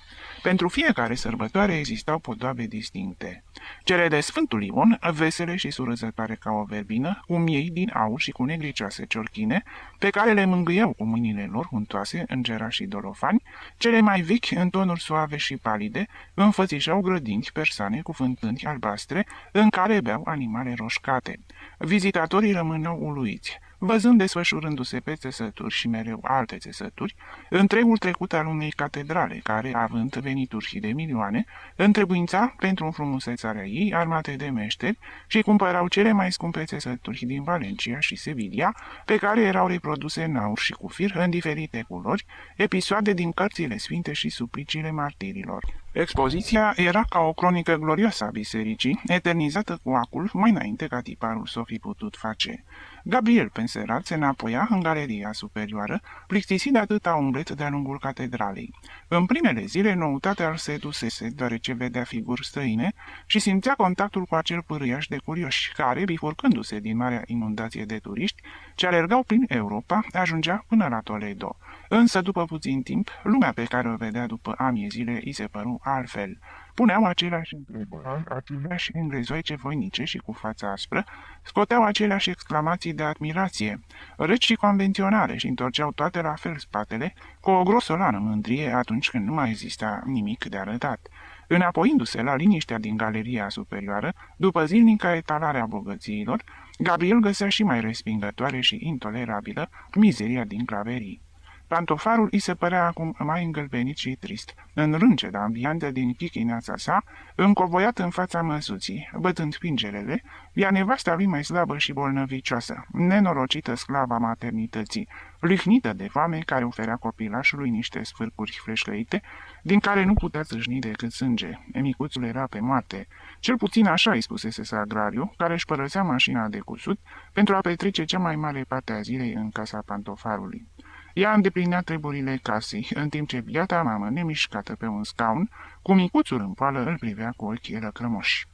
Pentru fiecare sărbătoare existau podoabe distincte. Cele de Sfântul Ion, vesele și surâzătoare ca o verbină, cu miei din aur și cu negricioase ciorchine, pe care le mângâiau cu mâinile lor untoase, îngerași și dolofani, cele mai vechi, în tonuri suave și palide, înfățișau grădini persane cu fântâni albastre, în care beau animale roșcate. Vizitatorii rămâneau uluiți, văzând desfășurându-se pe țesături și mereu alte țesături, întregul trecut al unei catedrale, care, având venituri de milioane, întrebuința, pentru înfrumusețarea ei, armate de meșteri și cumpărau cele mai scumpe țesături din Valencia și Sevilla, pe care erau reproduse în aur și cu fir, în diferite culori, episoade din cărțile sfinte și suplicile martirilor. Expoziția era ca o cronică glorioasă a bisericii, eternizată cu acul mai înainte ca tiparul s-o fi putut face. Gabriel Penserat se înapoia în galeria superioară, plictisit de atâta umblet de-a lungul catedralei. În primele zile, noutatea îl sedusese, deoarece vedea figuri străine și simțea contactul cu acel pârâiaș de curioși, care, bifurcându-se din marea inundație de turiști, ce alergau prin Europa, ajungea până la Toledo. Însă, după puțin timp, lumea pe care o vedea după amiezile îi se păru altfel. Puneau aceleași întrebări, aceleași englezoice voinice și cu fața aspră, scoteau aceleași exclamații de admirație, reci și convenționale și întorceau toate la fel spatele, cu o grosolană mândrie atunci când nu mai exista nimic de arătat. Înapoiindu-se la liniștea din galeria superioară, după zilnica etalare a bogățiilor, Gabriel găsea și mai respingătoare și intolerabilă mizeria din claverii. Pantofarul îi se părea acum mai îngălbenit și trist, în rânceda ambiantă din chichineața sa, încovoiat în fața măsuții, bătând pingelele, ea nevasta lui mai slabă și bolnăvicioasă, nenorocită sclava maternității, lihnită de foame care oferea copilașului niște sfârcuri freșcăite, din care nu putea țâșni decât sânge. Micuțul era pe moarte. Cel puțin așa îi spusese Sagrariu, care își părăsea mașina de cusut pentru a petrece cea mai mare parte a zilei în casa Pantofarului. Ea îndeplinea treburile casei, în timp ce biata mamă, nemișcată pe un scaun, cu micuțul în poală, îl privea cu ochii lăcrămoși.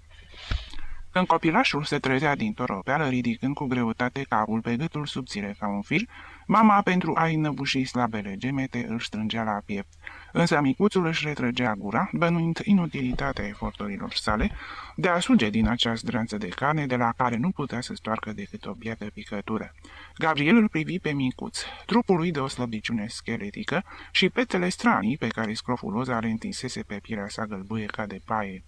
Când copilașul se trezea din toropeală, ridicând cu greutate capul pe gâtul subțire ca un fir, mama, pentru a-i înăbuși slabele gemete, îl strângea la piept. Însă micuțul își retrăgea gura, bănuind inutilitatea eforturilor sale de a suge din acea zdranță de carne de la care nu putea să stoarcă decât o biată picătură. Gabriel îl privi pe micuț, trupul lui de o slăbiciune scheletică și petele stranii pe care scrofuloza le întinsese pe pielea sa gălbuie ca de paie.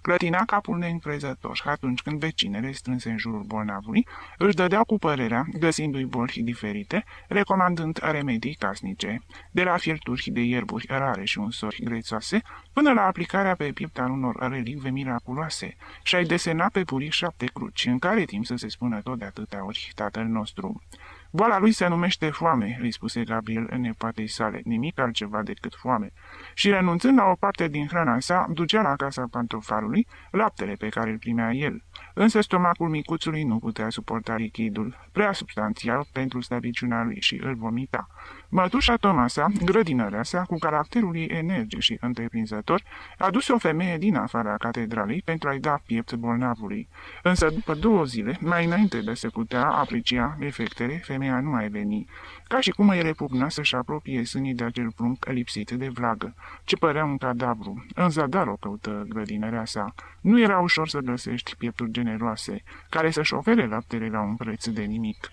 Clătina capul neîncrezător atunci când vecinele, strânse în jurul bolnavului, își dădeau cu părerea, găsindu-i boli diferite, recomandând remedii casnice, de la fierturi de ierburi rare și unsori grețoase, până la aplicarea pe piept al unor relicve miraculoase, și-ai desena pe puric 7 cruci, în care timp să se spună tot de atâtea ori Tatăl nostru. Boala lui se numește foame, îi spuse Gabriel nepoatei sale, nimic altceva decât foame, și renunțând la o parte din hrana sa, ducea la casa Pantofarului laptele pe care îl primea el. Însă stomacul micuțului nu putea suporta lichidul, prea substanțial pentru slăbiciunea lui, și îl vomita. Mătușa Tomasa, grădinărea sa, cu caracterul ei energic și întreprinzător, a dus o femeie din afara catedralei pentru a-i da piept bolnavului. Însă după 2 zile, mai înainte de a se putea aprecia efectele, femeia nu mai veni, ca și cum îi repugna să-și apropie sânii de acel prunc lipsit de vlagă, ce părea un cadavru. În zadar o căută grădinărea sa. Nu era ușor să găsești piepturi generoase, care să-și ofere laptele la un preț de nimic.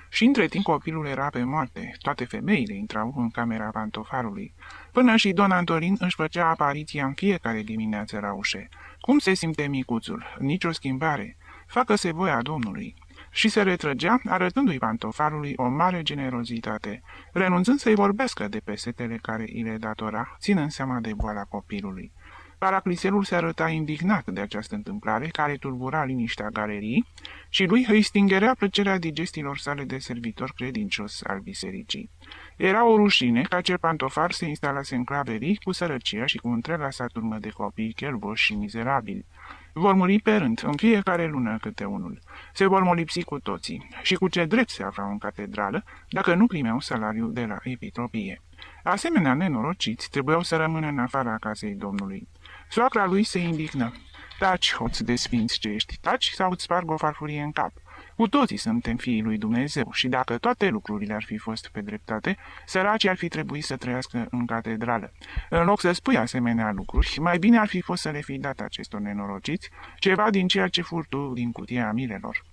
Și între timp copilul era pe moarte, toate femeile intrau în camera Pantofarului. Până și Don Antolin își făcea apariția în fiecare dimineață la ușe. Cum se simte micuțul? Nici o schimbare. Facă-se voia Domnului. Și se retrăgea, arătându-i Pantofarului o mare generozitate, renunțând să-i vorbească de pesetele care îi le datora, ținând seama de boala copilului. Paracliselul se arăta indignat de această întâmplare care tulbura liniștea galeriei și lui îi stingerea plăcerea digestiilor sale de servitor credincios al bisericii. Era o rușine ca cel Pantofar se instalase în claverii cu sărăcia și cu întreaga sa turmă de copii chelboși și mizerabili. Vor muri pe rând, în fiecare lună câte unul. Se vor molipsi cu toții. Și cu ce drept se aflau în catedrală, dacă nu primeau salariu de la epitropie? Asemenea nenorociți trebuiau să rămână în afara casei Domnului. Soacra lui se indignă. Taci, hoț de sfinți ce ești, taci sau îți sparg o farfurie în cap. Cu toții suntem fiii lui Dumnezeu și dacă toate lucrurile ar fi fost pe dreptate, săracii ar fi trebuit să trăiască în catedrală. În loc să spui asemenea lucruri, mai bine ar fi fost să le fi dat acestor nenorociți ceva din ceea ce furi tu din cutia milelor.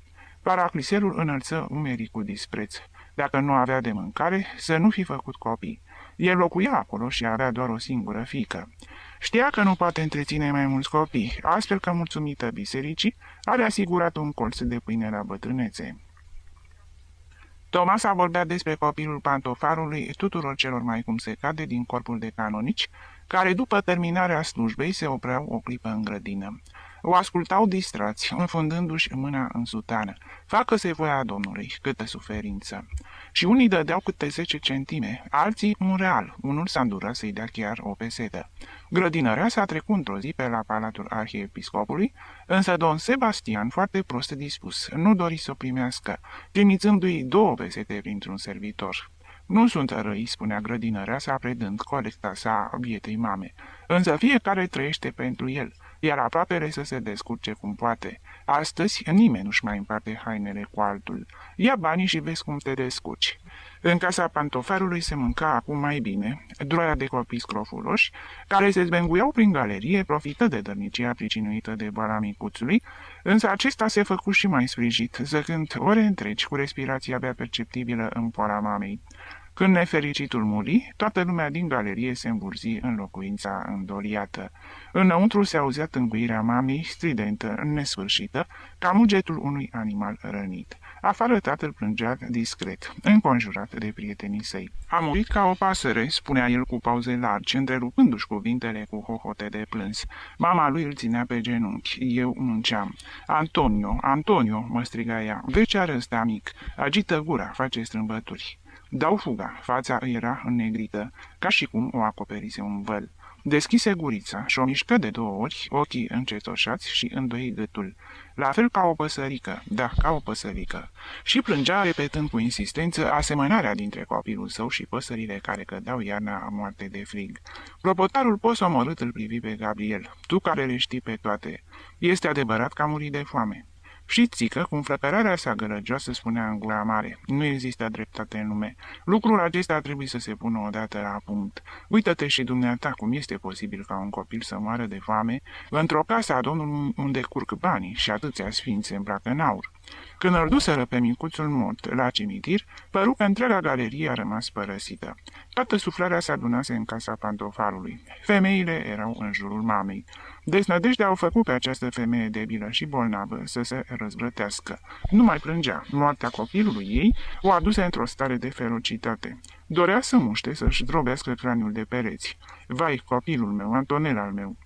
Paracliserul înălță umerii cu dispreț. Dacă nu avea de mâncare, să nu fi făcut copii. El locuia acolo și avea doar o singură fiică. Știa că nu poate întreține mai mulți copii, astfel că, mulțumită bisericii, are asigurat un colț de pâine la bătrânețe. Tomasa vorbea despre copilul pantofarului tuturor celor mai cum se cade din corpul de canonici, care după terminarea slujbei se opreau o clipă în grădină. O ascultau distrați, înfundându-și mâna în sutană. Facă-se voia Domnului, câtă suferință! Și unii dădeau câte 10 centime, alții un real, unul s-a îndurat să-i dea chiar o pesetă. Grădinărea s-a trecut într-o zi pe la palatul arhiepiscopului, însă don Sebastian, foarte prost dispus, nu dori să o primească, trimițându-i 2 pesete printr-un servitor. Nu sunt răi, spunea grădinăreasa, predând colecta sa bietei mame, însă fiecare trăiește pentru el, iar aproapele să se descurce cum poate. Astăzi nimeni nu-și mai împarte hainele cu altul. Ia banii și vezi cum te descurci. În casa pantofarului se mânca acum mai bine, droaia de copii scrofuloși, care se zbenguiau prin galerie, profită de dărnicia pricinuită de boala micuțului, însă acesta se făcu și mai sprijit, zăcând ore întregi cu respirația abia perceptibilă în poala mamei. Când nefericitul muri, toată lumea din galerie se învurzi în locuința îndoliată. Înăuntru se auzea tânguirea mamei, stridentă, nesfârșită, ca mugetul unui animal rănit. Afară tatăl plângea discret, înconjurat de prietenii săi. A murit ca o pasăre, spunea el cu pauze largi, întrerupându-și cuvintele cu hohote de plâns. Mama lui îl ținea pe genunchi, eu munceam. Antonio, Antonio, mă striga ea, vezi ce are ăsta mic, agită gura, face strâmbături. Dau fuga, fața îi era înnegrită, ca și cum o acoperise un văl. Deschise gurița și o mișcă de 2 ori, ochii încetoșați și îndoi gâtul. La fel ca o păsărică, da, ca o păsărică. Și plângea repetând cu insistență asemănarea dintre copilul său și păsările care cădeau iarna moarte de frig. Clopotarul posomorât îl privi pe Gabriel. Tu care le știi pe toate. Este adevărat că a murit de foame. Și țică, cu înflăcărarea sa gălăgioasă, spunea în gura mare, nu există dreptate în lume. Lucrul acesta trebuie să se pună odată la punct. Uită-te și dumneata cum este posibil ca un copil să moară de foame într-o casă a Domnului unde curg banii și atâția sfinți se îmbracă în aur. Când îl duseră pe micuțul mort la cimitir, păru că întreaga galerie a rămas părăsită. Toată suflarea se adunase în casa pantofarului. Femeile erau în jurul mamei. Deznădejdea au făcut pe această femeie debilă și bolnavă să se răzvrătească. Nu mai plângea. Moartea copilului ei o aduse într-o stare de ferocitate. Dorea să muște, să-și drobească craniul de pereți. Vai, copilul meu, Antonel al meu!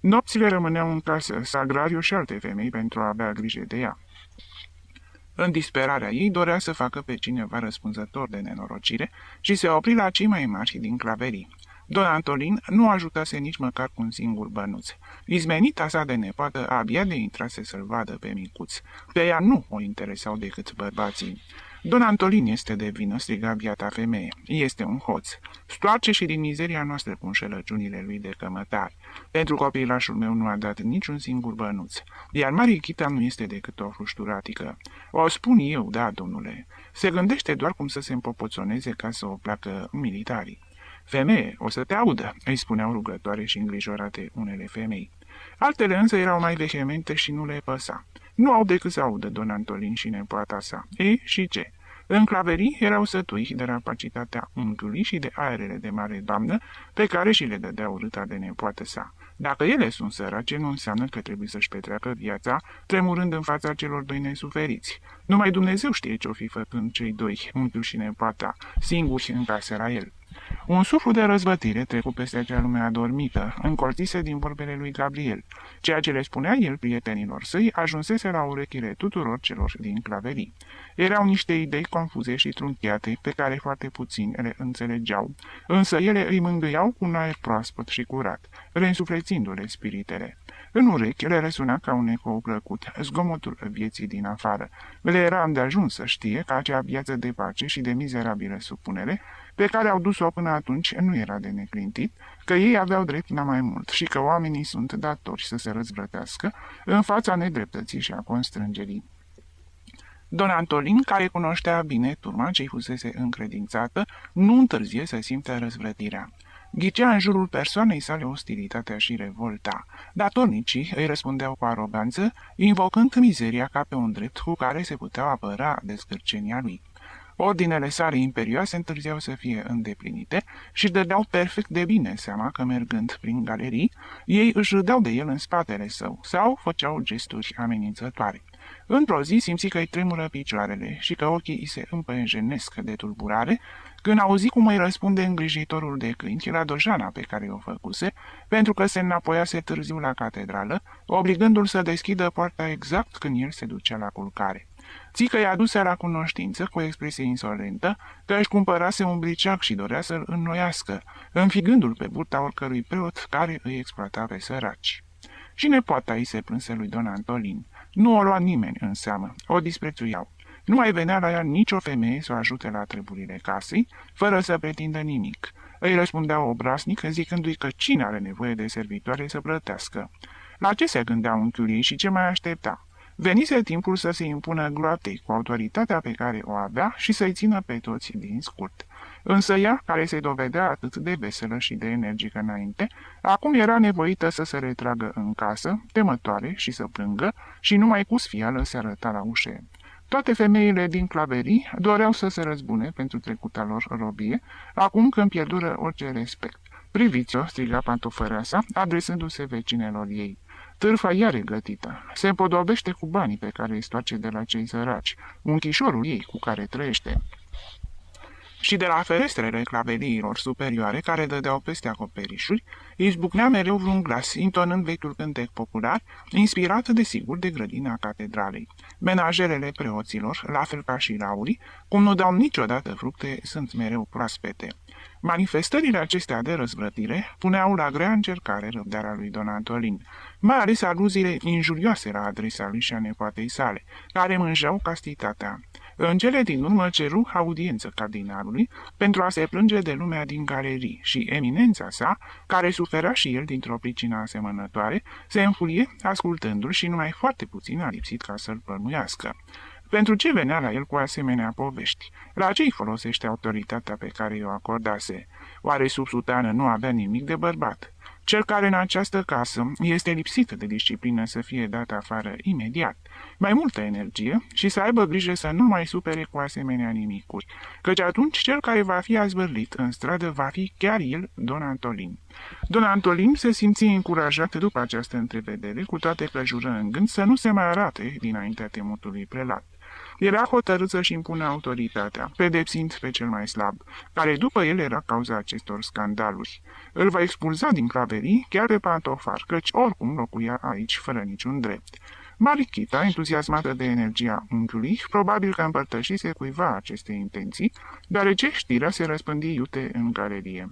Nopțile rămâneau în casă, Sagrario și alte femei pentru a avea grijă de ea. În disperarea ei dorea să facă pe cineva răspunzător de nenorocire și se opri la cei mai mari din claverii. Don Antolin nu ajutase nici măcar cu un singur bănuț. Izmenita sa de nepoată abia de intrase să-l vadă pe micuț. Pe ea nu o interesau decât bărbații. Don Antolin este de vină, striga biata femeie. Este un hoț. Stoarce și din mizeria noastră cu înșelăciunile lui de cămătar. Pentru copilașul meu nu a dat niciun singur bănuț, iar Marichita nu este decât o frușturatică. O spun eu, da, domnule. Se gândește doar cum să se împopoțoneze ca să o placă militarii. Femeie, o să te audă, îi spuneau rugătoare și îngrijorate unele femei. Altele însă erau mai vehemente și nu le păsa. Nu au decât să audă Don Antolin și nepoata sa. Ei, și ce? În claverii erau sătui de rapacitatea unchiului și de aerele de mare doamnă pe care și le dădea urâta de nepoată sa. Dacă ele sunt sărace, nu înseamnă că trebuie să-și petreacă viața tremurând în fața celor 2 nesuferiți. Numai Dumnezeu știe ce-o fi făcând cei 2, unchiul și nepoata, singuri în casă la el. Un suflu de răzbătire trecu peste acea lume adormită, încolțise din vorbele lui Gabriel. Ceea ce le spunea el prietenilor săi ajunsese la urechile tuturor celor din claverii. Erau niște idei confuze și trunchiate, pe care foarte puțini le înțelegeau, însă ele îi mângâiau cu un aer proaspăt și curat, reînsuflețindu-le spiritele. În urechi le răsuna ca un ecou plăcut, zgomotul vieții din afară. Le era îndeajuns să știe că acea viață de pace și de mizerabilă supunere pe care au dus-o până atunci nu era de neclintit, că ei aveau drept la mai mult și că oamenii sunt datori să se răzvrătească în fața nedreptății și a constrângerii. Don Antolin, care cunoștea bine turma ce-i fusese încredințată, nu întârzie să simtă răzvrătirea. Ghicea în jurul persoanei sale ostilitatea și revolta. Datornicii îi răspundeau cu aroganță, invocând mizeria ca pe un drept cu care se puteau apăra de scârcenia lui. Ordinele sale imperioase întârziau să fie îndeplinite și dădeau perfect de bine seama că, mergând prin galerii, ei își râdeau de el în spatele său sau făceau gesturi amenințătoare. Într-o zi simți că îi tremură picioarele și că ochii îi se împăienjenesc de tulburare, când auzi cum îi răspunde îngrijitorul de câini la dojana pe care o făcuse, pentru că se înapoiase târziu la catedrală, obligându-l să deschidă poarta exact când el se ducea la culcare. Țică i-a aduse la cunoștință, cu o expresie insolentă, că își cumpărase un briceac și dorea să-l înnoiască, înfigându-l pe burta oricărui preot care îi exploata pe săraci. Și nepoata îi se plânse lui Don Antolin. Nu o lua nimeni în seamă, o disprețuiau. Nu mai venea la ea nicio femeie să o ajute la treburile casei, fără să pretindă nimic. Îi răspundea obraznic, zicându-i că cine are nevoie de servitoare să plătească. La ce se gândea unchiul ei și ce mai aștepta? Venise timpul să se impună gloatei cu autoritatea pe care o avea și să-i țină pe toți din scurt. Însă ea, care se dovedea atât de veselă și de energică înainte, acum era nevoită să se retragă în casă, temătoare și să plângă, și numai cu sfială se arăta la ușe. Toate femeile din Claverii doreau să se răzbune pentru trecuta lor robie, acum când pierdură orice respect. Priviți-o, striga pantofăreasa, adresându-se vecinelor ei. Târfa iar e gătită. Se împodobește cu banii pe care îi stoarce de la cei săraci, unchișorul ei cu care trăiește. Și de la ferestrele claveriilor superioare care dădeau peste acoperișuri, izbucnea mereu vreun glas, intonând vechiul cântec popular, inspirat desigur de grădina catedralei. Menajerele preoților, la fel ca și laurii, cum nu dau niciodată fructe, sunt mereu proaspete. Manifestările acestea de răzvrătire puneau la grea încercare răbdarea lui Don Antolin, mai ales aluziile injurioase la adresa lui și a nepoatei sale, care mânjeau castitatea. În cele din urmă ceru audiență cardinalului pentru a se plânge de lumea din galerii și eminența sa, care suferea și el dintr-o pricină asemănătoare, se înfulie ascultându-l și numai foarte puțin a lipsit ca să-l plănuiască. Pentru ce venea la el cu asemenea povești? La ce-i folosește autoritatea pe care i-o acordase? Oare sub sutană nu avea nimic de bărbat? Cel care în această casă este lipsit de disciplină să fie dat afară imediat, mai multă energie și să aibă grijă să nu mai supere cu asemenea nimicuri, căci atunci cel care va fi azvârlit în stradă va fi chiar el, Don Antolin. Don Antolin se simți încurajat după această întrevedere, cu toate că jură în gând să nu se mai arate dinaintea temutului prelat. Era hotărât să-și impună autoritatea, pedepsind pe cel mai slab, care după el era cauza acestor scandaluri. Îl va expulza din Claverii chiar pe Pantofar, căci oricum locuia aici fără niciun drept. Marichita, entuziasmată de energia unchiului, probabil că împărtășise cuiva aceste intenții, deoarece știrea se răspândi iute în galerie.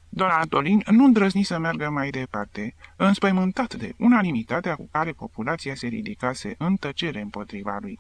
Don Antolin nu îndrăzni să meargă mai departe, înspăimântat de unanimitatea cu care populația se ridicase în tăcere împotriva lui.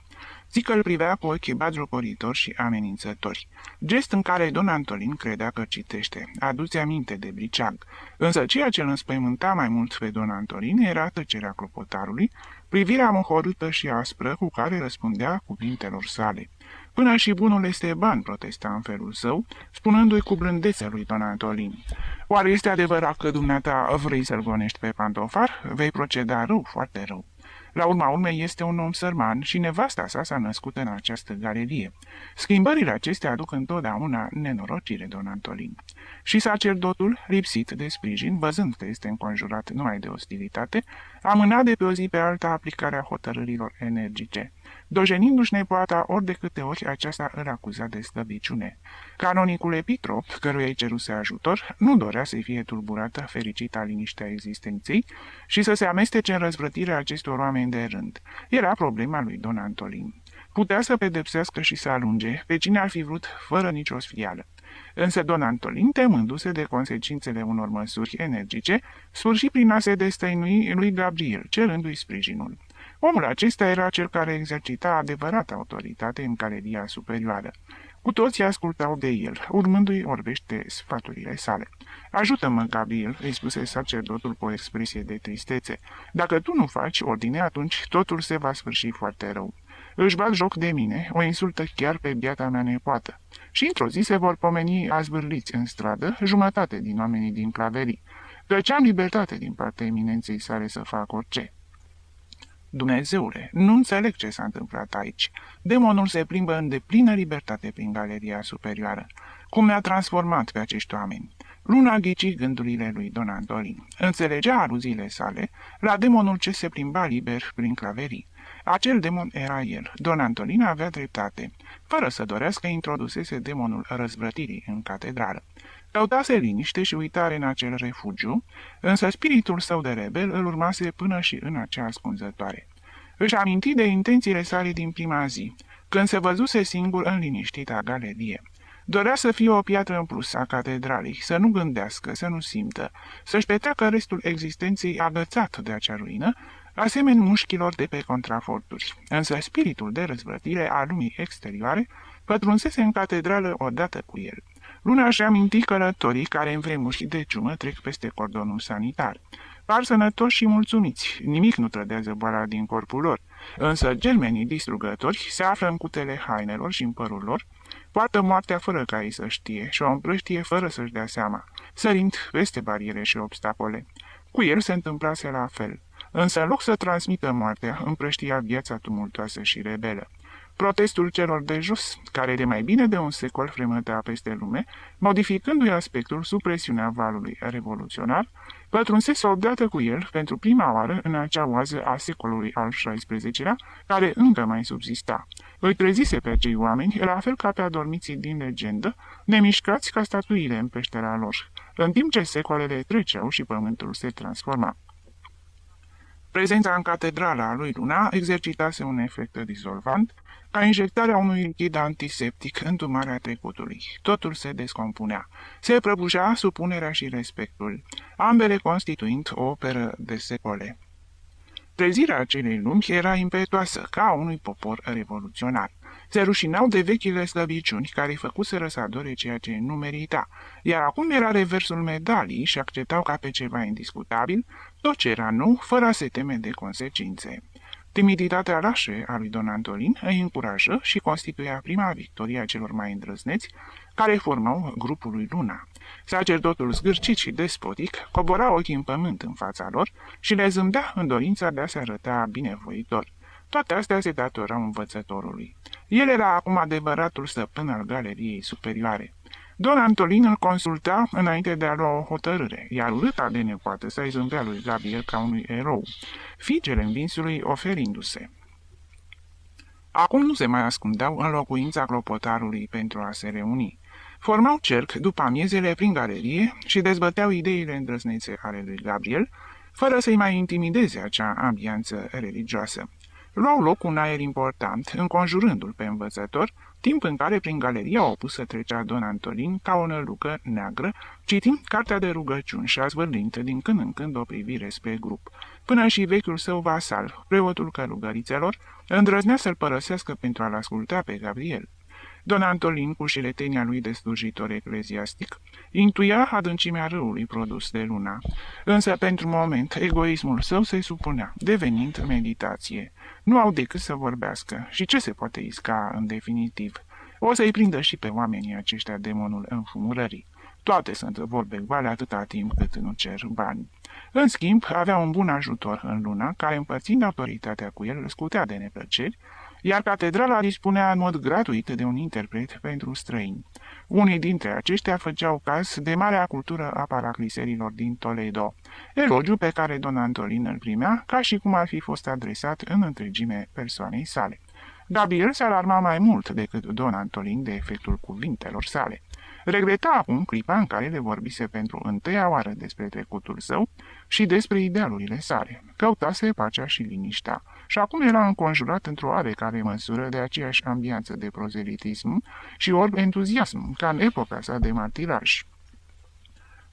Țică îl privea cu ochi batjocoritori și amenințători, gest în care Don Antolin credea că citește, aduce aminte de briceag, însă ceea ce îl înspăimânta mai mult pe Don Antolin era tăcerea clopotarului, privirea mohorâtă și aspră cu care răspundea cuvintelor sale. Până și bunul Esteban protesta în felul său, spunându-i cu blândețe lui Don Antolin: oare este adevărat că dumneata vrei să-l gonești pe Pantofar? Vei proceda rău, foarte rău. La urma urmei este un om sărman și nevasta sa s-a născut în această galerie. Schimbările acestea aduc întotdeauna nenorocire, Don Antolin. Și sacerdotul, lipsit de sprijin, văzând că este înconjurat numai de ostilitate, amâna de pe o zi pe alta aplicarea hotărârilor energice, dojenindu-și nepoata ori de câte ori aceasta îl acuza de slăbiciune. Canonicul Epitrop, căruia îi ceruse ajutor, nu dorea să-i fie tulburată fericita liniștea existenței și să se amestece în răzvrătirea acestor oameni de rând. Era problema lui Don Antolin. Putea să pedepsească și să alunge pe cine ar fi vrut fără nicio sfială. Însă Don Antolin, temându-se de consecințele unor măsuri energice, sfârși prin a se destăinui lui Gabriel, cerându-i sprijinul. Omul acesta era cel care exercita adevărata autoritate în galeria superioară. Cu toții ascultau de el, urmându-i orbește sfaturile sale. Ajută-mă, Gabriel, îi spuse sacerdotul cu o expresie de tristețe. Dacă tu nu faci ordine, atunci totul se va sfârși foarte rău. Își bat joc de mine, o insultă chiar pe biata mea nepoată. Și într-o zi se vor pomeni azvârliți în stradă jumătate din oamenii din Claverii. Căci am libertate din partea eminenței sale să fac orice. Dumnezeule, nu înțeleg ce s-a întâmplat aici. Demonul se plimbă în deplină libertate prin galeria superioară. Cum ne-a transformat pe acești oameni? Luna ghici gândurile lui Don Antolin. Înțelegea aluziile sale la demonul ce se plimba liber prin Claverii. Acel demon era el. Don Antolin avea dreptate. Fără să dorească, introdusese demonul răzvrătirii în catedrală. Căutase liniște și uitare în acel refugiu, însă spiritul său de rebel îl urmase până și în acea ascunzătoare. Își aminti de intențiile sale din prima zi, când se văzuse singur în liniștita galerie. Dorea să fie o piatră în plus a catedralei, să nu gândească, să nu simtă, să-și petreacă restul existenței agățat de acea ruină, asemeni mușchilor de pe contraforturi. Însă spiritul de răzvrătire a lumii exterioare pătrunsese în catedrală odată cu el. Luna își aminti călătorii care în vremuri de ciumă trec peste cordonul sanitar. Par sănătoși și mulțumiți, nimic nu trădează boala din corpul lor, însă gelmenii distrugători se află în cutele hainelor și în părul lor, poartă moartea fără ca ei să știe și o împrăștie fără să-și dea seama, sărind peste bariere și obstacole. Cu el se întâmplase la fel, însă în loc să transmită moartea, împrăștia viața tumultoasă și rebelă. Protestul celor de jos, care de mai bine de un secol fremătea peste lume, modificându-i aspectul sub presiunea valului revoluționar, pătrunsese odată cu el pentru prima oară în acea oază a secolului al XVI-lea, care încă mai subzista. Îi trezise pe acei oameni, la fel ca pe adormiții din legendă, nemișcați ca statuile în peștera lor, în timp ce secolele treceau și pământul se transforma. Prezența în catedrală a lui Luna exercitase un efect dizolvant, ca injectarea unui lichid antiseptic în tumarea trecutului. Totul se descompunea. Se prăbușea supunerea și respectul, ambele constituind o operă de secole. Trezirea acelei lumi era impetuoasă, ca a unui popor revoluționar. Se rușinau de vechile slăbiciuni care îi făcuseră să adore ceea ce nu merita, iar acum era reversul medalii și acceptau ca pe ceva indiscutabil tot ce era nou, fără a se teme de consecințe. Timiditatea lașă a lui Don Antolin îi încurajă și constituia prima victorie a celor mai îndrăzneți, care formau grupul lui Luna. Sacerdotul zgârcit și despotic cobora ochii în pământ în fața lor și le zâmbea în dorința de a se arăta binevoitor. Toate astea se datorau învățătorului. El era acum adevăratul stăpân al galeriei superioare. Don Antolin îl consulta înainte de a lua o hotărâre, iar urâta de nepoată să-i zâmbea lui Gabriel ca unui erou, fiicele învinsului oferindu-se. Acum nu se mai ascundeau în locuința clopotarului pentru a se reuni. Formau cerc după amiezele prin galerie și dezbăteau ideile îndrăznețe ale lui Gabriel, fără să-i mai intimideze acea ambianță religioasă. Luau loc un aer important, înconjurându-l pe învățător, timp în care prin galeria opusă trecea Don Antolin ca o nălucă neagră, citind cartea de rugăciuni și azvârlind din când în când o privire spre grup. Până și vechiul său vasal, preotul călugărițelor, îndrăznea să-l părăsească pentru a-l asculta pe Gabriel. Don Antolin, cu șiletenia lui de slujitor ecleziastic, intuia adâncimea râului produs de Luna. Însă, pentru moment, egoismul său se supunea, devenind meditație. Nu au decât să vorbească. Și ce se poate isca în definitiv? O să-i prindă și pe oamenii aceștia demonul înfumurării. Toate sunt vorbe goale atâta timp cât nu cer bani. În schimb, avea un bun ajutor în Luna, care, împărțind autoritatea cu el, îl scutea de neplăceri, iar catedrala dispunea în mod gratuit de un interpret pentru străini. Unii dintre aceștia făceau caz de marea cultură a paracliserilor din Toledo, elogiu pe care Don Antolin îl primea ca și cum ar fi fost adresat în întregime persoanei sale. Gabriel se alarma mai mult decât Don Antolin de efectul cuvintelor sale. Regreta acum clipa în care le vorbise pentru întâia oară despre trecutul său și despre idealurile sale. Căutase pacea și liniștea și acum era înconjurat într-o oarecare măsură de aceeași ambianță de prozelitism și orb entuziasm, ca în epoca sa de martiraj.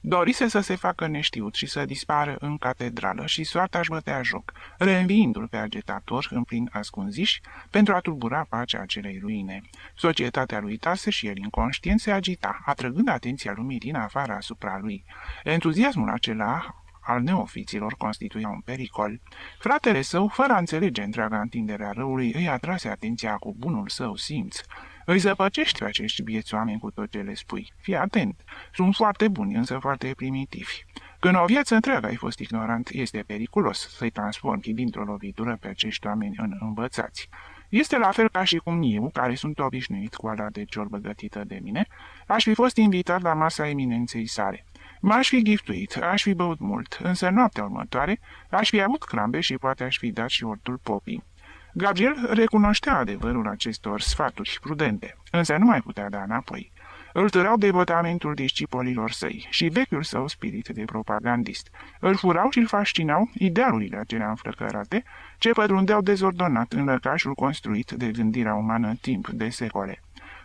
Dorise să se facă neștiut și să dispară în catedrală și soarta își bătea joc, reînviindu-l pe agitator în plin ascunziș pentru a tulbura pacea acelei ruine. Societatea lui tase și el inconștient se agita, atrăgând atenția lumii din afară asupra lui. Entuziasmul acela al neofiților constituia un pericol. Fratele său, fără a înțelege întreaga întindere a răului, îi atrase atenția cu bunul său simț. Îi zăpăcești pe acești bieți oameni cu tot ce le spui. Fii atent. Sunt foarte buni, însă foarte primitivi. Când o viață întreagă ai fost ignorant, este periculos să-i transformi dintr-o lovitură pe acești oameni în învățați. Este la fel ca și cum eu, care sunt obișnuit cu ala de ciorbă gătită de mine, aș fi fost invitat la masa eminenței sale. M-aș fi giftuit, aș fi băut mult, însă noaptea următoare aș fi avut crampe și poate aș fi dat și ortul popii. Gabriel recunoștea adevărul acestor sfaturi prudente, însă nu mai putea da înapoi. Îl târau devotamentul discipolilor săi și vechiul său spirit de propagandist. Îl furau și îl fascinau idealurile acelea înflăcărate, ce pătrundeau dezordonat în lăcașul construit de gândirea umană în timp de secole.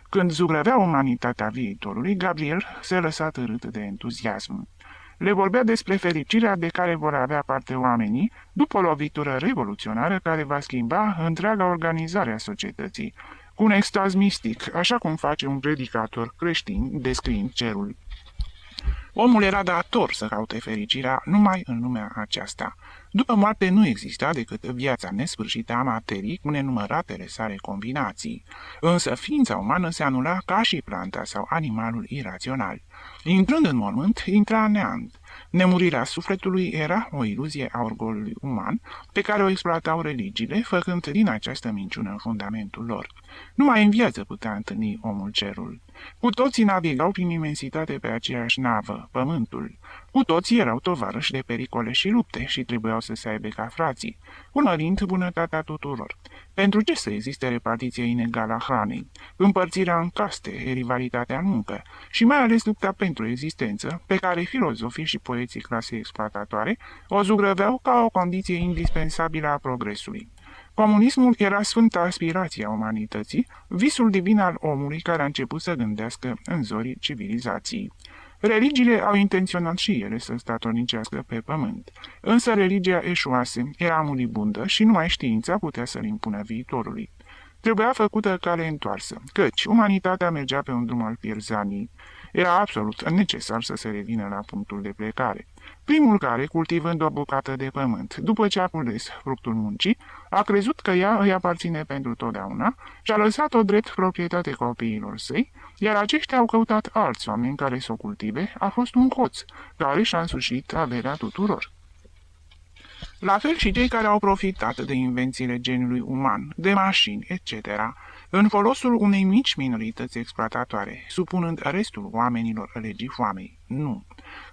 Când zugrăvea umanitatea viitorului, Gabriel se lăsa târât de entuziasm. Le vorbea despre fericirea de care vor avea parte oamenii după o lovitură revoluționară care va schimba întreaga organizare a societății, cu un extaz mistic, așa cum face un predicator creștin descriind cerul. Omul era dator să caute fericirea numai în lumea aceasta. După moarte nu exista decât viața nesfârșită a materiei cu nenumăratele sale combinații, însă ființa umană se anula ca și planta sau animalul irațional. Intrând în mormânt, intra în neant. Nemurirea sufletului era o iluzie a orgolului uman, pe care o exploatau religiile, făcând din această minciună fundamentul lor. Numai în viață putea întâlni omul cerul. Cu toții navigau prin imensitate pe aceeași navă, pământul. Cu toții erau tovarăși de pericole și lupte și trebuiau să se aibă ca frații, urmărind bunătatea tuturor. Pentru ce să existe repartiție inegală a hranei, împărțirea în caste, rivalitatea în muncă și mai ales lupta pentru existență, pe care filozofii și poeții clasei exploatatoare o zugrăveau ca o condiție indispensabilă a progresului. Comunismul era sfânta aspirație a umanității, visul divin al omului care a început să gândească în zorii civilizației. Religiile au intenționat și ele să statornicească pe pământ, însă religia eșuase, era muribundă și numai știința putea să-l impună viitorului. Trebuia făcută cale întoarsă, căci umanitatea mergea pe un drum al pierzanii. Era absolut necesar să se revină la punctul de plecare. Primul care, cultivând o bucată de pământ, după ce a cules fructul muncii, a crezut că ea îi aparține pentru totdeauna și a lăsat-o drept proprietate copiilor săi, iar aceștia au căutat alți oameni care să o cultive, a fost un hoț, care și-a însușit averea tuturor. La fel și cei care au profitat de invențiile geniului uman, de mașini, etc., în folosul unei mici minorități exploatatoare, supunând restul oamenilor legii foamei. Nu.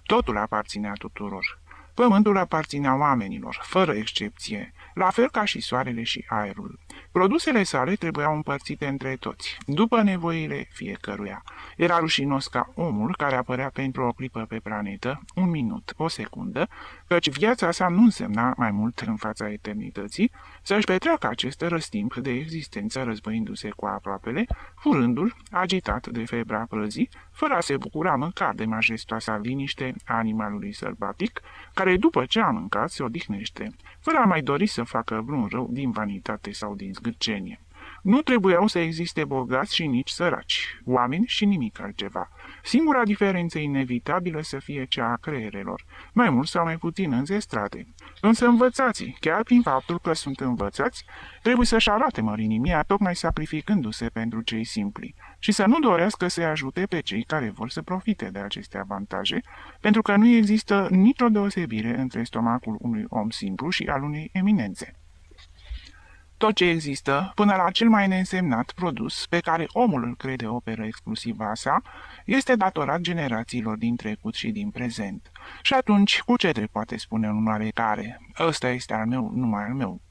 Totul aparținea tuturor. Pământul aparținea oamenilor, fără excepție, la fel ca și soarele și aerul. Produsele sale trebuiau împărțite între toți, după nevoile fiecăruia. Era rușinos ca omul care apărea pentru o clipă pe planetă, un minut, o secundă, căci viața sa nu însemna mai mult în fața eternității, să-și petreacă acest răstimp de existență războindu-se cu aproapele, furându-l, agitat de febra prăzii, fără a se bucura măcar de majestoasa liniște a animalului sălbatic, care după ce a mâncat se odihnește, fără a mai dori să facă vreun rău din vanitate sau din zgârcenie. Nu trebuiau să existe bogați și nici săraci, oameni și nimic altceva. Singura diferență inevitabilă să fie cea a creierelor, mai mult sau mai puțin înzestrate. Însă învățații, chiar prin faptul că sunt învățați, trebuie să-și arate mărinimia tocmai sacrificându-se pentru cei simpli și să nu dorească să-i ajute pe cei care vor să profite de aceste avantaje, pentru că nu există nicio deosebire între stomacul unui om simplu și al unei eminențe. Tot ce există, până la cel mai neînsemnat produs pe care omul îl crede operă exclusivă a sa, este datorat generațiilor din trecut și din prezent. Și atunci, cu ce drept poate spune un oarecare? Ăsta este al meu, numai al meu.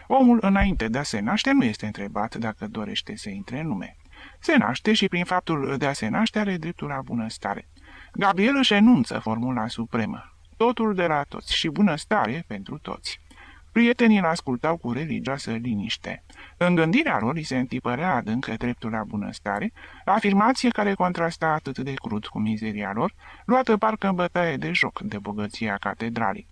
Omul, înainte de a se naște, nu este întrebat dacă dorește să intre în lume. Se naște și prin faptul de a se naște are dreptul la bunăstare. Gabriel își enunță formula supremă. Totul de la toți și bunăstare pentru toți. Prietenii îl ascultau cu religioasă liniște. În gândirea lor îi se întipărea adânc dreptul la bunăstare, afirmație care contrasta atât de crud cu mizeria lor, luată parcă în bătaie de joc de bogăția catedralei.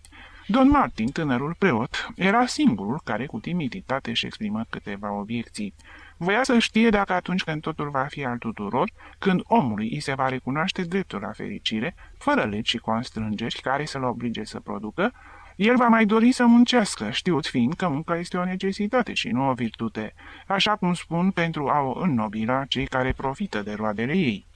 Don Martin, tânărul preot, era singurul care cu timiditate își exprimă câteva obiecții. Voia să știe dacă atunci când totul va fi al tuturor, când omului îi se va recunoaște dreptul la fericire, fără legi și constrângeri care să-l oblige să producă, el va mai dori să muncească, știut fiind că munca este o necesitate și nu o virtute, așa cum spun pentru a o înnobila cei care profită de roadele ei.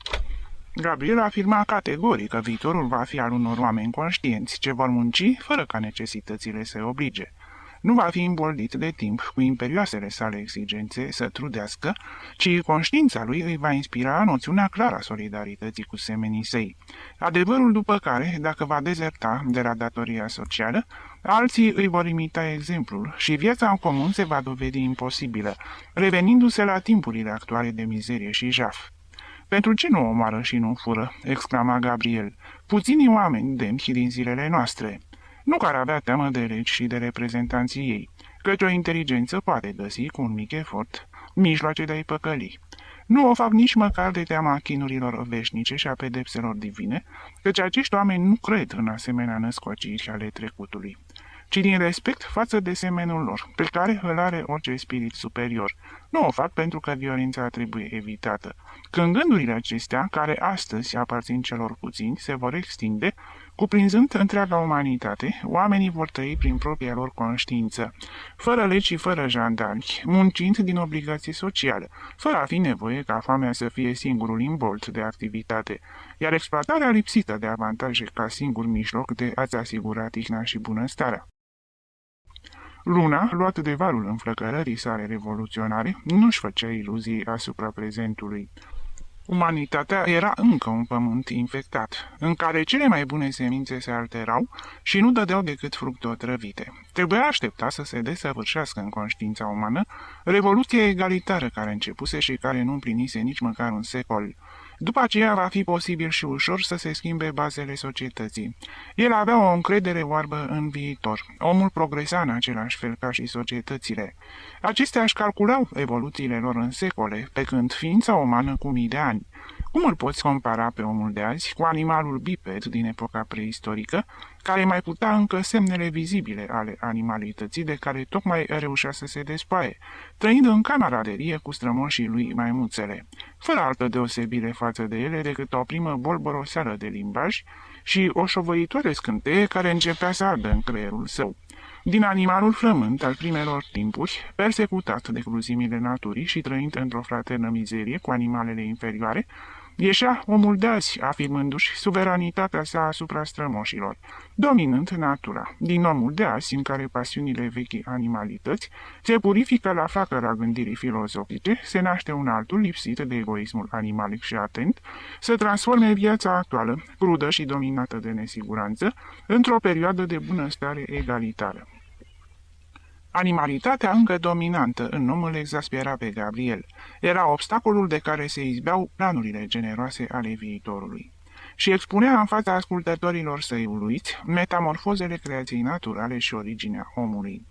Gabriel afirma categoric că viitorul va fi al unor oameni conștienți ce vor munci fără ca necesitățile să oblige. Nu va fi îmboldit de timp cu imperioasele sale exigențe să trudească, ci conștiința lui îi va inspira noțiunea clară a solidarității cu semenii săi. Adevărul după care, dacă va dezerta de la datoria socială, alții îi vor imita exemplul și viața în comun se va dovedi imposibilă, revenindu-se la timpurile actuale de mizerie și jaf. Pentru ce nu omoară și nu fură?" exclama Gabriel. Puținii oameni demni din zilele noastre. Nu că ar avea teamă de legi și de reprezentanții ei, căci o inteligență poate găsi cu un mic efort mijloace de a-i păcăli. Nu o fac nici măcar de teama chinurilor veșnice și a pedepselor divine, căci acești oameni nu cred în asemenea născociri ale trecutului, ci din respect față de semenul lor, pe care îl are orice spirit superior. Nu o fac pentru că violența trebuie evitată. Când gândurile acestea, care astăzi aparțin celor puțini, se vor extinde, cuprinzând întreaga umanitate, oamenii vor trăi prin propria lor conștiință, fără legi și fără jandarmi, muncind din obligație socială, fără a fi nevoie ca foamea să fie singurul imbolt de activitate, iar exploatarea lipsită de avantaje ca singur mijloc de a-ți asigura tihna și bunăstarea. Luna, luată de valul înflăcărării sale revoluționare, nu-și făcea iluzii asupra prezentului. Umanitatea era încă un pământ infectat, în care cele mai bune semințe se alterau și nu dădeau decât fructe otrăvite. Trebuia aștepta să se desăvârșească în conștiința umană revoluția egalitară care începuse și care nu împlinise nici măcar un secol. După aceea va fi posibil și ușor să se schimbe bazele societății. El avea o încredere oarbă în viitor. Omul progresa în același fel ca și societățile. Acestea își calculau evoluțiile lor în secole, pe când ființa umană cu mii de ani. Cum îl poți compara pe omul de azi cu animalul biped din epoca preistorică, care mai putea încă semnele vizibile ale animalității de care tocmai reușea să se despoaie, trăind în camaraderie cu strămoșii lui maimuțele, fără altă deosebire față de ele decât o primă bolboroseală de limbaj și o șovăitoare scânteie care începea să ardă în creierul său. Din animalul flământ al primelor timpuri, persecutat de cruzimile naturii și trăind într-o fraternă mizerie cu animalele inferioare, ieșea omul de azi, afirmându-și suveranitatea sa asupra strămoșilor, dominând natura. Din omul de azi, în care pasiunile vechi animalități se purifică la flacăra gândirii filozofice, se naște un altul lipsit de egoismul animalic și atent, să transforme viața actuală, crudă și dominată de nesiguranță, într-o perioadă de bunăstare egalitară. Animalitatea încă dominantă în om îl exaspera pe Gabriel. Era obstacolul de care se izbeau planurile generoase ale viitorului. Și expunea în fața ascultătorilor săi uluiți metamorfozele creației naturale și originea omului.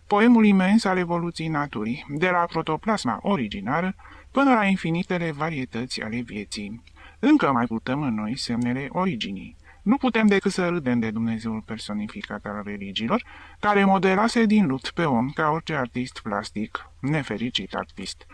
Poemul imens al evoluției naturii, de la protoplasma originară până la infinitele varietăți ale vieții. Încă mai purtăm în noi semnele originii. Nu putem decât să râdem de Dumnezeul personificat al religiilor, care modelase din lut pe om ca orice artist plastic, nefericit artist.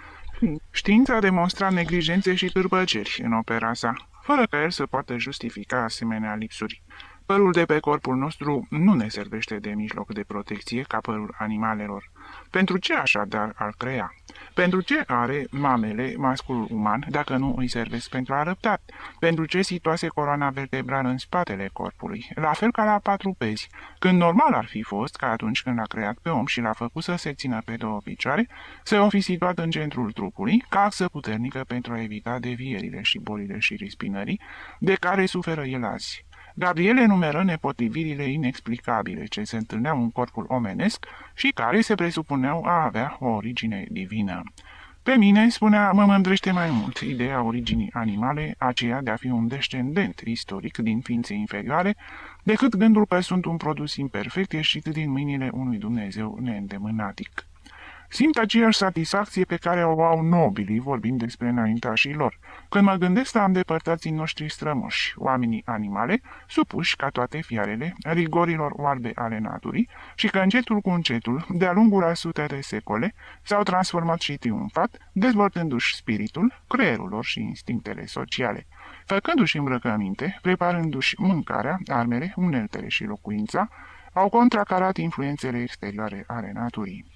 Știința demonstra neglijențe și târpăceri în opera sa, fără ca el să poată justifica asemenea lipsuri. Părul de pe corpul nostru nu ne servește de mijloc de protecție ca părul animalelor. Pentru ce așadar ar crea? Pentru ce are mamele masculul uman dacă nu îi servesc pentru a răbda? Pentru ce situase coloana vertebrală în spatele corpului, la fel ca la patrupezi, când normal ar fi fost ca atunci când l-a creat pe om și l-a făcut să se țină pe două picioare, să o fi situat în centrul trupului, ca axă puternică pentru a evita devierile și bolile și rispinării de care suferă el azi. Gabriel enumeră nepotrivirile inexplicabile ce se întâlneau în corpul omenesc și care se presupuneau a avea o origine divină. Pe mine, spunea, mă mândrește mai mult ideea originii animale, aceea de a fi un descendent istoric din ființe inferioare, decât gândul că sunt un produs imperfect ieșit din mâinile unui Dumnezeu neîndemânatic. Simt aceeași satisfacție pe care o au nobilii vorbind despre înaintașii lor, când mă gândesc la îndepărtații noștri strămoși, oamenii animale, supuși, ca toate fiarele, rigorilor oarbe ale naturii, și că încetul cu încetul, de-a lungul a sute de secole, s-au transformat și triumfat, dezvoltându-și spiritul, creierul lor și instinctele sociale, făcându-și îmbrăcăminte, preparându-și mâncarea, armele, uneltele și locuința, au contracarat influențele exterioare ale naturii.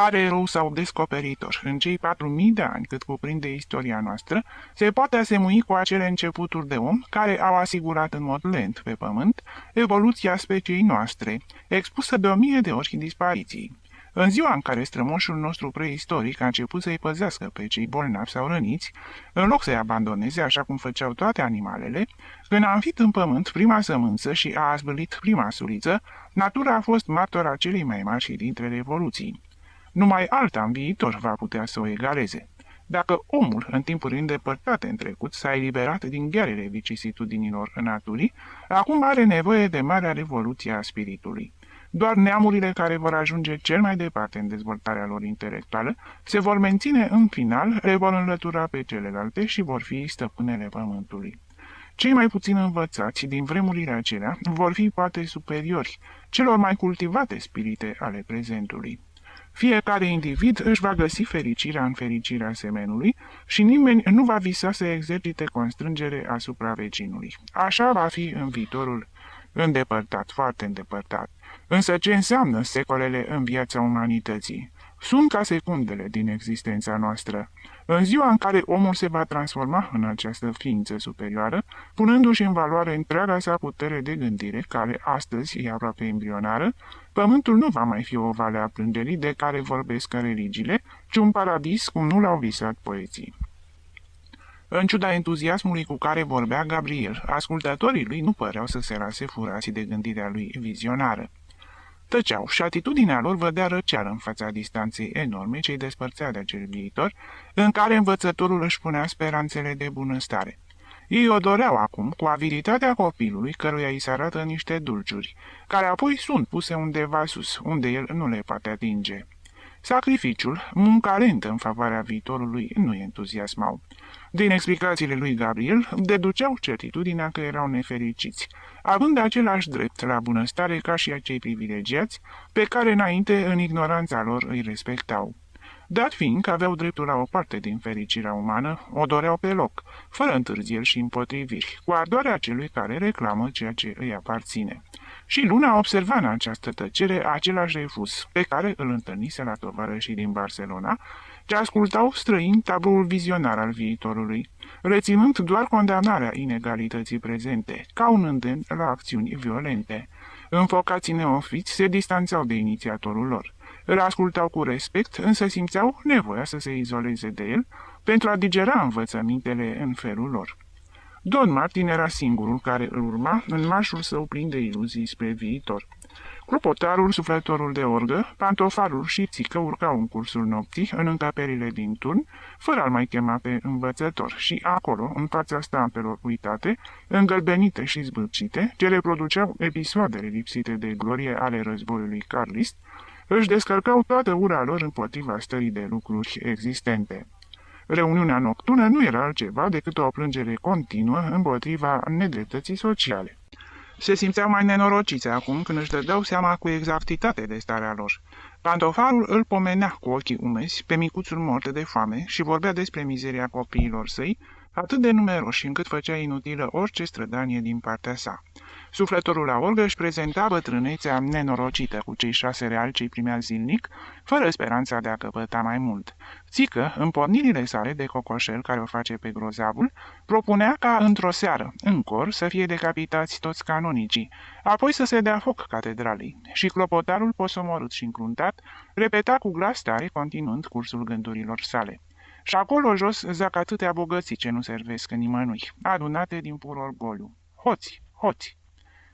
Are erou sau descoperitor, în cei 4000 de ani cât cuprinde istoria noastră, se poate asemui cu acele începuturi de om care au asigurat în mod lent pe pământ evoluția speciei noastre, expusă de 1000 de ori dispariții. În ziua în care strămoșul nostru preistoric a început să-i păzească pe cei bolnavi sau răniți, în loc să-i abandoneze așa cum făceau toate animalele, când a înfit în pământ prima sămânță și a azvârlit prima suriță, natura a fost martora celei mai mari dintre revoluții. Numai alta în viitor va putea să o egaleze. Dacă omul, în timpuri îndepărtate în trecut, s-a eliberat din ghearele vicisitudinilor naturii, acum are nevoie de marea revoluție a spiritului. Doar neamurile care vor ajunge cel mai departe în dezvoltarea lor intelectuală se vor menține în final, le vor înlătura pe celelalte și vor fi stăpânele pământului. Cei mai puțin învățați din vremurile acelea vor fi poate superiori celor mai cultivate spirite ale prezentului. Fiecare individ își va găsi fericirea în fericirea semenului și nimeni nu va visa să exercite constrângere asupra vecinului. Așa va fi în viitorul îndepărtat, foarte îndepărtat. Însă ce înseamnă secolele în viața umanității? Sunt ca secundele din existența noastră. În ziua în care omul se va transforma în această ființă superioară, punându-și în valoare întreaga sa putere de gândire, care astăzi e aproape embrionară, pământul nu va mai fi o vale a plângerii de care vorbesc religiile, ci un paradis cum nu l-au visat poeții. În ciuda entuziasmului cu care vorbea Gabriel, ascultătorii lui nu păreau să se lase furați de gândirea lui vizionară. Tăceau și atitudinea lor vădea răceală în fața distanței enorme ce îi despărțea de acel viitor, în care învățătorul își punea speranțele de bunăstare. Ei o doreau acum cu aviditatea copilului căruia îi se arată niște dulciuri, care apoi sunt puse undeva sus, unde el nu le poate atinge. Sacrificiul, munca lentă în favoarea viitorului, nu entuziasmau. Din explicațiile lui Gabriel, deduceau certitudinea că erau nefericiți, având același drept la bunăstare ca și acei privilegiați, pe care înainte, în ignoranța lor, îi respectau. Dat fiind că aveau dreptul la o parte din fericirea umană, o doreau pe loc, fără întârzieri și împotriviri, cu ardoarea celui care reclamă ceea ce îi aparține. Și Luna observa în această tăcere același refuz pe care îl întâlnise la tovarășii din Barcelona, ce ascultau străini tabloul vizionar al viitorului, reținând doar condamnarea inegalității prezente, ca un îndemn la acțiuni violente. Înfocații neofiți se distanțau de inițiatorul lor. Îl ascultau cu respect, însă simțeau nevoia să se izoleze de el pentru a digera învățămintele în felul lor. Don Martin era singurul care îl urma în marșul său plin de iluzii spre viitor. Clopotarul, suflătorul de orgă, pantofalul și țică urcau în cursul nopții, în încăperile din turn, fără a-l mai chema pe învățător, și acolo, în fața stampelor uitate, îngălbenite și zbârcite, ce reproduceau episoadele lipsite de glorie ale războiului carlist, își descărcau toată ura lor împotriva stării de lucruri existente. Reuniunea nocturnă nu era altceva decât o plângere continuă împotriva nedreptății sociale. Se simțeau mai nenorociți acum când își dădeau seama cu exactitate de starea lor. Pantofalul îl pomenea cu ochii umezi pe micuțul mort de foame și vorbea despre mizeria copiilor săi, atât de numeroși încât făcea inutilă orice strădanie din partea sa. Suflătorul la orgă își prezenta bătrânețea nenorocită cu cei 6 reali ce-i primea zilnic, fără speranța de a căpăta mai mult. Țică, în pornirile sale de cocoșel care o face pe grozavul, propunea ca într-o seară, în cor, să fie decapitați toți canonicii, apoi să se dea foc catedralei, și clopotarul, posomorât și încruntat, repeta cu glas tare, continuând cursul gândurilor sale. Și acolo jos zac atâtea bogății ce nu servesc nimănui, adunate din pur orgoliu. Hoți, hoți!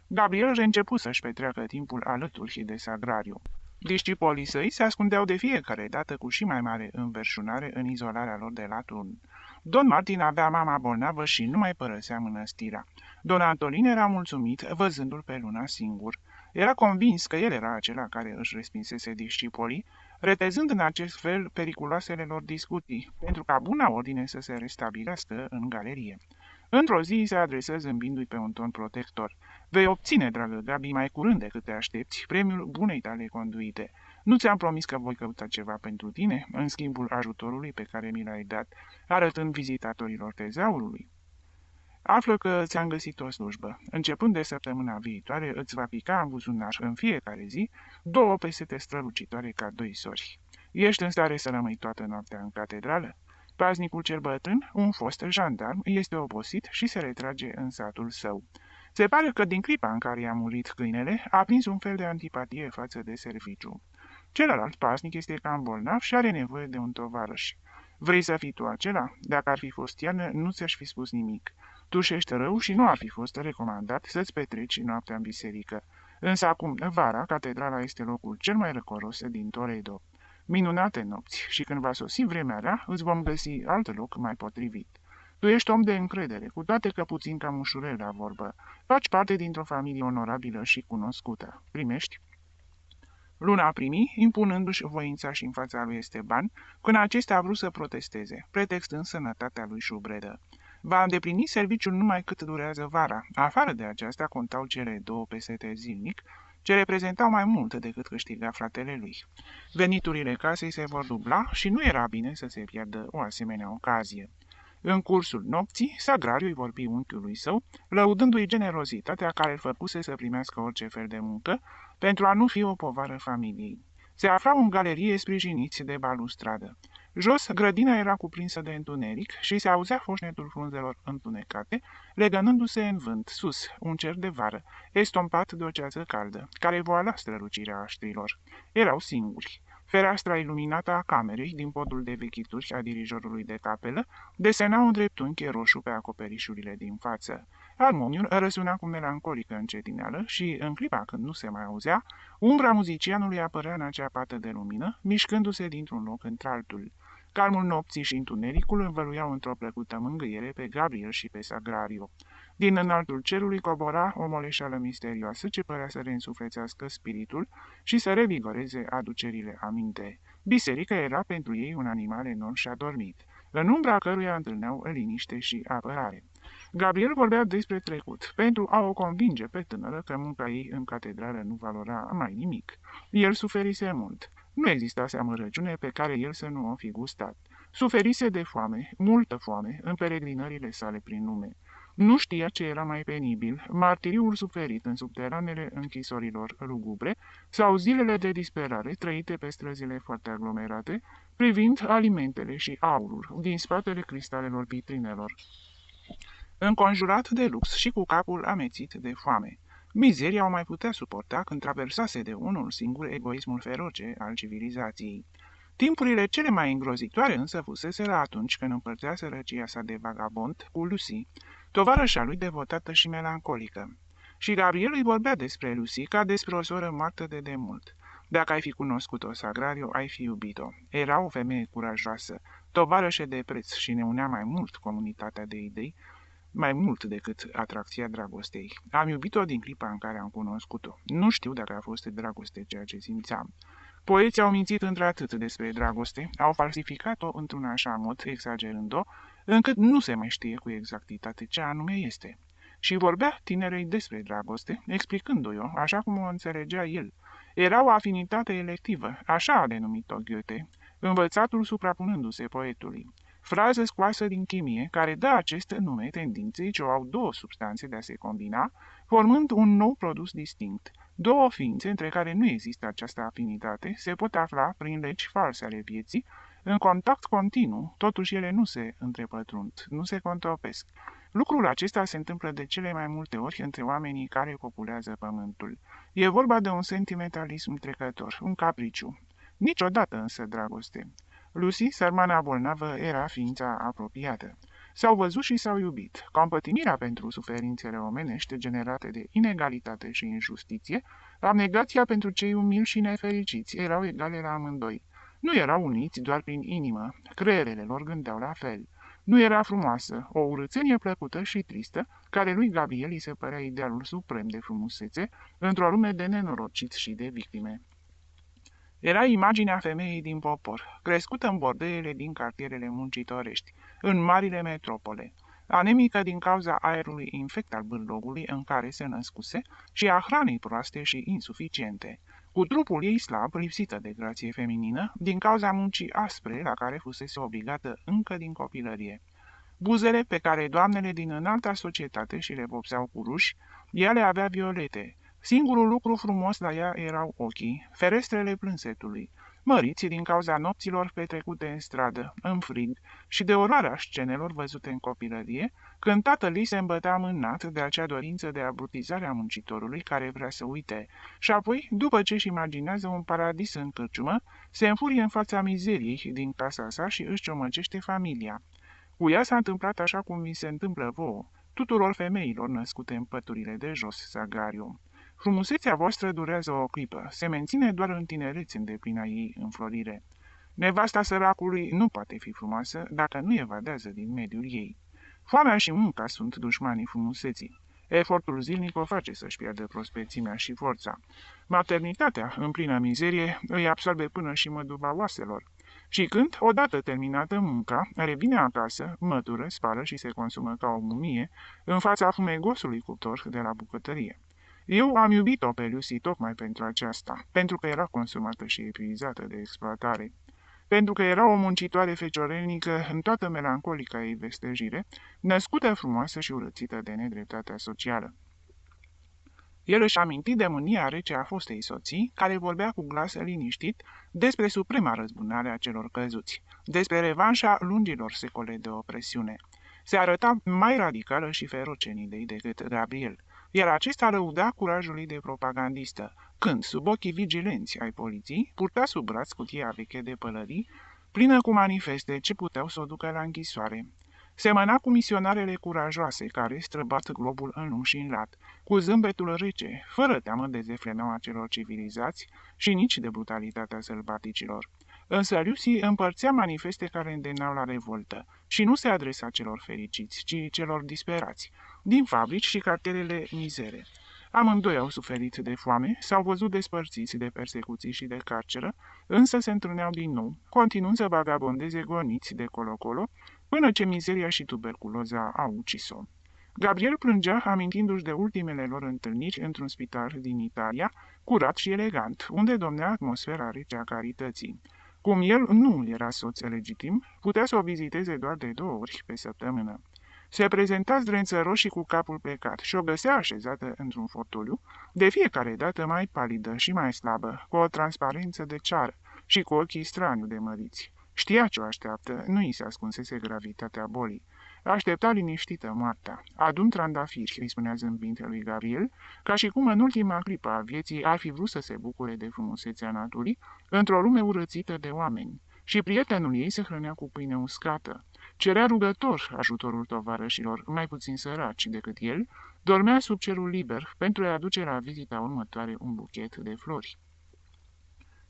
Gabriel reîncepu să-și petreacă timpul alături de Sagrariu. Discipolii săi se ascundeau de fiecare dată cu și mai mare înverșunare în izolarea lor de la turn. Don Martin avea mama bolnavă și nu mai părăsea mănăstirea. Don Antolin era mulțumit văzându-l pe Luna singur. Era convins că el era acela care își respinsese discipolii, retezând în acest fel periculoasele lor discuții, pentru ca buna ordine să se restabilească în galerie. Într-o zi se adresă zâmbindu-i pe un ton protector. Vei obține, dragă Gabi, mai curând decât te aștepți, premiul bunei tale conduite. Nu ți-am promis că voi căuta ceva pentru tine, în schimbul ajutorului pe care mi l-ai dat, arătând vizitatorilor tezaurului? Află că ți-am găsit o slujbă. Începând de săptămâna viitoare, îți va pica în buzunar în fiecare zi 2 pesete strălucitoare ca 2 sori. Ești în stare să rămâi toată noaptea în catedrală? Paznicul cel bătrân, un fost jandarm, este obosit și se retrage în satul său. Se pare că din clipa în care i-a murit câinele, a prins un fel de antipatie față de serviciu. Celălalt paznic este cam bolnav și are nevoie de un tovarăș. Vrei să fii tu acela? Dacă ar fi fost iarnă, nu ți-aș fi spus nimic. Tu ești rău și nu ar fi fost recomandat să-ți petreci noaptea în biserică. Însă acum, vara, catedrala este locul cel mai răcoros din Toledo. Minunate nopți și când va sosi vremea rea, îți vom găsi alt loc mai potrivit. Tu ești om de încredere, cu toate că puțin cam ușurel la vorbă. Faci parte dintr-o familie onorabilă și cunoscută. Primești? Luna primi, impunându-și voința și în fața lui Esteban, când acesta a vrut să protesteze, pretextând sănătatea lui șubredă. Va îndeplini serviciul numai cât durează vara. Afară de aceasta contau cele 2 pesete zilnic, ce reprezentau mai mult decât câștiga fratele lui. Veniturile casei se vor dubla și nu era bine să se piardă o asemenea ocazie. În cursul nopții, Sagrariu îi vorbi unchiului său, lăudându-i generozitatea care îl făcuse să primească orice fel de muncă, pentru a nu fi o povară familiei. Se aflau în galerie sprijiniți de balustradă. Jos, grădina era cuprinsă de întuneric și se auzea foșnetul frunzelor întunecate, legănându-se în vânt, sus, un cer de vară, estompat de o ceață caldă, care voala strălucirea aștrilor. Erau singuri. Fereastra iluminată a camerei, din podul de vechituri a dirijorului de capelă, desena un dreptunghi roșu pe acoperișurile din față. Armoniul răsuna cu melancolică încetineală și, în clipa când nu se mai auzea, umbra muzicianului apărea în acea pată de lumină, mișcându-se dintr-un loc într-altul. Calmul nopții și întunericul învăluiau într-o plăcută mângâiere pe Gabriel și pe Sagrario. Din înaltul cerului cobora o moleșeală misterioasă ce părea să reînsuflețească spiritul și să revigoreze aducerile aminte. Biserica era pentru ei un animal enorm și adormit, în umbra căruia întâlneau liniște și apărare. Gabriel vorbea despre trecut, pentru a o convinge pe tânără că munca ei în catedrală nu valora mai nimic. El suferise mult. Nu existase amărăciune pe care el să nu o fi gustat. Suferise de foame, multă foame, în peregrinările sale prin lume. Nu știa ce era mai penibil, martiriul suferit în subteranele închisorilor lugubre sau zilele de disperare trăite pe străzile foarte aglomerate, privind alimentele și aurul din spatele cristalelor vitrinelor. Înconjurat de lux și cu capul amețit de foame. Mizeria o mai putea suporta când traversase de unul singur egoismul feroce al civilizației. Timpurile cele mai îngrozitoare însă fuseseră atunci când împărțea sărăcia sa de vagabond cu Lucy, tovarășa lui devotată și melancolică. Și Gabriel îi vorbea despre Lucy ca despre o soră moartă de demult. Dacă ai fi cunoscut-o, Sagrario, ai fi iubit-o. Era o femeie curajoasă, tovarășe de preț și ne unea mai mult comunitatea de idei, mai mult decât atracția dragostei. Am iubit-o din clipa în care am cunoscut-o. Nu știu dacă a fost dragoste ceea ce simțeam. Poeții au mințit într-atât despre dragoste, au falsificat-o într-un așa mod, exagerând-o, încât nu se mai știe cu exactitate ce anume este. Și vorbea tinerei despre dragoste, explicându-i-o așa cum o înțelegea el. Era o afinitate electivă, așa a denumit-o Goethe, învățatul suprapunându-se poetului. Frază scoasă din chimie, care dă acest nume tendinței ce o au 2 substanțe de a se combina, formând un nou produs distinct. 2 ființe între care nu există această afinitate se pot afla prin legi false ale vieții, în contact continuu, totuși ele nu se întrepătrund, nu se contopesc. Lucrul acesta se întâmplă de cele mai multe ori între oamenii care populează pământul. E vorba de un sentimentalism trecător, un capriciu. Niciodată însă dragoste. Lucy, sărmana bolnavă, era ființa apropiată. S-au văzut și s-au iubit. Compătimirea pentru suferințele omenești generate de inegalitate și injustiție, abnegația pentru cei umili și nefericiți, erau egale la amândoi. Nu erau uniți doar prin inimă, creierele lor gândeau la fel. Nu era frumoasă, o urățenie plăcută și tristă, care lui Gabriel îi se părea idealul suprem de frumusețe, într-o lume de nenorociți și de victime. Era imaginea femeii din popor, crescută în bordeele din cartierele muncitorești, în marile metropole, anemică din cauza aerului infect al bârlogului în care se născuse și a hranei proaste și insuficiente, cu trupul ei slab, lipsită de grație feminină, din cauza muncii aspre la care fusese obligată încă din copilărie. Buzele pe care doamnele din înalta societate și le vopseau cu ruși, ea le avea violete. Singurul lucru frumos la ea erau ochii, ferestrele plânsetului, măriți din cauza nopților petrecute în stradă, în frig și de oroarea scenelor văzute în copilărie, când tatăl ei se îmbătea mânnat de acea dorință de abrutizare a muncitorului care vrea să uite, și apoi, după ce își imaginează un paradis în cârciumă, se înfurie în fața mizeriei din casa sa și își ciomăgește familia. Cu ea s-a întâmplat așa cum vi se întâmplă vouă, tuturor femeilor născute în păturile de jos, Sagrariu. Frumusețea voastră durează o clipă, se menține doar în tinerețe în deplina ei înflorire. Nevasta săracului nu poate fi frumoasă dacă nu evadează din mediul ei. Foamea și munca sunt dușmanii frumuseții. Efortul zilnic o face să-și piardă prospețimea și forța. Maternitatea, în plină mizerie, îi absorbe până și măduva oaselor. Și când, odată terminată munca, revine acasă, mătură, spală și se consumă ca o mumie, în fața fumegosului cuptor de la bucătărie. Eu am iubit-o pe Lucy tocmai pentru aceasta, pentru că era consumată și epuizată de exploatare, pentru că era o muncitoare feciorelnică în toată melancolica ei vestejire, născută frumoasă și urățită de nedreptatea socială. El își aminti de mânia rece a fostei soții, care vorbea cu glas liniștit despre suprema răzbunare a celor căzuți, despre revanșa lungilor secole de opresiune. Se arăta mai radicală și feroce în idei decât Gabriel, iar acesta lăuda curajul ei de propagandistă, când, sub ochii vigilenți ai poliției, purta sub braț cutia veche de pălării, plină cu manifeste ce puteau să o ducă la închisoare. Semăna cu misionarele curajoase care străbat globul în lung și în lat, cu zâmbetul rece, fără teamă de zeflemeaua celor civilizați și nici de brutalitatea sălbaticilor. Însă Lucy împărțea manifeste care îndemnau la revoltă și nu se adresa celor fericiți, ci celor disperați, din fabrici și cartierele mizere. Amândoi au suferit de foame, s-au văzut despărțiți de persecuții și de carceră, însă se întruneau din nou, continuând să vagabondeze goniți de colo-colo, până ce mizeria și tuberculoza au ucis-o. Gabriel plângea amintindu-și de ultimele lor întâlniri într-un spital din Italia, curat și elegant, unde domnea atmosfera rece a carității. Cum el nu era soț legitim, putea să o viziteze doar de 2 ori pe săptămână. Se prezenta zdrență roșii cu capul plecat și o găsea așezată într-un fotoliu, de fiecare dată mai palidă și mai slabă, cu o transparență de ceară și cu ochii straniu de măriți. Știa ce o așteaptă, nu i se ascunsese gravitatea bolii. Aștepta liniștită moartea. Adu-mi trandafiri, îi spunea zâmbind lui Gabriel, ca și cum în ultima clipă a vieții ar fi vrut să se bucure de frumusețea naturii, într-o lume urățită de oameni. Și prietenul ei se hrănea cu pâine uscată. Cerea rugător ajutorul tovarășilor mai puțin săraci decât el, dormea sub cerul liber pentru a-i aduce la vizita următoare un buchet de flori.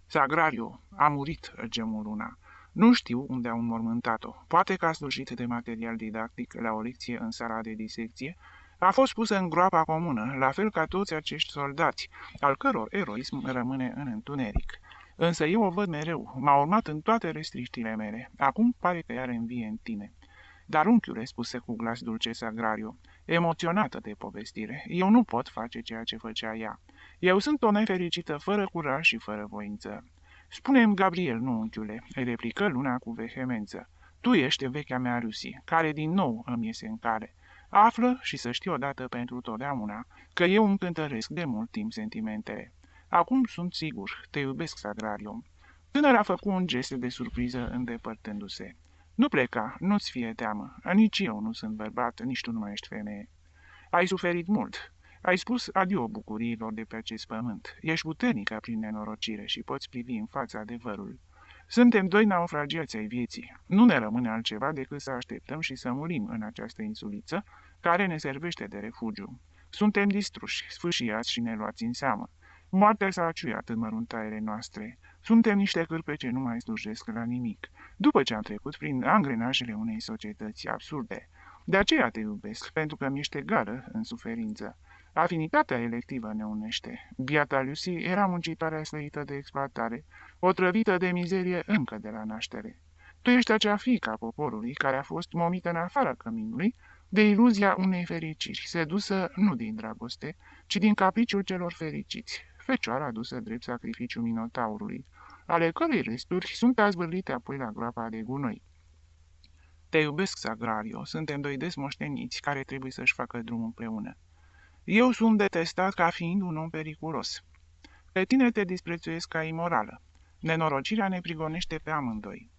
Sagrario a murit, gemul Luna. Nu știu unde au înmormântat-o. Poate că a slujit de material didactic la o lecție în sala de disecție. A fost pusă în groapa comună, la fel ca toți acești soldați, al căror eroism rămâne în întuneric. Însă eu o văd mereu, m-a urmat în toate restriștile mele. Acum pare că ea reînvie în tine. Dar unchiule, spuse cu glas dulce Sagrario, emoționată de povestire, eu nu pot face ceea ce făcea ea. Eu sunt o nefericită fără curaj și fără voință. Spune-mi, Gabriel, nu, unchiule, îi replică Luna cu vehemență. Tu ești vechea mea Lucy, care din nou îmi iese în cale. Află și să știi odată pentru totdeauna că eu îmi cântăresc de mult timp sentimentele. Acum sunt sigur, te iubesc, Sagrario. Tânăr a făcut un gest de surpriză îndepărtându-se. Nu pleca, nu-ți fie teamă. Nici eu nu sunt bărbat, nici tu nu mai ești femeie. Ai suferit mult. Ai spus adio bucuriilor de pe acest pământ. Ești puternică prin nenorocire și poți privi în fața adevărul. Suntem 2 naufragiați ai vieții. Nu ne rămâne altceva decât să așteptăm și să murim în această insuliță care ne servește de refugiu. Suntem distruși, sfâșiați și ne luați în seamă. Moartea s-a aciuiat în măruntaiele noastre. Suntem niște cârpe ce nu mai slujesc la nimic, după ce am trecut prin angrenajele unei societăți absurde. De aceea te iubesc, pentru că mi-ești egală în suferință. Afinitatea electivă ne unește. Biata Lucy era muncitoarea slăită de exploatare, otrăvită de mizerie încă de la naștere. Tu ești acea fiică a poporului care a fost momită în afara căminului de iluzia unei fericiri, sedusă nu din dragoste, ci din capriciul celor fericiți, fecioara adusă drept sacrificiu minotaurului, ale cărei resturi sunt azvârlite apoi la groapa de gunoi. Te iubesc, Sagrario, suntem doi desmoșteniți care trebuie să-și facă drumul împreună. Eu sunt detestat ca fiind un om periculos. Pe tine te disprețuiesc ca imorală. Nenorocirea ne prigonește pe amândoi.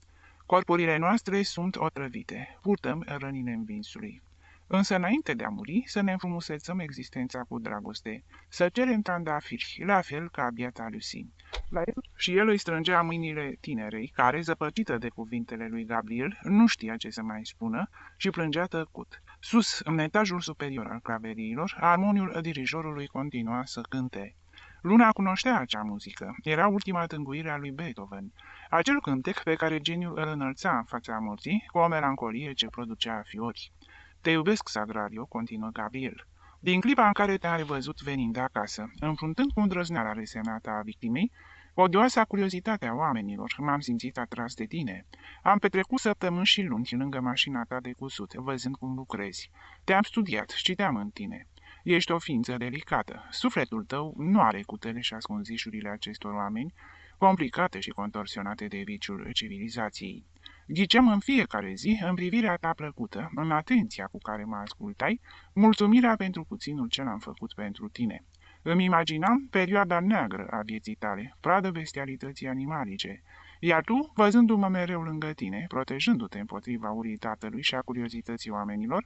Corpurile noastre sunt otrăvite, purtăm rănile învinsului. Însă înainte de a muri, să ne înfrumusețăm existența cu dragoste, să cerem trandafiri, la fel ca biata Lucy. Și el îi strângea mâinile tinerei, care, zăpăcită de cuvintele lui Gabriel, nu știa ce să mai spună și plângea tăcut. Sus, în etajul superior al claveriilor, armoniul dirijorului continua să cânte. Luna cunoștea acea muzică. Era ultima tânguire a lui Beethoven. Acel cântec pe care geniul îl înălța în fața morții, cu o melancolie ce producea fiori. Te iubesc, Sagrario, continuă Gabriel. Din clipa în care te-am revăzut venind acasă, înfruntând cu îndrăzneala resemnată a victimei, odioasa curiozitatea oamenilor, m-am simțit atras de tine. Am petrecut săptămâni și luni lângă mașina ta de cusut, văzând cum lucrezi. Te-am studiat și citeam în tine. Ești o ființă delicată. Sufletul tău nu are cutele și ascunzișurile acestor oameni, complicate și contorsionate de viciul civilizației. Ghiceam în fiecare zi, în privirea ta plăcută, în atenția cu care mă ascultai, mulțumirea pentru puținul ce l-am făcut pentru tine. Îmi imaginam perioada neagră a vieții tale, pradă bestialității animalice, iar tu, văzându-mă mereu lângă tine, protejându-te împotriva urii tatălui și a curiozității oamenilor,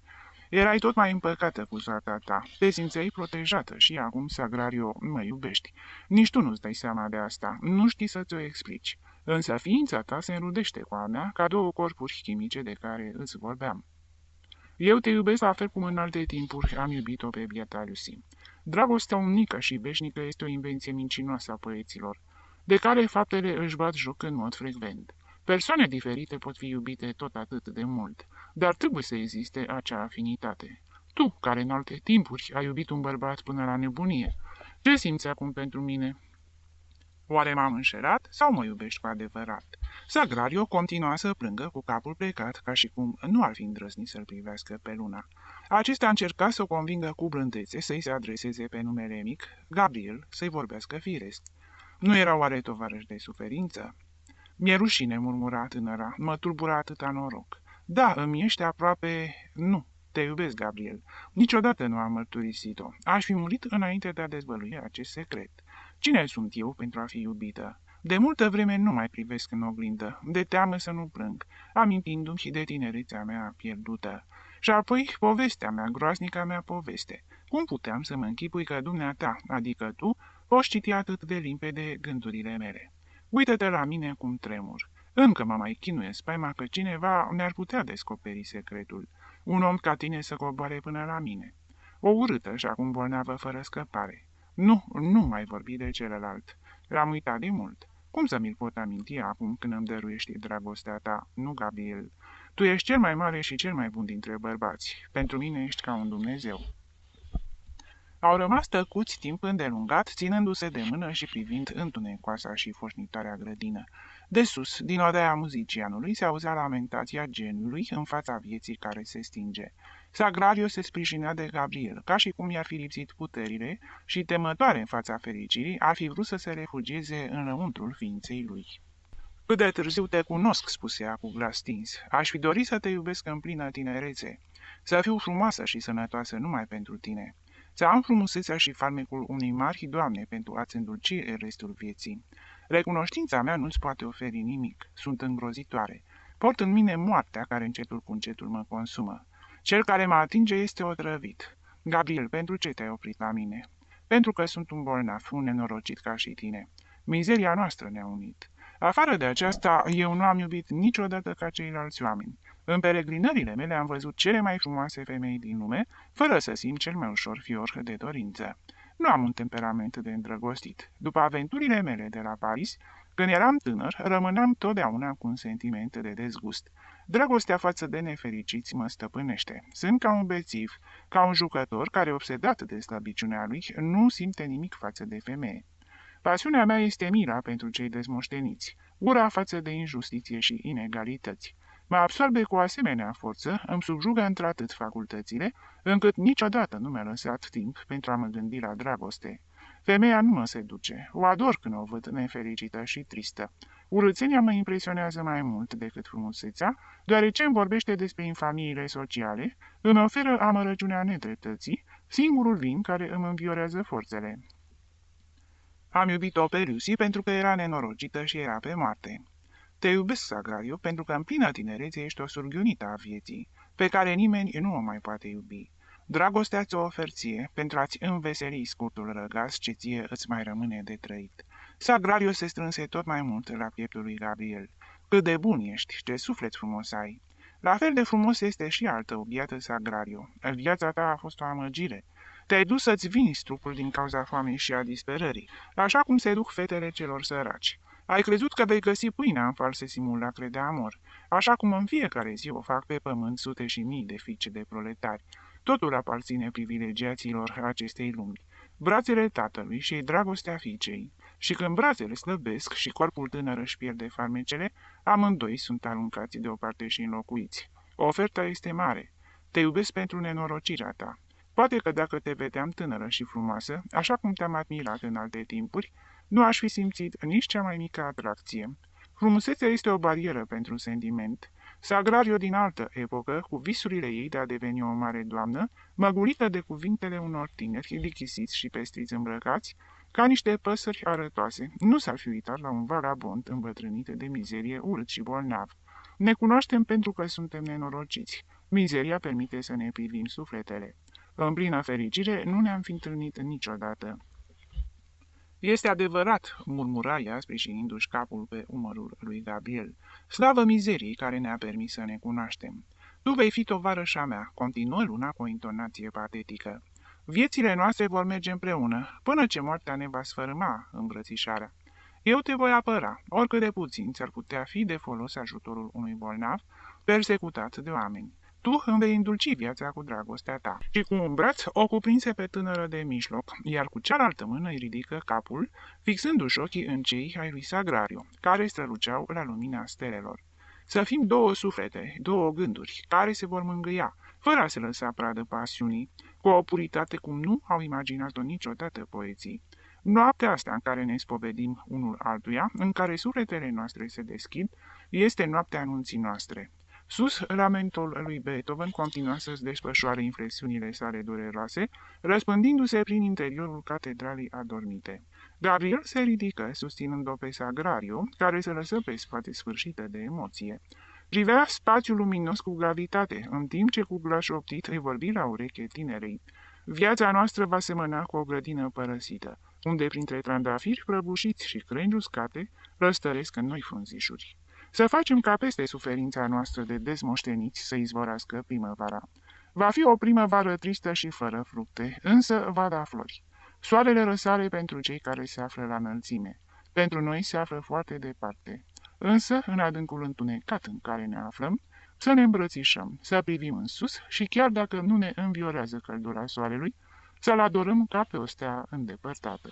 erai tot mai împăcată cu soarta ta, te simțeai protejată și acum, Sagrario, mă iubești. Nici tu nu-ți dai seama de asta, nu știi să ți-o explici, însă ființa ta se înrudește cu a mea ca două corpuri chimice de care îți vorbeam. Eu te iubesc la fel cum în alte timpuri am iubit-o pe biata Lucy. Dragostea unică și veșnică este o invenție mincinoasă a poeților, de care faptele își bat joc în mod frecvent. Persoane diferite pot fi iubite tot atât de mult, dar trebuie să existe acea afinitate. Tu, care în alte timpuri ai iubit un bărbat până la nebunie, ce simți acum pentru mine? Oare m-am înșelat sau mă iubești cu adevărat? Sagrario continua să plângă cu capul plecat, ca și cum nu ar fi îndrăznit să-l privească pe Luna. Acesta încerca să o convingă cu blândețe să-i se adreseze pe numele mic, Gabriel, să-i vorbească firesc. Nu era oare tovarăș de suferință? Mi-e rușine, murmura tânăra, mă tulbura atâta noroc. Da, îmi ești aproape... Nu, te iubesc, Gabriel. Niciodată nu am mărturisit-o. Aș fi murit înainte de a dezvălui acest secret. Cine sunt eu pentru a fi iubită? De multă vreme nu mai privesc în oglindă, de teamă să nu plâng, amintindu-mi și de tinerețea mea pierdută. Și apoi povestea mea, groaznica mea poveste. Cum puteam să mă închipui că dumneata, adică tu, poți citi atât de limpede gândurile mele? Uită-te la mine cum tremur. Încă mă mai chinuie spaima că cineva mi-ar putea descoperi secretul. Un om ca tine să coboare până la mine. O urâtă și acum bolnavă fără scăpare. Nu mai vorbi de celălalt. L-am uitat de mult. Cum să mi-l pot aminti acum când îmi dăruiești dragostea ta, nu, Gabriel? Tu ești cel mai mare și cel mai bun dintre bărbați. Pentru mine ești ca un Dumnezeu. Au rămas tăcuți timp îndelungat, ținându-se de mână și privind întunecoasa și foșnitoarea grădină. De sus, din odaia muzicianului, se auzea lamentația geniului în fața vieții care se stinge. Sagrario se sprijinea de Gabriel, ca și cum i-ar fi lipsit puterile și, temătoare în fața fericirii, ar fi vrut să se refugieze înăuntrul ființei lui. Cât de târziu te cunosc, spuse ea cu glas stins. Aș fi dorit să te iubesc în plină tinerețe, să fiu frumoasă și sănătoasă numai pentru tine. Să am frumusețea și farmecul unei mari doamne pentru a-ți îndulci restul vieții. Recunoștința mea nu-ți poate oferi nimic. Sunt îngrozitoare. Port în mine moartea care încetul cu încetul mă consumă. Cel care mă atinge este otrăvit. Gabriel, pentru ce te-ai oprit la mine? Pentru că sunt un bolnav, un nenorocit ca și tine. Mizeria noastră ne-a unit. Afară de aceasta, eu nu am iubit niciodată ca ceilalți oameni. În peregrinările mele am văzut cele mai frumoase femei din lume, fără să simt cel mai ușor fior de dorință. Nu am un temperament de îndrăgostit. După aventurile mele de la Paris, când eram tânăr, rămâneam totdeauna cu un sentiment de dezgust. Dragostea față de nefericiți mă stăpânește. Sunt ca un bețiv, ca un jucător care, obsedat de slăbiciunea lui, nu simte nimic față de femeie. Pasiunea mea este mila pentru cei dezmoșteniți, ura față de injustiție și inegalități. Mă absorbe cu asemenea forță, îmi subjugă într-atât facultățile, încât niciodată nu mi-a lăsat timp pentru a mă gândi la dragoste. Femeia nu mă seduce, o ador când o văd nefericită și tristă. Urâțenia mă impresionează mai mult decât frumusețea, deoarece îmi vorbește despre infamiile sociale, îmi oferă amărăciunea nedreptății, singurul vin care îmi înviorează forțele. Am iubit-o pe Lucy pentru că era nenorocită și era pe moarte. Te iubesc, Sagrario, pentru că în plină tinerețe ești o surghiunită a vieții, pe care nimeni nu o mai poate iubi. Dragostea ți-o ofer ție, pentru a-ți înveseli scurtul răgaz ce ție îți mai rămâne de trăit. Sagrario se strânse tot mai mult la pieptul lui Gabriel. Cât de bun ești, ce suflet frumos ai! La fel de frumos este și altă obiată, Sagrario. Viața ta a fost o amăgire. Te-ai dus să-ți vinzi trupul din cauza foamei și a disperării, așa cum se duc fetele celor săraci. Ai crezut că vei găsi pâinea în false simulacre de amor, așa cum în fiecare zi o fac pe pământ sute și mii de fiice de proletari. Totul aparține privilegiaților acestei lumi, brațele tatălui și dragostea fiicei. Și când brațele slăbesc și corpul tânăr își pierde farmecele, amândoi sunt aruncați deoparte și înlocuiți. Oferta este mare. Te iubesc pentru nenorocirea ta. Poate că dacă te vedeam tânără și frumoasă, așa cum te-am admirat în alte timpuri, nu aș fi simțit nici cea mai mică atracție. Frumusețea este o barieră pentru sentiment. Sagrario din altă epocă, cu visurile ei de a deveni o mare doamnă, măgurită de cuvintele unor tineri lichisiți și pestriți îmbrăcați, ca niște păsări arătoase, nu s-ar fi uitat la un vagabond îmbătrânit de mizerie, urât și bolnav. Ne cunoaștem pentru că suntem nenorociți. Mizeria permite să ne privim sufletele. În plină fericire, nu ne-am fi întâlnit niciodată. Este adevărat, murmura ea, sprijinindu-și capul pe umărul lui Gabriel. Slavă mizeriei care ne-a permis să ne cunoaștem. Tu vei fi tovarășa mea, continuă Luna cu o intonație patetică. Viețile noastre vor merge împreună, până ce moartea ne va sfărâma îmbrățișarea. Eu te voi apăra, oricât de puțin ți-ar putea fi de folos ajutorul unui bolnav, persecutat de oameni. Tu îmi vei îndulci viața cu dragostea ta. Și cu un braț o cuprinse pe tânără de mijloc, iar cu cealaltă mână îi ridică capul, fixându-și ochii în cei ai lui Sagrario, care străluceau la lumina stelelor. Să fim două suflete, două gânduri, care se vor mângâia, fără a se lăsa pradă pasiunii, cu o puritate cum nu au imaginat-o niciodată poeții. Noaptea asta în care ne spovedim unul altuia, în care sufletele noastre se deschid, este noaptea anunții noastre. Sus, lamentul lui Beethoven continua să-ți desfășoare inflexiunile sale dureroase, răspândindu-se prin interiorul catedralei adormite. Gabriel se ridică, susținând-o pe Sagrario, care se lăsă pe spate sfârșită de emoție. Privea spațiul luminos cu gravitate, în timp ce cu glas optit îi vorbi la ureche tinerei. Viața noastră va semăna cu o grădină părăsită, unde printre trandafiri prăbușiți și creni uscate răstăresc în noi frunzișuri. Să facem ca peste suferința noastră de dezmoșteniți să izvorască primăvara. Va fi o primăvară tristă și fără fructe, însă va da flori. Soarele răsare pentru cei care se află la înălțime. Pentru noi se află foarte departe. Însă, în adâncul întunecat în care ne aflăm, să ne îmbrățișăm, să privim în sus și chiar dacă nu ne înviorează căldura soarelui, să-l adorăm ca pe o stea îndepărtată.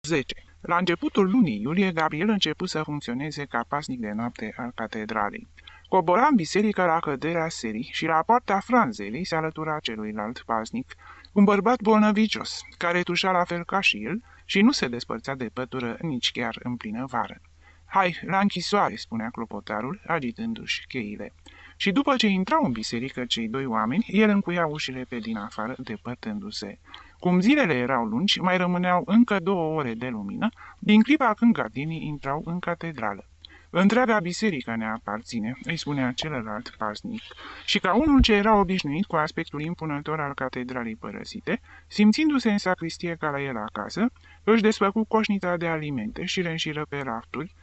10. La începutul lunii iulie, Gabriel început să funcționeze ca pasnic de noapte al catedralei. Cobora în biserică la căderea serii și la poarta franzelei se alătura celuilalt pasnic, un bărbat bolnăvicios, care tușa la fel ca și el și nu se despărțea de pătură nici chiar în plină vară. Hai, la închisoare, spunea clopotarul, agitându-și cheile. Și după ce intrau în biserică cei doi oameni, el încuia ușile pe din afară, depărtându-se. Cum zilele erau lungi, mai rămâneau încă 2 ore de lumină, din clipa când gardinii intrau în catedrală. Întreaga biserică ne aparține, îi spunea celălalt pasnic, și ca unul ce era obișnuit cu aspectul impunător al catedralei părăsite, simțindu-se în sacristie ca la el acasă, își desfăcu coșnița de alimente și le înșiră pe rafturi,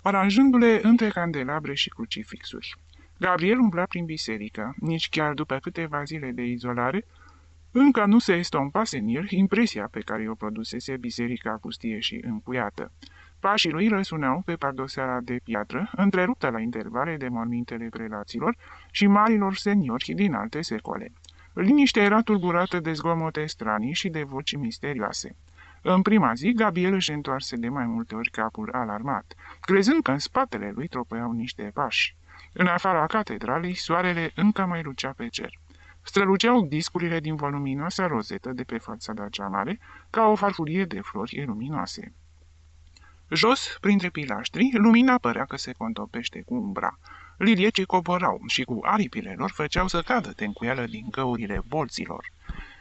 aranjându-le între candelabre și crucifixuri. Gabriel umbla prin biserică, nici chiar după câteva zile de izolare, Încă nu se estompase în el impresia pe care o produsese biserica pustie și încuiată. Pașii lui răsunau pe pardoseala de piatră, întreruptă la intervale de mormintele prelaților și marilor seniori din alte secole. Liniștea era tulburată de zgomote stranii și de voci misterioase. În prima zi, Gabriel își întoarse de mai multe ori capul alarmat, crezând că în spatele lui tropăiau niște pași. În afara catedralei, soarele încă mai lucea pe cer. Străluceau discurile din voluminoasa rozetă de pe fațada cea mare, ca o farfurie de flori luminoase. Jos, printre pilaștri, lumina părea că se contopește cu umbra. Liliecii coborau și cu aripile lor făceau să cadă tencuială din găurile bolților.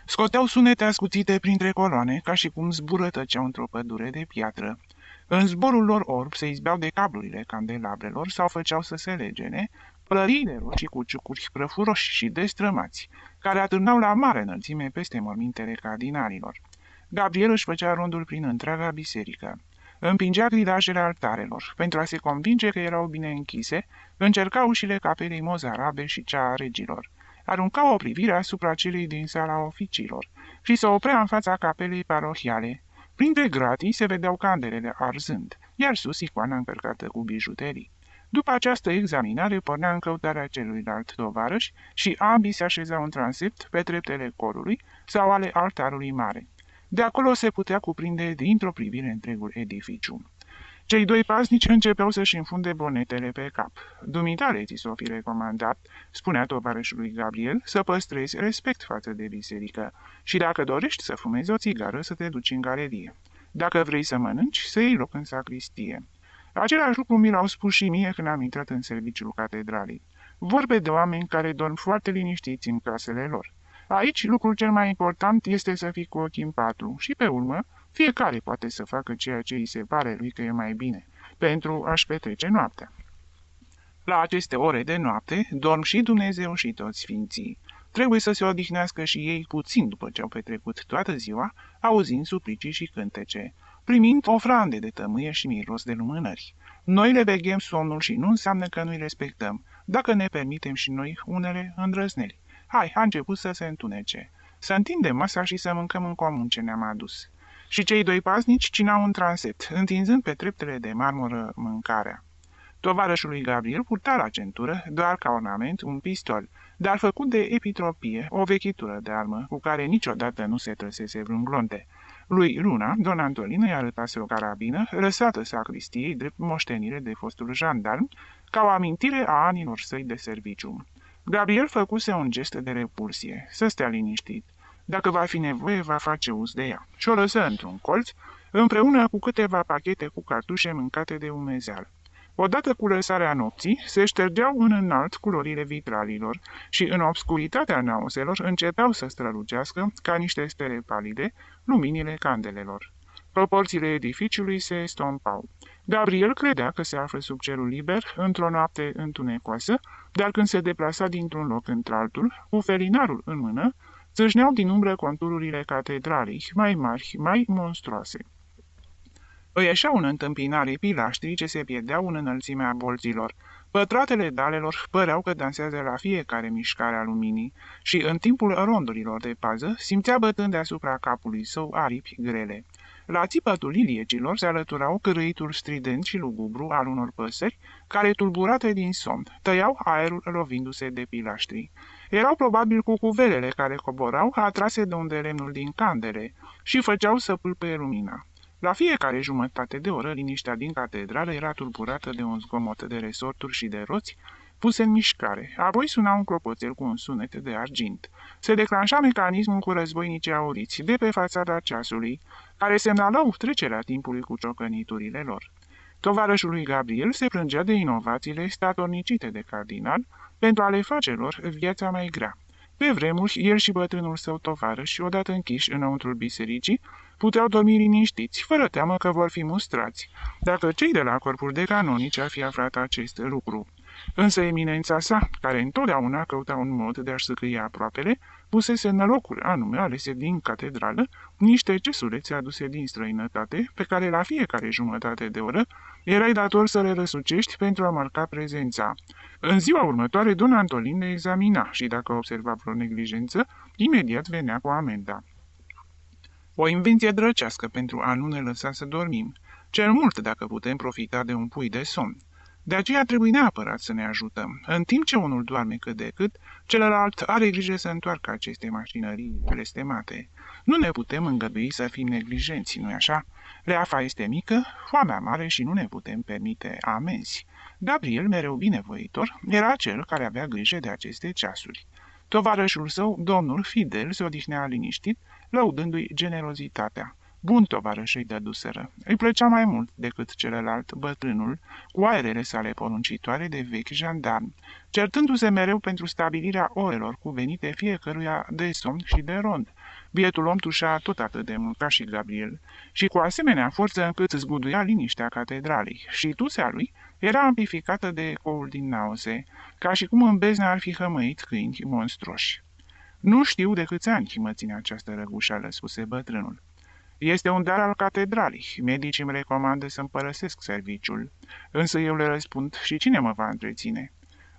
Scoteau sunete ascuțite printre coloane, ca și cum zburătăceau într-o pădure de piatră. În zborul lor orb se izbeau de cablurile candelabrelor sau făceau să se legene, pălării de roșii cu ciucuri prăfuroși și destrămați, care atârnau la mare înălțime peste mormintele cardinalilor. Gabriel își făcea rondul prin întreaga biserică. Împingea grilajele altarelor, pentru a se convinge că erau bine închise, încerca ușile capelei mozarabe și cea a regilor. Arunca o privire asupra celei din sala oficiilor și se oprea în fața capelei parohiale. Printre gratii se vedeau candelele arzând, iar sus icoana încărcată cu bijuterii. După această examinare pornea în căutarea celuilalt tovarăș și ambii se așezau în transept pe treptele corului sau ale altarului mare. De acolo se putea cuprinde dintr-o privire întregul edificiu. Cei doi paznici începeau să-și înfunde bonetele pe cap. Dumitale ți s-o fi recomandat, spunea tovarășului Gabriel, să păstrezi respect față de biserică și dacă dorești să fumezi o țigară, să te duci în galerie. Dacă vrei să mănânci, să iei loc în sacristie. Același lucru mi l-au spus și mie când am intrat în serviciul catedralei. Vorbe de oameni care dorm foarte liniștiți în casele lor. Aici, lucrul cel mai important este să fii cu ochii în patru și, pe urmă, fiecare poate să facă ceea ce îi se pare lui că e mai bine, pentru a-și petrece noaptea. La aceste ore de noapte dorm și Dumnezeu și toți sfinții. Trebuie să se odihnească și ei puțin după ce au petrecut toată ziua, auzind suplicii și cântece, primind ofrande de tămâie și miros de lumânări. Noi le veghem somnul și nu înseamnă că nu-i respectăm, dacă ne permitem și noi unele îndrăzneli. Hai, a început să se întunece. Să întindem masa și să mâncăm în comun ce ne-am adus. Și cei doi paznici cinau în transept, întinzând pe treptele de marmură mâncarea. Tovarășul lui Gabriel purta la centură, doar ca ornament, un pistol, dar făcut de epitropie, o vechitură de armă, cu care niciodată nu se trăsese vreun glonte. Lui Luna, Don Antolin îi arătase o carabină, lăsată sacristiei drept moștenire de fostul jandarm, ca o amintire a anilor săi de serviciu. Gabriel făcuse un gest de repulsie, să stea liniștit. Dacă va fi nevoie, va face uz de ea. Și o lăsă într-un colț, împreună cu câteva pachete cu cartușe mâncate de umezeală. Odată cu lăsarea nopții, se ștergeau în înalt culorile vitralilor și în obscuritatea nauzelor începeau să strălucească, ca niște stele palide, luminile candelelor. Proporțiile edificiului se estompau. Gabriel credea că se află sub cerul liber, într-o noapte întunecoasă, dar când se deplasa dintr-un loc într-altul, cu felinarul în mână, țâșneau din umbră contururile catedralei, mai mari, mai monstruoase. Îi ieșeau în întâmpinare pilaștrii ce se pierdeau în înălțimea bolților. Pătratele dalelor păreau că dansează la fiecare mișcare a luminii și, în timpul rondurilor de pază, simțea bătând deasupra capului său aripi grele. La țipătul liliecilor se alăturau cârâitul strident și lugubru al unor păsări, care, tulburate din somn, tăiau aerul lovindu-se de pilaștri. Erau probabil cucuvelele care coborau, atrase de unde lemnul din candele, și făceau să pâlpâie lumina. La fiecare jumătate de oră, liniștea din catedrală era tulburată de un zgomot de resorturi și de roți puse în mișcare. Apoi suna un clopoțel cu un sunet de argint. Se declanșa mecanismul cu războinicii auriți de pe fațada ceasului, care semnalau trecerea timpului cu ciocăniturile lor. Tovarășul lui Gabriel se plângea de inovațiile statornicite de cardinal pentru a le face lor viața mai grea. Pe vremuri, el și bătrânul său tovarăș, odată închiși înăuntrul bisericii, puteau dormi liniștiți, fără teamă că vor fi mustrați, dacă cei de la corpul de canonici ar fi aflat acest lucru. Însă eminența sa, care întotdeauna căuta un mod de a-și săcâia aproapele, pusese în locuri anume alese din catedrală niște cesulețe aduse din străinătate, pe care la fiecare jumătate de oră erai dator să le răsucești pentru a marca prezența. În ziua următoare, Don Antolin le examina și dacă observa vreo neglijență, imediat venea cu amenda. O invenție drăcească pentru a nu ne lăsa să dormim, cel mult dacă putem profita de un pui de somn. De aceea trebuie neapărat să ne ajutăm. În timp ce unul doarme cât de cât, celălalt are grijă să întoarcă aceste mașinării blestemate. Nu ne putem îngădui să fim neglijenți, nu-i așa? Leafa este mică, foamea mare și nu ne putem permite amenzi. Gabriel, mereu binevoitor, era cel care avea grijă de aceste ceasuri. Tovarășul său, domnul Fidel, se odihnea liniștit, lăudându-i generozitatea. Bun tovarăș îi dăduseră. Îi plăcea mai mult decât celălalt, bătrânul, cu aerele sale poruncitoare de vechi jandarmi, certându-se mereu pentru stabilirea orelor cuvenite fiecăruia de somn și de rond. Bietul om tușea tot atât de mult ca și Gabriel și cu asemenea forță încât zguduia liniștea catedralei și tusea lui era amplificată de ecoul din naose, ca și cum în beznă ar fi hămăit câini monstruoși. Nu știu de câți ani mă ține această răgușală, spuse bătrânul. Este un dar al catedralei. Medicii îmi recomandă să-mi părăsesc serviciul. Însă eu le răspund, și cine mă va întreține?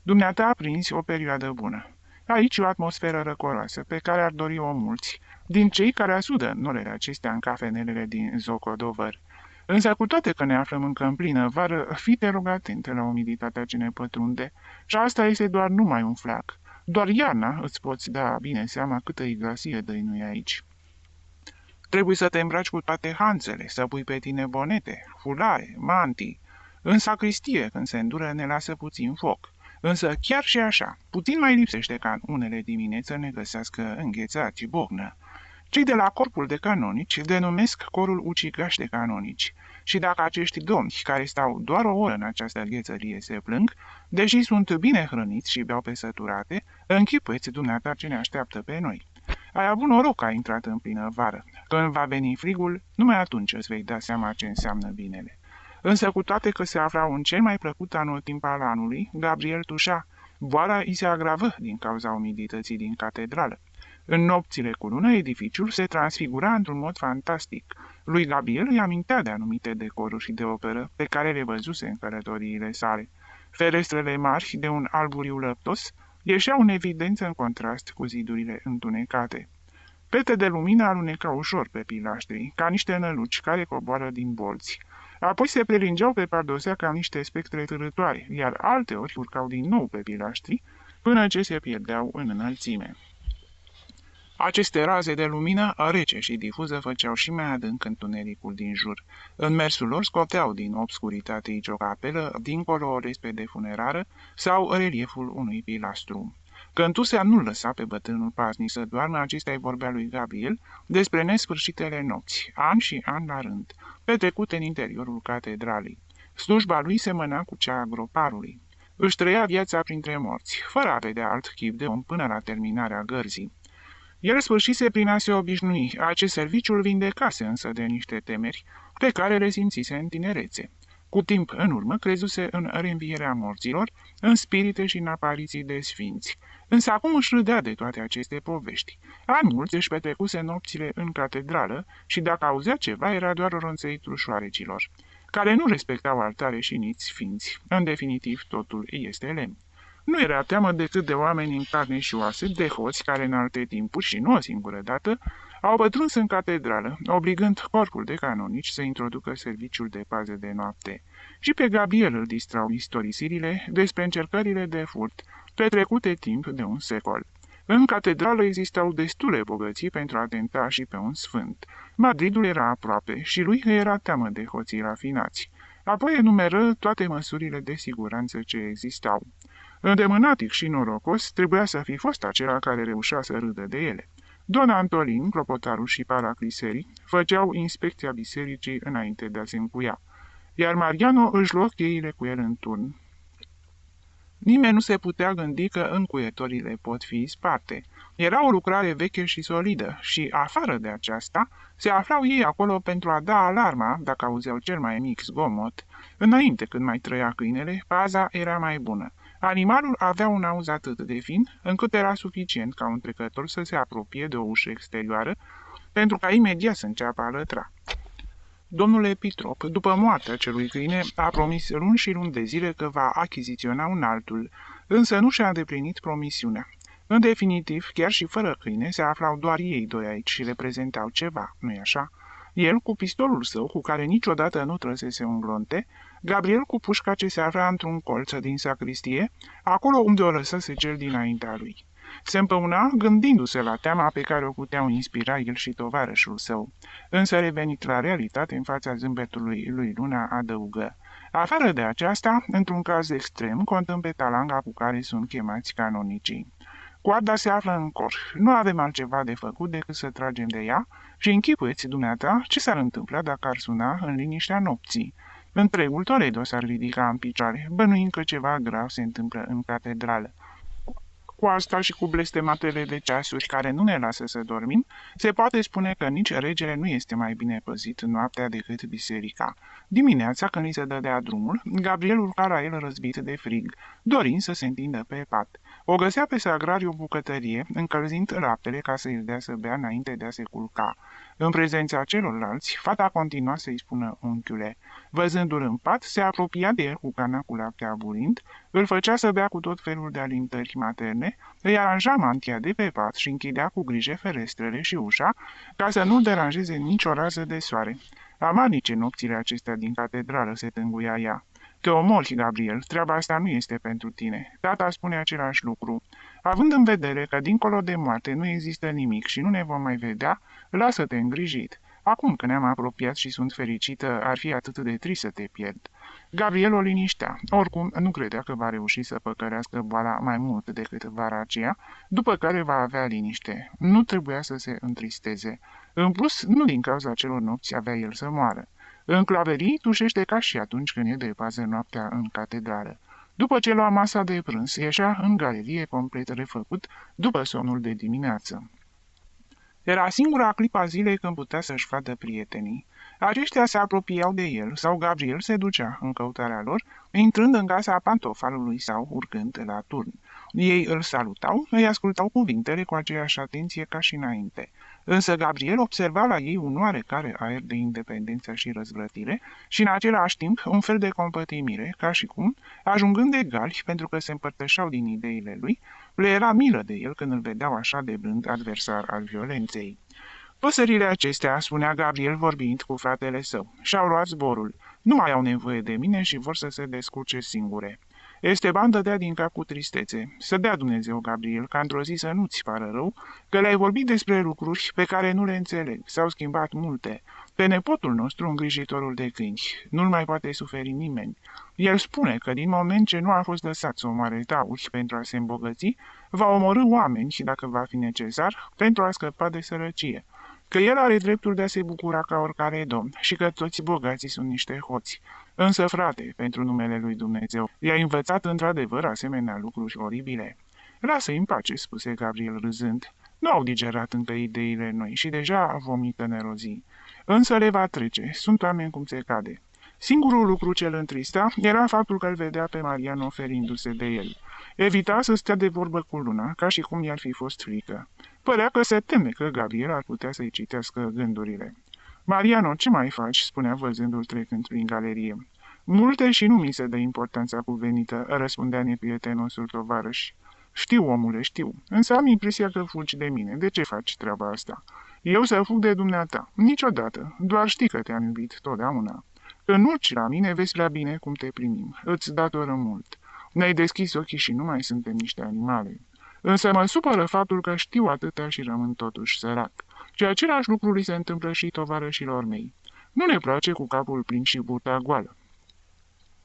Dumneata aprinzi o perioadă bună. Aici o atmosferă răcoroasă, pe care ar dori-o mulți, din cei care asudă norele acestea în cafenelele din Zocodovăr. Însă cu toate că ne aflăm încă în plină vară, fii te rog atent la umiditatea ce ne pătrunde, și asta este doar numai un flac. Doar iarna îți poți da bine seama câtă iglasie dăinuie aici. Trebuie să te îmbraci cu toate hanțele, să pui pe tine bonete, fulare, mantii. În sacristie, când se îndură, ne lasă puțin foc. Însă chiar și așa, puțin mai lipsește ca în unele dimineți ne găsească înghețați bocnă. Cei de la corpul de canonici denumesc corul ucigaș de canonici. Și dacă acești domni, care stau doar o oră în această ghețărie, se plâng, deși sunt bine hrăniți și beau pe săturate, închipuiți dumneata ce ne așteaptă pe noi. Ai avut noroc că ai intrat în plină vară. Când va veni frigul, numai atunci îți vei da seama ce înseamnă binele. Însă cu toate că se aflau în cel mai plăcut anotimp al anului, Gabriel tușea. Boala îi se agravă din cauza umidității din catedrală. În nopțile cu lună, edificiul se transfigura într-un mod fantastic. Lui Gabriel îi amintea de anumite decoruri și de operă pe care le văzuse în călătoriile sale. Ferestrele mari, de un alburiu lăptos, ieșeau în evidență în contrast cu zidurile întunecate. Pete de lumină aluneca ușor pe pilaștri, ca niște năluci care coboară din bolți. Apoi se prelingeau pe pardosea ca niște spectre târătoare, iar alteori urcau din nou pe pilaștri, până ce se pierdeau în înălțime. Aceste raze de lumină, rece și difuză, făceau și mai adânc întunericul din jur. În mersul lor scoteau din obscuritate o capelă, dincolo o lespede funerară sau relieful unui pilastru. Cântusea nu lăsa pe bătrânul paznic să doarmă, acesta-i vorbea lui Gabriel despre nesfârșitele nopți, ani și ani la rând, petrecute în interiorul catedralei. Slujba lui semăna cu cea a groparului. Își trăia viața printre morți, fără a vedea alt chip de om până la terminarea gărzii. El sfârșise prin a se obișnui, acest serviciu îl vindecase însă de niște temeri pe care le simțise în tinerețe. Cu timp în urmă crezuse în reînvierea morților, în spirite și în apariții de sfinți. Însă acum își râdea de toate aceste povești. Ani mulți își petrecuse nopțile în catedrală și dacă auzea ceva era doar ronțăitul șoarecilor, care nu respectau altare și nici sfinți. În definitiv, totul este lemn. Nu era teamă decât de oameni în carne și oase, de hoți care în alte timpuri și nu o singură dată au pătruns în catedrală, obligând corpul de canonici să introducă serviciul de pază de noapte. Și pe Gabriel îl distrau istorisirile despre încercările de furt, petrecute timp de un secol. În catedrală existau destule bogății pentru a tenta și pe un sfânt. Madridul era aproape și lui era teamă de hoții rafinați. Apoi enumeră toate măsurile de siguranță ce existau. Îndemânatic și norocos trebuia să fi fost acela care reușea să râdă de ele. Don Antolin, clopotarul și paracliserii făceau inspecția bisericii înainte de a se încuia, iar Mariano își luă cheile cu el în turn. Nimeni nu se putea gândi că încuietorile pot fi sparte. Era o lucrare veche și solidă și, afară de aceasta, se aflau ei acolo pentru a da alarma dacă auzeau cel mai mic zgomot. Înainte, când mai trăia câinele, paza era mai bună. Animalul avea un auz atât de fin, încât era suficient ca un trecător să se apropie de o ușă exterioară, pentru ca imediat să înceapă a lătra. Domnul Epitrop, după moartea celui câine, a promis luni și luni de zile că va achiziționa un altul, însă nu și-a îndeplinit promisiunea. În definitiv, chiar și fără câine, se aflau doar ei doi aici și reprezentau ceva, nu-i așa? El cu pistolul său, cu care niciodată nu trăsese un glonte, Gabriel cu pușca ce se afla într-un colț din sacristie, acolo unde o lăsase cel dinaintea lui. Se împăuna gândindu-se la teama pe care o puteau inspira el și tovarășul său. Însă revenit la realitate în fața zâmbetului lui Luna, adăugă: afară de aceasta, într-un caz extrem, contăm pe talanga cu care sunt chemați canonicii. Coarda se află în cor. Nu avem altceva de făcut decât să tragem de ea și închipuieți dumneata ce s-ar întâmpla dacă ar suna în liniștea nopții. Întregul Toledo s-ar ridica în picioare, bănuind că ceva grav se întâmplă în catedrală. Cu asta și cu blestematele de ceasuri care nu ne lasă să dormim, se poate spune că nici regele nu este mai bine păzit noaptea decât biserica. Dimineața, când îi se dădea drumul, Gabriel urca la el răzbit de frig, dorind să se întindă pe pat. O găsea pe sagrariu o bucătărie, încălzind laptele ca să îl dea să bea înainte de a se culca. În prezența celorlalți, fata continua să-i spună unchiule. Văzându-l în pat, se apropia de el cu cana cu lapte aburind, îl făcea să bea cu tot felul de alintări materne, îi aranja mantia de pe pat și închidea cu grijă ferestrele și ușa, ca să nu deranjeze nicio rază de soare. Amarnice nopțile acestea din catedrală, se tânguia ea. Te omori, Gabriel, treaba asta nu este pentru tine. Tata spune același lucru. Având în vedere că dincolo de moarte nu există nimic și nu ne vom mai vedea, lasă-te îngrijit. Acum că ne-am apropiat și sunt fericită, ar fi atât de trist să te pierd. Gabriel o liniștea. Oricum, nu credea că va reuși să păcărească boala mai mult decât vara aceea, după care va avea liniște. Nu trebuia să se întristeze. În plus, nu din cauza celor nopți avea el să moară. În claverii tușește ca și atunci când e de pază noaptea în catedrală. După ce lua masa de prânz, ieșea în galerie complet refăcut după somnul de dimineață. Era singura clipă a zilei când putea să-și vadă prietenii. Aceștia se apropiau de el sau Gabriel se ducea în căutarea lor, intrând în casa pantofalului sau urcând la turn. Ei îl salutau, îi ascultau cuvintele cu aceeași atenție ca și înainte. Însă Gabriel observa la ei un oarecare aer de independență și răzvrătire și în același timp un fel de compătimire, ca și cum, ajungând egali pentru că se împărtășeau din ideile lui, le era milă de el când îl vedeau așa de blând adversar al violenței. Păsările acestea, spunea Gabriel vorbind cu fratele său, și-au luat zborul. Nu mai au nevoie de mine și vor să se descurce singure. Esteban dădea din cap cu tristețe. Să dea Dumnezeu, Gabriel, ca într-o zi să nu-ți pară rău, că le-ai vorbit despre lucruri pe care nu le înțeleg. S-au schimbat multe. Pe nepotul nostru, îngrijitorul de câini, nu-l mai poate suferi nimeni. El spune că din moment ce nu a fost lăsat să omoare tauri pentru a se îmbogăți, va omorî oameni și, dacă va fi necesar, pentru a scăpa de sărăcie. Că el are dreptul de a se bucura ca oricare domn și că toți bogații sunt niște hoți. Însă, frate, pentru numele lui Dumnezeu, i-a învățat într-adevăr asemenea lucruri oribile. Lasă-i în pace, spuse Gabriel râzând. Nu au digerat încă ideile noi și deja vomită nerozii. Însă le va trece, sunt oameni cum se cade. Singurul lucru ce îl întrista era faptul că îl vedea pe Marian oferindu-se de el. Evita să stea de vorbă cu Luna, ca și cum i-ar fi fost frică. Părea că se teme că Gabriel ar putea să-i citească gândurile. Mariano, ce mai faci?" spunea văzându-l trecând prin galerie. Multe și nu mi se dă importanța cuvenită," răspundea neprietenosul tovarăș. Știu, omule, știu, însă am impresia că fugi de mine. De ce faci treaba asta? Eu să fug de dumneata? Niciodată, doar știi că te-am iubit totdeauna. Când urci la mine, vezi prea bine cum te primim. Îți datoră mult. Ne-ai deschis ochii și nu mai suntem niște animale. Însă mă supără faptul că știu atâta și rămân totuși sărac. Și același lucru li se întâmplă și tovarășilor mei. Nu ne place cu capul plin și burta goală.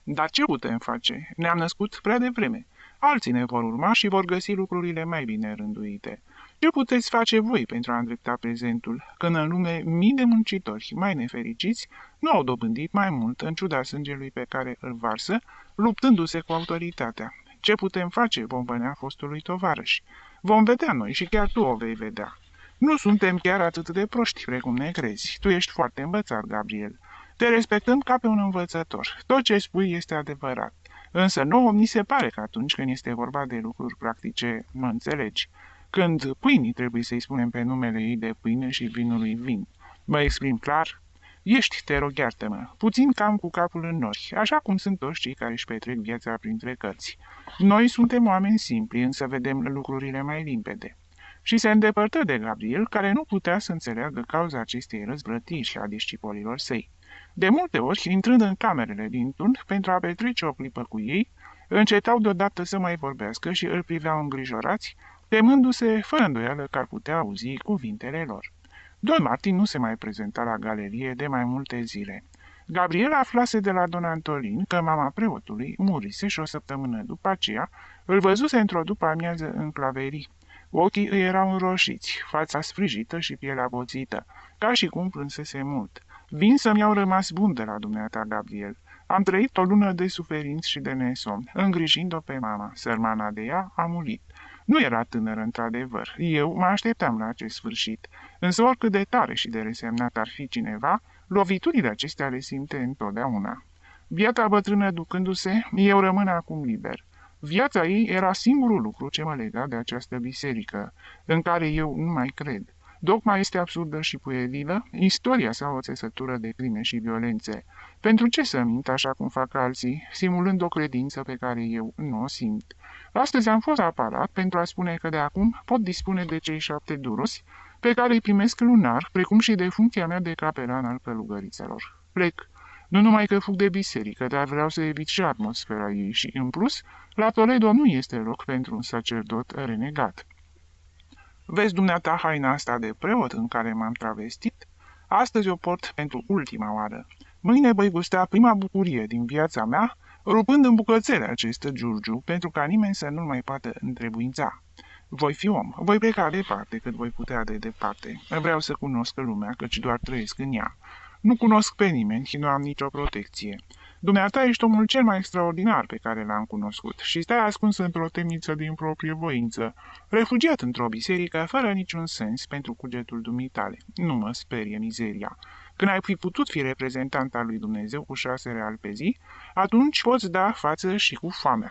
Dar ce putem face? Ne-am născut prea devreme. Alții ne vor urma și vor găsi lucrurile mai bine rânduite. Ce puteți face voi pentru a îndrepta prezentul, când în lume mii de muncitori mai nefericiți nu au dobândit mai mult în ciuda sângelui pe care îl varsă, luptându-se cu autoritatea? Ce putem face, bombănea fostului tovarăș? Vom vedea noi și chiar tu o vei vedea. Nu suntem chiar atât de proști precum ne crezi. Tu ești foarte învățat, Gabriel. Te respectăm ca pe un învățător. Tot ce spui este adevărat. Însă nouă mi se pare că atunci când este vorba de lucruri practice, mă înțelegi. Când pâinii trebuie să-i spunem pe numele ei de pâine și vinului vin. Mă exprim clar? Ești, te rog, iartă-mă, puțin cam cu capul în nori, așa cum sunt toți cei care își petrec viața printre cărți. Noi suntem oameni simpli, însă vedem lucrurile mai limpede. Și se îndepărtă de Gabriel, care nu putea să înțeleagă cauza acestei răzvrătiri a discipolilor săi. De multe ori, intrând în camerele din turn pentru a petrece o clipă cu ei, încetau deodată să mai vorbească și îl priveau îngrijorați, temându-se fără îndoială că ar putea auzi cuvintele lor. Don Martin nu se mai prezenta la galerie de mai multe zile. Gabriel aflase de la don Antolin că mama preotului murise și o săptămână după aceea îl văzuse într-o după-amiază în claverii. Ochii îi erau înroșiți, fața sfrijită și pielea boțită, ca și cum plânsese mult. Vin să mi-au rămas bun de la dumneata, Gabriel. Am trăit o lună de suferinți și de nesomn, îngrijind-o pe mama. Sărmana de ea a murit. Nu era tânără, într-adevăr. Eu mă așteptam la acest sfârșit. Însă oricât de tare și de resemnat ar fi cineva, loviturile acestea le simte întotdeauna. Viața bătrână ducându-se, eu rămân acum liber. Viața ei era singurul lucru ce mă lega de această biserică, în care eu nu mai cred. Dogma este absurdă și puerilă, istoria sa o țesătură de crime și violențe. Pentru ce să mint așa cum fac alții, simulând o credință pe care eu nu o simt? Astăzi am fost aparat pentru a spune că de acum pot dispune de cei 7 durosi, pe care îi primesc lunar, precum și de funcția mea de capelan al călugărițelor. Plec. Nu numai că fug de biserică, dar vreau să evit și atmosfera ei și, în plus, la Toledo nu este loc pentru un sacerdot renegat. Vezi dumneata haina asta de preot în care m-am travestit? Astăzi o port pentru ultima oară. Mâine voi gusta prima bucurie din viața mea, rupând în bucățele acest giurgiu, pentru ca nimeni să nu-l mai poată întrebuința. Voi fi om, voi pleca departe cât voi putea de departe. Vreau să cunosc lumea, căci doar trăiesc în ea. Nu cunosc pe nimeni și nu am nicio protecție. Dumneata ești omul cel mai extraordinar pe care l-am cunoscut și stai ascuns într-o temniță din proprie voință, refugiat într-o biserică fără niciun sens pentru cugetul dumitale. Nu mă sperie mizeria. Când ai fi putut fi reprezentant al lui Dumnezeu cu 6 reali pe zi, atunci poți da față și cu foamea.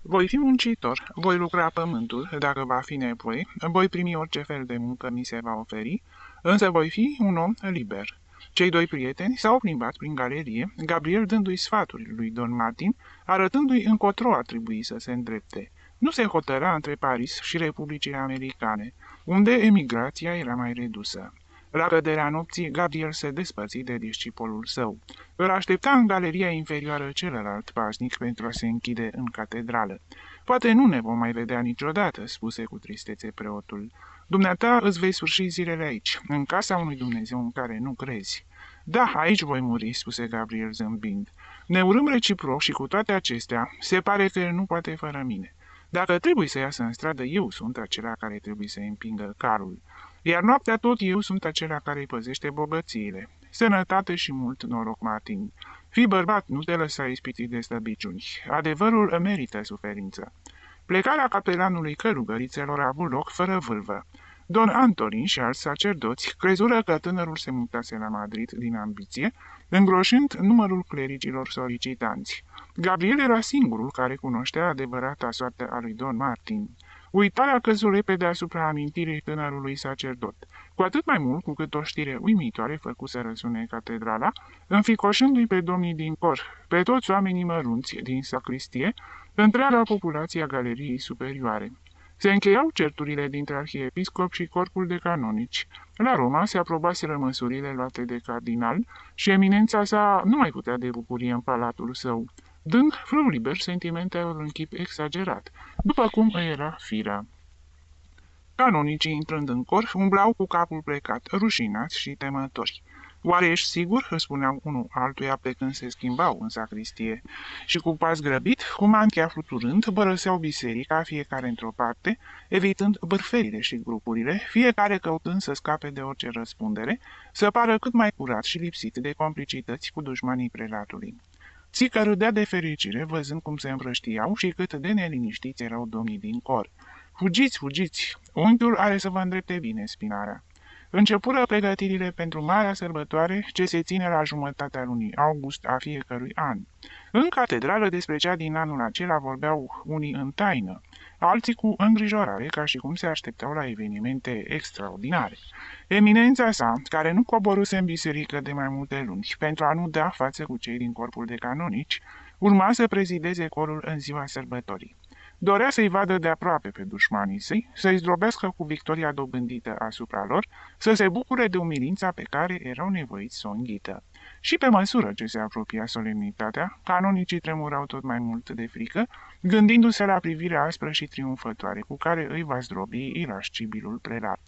Voi fi muncitor, voi lucra pământul, dacă va fi nevoie, voi primi orice fel de muncă mi se va oferi, însă voi fi un om liber. Cei 2 prieteni s-au plimbat prin galerie, Gabriel dându-i sfaturi lui Don Martin, arătându-i încotro ar trebui să se îndrepte. Nu se hotăra între Paris și Republicile Americane, unde emigrația era mai redusă. La căderea nopții, Gabriel se despărți de discipolul său. Îl aștepta în galeria inferioară celălalt pasnic pentru a se închide în catedrală. Poate nu ne vom mai vedea niciodată, spuse cu tristețe preotul. Dumneata îți vei sfârși zilele aici, în casa unui Dumnezeu în care nu crezi. Da, aici voi muri, spuse Gabriel zâmbind. Ne urâm reciproc și cu toate acestea, se pare că el nu poate fără mine. Dacă trebuie să iasă în stradă, eu sunt acela care trebuie să împingă carul. Iar noaptea tot eu sunt acela care îi păzește bogățiile. Sănătate și mult noroc, Martin. Fii bărbat, nu te lăsa ispitit de slăbiciuni. Adevărul merită suferință. Plecarea capelanului călugărițelor a avut loc fără vâlvă. Don Antolin și alți sacerdoți crezură că tânărul se mutase la Madrid din ambiție, îngroșând numărul clerigilor solicitanți. Gabriel era singurul care cunoștea adevărata soartă a lui Don Martin. Uitarea căzut repede asupra amintirii tânărului sacerdot, cu atât mai mult cu cât o știre uimitoare făcu să răsune catedrala, înficoșându-i pe domnii din cor, pe toți oamenii mărunți din sacristie, întreaga populație a galeriei superioare. Se încheiau certurile dintre arhiepiscop și corpul de canonici. La Roma se aprobaseră măsurile luate de cardinal și eminența sa nu mai putea de bucurie în palatul său, dând frâu liber sentimentelor în chip exagerat, după cum îi era firea. Canonicii, intrând în cor, umblau cu capul plecat, rușinați și temători. Oare ești sigur?" își spuneau unul altuia pe când se schimbau în sacristie. Și cu pas grăbit, cu mantia fluturând, părăseau biserica, fiecare într-o parte, evitând bârfelile și grupurile, fiecare căutând să scape de orice răspundere, să pară cât mai curat și lipsit de complicități cu dușmanii prelatului. Țică râdea de fericire, văzând cum se împrăștiau și cât de neliniștiți erau domnii din cor. Fugiți, fugiți! Unchiul are să vă îndrepte bine spinarea." Începură pregătirile pentru marea sărbătoare ce se ține la jumătatea lunii august a fiecărui an. În catedrală despre cea din anul acela vorbeau unii în taină, alții cu îngrijorare, ca și cum se așteptau la evenimente extraordinare. Eminența sa, care nu coboruse în biserică de mai multe luni, pentru a nu da față cu cei din corpul de canonici, urma să prezideze corul în ziua sărbătorii. Dorea să-i vadă de aproape pe dușmanii săi, să-i zdrobească cu victoria dobândită asupra lor, să se bucure de umilința pe care erau nevoiți să o înghită. Și pe măsură ce se apropia solemnitatea, canonicii tremurau tot mai mult de frică, gândindu-se la privirea aspră și triumfătoare cu care îi va zdrobi irascibilul prelat.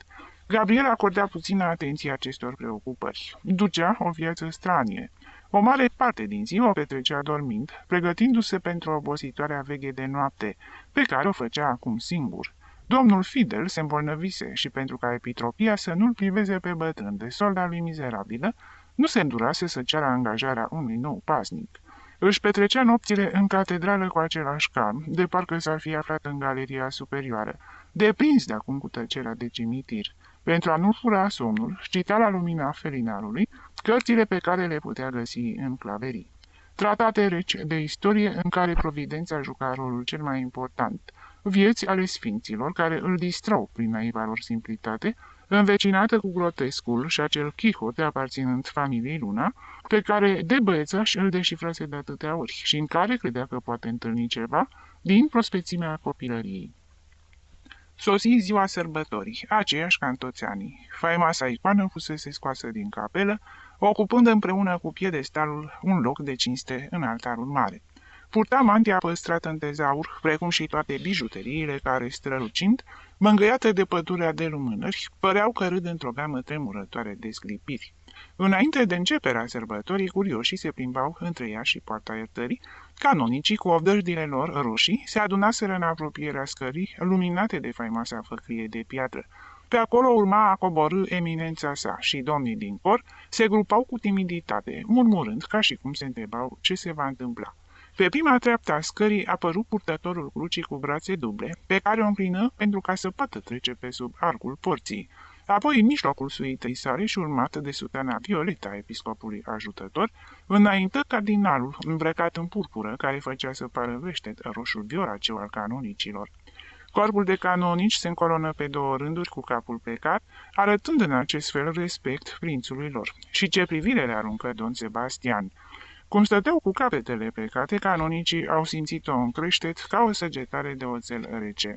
Gabriel acordea puțină atenție acestor preocupări. Ducea o viață stranie. O mare parte din zi o petrecea dormind, pregătindu-se pentru obositoarea veche de noapte, pe care o făcea acum singur. Domnul Fidel se îmbolnăvise și pentru ca Epitropia să nu-l priveze pe bătrân de solda lui mizerabilă, nu se îndurase să ceară angajarea unui nou pasnic. Își petrecea nopțile în catedrală cu același calm, de parcă s-ar fi aflat în galeria superioară, deprins de acum cu tăcerea de cimitir. Pentru a nu fura somnul, citea la lumina felinarului cărțile pe care le putea găsi în claverii. Tratate reci de istorie în care providența juca rolul cel mai important, vieți ale sfinților care îl distrau prin naiva lor simplitate, învecinată cu grotescul și acel chihote aparținând familiei Luna, pe care de băiețaș îl deșifrase de atâtea ori și în care credea că poate întâlni ceva din prospețimea copilăriei. Sosi ziua sărbătorii, aceeași ca în toți anii. Faimoasa icoană fusese scoasă din capelă, ocupând împreună cu piedestalul un loc de cinste în altarul mare. Purta mantia păstrată în tezaur, precum și toate bijuteriile care, strălucind, mângâiate de pădurea de lumânări, păreau că râd într-o gamă tremurătoare de sclipiri. Înainte de începerea sărbătorii, curioșii se plimbau între ea și poarta iertării. Canonicii, cu ovdăjdile lor roșii, se adunaseră în apropierea scării, luminate de faimoasa făclie de piatră. Pe acolo urma a coborî eminența sa și domnii din cor se grupau cu timiditate, murmurând ca și cum se întrebau ce se va întâmpla. Pe prima treaptă a scării apăru purtătorul crucii cu brațe duble, pe care o înclină pentru ca să poată trece pe sub arcul porții. Apoi, în mijlocul suitei sale și urmată de sutana violetă a episcopului ajutător, înaintă cardinalul, îmbrăcat în purpură, care făcea să pară veștet roșul vioraceu al canonicilor. Corpul de canonici se încolonă pe două rânduri cu capul plecat, arătând în acest fel respect prințului lor. Și ce privire le aruncă Don Sebastian! Cum stăteau cu capetele plecate, canonicii au simțit-o în creștet ca o săgetare de oțel rece.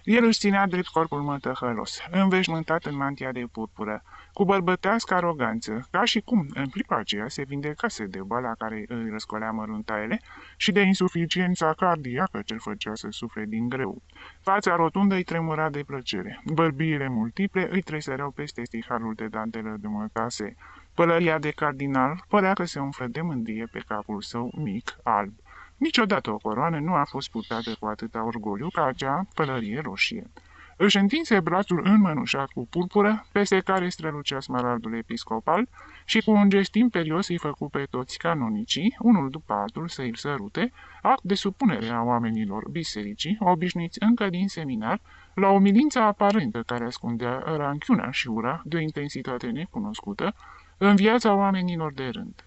El își ținea drept corpul mătăhălos, înveșmântat în mantia de purpură, cu bărbătească aroganță, ca și cum, în clipa aceea, se vindecase de boala care îi răscolea măruntaiele și de insuficiența cardiacă ce-l făcea să sufle din greu. Fața rotundă îi tremura de plăcere, bărbiile multiple îi tresăreau peste stiharul de dantelă de mătase. Pălăria de cardinal părea că se umflă de mândrie pe capul său mic, alb. Niciodată o coroană nu a fost purtată cu atâta orgoliu ca acea pălărie roșie. Își întinse brațul înmănușat cu purpură, peste care strălucea smaraldul episcopal, și cu un gest imperios îi făcu pe toți canonicii, unul după altul, să îl sărute, act de supunere a oamenilor bisericii, obișnuiți încă din seminar, la umilința aparentă care ascundea ranchiuna și ura de o intensitate necunoscută în viața oamenilor de rând.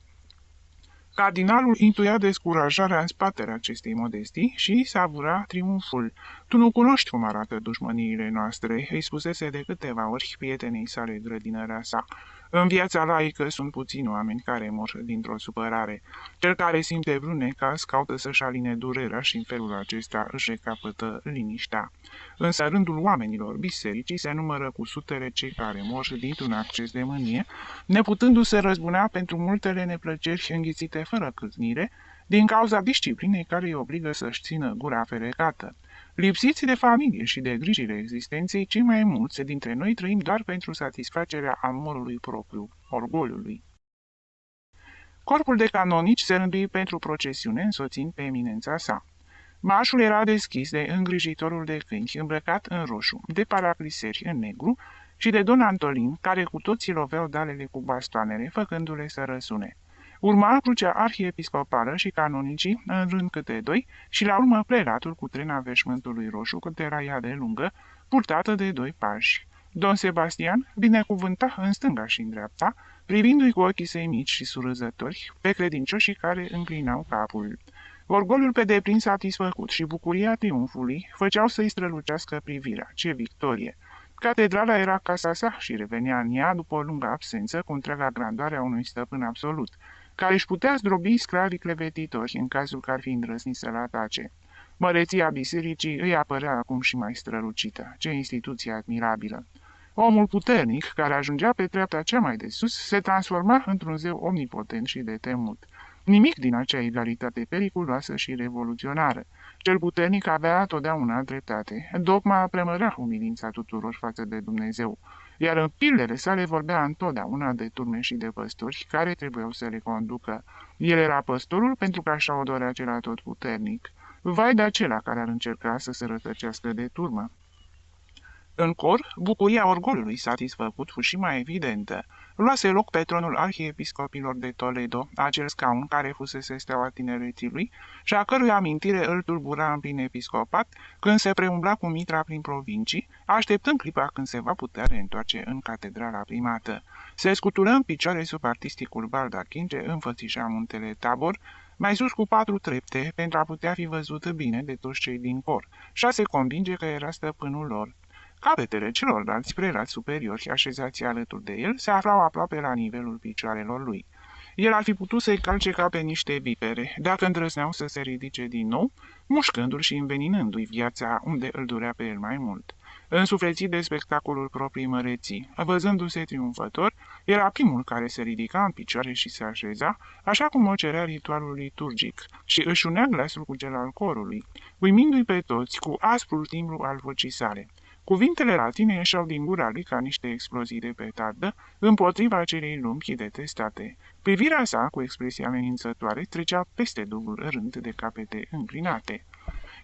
Cardinalul intuia descurajarea în spatele acestei modestii și savura triumful. Tu nu cunoști cum arată dușmăniile noastre, îi spusese de câteva ori prietenii sale grădinărea sa. În viața laică sunt puțini oameni care mor dintr-o supărare. Cel care simte vreun necaz caută să-și aline durerea și în felul acesta își recapătă liniștea. Însă rândul oamenilor bisericii se numără cu sutele cei care mor dintr-un acces de mânie, neputându-se răzbuna pentru multele neplăceri înghițite fără cârnire, din cauza disciplinei care îi obligă să-și țină gura ferecată. Lipsiți de familie și de grijile existenței, cei mai mulți dintre noi trăim doar pentru satisfacerea amorului propriu, orgoliului. Corpul de canonici se rândui pentru procesiune, însoțind pe eminența sa. Mașul era deschis de îngrijitorul de câini, îmbrăcat în roșu, de paracliseri în negru și de Don Antolin, care cu toții loveau dalele cu bastoanele, făcându-le să răsune. Urma crucea arhiepiscopală și canonicii, în rând câte doi, și la urmă prelatul cu trena veșmântului roșu, cât era ea de lungă, purtată de doi pași. Don Sebastian binecuvânta în stânga și în dreapta, privindu-i cu ochii săi mici și surâzători pe credincioșii care înclinau capul. Orgoliul pe deplin satisfăcut și bucuria triumfului făceau să-i strălucească privirea. Ce victorie! Catedrala era casa sa și revenea în ea după o lungă absență cu întreaga grandoare a unui stăpân absolut, care își putea zdrobi sclavii clevetitori în cazul că ar fi îndrăznit să-l atace. Măreția bisericii îi apărea acum și mai strălucită. Ce instituție admirabilă! Omul puternic, care ajungea pe treapta cea mai de sus, se transforma într-un zeu omnipotent și de temut. Nimic din acea egalitate periculoasă și revoluționară. Cel puternic avea totdeauna dreptate. Dogma premărea umilința tuturor față de Dumnezeu, iar în pildele sale vorbea întotdeauna de turme și de păstori care trebuiau să le conducă. El era păstorul pentru că așa o dorea cel atotputernic. Vai de acela care ar încerca să se rătăcească de turmă. În cor, bucuria orgolului satisfăcut fu și mai evidentă. Luase loc pe tronul arhiepiscopilor de Toledo, acel scaun care fusese steaua tinereții lui și a cărui amintire îl tulbura în plin episcopat când se preumbla cu mitra prin provincii, așteptând clipa când se va putea reîntoarce în catedrala primată. Se scutură în picioare sub artisticul baldachin ce înfățișa muntele Tabor, mai sus cu 4 trepte, pentru a putea fi văzut bine de toți cei din cor, și a se convinge că era stăpânul lor. Capetele celorlalți prelați superiori așezați alături de el se aflau aproape la nivelul picioarelor lui. El ar fi putut să-i calce ca pe niște vipere, dacă îndrăzneau să se ridice din nou, mușcându-l și înveninându-i viața unde îl durea pe el mai mult. Însuflețit de spectacolul proprii măreții, văzându-se triumfător, era primul care se ridica în picioare și se așeza, așa cum o cerea ritualul liturgic, și își unea glasul cu cel al corului, uimindu-i pe toți cu asprul timbru al vocii sale. Cuvintele latine ieșeau din gura lui ca niște explozii de petardă împotriva acelei lumi detestate. Privirea sa, cu expresia amenințătoare, trecea peste dubul rând de capete înclinate.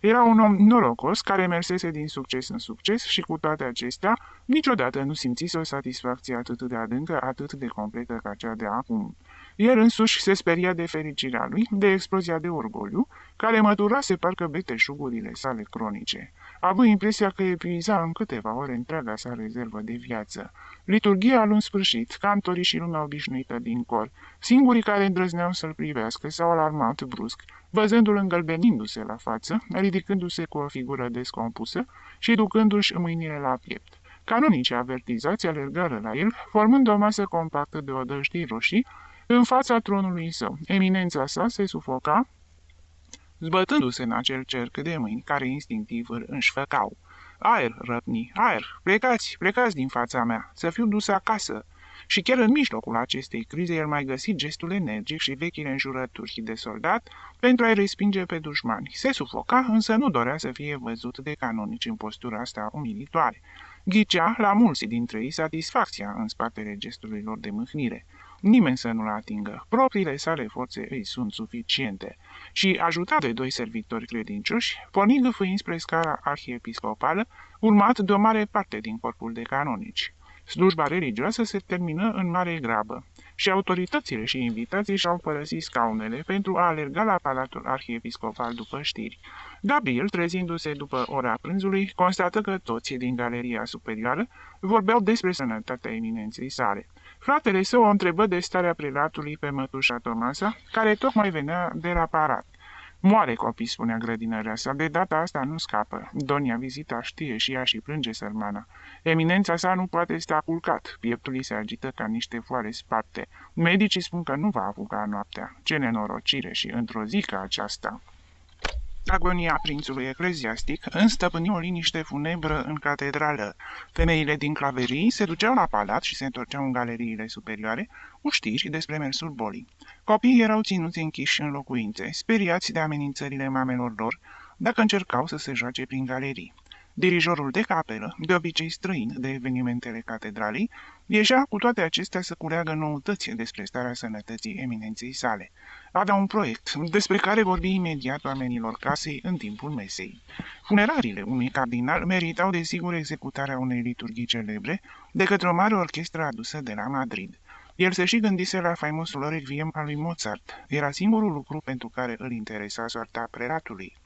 Era un om norocos care mersese din succes în succes și cu toate acestea niciodată nu simțise o satisfacție atât de adâncă, atât de completă ca cea de acum. El însuși se speria de fericirea lui, de explozia de orgoliu, care măturase parcă beteșugurile sale cronice. Având impresia că epuiza în câteva ore întreaga sa rezervă de viață. Liturghia lui în sfârșit, cantorii și lumea obișnuită din cor, singurii care îndrăzneau să-l privească, s-au alarmat brusc, văzându-l îngălbenindu-se la față, ridicându-se cu o figură descompusă și ducându-și mâinile la piept. Canonicii avertizați alergară la el, formând o masă compactă de odăjdii roșii, în fața tronului său. Eminența sa se sufoca, zbătându-se în acel cerc de mâini care instinctiv îl înșfăcau. Aer, răpni, aer, plecați din fața mea, să fiu dus acasă. Și chiar în mijlocul acestei crize el mai găsit gestul energic și vechile înjurături de soldat pentru a-i respinge pe dușmani. Se sufoca, însă nu dorea să fie văzut de canonici în postura asta umilitoare. Ghicea la mulți dintre ei satisfacția în spatele gestului lor de mâhnire. Nimeni să nu-l atingă, propriile sale forțe îi sunt suficiente. Și, ajutat de 2 servitori credincioși, porni gâfâind spre scara arhiepiscopală, urmat de o mare parte din corpul de canonici. Slujba religioasă se termină în mare grabă și autoritățile și invitații și-au părăsit scaunele pentru a alerga la palatul arhiepiscopal după știri. Gabriel, trezindu-se după ora prânzului, constată că toți din galeria superioară vorbeau despre sănătatea eminenței sale. Fratele său o întrebă de starea prelatului pe mătușa Tomasa, care tocmai venea de la parat. Moare copii, spunea grădinărea sa, de data asta nu scapă. Donia Vizita știe și ea și plânge sărmana. Eminența sa nu poate sta culcat, pieptul îi se agită ca niște foare sparte. Medicii spun că nu va apuca noaptea. Ce nenorocire și într-o zi ca aceasta. Agonia prințului ecleziastic înstăpâni o liniște funebră în catedrală. Femeile din claverii se duceau la palat și se întorceau în galeriile superioare cu știri despre mersul bolii. Copiii erau ținuți închiși în locuințe, speriați de amenințările mamelor lor, dacă încercau să se joace prin galerii. Dirijorul de capelă, de obicei străin de evenimentele catedralei, ieșea cu toate acestea să culeagă noutăți despre starea sănătății eminenței sale. Avea un proiect, despre care vorbi imediat oamenilor casei în timpul mesei. Funerariile unui cardinal meritau desigur executarea unei liturghii celebre de către o mare orchestră adusă de la Madrid. El se și gândise la faimosul requiem al lui Mozart. Era singurul lucru pentru care îl interesa soarta prelatului.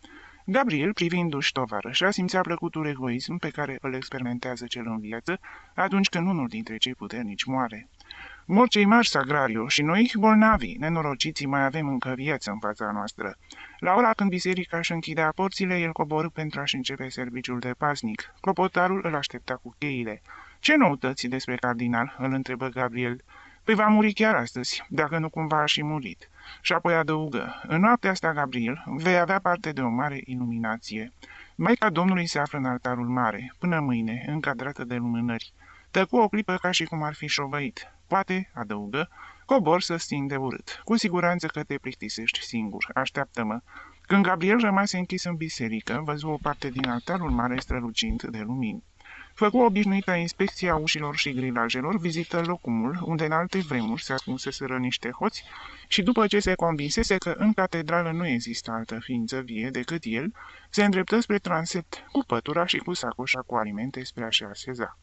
Gabriel, privindu-și tovarășa, simțea plăcutul egoism pe care îl experimentează cel în viață atunci când unul dintre cei puternici moare. Mor cei mari, Sagrario, și noi, bolnavii, nenorociții, mai avem încă viață în fața noastră. La ora când biserica își închidea porțile, el coborâ pentru a-și începe serviciul de paznic. Clopotarul îl aștepta cu cheile. Ce noutăți despre cardinal?" îl întrebă Gabriel. Păi va muri chiar astăzi, dacă nu cumva a și murit." Și apoi adăugă, în noaptea asta, Gabriel, vei avea parte de o mare iluminație. Maica Domnului se află în altarul mare, până mâine, încadrată de lumânări. Tăcu o clipă ca și cum ar fi șovăit. Poate, adăugă, cobor să sting de urât. Cu siguranță că te plictisești singur. Așteaptă-mă. Când Gabriel rămase închis în biserică, văzu o parte din altarul mare strălucind de lumini. Făcu obișnuita inspecție a ușilor și grilajelor, vizită locumul, unde în alte vremuri se ascunseseră niște hoți, și după ce se convinsese că în catedrală nu există altă ființă vie decât el, se îndreptă spre transept, cu pătura și cu sacoșa cu alimente spre a se așeza.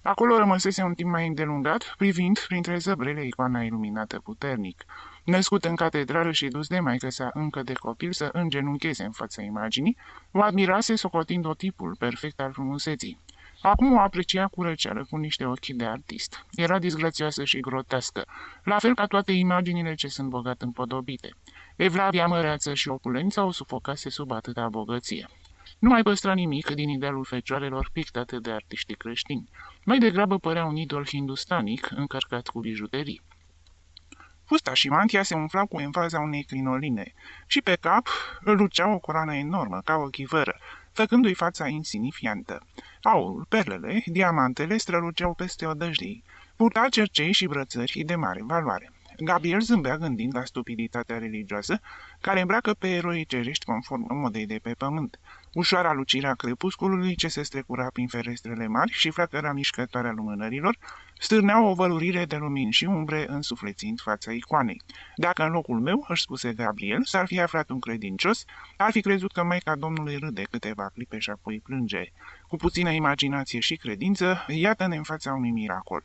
Acolo rămăsese un timp mai îndelungat, privind printre zăbrele icoana iluminată puternic. Născut în catedrală și dus de maică sa încă de copil să îngenuncheze în fața imaginii, o admirase socotind-o tipul perfect al frumuseții. Acum o aprecia cu răceală, cu niște ochi de artist. Era disgrațioasă și grotescă, la fel ca toate imaginile ce sunt bogat împodobite. Evlavia măreață și opulența o sufocase sub atâta bogăție. Nu mai păstra nimic din idealul fecioarelor pictate de artiștii creștini. Mai degrabă părea un idol hindustanic încărcat cu bijuterii. Fusta și mantia se umflau cu enfaza unei crinoline și pe cap îl lucea o coroană enormă, ca o chivără, făcându-i fața insignifiantă. Aurul, perlele, diamantele străluceau peste odăjdii. Purta cercei și brățări de mare valoare. Gabriel zâmbea gândind la stupiditatea religioasă, care îmbracă pe eroi cerești conform modei de pe pământ. Ușoara lucirea crepusculului ce se strecura prin ferestrele mari și flacăra mișcătoare a lumânărilor stârneau o vălurire de lumini și umbre însuflețind fața icoanei. Dacă în locul meu, își spuse Gabriel, s-ar fi aflat un credincios, ar fi crezut că Maica Domnului râde câteva clipe și apoi plânge. Cu puțină imaginație și credință, iată-ne în fața unui miracol.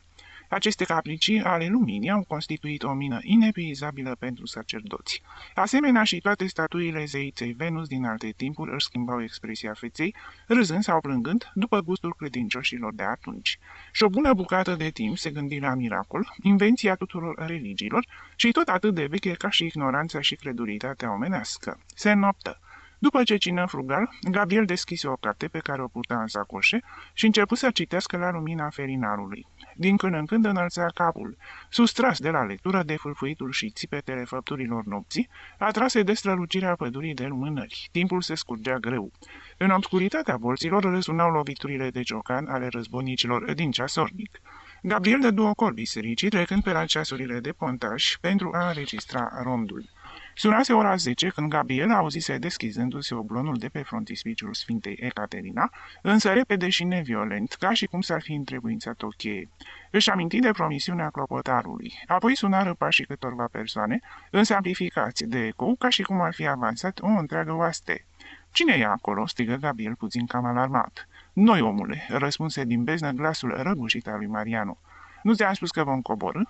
Aceste capricii ale luminii au constituit o mină inepuizabilă pentru sacerdoți. Asemenea și toate statuile zeiței Venus din alte timpuri își schimbau expresia feței, râzând sau plângând, după gustul credincioșilor de atunci. Și o bună bucată de timp se gândi la miracol, invenția tuturor religiilor și tot atât de veche ca și ignoranța și credulitatea omenească. Se înnoaptă. După ce cină frugal, Gabriel deschise o carte pe care o purta în sacoșe și începu să citească la lumina ferinarului. Din când în când înălța capul, sustras de la lectură de fâlfâitul și țipetele făpturilor nopții, atrase de strălucirea pădurii de lumânări. Timpul se scurgea greu. În obscuritatea bolților răsunau loviturile de ciocan ale războinicilor din ceasornic. Gabriel dădu ocol bisericii, trecând pe la ceasurile de pontaj pentru a înregistra rondul. Sunase ora 10 când Gabriel auzise deschizându-se oblonul de pe frontispiciul Sfintei Ecaterina, însă repede și neviolent, ca și cum s-ar fi întrebuințat o cheie. Își aminti de promisiunea clopotarului. Apoi sunară pașii câtorva persoane, însă amplificați de ecou, ca și cum ar fi avansat o întreagă oaste. Cine e acolo?" strigă Gabriel puțin cam alarmat. Noi, omule," răspunse din beznă glasul răgușit al lui Mariano. Nu ți-am spus că vom coborî?"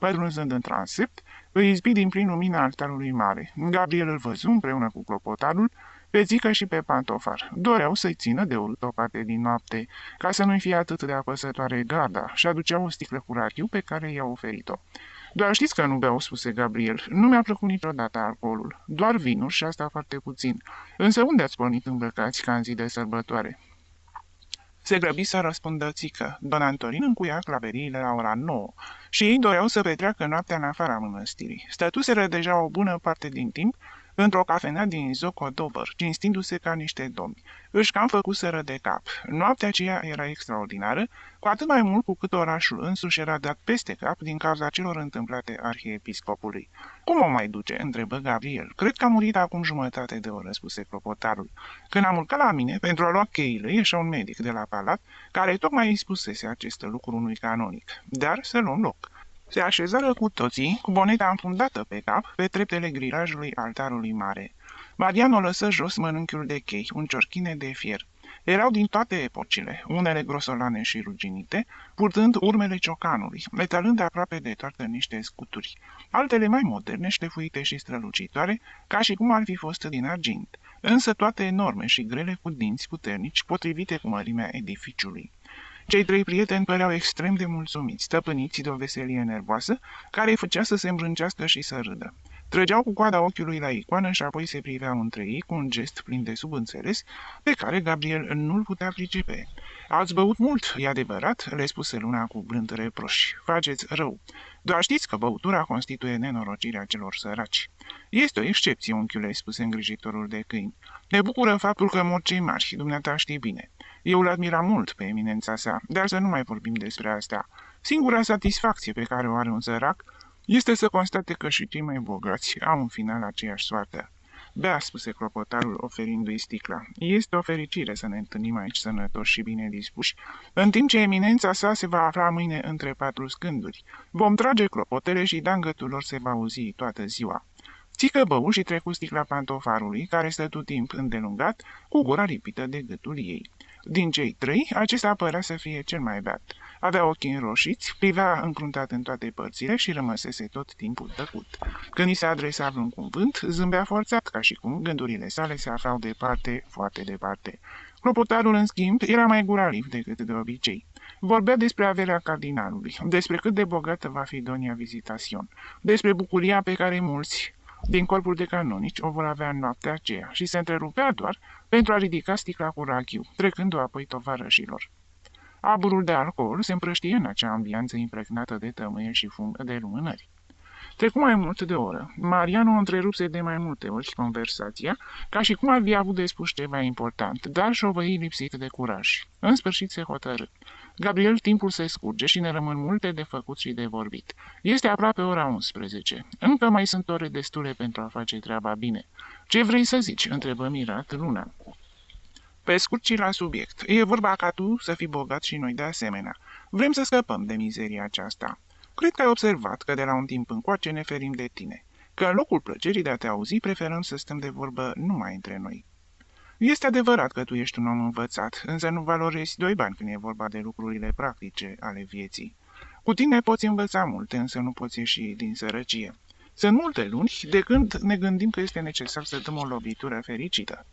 Pătrunzând în transept, îi izbi din plin lumina altarului mare. Gabriel îl văzu împreună cu clopotarul, pe Zică și pe Pantofar. Doreau să-i țină de urât o parte din noapte, ca să nu-i fie atât de apăsătoare garda, și aduceau o sticlă cu rachiu pe care i-au oferit-o. Doar știți că nu beau," spuse Gabriel. Nu mi-a plăcut niciodată alcoolul. Doar vinul și asta foarte puțin. Însă unde ați pornit îmbrăcați ca în zi de sărbătoare?" Se grăbi să răspundă Țică. Don Antonin încuia claveriile la ora 9 și ei doreau să petreacă noaptea în afara mănăstirii. Stătuseră deja o bună parte din timp într-o cafenea din Zocodobăr, cinstindu-se ca niște domni. Își cam făcuseră de cap. Noaptea aceea era extraordinară, cu atât mai mult cu cât orașul însuși era dat peste cap din cauza celor întâmplate arhiepiscopului. Cum o mai duce?" întrebă Gabriel. Cred că a murit acum jumătate de oră," spuse clopotarul. Când am urcat la mine pentru a lua cheile, ieșea un medic de la palat, care tocmai îi spusese acest lucru unui canonic. Dar să luăm loc. Se așezară cu toții, cu boneta înfundată pe cap, pe treptele grilajului altarului mare. Mariano lăsă jos mănânchiul de chei, un ciorchine de fier. Erau din toate epocile, unele grosolane și ruginite, purtând urmele ciocanului, metalând aproape de toate niște scuturi, altele mai moderne, șlefuite și strălucitoare, ca și cum ar fi fost din argint. însă toate enorme și grele cu dinți puternici, potrivite cu mărimea edificiului. Cei trei prieteni păreau extrem de mulțumiți, stăpâniți de o veselie nervoasă, care îi făcea să se îmbrâncească și să râdă. Trăgeau cu coada ochiului la icoană și apoi se priveau între ei cu un gest plin de subînțeles, pe care Gabriel nu-l putea pricepe. Ați băut mult, e adevărat?" le spuse Luna cu blând reproș. Faceți rău. Doar știți că băutura constituie nenorocirea celor săraci." Este o excepție, unchiule," spuse îngrijitorul de câini. Ne bucură faptul că mor cei mari, dumneata știi bine. Eu îl admiram mult pe eminența sa, dar să nu mai vorbim despre asta. Singura satisfacție pe care o are un sărac este să constate că și cei mai bogați au în final aceeași soartă." Bea," spuse clopotarul, oferindu-i sticla. Este o fericire să ne întâlnim aici sănătoși și bine dispuși, în timp ce eminența sa se va afla mâine între 4 scânduri. Vom trage clopotele și dangătul lor se va auzi toată ziua." Țică bău și trecu sticla pantofarului, care stă tot timp îndelungat, cu gura lipită de gâtul ei. Din cei trei, acesta părea să fie cel mai beat. Avea ochii înroșiți, privea încruntat în toate părțile și rămăsese tot timpul tăcut. Când i se adresa vreun cuvânt, zâmbea forțat, ca și cum gândurile sale se aflau departe, foarte departe. Clopotarul, în schimb, era mai guraliv decât de obicei. Vorbea despre averea cardinalului, despre cât de bogată va fi Donia Vizitațion, despre bucuria pe care mulți din corpul de canonici o vor avea în noaptea aceea și se întrerupea doar pentru a ridica sticla cu rachiu, trecându-o apoi tovarășilor. Aburul de alcool se împrăștie în acea ambianță impregnată de tămâie și fum de lumânări. Trecu mai mult de o oră. Mariano întrerupse de mai multe ori conversația, ca și cum ar fi avut de spus ceva important, dar șovăi lipsit de curaj. În sfârșit se hotărâ. Gabriel, timpul se scurge și ne rămân multe de făcut și de vorbit. Este aproape ora 11. Încă mai sunt ore destule pentru a face treaba bine. Ce vrei să zici?" întrebă mirat Luna. Pe scurt și la subiect. E vorba ca tu să fii bogat și noi de asemenea. Vrem să scăpăm de mizeria aceasta. Cred că ai observat că de la un timp încoace ne ferim de tine, că în locul plăcerii de a te auzi preferăm să stăm de vorbă numai între noi. Este adevărat că tu ești un om învățat, însă nu valorezi 2 bani când e vorba de lucrurile practice ale vieții. Cu tine poți învăța multe, însă nu poți ieși din sărăcie. Sunt multe luni de când ne gândim că este necesar să dăm o lovitură fericită.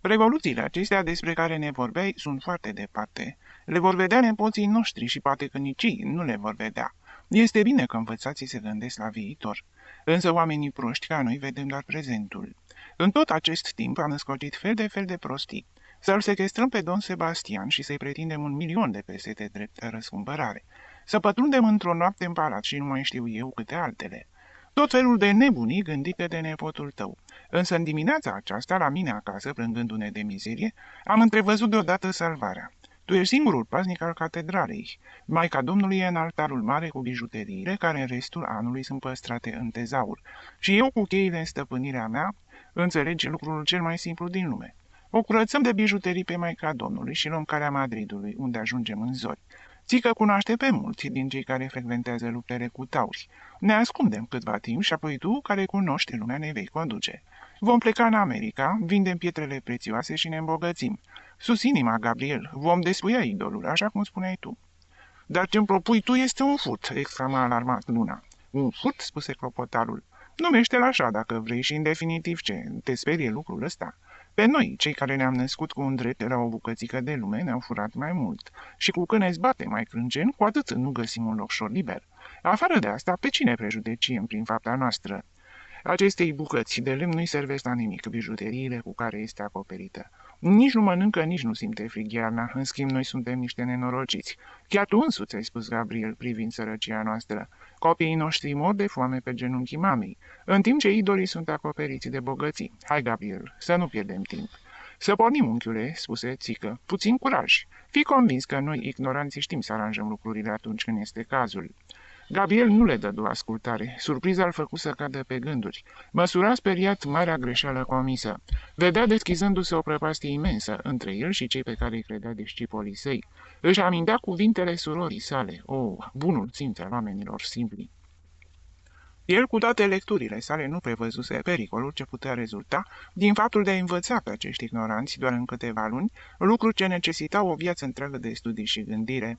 Revoluțiile acestea despre care ne vorbeai sunt foarte departe. Le vor vedea nepoții noștri și poate că nici ei nu le vor vedea. Este bine că învățații se gândesc la viitor, însă oamenii proști ca noi vedem doar prezentul. În tot acest timp am născocit fel de prostii. Să-l sechestrăm pe Don Sebastian și să-i pretindem 1.000.000 de pesete drept răscumpărare. Să pătrundem într-o noapte în palat și nu mai știu eu câte altele. Tot felul de nebunii gândite de nepotul tău. Însă în dimineața aceasta, la mine acasă, plângându-ne de mizerie, am întrevăzut deodată salvarea. Tu ești singurul paznic al catedralei. Maica Domnului e în altarul mare cu bijuteriile, care în restul anului sunt păstrate în tezaur. Și eu, cu cheile în stăpânirea mea, înțelegi lucrul cel mai simplu din lume. O curățăm de bijuterii pe Maica Domnului și luăm calea Madridului, unde ajungem în zori. Ții că cunoaște pe mulți din cei care frecventează luptele cu tauri. Ne ascundem câtva timp și apoi tu, care cunoști lumea, ne vei conduce. Vom pleca în America, vindem pietrele prețioase și ne îmbogățim. Sus inima, Gabriel, vom despuia idolul, așa cum spuneai tu." Dar ce-mi propui tu este un furt," exclama alarmat Luna. Un furt?" spuse clopotarul. Numește-l așa, dacă vrei, și în definitiv ce, te sperie lucrul ăsta. Pe noi, cei care ne-am născut cu un drept la o bucățică de lume, ne-au furat mai mult. Și cu cât ne zbate mai crâncen, cu atât nu găsim un locșor liber. Afară de asta, pe cine prejudeciem prin fapta noastră? Acestei bucăți de lemn nu-i servesc la nimic bijuteriile cu care este acoperită. Nici nu mănâncă, nici nu simte frig iarna, în schimb noi suntem niște nenorociți. Chiar tu însuți ai spus, Gabriel, privind sărăcia noastră. Copiii noștri mor de foame pe genunchii mamei, în timp ce idolii sunt acoperiți de bogății. Hai, Gabriel, să nu pierdem timp. Să pornim, unchiule, spuse Țică, puțin curaj. Fii convins că noi, ignoranții, știm să aranjăm lucrurile atunci când este cazul. Gabriel nu le dădu ascultare. Surpriza îl făcu să cadă pe gânduri. Măsura speriat marea greșeală comisă. Vedea deschizându-se o prăpastie imensă între el și cei pe care îi credea discipolii săi. Își amintea cuvintele surorii sale. Bunul simț al oamenilor simpli. El, cu toate lecturile sale, nu prevăzuse pericolul ce putea rezulta din faptul de a învăța pe acești ignoranți doar în câteva luni, lucru ce necesita o viață întreagă de studii și gândire.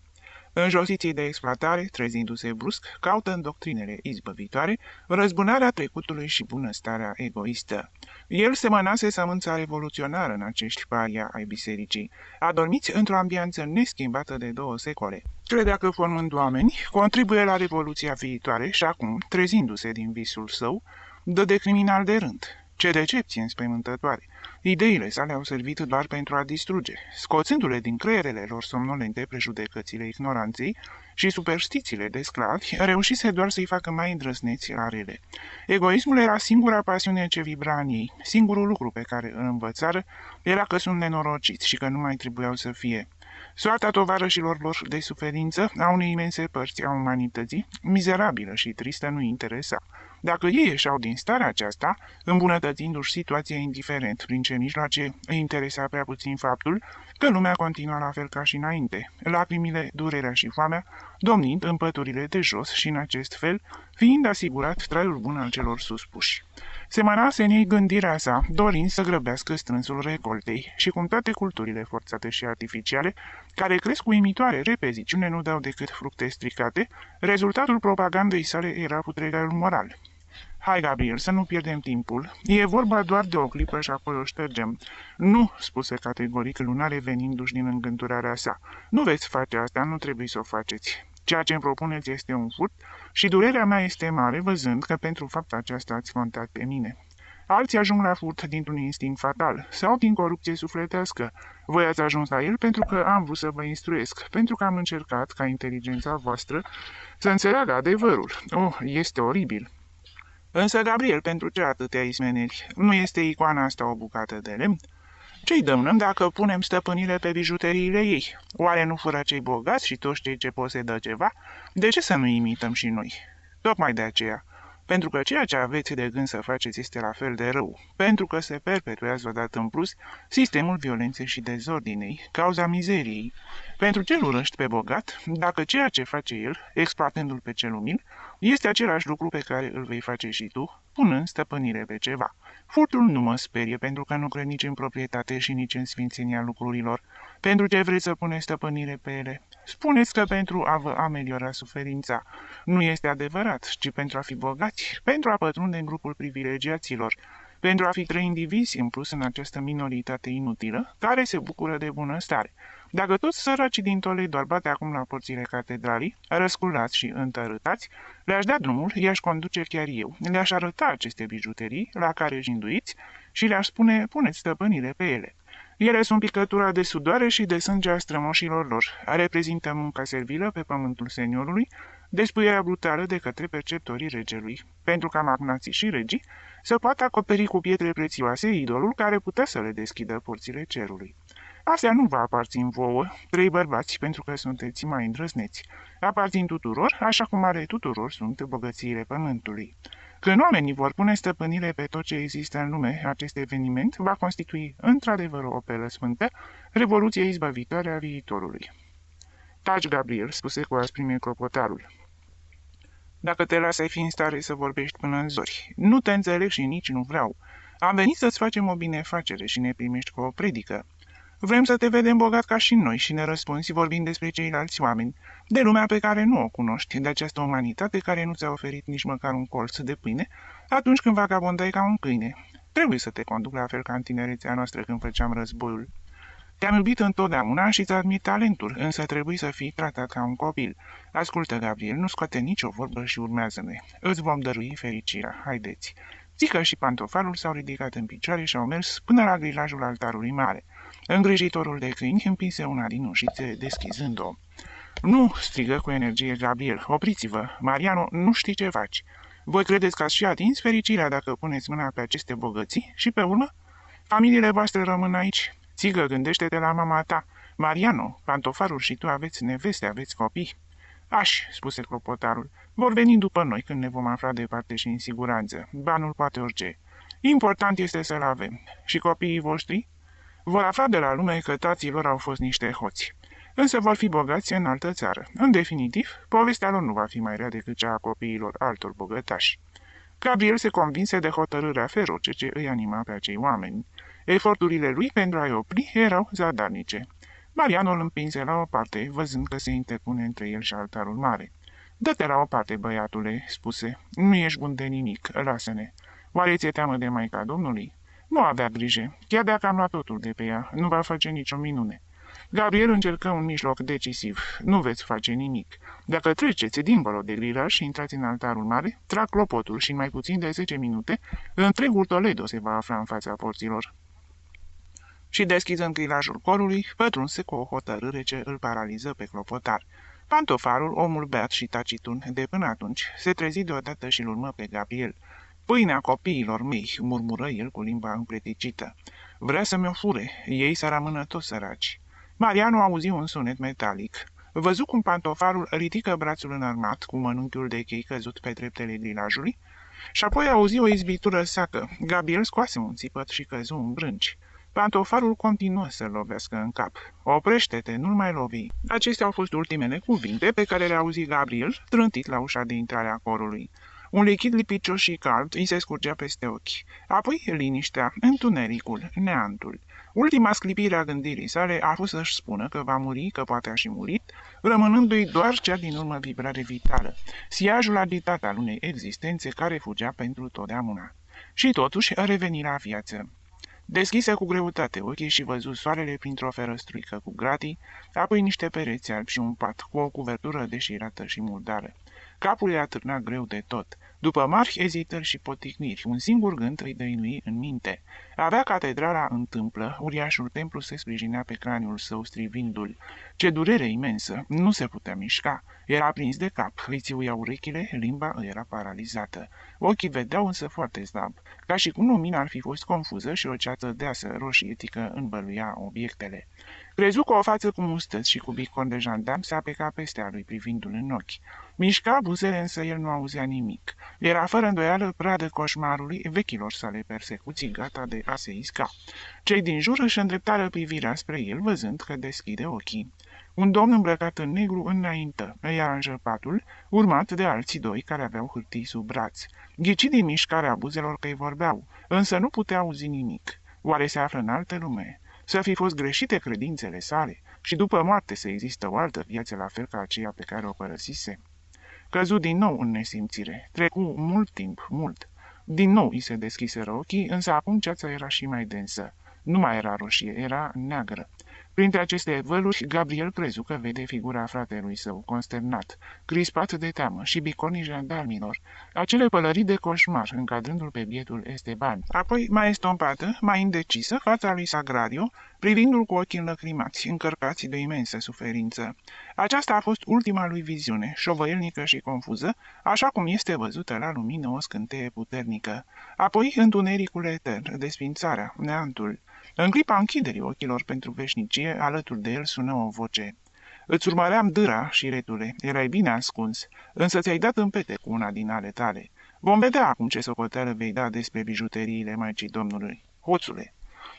Înjosiții de exploatare, trezindu-se brusc, caută în doctrinele izbăvitoare răzbunarea trecutului și bunăstarea egoistă. El semănase sămânța revoluționară în acești paria ai bisericii, adormiți într-o ambianță neschimbată de 2 secole. Credea că formând oameni, contribuie la revoluția viitoare și acum, trezindu-se din visul său, dă de criminal de rând. Ce decepție înspăimântătoare! Ideile sale au servit doar pentru a distruge, scoțându-le din creierele lor somnolente prejudecățile ignoranței și superstițiile de sclavi, reușise doar să-i facă mai îndrăzneți la rele. Egoismul era singura pasiune ce vibra în ei, singurul lucru pe care îl învățară era că sunt nenorociți și că nu mai trebuiau să fie. Soarta tovarășilor lor de suferință a unei imense părți a umanității, mizerabilă și tristă, nu interesa. Dacă ei ieșeau din starea aceasta, îmbunătățindu-și situația indiferent prin ce mijloace, îi interesa prea puțin faptul că lumea continua la fel ca și înainte, lacrimile, durerea și foamea, domnind în păturile de jos și în acest fel, fiind asigurat traiul bun al celor suspuși. Semănase în ei gândirea sa, dorind să grăbească strânsul recoltei și cum toate culturile forțate și artificiale, care cresc cu imitoare repeziciune, nu dau decât fructe stricate, rezultatul propagandei sale era putregarul moral. Hai, Gabriel, să nu pierdem timpul. E vorba doar de o clipă și apoi o ștergem. Nu, spuse categoric Luna revenindu-și din îngânturarea sa. Nu veți face asta, nu trebuie să o faceți. Ceea ce îmi propuneți este un furt și durerea mea este mare văzând că pentru fapta aceasta ați contat pe mine. Alții ajung la furt dintr-un instinct fatal sau din corupție sufletească. Voi ați ajuns la el pentru că am vrut să vă instruiesc, pentru că am încercat ca inteligența voastră să înțeleagă adevărul. Oh, este oribil! Însă, Gabriel, pentru ce atâtea ismeneri? Nu este icoana asta o bucată de lemn? Ce-i dămnăm dacă punem stăpânire pe bijuteriile ei? Oare nu fură cei bogați și toți cei ce posedă ceva? De ce să nu imităm și noi? Tocmai de aceea. Pentru că ceea ce aveți de gând să faceți este la fel de rău. Pentru că se perpetuează odată în plus sistemul violenței și dezordinei, cauza mizeriei. Pentru ce îl urăști pe bogat, dacă ceea ce face el, exploatându-l pe cel umil, este același lucru pe care îl vei face și tu, punând stăpânire pe ceva. Furtul nu mă sperie pentru că nu cred nici în proprietate și nici în sfințenia lucrurilor. Pentru ce vreți să puneți stăpânire pe ele? Spuneți că pentru a vă ameliora suferința. Nu este adevărat, ci pentru a fi bogați, pentru a pătrunde în grupul privilegiaților, pentru a fi 3 indivizi în plus în această minoritate inutilă, care se bucură de bunăstare. Dacă toți săracii din Toledo ar bate acum la porțile catedralii, răsculați și întărâtați, le-aș da drumul, i-aș conduce chiar eu, le-aș arăta aceste bijuterii la care jinduiți și le-aș spune, puneți stăpânire pe ele. Ele sunt picătura de sudoare și de sânge a strămoșilor lor, reprezintă munca servilă pe pământul seniorului, despuierea brutală de către perceptorii regelui, pentru ca magnații și regii să poată acoperi cu pietre prețioase idolul care putea să le deschidă porțile cerului. Astea nu vă aparțin vouă, 3 bărbați, pentru că sunteți mai îndrăzneți. Aparțin tuturor, așa cum ale tuturor sunt bogățiile pământului. Când oamenii vor pune stăpânire pe tot ce există în lume, acest eveniment va constitui într-adevăr o pelă sfântă, revoluție izbăvitoare a viitorului. Taci, Gabriel, spuse cu asprime clopotarul. Dacă te lasă, ai fi în stare să vorbești până în zori. Nu te înțeleg și nici nu vreau. Am venit să-ți facem o binefacere și ne primești cu o predică. Vrem să te vedem bogat ca și noi și ne răspunzi vorbind despre ceilalți oameni, de lumea pe care nu o cunoști, de această umanitate care nu ți-a oferit nici măcar un colț de pâine atunci când vagabondai ca un câine. Trebuie să te conduc la fel ca în tinerețea noastră când făceam războiul. Te-am iubit întotdeauna și ți-a admit talentul, însă trebuie să fii tratat ca un copil. Ascultă, Gabriel, nu scoate nicio vorbă și urmează-ne. Îți vom dărui fericirea. Haideți. Țică și pantofalul s-au ridicat în picioare și au mers până la grilajul altarului mare. Îngrijitorul de câini împinse una din ușițe, deschizând-o. Nu!" strigă cu energie Gabriel. Opriți-vă! Mariano, nu știi ce faci. Voi credeți că ați și atins fericirea dacă puneți mâna pe aceste bogății și pe urmă? Familiile voastre rămân aici. Țigă, gândește-te la mama ta. Mariano, pantofarul și tu aveți neveste, aveți copii." Aș," spuse clopotarul, vor veni după noi când ne vom afla departe și în siguranță. Banul poate orice. Important este să-l avem. Și copiii voștri? Vor afla de la lume că tații lor au fost niște hoți. Însă vor fi bogați în altă țară. În definitiv, povestea lor nu va fi mai rea decât cea a copiilor altor bogătași. Gabriel se convinse de hotărârea feroce ce îi anima pe acei oameni. Eforturile lui pentru a-i opri erau zadarnice. Mariano îl împinse la o parte, văzând că se interpune între el și altarul mare. "Dă-te la o parte, băiatule," spuse. "Nu ești bun de nimic, lasă-ne. Oare ți-e teamă de Maica Domnului?" "Nu avea grijă. Chiar dacă am luat totul de pe ea, nu va face nicio minune." Gabriel încercă un mijloc decisiv. "Nu veți face nimic. Dacă treceți dincolo de grilaj și intrați în altarul mare, trag clopotul și în mai puțin de 10 minute, întregul Toledo se va afla în fața porților." Și deschizând grilajul corului, pătrunse cu o hotărâre ce îl paraliză pe clopotar. Pantofarul, omul beat și tacitun de până atunci, se trezi deodată și-l urmă pe Gabriel. "Pâinea copiilor mei," murmură el cu limba împleticită. "Vrea să-mi o fure, ei să rămână toți săraci." Mariano auzi un sunet metalic. Văzu cum pantofarul ridică brațul înarmat cu mănunchiul de chei căzut pe treptele grilajului și apoi auzi o izbitură seacă. Gabriel scoase un țipăt și căzu în brânci. Pantofarul continuă să lovească în cap. "Oprește-te, nu-l mai lovi." Acestea au fost ultimele cuvinte pe care le auzi Gabriel, trântit la ușa de intrare a corului. Un lichid lipicios și cald îi se scurgea peste ochi. Apoi liniștea, întunericul, neantul. Ultima sclipire a gândirii sale a fost să-și spună că va muri, că poate a și murit, rămânându-i doar cea din urmă vibrare vitală, siajul agitat al unei existențe care fugea pentru totdeauna. Și totuși a revenit la viață. Deschise cu greutate ochii și văzu soarele printr-o ferăstruică cu gratii, apoi niște pereți albi și un pat cu o cuvertură deșirată și murdară. Capul i-a târnat greu de tot. După mari ezitări și poticniri, un singur gând îi dăinui în minte. Avea catedrala în tâmplă, uriașul templu se sprijinea pe craniul său strivindu-l. Ce durere imensă! Nu se putea mișca. Era prins de cap, îi țiuia urechile, limba îi era paralizată. Ochii vedeau însă foarte slab, ca și cum lumina ar fi fost confuză și o ceață deasă roșietică înbăluia obiectele. Crezu că o față cu mustăți și cu bicon de jandam se apeca peste a lui privindu-l în ochi. Mișca buzele, însă el nu auzea nimic. Era fără îndoială pradă coșmarului vechilor sale persecuții, gata de a se isca. Cei din jur își îndreptară privirea spre el, văzând că deschide ochii. Un domn îmbrăcat în negru înaintă, îi aranjă patul, urmat de alții doi care aveau hârtii sub braț. Ghici din mișcarea buzelor că îi vorbeau, însă nu putea auzi nimic. Oare se află în altă lume? Să fi fost greșite credințele sale și după moarte să există o altă viață la fel ca aceea pe care o părăsise? Căzu din nou în nesimțire. Trecu mult timp, mult. Din nou îi se deschiseră ochii, însă acum ceața era și mai densă. Nu mai era roșie, era neagră. Printre aceste văluri, Gabriel crezu că vede figura fratelui său, consternat, crispat de teamă și biconii jandarmilor, acele pălării de coșmar, încadrându-l pe bietul Esteban. Apoi, mai estompată, mai indecisă, fața lui Sagrario, privindu-l cu ochii înlăcrimați, încărcați de imensă suferință. Aceasta a fost ultima lui viziune, șovăielnică și confuză, așa cum este văzută la lumină o scânteie puternică. Apoi, întunericul etern, desfințarea, neantul. În clipa închiderii ochilor pentru veșnicie, alături de el sună o voce. "Îți urmăream dâra, șiretule, erai bine ascuns, însă ți-ai dat în pete cu una din ale tale. Vom vedea acum ce socoteală vei da despre bijuteriile Maicii Domnului. Hoțule!"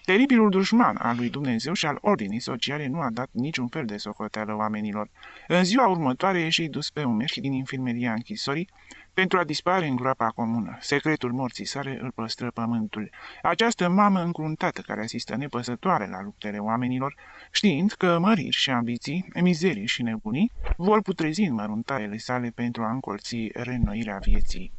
Teribilul dușman al lui Dumnezeu și al ordinii sociale nu a dat niciun fel de socoteală oamenilor. În ziua următoare ieși dus pe umeri din infirmeria închisorii pentru a dispare în groapa comună. Secretul morții sale îl păstră pământul. Această mamă încruntată care asistă nepăsătoare la luptele oamenilor, știind că măriri și ambiții, mizerii și nebunii vor putrezi în măruntaiele sale pentru a încolți reînnoirea vieții.